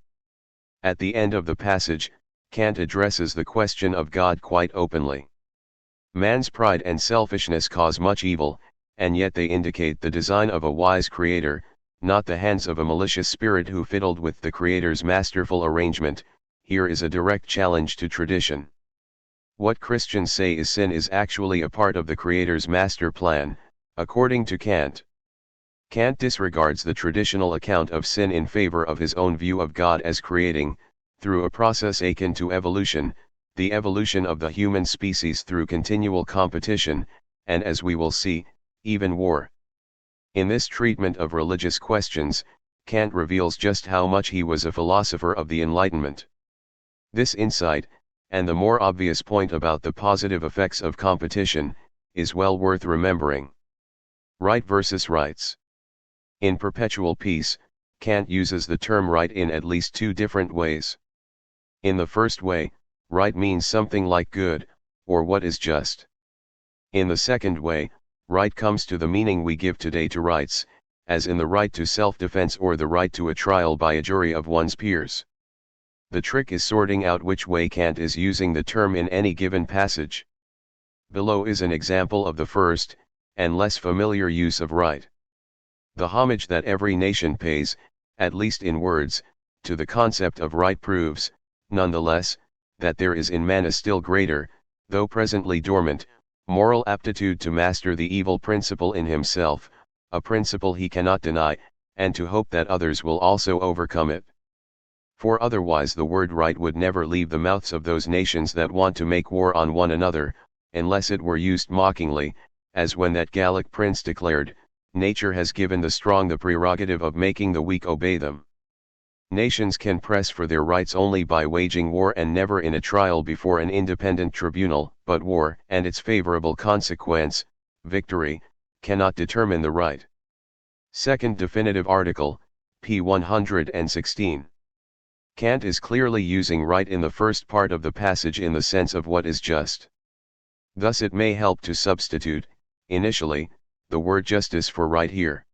At the end of the passage, Kant addresses the question of God quite openly. Man's pride and selfishness cause much evil, and yet they indicate the design of a wise creator, not the hands of a malicious spirit who fiddled with the creator's masterful arrangement. Here is a direct challenge to tradition. What Christians say is sin is actually a part of the creator's master plan, according to Kant. Kant disregards the traditional account of sin in favor of his own view of God as creating, through a process akin to evolution, the evolution of the human species through continual competition, and as we will see, even war. In this treatment of religious questions, Kant reveals just how much he was a philosopher of the Enlightenment. This insight, and the more obvious point about the positive effects of competition, is well worth remembering. Right versus rights. In Perpetual Peace, Kant uses the term right in at least two different ways. In the first way, right means something like good, or what is just. In the second way, right comes to the meaning we give today to rights, as in the right to self-defense or the right to a trial by a jury of one's peers. The trick is sorting out which way Kant is using the term in any given passage. Below is an example of the first, and less familiar use of right. The homage that every nation pays, at least in words, to the concept of right proves, nonetheless, that there is in man a still greater, though presently dormant, moral aptitude to master the evil principle in himself, a principle he cannot deny, and to hope that others will also overcome it. For otherwise the word right would never leave the mouths of those nations that want to make war on one another, unless it were used mockingly, as when that Gallic prince declared, nature has given the strong the prerogative of making the weak obey them. Nations can press for their rights only by waging war and never in a trial before an independent tribunal, but war and its favorable consequence, victory, cannot determine the right. Second definitive article, p. 116. Kant is clearly using right in the first part of the passage in the sense of what is just. Thus it may help to substitute, initially, the word justice for right here.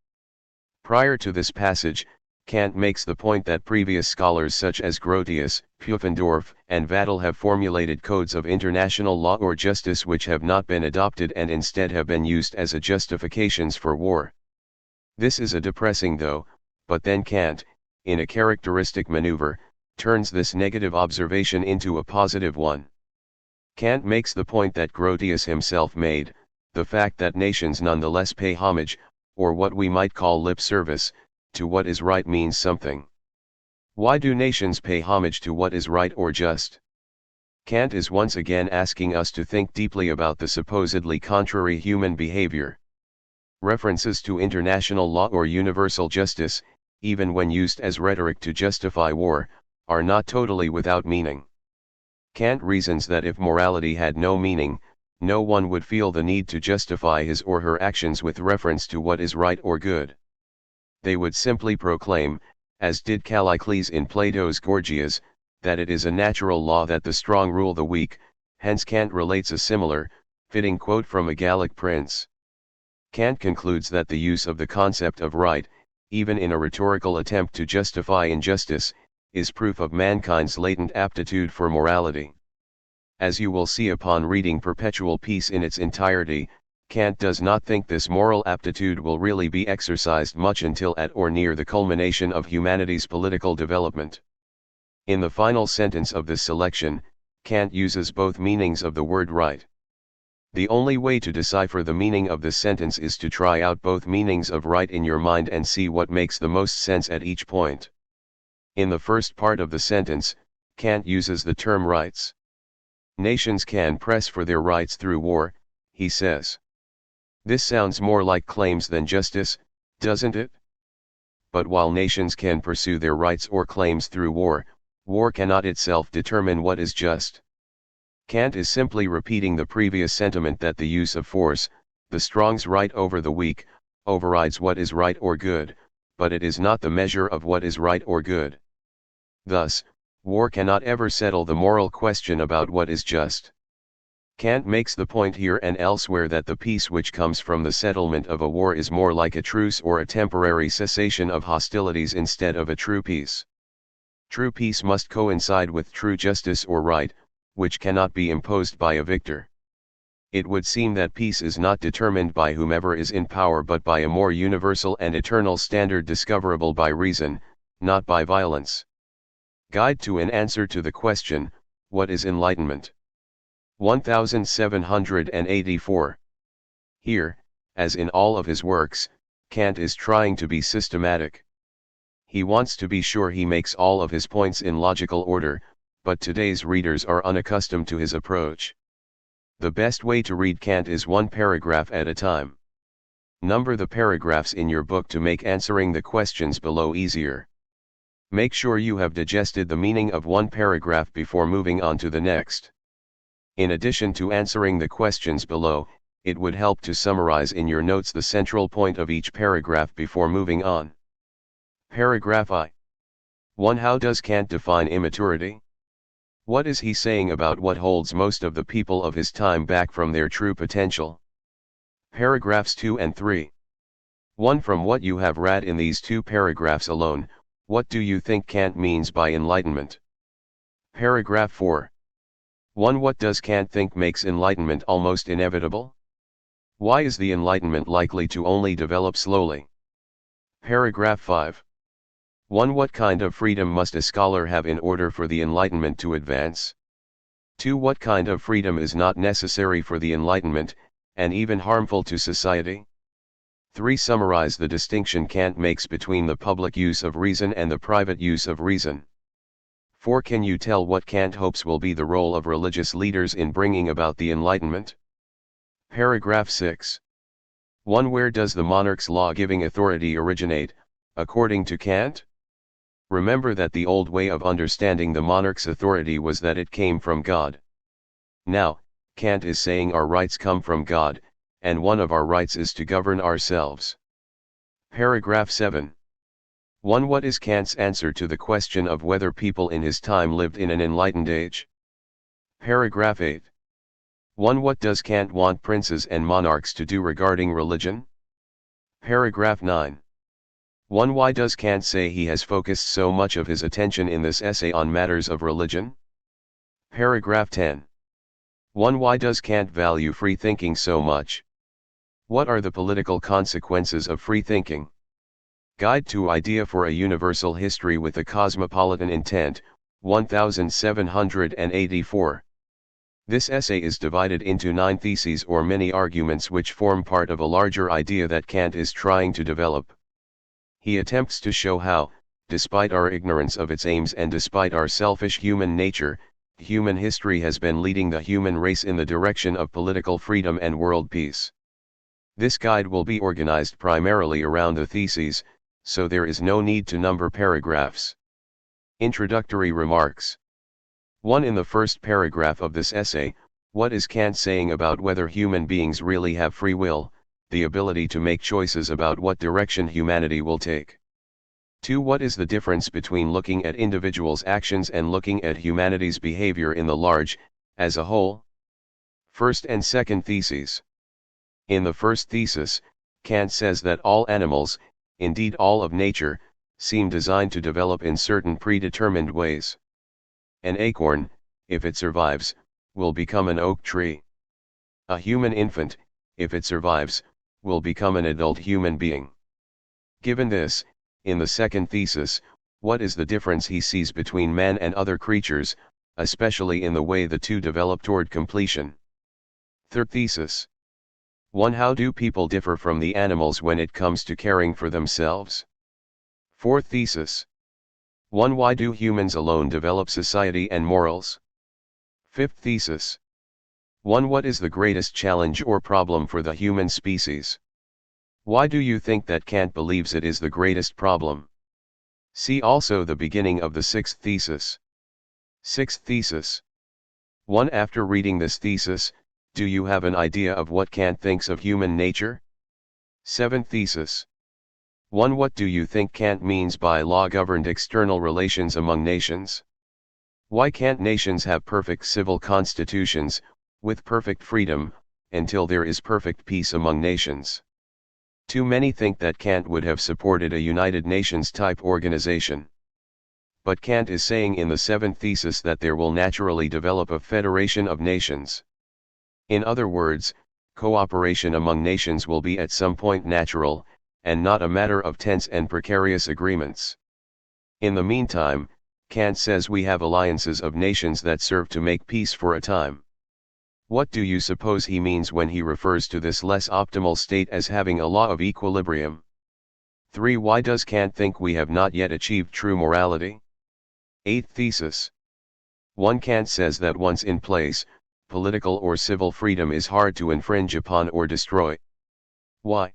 Prior to this passage, Kant makes the point that previous scholars such as Grotius, Pufendorf, and Vattel have formulated codes of international law or justice which have not been adopted and instead have been used as a justifications for war. This is a depressing though, but then Kant, in a characteristic maneuver, turns this negative observation into a positive one. Kant makes the point that Grotius himself made, the fact that nations nonetheless pay homage, or what we might call lip service, to what is right means something. Why do nations pay homage to what is right or just? Kant is once again asking us to think deeply about the supposedly contrary human behavior. References to international law or universal justice, even when used as rhetoric to justify war, are not totally without meaning. Kant reasons that if morality had no meaning, no one would feel the need to justify his or her actions with reference to what is right or good. They would simply proclaim, as did Callicles in Plato's Gorgias, that it is a natural law that the strong rule the weak. Hence Kant relates a similar, fitting quote from a Gallic prince. Kant concludes that the use of the concept of right, even in a rhetorical attempt to justify injustice, is proof of mankind's latent aptitude for morality. As you will see upon reading Perpetual Peace in its entirety, Kant does not think this moral aptitude will really be exercised much until at or near the culmination of humanity's political development. In the final sentence of this selection, Kant uses both meanings of the word right. The only way to decipher the meaning of this sentence is to try out both meanings of right in your mind and see what makes the most sense at each point. In the first part of the sentence, Kant uses the term rights. Nations can press for their rights through war, he says. This sounds more like claims than justice, doesn't it? But while nations can pursue their rights or claims through war, war cannot itself determine what is just. Kant is simply repeating the previous sentiment that the use of force, the strong's right over the weak, overrides what is right or good, but it is not the measure of what is right or good. Thus, war cannot ever settle the moral question about what is just. Kant makes the point here and elsewhere that the peace which comes from the settlement of a war is more like a truce or a temporary cessation of hostilities instead of a true peace. True peace must coincide with true justice or right, which cannot be imposed by a victor. It would seem that peace is not determined by whomever is in power but by a more universal and eternal standard discoverable by reason, not by violence. Guide to an answer to the question, what is enlightenment? 1784. Here, as in all of his works, Kant is trying to be systematic. He wants to be sure he makes all of his points in logical order, but today's readers are unaccustomed to his approach. The best way to read Kant is one paragraph at a time. Number the paragraphs in your book to make answering the questions below easier. Make sure you have digested the meaning of one paragraph before moving on to the next. In addition to answering the questions below, it would help to summarize in your notes the central point of each paragraph before moving on. Paragraph I. 1. How does Kant define immaturity? What is he saying about what holds most of the people of his time back from their true potential? Paragraphs 2 and 3. 1. From what you have read in these two paragraphs alone, what do you think Kant means by enlightenment? Paragraph 4. 1. What does Kant think makes enlightenment almost inevitable? Why is the enlightenment likely to only develop slowly? Paragraph 5. 1. What kind of freedom must a scholar have in order for the enlightenment to advance? 2. What kind of freedom is not necessary for the enlightenment, and even harmful to society? 3. Summarize the distinction Kant makes between the public use of reason and the private use of reason. 4. Can you tell what Kant hopes will be the role of religious leaders in bringing about the Enlightenment? Paragraph 6. 1. Where does the monarch's law-giving authority originate, according to Kant? Remember that the old way of understanding the monarch's authority was that it came from God. Now, Kant is saying our rights come from God, and one of our rights is to govern ourselves. Paragraph 7. 1. What is Kant's answer to the question of whether people in his time lived in an enlightened age? Paragraph 8. 1. What does Kant want princes and monarchs to do regarding religion? Paragraph 9. 1. Why does Kant say he has focused so much of his attention in this essay on matters of religion? Paragraph 10. 1. Why does Kant value free thinking so much? What are the political consequences of free thinking? Guide to Idea for a Universal History with a Cosmopolitan Intent, 1784. This essay is divided into 9 theses or many arguments which form part of a larger idea that Kant is trying to develop. He attempts to show how, despite our ignorance of its aims and despite our selfish human nature, human history has been leading the human race in the direction of political freedom and world peace. This guide will be organized primarily around the theses, so there is no need to number paragraphs. Introductory remarks. 1. In the first paragraph of this essay, what is Kant saying about whether human beings really have free will, the ability to make choices about what direction humanity will take? 2. What is the difference between looking at individuals' actions and looking at humanity's behavior in the large, as a whole? First and second theses. In the first thesis, Kant says that all animals, indeed all of nature, seem designed to develop in certain predetermined ways. An acorn, if it survives, will become an oak tree. A human infant, if it survives, will become an adult human being. Given this, in the second thesis, what is the difference he sees between man and other creatures, especially in the way the two develop toward completion? Third thesis. 1. How do people differ from the animals when it comes to caring for themselves? Fourth thesis. 1. Why do humans alone develop society and morals? Fifth thesis. 1. What is the greatest challenge or problem for the human species? Why do you think that Kant believes it is the greatest problem? See also the beginning of the sixth thesis. Sixth thesis. 1. After reading this thesis, do you have an idea of what Kant thinks of human nature? Seventh thesis. 1. What do you think Kant means by law-governed external relations among nations? Why can't nations have perfect civil constitutions, with perfect freedom, until there is perfect peace among nations? Too many think that Kant would have supported a United Nations-type organization. But Kant is saying in the seventh thesis that there will naturally develop a federation of nations. In other words, cooperation among nations will be at some point natural, and not a matter of tense and precarious agreements. In the meantime, Kant says we have alliances of nations that serve to make peace for a time. What do you suppose he means when he refers to this less optimal state as having a law of equilibrium? 3. Why does Kant think we have not yet achieved true morality? Eighth thesis. 1. Kant says that once in place, political or civil freedom is hard to infringe upon or destroy. Why?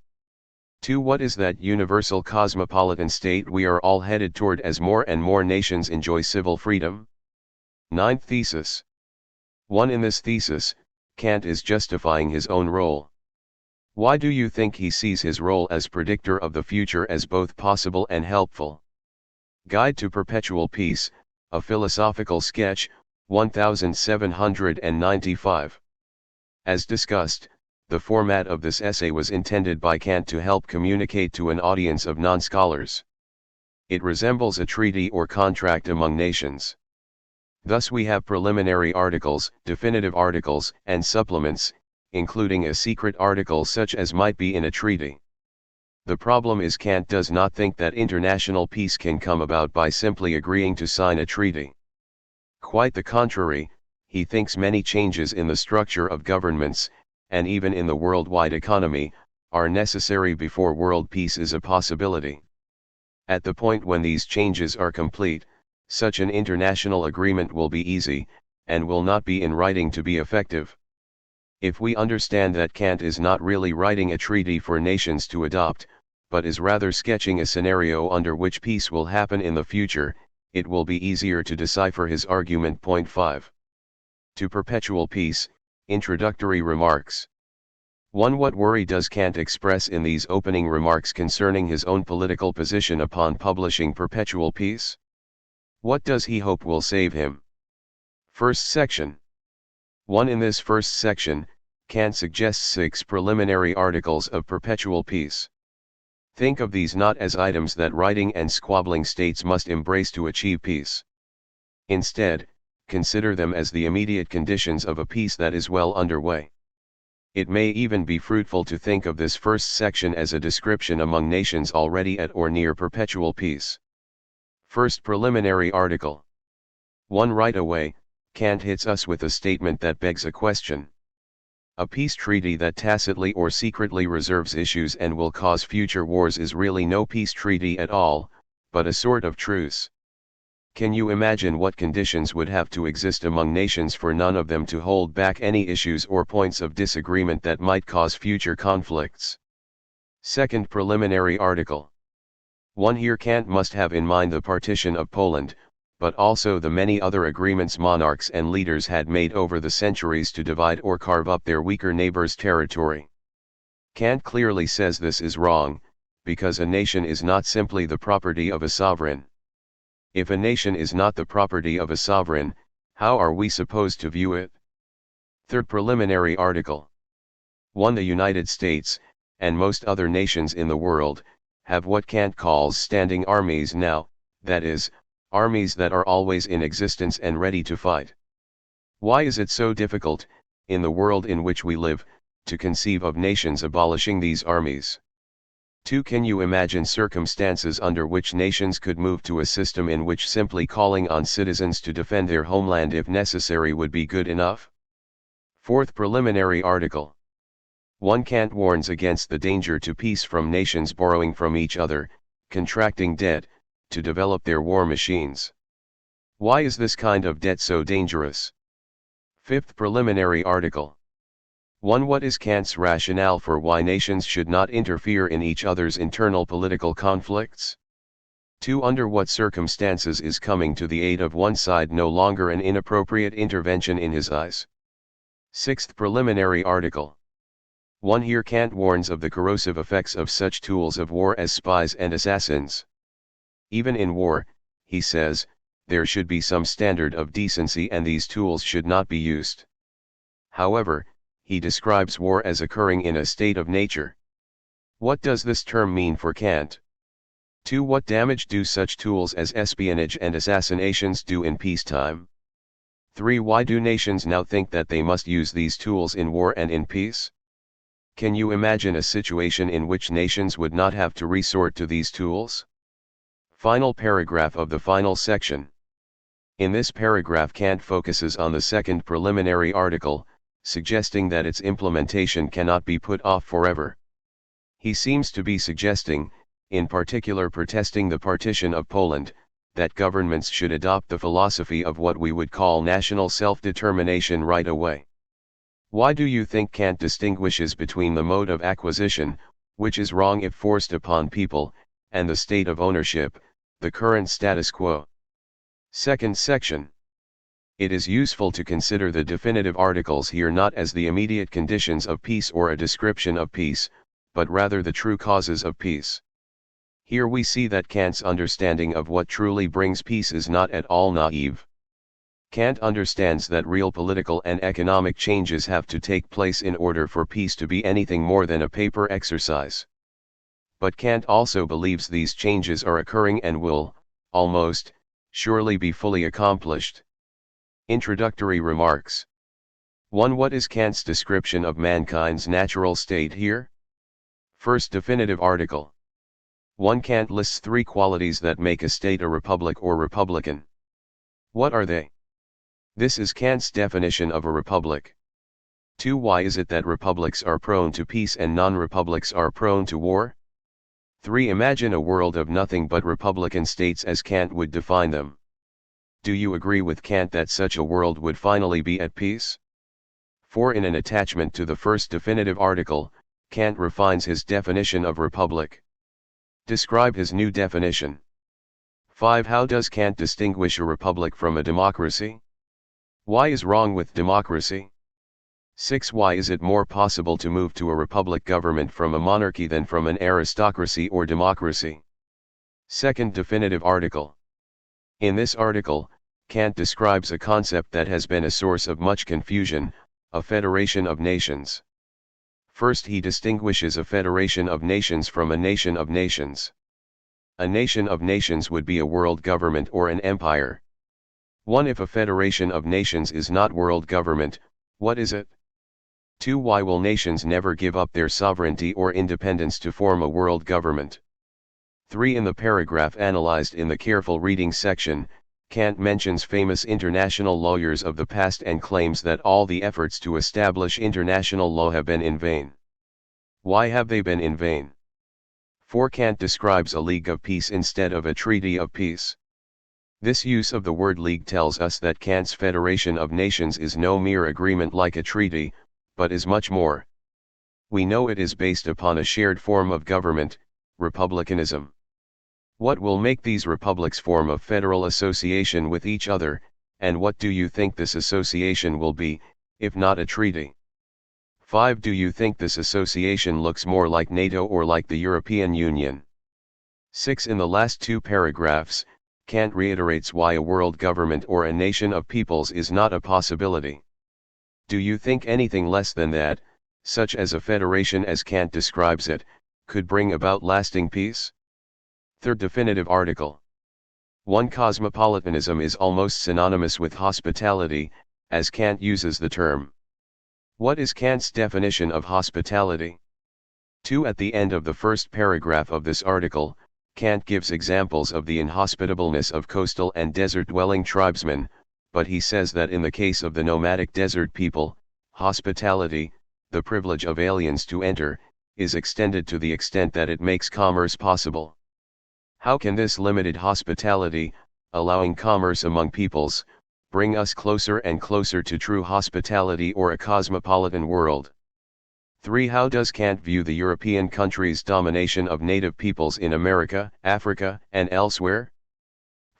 2. What is that universal cosmopolitan state we are all headed toward as more and more nations enjoy civil freedom? Ninth thesis. 1. In this thesis, Kant is justifying his own role. Why do you think he sees his role as predictor of the future as both possible and helpful? Guide to Perpetual Peace, a Philosophical Sketch, 1795. As discussed, the format of this essay was intended by Kant to help communicate to an audience of non-scholars. It resembles a treaty or contract among nations. Thus we have preliminary articles, definitive articles, and supplements, including a secret article such as might be in a treaty. The problem is Kant does not think that international peace can come about by simply agreeing to sign a treaty. Quite the contrary, he thinks many changes in the structure of governments, and even in the worldwide economy, are necessary before world peace is a possibility. At the point when these changes are complete, such an international agreement will be easy, and will not be in writing to be effective. If we understand that Kant is not really writing a treaty for nations to adopt, but is rather sketching a scenario under which peace will happen in the future, it will be easier to decipher his argument. Point 5. To Perpetual Peace, Introductory Remarks. 1. What worry does Kant express in these opening remarks concerning his own political position upon publishing Perpetual Peace? What does he hope will save him? First section. 1. In this first section, Kant suggests 6 preliminary articles of Perpetual Peace. Think of these not as items that writing and squabbling states must embrace to achieve peace. Instead, consider them as the immediate conditions of a peace that is well underway. It may even be fruitful to think of this first section as a description among nations already at or near perpetual peace. First preliminary article. 1. Right away, Kant hits us with a statement that begs a question. A peace treaty that tacitly or secretly reserves issues and will cause future wars is really no peace treaty at all, but a sort of truce. Can you imagine what conditions would have to exist among nations for none of them to hold back any issues or points of disagreement that might cause future conflicts? Second preliminary article. 1. Here Kant must have in mind the partition of Poland, but also the many other agreements monarchs and leaders had made over the centuries to divide or carve up their weaker neighbor's territory. Kant clearly says this is wrong, because a nation is not simply the property of a sovereign. If a nation is not the property of a sovereign, how are we supposed to view it? Third preliminary article. 1. The United States, and most other nations in the world, have what Kant calls standing armies now, that is, armies that are always in existence and ready to fight. Why is it so difficult, in the world in which we live, to conceive of nations abolishing these armies? 2. Can you imagine circumstances under which nations could move to a system in which simply calling on citizens to defend their homeland if necessary would be good enough? Fourth preliminary article. 1. Kant warns against the danger to peace from nations borrowing from each other, contracting debt, to develop their war machines. Why is this kind of debt so dangerous? Fifth preliminary article. 1. What is Kant's rationale for why nations should not interfere in each other's internal political conflicts? 2. Under what circumstances is coming to the aid of one side no longer an inappropriate intervention in his eyes? Sixth preliminary article. 1. Here Kant warns of the corrosive effects of such tools of war as spies and assassins. Even in war, he says, there should be some standard of decency and these tools should not be used. However, he describes war as occurring in a state of nature. What does this term mean for Kant? 2. What damage do such tools as espionage and assassinations do in peacetime? 3. Why do nations now think that they must use these tools in war and in peace? Can you imagine a situation in which nations would not have to resort to these tools? Final paragraph of the final section. In this paragraph Kant focuses on the second preliminary article, suggesting that its implementation cannot be put off forever. He seems to be suggesting, in particular protesting the partition of Poland, that governments should adopt the philosophy of what we would call national self-determination right away. Why do you think Kant distinguishes between the mode of acquisition, which is wrong if forced upon people, and the state of ownership, the current status quo? Second section. It is useful to consider the definitive articles here not as the immediate conditions of peace or a description of peace, but rather the true causes of peace. Here we see that Kant's understanding of what truly brings peace is not at all naive. Kant understands that real political and economic changes have to take place in order for peace to be anything more than a paper exercise. But Kant also believes these changes are occurring and will, almost, surely be fully accomplished. Introductory remarks. 1. What is Kant's description of mankind's natural state here? First definitive article. 1. Kant lists 3 qualities that make a state a republic or republican. What are they? This is Kant's definition of a republic. 2. Why is it that republics are prone to peace and non-republics are prone to war? 3. Imagine a world of nothing but republican states as Kant would define them. Do you agree with Kant that such a world would finally be at peace? 4. In an attachment to the first definitive article, Kant refines his definition of republic. Describe his new definition. 5. How does Kant distinguish a republic from a democracy? Why is wrong with democracy? 6. Why is it more possible to move to a republic government from a monarchy than from an aristocracy or democracy? Second definitive article. In this article, Kant describes a concept that has been a source of much confusion, a federation of nations. First, he distinguishes a federation of nations from a nation of nations. A nation of nations would be a world government or an empire. 1. If a federation of nations is not world government, what is it? 2. Why will nations never give up their sovereignty or independence to form a world government? 3. In the paragraph analyzed in the careful reading section, Kant mentions famous international lawyers of the past and claims that all the efforts to establish international law have been in vain. Why have they been in vain? 4. Kant describes a league of peace instead of a treaty of peace. This use of the word league tells us that Kant's federation of nations is no mere agreement like a treaty, but is much more. We know it is based upon a shared form of government, republicanism. What will make these republics form a federal association with each other, and what do you think this association will be, if not a treaty? 5. Do you think this association looks more like NATO or like the European Union? 6. In the last two paragraphs, Kant reiterates why a world government or a nation of peoples is not a possibility. Do you think anything less than that, such as a federation as Kant describes it, could bring about lasting peace? Third definitive article. 1. Cosmopolitanism is almost synonymous with hospitality, as Kant uses the term. What is Kant's definition of hospitality? 2. At the end of the first paragraph of this article, Kant gives examples of the inhospitableness of coastal and desert-dwelling tribesmen, but he says that in the case of the nomadic desert people, hospitality, the privilege of aliens to enter, is extended to the extent that it makes commerce possible. How can this limited hospitality, allowing commerce among peoples, bring us closer and closer to true hospitality or a cosmopolitan world? 3. How does Kant view the European countries' domination of native peoples in America, Africa, and elsewhere?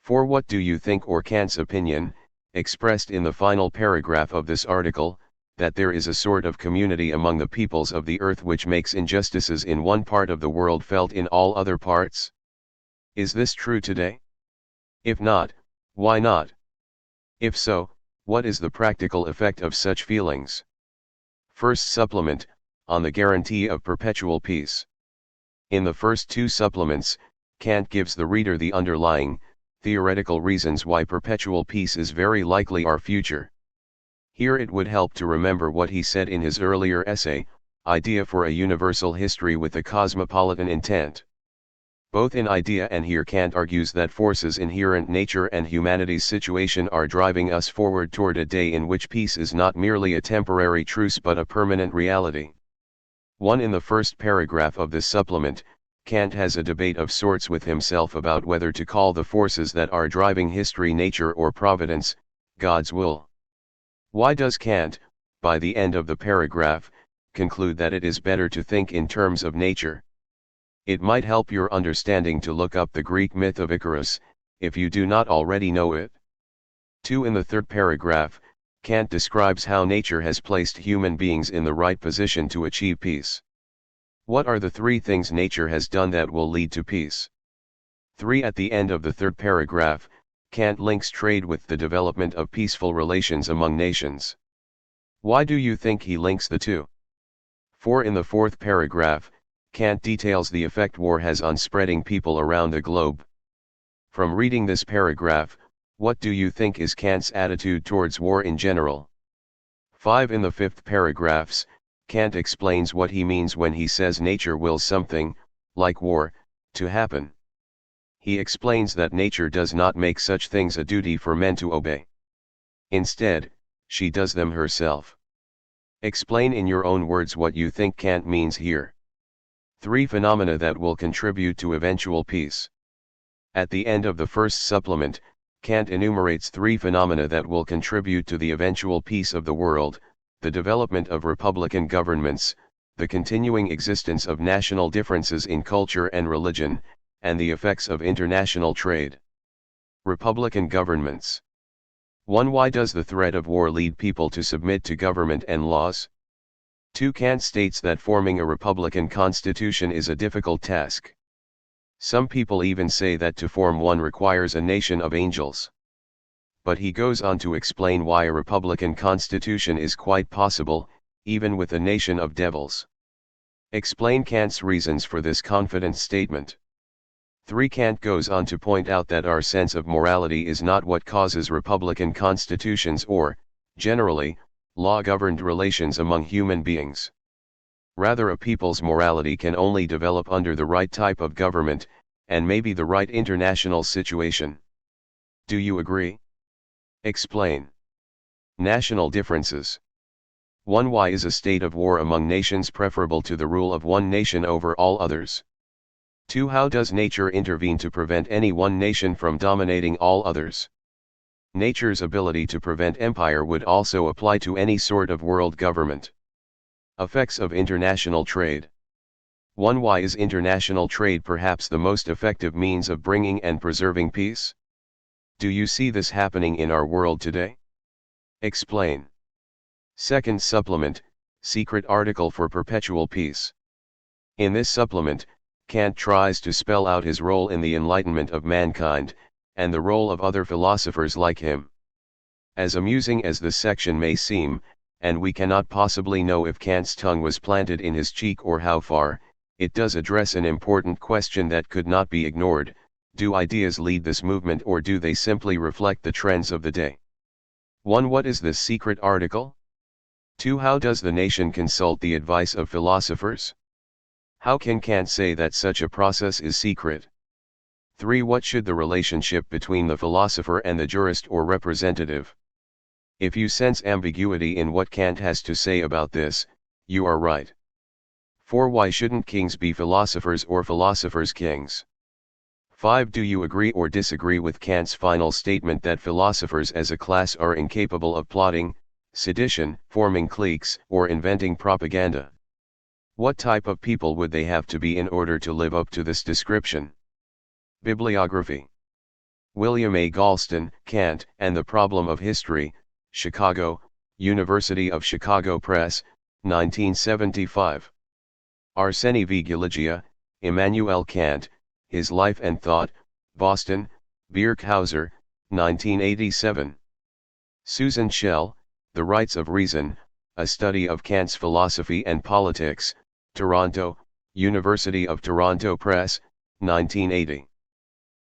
4. What do you think, or Kant's opinion, expressed in the final paragraph of this article, that there is a sort of community among the peoples of the earth which makes injustices in one part of the world felt in all other parts? Is this true today? If not, why not? If so, what is the practical effect of such feelings? First supplement, on the guarantee of perpetual peace. In the first two supplements, Kant gives the reader the underlying, theoretical reasons why perpetual peace is very likely our future. Here it would help to remember what he said in his earlier essay, Idea for a Universal History with a Cosmopolitan Intent. Both in Idea and here Kant argues that forces inherent nature and humanity's situation are driving us forward toward a day in which peace is not merely a temporary truce but a permanent reality. 1. In the first paragraph of this supplement, Kant has a debate of sorts with himself about whether to call the forces that are driving history nature or providence, God's will. Why does Kant, by the end of the paragraph, conclude that it is better to think in terms of nature? It might help your understanding to look up the Greek myth of Icarus, if you do not already know it. 2. In the third paragraph, Kant describes how nature has placed human beings in the right position to achieve peace. What are the three things nature has done that will lead to peace? 3. At the end of the third paragraph, Kant links trade with the development of peaceful relations among nations. Why do you think he links the two? 4. In the fourth paragraph, Kant details the effect war has on spreading people around the globe. From reading this paragraph, what do you think is Kant's attitude towards war in general? 5. In the fifth paragraphs, Kant explains what he means when he says nature wills something, like war, to happen. He explains that nature does not make such things a duty for men to obey. Instead, she does them herself. Explain in your own words what you think Kant means here. 3. Phenomena that will contribute to eventual peace. At the end of the first supplement, Kant enumerates 3 phenomena that will contribute to the eventual peace of the world: the development of republican governments, the continuing existence of national differences in culture and religion, and the effects of international trade. Republican governments. 1. Why does the threat of war lead people to submit to government and laws? 2. Kant states that forming a republican constitution is a difficult task. Some people even say that to form one requires a nation of angels. But he goes on to explain why a republican constitution is quite possible, even with a nation of devils. Explain Kant's reasons for this confident statement. 3. Kant goes on to point out that our sense of morality is not what causes republican constitutions or, generally, law-governed relations among human beings. Rather, a people's morality can only develop under the right type of government, and maybe the right international situation. Do you agree? Explain. National differences. 1. Why is a state of war among nations preferable to the rule of one nation over all others? 2. How does nature intervene to prevent any one nation from dominating all others? Nature's ability to prevent empire would also apply to any sort of world government. Effects of international trade. 1. Why is international trade perhaps the most effective means of bringing and preserving peace? Do you see this happening in our world today? Explain. Second supplement, secret article for perpetual peace. In this supplement, Kant tries to spell out his role in the enlightenment of mankind, and the role of other philosophers like him. As amusing as this section may seem, and we cannot possibly know if Kant's tongue was planted in his cheek or how far, it does address an important question that could not be ignored: do ideas lead this movement, or do they simply reflect the trends of the day? 1. What is this secret article? 2. How does the nation consult the advice of philosophers? How can Kant say that such a process is secret? 3. What should the relationship between the philosopher and the jurist or representative? If you sense ambiguity in what Kant has to say about this, you are right. 4. Why shouldn't kings be philosophers or philosophers kings? 5. Do you agree or disagree with Kant's final statement that philosophers as a class are incapable of plotting, sedition, forming cliques, or inventing propaganda? What type of people would they have to be in order to live up to this description? Bibliography. William A. Galston, Kant and the Problem of History, Chicago, University of Chicago Press, 1975. Arseny V. Giligia, Immanuel Kant, His Life and Thought, Boston, Birkhauser, 1987. Susan Schell, The Rights of Reason, A Study of Kant's Philosophy and Politics, Toronto, University of Toronto Press, 1980.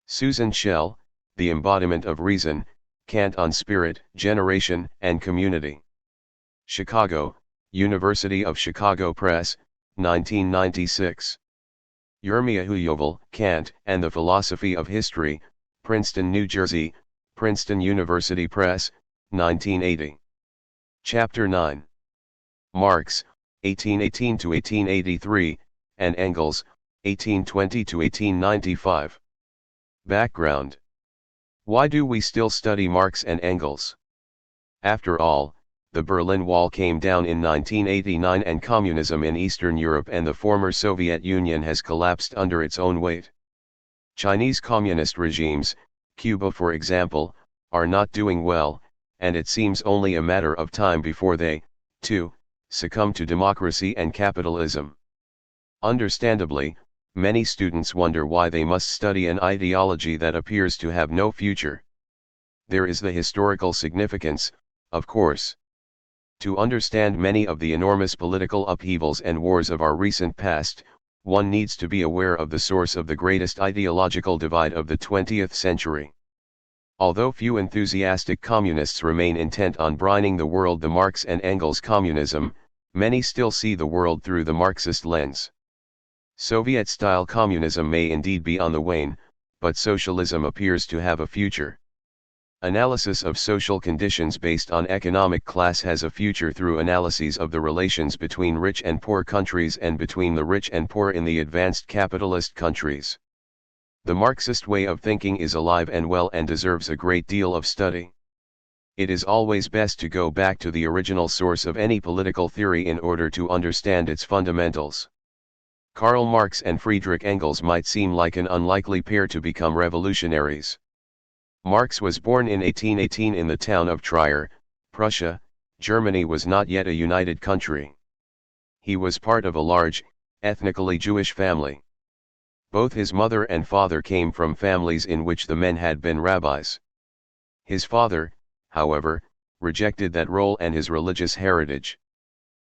Susan Schell, The Embodiment of Reason, Kant on Spirit, Generation, and Community. Chicago, University of Chicago Press, 1996. Yirmiyahu Yovel, Kant and the Philosophy of History, Princeton, New Jersey, Princeton University Press, 1980. Chapter 9. Marx, 1818–1883, and Engels, 1820–1895. Background. Why do we still study Marx and Engels? After all, the Berlin Wall came down in 1989 and communism in Eastern Europe and the former Soviet Union has collapsed under its own weight. Chinese communist regimes, Cuba for example, are not doing well, and it seems only a matter of time before they, too, succumb to democracy and capitalism. Understandably, many students wonder why they must study an ideology that appears to have no future. There is the historical significance, of course. To understand many of the enormous political upheavals and wars of our recent past, one needs to be aware of the source of the greatest ideological divide of the 20th century. Although few enthusiastic communists remain intent on brining the world the Marx and Engels communism, many still see the world through the Marxist lens. Soviet-style communism may indeed be on the wane, but socialism appears to have a future. Analysis of social conditions based on economic class has a future through analyses of the relations between rich and poor countries and between the rich and poor in the advanced capitalist countries. The Marxist way of thinking is alive and well and deserves a great deal of study. It is always best to go back to the original source of any political theory in order to understand its fundamentals. Karl Marx and Friedrich Engels might seem like an unlikely pair to become revolutionaries. Marx was born in 1818 in the town of Trier, Prussia. Germany was not yet a united country. He was part of a large, ethnically Jewish family. Both his mother and father came from families in which the men had been rabbis. His father, however, rejected that role and his religious heritage.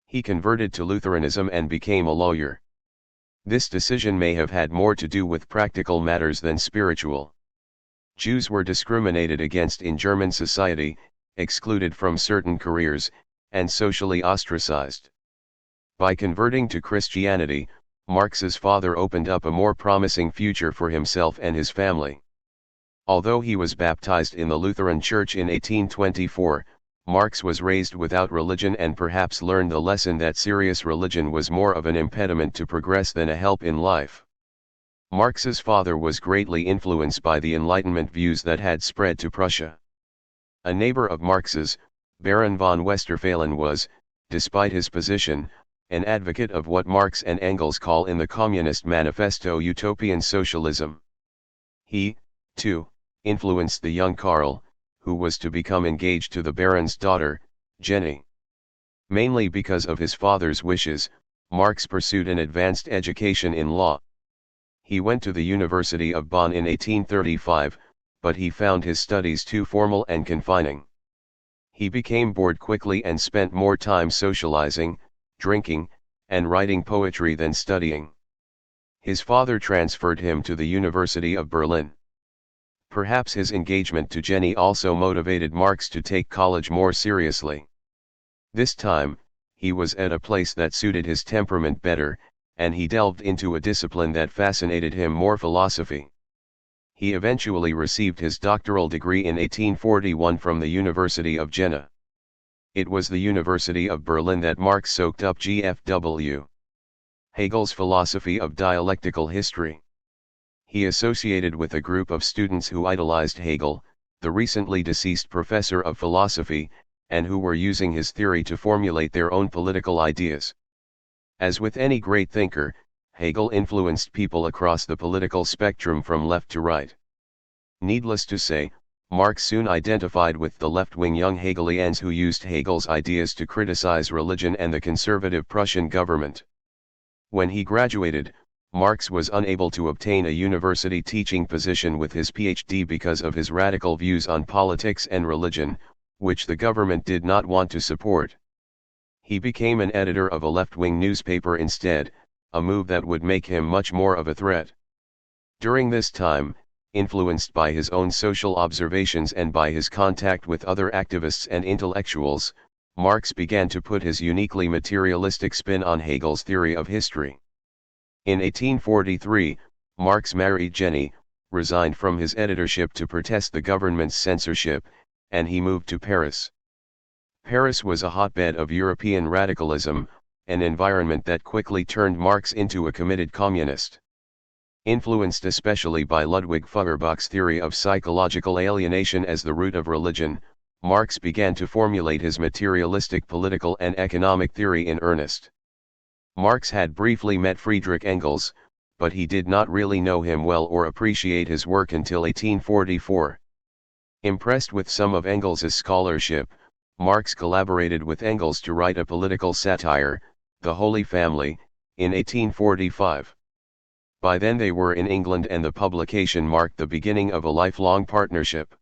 He converted to Lutheranism and became a lawyer. This decision may have had more to do with practical matters than spiritual. Jews were discriminated against in German society, excluded from certain careers, and socially ostracized. By converting to Christianity, Marx's father opened up a more promising future for himself and his family. Although he was baptized in the Lutheran Church in 1824, Marx was raised without religion and perhaps learned the lesson that serious religion was more of an impediment to progress than a help in life. Marx's father was greatly influenced by the Enlightenment views that had spread to Prussia. A neighbor of Marx's, Baron von Westerphalen was, despite his position, an advocate of what Marx and Engels call in the Communist Manifesto utopian socialism. He, too, influenced the young Karl, who was to become engaged to the Baron's daughter, Jenny. Mainly because of his father's wishes, Marx pursued an advanced education in law. He went to the University of Bonn in 1835, but he found his studies too formal and confining. He became bored quickly and spent more time socializing, drinking, and writing poetry than studying. His father transferred him to the University of Berlin. Perhaps his engagement to Jenny also motivated Marx to take college more seriously. This time, he was at a place that suited his temperament better, and he delved into a discipline that fascinated him more: philosophy. He eventually received his doctoral degree in 1841 from the University of Jena. It was the University of Berlin that Marx soaked up G.F.W. Hegel's philosophy of dialectical history. He associated with a group of students who idolized Hegel, the recently deceased professor of philosophy, and who were using his theory to formulate their own political ideas. As with any great thinker, Hegel influenced people across the political spectrum from left to right. Needless to say, Marx soon identified with the left-wing young Hegelians who used Hegel's ideas to criticize religion and the conservative Prussian government. When he graduated, Marx was unable to obtain a university teaching position with his PhD because of his radical views on politics and religion, which the government did not want to support. He became an editor of a left-wing newspaper instead, a move that would make him much more of a threat. During this time, influenced by his own social observations and by his contact with other activists and intellectuals, Marx began to put his uniquely materialistic spin on Hegel's theory of history. In 1843, Marx married Jenny, resigned from his editorship to protest the government's censorship, and he moved to Paris. Paris was a hotbed of European radicalism, an environment that quickly turned Marx into a committed communist. Influenced especially by Ludwig Feuerbach's theory of psychological alienation as the root of religion, Marx began to formulate his materialistic political and economic theory in earnest. Marx had briefly met Friedrich Engels, but he did not really know him well or appreciate his work until 1844. Impressed with some of Engels's scholarship, Marx collaborated with Engels to write a political satire, The Holy Family, in 1845. By then they were in England and the publication marked the beginning of a lifelong partnership.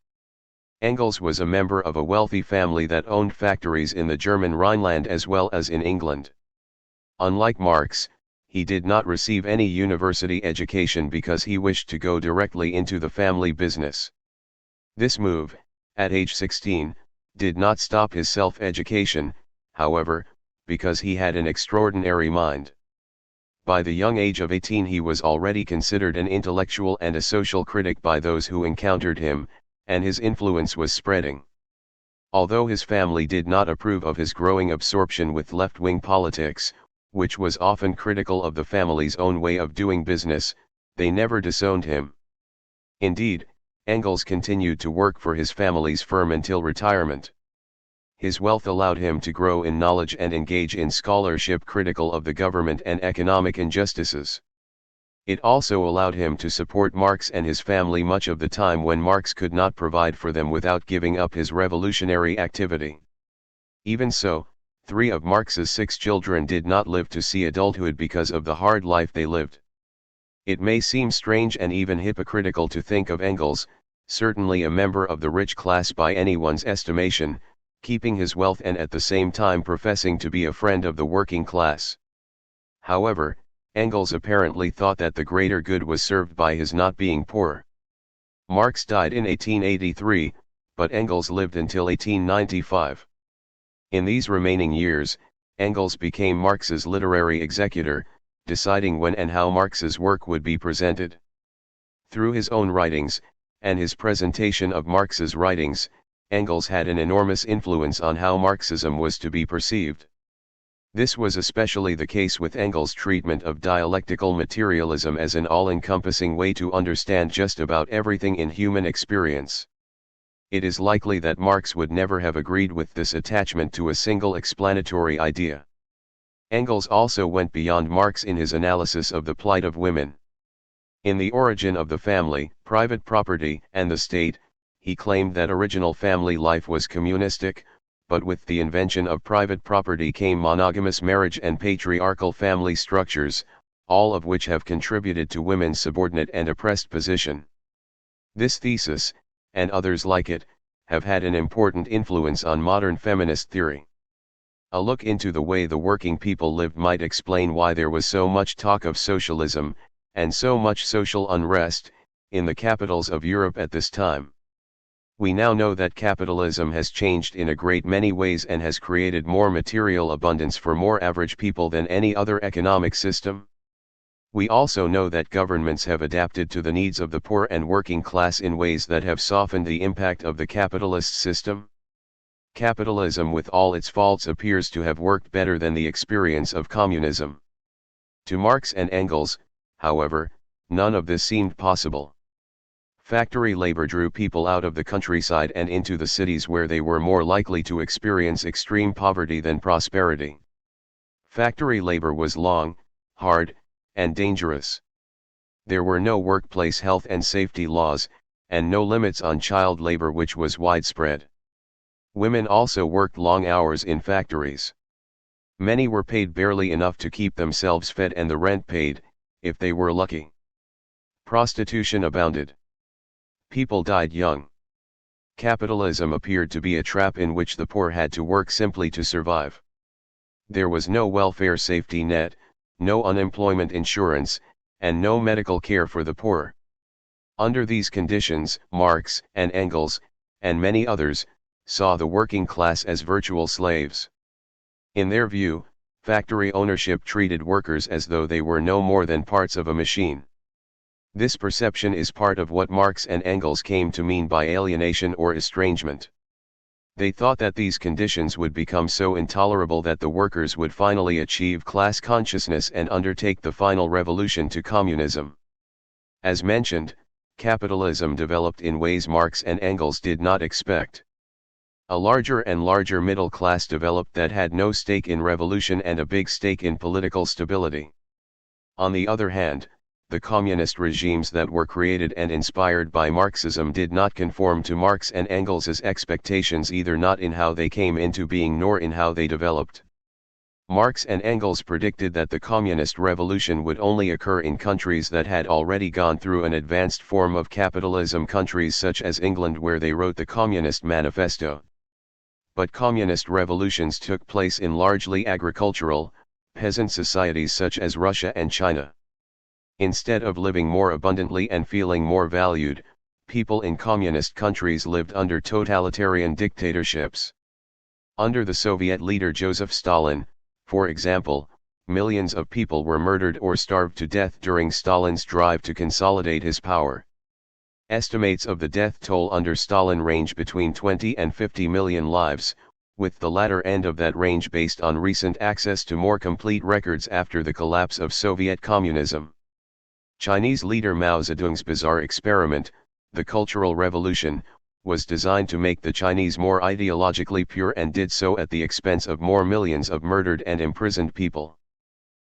Engels was a member of a wealthy family that owned factories in the German Rhineland as well as in England. Unlike Marx, he did not receive any university education because he wished to go directly into the family business. This move, at age 16, did not stop his self-education, however, because he had an extraordinary mind. By the young age of 18 he was already considered an intellectual and a social critic by those who encountered him, and his influence was spreading. Although his family did not approve of his growing absorption with left-wing politics, which was often critical of the family's own way of doing business, they never disowned him. Indeed, Engels continued to work for his family's firm until retirement. His wealth allowed him to grow in knowledge and engage in scholarship critical of the government and economic injustices. It also allowed him to support Marx and his family much of the time when Marx could not provide for them without giving up his revolutionary activity. Even so, 3 of Marx's 6 children did not live to see adulthood because of the hard life they lived. It may seem strange and even hypocritical to think of Engels, certainly a member of the rich class by anyone's estimation, keeping his wealth and at the same time professing to be a friend of the working class. However, Engels apparently thought that the greater good was served by his not being poor. Marx died in 1883, but Engels lived until 1895. In these remaining years, Engels became Marx's literary executor, deciding when and how Marx's work would be presented. Through his own writings, and his presentation of Marx's writings, Engels had an enormous influence on how Marxism was to be perceived. This was especially the case with Engels' treatment of dialectical materialism as an all-encompassing way to understand just about everything in human experience. It is likely that Marx would never have agreed with this attachment to a single explanatory idea. Engels also went beyond Marx in his analysis of the plight of women. In The Origin of the Family, Private Property and the State, he claimed that original family life was communistic, but with the invention of private property came monogamous marriage and patriarchal family structures, all of which have contributed to women's subordinate and oppressed position. This thesis, and others like it, have had an important influence on modern feminist theory. A look into the way the working people lived might explain why there was so much talk of socialism, and so much social unrest, in the capitals of Europe at this time. We now know that capitalism has changed in a great many ways and has created more material abundance for more average people than any other economic system. We also know that governments have adapted to the needs of the poor and working class in ways that have softened the impact of the capitalist system. Capitalism with all its faults appears to have worked better than the experience of communism. To Marx and Engels, however, none of this seemed possible. Factory labor drew people out of the countryside and into the cities where they were more likely to experience extreme poverty than prosperity. Factory labor was long, hard, and dangerous. There were no workplace health and safety laws, and no limits on child labor, which was widespread. Women also worked long hours in factories. Many were paid barely enough to keep themselves fed and the rent paid, if they were lucky. Prostitution abounded. People died young. Capitalism appeared to be a trap in which the poor had to work simply to survive. There was no welfare safety net, no unemployment insurance, and no medical care for the poor. Under these conditions, Marx and Engels, and many others, saw the working class as virtual slaves. In their view, factory ownership treated workers as though they were no more than parts of a machine. This perception is part of what Marx and Engels came to mean by alienation or estrangement. They thought that these conditions would become so intolerable that the workers would finally achieve class consciousness and undertake the final revolution to communism. As mentioned, capitalism developed in ways Marx and Engels did not expect. A larger and larger middle class developed that had no stake in revolution and a big stake in political stability. On the other hand, the communist regimes that were created and inspired by Marxism did not conform to Marx and Engels' expectations, either not in how they came into being nor in how they developed. Marx and Engels predicted that the communist revolution would only occur in countries that had already gone through an advanced form of capitalism, countries such as England, where they wrote the Communist Manifesto. But communist revolutions took place in largely agricultural, peasant societies such as Russia and China. Instead of living more abundantly and feeling more valued, people in communist countries lived under totalitarian dictatorships. Under the Soviet leader Joseph Stalin, for example, millions of people were murdered or starved to death during Stalin's drive to consolidate his power. Estimates of the death toll under Stalin range between 20 and 50 million lives, with the latter end of that range based on recent access to more complete records after the collapse of Soviet communism. Chinese leader Mao Zedong's bizarre experiment, the Cultural Revolution, was designed to make the Chinese more ideologically pure and did so at the expense of more millions of murdered and imprisoned people.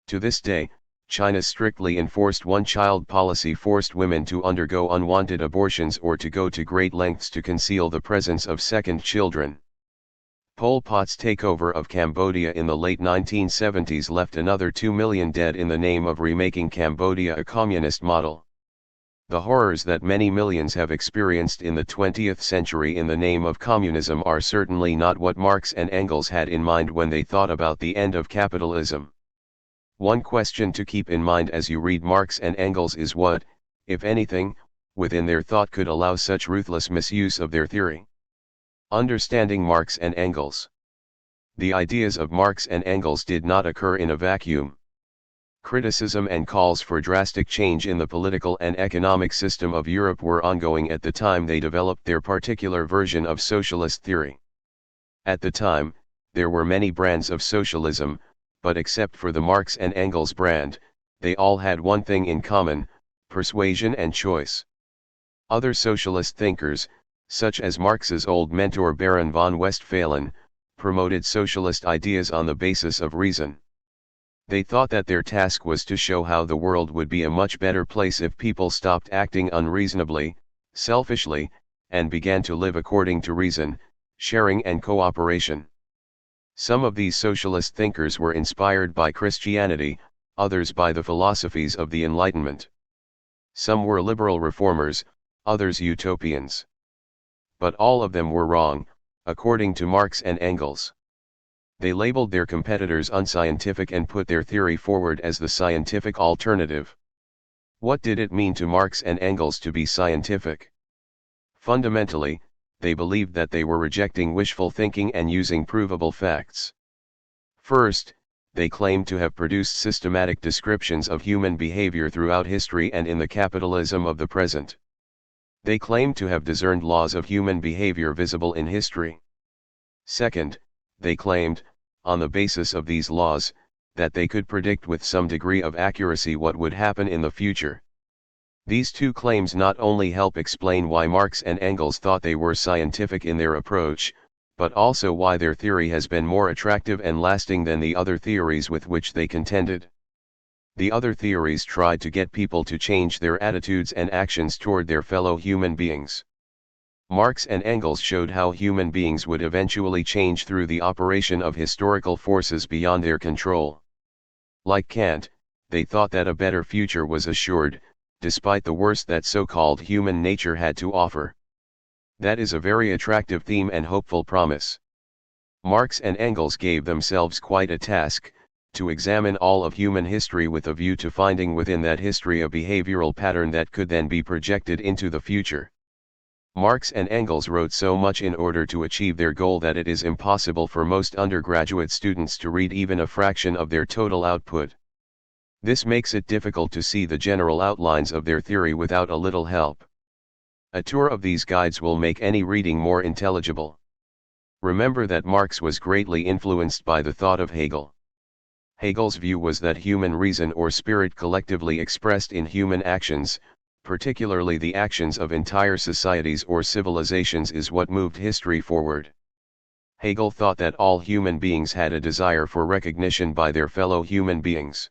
To this day, China's strictly enforced one-child policy forced women to undergo unwanted abortions or to go to great lengths to conceal the presence of second children. Pol Pot's takeover of Cambodia in the late 1970s left another 2 million dead in the name of remaking Cambodia a communist model. The horrors that many millions have experienced in the 20th century in the name of communism are certainly not what Marx and Engels had in mind when they thought about the end of capitalism. One question to keep in mind as you read Marx and Engels is what, if anything, within their thought could allow such ruthless misuse of their theory. Understanding Marx and Engels. The ideas of Marx and Engels did not occur in a vacuum. Criticism and calls for drastic change in the political and economic system of Europe were ongoing at the time they developed their particular version of socialist theory. At the time, there were many brands of socialism, but except for the Marx and Engels brand, they all had one thing in common: persuasion and choice. Other socialist thinkers, such as Marx's old mentor Baron von Westphalen, promoted socialist ideas on the basis of reason. They thought that their task was to show how the world would be a much better place if people stopped acting unreasonably, selfishly, and began to live according to reason, sharing and cooperation. Some of these socialist thinkers were inspired by Christianity, others by the philosophies of the Enlightenment. Some were liberal reformers, others utopians. But all of them were wrong, according to Marx and Engels. They labeled their competitors unscientific and put their theory forward as the scientific alternative. What did it mean to Marx and Engels to be scientific? Fundamentally, they believed that they were rejecting wishful thinking and using provable facts. First, they claimed to have produced systematic descriptions of human behavior throughout history and in the capitalism of the present. They claimed to have discerned laws of human behavior visible in history. Second, they claimed, on the basis of these laws, that they could predict with some degree of accuracy what would happen in the future. These two claims not only help explain why Marx and Engels thought they were scientific in their approach, but also why their theory has been more attractive and lasting than the other theories with which they contended. The other theories tried to get people to change their attitudes and actions toward their fellow human beings. Marx and Engels showed how human beings would eventually change through the operation of historical forces beyond their control. Like Kant, they thought that a better future was assured, despite the worst that so-called human nature had to offer. That is a very attractive theme and hopeful promise. Marx and Engels gave themselves quite a task: to examine all of human history with a view to finding within that history a behavioral pattern that could then be projected into the future. Marx and Engels wrote so much in order to achieve their goal that it is impossible for most undergraduate students to read even a fraction of their total output. This makes it difficult to see the general outlines of their theory without a little help. A tour of these guides will make any reading more intelligible. Remember that Marx was greatly influenced by the thought of Hegel. Hegel's view was that human reason or spirit collectively expressed in human actions, particularly the actions of entire societies or civilizations, is what moved history forward. Hegel thought that all human beings had a desire for recognition by their fellow human beings.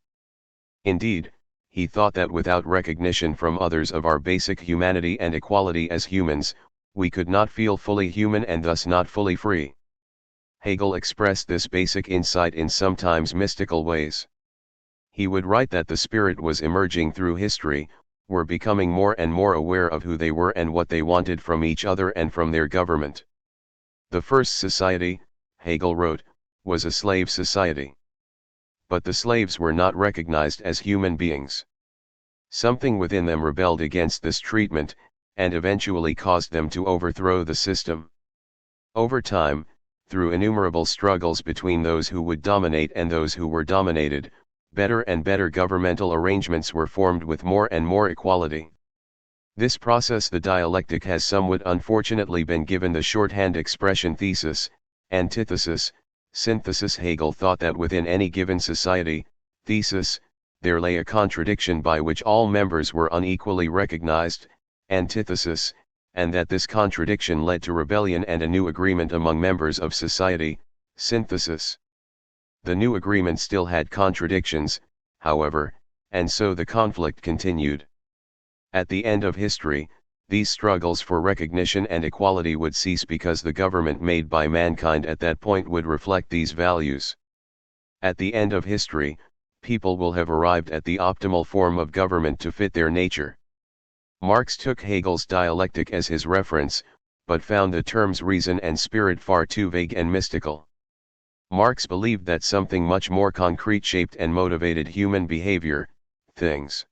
Indeed, he thought that without recognition from others of our basic humanity and equality as humans, we could not feel fully human and thus not fully free. Hegel expressed this basic insight in sometimes mystical ways. He would write that the spirit was emerging through history, were becoming more and more aware of who they were and what they wanted from each other and from their government. The first society, Hegel wrote, was a slave society. But the slaves were not recognized as human beings. Something within them rebelled against this treatment, and eventually caused them to overthrow the system. Over time, through innumerable struggles between those who would dominate and those who were dominated, better and better governmental arrangements were formed with more and more equality. This process, the dialectic, has somewhat unfortunately been given the shorthand expression thesis, antithesis, synthesis. Hegel thought that within any given society, thesis, there lay a contradiction by which all members were unequally recognized, antithesis, and that this contradiction led to rebellion and a new agreement among members of society, synthesis. The new agreement still had contradictions, however, and so the conflict continued. At the end of history, these struggles for recognition and equality would cease because the government made by mankind at that point would reflect these values. At the end of history, people will have arrived at the optimal form of government to fit their nature. Marx took Hegel's dialectic as his reference, but found the terms reason and spirit far too vague and mystical. Marx believed that something much more concrete shaped and motivated human behavior, things.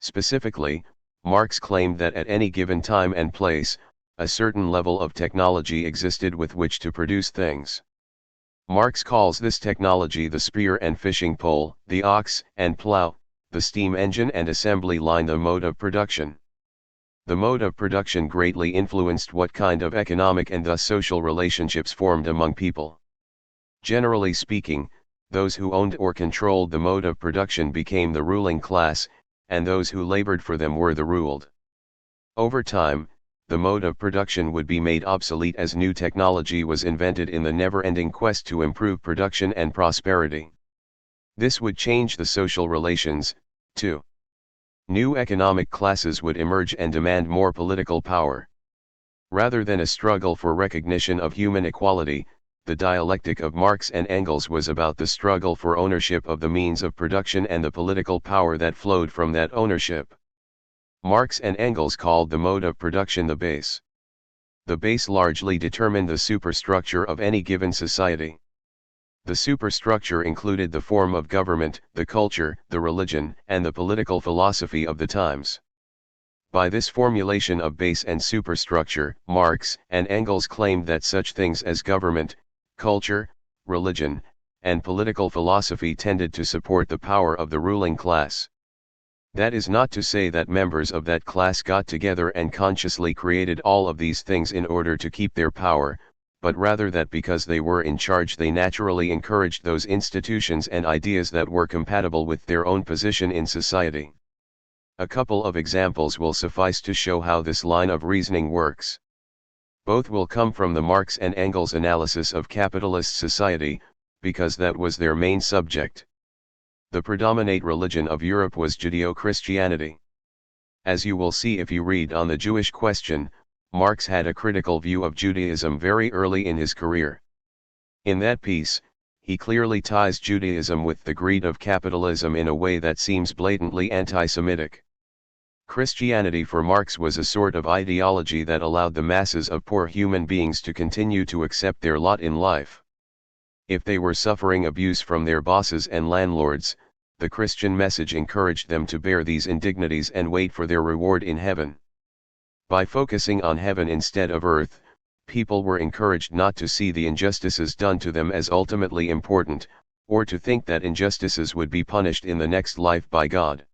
Specifically, Marx claimed that at any given time and place, a certain level of technology existed with which to produce things. Marx calls this technology the spear and fishing pole, the ox and plow, the steam engine and assembly line, the mode of production. The mode of production greatly influenced what kind of economic and thus social relationships formed among people. Generally speaking, those who owned or controlled the mode of production became the ruling class, and those who labored for them were the ruled. Over time, the mode of production would be made obsolete as new technology was invented in the never-ending quest to improve production and prosperity. This would change the social relations, too. New economic classes would emerge and demand more political power. Rather than a struggle for recognition of human equality, the dialectic of Marx and Engels was about the struggle for ownership of the means of production and the political power that flowed from that ownership. Marx and Engels called the mode of production the base. The base largely determined the superstructure of any given society. The superstructure included the form of government, the culture, the religion, and the political philosophy of the times. By this formulation of base and superstructure, Marx and Engels claimed that such things as government, culture, religion, and political philosophy tended to support the power of the ruling class. That is not to say that members of that class got together and consciously created all of these things in order to keep their power, but rather that because they were in charge they naturally encouraged those institutions and ideas that were compatible with their own position in society. A couple of examples will suffice to show how this line of reasoning works. Both will come from the Marx and Engels analysis of capitalist society, because that was their main subject. The predominant religion of Europe was Judeo-Christianity. As you will see if you read on the Jewish question, Marx had a critical view of Judaism very early in his career. In that piece, he clearly ties Judaism with the greed of capitalism in a way that seems blatantly anti-Semitic. Christianity for Marx was a sort of ideology that allowed the masses of poor human beings to continue to accept their lot in life. If they were suffering abuse from their bosses and landlords, the Christian message encouraged them to bear these indignities and wait for their reward in heaven. By focusing on heaven instead of earth, people were encouraged not to see the injustices done to them as ultimately important, or to think that injustices would be punished in the next life by God.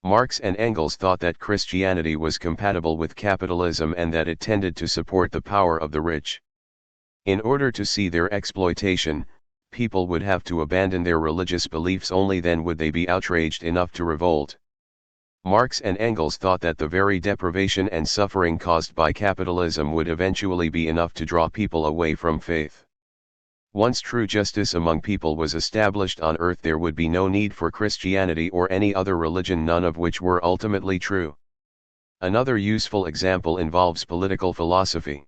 Marx and Engels thought that Christianity was compatible with capitalism and that it tended to support the power of the rich. In order to see their exploitation, people would have to abandon their religious beliefs, only then would they be outraged enough to revolt. Marx and Engels thought that the very deprivation and suffering caused by capitalism would eventually be enough to draw people away from faith. Once true justice among people was established on earth, there would be no need for Christianity or any other religion, none of which were ultimately true. Another useful example involves political philosophy.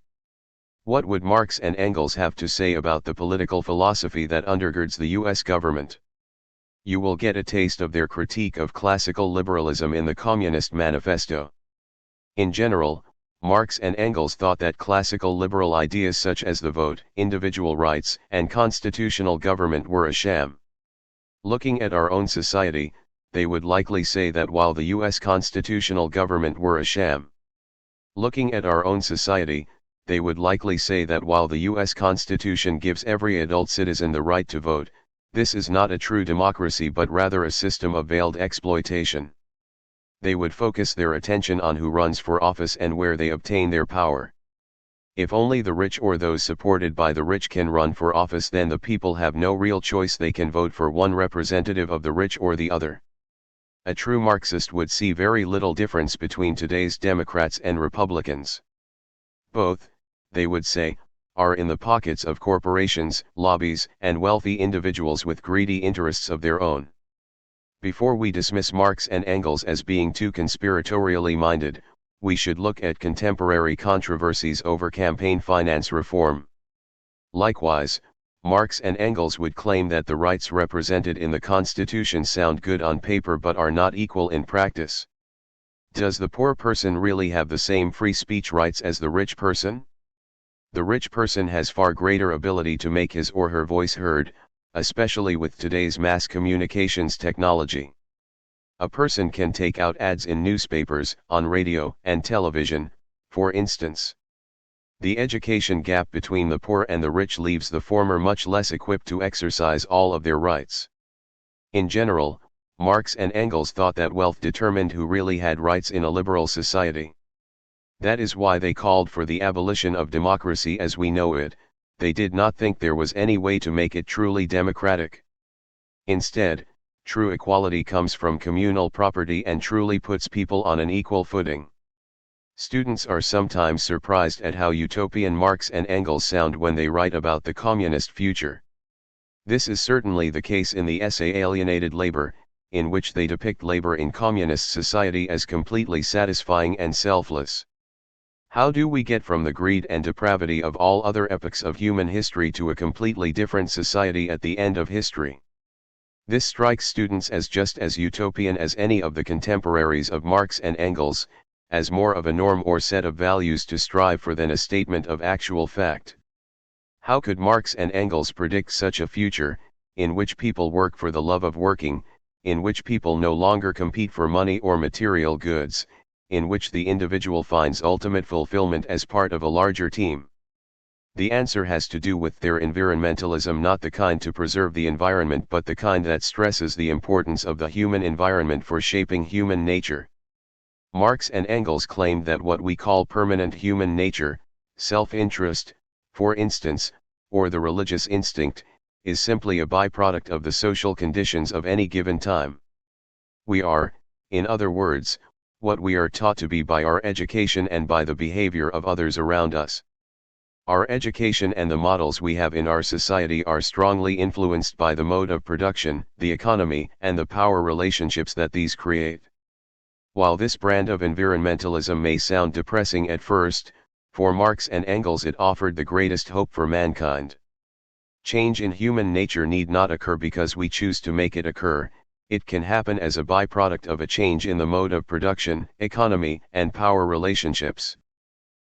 What would Marx and Engels have to say about the political philosophy that undergirds the U.S. government? You will get a taste of their critique of classical liberalism in the Communist Manifesto. In general, Marx and Engels thought that classical liberal ideas such as the vote, individual rights, and constitutional government were a sham. Looking at our own society, they would likely say that while the U.S. constitutional government were a sham. Looking at our own society, they would likely say that while the U.S. Constitution gives every adult citizen the right to vote, this is not a true democracy but rather a system of veiled exploitation. They would focus their attention on who runs for office and where they obtain their power. If only the rich or those supported by the rich can run for office, then the people have no real choice. They can vote for one representative of the rich or the other. A true Marxist would see very little difference between today's Democrats and Republicans. Both, they would say, are in the pockets of corporations, lobbies, and wealthy individuals with greedy interests of their own. Before we dismiss Marx and Engels as being too conspiratorially minded, we should look at contemporary controversies over campaign finance reform. Likewise, Marx and Engels would claim that the rights represented in the Constitution sound good on paper but are not equal in practice. Does the poor person really have the same free speech rights as the rich person? The rich person has far greater ability to make his or her voice heard, especially with today's mass communications technology. A person can take out ads in newspapers, on radio and television, for instance. The education gap between the poor and the rich leaves the former much less equipped to exercise all of their rights. In general, Marx and Engels thought that wealth determined who really had rights in a liberal society. That is why they called for the abolition of democracy as we know it. They did not think there was any way to make it truly democratic. Instead, true equality comes from communal property and truly puts people on an equal footing. Students are sometimes surprised at how utopian Marx and Engels sound when they write about the communist future. This is certainly the case in the essay Alienated Labor, in which they depict labor in communist society as completely satisfying and selfless. How do we get from the greed and depravity of all other epochs of human history to a completely different society at the end of history? This strikes students as just as utopian as any of the contemporaries of Marx and Engels, as more of a norm or set of values to strive for than a statement of actual fact. How could Marx and Engels predict such a future, in which people work for the love of working, in which people no longer compete for money or material goods, in which the individual finds ultimate fulfillment as part of a larger team? The answer has to do with their environmentalism, not the kind to preserve the environment but the kind that stresses the importance of the human environment for shaping human nature. Marx and Engels claimed that what we call permanent human nature, self-interest, for instance, or the religious instinct, is simply a byproduct of the social conditions of any given time. We are, in other words, what we are taught to be by our education and by the behavior of others around us. Our education and the models we have in our society are strongly influenced by the mode of production, the economy, and the power relationships that these create. While this brand of environmentalism may sound depressing at first, for Marx and Engels it offered the greatest hope for mankind. Change in human nature need not occur because we choose to make it occur. It can happen as a byproduct of a change in the mode of production, economy, and power relationships.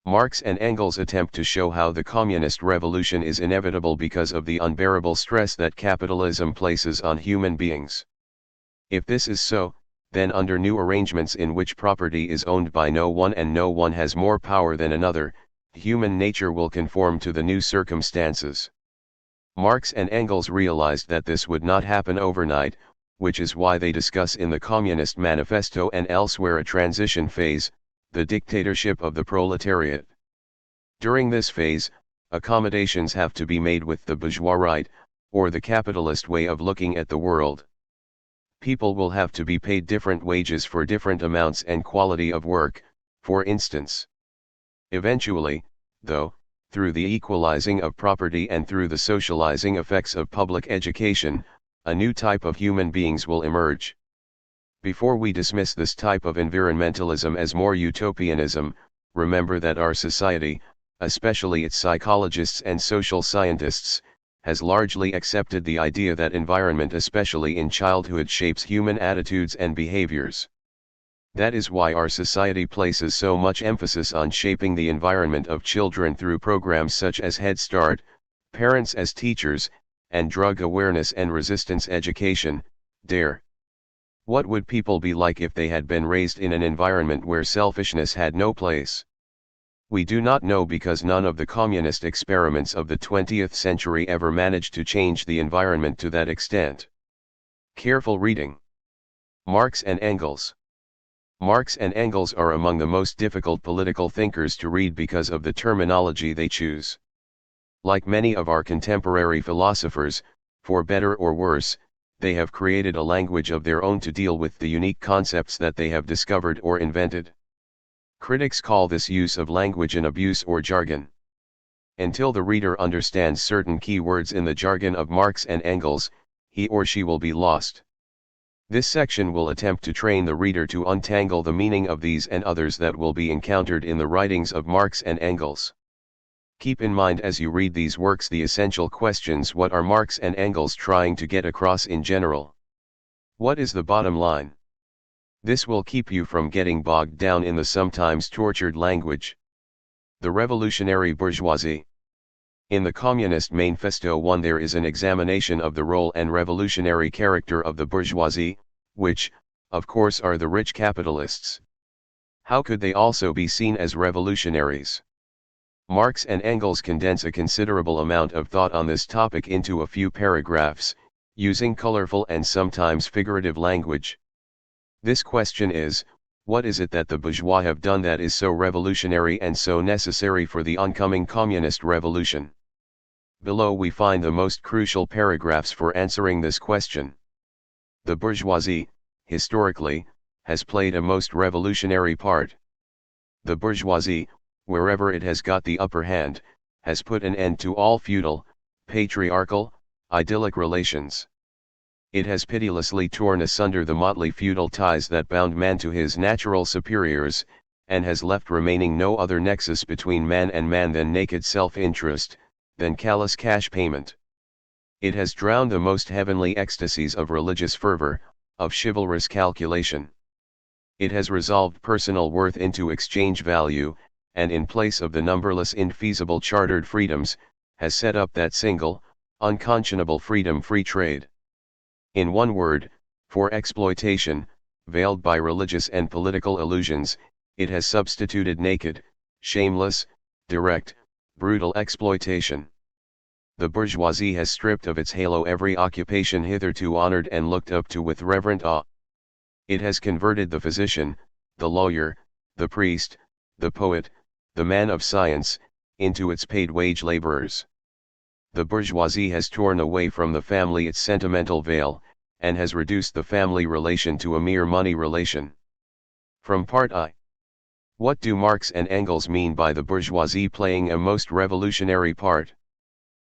Marx and Engels attempt to show how the communist revolution is inevitable because of the unbearable stress that capitalism places on human beings. If this is so, then under new arrangements in which property is owned by no one and no one has more power than another, human nature will conform to the new circumstances. Marx and Engels realized that this would not happen overnight, which is why they discuss in the Communist Manifesto and elsewhere a transition phase, the dictatorship of the proletariat. During this phase, accommodations have to be made with the bourgeois right, or the capitalist way of looking at the world. People will have to be paid different wages for different amounts and quality of work, for instance. Eventually, though, through the equalizing of property and through the socializing effects of public education, a new type of human beings will emerge. Before we dismiss this type of environmentalism as more utopianism, remember that our society, especially its psychologists and social scientists, has largely accepted the idea that environment, especially in childhood, shapes human attitudes and behaviors. That is why our society places so much emphasis on shaping the environment of children through programs such as Head Start, Parents as Teachers, and Drug Awareness and Resistance Education, DARE. What would people be like if they had been raised in an environment where selfishness had no place? We do not know because none of the communist experiments of the 20th century ever managed to change the environment to that extent. Careful reading. Marx and Engels. Marx and Engels are among the most difficult political thinkers to read because of the terminology they choose. Like many of our contemporary philosophers, for better or worse, they have created a language of their own to deal with the unique concepts that they have discovered or invented. Critics call this use of language an abuse or jargon. Until the reader understands certain key words in the jargon of Marx and Engels, he or she will be lost. This section will attempt to train the reader to untangle the meaning of these and others that will be encountered in the writings of Marx and Engels. Keep in mind as you read these works the essential questions: what are Marx and Engels trying to get across in general? What is the bottom line? This will keep you from getting bogged down in the sometimes tortured language. The revolutionary bourgeoisie. In the Communist Manifesto 1 there is an examination of the role and revolutionary character of the bourgeoisie, which, of course, are the rich capitalists. How could they also be seen as revolutionaries? Marx and Engels condense a considerable amount of thought on this topic into a few paragraphs, using colorful and sometimes figurative language. This question is, what is it that the bourgeois have done that is so revolutionary and so necessary for the oncoming communist revolution? Below we find the most crucial paragraphs for answering this question. The bourgeoisie, historically, has played a most revolutionary part. The bourgeoisie, wherever it has got the upper hand, has put an end to all feudal, patriarchal, idyllic relations. It has pitilessly torn asunder the motley feudal ties that bound man to his natural superiors, and has left remaining no other nexus between man and man than naked self-interest, than callous cash payment. It has drowned the most heavenly ecstasies of religious fervor, of chivalrous calculation. It has resolved personal worth into exchange value, and in place of the numberless infeasible chartered freedoms, has set up that single, unconscionable freedom, free trade. In one word, for exploitation, veiled by religious and political illusions, it has substituted naked, shameless, direct, brutal exploitation. The bourgeoisie has stripped of its halo every occupation hitherto honored and looked up to with reverent awe. It has converted the physician, the lawyer, the priest, the poet, the man of science, into its paid wage laborers. The bourgeoisie has torn away from the family its sentimental veil, and has reduced the family relation to a mere money relation. From Part I. What do Marx and Engels mean by the bourgeoisie playing a most revolutionary part?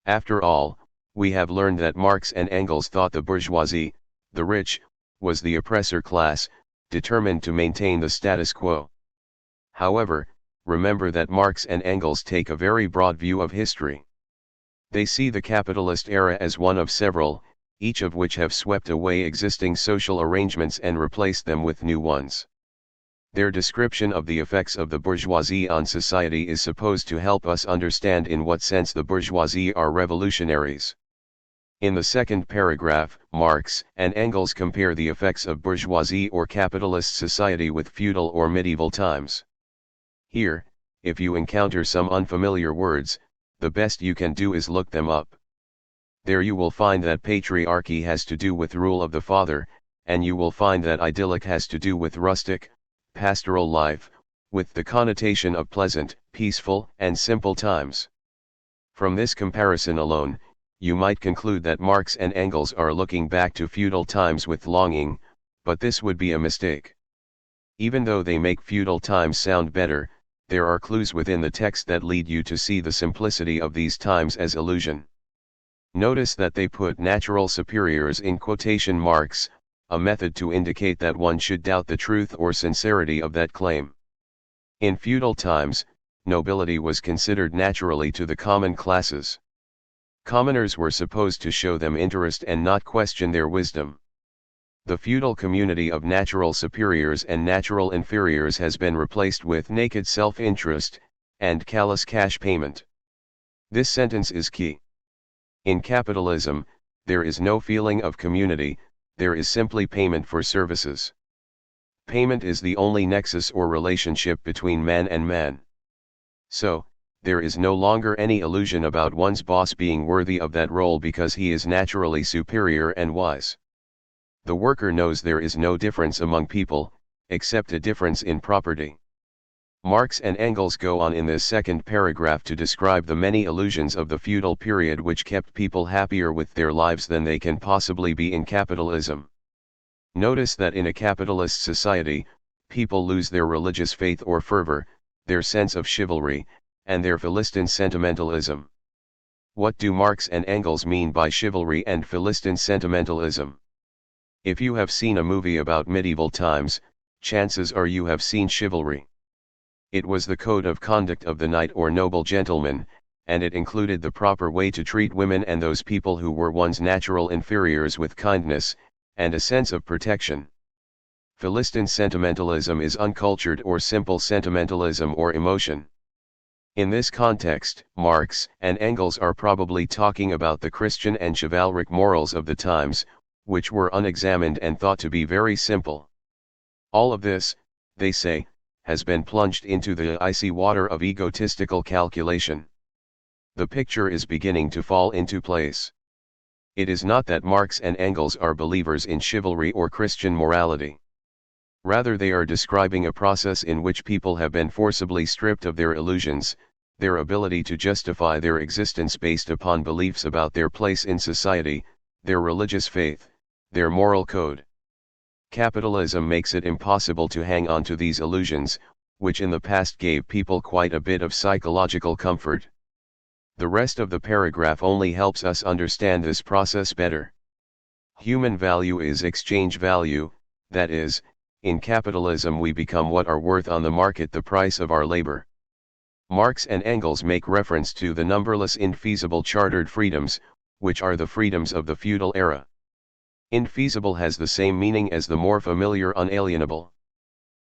After all, we have learned that Marx and Engels thought the bourgeoisie, the rich, was the oppressor class, determined to maintain the status quo. However, remember that Marx and Engels take a very broad view of history. They see the capitalist era as one of several, each of which have swept away existing social arrangements and replaced them with new ones. Their description of the effects of the bourgeoisie on society is supposed to help us understand in what sense the bourgeoisie are revolutionaries. In the second paragraph, Marx and Engels compare the effects of bourgeoisie or capitalist society with feudal or medieval times. Here, if you encounter some unfamiliar words, the best you can do is look them up. There you will find that patriarchy has to do with rule of the father, and you will find that idyllic has to do with rustic, pastoral life, with the connotation of pleasant, peaceful, and simple times. From this comparison alone, you might conclude that Marx and Engels are looking back to feudal times with longing, but this would be a mistake. Even though they make feudal times sound better, there are clues within the text that lead you to see the simplicity of these times as illusion. Notice that they put natural superiors in quotation marks, a method to indicate that one should doubt the truth or sincerity of that claim. In feudal times, nobility was considered naturally to the common classes. Commoners were supposed to show them interest and not question their wisdom. The feudal community of natural superiors and natural inferiors has been replaced with naked self-interest, and callous cash payment. This sentence is key. In capitalism, there is no feeling of community, there is simply payment for services. Payment is the only nexus or relationship between man and man. So, there is no longer any illusion about one's boss being worthy of that role because he is naturally superior and wise. The worker knows there is no difference among people, except a difference in property. Marx and Engels go on in this second paragraph to describe the many illusions of the feudal period which kept people happier with their lives than they can possibly be in capitalism. Notice that in a capitalist society, people lose their religious faith or fervor, their sense of chivalry, and their Philistine sentimentalism. What do Marx and Engels mean by chivalry and Philistine sentimentalism? If you have seen a movie about medieval times, chances are you have seen chivalry. It was the code of conduct of the knight or noble gentleman, and it included the proper way to treat women and those people who were one's natural inferiors with kindness, and a sense of protection. Philistine sentimentalism is uncultured or simple sentimentalism or emotion. In this context, Marx and Engels are probably talking about the Christian and chivalric morals of the times, which were unexamined and thought to be very simple. All of this, they say, has been plunged into the icy water of egotistical calculation. The picture is beginning to fall into place. It is not that Marx and Engels are believers in chivalry or Christian morality. Rather, they are describing a process in which people have been forcibly stripped of their illusions, their ability to justify their existence based upon beliefs about their place in society, their religious faith, their moral code. Capitalism makes it impossible to hang on to these illusions, which in the past gave people quite a bit of psychological comfort. The rest of the paragraph only helps us understand this process better. Human value is exchange value, that is, in capitalism we become what are worth on the market, the price of our labor. Marx and Engels make reference to the numberless infeasible chartered freedoms, which are the freedoms of the feudal era. Infeasible has the same meaning as the more familiar unalienable.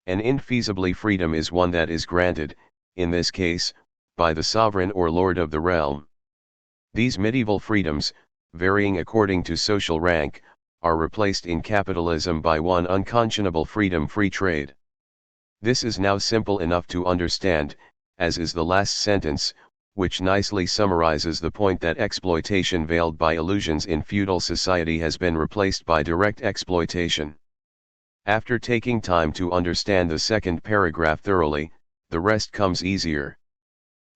An infeasibly freedom is one that is granted, in this case, by the sovereign or lord of the realm. These medieval freedoms, varying according to social rank, are replaced in capitalism by one unconscionable freedom: free trade. This is now simple enough to understand, as is the last sentence, which nicely summarizes the point that exploitation veiled by illusions in feudal society has been replaced by direct exploitation. After taking time to understand the second paragraph thoroughly, the rest comes easier.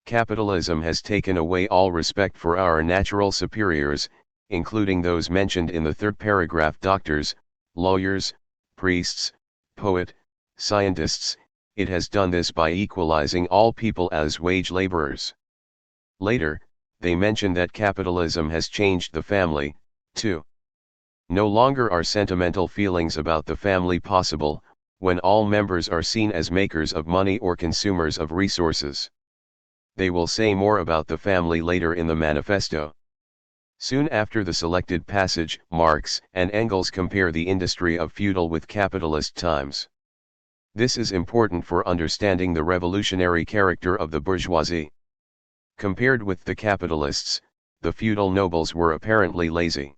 Capitalism has taken away all respect for our natural superiors, including those mentioned in the third paragraph: doctors, lawyers, priests, poets, scientists. It has done this by equalizing all people as wage laborers. Later, they mention that capitalism has changed the family, too. No longer are sentimental feelings about the family possible, when all members are seen as makers of money or consumers of resources. They will say more about the family later in the manifesto. Soon after the selected passage, Marx and Engels compare the industry of feudal with capitalist times. This is important for understanding the revolutionary character of the bourgeoisie. Compared with the capitalists, the feudal nobles were apparently lazy.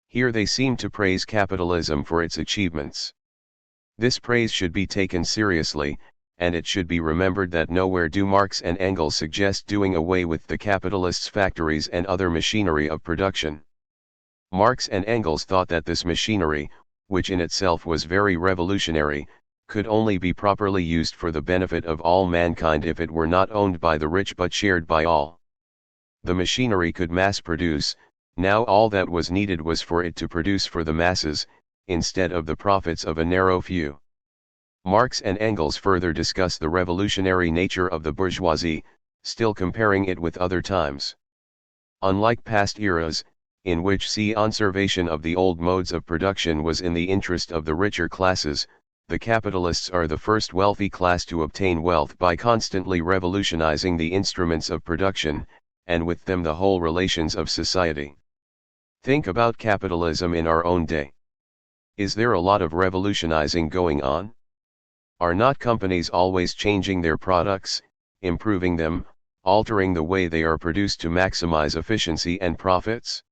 Here they seem to praise capitalism for its achievements. This praise should be taken seriously, and it should be remembered that nowhere do Marx and Engels suggest doing away with the capitalists' factories and other machinery of production. Marx and Engels thought that this machinery, which in itself was very revolutionary, could only be properly used for the benefit of all mankind if it were not owned by the rich but shared by all. The machinery could mass produce, now all that was needed was for it to produce for the masses, instead of the profits of a narrow few. Marx and Engels further discuss the revolutionary nature of the bourgeoisie, still comparing it with other times. Unlike past eras, in which conservation of the old modes of production was in the interest of the richer classes, the capitalists are the first wealthy class to obtain wealth by constantly revolutionizing the instruments of production, and with them the whole relations of society. Think about capitalism in our own day. Is there a lot of revolutionizing going on? Are not companies always changing their products, improving them, altering the way they are produced to maximize efficiency and profits?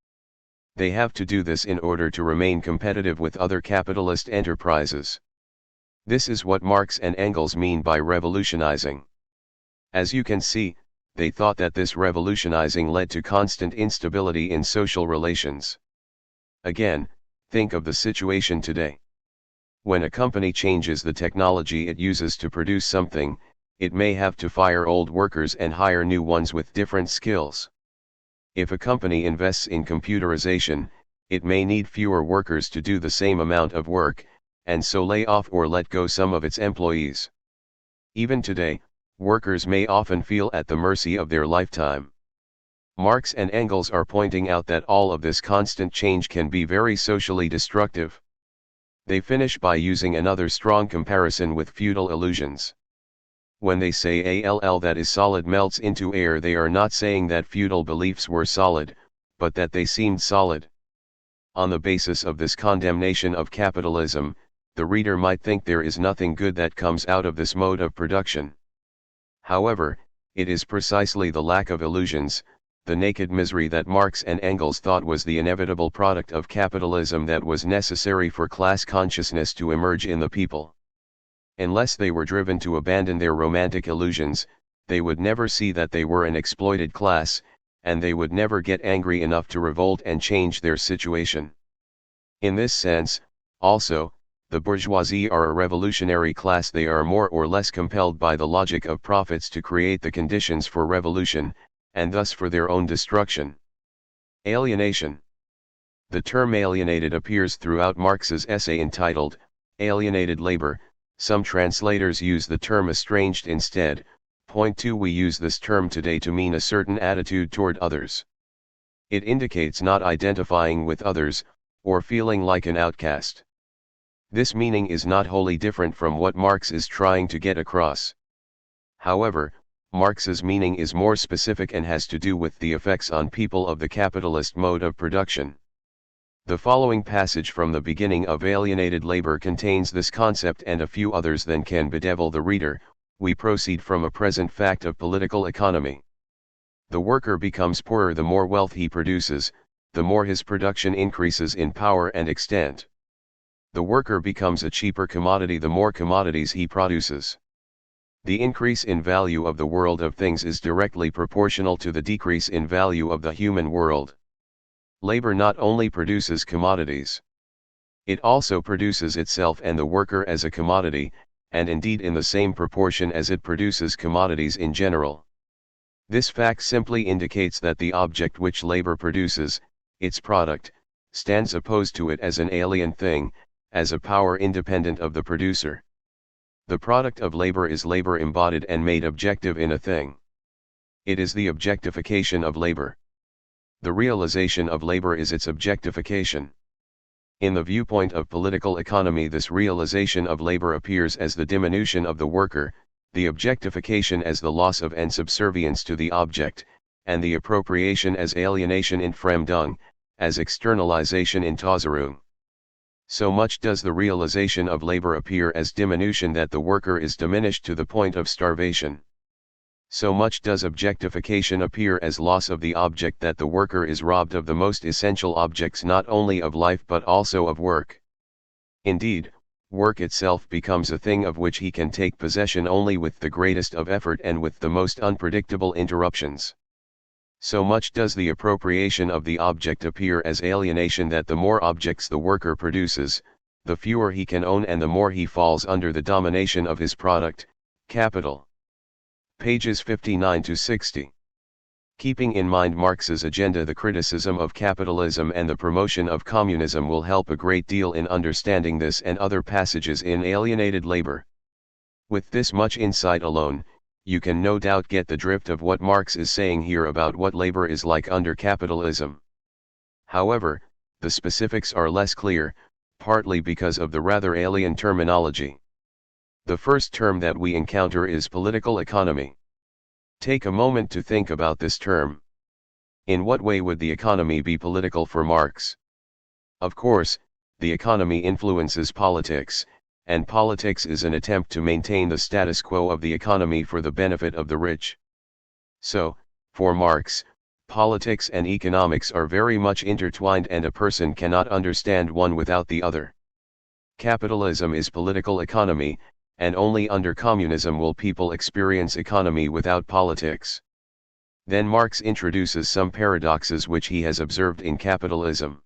They have to do this in order to remain competitive with other capitalist enterprises. This is what Marx and Engels mean by revolutionizing. As you can see, they thought that this revolutionizing led to constant instability in social relations. Again, think of the situation today. When a company changes the technology it uses to produce something, it may have to fire old workers and hire new ones with different skills. If a company invests in computerization, it may need fewer workers to do the same amount of work, and so lay off or let go some of its employees. Even today, workers may often feel at the mercy of their lifetime. Marx and Engels are pointing out that all of this constant change can be very socially destructive. They finish by using another strong comparison with feudal illusions. When they say all that is solid melts into air, they are not saying that feudal beliefs were solid, but that they seemed solid. On the basis of this condemnation of capitalism, the reader might think there is nothing good that comes out of this mode of production. However, it is precisely the lack of illusions, the naked misery that Marx and Engels thought was the inevitable product of capitalism that was necessary for class consciousness to emerge in the people. Unless they were driven to abandon their romantic illusions, they would never see that they were an exploited class, and they would never get angry enough to revolt and change their situation. In this sense, also, the bourgeoisie are a revolutionary class. They are more or less compelled by the logic of profits to create the conditions for revolution, and thus for their own destruction. Alienation. The term alienated appears throughout Marx's essay entitled, Alienated Labor. Some translators use the term estranged instead. Point 2. We use this term today to mean a certain attitude toward others. It indicates not identifying with others, or feeling like an outcast. This meaning is not wholly different from what Marx is trying to get across. However, Marx's meaning is more specific and has to do with the effects on people of the capitalist mode of production. The following passage from the beginning of Alienated Labor contains this concept and a few others that can bedevil the reader. We proceed from a present fact of political economy. The worker becomes poorer the more wealth he produces, the more his production increases in power and extent. The worker becomes a cheaper commodity the more commodities he produces. The increase in value of the world of things is directly proportional to the decrease in value of the human world. Labor not only produces commodities. It also produces itself and the worker as a commodity, and indeed in the same proportion as it produces commodities in general. This fact simply indicates that the object which labor produces, its product, stands opposed to it as an alien thing, as a power independent of the producer. The product of labor is labor embodied and made objective in a thing. It is the objectification of labor. The realization of labor is its objectification. In the viewpoint of political economy, this realization of labor appears as the diminution of the worker, the objectification as the loss of and subservience to the object, and the appropriation as alienation in Fremdung, as externalization in Tauserung. So much does the realization of labor appear as diminution that the worker is diminished to the point of starvation. So much does objectification appear as loss of the object that the worker is robbed of the most essential objects not only of life but also of work. Indeed, work itself becomes a thing of which he can take possession only with the greatest of effort and with the most unpredictable interruptions. So much does the appropriation of the object appear as alienation that the more objects the worker produces, the fewer he can own and the more he falls under the domination of his product, capital. Pages 59 to 60. Keeping in mind Marx's agenda, the criticism of capitalism and the promotion of communism will help a great deal in understanding this and other passages in Alienated Labor. With this much insight alone, you can no doubt get the drift of what Marx is saying here about what labor is like under capitalism. However, the specifics are less clear, partly because of the rather alien terminology. The first term that we encounter is political economy. Take a moment to think about this term. In what way would the economy be political for Marx? Of course, the economy influences politics, and politics is an attempt to maintain the status quo of the economy for the benefit of the rich. So, for Marx, politics and economics are very much intertwined and a person cannot understand one without the other. Capitalism is political economy, and only under communism will people experience economy without politics. Then Marx introduces some paradoxes which he has observed in capitalism.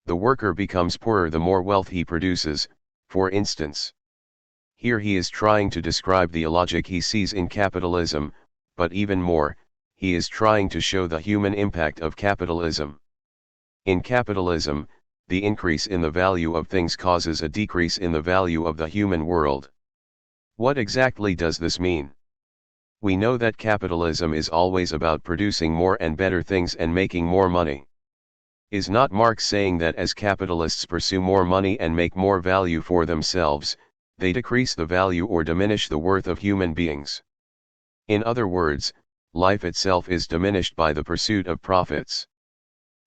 The worker becomes poorer the more wealth he produces, for instance. Here he is trying to describe the illogic he sees in capitalism, but even more, he is trying to show the human impact of capitalism. In capitalism, the increase in the value of things causes a decrease in the value of the human world. What exactly does this mean? We know that capitalism is always about producing more and better things and making more money. Is not Marx saying that as capitalists pursue more money and make more value for themselves, they decrease the value or diminish the worth of human beings? In other words, life itself is diminished by the pursuit of profits.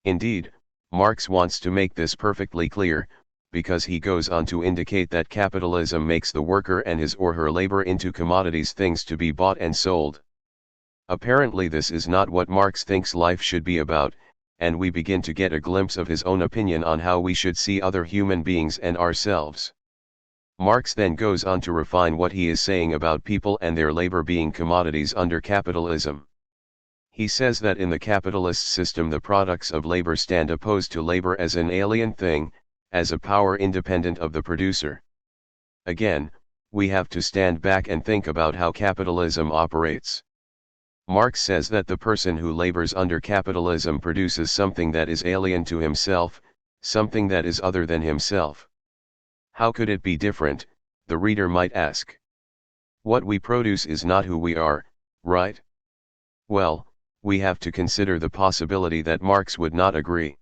Indeed, Marx wants to make this perfectly clear, because he goes on to indicate that capitalism makes the worker and his or her labor into commodities, things to be bought and sold. Apparently this is not what Marx thinks life should be about, and we begin to get a glimpse of his own opinion on how we should see other human beings and ourselves. Marx then goes on to refine what he is saying about people and their labor being commodities under capitalism. He says that in the capitalist system the products of labor stand opposed to labor as an alien thing, as a power independent of the producer. Again, we have to stand back and think about how capitalism operates. Marx says that the person who labors under capitalism produces something that is alien to himself, something that is other than himself. How could it be different, the reader might ask. What we produce is not who we are, right? Well, we have to consider the possibility that Marx would not agree.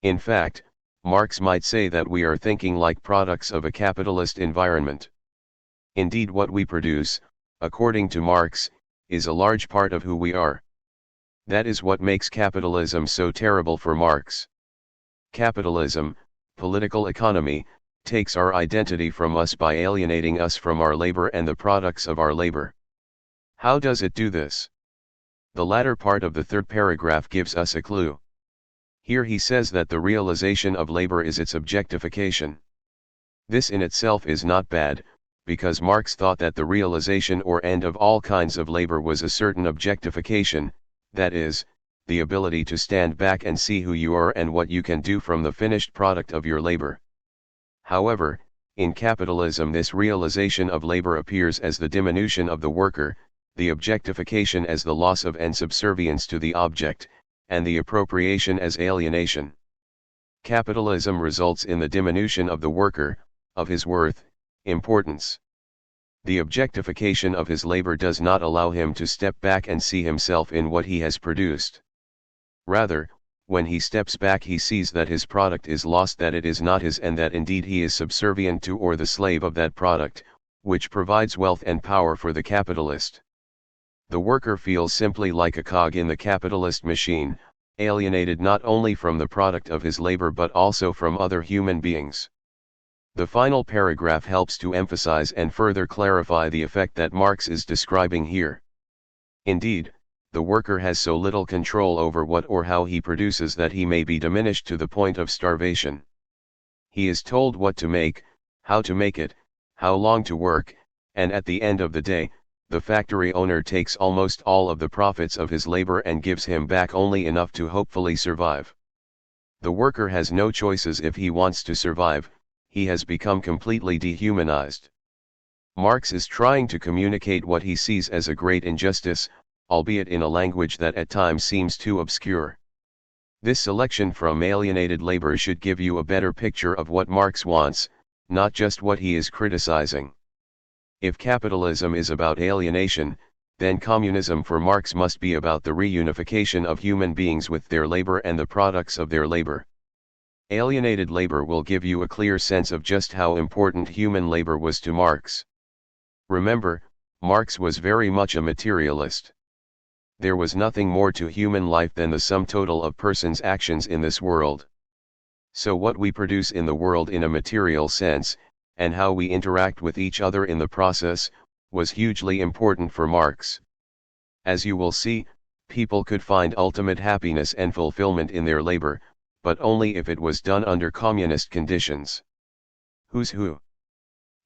In fact, Marx might say that we are thinking like products of a capitalist environment. Indeed, what we produce, according to Marx, is a large part of who we are. That is what makes capitalism so terrible for Marx. Capitalism, political economy, takes our identity from us by alienating us from our labor and the products of our labor. How does it do this? The latter part of the third paragraph gives us a clue. Here he says that the realization of labor is its objectification. This in itself is not bad, because Marx thought that the realization or end of all kinds of labor was a certain objectification, that is, the ability to stand back and see who you are and what you can do from the finished product of your labor. However, in capitalism this realization of labor appears as the diminution of the worker, the objectification as the loss of and subservience to the object, and the appropriation as alienation. Capitalism results in the diminution of the worker, of his worth, importance. The objectification of his labor does not allow him to step back and see himself in what he has produced. Rather, when he steps back he sees that his product is lost, that it is not his, and that indeed he is subservient to or the slave of that product, which provides wealth and power for the capitalist. The worker feels simply like a cog in the capitalist machine, alienated not only from the product of his labor but also from other human beings. The final paragraph helps to emphasize and further clarify the effect that Marx is describing here. Indeed, the worker has so little control over what or how he produces that he may be diminished to the point of starvation. He is told what to make, how to make it, how long to work, and at the end of the day, the factory owner takes almost all of the profits of his labor and gives him back only enough to hopefully survive. The worker has no choices if he wants to survive. He has become completely dehumanized. Marx is trying to communicate what he sees as a great injustice, albeit in a language that at times seems too obscure. This selection from alienated labor should give you a better picture of what Marx wants, not just what he is criticizing. If capitalism is about alienation, then communism for Marx must be about the reunification of human beings with their labor and the products of their labor. Alienated labor will give you a clear sense of just how important human labor was to Marx. Remember, Marx was very much a materialist. There was nothing more to human life than the sum total of persons' actions in this world. So what we produce in the world in a material sense, and how we interact with each other in the process, was hugely important for Marx. As you will see, people could find ultimate happiness and fulfillment in their labor, but only if it was done under communist conditions. Who's who?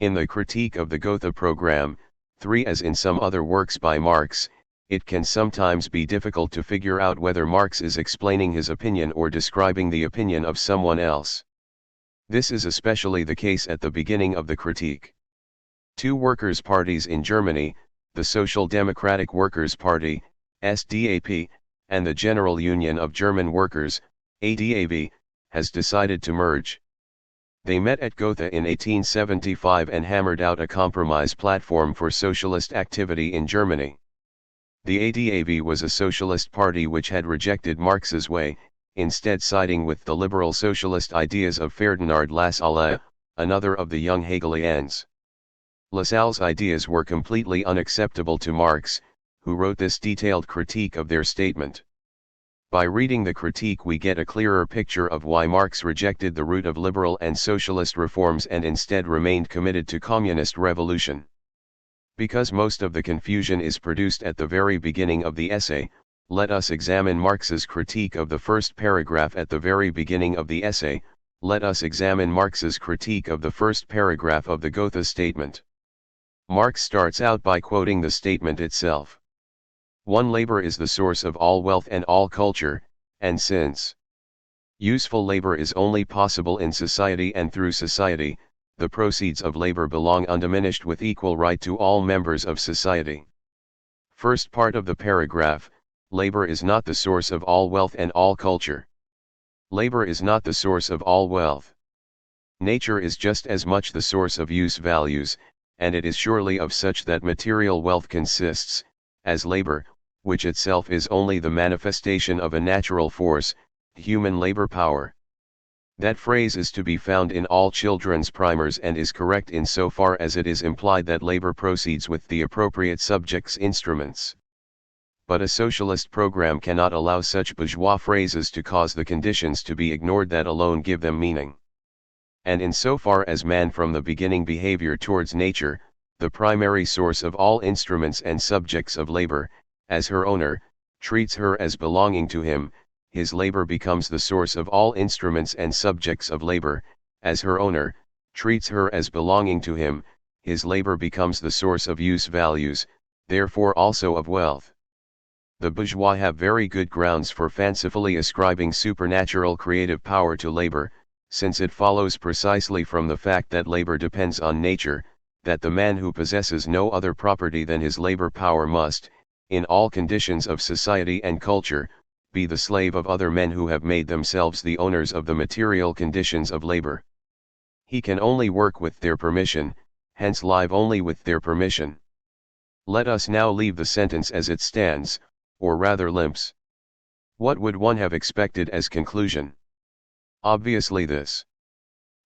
In the critique of the Gotha program, 3 as in some other works by Marx, it can sometimes be difficult to figure out whether Marx is explaining his opinion or describing the opinion of someone else. This is especially the case at the beginning of the critique. 2 workers' parties in Germany, the Social Democratic Workers' Party, SDAP, and the General Union of German Workers, ADAV, has decided to merge. They met at Gotha in 1875 and hammered out a compromise platform for socialist activity in Germany. The ADAV was a socialist party which had rejected Marx's way, instead siding with the liberal socialist ideas of Ferdinand Lassalle, another of the young Hegelians. Lassalle's ideas were completely unacceptable to Marx, who wrote this detailed critique of their statement. By reading the critique we get a clearer picture of why Marx rejected the route of liberal and socialist reforms and instead remained committed to communist revolution. Because most of the confusion is produced at the very beginning of the essay, let us examine Marx's critique of the first paragraph at the very beginning of the essay. Let us examine Marx's critique of the first paragraph of the Gotha statement. Marx starts out by quoting the statement itself. One labor is the source of all wealth and all culture, and since useful labor is only possible in society and through society, the proceeds of labor belong undiminished with equal right to all members of society. First part of the paragraph, labor is not the source of all wealth and all culture. Labor is not the source of all wealth. Nature is just as much the source of use values, and it is surely of such that material wealth consists, as labor, which itself is only the manifestation of a natural force, human labor power. That phrase is to be found in all children's primers and is correct in so far as it is implied that labor proceeds with the appropriate subject's instruments. But a socialist program cannot allow such bourgeois phrases to cause the conditions to be ignored that alone give them meaning. And in so far as man from the beginning behavior towards nature, the primary source of all instruments and subjects of labor, as her owner, treats her as belonging to him, his labor becomes the source of all instruments and subjects of labor. As her owner, treats her as belonging to him, his labor becomes the source of use values, therefore also of wealth. The bourgeois have very good grounds for fancifully ascribing supernatural creative power to labor, since it follows precisely from the fact that labor depends on nature, that the man who possesses no other property than his labor power must, in all conditions of society and culture, be the slave of other men who have made themselves the owners of the material conditions of labor. He can only work with their permission, hence live only with their permission. Let us now leave the sentence as it stands, or rather limps. What would one have expected as conclusion? Obviously this.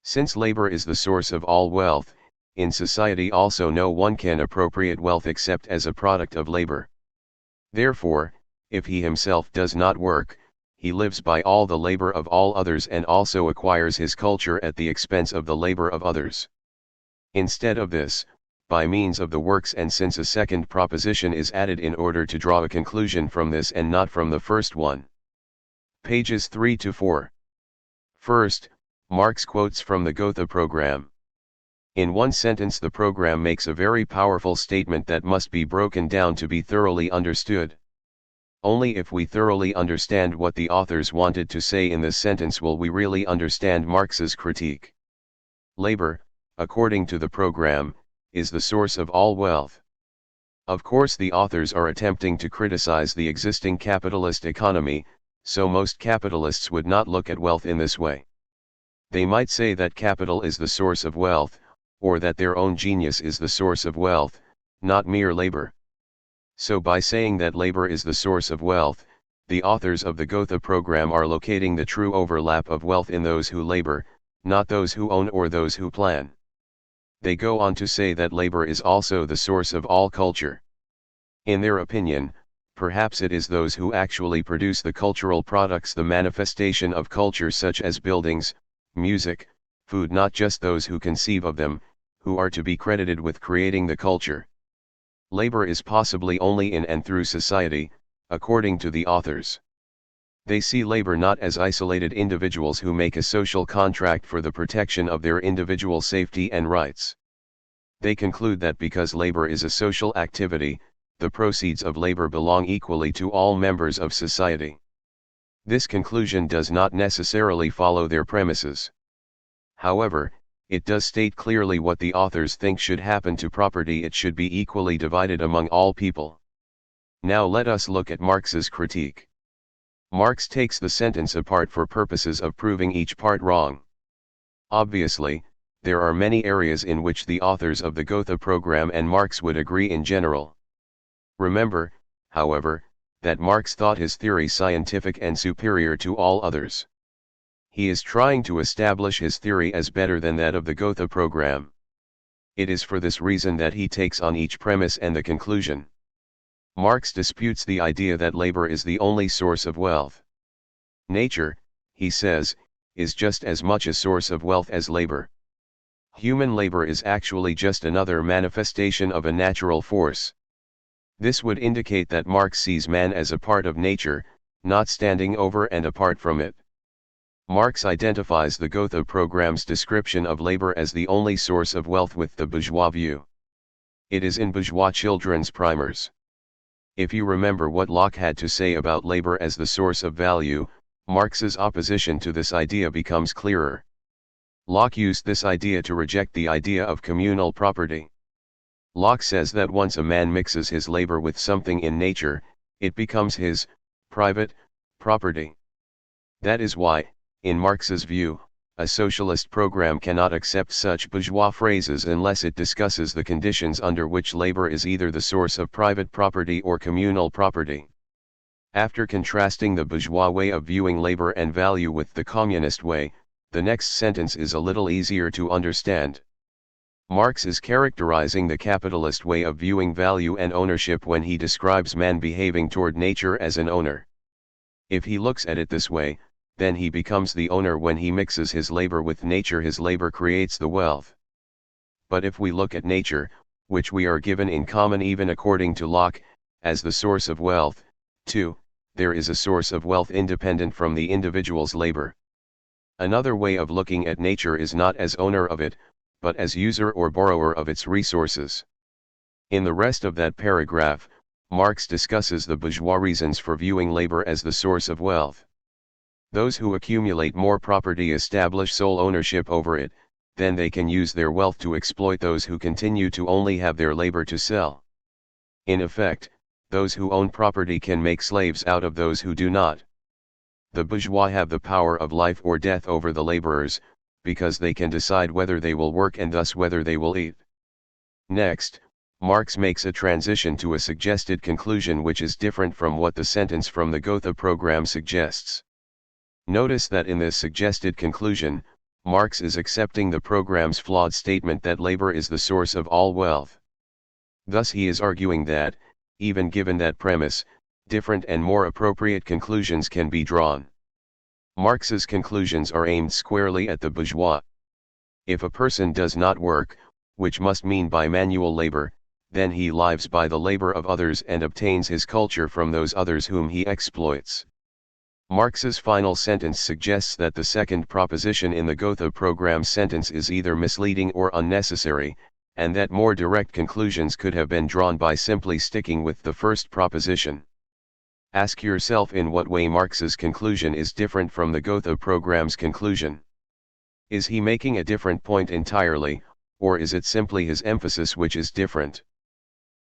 Since labor is the source of all wealth, in society also no one can appropriate wealth except as a product of labor. Therefore, if he himself does not work, he lives by all the labor of all others and also acquires his culture at the expense of the labor of others. Instead of this, by means of the works, and since a second proposition is added in order to draw a conclusion from this and not from the first one. Pages 3 to 4. First, Marx quotes from the Gotha program. In one sentence the program makes a very powerful statement that must be broken down to be thoroughly understood. Only if we thoroughly understand what the authors wanted to say in this sentence will we really understand Marx's critique. Labor, according to the program, is the source of all wealth. Of course the authors are attempting to criticize the existing capitalist economy, so most capitalists would not look at wealth in this way. They might say that capital is the source of wealth, or that their own genius is the source of wealth, not mere labor. So by saying that labor is the source of wealth, the authors of the Gotha program are locating the true overlap of wealth in those who labor, not those who own or those who plan. They go on to say that labor is also the source of all culture. In their opinion, perhaps it is those who actually produce the cultural products, the manifestation of culture such as buildings, music, food, not just those who conceive of them, who are to be credited with creating the culture. Labor is possibly only in and through society, according to the authors. They see labor not as isolated individuals who make a social contract for the protection of their individual safety and rights. They conclude that because labor is a social activity, the proceeds of labor belong equally to all members of society. This conclusion does not necessarily follow their premises. However, it does state clearly what the authors think should happen to property. It should be equally divided among all people. Now let us look at Marx's critique. Marx takes the sentence apart for purposes of proving each part wrong. Obviously, there are many areas in which the authors of the Gotha program and Marx would agree in general. Remember, however, that Marx thought his theory scientific and superior to all others. He is trying to establish his theory as better than that of the Gotha program. It is for this reason that he takes on each premise and the conclusion. Marx disputes the idea that labor is the only source of wealth. Nature, he says, is just as much a source of wealth as labor. Human labor is actually just another manifestation of a natural force. This would indicate that Marx sees man as a part of nature, not standing over and apart from it. Marx identifies the Gotha program's description of labor as the only source of wealth with the bourgeois view. It is in bourgeois children's primers. If you remember what Locke had to say about labor as the source of value, Marx's opposition to this idea becomes clearer. Locke used this idea to reject the idea of communal property. Locke says that once a man mixes his labor with something in nature, it becomes his private property. That is why, in Marx's view, a socialist program cannot accept such bourgeois phrases unless it discusses the conditions under which labor is either the source of private property or communal property. After contrasting the bourgeois way of viewing labor and value with the communist way, the next sentence is a little easier to understand. Marx is characterizing the capitalist way of viewing value and ownership when he describes man behaving toward nature as an owner. If he looks at it this way, then he becomes the owner when he mixes his labor with nature. His labor creates the wealth. But if we look at nature, which we are given in common even according to Locke, as the source of wealth, too, there is a source of wealth independent from the individual's labor. Another way of looking at nature is not as owner of it, but as user or borrower of its resources. In the rest of that paragraph, Marx discusses the bourgeois reasons for viewing labor as the source of wealth. Those who accumulate more property establish sole ownership over it, then they can use their wealth to exploit those who continue to only have their labor to sell. In effect, those who own property can make slaves out of those who do not. The bourgeois have the power of life or death over the laborers, because they can decide whether they will work and thus whether they will eat. Next, Marx makes a transition to a suggested conclusion which is different from what the sentence from the Gotha program suggests. Notice that in this suggested conclusion, Marx is accepting the program's flawed statement that labor is the source of all wealth. Thus he is arguing that, even given that premise, different and more appropriate conclusions can be drawn. Marx's conclusions are aimed squarely at the bourgeois. If a person does not work, which must mean by manual labor, then he lives by the labor of others and obtains his culture from those others whom he exploits. Marx's final sentence suggests that the second proposition in the Gotha program sentence is either misleading or unnecessary, and that more direct conclusions could have been drawn by simply sticking with the first proposition. Ask yourself in what way Marx's conclusion is different from the Gotha program's conclusion. Is he making a different point entirely, or is it simply his emphasis which is different?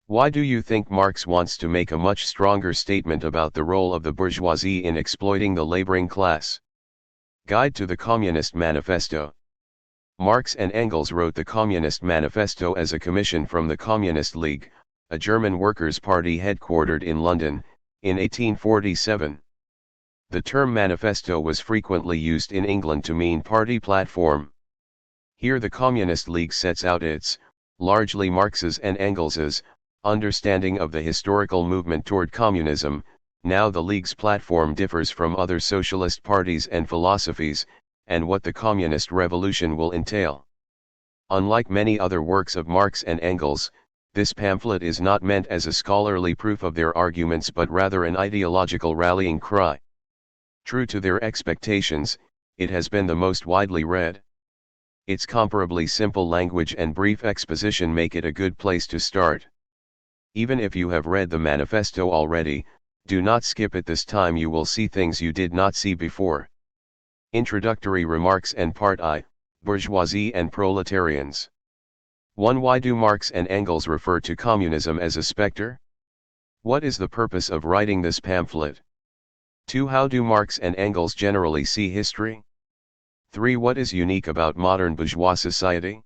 Why do you think Marx wants to make a much stronger statement about the role of the bourgeoisie in exploiting the laboring class? Guide to the Communist Manifesto. Marx and Engels wrote the Communist Manifesto as a commission from the Communist League, a German workers' party headquartered in London, in 1847. The term manifesto was frequently used in England to mean party platform. Here the Communist League sets out its, largely Marx's and Engels's, understanding of the historical movement toward communism. Now the League's platform differs from other socialist parties and philosophies, and what the communist revolution will entail. Unlike many other works of Marx and Engels, this pamphlet is not meant as a scholarly proof of their arguments but rather an ideological rallying cry. True to their expectations, it has been the most widely read. Its comparably simple language and brief exposition make it a good place to start. Even if you have read the manifesto already, do not skip it this time. You will see things you did not see before. Introductory remarks and Part I, Bourgeoisie and Proletarians. 1. Why do Marx and Engels refer to communism as a specter? What is the purpose of writing this pamphlet? 2. How do Marx and Engels generally see history? 3. What is unique about modern bourgeois society?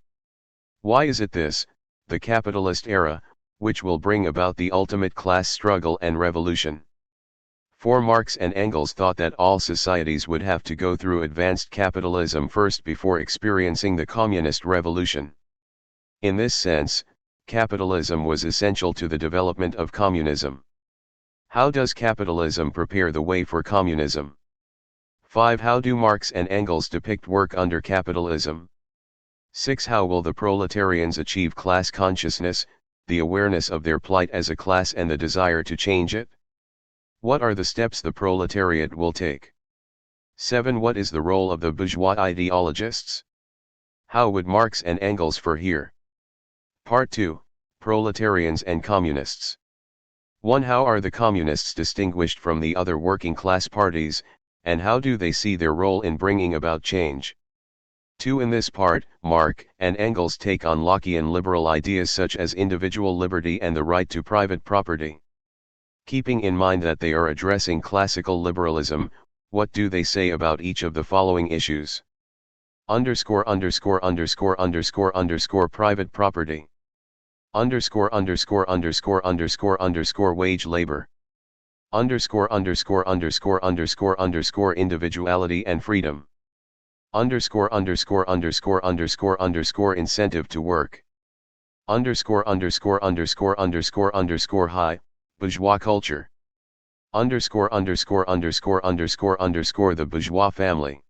Why is it this, the capitalist era, which will bring about the ultimate class struggle and revolution? 4. Marx and Engels thought that all societies would have to go through advanced capitalism first before experiencing the communist revolution. In this sense, capitalism was essential to the development of communism. How does capitalism prepare the way for communism? 5. How do Marx and Engels depict work under capitalism? 6. How will the proletarians achieve class consciousness, the awareness of their plight as a class and the desire to change it? What are the steps the proletariat will take? 7. What is the role of the bourgeois ideologists? How would Marx and Engels fare here? Part 2, Proletarians and Communists. 1. How are the communists distinguished from the other working class parties, and how do they see their role in bringing about change? 2. In this part, Marx and Engels take on Lockean liberal ideas such as individual liberty and the right to private property. Keeping in mind that they are addressing classical liberalism, what do they say about each of the following issues? Underscore underscore underscore underscore underscore private property. Underscore underscore underscore underscore underscore wage labor. Underscore underscore underscore underscore underscore individuality and freedom. Underscore underscore underscore underscore underscore incentive to work. Underscore underscore underscore underscore underscore high bourgeois culture. Underscore underscore underscore underscore underscore the bourgeois family.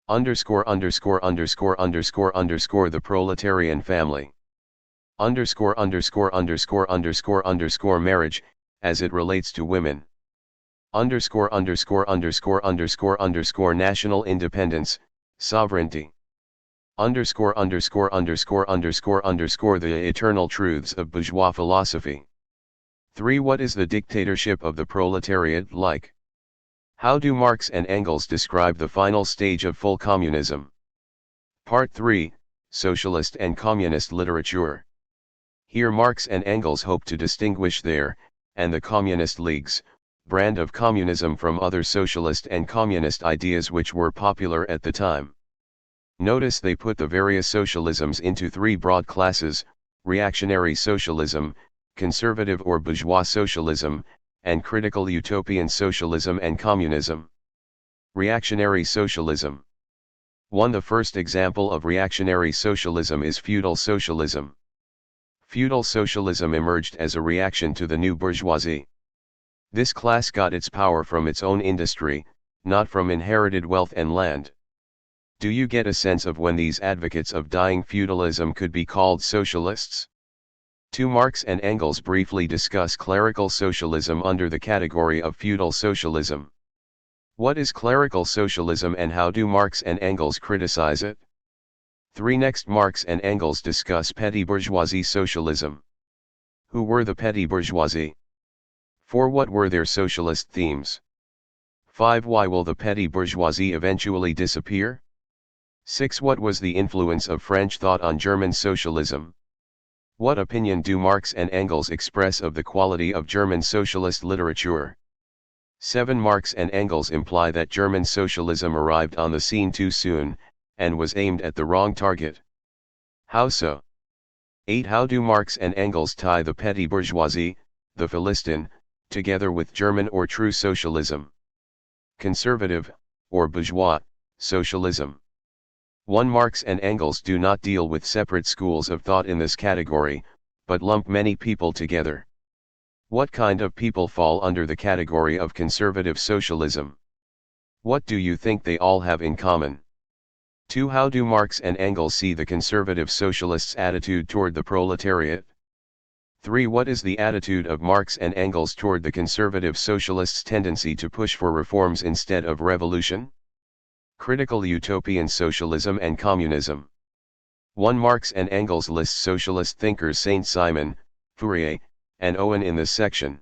Underscore underscore underscore underscore underscore the proletarian family. Underscore underscore underscore underscore underscore marriage, as it relates to women. Underscore underscore underscore underscore underscore national independence, sovereignty. Underscore underscore underscore underscore underscore the eternal truths of bourgeois philosophy. 3. What is the dictatorship of the proletariat like? How do Marx and Engels describe the final stage of full communism? Part 3, Socialist and Communist Literature. Here Marx and Engels hope to distinguish their, and the Communist League's, brand of communism from other socialist and communist ideas which were popular at the time. Notice they put the various socialisms into 3 broad classes: reactionary socialism, conservative or bourgeois socialism, and critical utopian socialism and communism. Reactionary socialism. 1. The first example of reactionary socialism is feudal socialism. Feudal socialism emerged as a reaction to the new bourgeoisie. This class got its power from its own industry, not from inherited wealth and land. Do you get a sense of when these advocates of dying feudalism could be called socialists? 2. Marx and Engels briefly discuss clerical socialism under the category of feudal socialism. What is clerical socialism and how do Marx and Engels criticize it? 3. Next, Marx and Engels discuss petty bourgeoisie socialism. Who were the petty bourgeoisie? 4. What were their socialist themes? 5. Why will the petty bourgeoisie eventually disappear? 6. What was the influence of French thought on German socialism? What opinion do Marx and Engels express of the quality of German socialist literature? 7. Marx and Engels imply that German socialism arrived on the scene too soon, and was aimed at the wrong target. How so? 8. How do Marx and Engels tie the petty bourgeoisie, the Philistine, together with German or true socialism? Conservative, or bourgeois, socialism. 1. Marx and Engels do not deal with separate schools of thought in this category, but lump many people together. What kind of people fall under the category of conservative socialism? What do you think they all have in common? 2. How do Marx and Engels see the conservative socialists' attitude toward the proletariat? 3. What is the attitude of Marx and Engels toward the conservative socialists' tendency to push for reforms instead of revolution? Critical utopian socialism and communism. 1. Marx and Engels list socialist thinkers Saint-Simon, Fourier, and Owen in this section.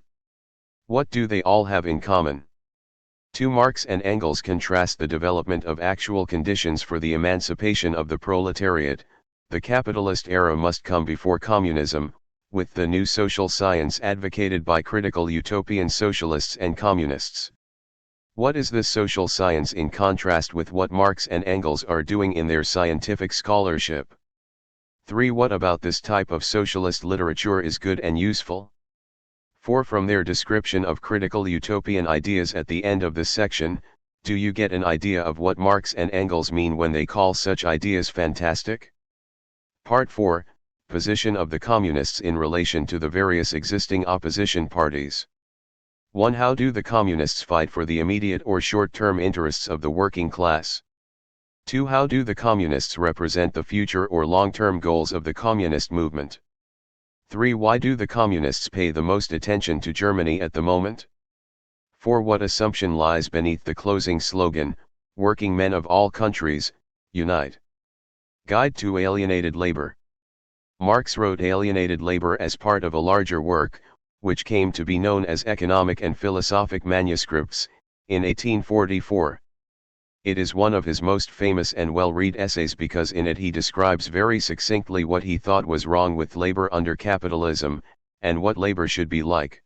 What do they all have in common? 2. Marx and Engels contrast the development of actual conditions for the emancipation of the proletariat. The capitalist era must come before communism, with the new social science advocated by critical utopian socialists and communists. What is this social science in contrast with what Marx and Engels are doing in their scientific scholarship? 3. What about this type of socialist literature is good and useful? 4. From their description of critical utopian ideas at the end of this section, do you get an idea of what Marx and Engels mean when they call such ideas fantastic? Part 4, Position of the Communists in relation to the various existing opposition parties. 1. How do the communists fight for the immediate or short-term interests of the working class? 2. How do the communists represent the future or long-term goals of the communist movement? 3. Why do the communists pay the most attention to Germany at the moment? 4. What assumption lies beneath the closing slogan, "Working men of all countries, unite"? Guide to Alienated Labor. Marx wrote Alienated Labor as part of a larger work, which came to be known as Economic and Philosophic Manuscripts, in 1844. It is one of his most famous and well-read essays because in it he describes very succinctly what he thought was wrong with labor under capitalism, and what labor should be like.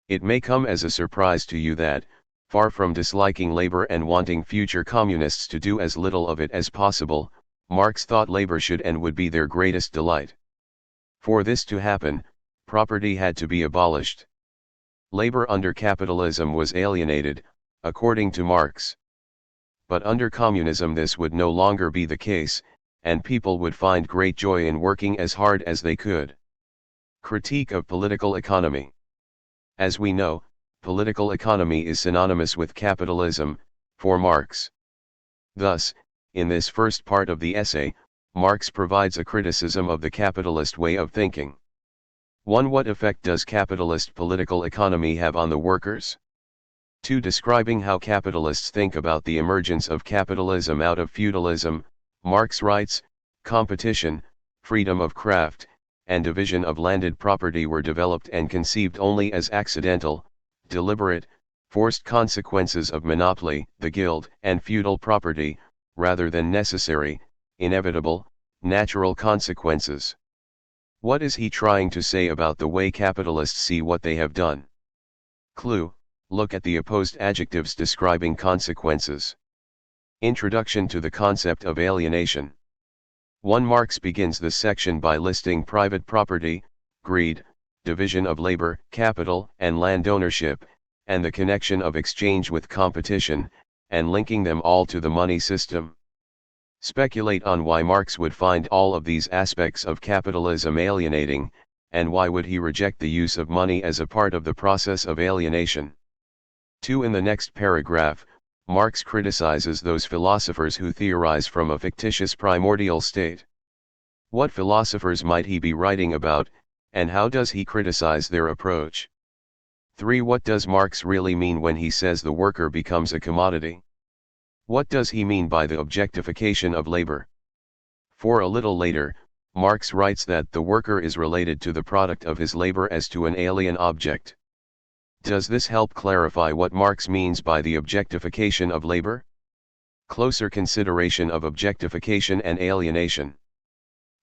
It may come as a surprise to you that, far from disliking labor and wanting future communists to do as little of it as possible, Marx thought labor should and would be their greatest delight. For this to happen, property had to be abolished. Labor under capitalism was alienated, according to Marx. But under communism this would no longer be the case, and people would find great joy in working as hard as they could. Critique of political economy. As we know, political economy is synonymous with capitalism, for Marx. Thus, in this first part of the essay, Marx provides a criticism of the capitalist way of thinking. 1. What effect does capitalist political economy have on the workers? 2. Describing how capitalists think about the emergence of capitalism out of feudalism, Marx writes, competition, freedom of craft, and division of landed property were developed and conceived only as accidental, deliberate, forced consequences of monopoly, the guild, and feudal property, rather than necessary, inevitable, natural consequences. What is he trying to say about the way capitalists see what they have done? Clue: look at the opposed adjectives describing consequences. Introduction to the concept of alienation. 1. Marx begins this section by listing private property, greed, division of labor, capital, and land ownership, and the connection of exchange with competition, and linking them all to the money system. Speculate on why Marx would find all of these aspects of capitalism alienating, and why would he reject the use of money as a part of the process of alienation. 2. In the next paragraph, Marx criticizes those philosophers who theorize from a fictitious primordial state. What philosophers might he be writing about, and how does he criticize their approach? 3. What does Marx really mean when he says the worker becomes a commodity? What does he mean by the objectification of labor? 4. A little later, Marx writes that the worker is related to the product of his labor as to an alien object. Does this help clarify what Marx means by the objectification of labor? Closer consideration of objectification and alienation.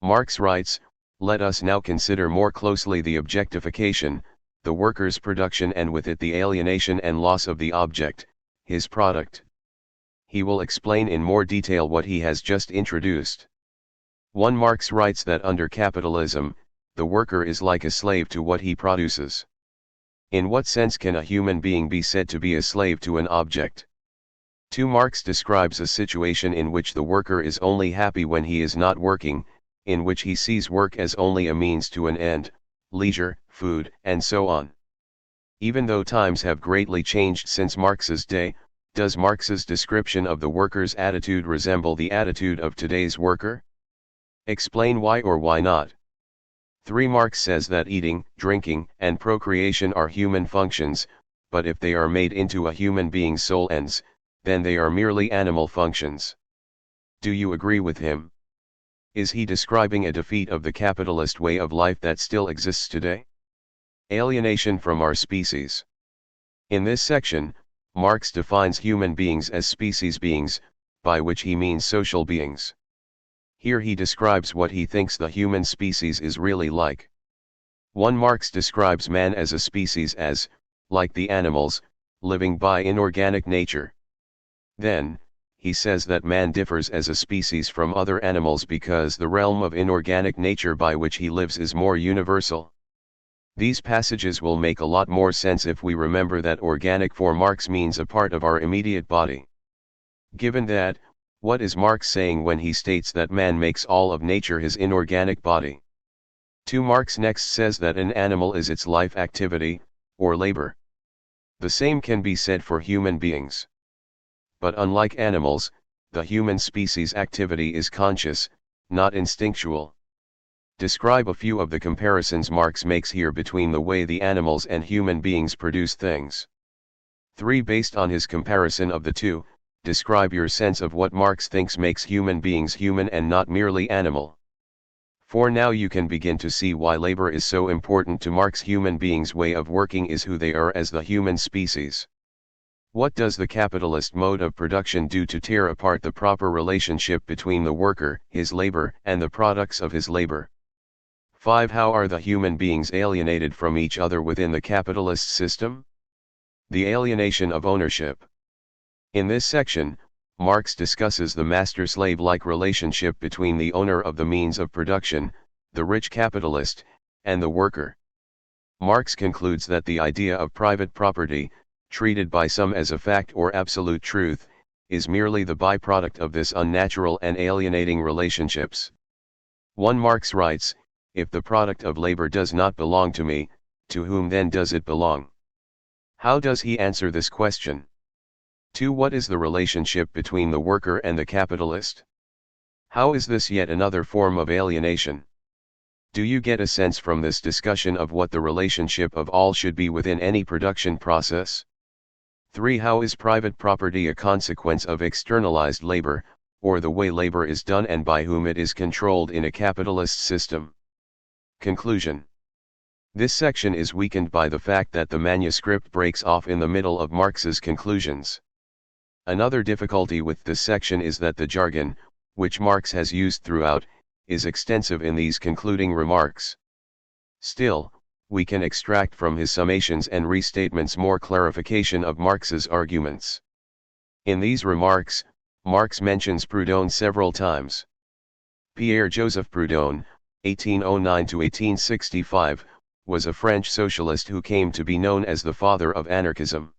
Marx writes, let us now consider more closely the objectification, the worker's production, and with it the alienation and loss of the object, his product. He will explain in more detail what he has just introduced. 1. Marx writes that under capitalism, the worker is like a slave to what he produces. In what sense can a human being be said to be a slave to an object? 2. Marx describes a situation in which the worker is only happy when he is not working, in which he sees work as only a means to an end, leisure, food, and so on. Even though times have greatly changed since Marx's day, does Marx's description of the worker's attitude resemble the attitude of today's worker? Explain why or why not. 3. Marx says that eating, drinking, and procreation are human functions, but if they are made into a human being's sole ends, then they are merely animal functions. Do you agree with him? Is he describing a defeat of the capitalist way of life that still exists today? Alienation from our species. In this section, Marx defines human beings as species beings, by which he means social beings. Here he describes what he thinks the human species is really like. 1. Marx describes man as a species as, like the animals, living by inorganic nature. Then, he says that man differs as a species from other animals because the realm of inorganic nature by which he lives is more universal. These passages will make a lot more sense if we remember that organic for Marx means a part of our immediate body. Given that, what is Marx saying when he states that man makes all of nature his inorganic body? 2. Marx next says that an animal is its life activity, or labor. The same can be said for human beings. But unlike animals, the human species' activity is conscious, not instinctual. Describe a few of the comparisons Marx makes here between the way the animals and human beings produce things. 3. Based on his comparison of the two, describe your sense of what Marx thinks makes human beings human and not merely animal. 4. Now you can begin to see why labor is so important to Marx. Human beings' way of working is who they are as the human species. What does the capitalist mode of production do to tear apart the proper relationship between the worker, his labor, and the products of his labor? 5. How are the human beings alienated from each other within the capitalist system? The alienation of ownership. In this section, Marx discusses the master-slave-like relationship between the owner of the means of production, the rich capitalist, and the worker. Marx concludes that the idea of private property, treated by some as a fact or absolute truth, is merely the byproduct of this unnatural and alienating relationships. 1. Marx writes, "If the product of labor does not belong to me, to whom then does it belong?" How does he answer this question? 2. What is the relationship between the worker and the capitalist? How is this yet another form of alienation? Do you get a sense from this discussion of what the relationship of all should be within any production process? 3. How is private property a consequence of externalized labor, or the way labor is done and by whom it is controlled in a capitalist system? Conclusion. This section is weakened by the fact that the manuscript breaks off in the middle of Marx's conclusions. Another difficulty with this section is that the jargon, which Marx has used throughout, is extensive in these concluding remarks. Still, we can extract from his summations and restatements more clarification of Marx's arguments. In these remarks, Marx mentions Proudhon several times. Pierre-Joseph Proudhon, 1809–1865, was a French socialist who came to be known as the father of anarchism.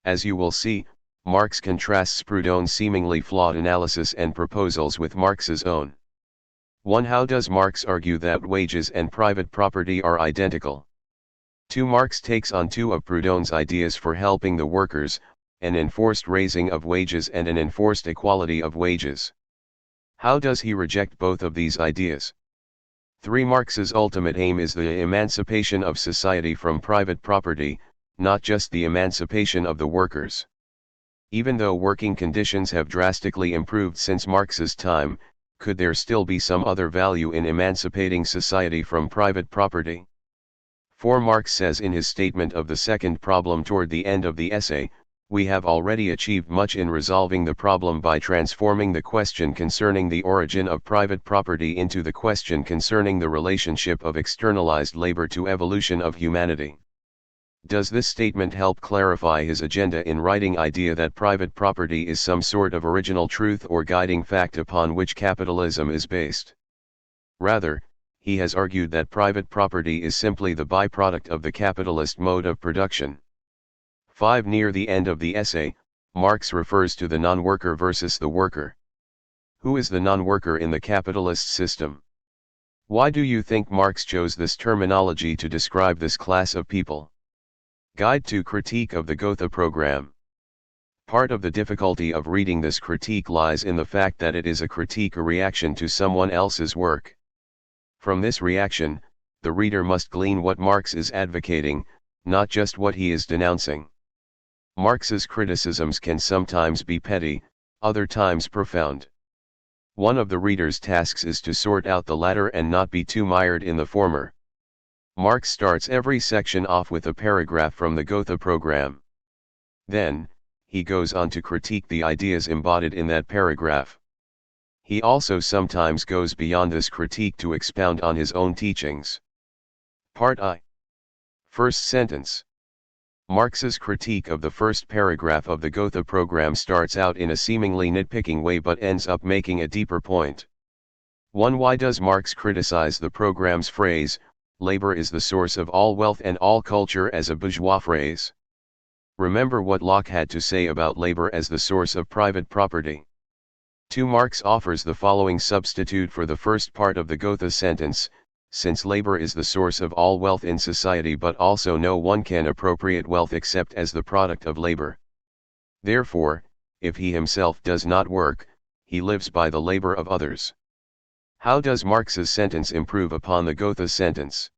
As you will see, Marx contrasts Proudhon's seemingly flawed analysis and proposals with Marx's own. 1. How does Marx argue that wages and private property are identical? 2. Marx takes on two of Proudhon's ideas for helping the workers, an enforced raising of wages and an enforced equality of wages. How does he reject both of these ideas? 3. Marx's ultimate aim is the emancipation of society from private property, not just the emancipation of the workers. Even though working conditions have drastically improved since Marx's time, could there still be some other value in emancipating society from private property? 4. Marx says in his statement of the second problem toward the end of the essay, "We have already achieved much in resolving the problem by transforming the question concerning the origin of private property into the question concerning the relationship of externalized labor to evolution of humanity." Does this statement help clarify his agenda in writing idea that private property is some sort of original truth or guiding fact upon which capitalism is based? Rather, he has argued that private property is simply the byproduct of the capitalist mode of production. 5. Near the end of the essay, Marx refers to the non-worker versus the worker. Who is the non-worker in the capitalist system? Why do you think Marx chose this terminology to describe this class of people? Guide to Critique of the Gotha Program. Part of the difficulty of reading this critique lies in the fact that it is a critique, a reaction to someone else's work. From this reaction, the reader must glean what Marx is advocating, not just what he is denouncing. Marx's criticisms can sometimes be petty, other times profound. One of the reader's tasks is to sort out the latter and not be too mired in the former. Marx starts every section off with a paragraph from the Gotha program. Then, he goes on to critique the ideas embodied in that paragraph. He also sometimes goes beyond this critique to expound on his own teachings. Part I. First sentence. Marx's critique of the first paragraph of the Gotha program starts out in a seemingly nitpicking way but ends up making a deeper point. 1. Why does Marx criticize the program's phrase, "Labor is the source of all wealth and all culture," as a bourgeois phrase? Remember what Locke had to say about labor as the source of private property. 2. Marx offers the following substitute for the first part of the Gotha sentence: since labor is the source of all wealth in society, but also no one can appropriate wealth except as the product of labor. Therefore, if he himself does not work, he lives by the labor of others. How does Marx's sentence improve upon the Goethe sentence?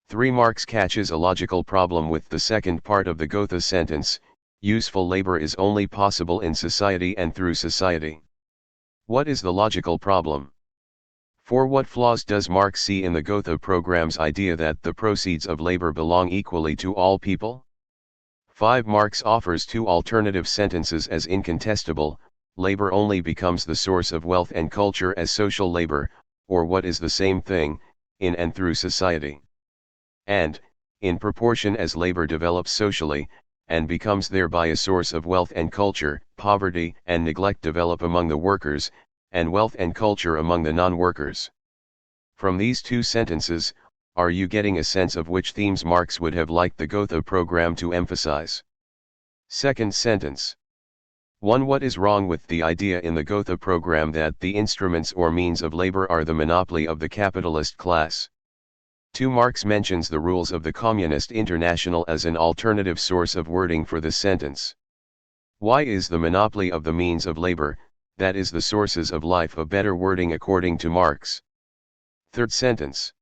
3. Marx catches a logical problem with the second part of the Goethe sentence: useful labor is only possible in society and through society. What is the logical problem? 4. What flaws does Marx see in the Goethe program's idea that the proceeds of labor belong equally to all people? 5. Marx offers 2 alternative sentences as incontestable: labor only becomes the source of wealth and culture as social labor, or what is the same thing, in and through society. And, in proportion as labor develops socially, and becomes thereby a source of wealth and culture, poverty and neglect develop among the workers, and wealth and culture among the non-workers. From these 2 sentences, are you getting a sense of which themes Marx would have liked the Goethe program to emphasize? Second sentence. 1. What is wrong with the idea in the Goethe program that the instruments or means of labor are the monopoly of the capitalist class? 2. Marx mentions the rules of the Communist International as an alternative source of wording for the sentence. Why is the monopoly of the means of labor, that is the sources of life, a better wording according to Marx? Third sentence.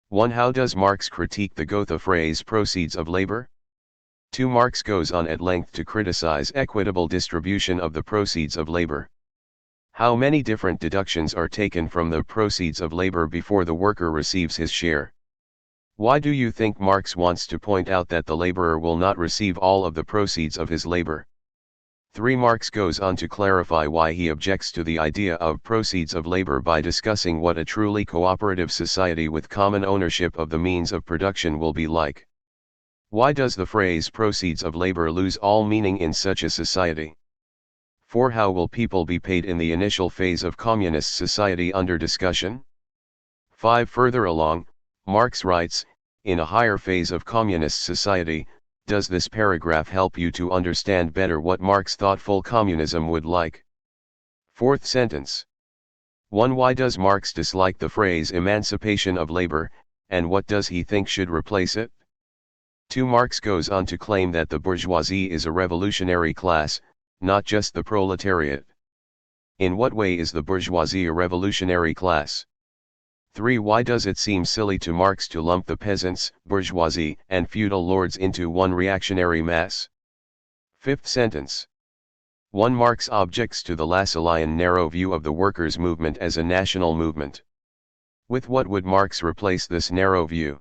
1. How does Marx critique the Goethe phrase proceeds of labor? 2. Marx goes on at length to criticize equitable distribution of the proceeds of labor. How many different deductions are taken from the proceeds of labor before the worker receives his share? Why do you think Marx wants to point out that the laborer will not receive all of the proceeds of his labor? 3. Marx goes on to clarify why he objects to the idea of proceeds of labor by discussing what a truly cooperative society with common ownership of the means of production will be like. Why does the phrase proceeds of labor lose all meaning in such a society? 4. How will people be paid in the initial phase of communist society under discussion? 5. Further along, Marx writes, in a higher phase of communist society. Does this paragraph help you to understand better what Marx thought full communism would like? Fourth sentence. 1. Why does Marx dislike the phrase emancipation of labor, and what does he think should replace it? 2. Marx goes on to claim that the bourgeoisie is a revolutionary class, not just the proletariat. In what way is the bourgeoisie a revolutionary class? 3. Why does it seem silly to Marx to lump the peasants, bourgeoisie, and feudal lords into one reactionary mass? Fifth sentence. 1. Marx objects to the Lassallean narrow view of the workers' movement as a national movement. With what would Marx replace this narrow view?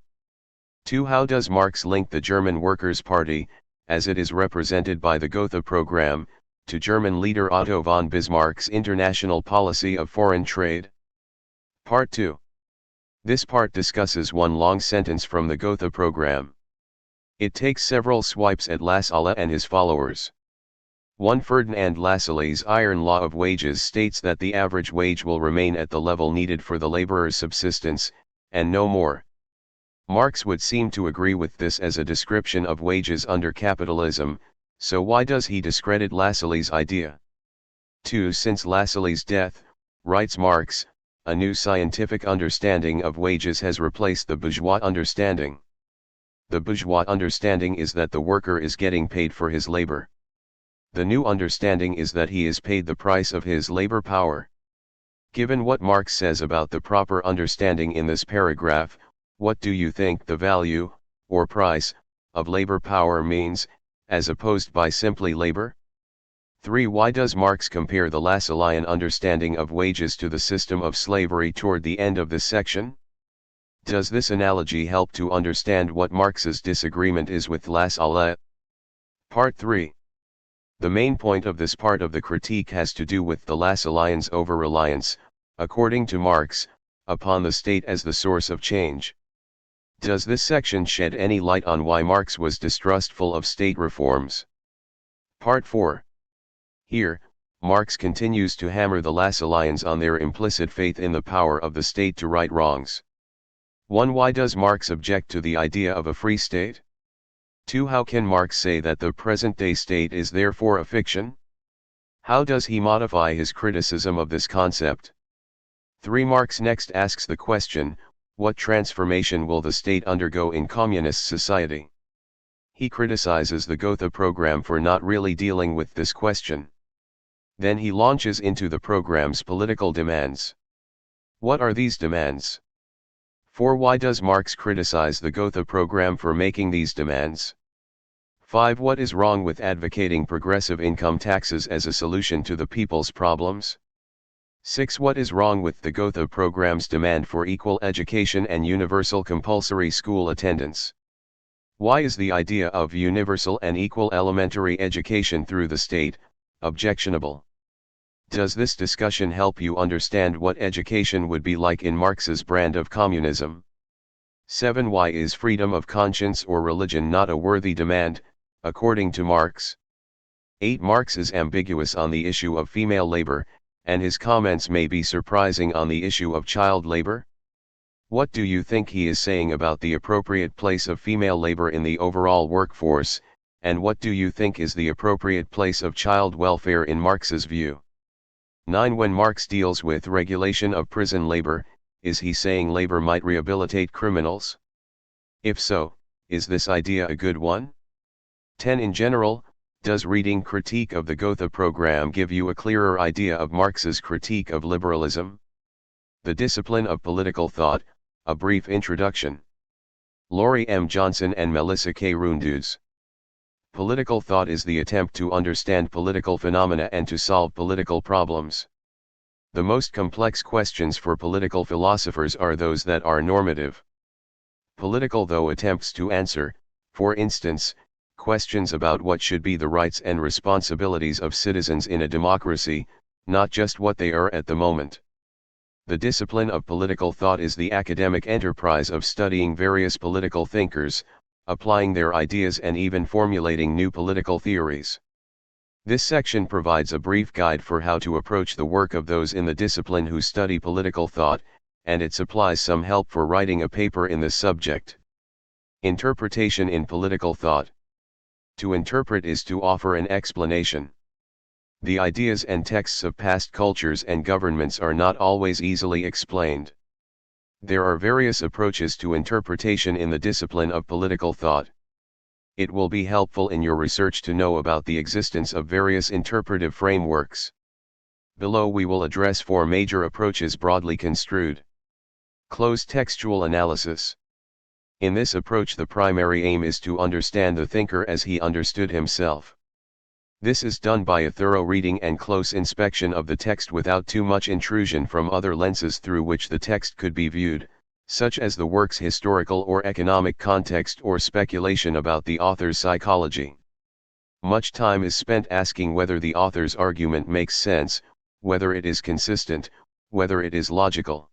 2. How does Marx link the German Workers' Party, as it is represented by the Goethe program, to German leader Otto von Bismarck's international policy of foreign trade? Part 2. This part discusses one long sentence from the Goethe program. It takes several swipes at Lassalle and his followers. 1. Ferdinand Lassalle's iron law of wages states that the average wage will remain at the level needed for the laborer's subsistence, and no more. Marx would seem to agree with this as a description of wages under capitalism, so why does he discredit Lassalle's idea? 2. Since Lassalle's death, writes Marx, a new scientific understanding of wages has replaced the bourgeois understanding. The bourgeois understanding is that the worker is getting paid for his labor. The new understanding is that he is paid the price of his labor power. Given what Marx says about the proper understanding in this paragraph, what do you think the value, or price, of labor power means, as opposed by simply labor? 3. Why does Marx compare the Lassallean understanding of wages to the system of slavery toward the end of this section? Does this analogy help to understand what Marx's disagreement is with Lassalle? Part 3. The main point of this part of the critique has to do with the Lassalleans' over-reliance, according to Marx, upon the state as the source of change. Does this section shed any light on why Marx was distrustful of state reforms? Part 4. Here, Marx continues to hammer the Lassalleans on their implicit faith in the power of the state to right wrongs. 1. Why does Marx object to the idea of a free state? 2. How can Marx say that the present-day state is therefore a fiction? How does he modify his criticism of this concept? 3. Marx next asks the question, What transformation will the state undergo in communist society? He criticizes the Gotha program for not really dealing with this question. Then he launches into the program's political demands. What are these demands? 4. Why does Marx criticize the Gotha program for making these demands? 5. What is wrong with advocating progressive income taxes as a solution to the people's problems? 6. What is wrong with the Gotha program's demand for equal education and universal compulsory school attendance? Why is the idea of universal and equal elementary education through the state objectionable? Does this discussion help you understand what education would be like in Marx's brand of communism? 7. Why is freedom of conscience or religion not a worthy demand, according to Marx? 8. Marx is ambiguous on the issue of female labor, and his comments may be surprising on the issue of child labor. What do you think he is saying about the appropriate place of female labor in the overall workforce, and what do you think is the appropriate place of child welfare in Marx's view? 9. When Marx deals with regulation of prison labor, is he saying labor might rehabilitate criminals? If so, is this idea a good one? 10. In general, does reading Critique of the Gotha program give you a clearer idea of Marx's critique of liberalism? The Discipline of Political Thought, a brief introduction. Laurie M. Johnson and Melissa K. Rundues. Political thought is the attempt to understand political phenomena and to solve political problems. The most complex questions for political philosophers are those that are normative. Political thought attempts to answer, for instance, questions about what should be the rights and responsibilities of citizens in a democracy, not just what they are at the moment. The discipline of political thought is the academic enterprise of studying various political thinkers, applying their ideas and even formulating new political theories. This section provides a brief guide for how to approach the work of those in the discipline who study political thought, and it supplies some help for writing a paper in this subject. Interpretation in political thought. To interpret is to offer an explanation. The ideas and texts of past cultures and governments are not always easily explained. There are various approaches to interpretation in the discipline of political thought. It will be helpful in your research to know about the existence of various interpretive frameworks. Below we will address 4 major approaches broadly construed. Closed textual analysis. In this approach the primary aim is to understand the thinker as he understood himself. This is done by a thorough reading and close inspection of the text without too much intrusion from other lenses through which the text could be viewed, such as the work's historical or economic context or speculation about the author's psychology. Much time is spent asking whether the author's argument makes sense, whether it is consistent, whether it is logical.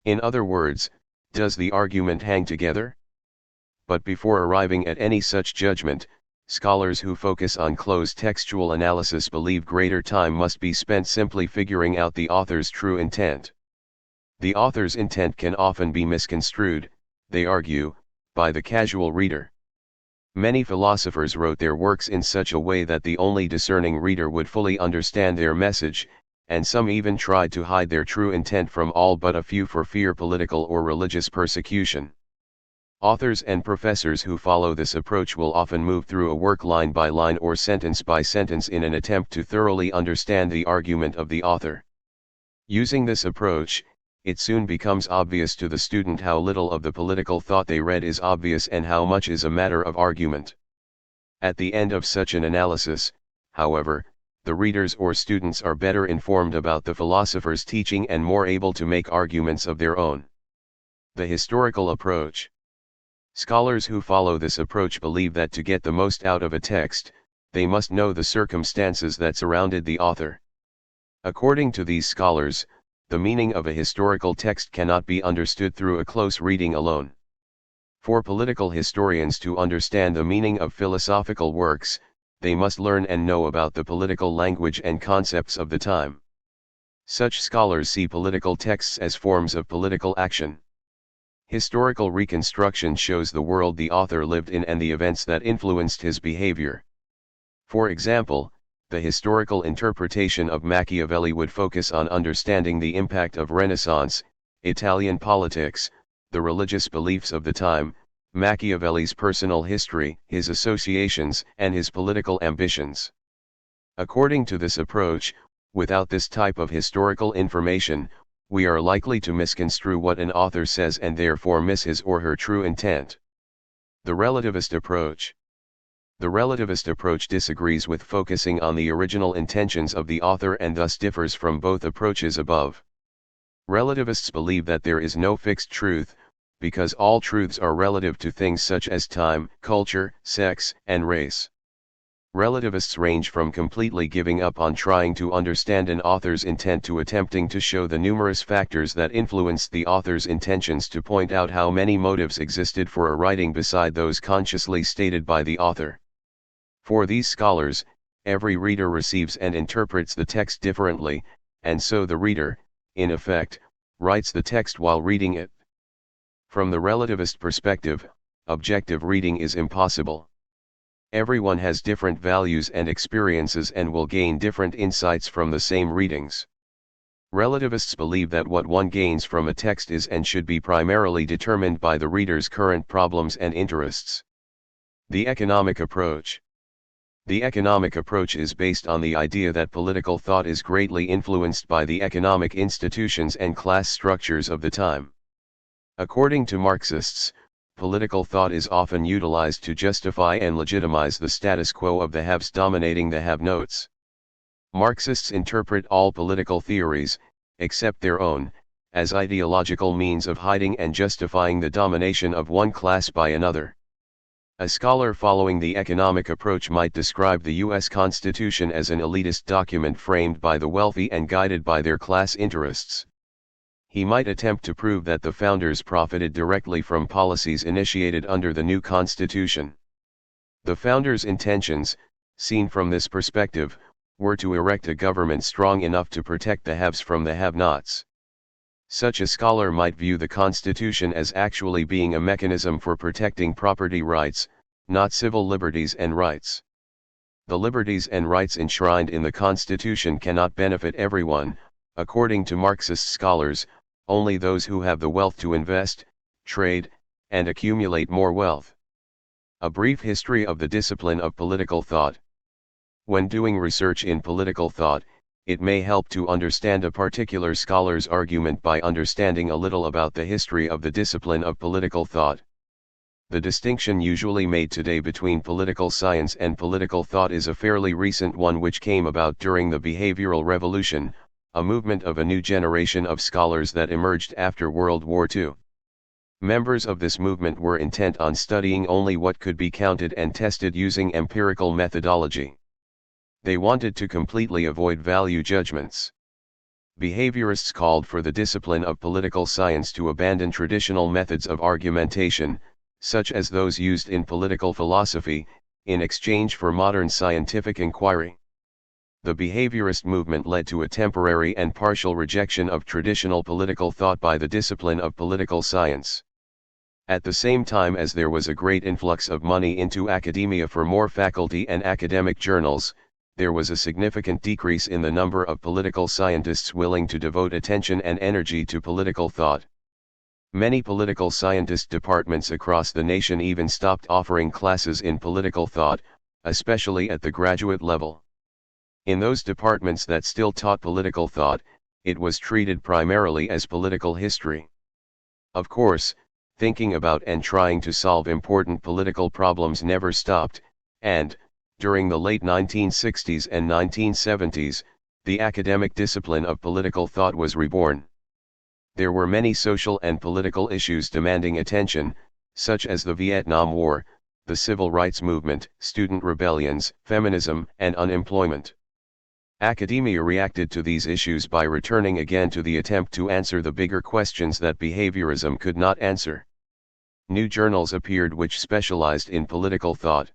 In other words, does the argument hang together? But before arriving at any such judgment, scholars who focus on closed textual analysis believe greater time must be spent simply figuring out the author's true intent. The author's intent can often be misconstrued, they argue, by the casual reader. Many philosophers wrote their works in such a way that the only discerning reader would fully understand their message, and some even tried to hide their true intent from all but a few for fear political or religious persecution. Authors and professors who follow this approach will often move through a work line by line or sentence by sentence in an attempt to thoroughly understand the argument of the author. Using this approach, it soon becomes obvious to the student how little of the political thought they read is obvious and how much is a matter of argument. At the end of such an analysis, however, the readers or students are better informed about the philosopher's teaching and more able to make arguments of their own. The historical approach. Scholars who follow this approach believe that to get the most out of a text, they must know the circumstances that surrounded the author. According to these scholars, the meaning of a historical text cannot be understood through a close reading alone. For political historians to understand the meaning of philosophical works, they must learn and know about the political language and concepts of the time. Such scholars see political texts as forms of political action. Historical reconstruction shows the world the author lived in and the events that influenced his behavior. For example, the historical interpretation of Machiavelli would focus on understanding the impact of Renaissance, Italian politics, the religious beliefs of the time, Machiavelli's personal history, his associations, and his political ambitions. According to this approach, without this type of historical information, we are likely to misconstrue what an author says and therefore miss his or her true intent. The relativist approach. The relativist approach disagrees with focusing on the original intentions of the author and thus differs from both approaches above. Relativists believe that there is no fixed truth, because all truths are relative to things such as time, culture, sex, and race. Relativists range from completely giving up on trying to understand an author's intent to attempting to show the numerous factors that influenced the author's intentions to point out how many motives existed for a writing beside those consciously stated by the author. For these scholars, every reader receives and interprets the text differently, and so the reader, in effect, writes the text while reading it. From the relativist perspective, objective reading is impossible. Everyone has different values and experiences and will gain different insights from the same readings. Relativists believe that what one gains from a text is and should be primarily determined by the reader's current problems and interests. The economic approach. The economic approach is based on the idea that political thought is greatly influenced by the economic institutions and class structures of the time. According to Marxists, political thought is often utilized to justify and legitimize the status quo of the haves dominating the have-nots. Marxists interpret all political theories, except their own, as ideological means of hiding and justifying the domination of one class by another. A scholar following the economic approach might describe the U.S. Constitution as an elitist document framed by the wealthy and guided by their class interests. He might attempt to prove that the founders profited directly from policies initiated under the new Constitution. The founders' intentions, seen from this perspective, were to erect a government strong enough to protect the haves from the have-nots. Such a scholar might view the Constitution as actually being a mechanism for protecting property rights, not civil liberties and rights. The liberties and rights enshrined in the Constitution cannot benefit everyone, according to Marxist scholars, only those who have the wealth to invest, trade, and accumulate more wealth. A brief history of the discipline of political thought. When doing research in political thought, it may help to understand a particular scholar's argument by understanding a little about the history of the discipline of political thought. The distinction usually made today between political science and political thought is a fairly recent one which came about during the behavioral revolution, a movement of a new generation of scholars that emerged after World War II. Members of this movement were intent on studying only what could be counted and tested using empirical methodology. They wanted to completely avoid value judgments. Behaviorists called for the discipline of political science to abandon traditional methods of argumentation, such as those used in political philosophy, in exchange for modern scientific inquiry. The behaviorist movement led to a temporary and partial rejection of traditional political thought by the discipline of political science. At the same time as there was a great influx of money into academia for more faculty and academic journals, there was a significant decrease in the number of political scientists willing to devote attention and energy to political thought. Many political scientist departments across the nation even stopped offering classes in political thought, especially at the graduate level. In those departments that still taught political thought, it was treated primarily as political history. Of course, thinking about and trying to solve important political problems never stopped, and, during the late 1960s and 1970s, the academic discipline of political thought was reborn. There were many social and political issues demanding attention, such as the Vietnam War, the civil rights movement, student rebellions, feminism, and unemployment. Academia reacted to these issues by returning again to the attempt to answer the bigger questions that behaviorism could not answer. New journals appeared which specialized in political thought.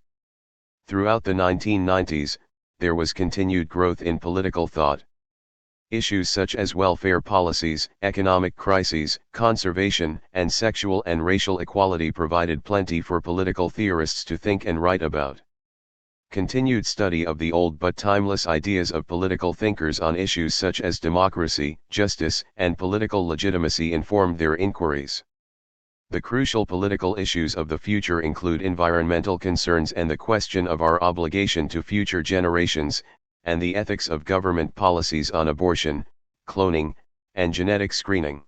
Throughout the 1990s, there was continued growth in political thought. Issues such as welfare policies, economic crises, conservation, and sexual and racial equality provided plenty for political theorists to think and write about. Continued study of the old but timeless ideas of political thinkers on issues such as democracy, justice, and political legitimacy informed their inquiries. The crucial political issues of the future include environmental concerns and the question of our obligation to future generations, and the ethics of government policies on abortion, cloning, and genetic screening.